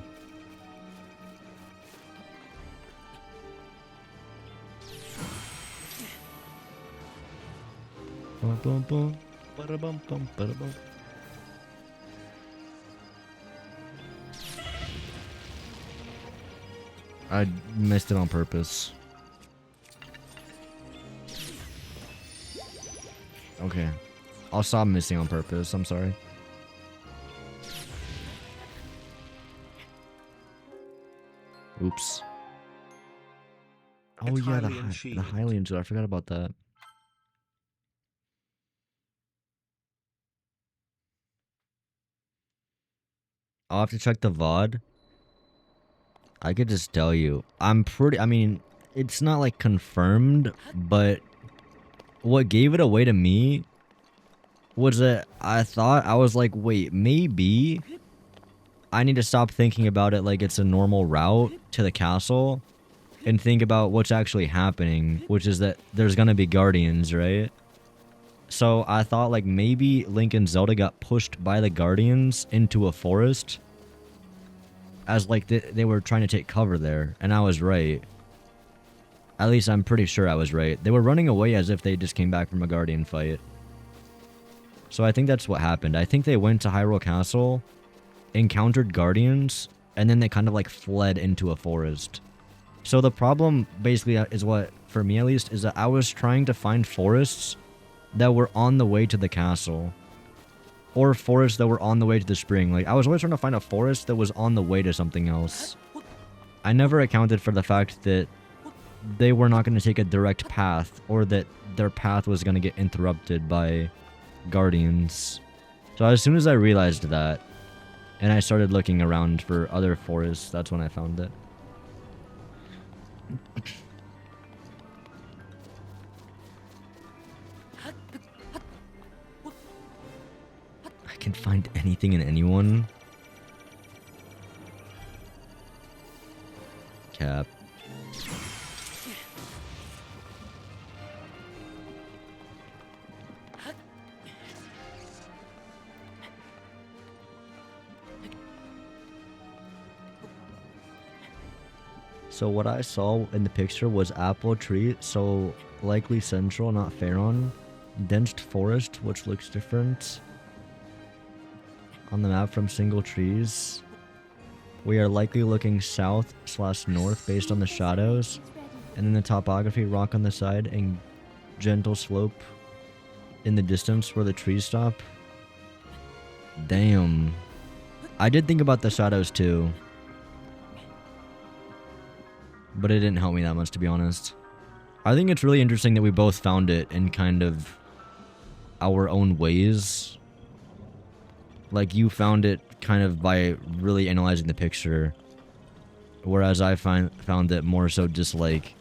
I missed it on purpose. Okay. I'll stop missing on purpose. I'm sorry. Oops. Oh yeah, the Hylian Shield. I forgot about that. I'll have to check the VOD. I could just tell you. I mean, it's not like confirmed, but what gave it away to me was that I was like, wait, maybe I need to stop thinking about it like it's a normal route to the castle and think about what's actually happening, which is that there's gonna be guardians, right? So I thought like maybe Link and Zelda got pushed by the guardians into a forest as like they were trying to take cover there, and I was right. At least I'm pretty sure I was right. They were running away as if they just came back from a guardian fight. So I think that's what happened. I think they went to Hyrule Castle, encountered guardians, and then they kind of like fled into a forest. So the problem basically is what, for me at least, is that I was trying to find forests that were on the way to the castle. Or forests that were on the way to the spring. Like, I was always trying to find a forest that was on the way to something else. I never accounted for the fact that they were not going to take a direct path, or that their path was going to get interrupted by guardians. So as soon as I realized that, and I started looking around for other forests, that's when I found it. I can find anything and anyone. Cap. So what I saw in the picture was apple tree, so likely central, not Faron. Dense forest, which looks different on the map from single trees. We are likely looking south/north based on the shadows. And then the topography, rock on the side and gentle slope in the distance where the trees stop. Damn. I did think about the shadows too, but it didn't help me that much, to be honest. I think it's really interesting that we both found it in kind of our own ways. Like, you found it kind of by really analyzing the picture, whereas I found it more so just like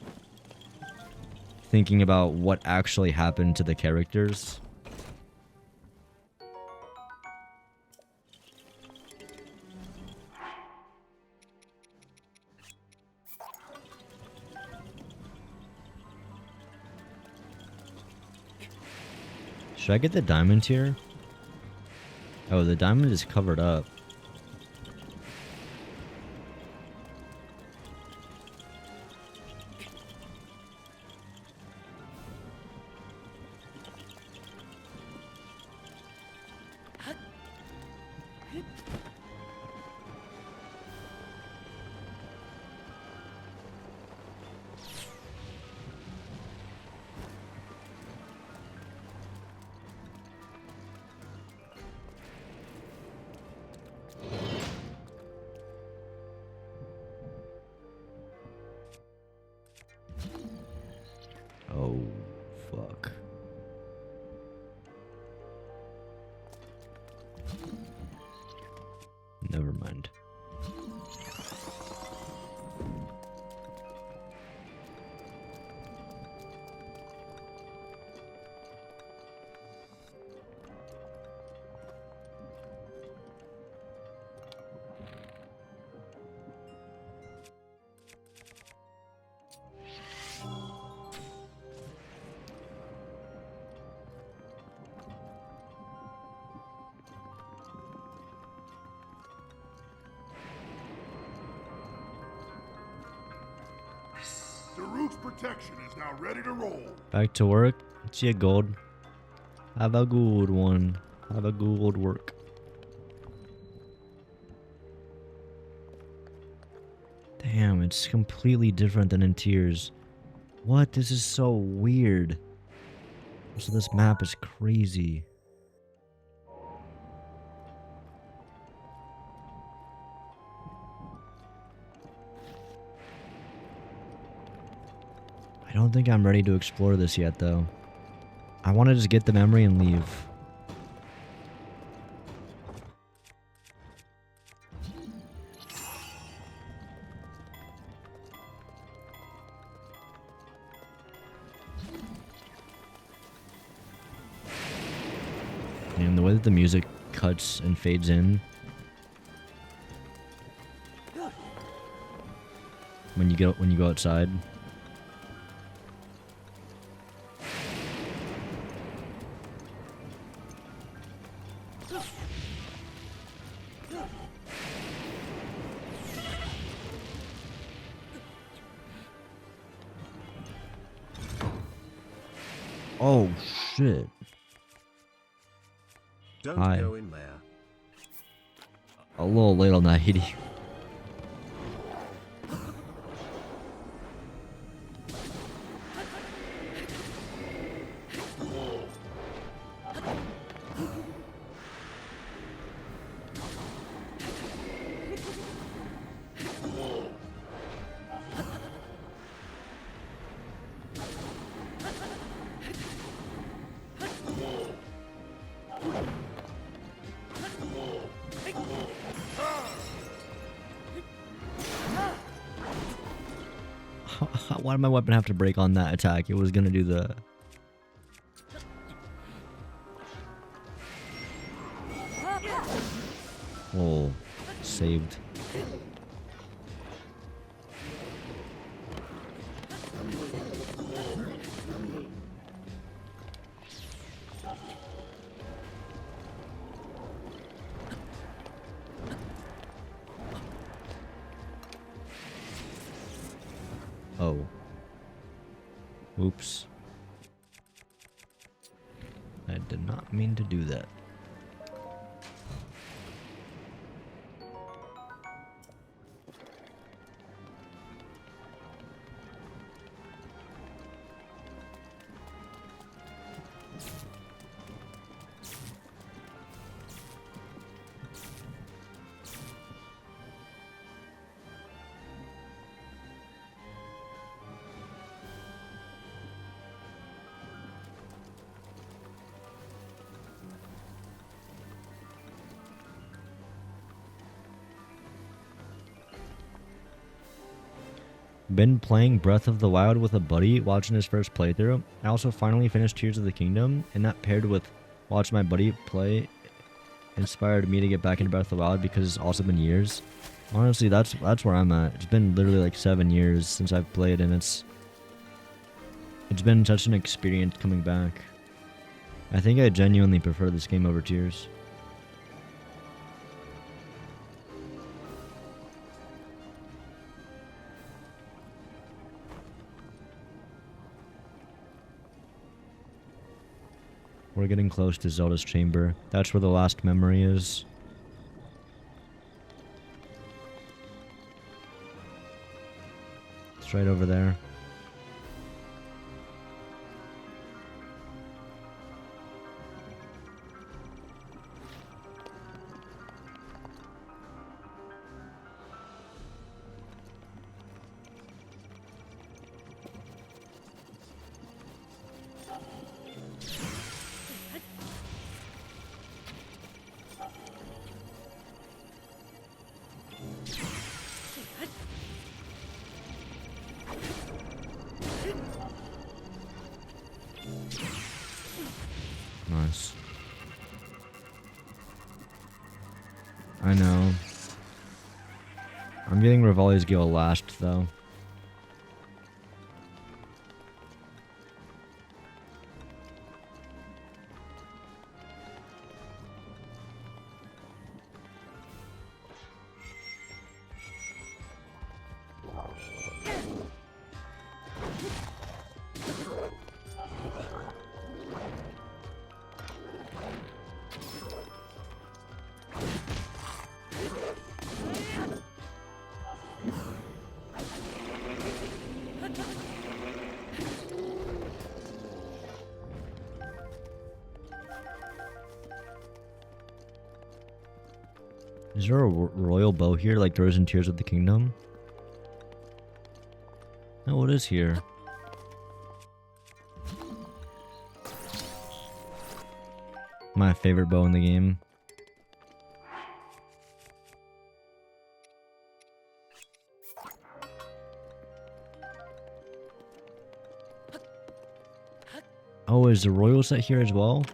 thinking about what actually happened to the characters. Should I get the diamond here? Oh, the diamond is covered up. Oh, fuck. Never mind. Daruk's protection is now ready to roll. Back to work. See ya, gold. Have a good one. Have a good work. Damn, it's completely different than in Tears. What? This is so weird. So this map is crazy. I don't think I'm ready to explore this yet, though. I want to just get the memory and leave. And the way that the music cuts and fades in when you go outside. Oh shit. Don't Hi. go in there. A little late on that, Hidi. Why did my weapon have to break on that attack? It was gonna do the... Oh, saved. Oh. Oops. I did not mean to do that. Been playing Breath of the Wild with a buddy, watching his first playthrough. I also finally finished Tears of the Kingdom, and that paired with watching my buddy play inspired me to get back into Breath of the Wild because it's also been years. Honestly, that's where I'm at. It's been literally like 7 years since I've played, and it's been such an experience coming back. I think I genuinely prefer this game over Tears. We're getting close to Zelda's chamber. That's where the last memory is. It's right over there. Nice. I know. I'm getting Revali's Gale last, though. Is there a royal bow here like there is in Tears of the Kingdom? No, it is here. My favorite bow in the game. Oh, is the royal set here as well?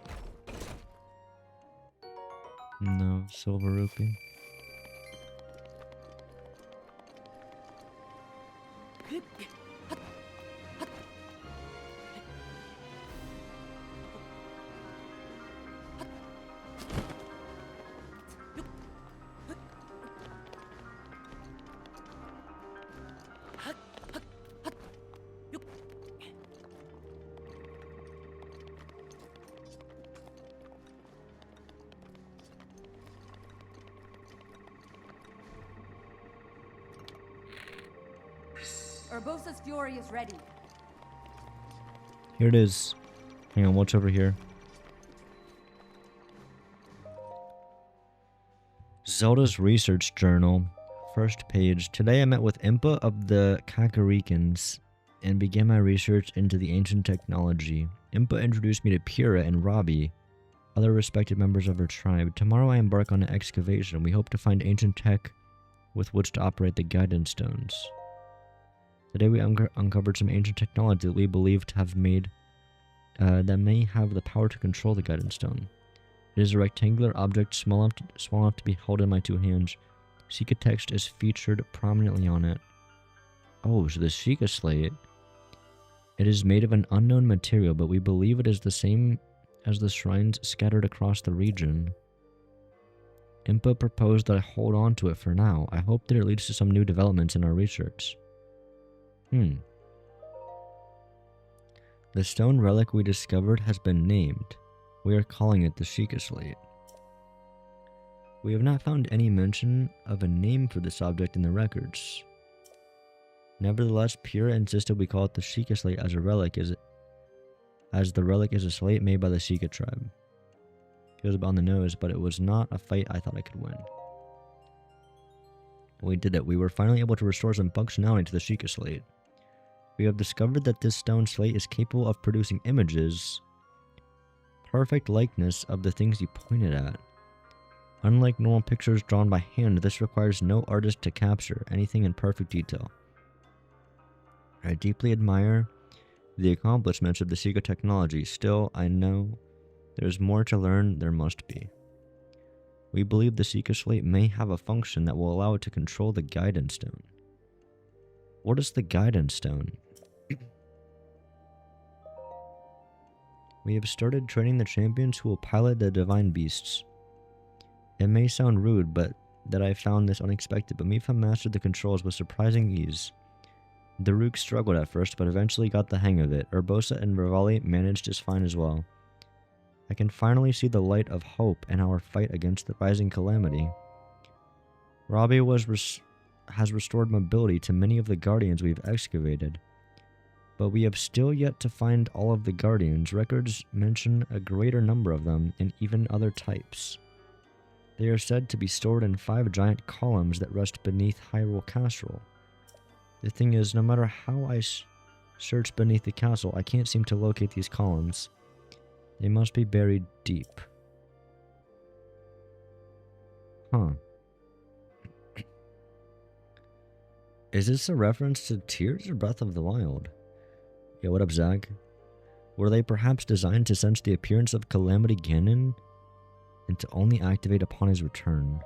No, silver rupee. Urbosa's fury is ready. Here it is. Hang on, watch over here. Zelda's research journal. First page. Today I met with Impa of the Kakarikans and began my research into the ancient technology. Impa introduced me to Pyrrha and Robbie, other respected members of her tribe. Tomorrow I embark on an excavation. We hope to find ancient tech with which to operate the guidance stones. Today we uncovered some ancient technology that we believe to have made that may have the power to control the guidance stone. It is a rectangular object small enough to be held in my two hands. Sheikah text is featured prominently on it. Oh, so the Sheikah slate. It is made of an unknown material, but we believe it is the same as the shrines scattered across the region. Impa proposed that I hold on to it for now. I hope that it leads to some new developments in our research. The stone relic we discovered has been named. We are calling it the Sheikah slate. We have not found any mention of a name for this object in the records. Nevertheless, Pyrrha insisted we call it the Sheikah slate as the relic is a slate made by the Sheikah tribe. It was on the nose, but it was not a fight I thought I could win. We did it. We were finally able to restore some functionality to the Sheikah slate. We have discovered that this stone slate is capable of producing images, perfect likeness of the things you pointed at. Unlike normal pictures drawn by hand, this requires no artist to capture anything in perfect detail. I deeply admire the accomplishments of the Sheikah technology. Still, I know there's more to learn. There must be. We believe the Sheikah Slate may have a function that will allow it to control the Guidance Stone. What is the Guidance Stone? We have started training the champions who will pilot the divine beasts. It may sound rude, but that I found this unexpected, but Mipha mastered the controls with surprising ease. Daruk struggled at first, but eventually got the hang of it. Urbosa and Revali managed just fine as well. I can finally see the light of hope in our fight against the rising calamity. Robbie has restored mobility to many of the guardians we've excavated. But we have still yet to find all of the guardians. Records mention a greater number of them, and even other types. They are said to be stored in 5 giant columns that rest beneath Hyrule Castle. The thing is, no matter how I search beneath the castle, I can't seem to locate these columns. They must be buried deep. Huh. Is this a reference to Tears or Breath of the Wild? Yo, what up, Zach? Were they perhaps designed to sense the appearance of Calamity Ganon and to only activate upon his return?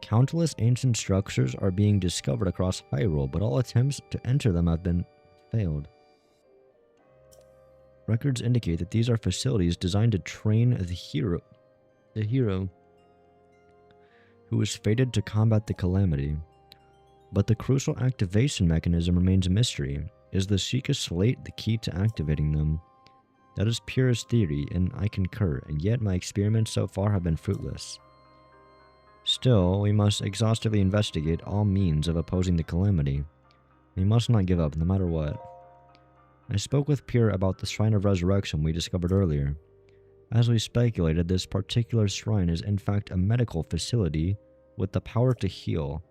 Countless ancient structures are being discovered across Hyrule, but all attempts to enter them have been failed. Records indicate that these are facilities designed to train the hero who is fated to combat the calamity. But the crucial activation mechanism remains a mystery. Is the Sheikah Slate the key to activating them? That is purest theory, and I concur, and yet my experiments so far have been fruitless. Still, we must exhaustively investigate all means of opposing the calamity. We must not give up, no matter what. I spoke with Pyrrha about the Shrine of Resurrection we discovered earlier. As we speculated, this particular shrine is in fact a medical facility with the power to heal.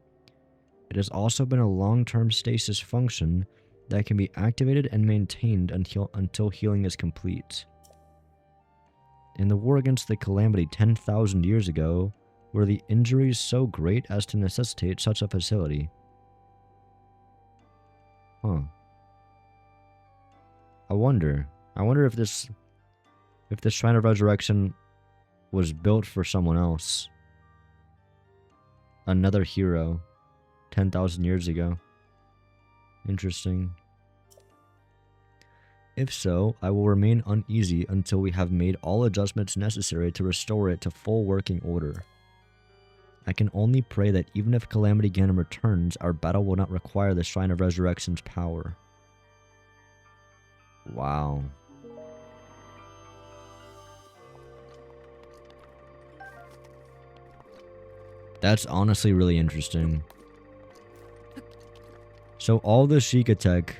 It has also been a long-term stasis function that can be activated and maintained until healing is complete. In the war against the calamity 10,000 years ago, were the injuries so great as to necessitate such a facility? Huh. I wonder if this Shrine of Resurrection was built for someone else. Another hero 10,000 years ago. Interesting. If so, I will remain uneasy until we have made all adjustments necessary to restore it to full working order. I can only pray that even if Calamity Ganon returns, our battle will not require the Shrine of Resurrection's power. Wow. That's honestly really interesting. So all the Sheikah tech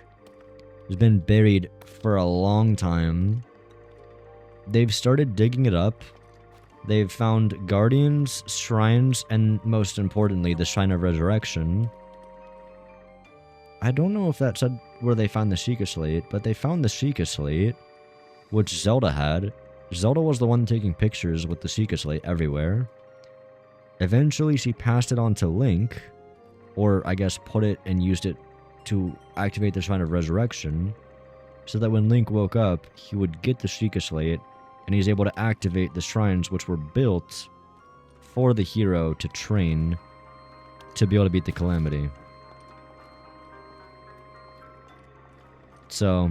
has been buried for a long time. They've started digging it up. They've found guardians, shrines, and most importantly, the Shrine of Resurrection. I don't know if that said where they found the Sheikah Slate, but they found the Sheikah Slate, which Zelda had. Zelda was the one taking pictures with the Sheikah Slate everywhere. Eventually, she passed it on to Link, or I guess put it and used it to activate the Shrine of Resurrection, so that when Link woke up, he would get the Sheikah Slate, and he's able to activate the shrines which were built for the hero to train to be able to beat the calamity. So,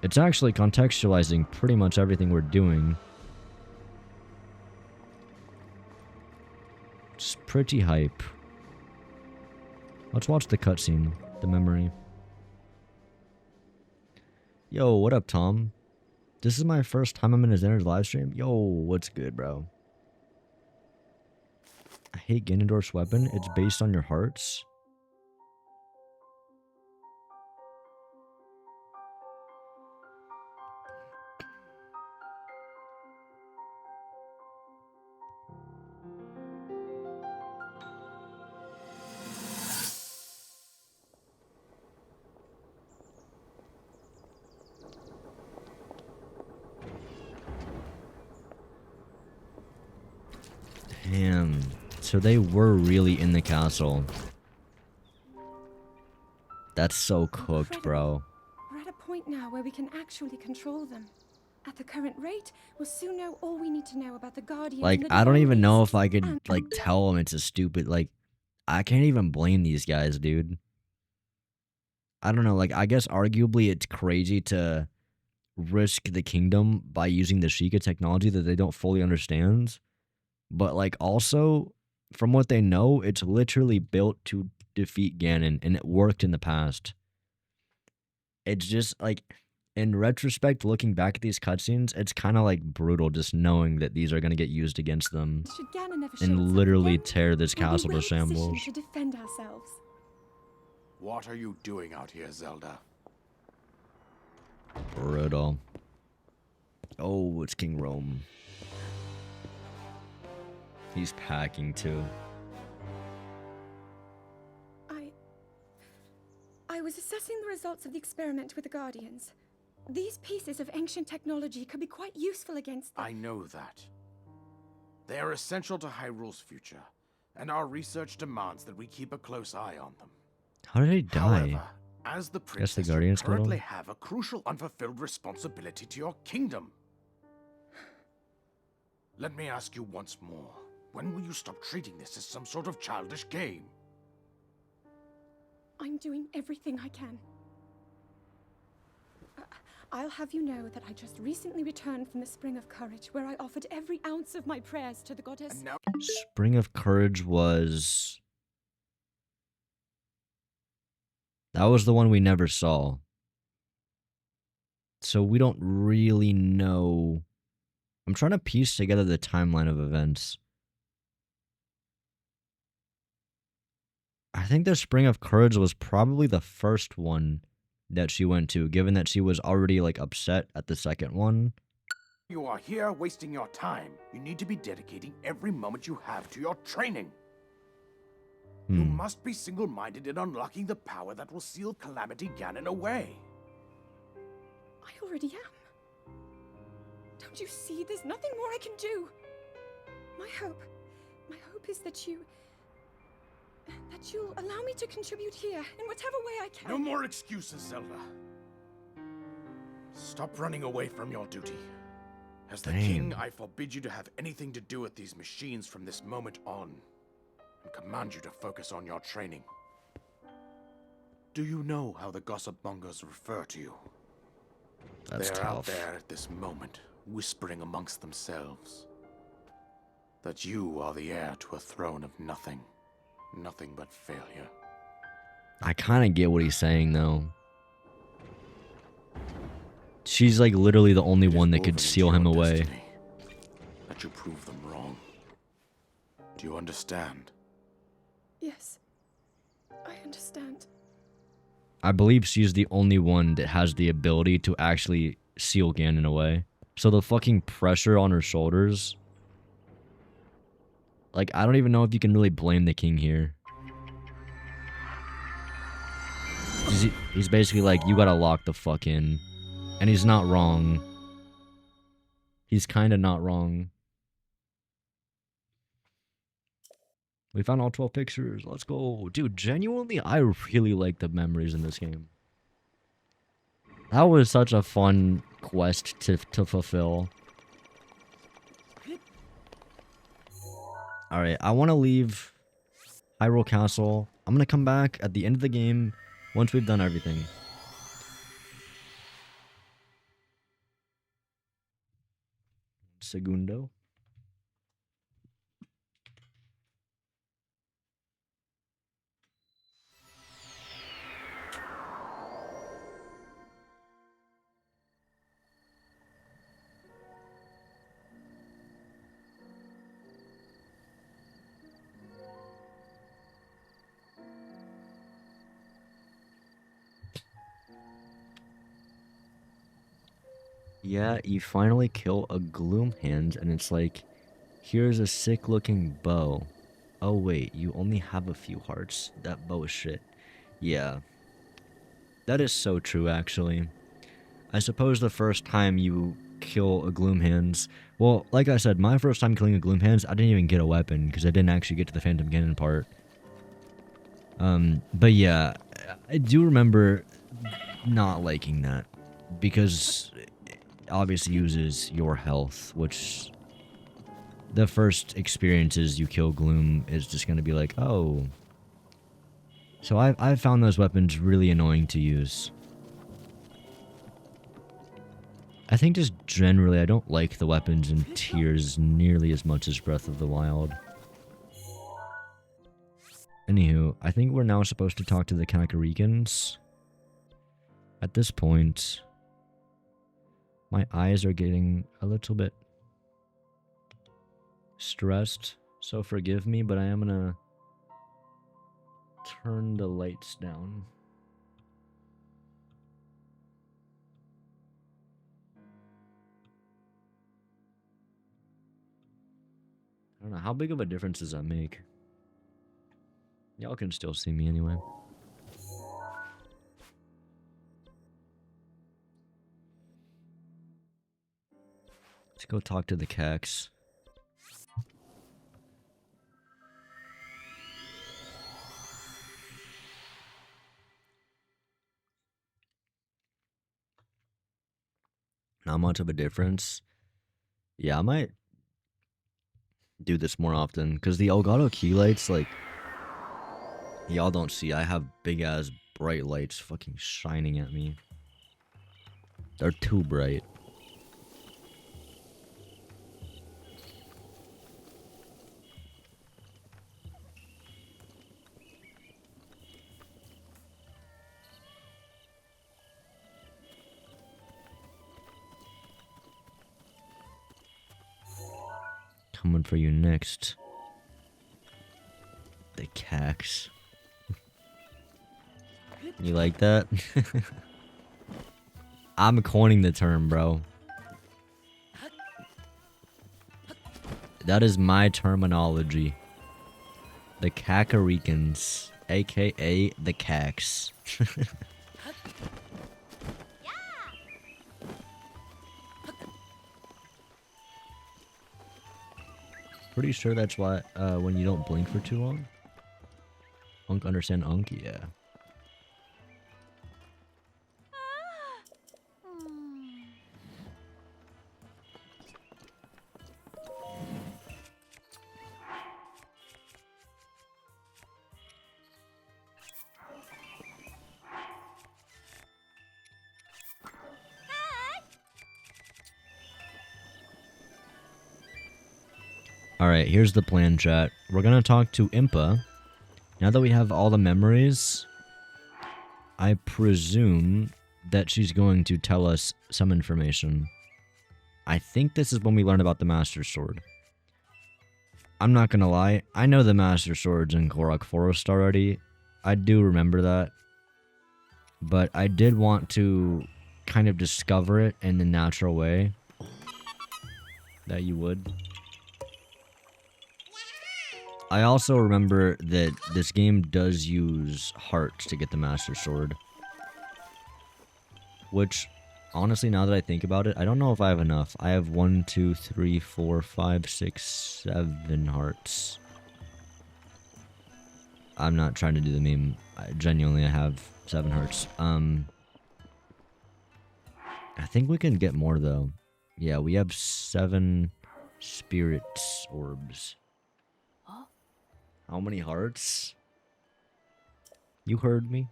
it's actually contextualizing pretty much everything we're doing. It's pretty hype. Let's watch the cutscene, the memory. Yo, what up, Tom? This is my first time I'm in his Zenner's livestream. Yo, what's good, bro? I hate Ganondorf's weapon. It's based on your hearts. Damn. So they were really in the castle. That's so cooked, Incredible. bro. We're at a point now where we can actually control them. At the current rate, we'll soon know all we need to know about the Guardians. Like, and the I don't even know if Divine I could, Beasts, like, tell them it's a stupid, like, I can't even blame these guys, dude. I don't know, like, I guess arguably it's crazy to risk the kingdom by using the Sheikah technology that they don't fully understand. But, like, also, from what they know, it's literally built to defeat Ganon, and it worked in the past. It's just, like, in retrospect, looking back at these cutscenes, it's kind of, like, brutal just knowing that these are going to get used against them Should Ganon ever show and itself literally again, tear this we'll be castle to well-positioned shambles. to defend ourselves. What are you doing out here, Zelda? Brutal. Oh, it's King Rome. He's packing too. I was assessing the results of the experiment with the Guardians. These pieces of ancient technology could be quite useful against them. I know that. They are essential to Hyrule's future, and our research demands that we keep a close eye on them. How did he die? However, as the Guess the princess, you Guardians killed him? currently have a crucial unfulfilled responsibility to your kingdom. Let me ask you once more. When will you stop treating this as some sort of childish game? I'm doing everything I can. I'll have you know that I just recently returned from the Spring of Courage, where I offered every ounce of my prayers to the goddess. And now Spring of Courage was... That was the one we never saw. So we don't really know... I'm trying to piece together the timeline of events. I think the Spring of Courage was probably the first one that she went to, given that she was already, like, upset at the second one. you are here wasting your time. You need to be dedicating every moment you have to your training. You must be single-minded in unlocking the power that will seal Calamity Ganon away. I already am. Don't you see? There's nothing more I can do. My hope is that you'll allow me to contribute here in whatever way I can. No more excuses, Zelda. Stop running away from your duty. As the king, I forbid you to have anything to do with these machines from this moment on, and command you to focus on your training. Do you know how the gossip mongers refer to you? That's They're tough. out there at this moment, whispering amongst themselves that you are the heir to a throne of nothing. Nothing but failure. I kind of get what he's saying, though. She's, like, literally the only one that could seal him away. That you prove them wrong. Do you understand? Yes, I understand. I believe she's the only one that has the ability to actually seal Ganon away. So the fucking pressure on her shoulders... Like, I don't even know if you can really blame the king here. He's basically like, you gotta lock the fuck in. And he's not wrong. He's kinda not wrong. We found all 12 pictures. Let's go. Dude, genuinely, I really like the memories in this game. That was such a fun quest to fulfill. Alright, I want to leave Hyrule Castle. I'm going to come back at the end of the game once we've done everything. Segundo. Yeah, you finally kill a Gloomhand, and it's like, here's a sick-looking bow. Oh wait, you only have a few hearts. That bow is shit. Yeah. That is so true, actually. I suppose the first time you kill a Gloomhands... Well, like I said, my first time killing a Gloomhands, I didn't even get a weapon, because I didn't actually get to the Phantom Ganon part. But yeah, I do remember not liking that because it obviously uses your health, which the first experiences you kill Gloom is just going to be like, oh. So I've found those weapons really annoying to use. I think just generally I don't like the weapons in Tears nearly as much as Breath of the Wild. Anywho, I think we're now supposed to talk to the Kakarikans. At this point, my eyes are getting a little bit stressed, so forgive me, but I am gonna turn the lights down. I don't know, how big of a difference does that make? Y'all can still see me anyway. Let's go talk to the Cax. Not much of a difference. Yeah, I might do this more often because the Elgato key lights, like, y'all don't see. I have big ass bright lights fucking shining at me. They're too bright. Coming for you next. The Cax. You like that? I'm coining the term, bro. That is my terminology. The Kakarikans, aka the Cax. Pretty sure that's why when you don't blink for too long. Unk understand Unk, yeah. Alright, here's the plan, chat. We're gonna talk to Impa. Now that we have all the memories, I presume that she's going to tell us some information. I think this is when we learn about the Master Sword. I'm not gonna lie, I know the Master Sword's in Korok Forest already. I do remember that. But I did want to kind of discover it in the natural way that you would. I also remember that this game does use hearts to get the Master Sword. Which, honestly, now that I think about it, I don't know if I have enough. I have 1, 2, 3, 4, 5, 6, 7 hearts. I'm not trying to do the meme. Genuinely, I have 7 hearts. I think we can get more, though. Yeah, we have 7 spirit orbs. How many hearts? You heard me.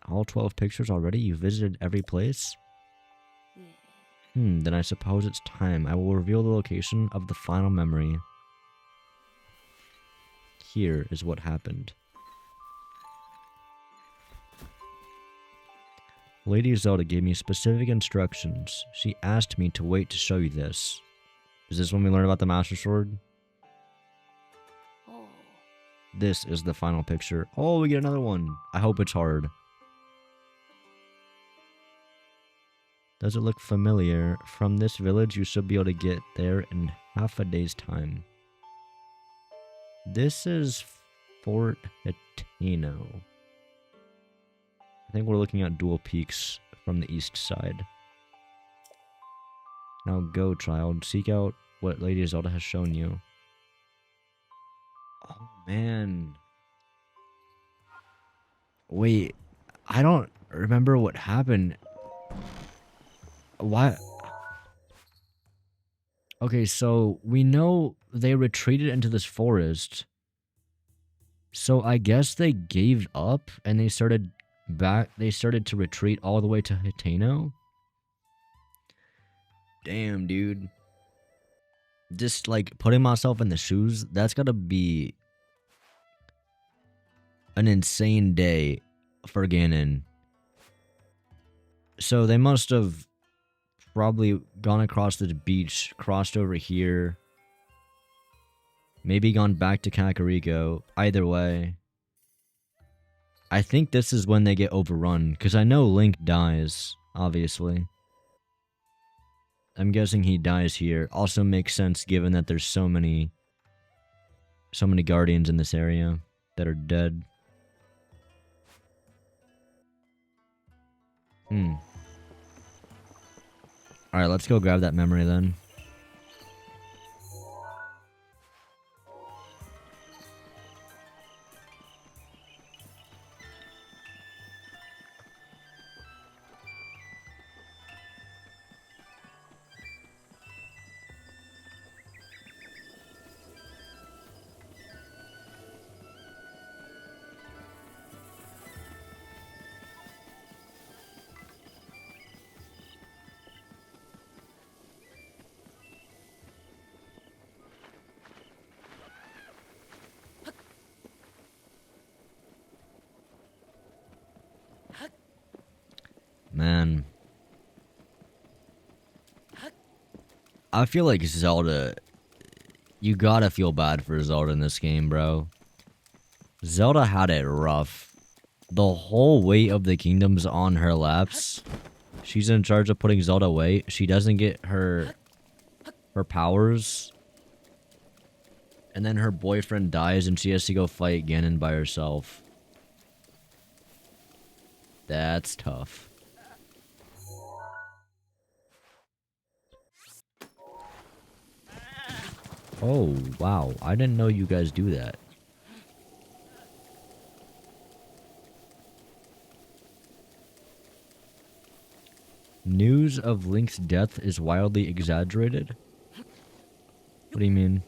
All 12 pictures already? You visited every place? Then I suppose it's time. I will reveal the location of the final memory. Here is what happened. Lady Zelda gave me specific instructions. She asked me to wait to show you this. Is this when we learn about the Master Sword? This is the final picture. Oh, we get another one. I hope it's hard. Does it look familiar? From this village, you should be able to get there in half a day's time. This is Fort Hateno. I think we're looking at Dual Peaks from the east side. Now go, child. Seek out what Lady Zelda has shown you. Oh, man. Wait, I don't remember what happened. Why? Okay, so we know they retreated into this forest. So I guess they gave up and they started to retreat all the way to Hitano. Damn, dude. Just like putting myself in the shoes, that's gotta be an insane day for Ganon. So they must have probably gone across the beach, crossed over here, maybe gone back to Kakariko. Either way, I think this is when they get overrun, because I know Link dies, obviously. I'm guessing he dies here. Also makes sense given that there's so many guardians in this area that are dead. Alright, let's go grab that memory then. Man. I feel like Zelda... You gotta feel bad for Zelda in this game, bro. Zelda had it rough. The whole weight of the kingdom's on her laps. She's in charge of putting Zelda away. She doesn't get her powers. And then her boyfriend dies and she has to go fight Ganon by herself. That's tough. Oh, wow. I didn't know you guys do that. News of Link's death is wildly exaggerated? What do you mean?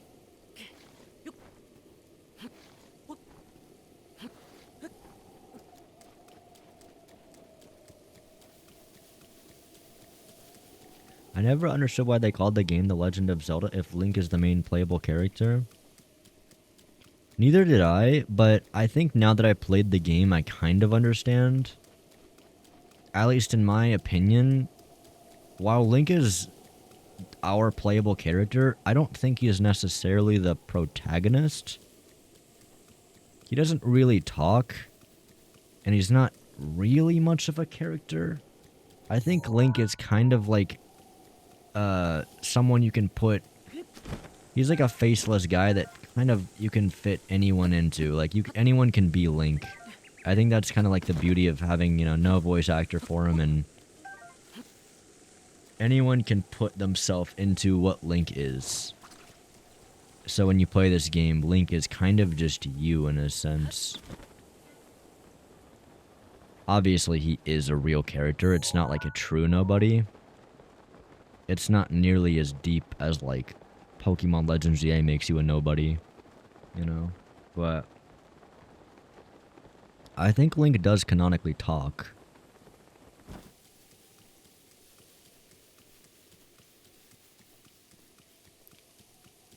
I never understood why they called the game The Legend of Zelda if Link is the main playable character. Neither did I, but I think now that I played the game, I kind of understand. At least in my opinion, while Link is our playable character, I don't think he is necessarily the protagonist. He doesn't really talk, and he's not really much of a character. I think Link is kind of like someone you can put... He's like a faceless guy that kind of you can fit anyone into. Like, anyone can be Link. I think that's kind of like the beauty of having, you know, no voice actor for him, and anyone can put themselves into what Link is. So when you play this game, Link is kind of just you in a sense. Obviously, he is a real character. It's not like a true nobody. It's not nearly as deep as, like, Pokemon Legends ZA makes you a nobody, you know? But I think Link does canonically talk.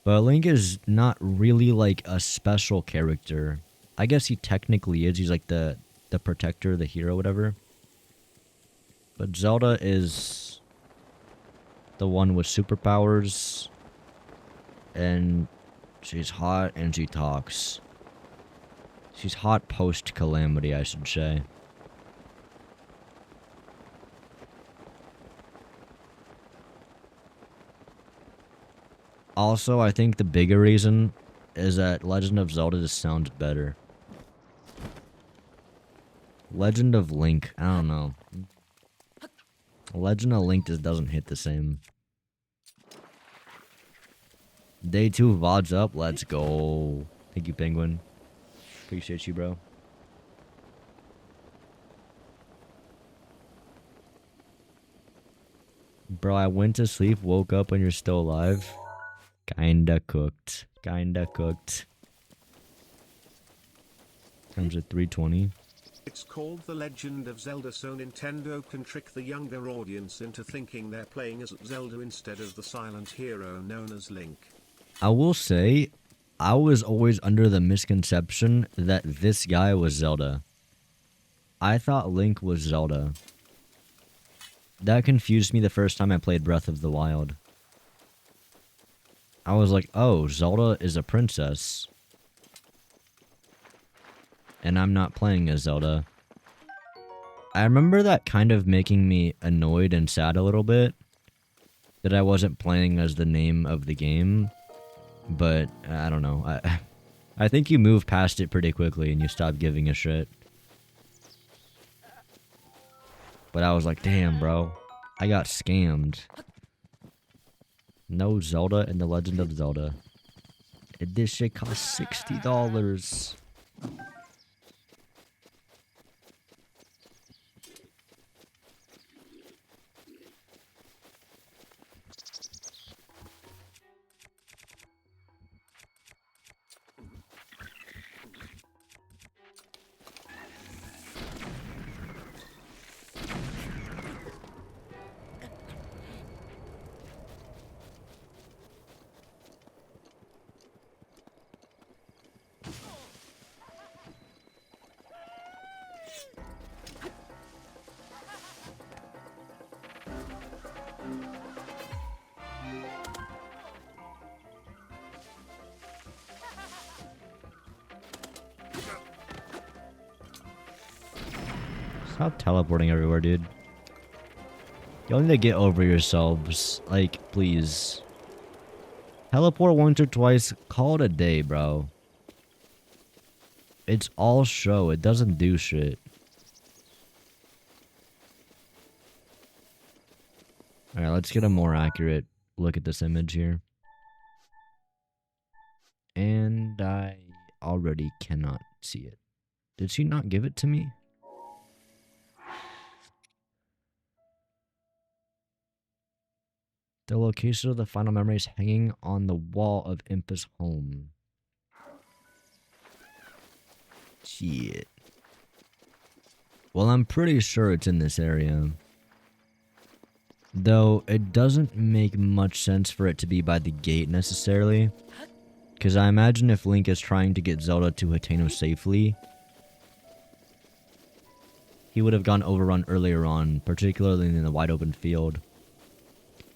But Link is not really, like, a special character. I guess he technically is. He's, like, the protector, the hero, whatever. But Zelda is the one with superpowers, and she's hot and she talks. She's hot post Calamity, I should say. Also, I think the bigger reason is that Legend of Zelda just sounds better. Legend of Link, I don't know. Legend of Link just doesn't hit the same. Day 2 VODs up, let's go. Thank you, Penguin. Appreciate you, bro. Bro, I went to sleep, woke up when you're still alive. Kinda cooked. Kinda cooked. Comes at 320. It's called The Legend of Zelda, so Nintendo can trick the younger audience into thinking they're playing as Zelda instead of the silent hero known as Link. I will say, I was always under the misconception that this guy was Zelda. I thought Link was Zelda. That confused me the first time I played Breath of the Wild. I was like, oh, Zelda is a princess. And I'm not playing as Zelda. I remember that kind of making me annoyed and sad a little bit. That I wasn't playing as the name of the game. But, I don't know. I think you move past it pretty quickly and you stop giving a shit. But I was like, damn, bro. I got scammed. No Zelda in The Legend of Zelda. And this shit costs $60. Stop teleporting everywhere, dude. Y'all need to get over yourselves. Like, please. Teleport once or twice, call it a day, bro. It's all show. It doesn't do shit. Alright, let's get a more accurate look at this image here. And I already cannot see it. Did she not give it to me? The location of the final memory is hanging on the wall of Impa's home. Shit. Well, I'm pretty sure it's in this area. Though, it doesn't make much sense for it to be by the gate necessarily. Because I imagine if Link is trying to get Zelda to Hateno safely, he would have gone overrun earlier on, particularly in the wide open field.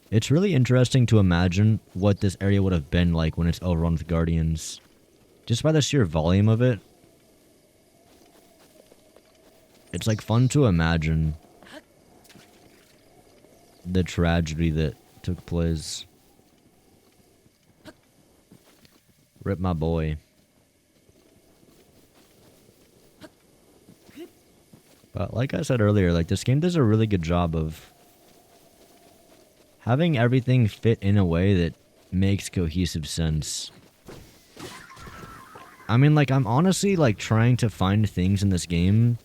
It's really interesting to imagine what this area would have been like when it's overrun with Guardians. Just by the sheer volume of it. It's like fun to imagine the tragedy that took place. Rip my boy. But like I said earlier, like this game does a really good job of having everything fit in a way that makes cohesive sense. I mean, like, I'm honestly, like, trying to find things in this game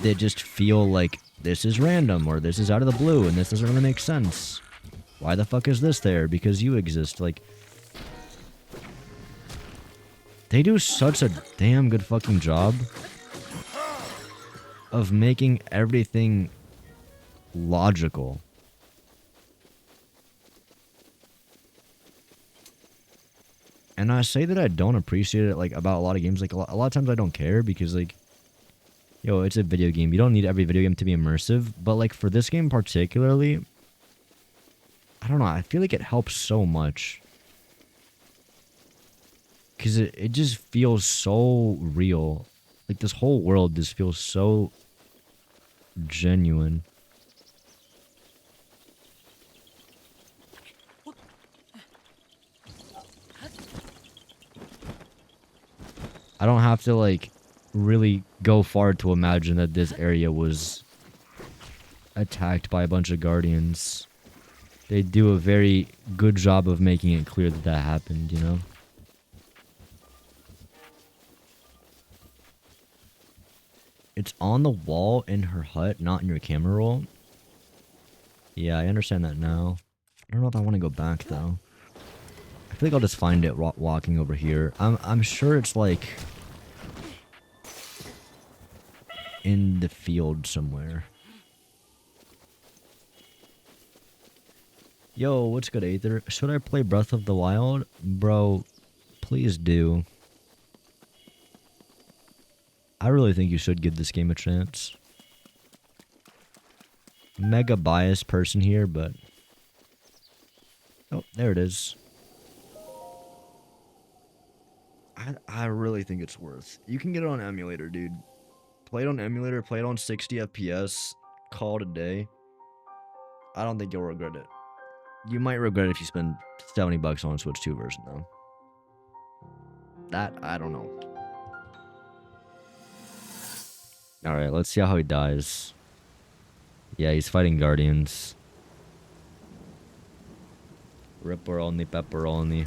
that just feel like this is random, or this is out of the blue, and this doesn't really make sense. Why the fuck is this there? Because you exist. Like, they do such a damn good fucking job of making everything logical. And I say that I don't appreciate it, like, about a lot of games. Like, a lot of times I don't care because, like, yo, it's a video game. You don't need every video game to be immersive. But, like, for this game particularly, I don't know. I feel like it helps so much. Because it just feels so real. Like, this whole world just feels so genuine. I don't have to, like, really go far to imagine that this area was attacked by a bunch of Guardians. They do a very good job of making it clear that that happened, you know? It's on the wall in her hut, not in your camera roll. Yeah, I understand that now. I don't know if I want to go back though. I feel like I'll just find it walking over here. I'm sure it's like in the field somewhere. Yo, what's good, Aether? Should I play Breath of the Wild? Bro, please do. I really think you should give this game a chance. Mega biased person here, but... Oh, there it is. I really think it's worth. You can get it on emulator, dude. Play it on emulator, play it on 60 FPS, call it a day. I don't think you'll regret it. You might regret it if you spend $70 on a Switch 2 version, though. That, I don't know. Alright, let's see how he dies. Yeah, he's fighting Guardians. Ripperoni, pepperoni.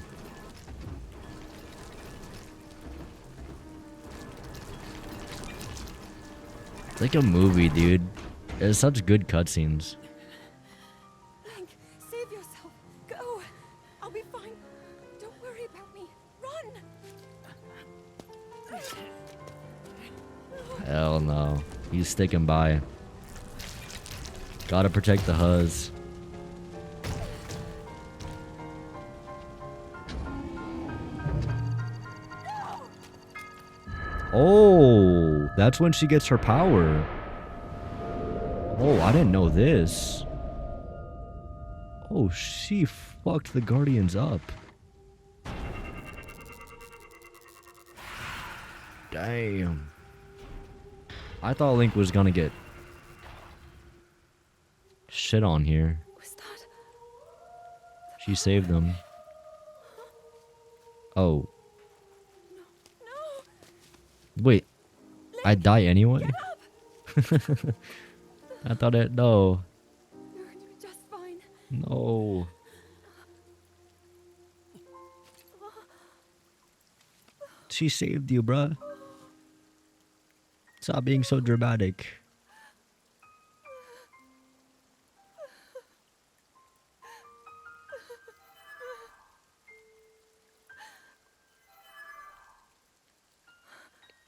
It's like a movie, dude. There's such good cutscenes. Link, save yourself. Go. I'll be fine. Don't worry about me. Run. Hell no. He's sticking by. Gotta protect the Huz. Oh, that's when she gets her power. Oh, I didn't know this. Oh, she fucked the Guardians up. Damn. I thought Link was gonna get shit on here. Was that? She saved them. Oh. No. Wait. Link, I die anyway? get up. I thought it. No. You're just fine. No. She saved you, bruh. Stop being so dramatic.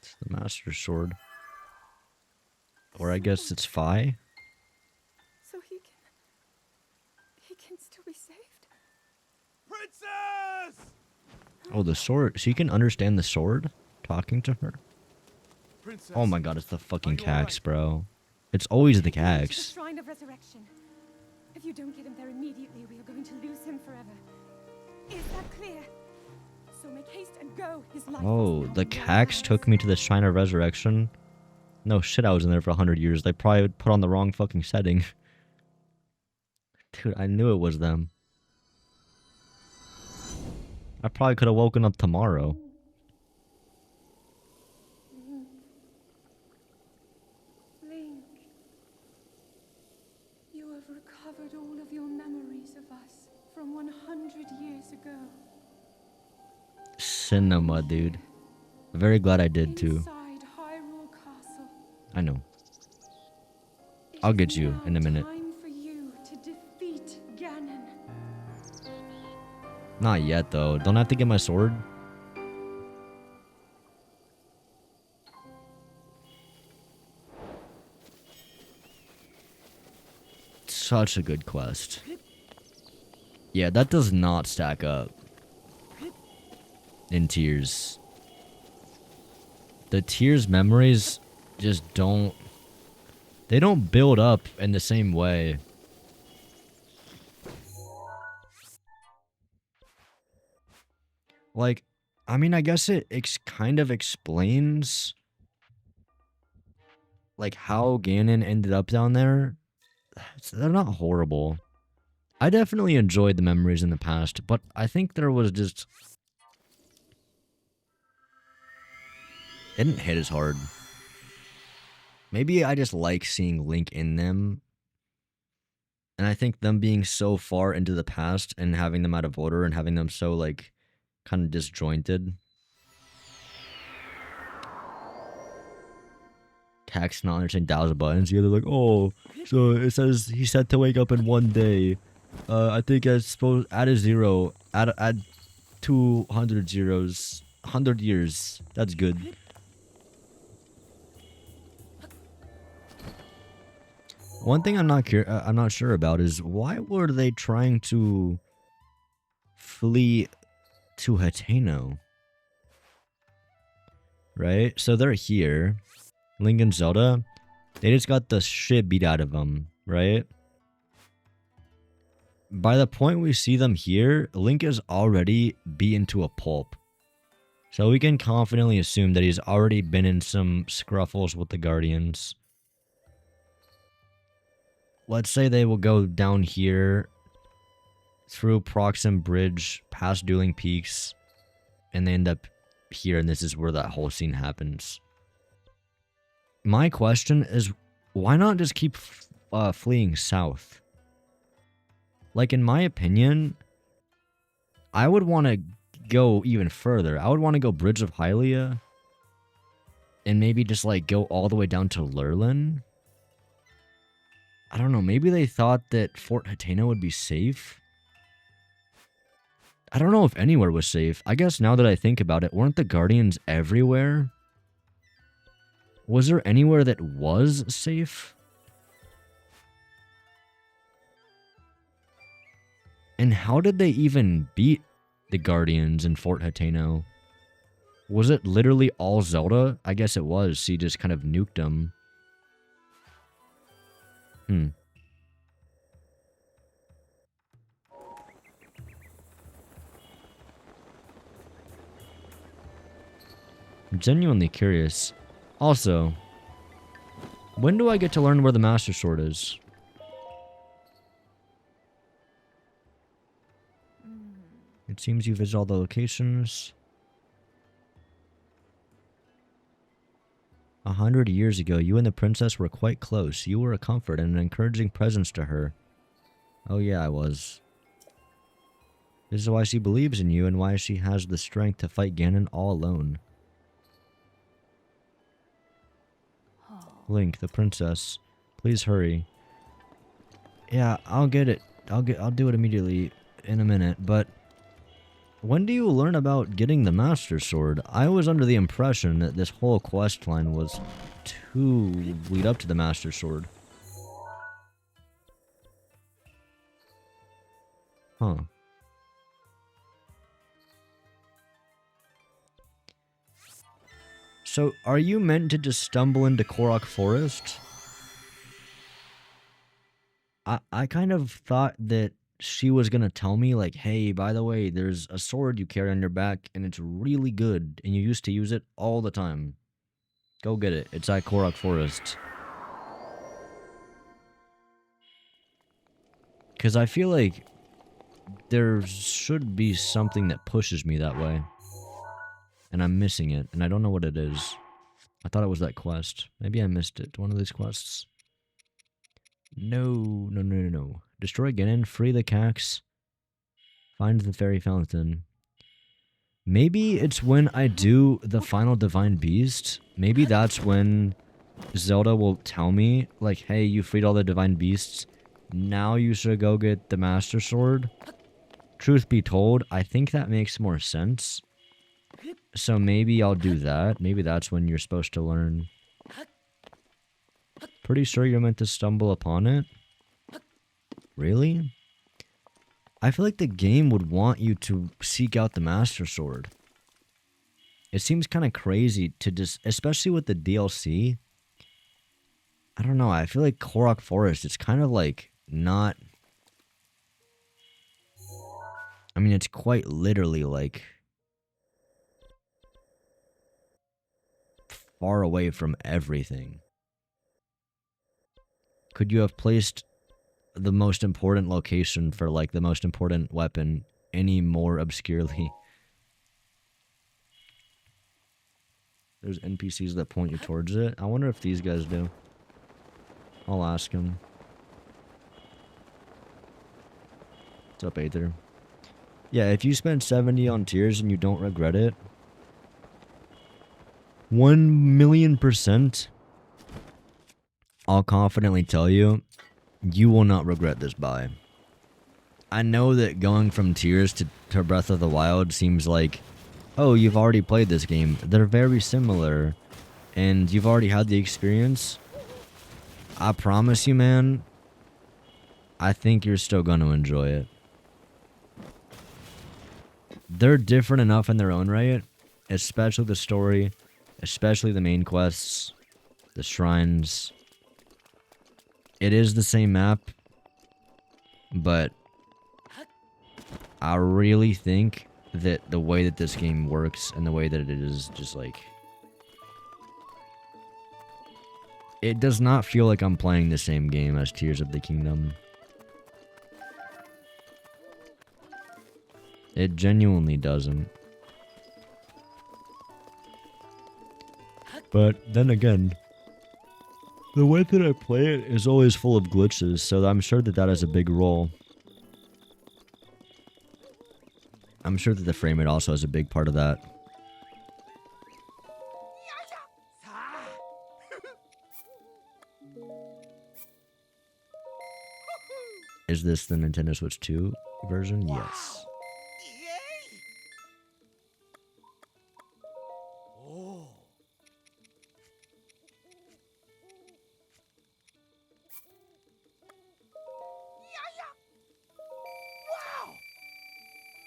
It's the Master Sword. Or I guess it's Fi. So he can still be saved. Princess! Oh, the sword. She can understand the sword? Talking to her? Princess, Oh my god, it's the fucking Are you Cax, alright? bro. It's always the To the Cax. Shrine of Resurrection. If you don't get him there immediately, we are going to lose him forever. Is that clear? So make haste and go. His life Oh, is now the in your Cax hands. took me to the Shrine of Resurrection? No shit, I was in there for 100 years. They probably put on the wrong fucking setting. Dude, I knew it was them. I probably could have woken up tomorrow. Link, you have recovered all of your memories of us from 100 years ago. Cinema, dude. Very glad I did too. Inside Hyrule Castle. I know. It I'll is get you now in a minute. Time for you to defeat Ganon. Not yet, though. Don't I have to get my sword? Such a good quest. Yeah, that does not stack up in Tears. The Tears memories just don't... They don't build up in the same way. Like, I mean, I guess it kind of explains like how Ganon ended up down there. They're not horrible. I definitely enjoyed the memories in the past, but I think there was just... It didn't hit as hard. Maybe I just like seeing Link in them. And I think them being so far into the past and having them out of order and having them so, like, kind of disjointed. text not understanding 1,000 buttons. Yeah, they're like, oh, so it says he said to wake up in 1 day. I think I suppose add a 0, add 200 zeros, 100 years. That's good. One thing I'm not sure about is why were they trying to flee to Hateno? Right? So they're here. Link and Zelda, they just got the shit beat out of them, right? By the point we see them here, Link is already beaten to a pulp. So we can confidently assume that he's already been in some scruffles with the Guardians. Let's say they will go down here through Proxim Bridge, past Dueling Peaks, and they end up here, and this is where that whole scene happens. My question is, why not just keep fleeing south? Like, in my opinion, I would want to go even further. I would want to go Bridge of Hylia, and maybe just, like, go all the way down to Lurlin. I don't know, maybe they thought that Fort Hateno would be safe? I don't know if anywhere was safe. I guess now that I think about it, weren't the Guardians everywhere? Was there anywhere that was safe? And how did they even beat the Guardians in Fort Hateno? Was it literally all Zelda? I guess it was. She just kind of nuked them. I'm genuinely curious. Also, when do I get to learn where the Master Sword is? It seems you visit all the locations. 100 years ago, you and the princess were quite close. You were a comfort and an encouraging presence to her. Oh yeah, I was. This is why she believes in you and why she has the strength to fight Ganon all alone. Link, the princess. Please hurry. Yeah, I'll get it. I'll do it immediately in a minute, but when do you learn about getting the Master Sword? I was under the impression that this whole quest line was to lead up to the Master Sword. Huh. So, are you meant to just stumble into Korok Forest? I kind of thought that she was gonna tell me, like, hey, by the way, there's a sword you carry on your back, and it's really good, and you used to use it all the time. Go get it. It's at Korok Forest. Because I feel like there should be something that pushes me that way. And I'm missing it, and I don't know what it is. I thought it was that quest. Maybe I missed it. One of these quests. No. Destroy Ganon, free the Cax, find the Fairy Fountain. Maybe it's when I do the final Divine Beast. Maybe that's when Zelda will tell me, like, hey, you freed all the Divine Beasts. Now you should go get the Master Sword. Truth be told, I think that makes more sense. So maybe I'll do that. Maybe that's when you're supposed to learn. Pretty sure you're meant to stumble upon it. Really? I feel like the game would want you to seek out the Master Sword. It seems kind of crazy to just, especially with the DLC. I don't know, I feel like Korok Forest, it's kind of like not... I mean, it's quite literally like... far away from everything. Could you have placed the most important location for, like, the most important weapon any more obscurely? There's NPCs that point you towards it. I wonder if these guys do. I'll ask them. What's up, Aether? Yeah, if you spend 70 on tiers and you don't regret it, 1,000,000%. I'll confidently tell you, you will not regret this buy. I know that going from Tears to Breath of the Wild seems like, oh, you've already played this game. They're very similar, and you've already had the experience. I promise you, man, I think you're still going to enjoy it. They're different enough in their own right, especially the story, especially the main quests, the shrines. It is the same map, but I really think that the way that this game works and the way that it is just like... It does not feel like I'm playing the same game as Tears of the Kingdom. It genuinely doesn't. But then again, the way that I play it is always full of glitches, so I'm sure that that has a big role. I'm sure that the frame rate also has a big part of that. Is this the Nintendo Switch 2 version? Yes.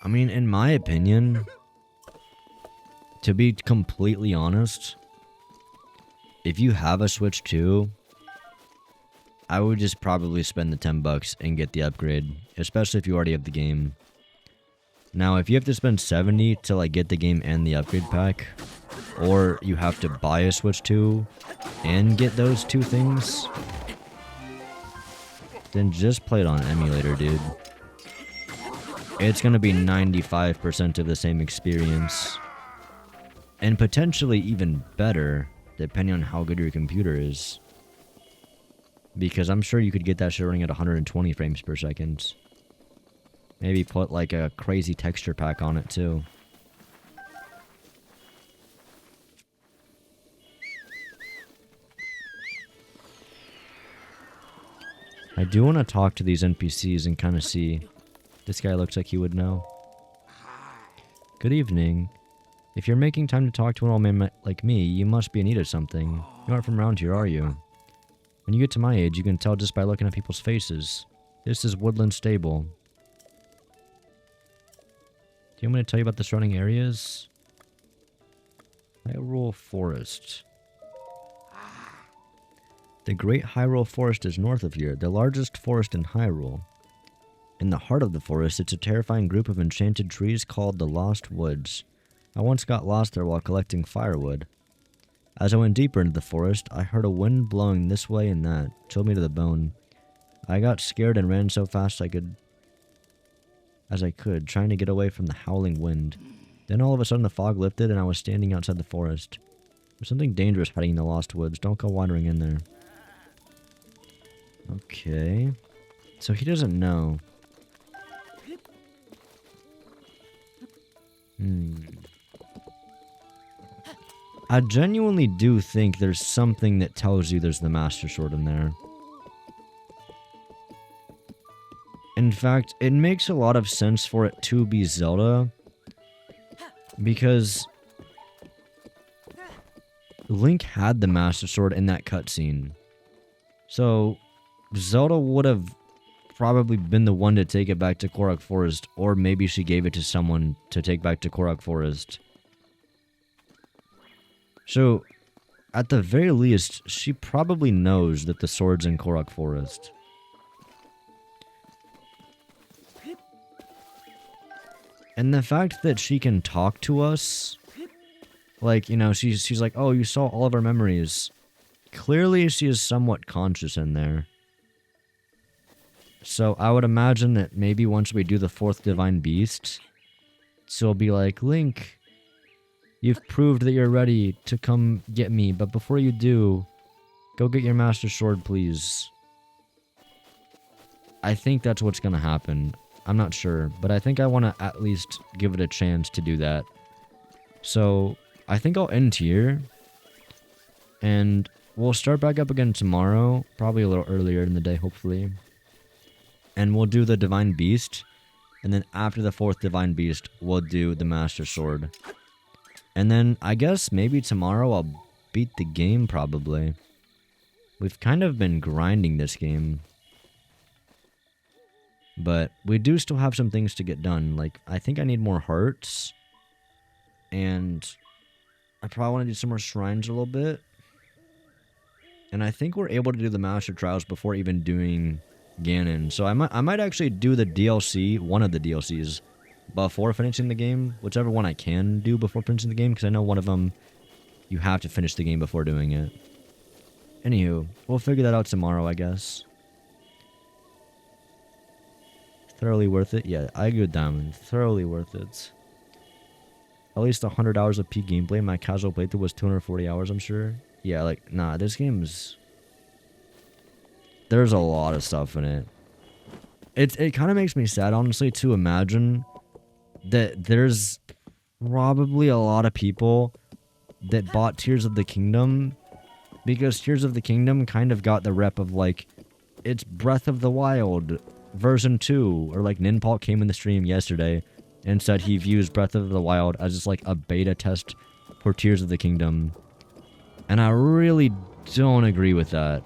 I mean, in my opinion, to be completely honest, if you have a Switch 2, I would just probably spend the $10 and get the upgrade, especially if you already have the game. Now, if you have to spend $70 to like get the game and the upgrade pack, or you have to buy a Switch 2 and get those two things, then just play it on emulator, dude. It's going to be 95% of the same experience. And potentially even better, depending on how good your computer is. Because I'm sure you could get that shit running at 120 frames per second. Maybe put like a crazy texture pack on it too. I do want to talk to these NPCs and kind of see... This guy looks like he would know. Good evening. If you're making time to talk to an old man like me, you must be in need of something. You aren't from around here, are you? When you get to my age, you can tell just by looking at people's faces. This is Woodland Stable. Do you want me to tell you about the surrounding areas? Hyrule Forest. The Great Hyrule Forest is north of here, the largest forest in Hyrule. In the heart of the forest, it's a terrifying group of enchanted trees called the Lost Woods. I once got lost there while collecting firewood. As I went deeper into the forest, I heard a wind blowing this way and that, chilled me to the bone. I got scared and ran so fast as I could, trying to get away from the howling wind. Then all of a sudden the fog lifted and I was standing outside the forest. There's something dangerous hiding in the Lost Woods. Don't go wandering in there. Okay. So he doesn't know. I genuinely do think there's something that tells you there's the Master Sword in there. In fact, it makes a lot of sense for it to be Zelda, because Link had the Master Sword in that cutscene. So, Zelda would have probably been the one to take it back to Korok Forest, or maybe she gave it to someone to take back to Korok Forest. So, at the very least, she probably knows that the sword's in Korok Forest. And the fact that she can talk to us, like, you know, she's like, oh, you saw all of our memories. Clearly, she is somewhat conscious in there. So, I would imagine that maybe once we do the 4th Divine Beast, she'll be like, Link, you've proved that you're ready to come get me, but before you do, go get your Master Sword, please. I think that's what's gonna happen. I'm not sure, but I think I want to at least give it a chance to do that. So, I think I'll end here, and we'll start back up again tomorrow, probably a little earlier in the day, hopefully. And we'll do the Divine Beast. And then after the 4th Divine Beast, we'll do the Master Sword. And then I guess maybe tomorrow I'll beat the game, probably. We've kind of been grinding this game. But we do still have some things to get done. Like, I think I need more hearts. And I probably want to do some more shrines a little bit. And I think we're able to do the Master Trials before even doing Ganon. So I might actually do the DLC, one of the DLCs, before finishing the game. Whichever one I can do before finishing the game. Because I know one of them, you have to finish the game before doing it. Anywho, we'll figure that out tomorrow, I guess. Thoroughly worth it? Yeah, I agree with Diamond. Thoroughly worth it. At least 100 hours of peak gameplay. My casual playthrough was 240 hours, I'm sure. Yeah, like, nah, this game's... There's a lot of stuff in it. It kind of makes me sad, honestly, to imagine that there's probably a lot of people that bought Tears of the Kingdom because Tears of the Kingdom kind of got the rep of, like, it's Breath of the Wild version 2. Or, like, Ninpalt came in the stream yesterday and said he views Breath of the Wild as just, like, a beta test for Tears of the Kingdom. And I really don't agree with that.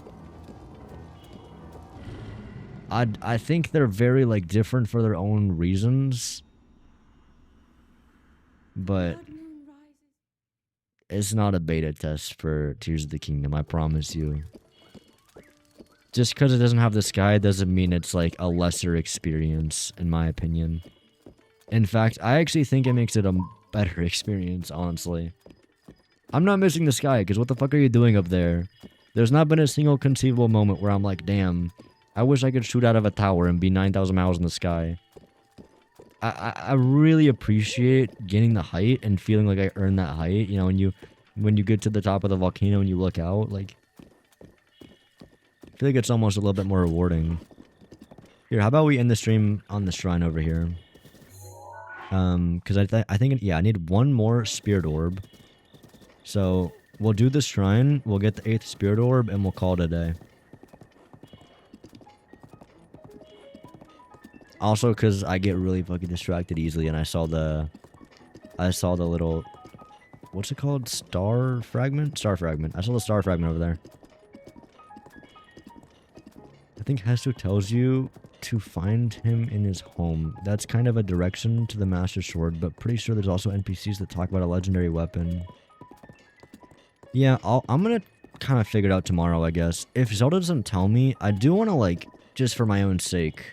I think they're very, like, different for their own reasons. But it's not a beta test for Tears of the Kingdom, I promise you. Just because it doesn't have the sky doesn't mean it's, like, a lesser experience, in my opinion. In fact, I actually think it makes it a better experience, honestly. I'm not missing the sky, because what the fuck are you doing up there? There's not been a single conceivable moment where I'm like, damn, I wish I could shoot out of a tower and be 9,000 miles in the sky. I really appreciate getting the height and feeling like I earned that height. You know, when you get to the top of the volcano and you look out, like... I feel like it's almost a little bit more rewarding. Here, how about we end the stream on the shrine over here? Because I think, yeah, I need one more Spirit Orb. So, we'll do the shrine, we'll get the 8th Spirit Orb, and we'll call it a day. Also, because I get really fucking distracted easily, and I saw the little... What's it called? Star Fragment? Star Fragment. I saw the Star Fragment over there. I think Hestu tells you to find him in his home. That's kind of a direction to the Master Sword, but pretty sure there's also NPCs that talk about a legendary weapon. Yeah, I'm gonna kind of figure it out tomorrow, I guess. If Zelda doesn't tell me, I do want to, like, just for my own sake.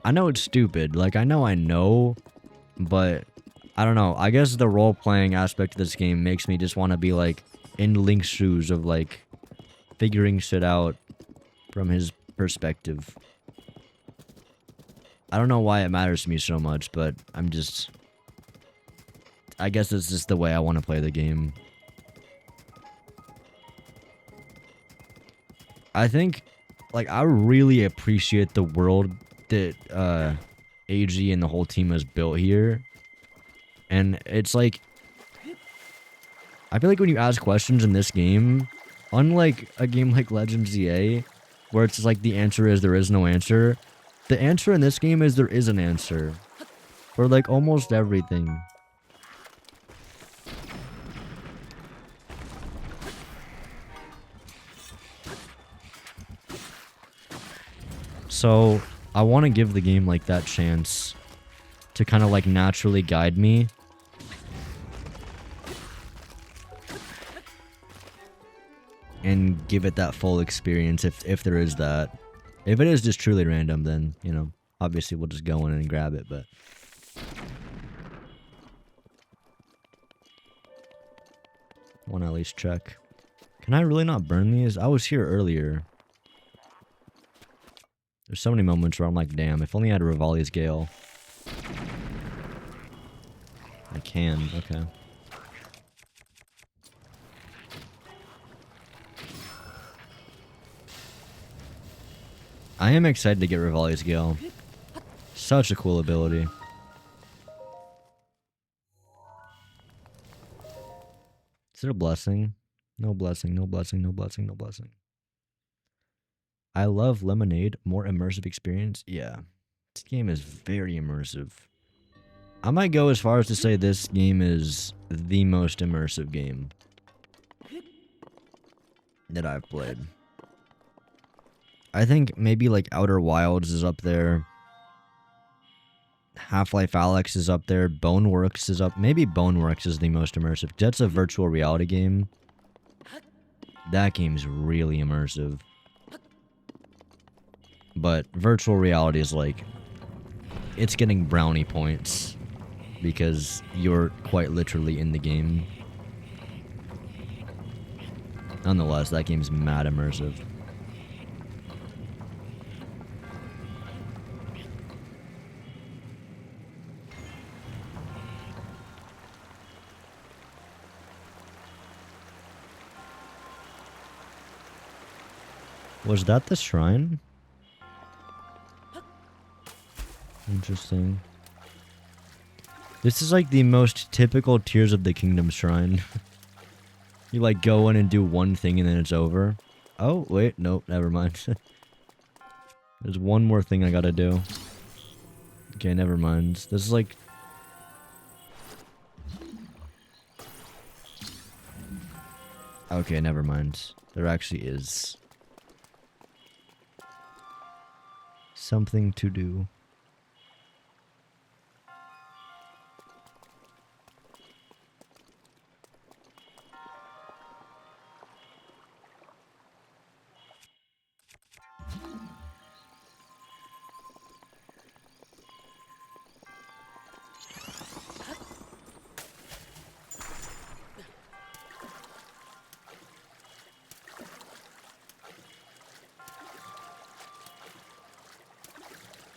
I know it's stupid. Like, I know, but I don't know. I guess the role-playing aspect of this game makes me just want to be, like, in Link's shoes of, like, figuring shit out from his perspective. I don't know why it matters to me so much, but I'm just... I guess it's just the way I want to play the game. I think, like, I really appreciate the world that AG and the whole team has built here. And it's like... I feel like when you ask questions in this game, unlike a game like Legends ZA, where it's just like the answer is there is no answer, the answer in this game is there is an answer. For, like, almost everything. So, I want to give the game, like, that chance to kind of, like, naturally guide me. And give it that full experience if there is that. If it is just truly random, then, you know, obviously we'll just go in and grab it, but... Want to at least check. Can I really not burn these? I was here earlier. There's so many moments where I'm like, damn, if only I had a Revali's Gale. I can, okay. I am excited to get Revali's Gale. Such a cool ability. Is it a blessing? No blessing, no blessing, no blessing, no blessing. I love Lemonade. More immersive experience. Yeah. This game is very immersive. I might go as far as to say this game is the most immersive game that I've played. I think maybe like Outer Wilds is up there. Half-Life Alyx is up there. Boneworks is up. Maybe Boneworks is the most immersive. That's a virtual reality game. That game's really immersive. But virtual reality is like, it's getting brownie points because you're quite literally in the game. Nonetheless, that game's mad immersive. Was that the shrine? Interesting. This is like the most typical Tears of the Kingdom shrine. You like go in and do one thing and then it's over. Oh, wait, nope, never mind. There's one more thing I gotta do. Okay, never mind. This is like... Okay, never mind. There actually is something to do.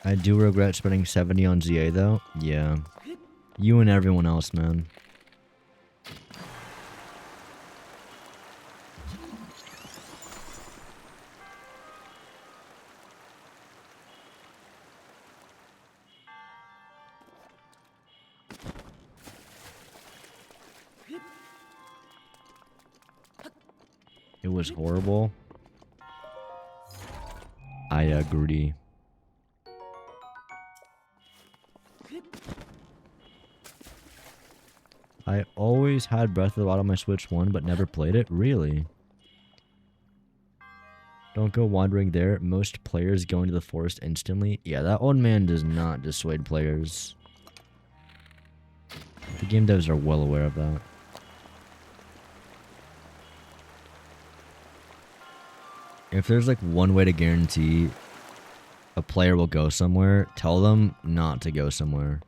I do regret spending 70 on ZA though. Yeah. You and everyone else, man. It was horrible. I agree. I always had Breath of the Wild on my Switch 1, but never played it? Really? Don't go wandering there. Most players go into the forest instantly. Yeah, that old man does not dissuade players. The game devs are well aware of that. If there's like one way to guarantee a player will go somewhere, tell them not to go somewhere.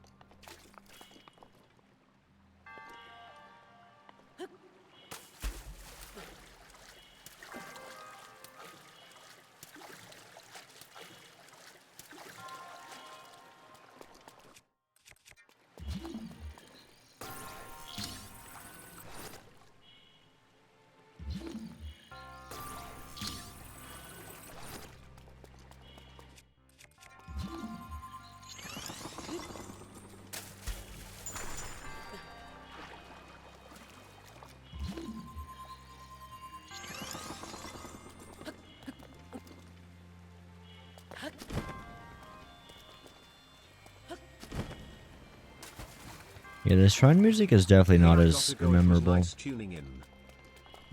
Yeah, the shrine music is definitely not as memorable. Nice tuning in.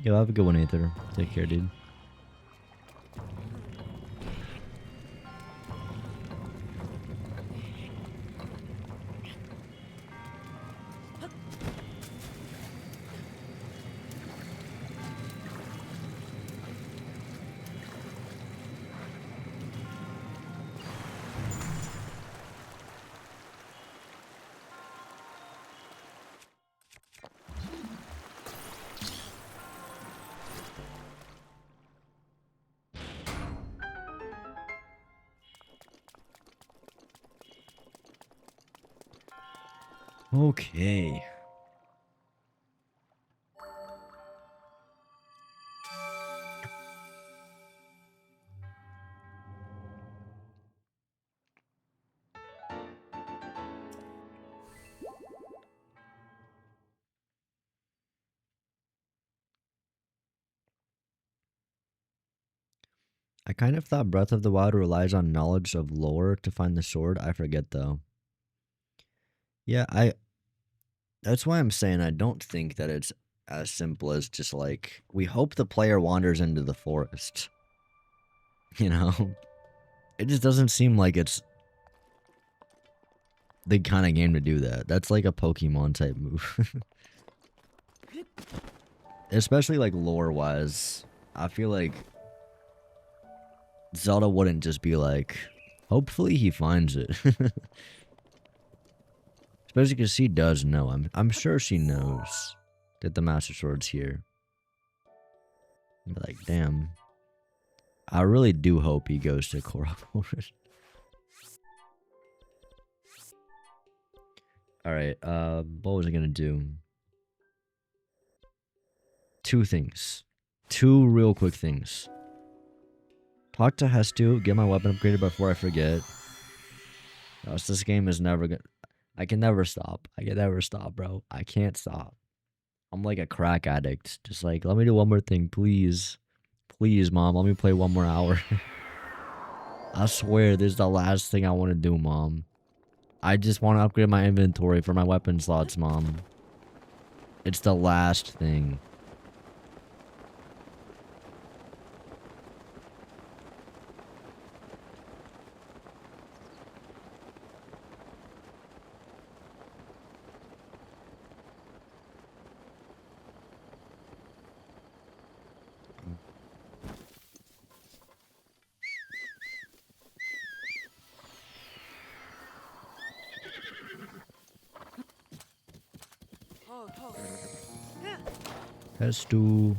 Yo, have a good one, Aether. Take care, dude. Okay. I kind of thought Breath of the Wild relies on knowledge of lore to find the sword. I forget though. Yeah, that's why I'm saying I don't think that it's as simple as just like, we hope the player wanders into the forest. You know? It just doesn't seem like it's the kind of game to do that. That's like a Pokemon type move. Especially like lore-wise. I feel like Zelda wouldn't just be like, hopefully he finds it. Especially because she does know. I'm sure she knows that the Master Sword's here. I'd be like, damn. I really do hope he goes to Korra Forest. Alright, what was I gonna do? Two things. Two real quick things. Talk to Hestu, get my weapon upgraded before I forget. Else this game is never gonna... I can never stop. I can never stop, bro. I can't stop. I'm like a crack addict. Just like, let me do one more thing, please. Please, Mom, let me play one more hour. I swear, this is the last thing I want to do, Mom. I just want to upgrade my inventory for my weapon slots, Mom. It's the last thing. Hestu.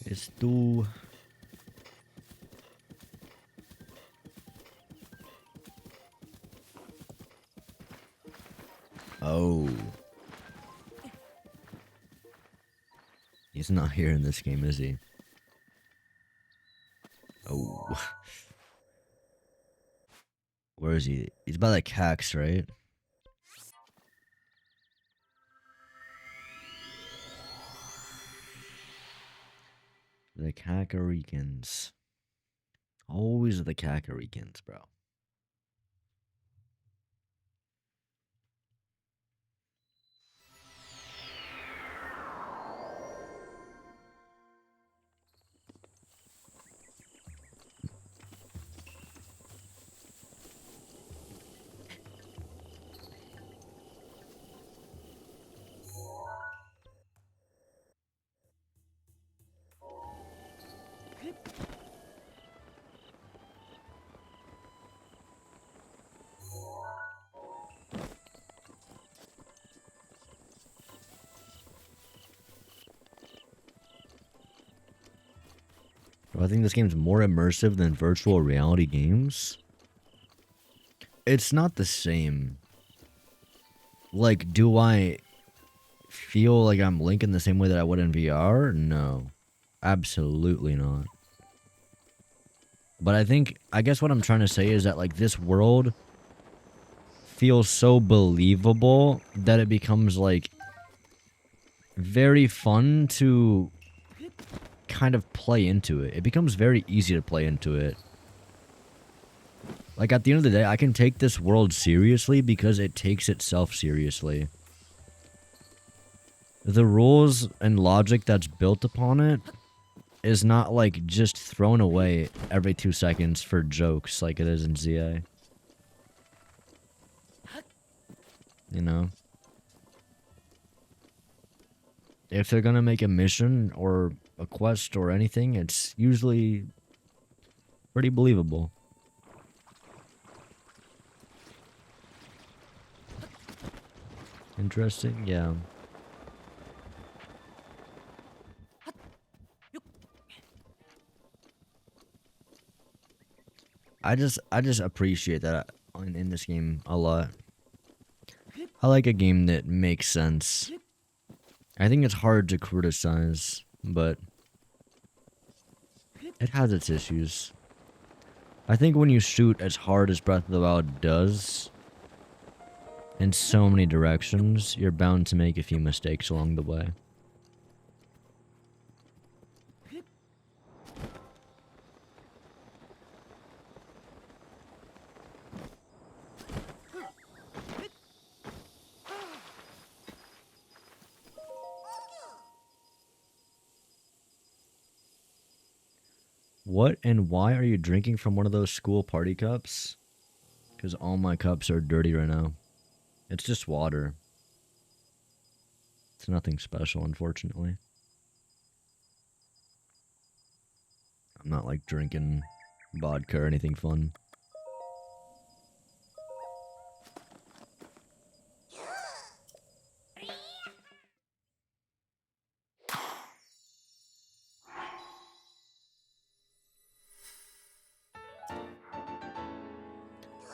Hestu. Oh. He's not here in this game, is he? Oh. Where is he? He's by the Cax, right? The Kakarikans. Always the Kakarikans, bro. I think this game's more immersive than virtual reality games. It's not the same. Like, do I feel like I'm Link in the same way that I would in VR? No. Absolutely not. But I guess what I'm trying to say is that, like, this world feels so believable that it becomes, like, very fun to kind of play into it. It becomes very easy to play into it. Like, at the end of the day, I can take this world seriously because it takes itself seriously. The rules and logic that's built upon it is not, like, just thrown away every 2 seconds for jokes like it is in ZA. You know? If they're gonna make a mission or a quest or anything, it's usually pretty believable. Interesting, yeah. I just appreciate that in this game a lot. I like a game that makes sense. I think it's hard to criticize, but it has its issues. I think when you shoot as hard as Breath of the Wild does, in so many directions, you're bound to make a few mistakes along the way. What and why are you drinking from one of those school party cups? Because all my cups are dirty right now. It's just water. It's nothing special, unfortunately. I'm not like drinking vodka or anything fun.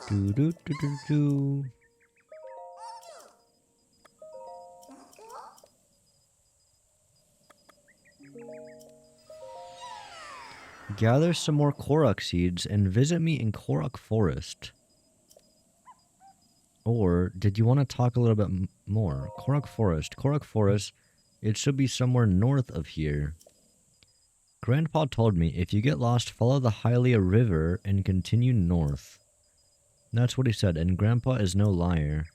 Do do do do do. Gather some more Korok seeds and visit me in Korok Forest. Or did you want to talk a little bit more? Korok Forest. Korok Forest, it should be somewhere north of here. Grandpa told me if you get lost, follow the Hylia River and continue north. That's what he said, and Grandpa is no liar.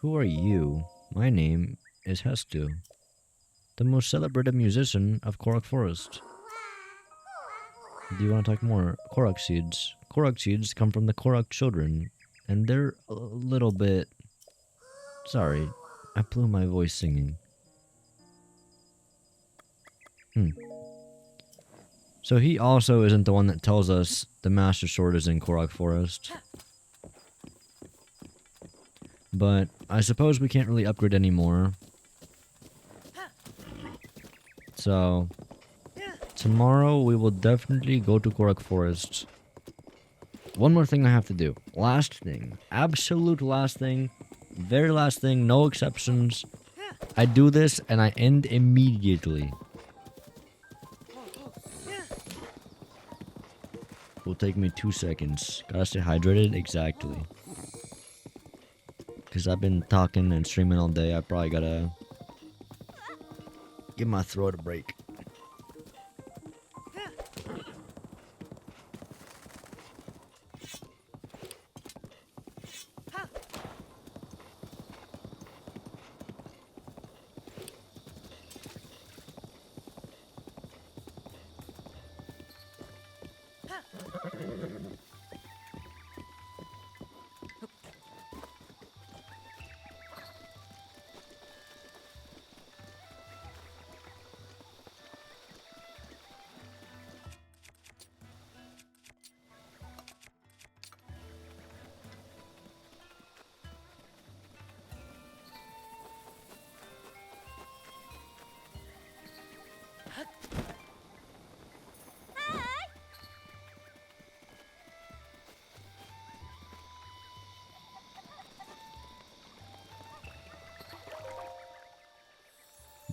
Who are you? My name is Hestu, the most celebrated musician of Korok Forest. Do you want to talk more? Korok seeds. Korok seeds come from the Korok children, and they're a little bit... Sorry, I blew my voice singing. So he also isn't the one that tells us the Master Sword is in Korok Forest. But I suppose we can't really upgrade anymore. So tomorrow we will definitely go to Korok Forest. One more thing I have to do. Last thing. Absolute last thing. Very last thing. No exceptions. I do this and I end immediately. Will take me 2 seconds. Gotta stay hydrated. Exactly. Because I've been talking and streaming all day. I probably gotta give my throat a break.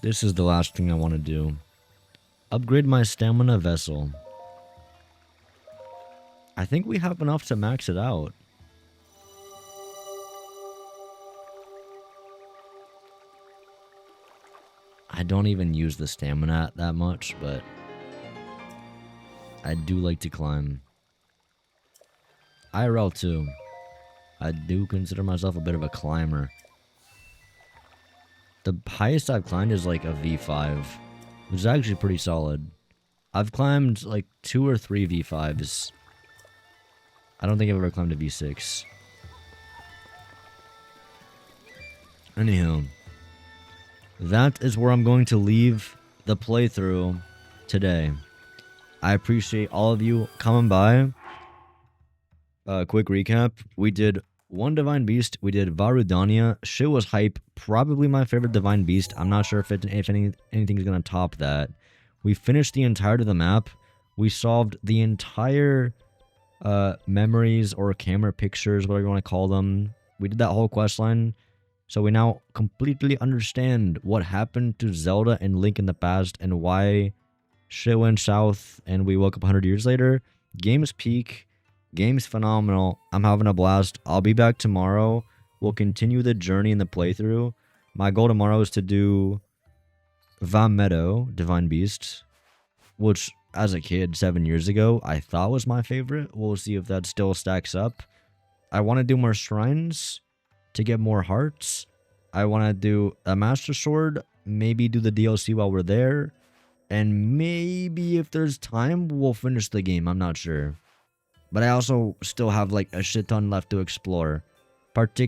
This is the last thing I want to do. Upgrade my stamina vessel. I think we have enough to max it out. I don't even use the stamina that much, but I do like to climb. IRL too. I do consider myself a bit of a climber. The highest I've climbed is like a V5, which is actually pretty solid. I've climbed like 2 or 3 V5s. I don't think I've ever climbed a V6. Anyhow, that is where I'm going to leave the playthrough today. I appreciate all of you coming by. Quick recap. We did 1 Divine Beast. We did Vah Rudania. Shit was hype. Probably my favorite Divine Beast. I'm not sure if anything's going to top that. We finished the entirety of the map. We solved the entire memories or camera pictures, whatever you want to call them. We did that whole quest line. So we now completely understand what happened to Zelda and Link in the past and why shit went south and we woke up 100 years later. Game's peak. Game's phenomenal. I'm having a blast. I'll be back tomorrow. We'll continue the journey in the playthrough. My goal tomorrow is to do Vah Medoh, Divine Beast, which as a kid 7 years ago I thought was my favorite. We'll see if that still stacks up. I want to do more shrines to get more hearts. I want to do a Master Sword, maybe do the DLC while we're there. And maybe if there's time, we'll finish the game. I'm not sure. But I also still have like a shit ton left to explore. Particularly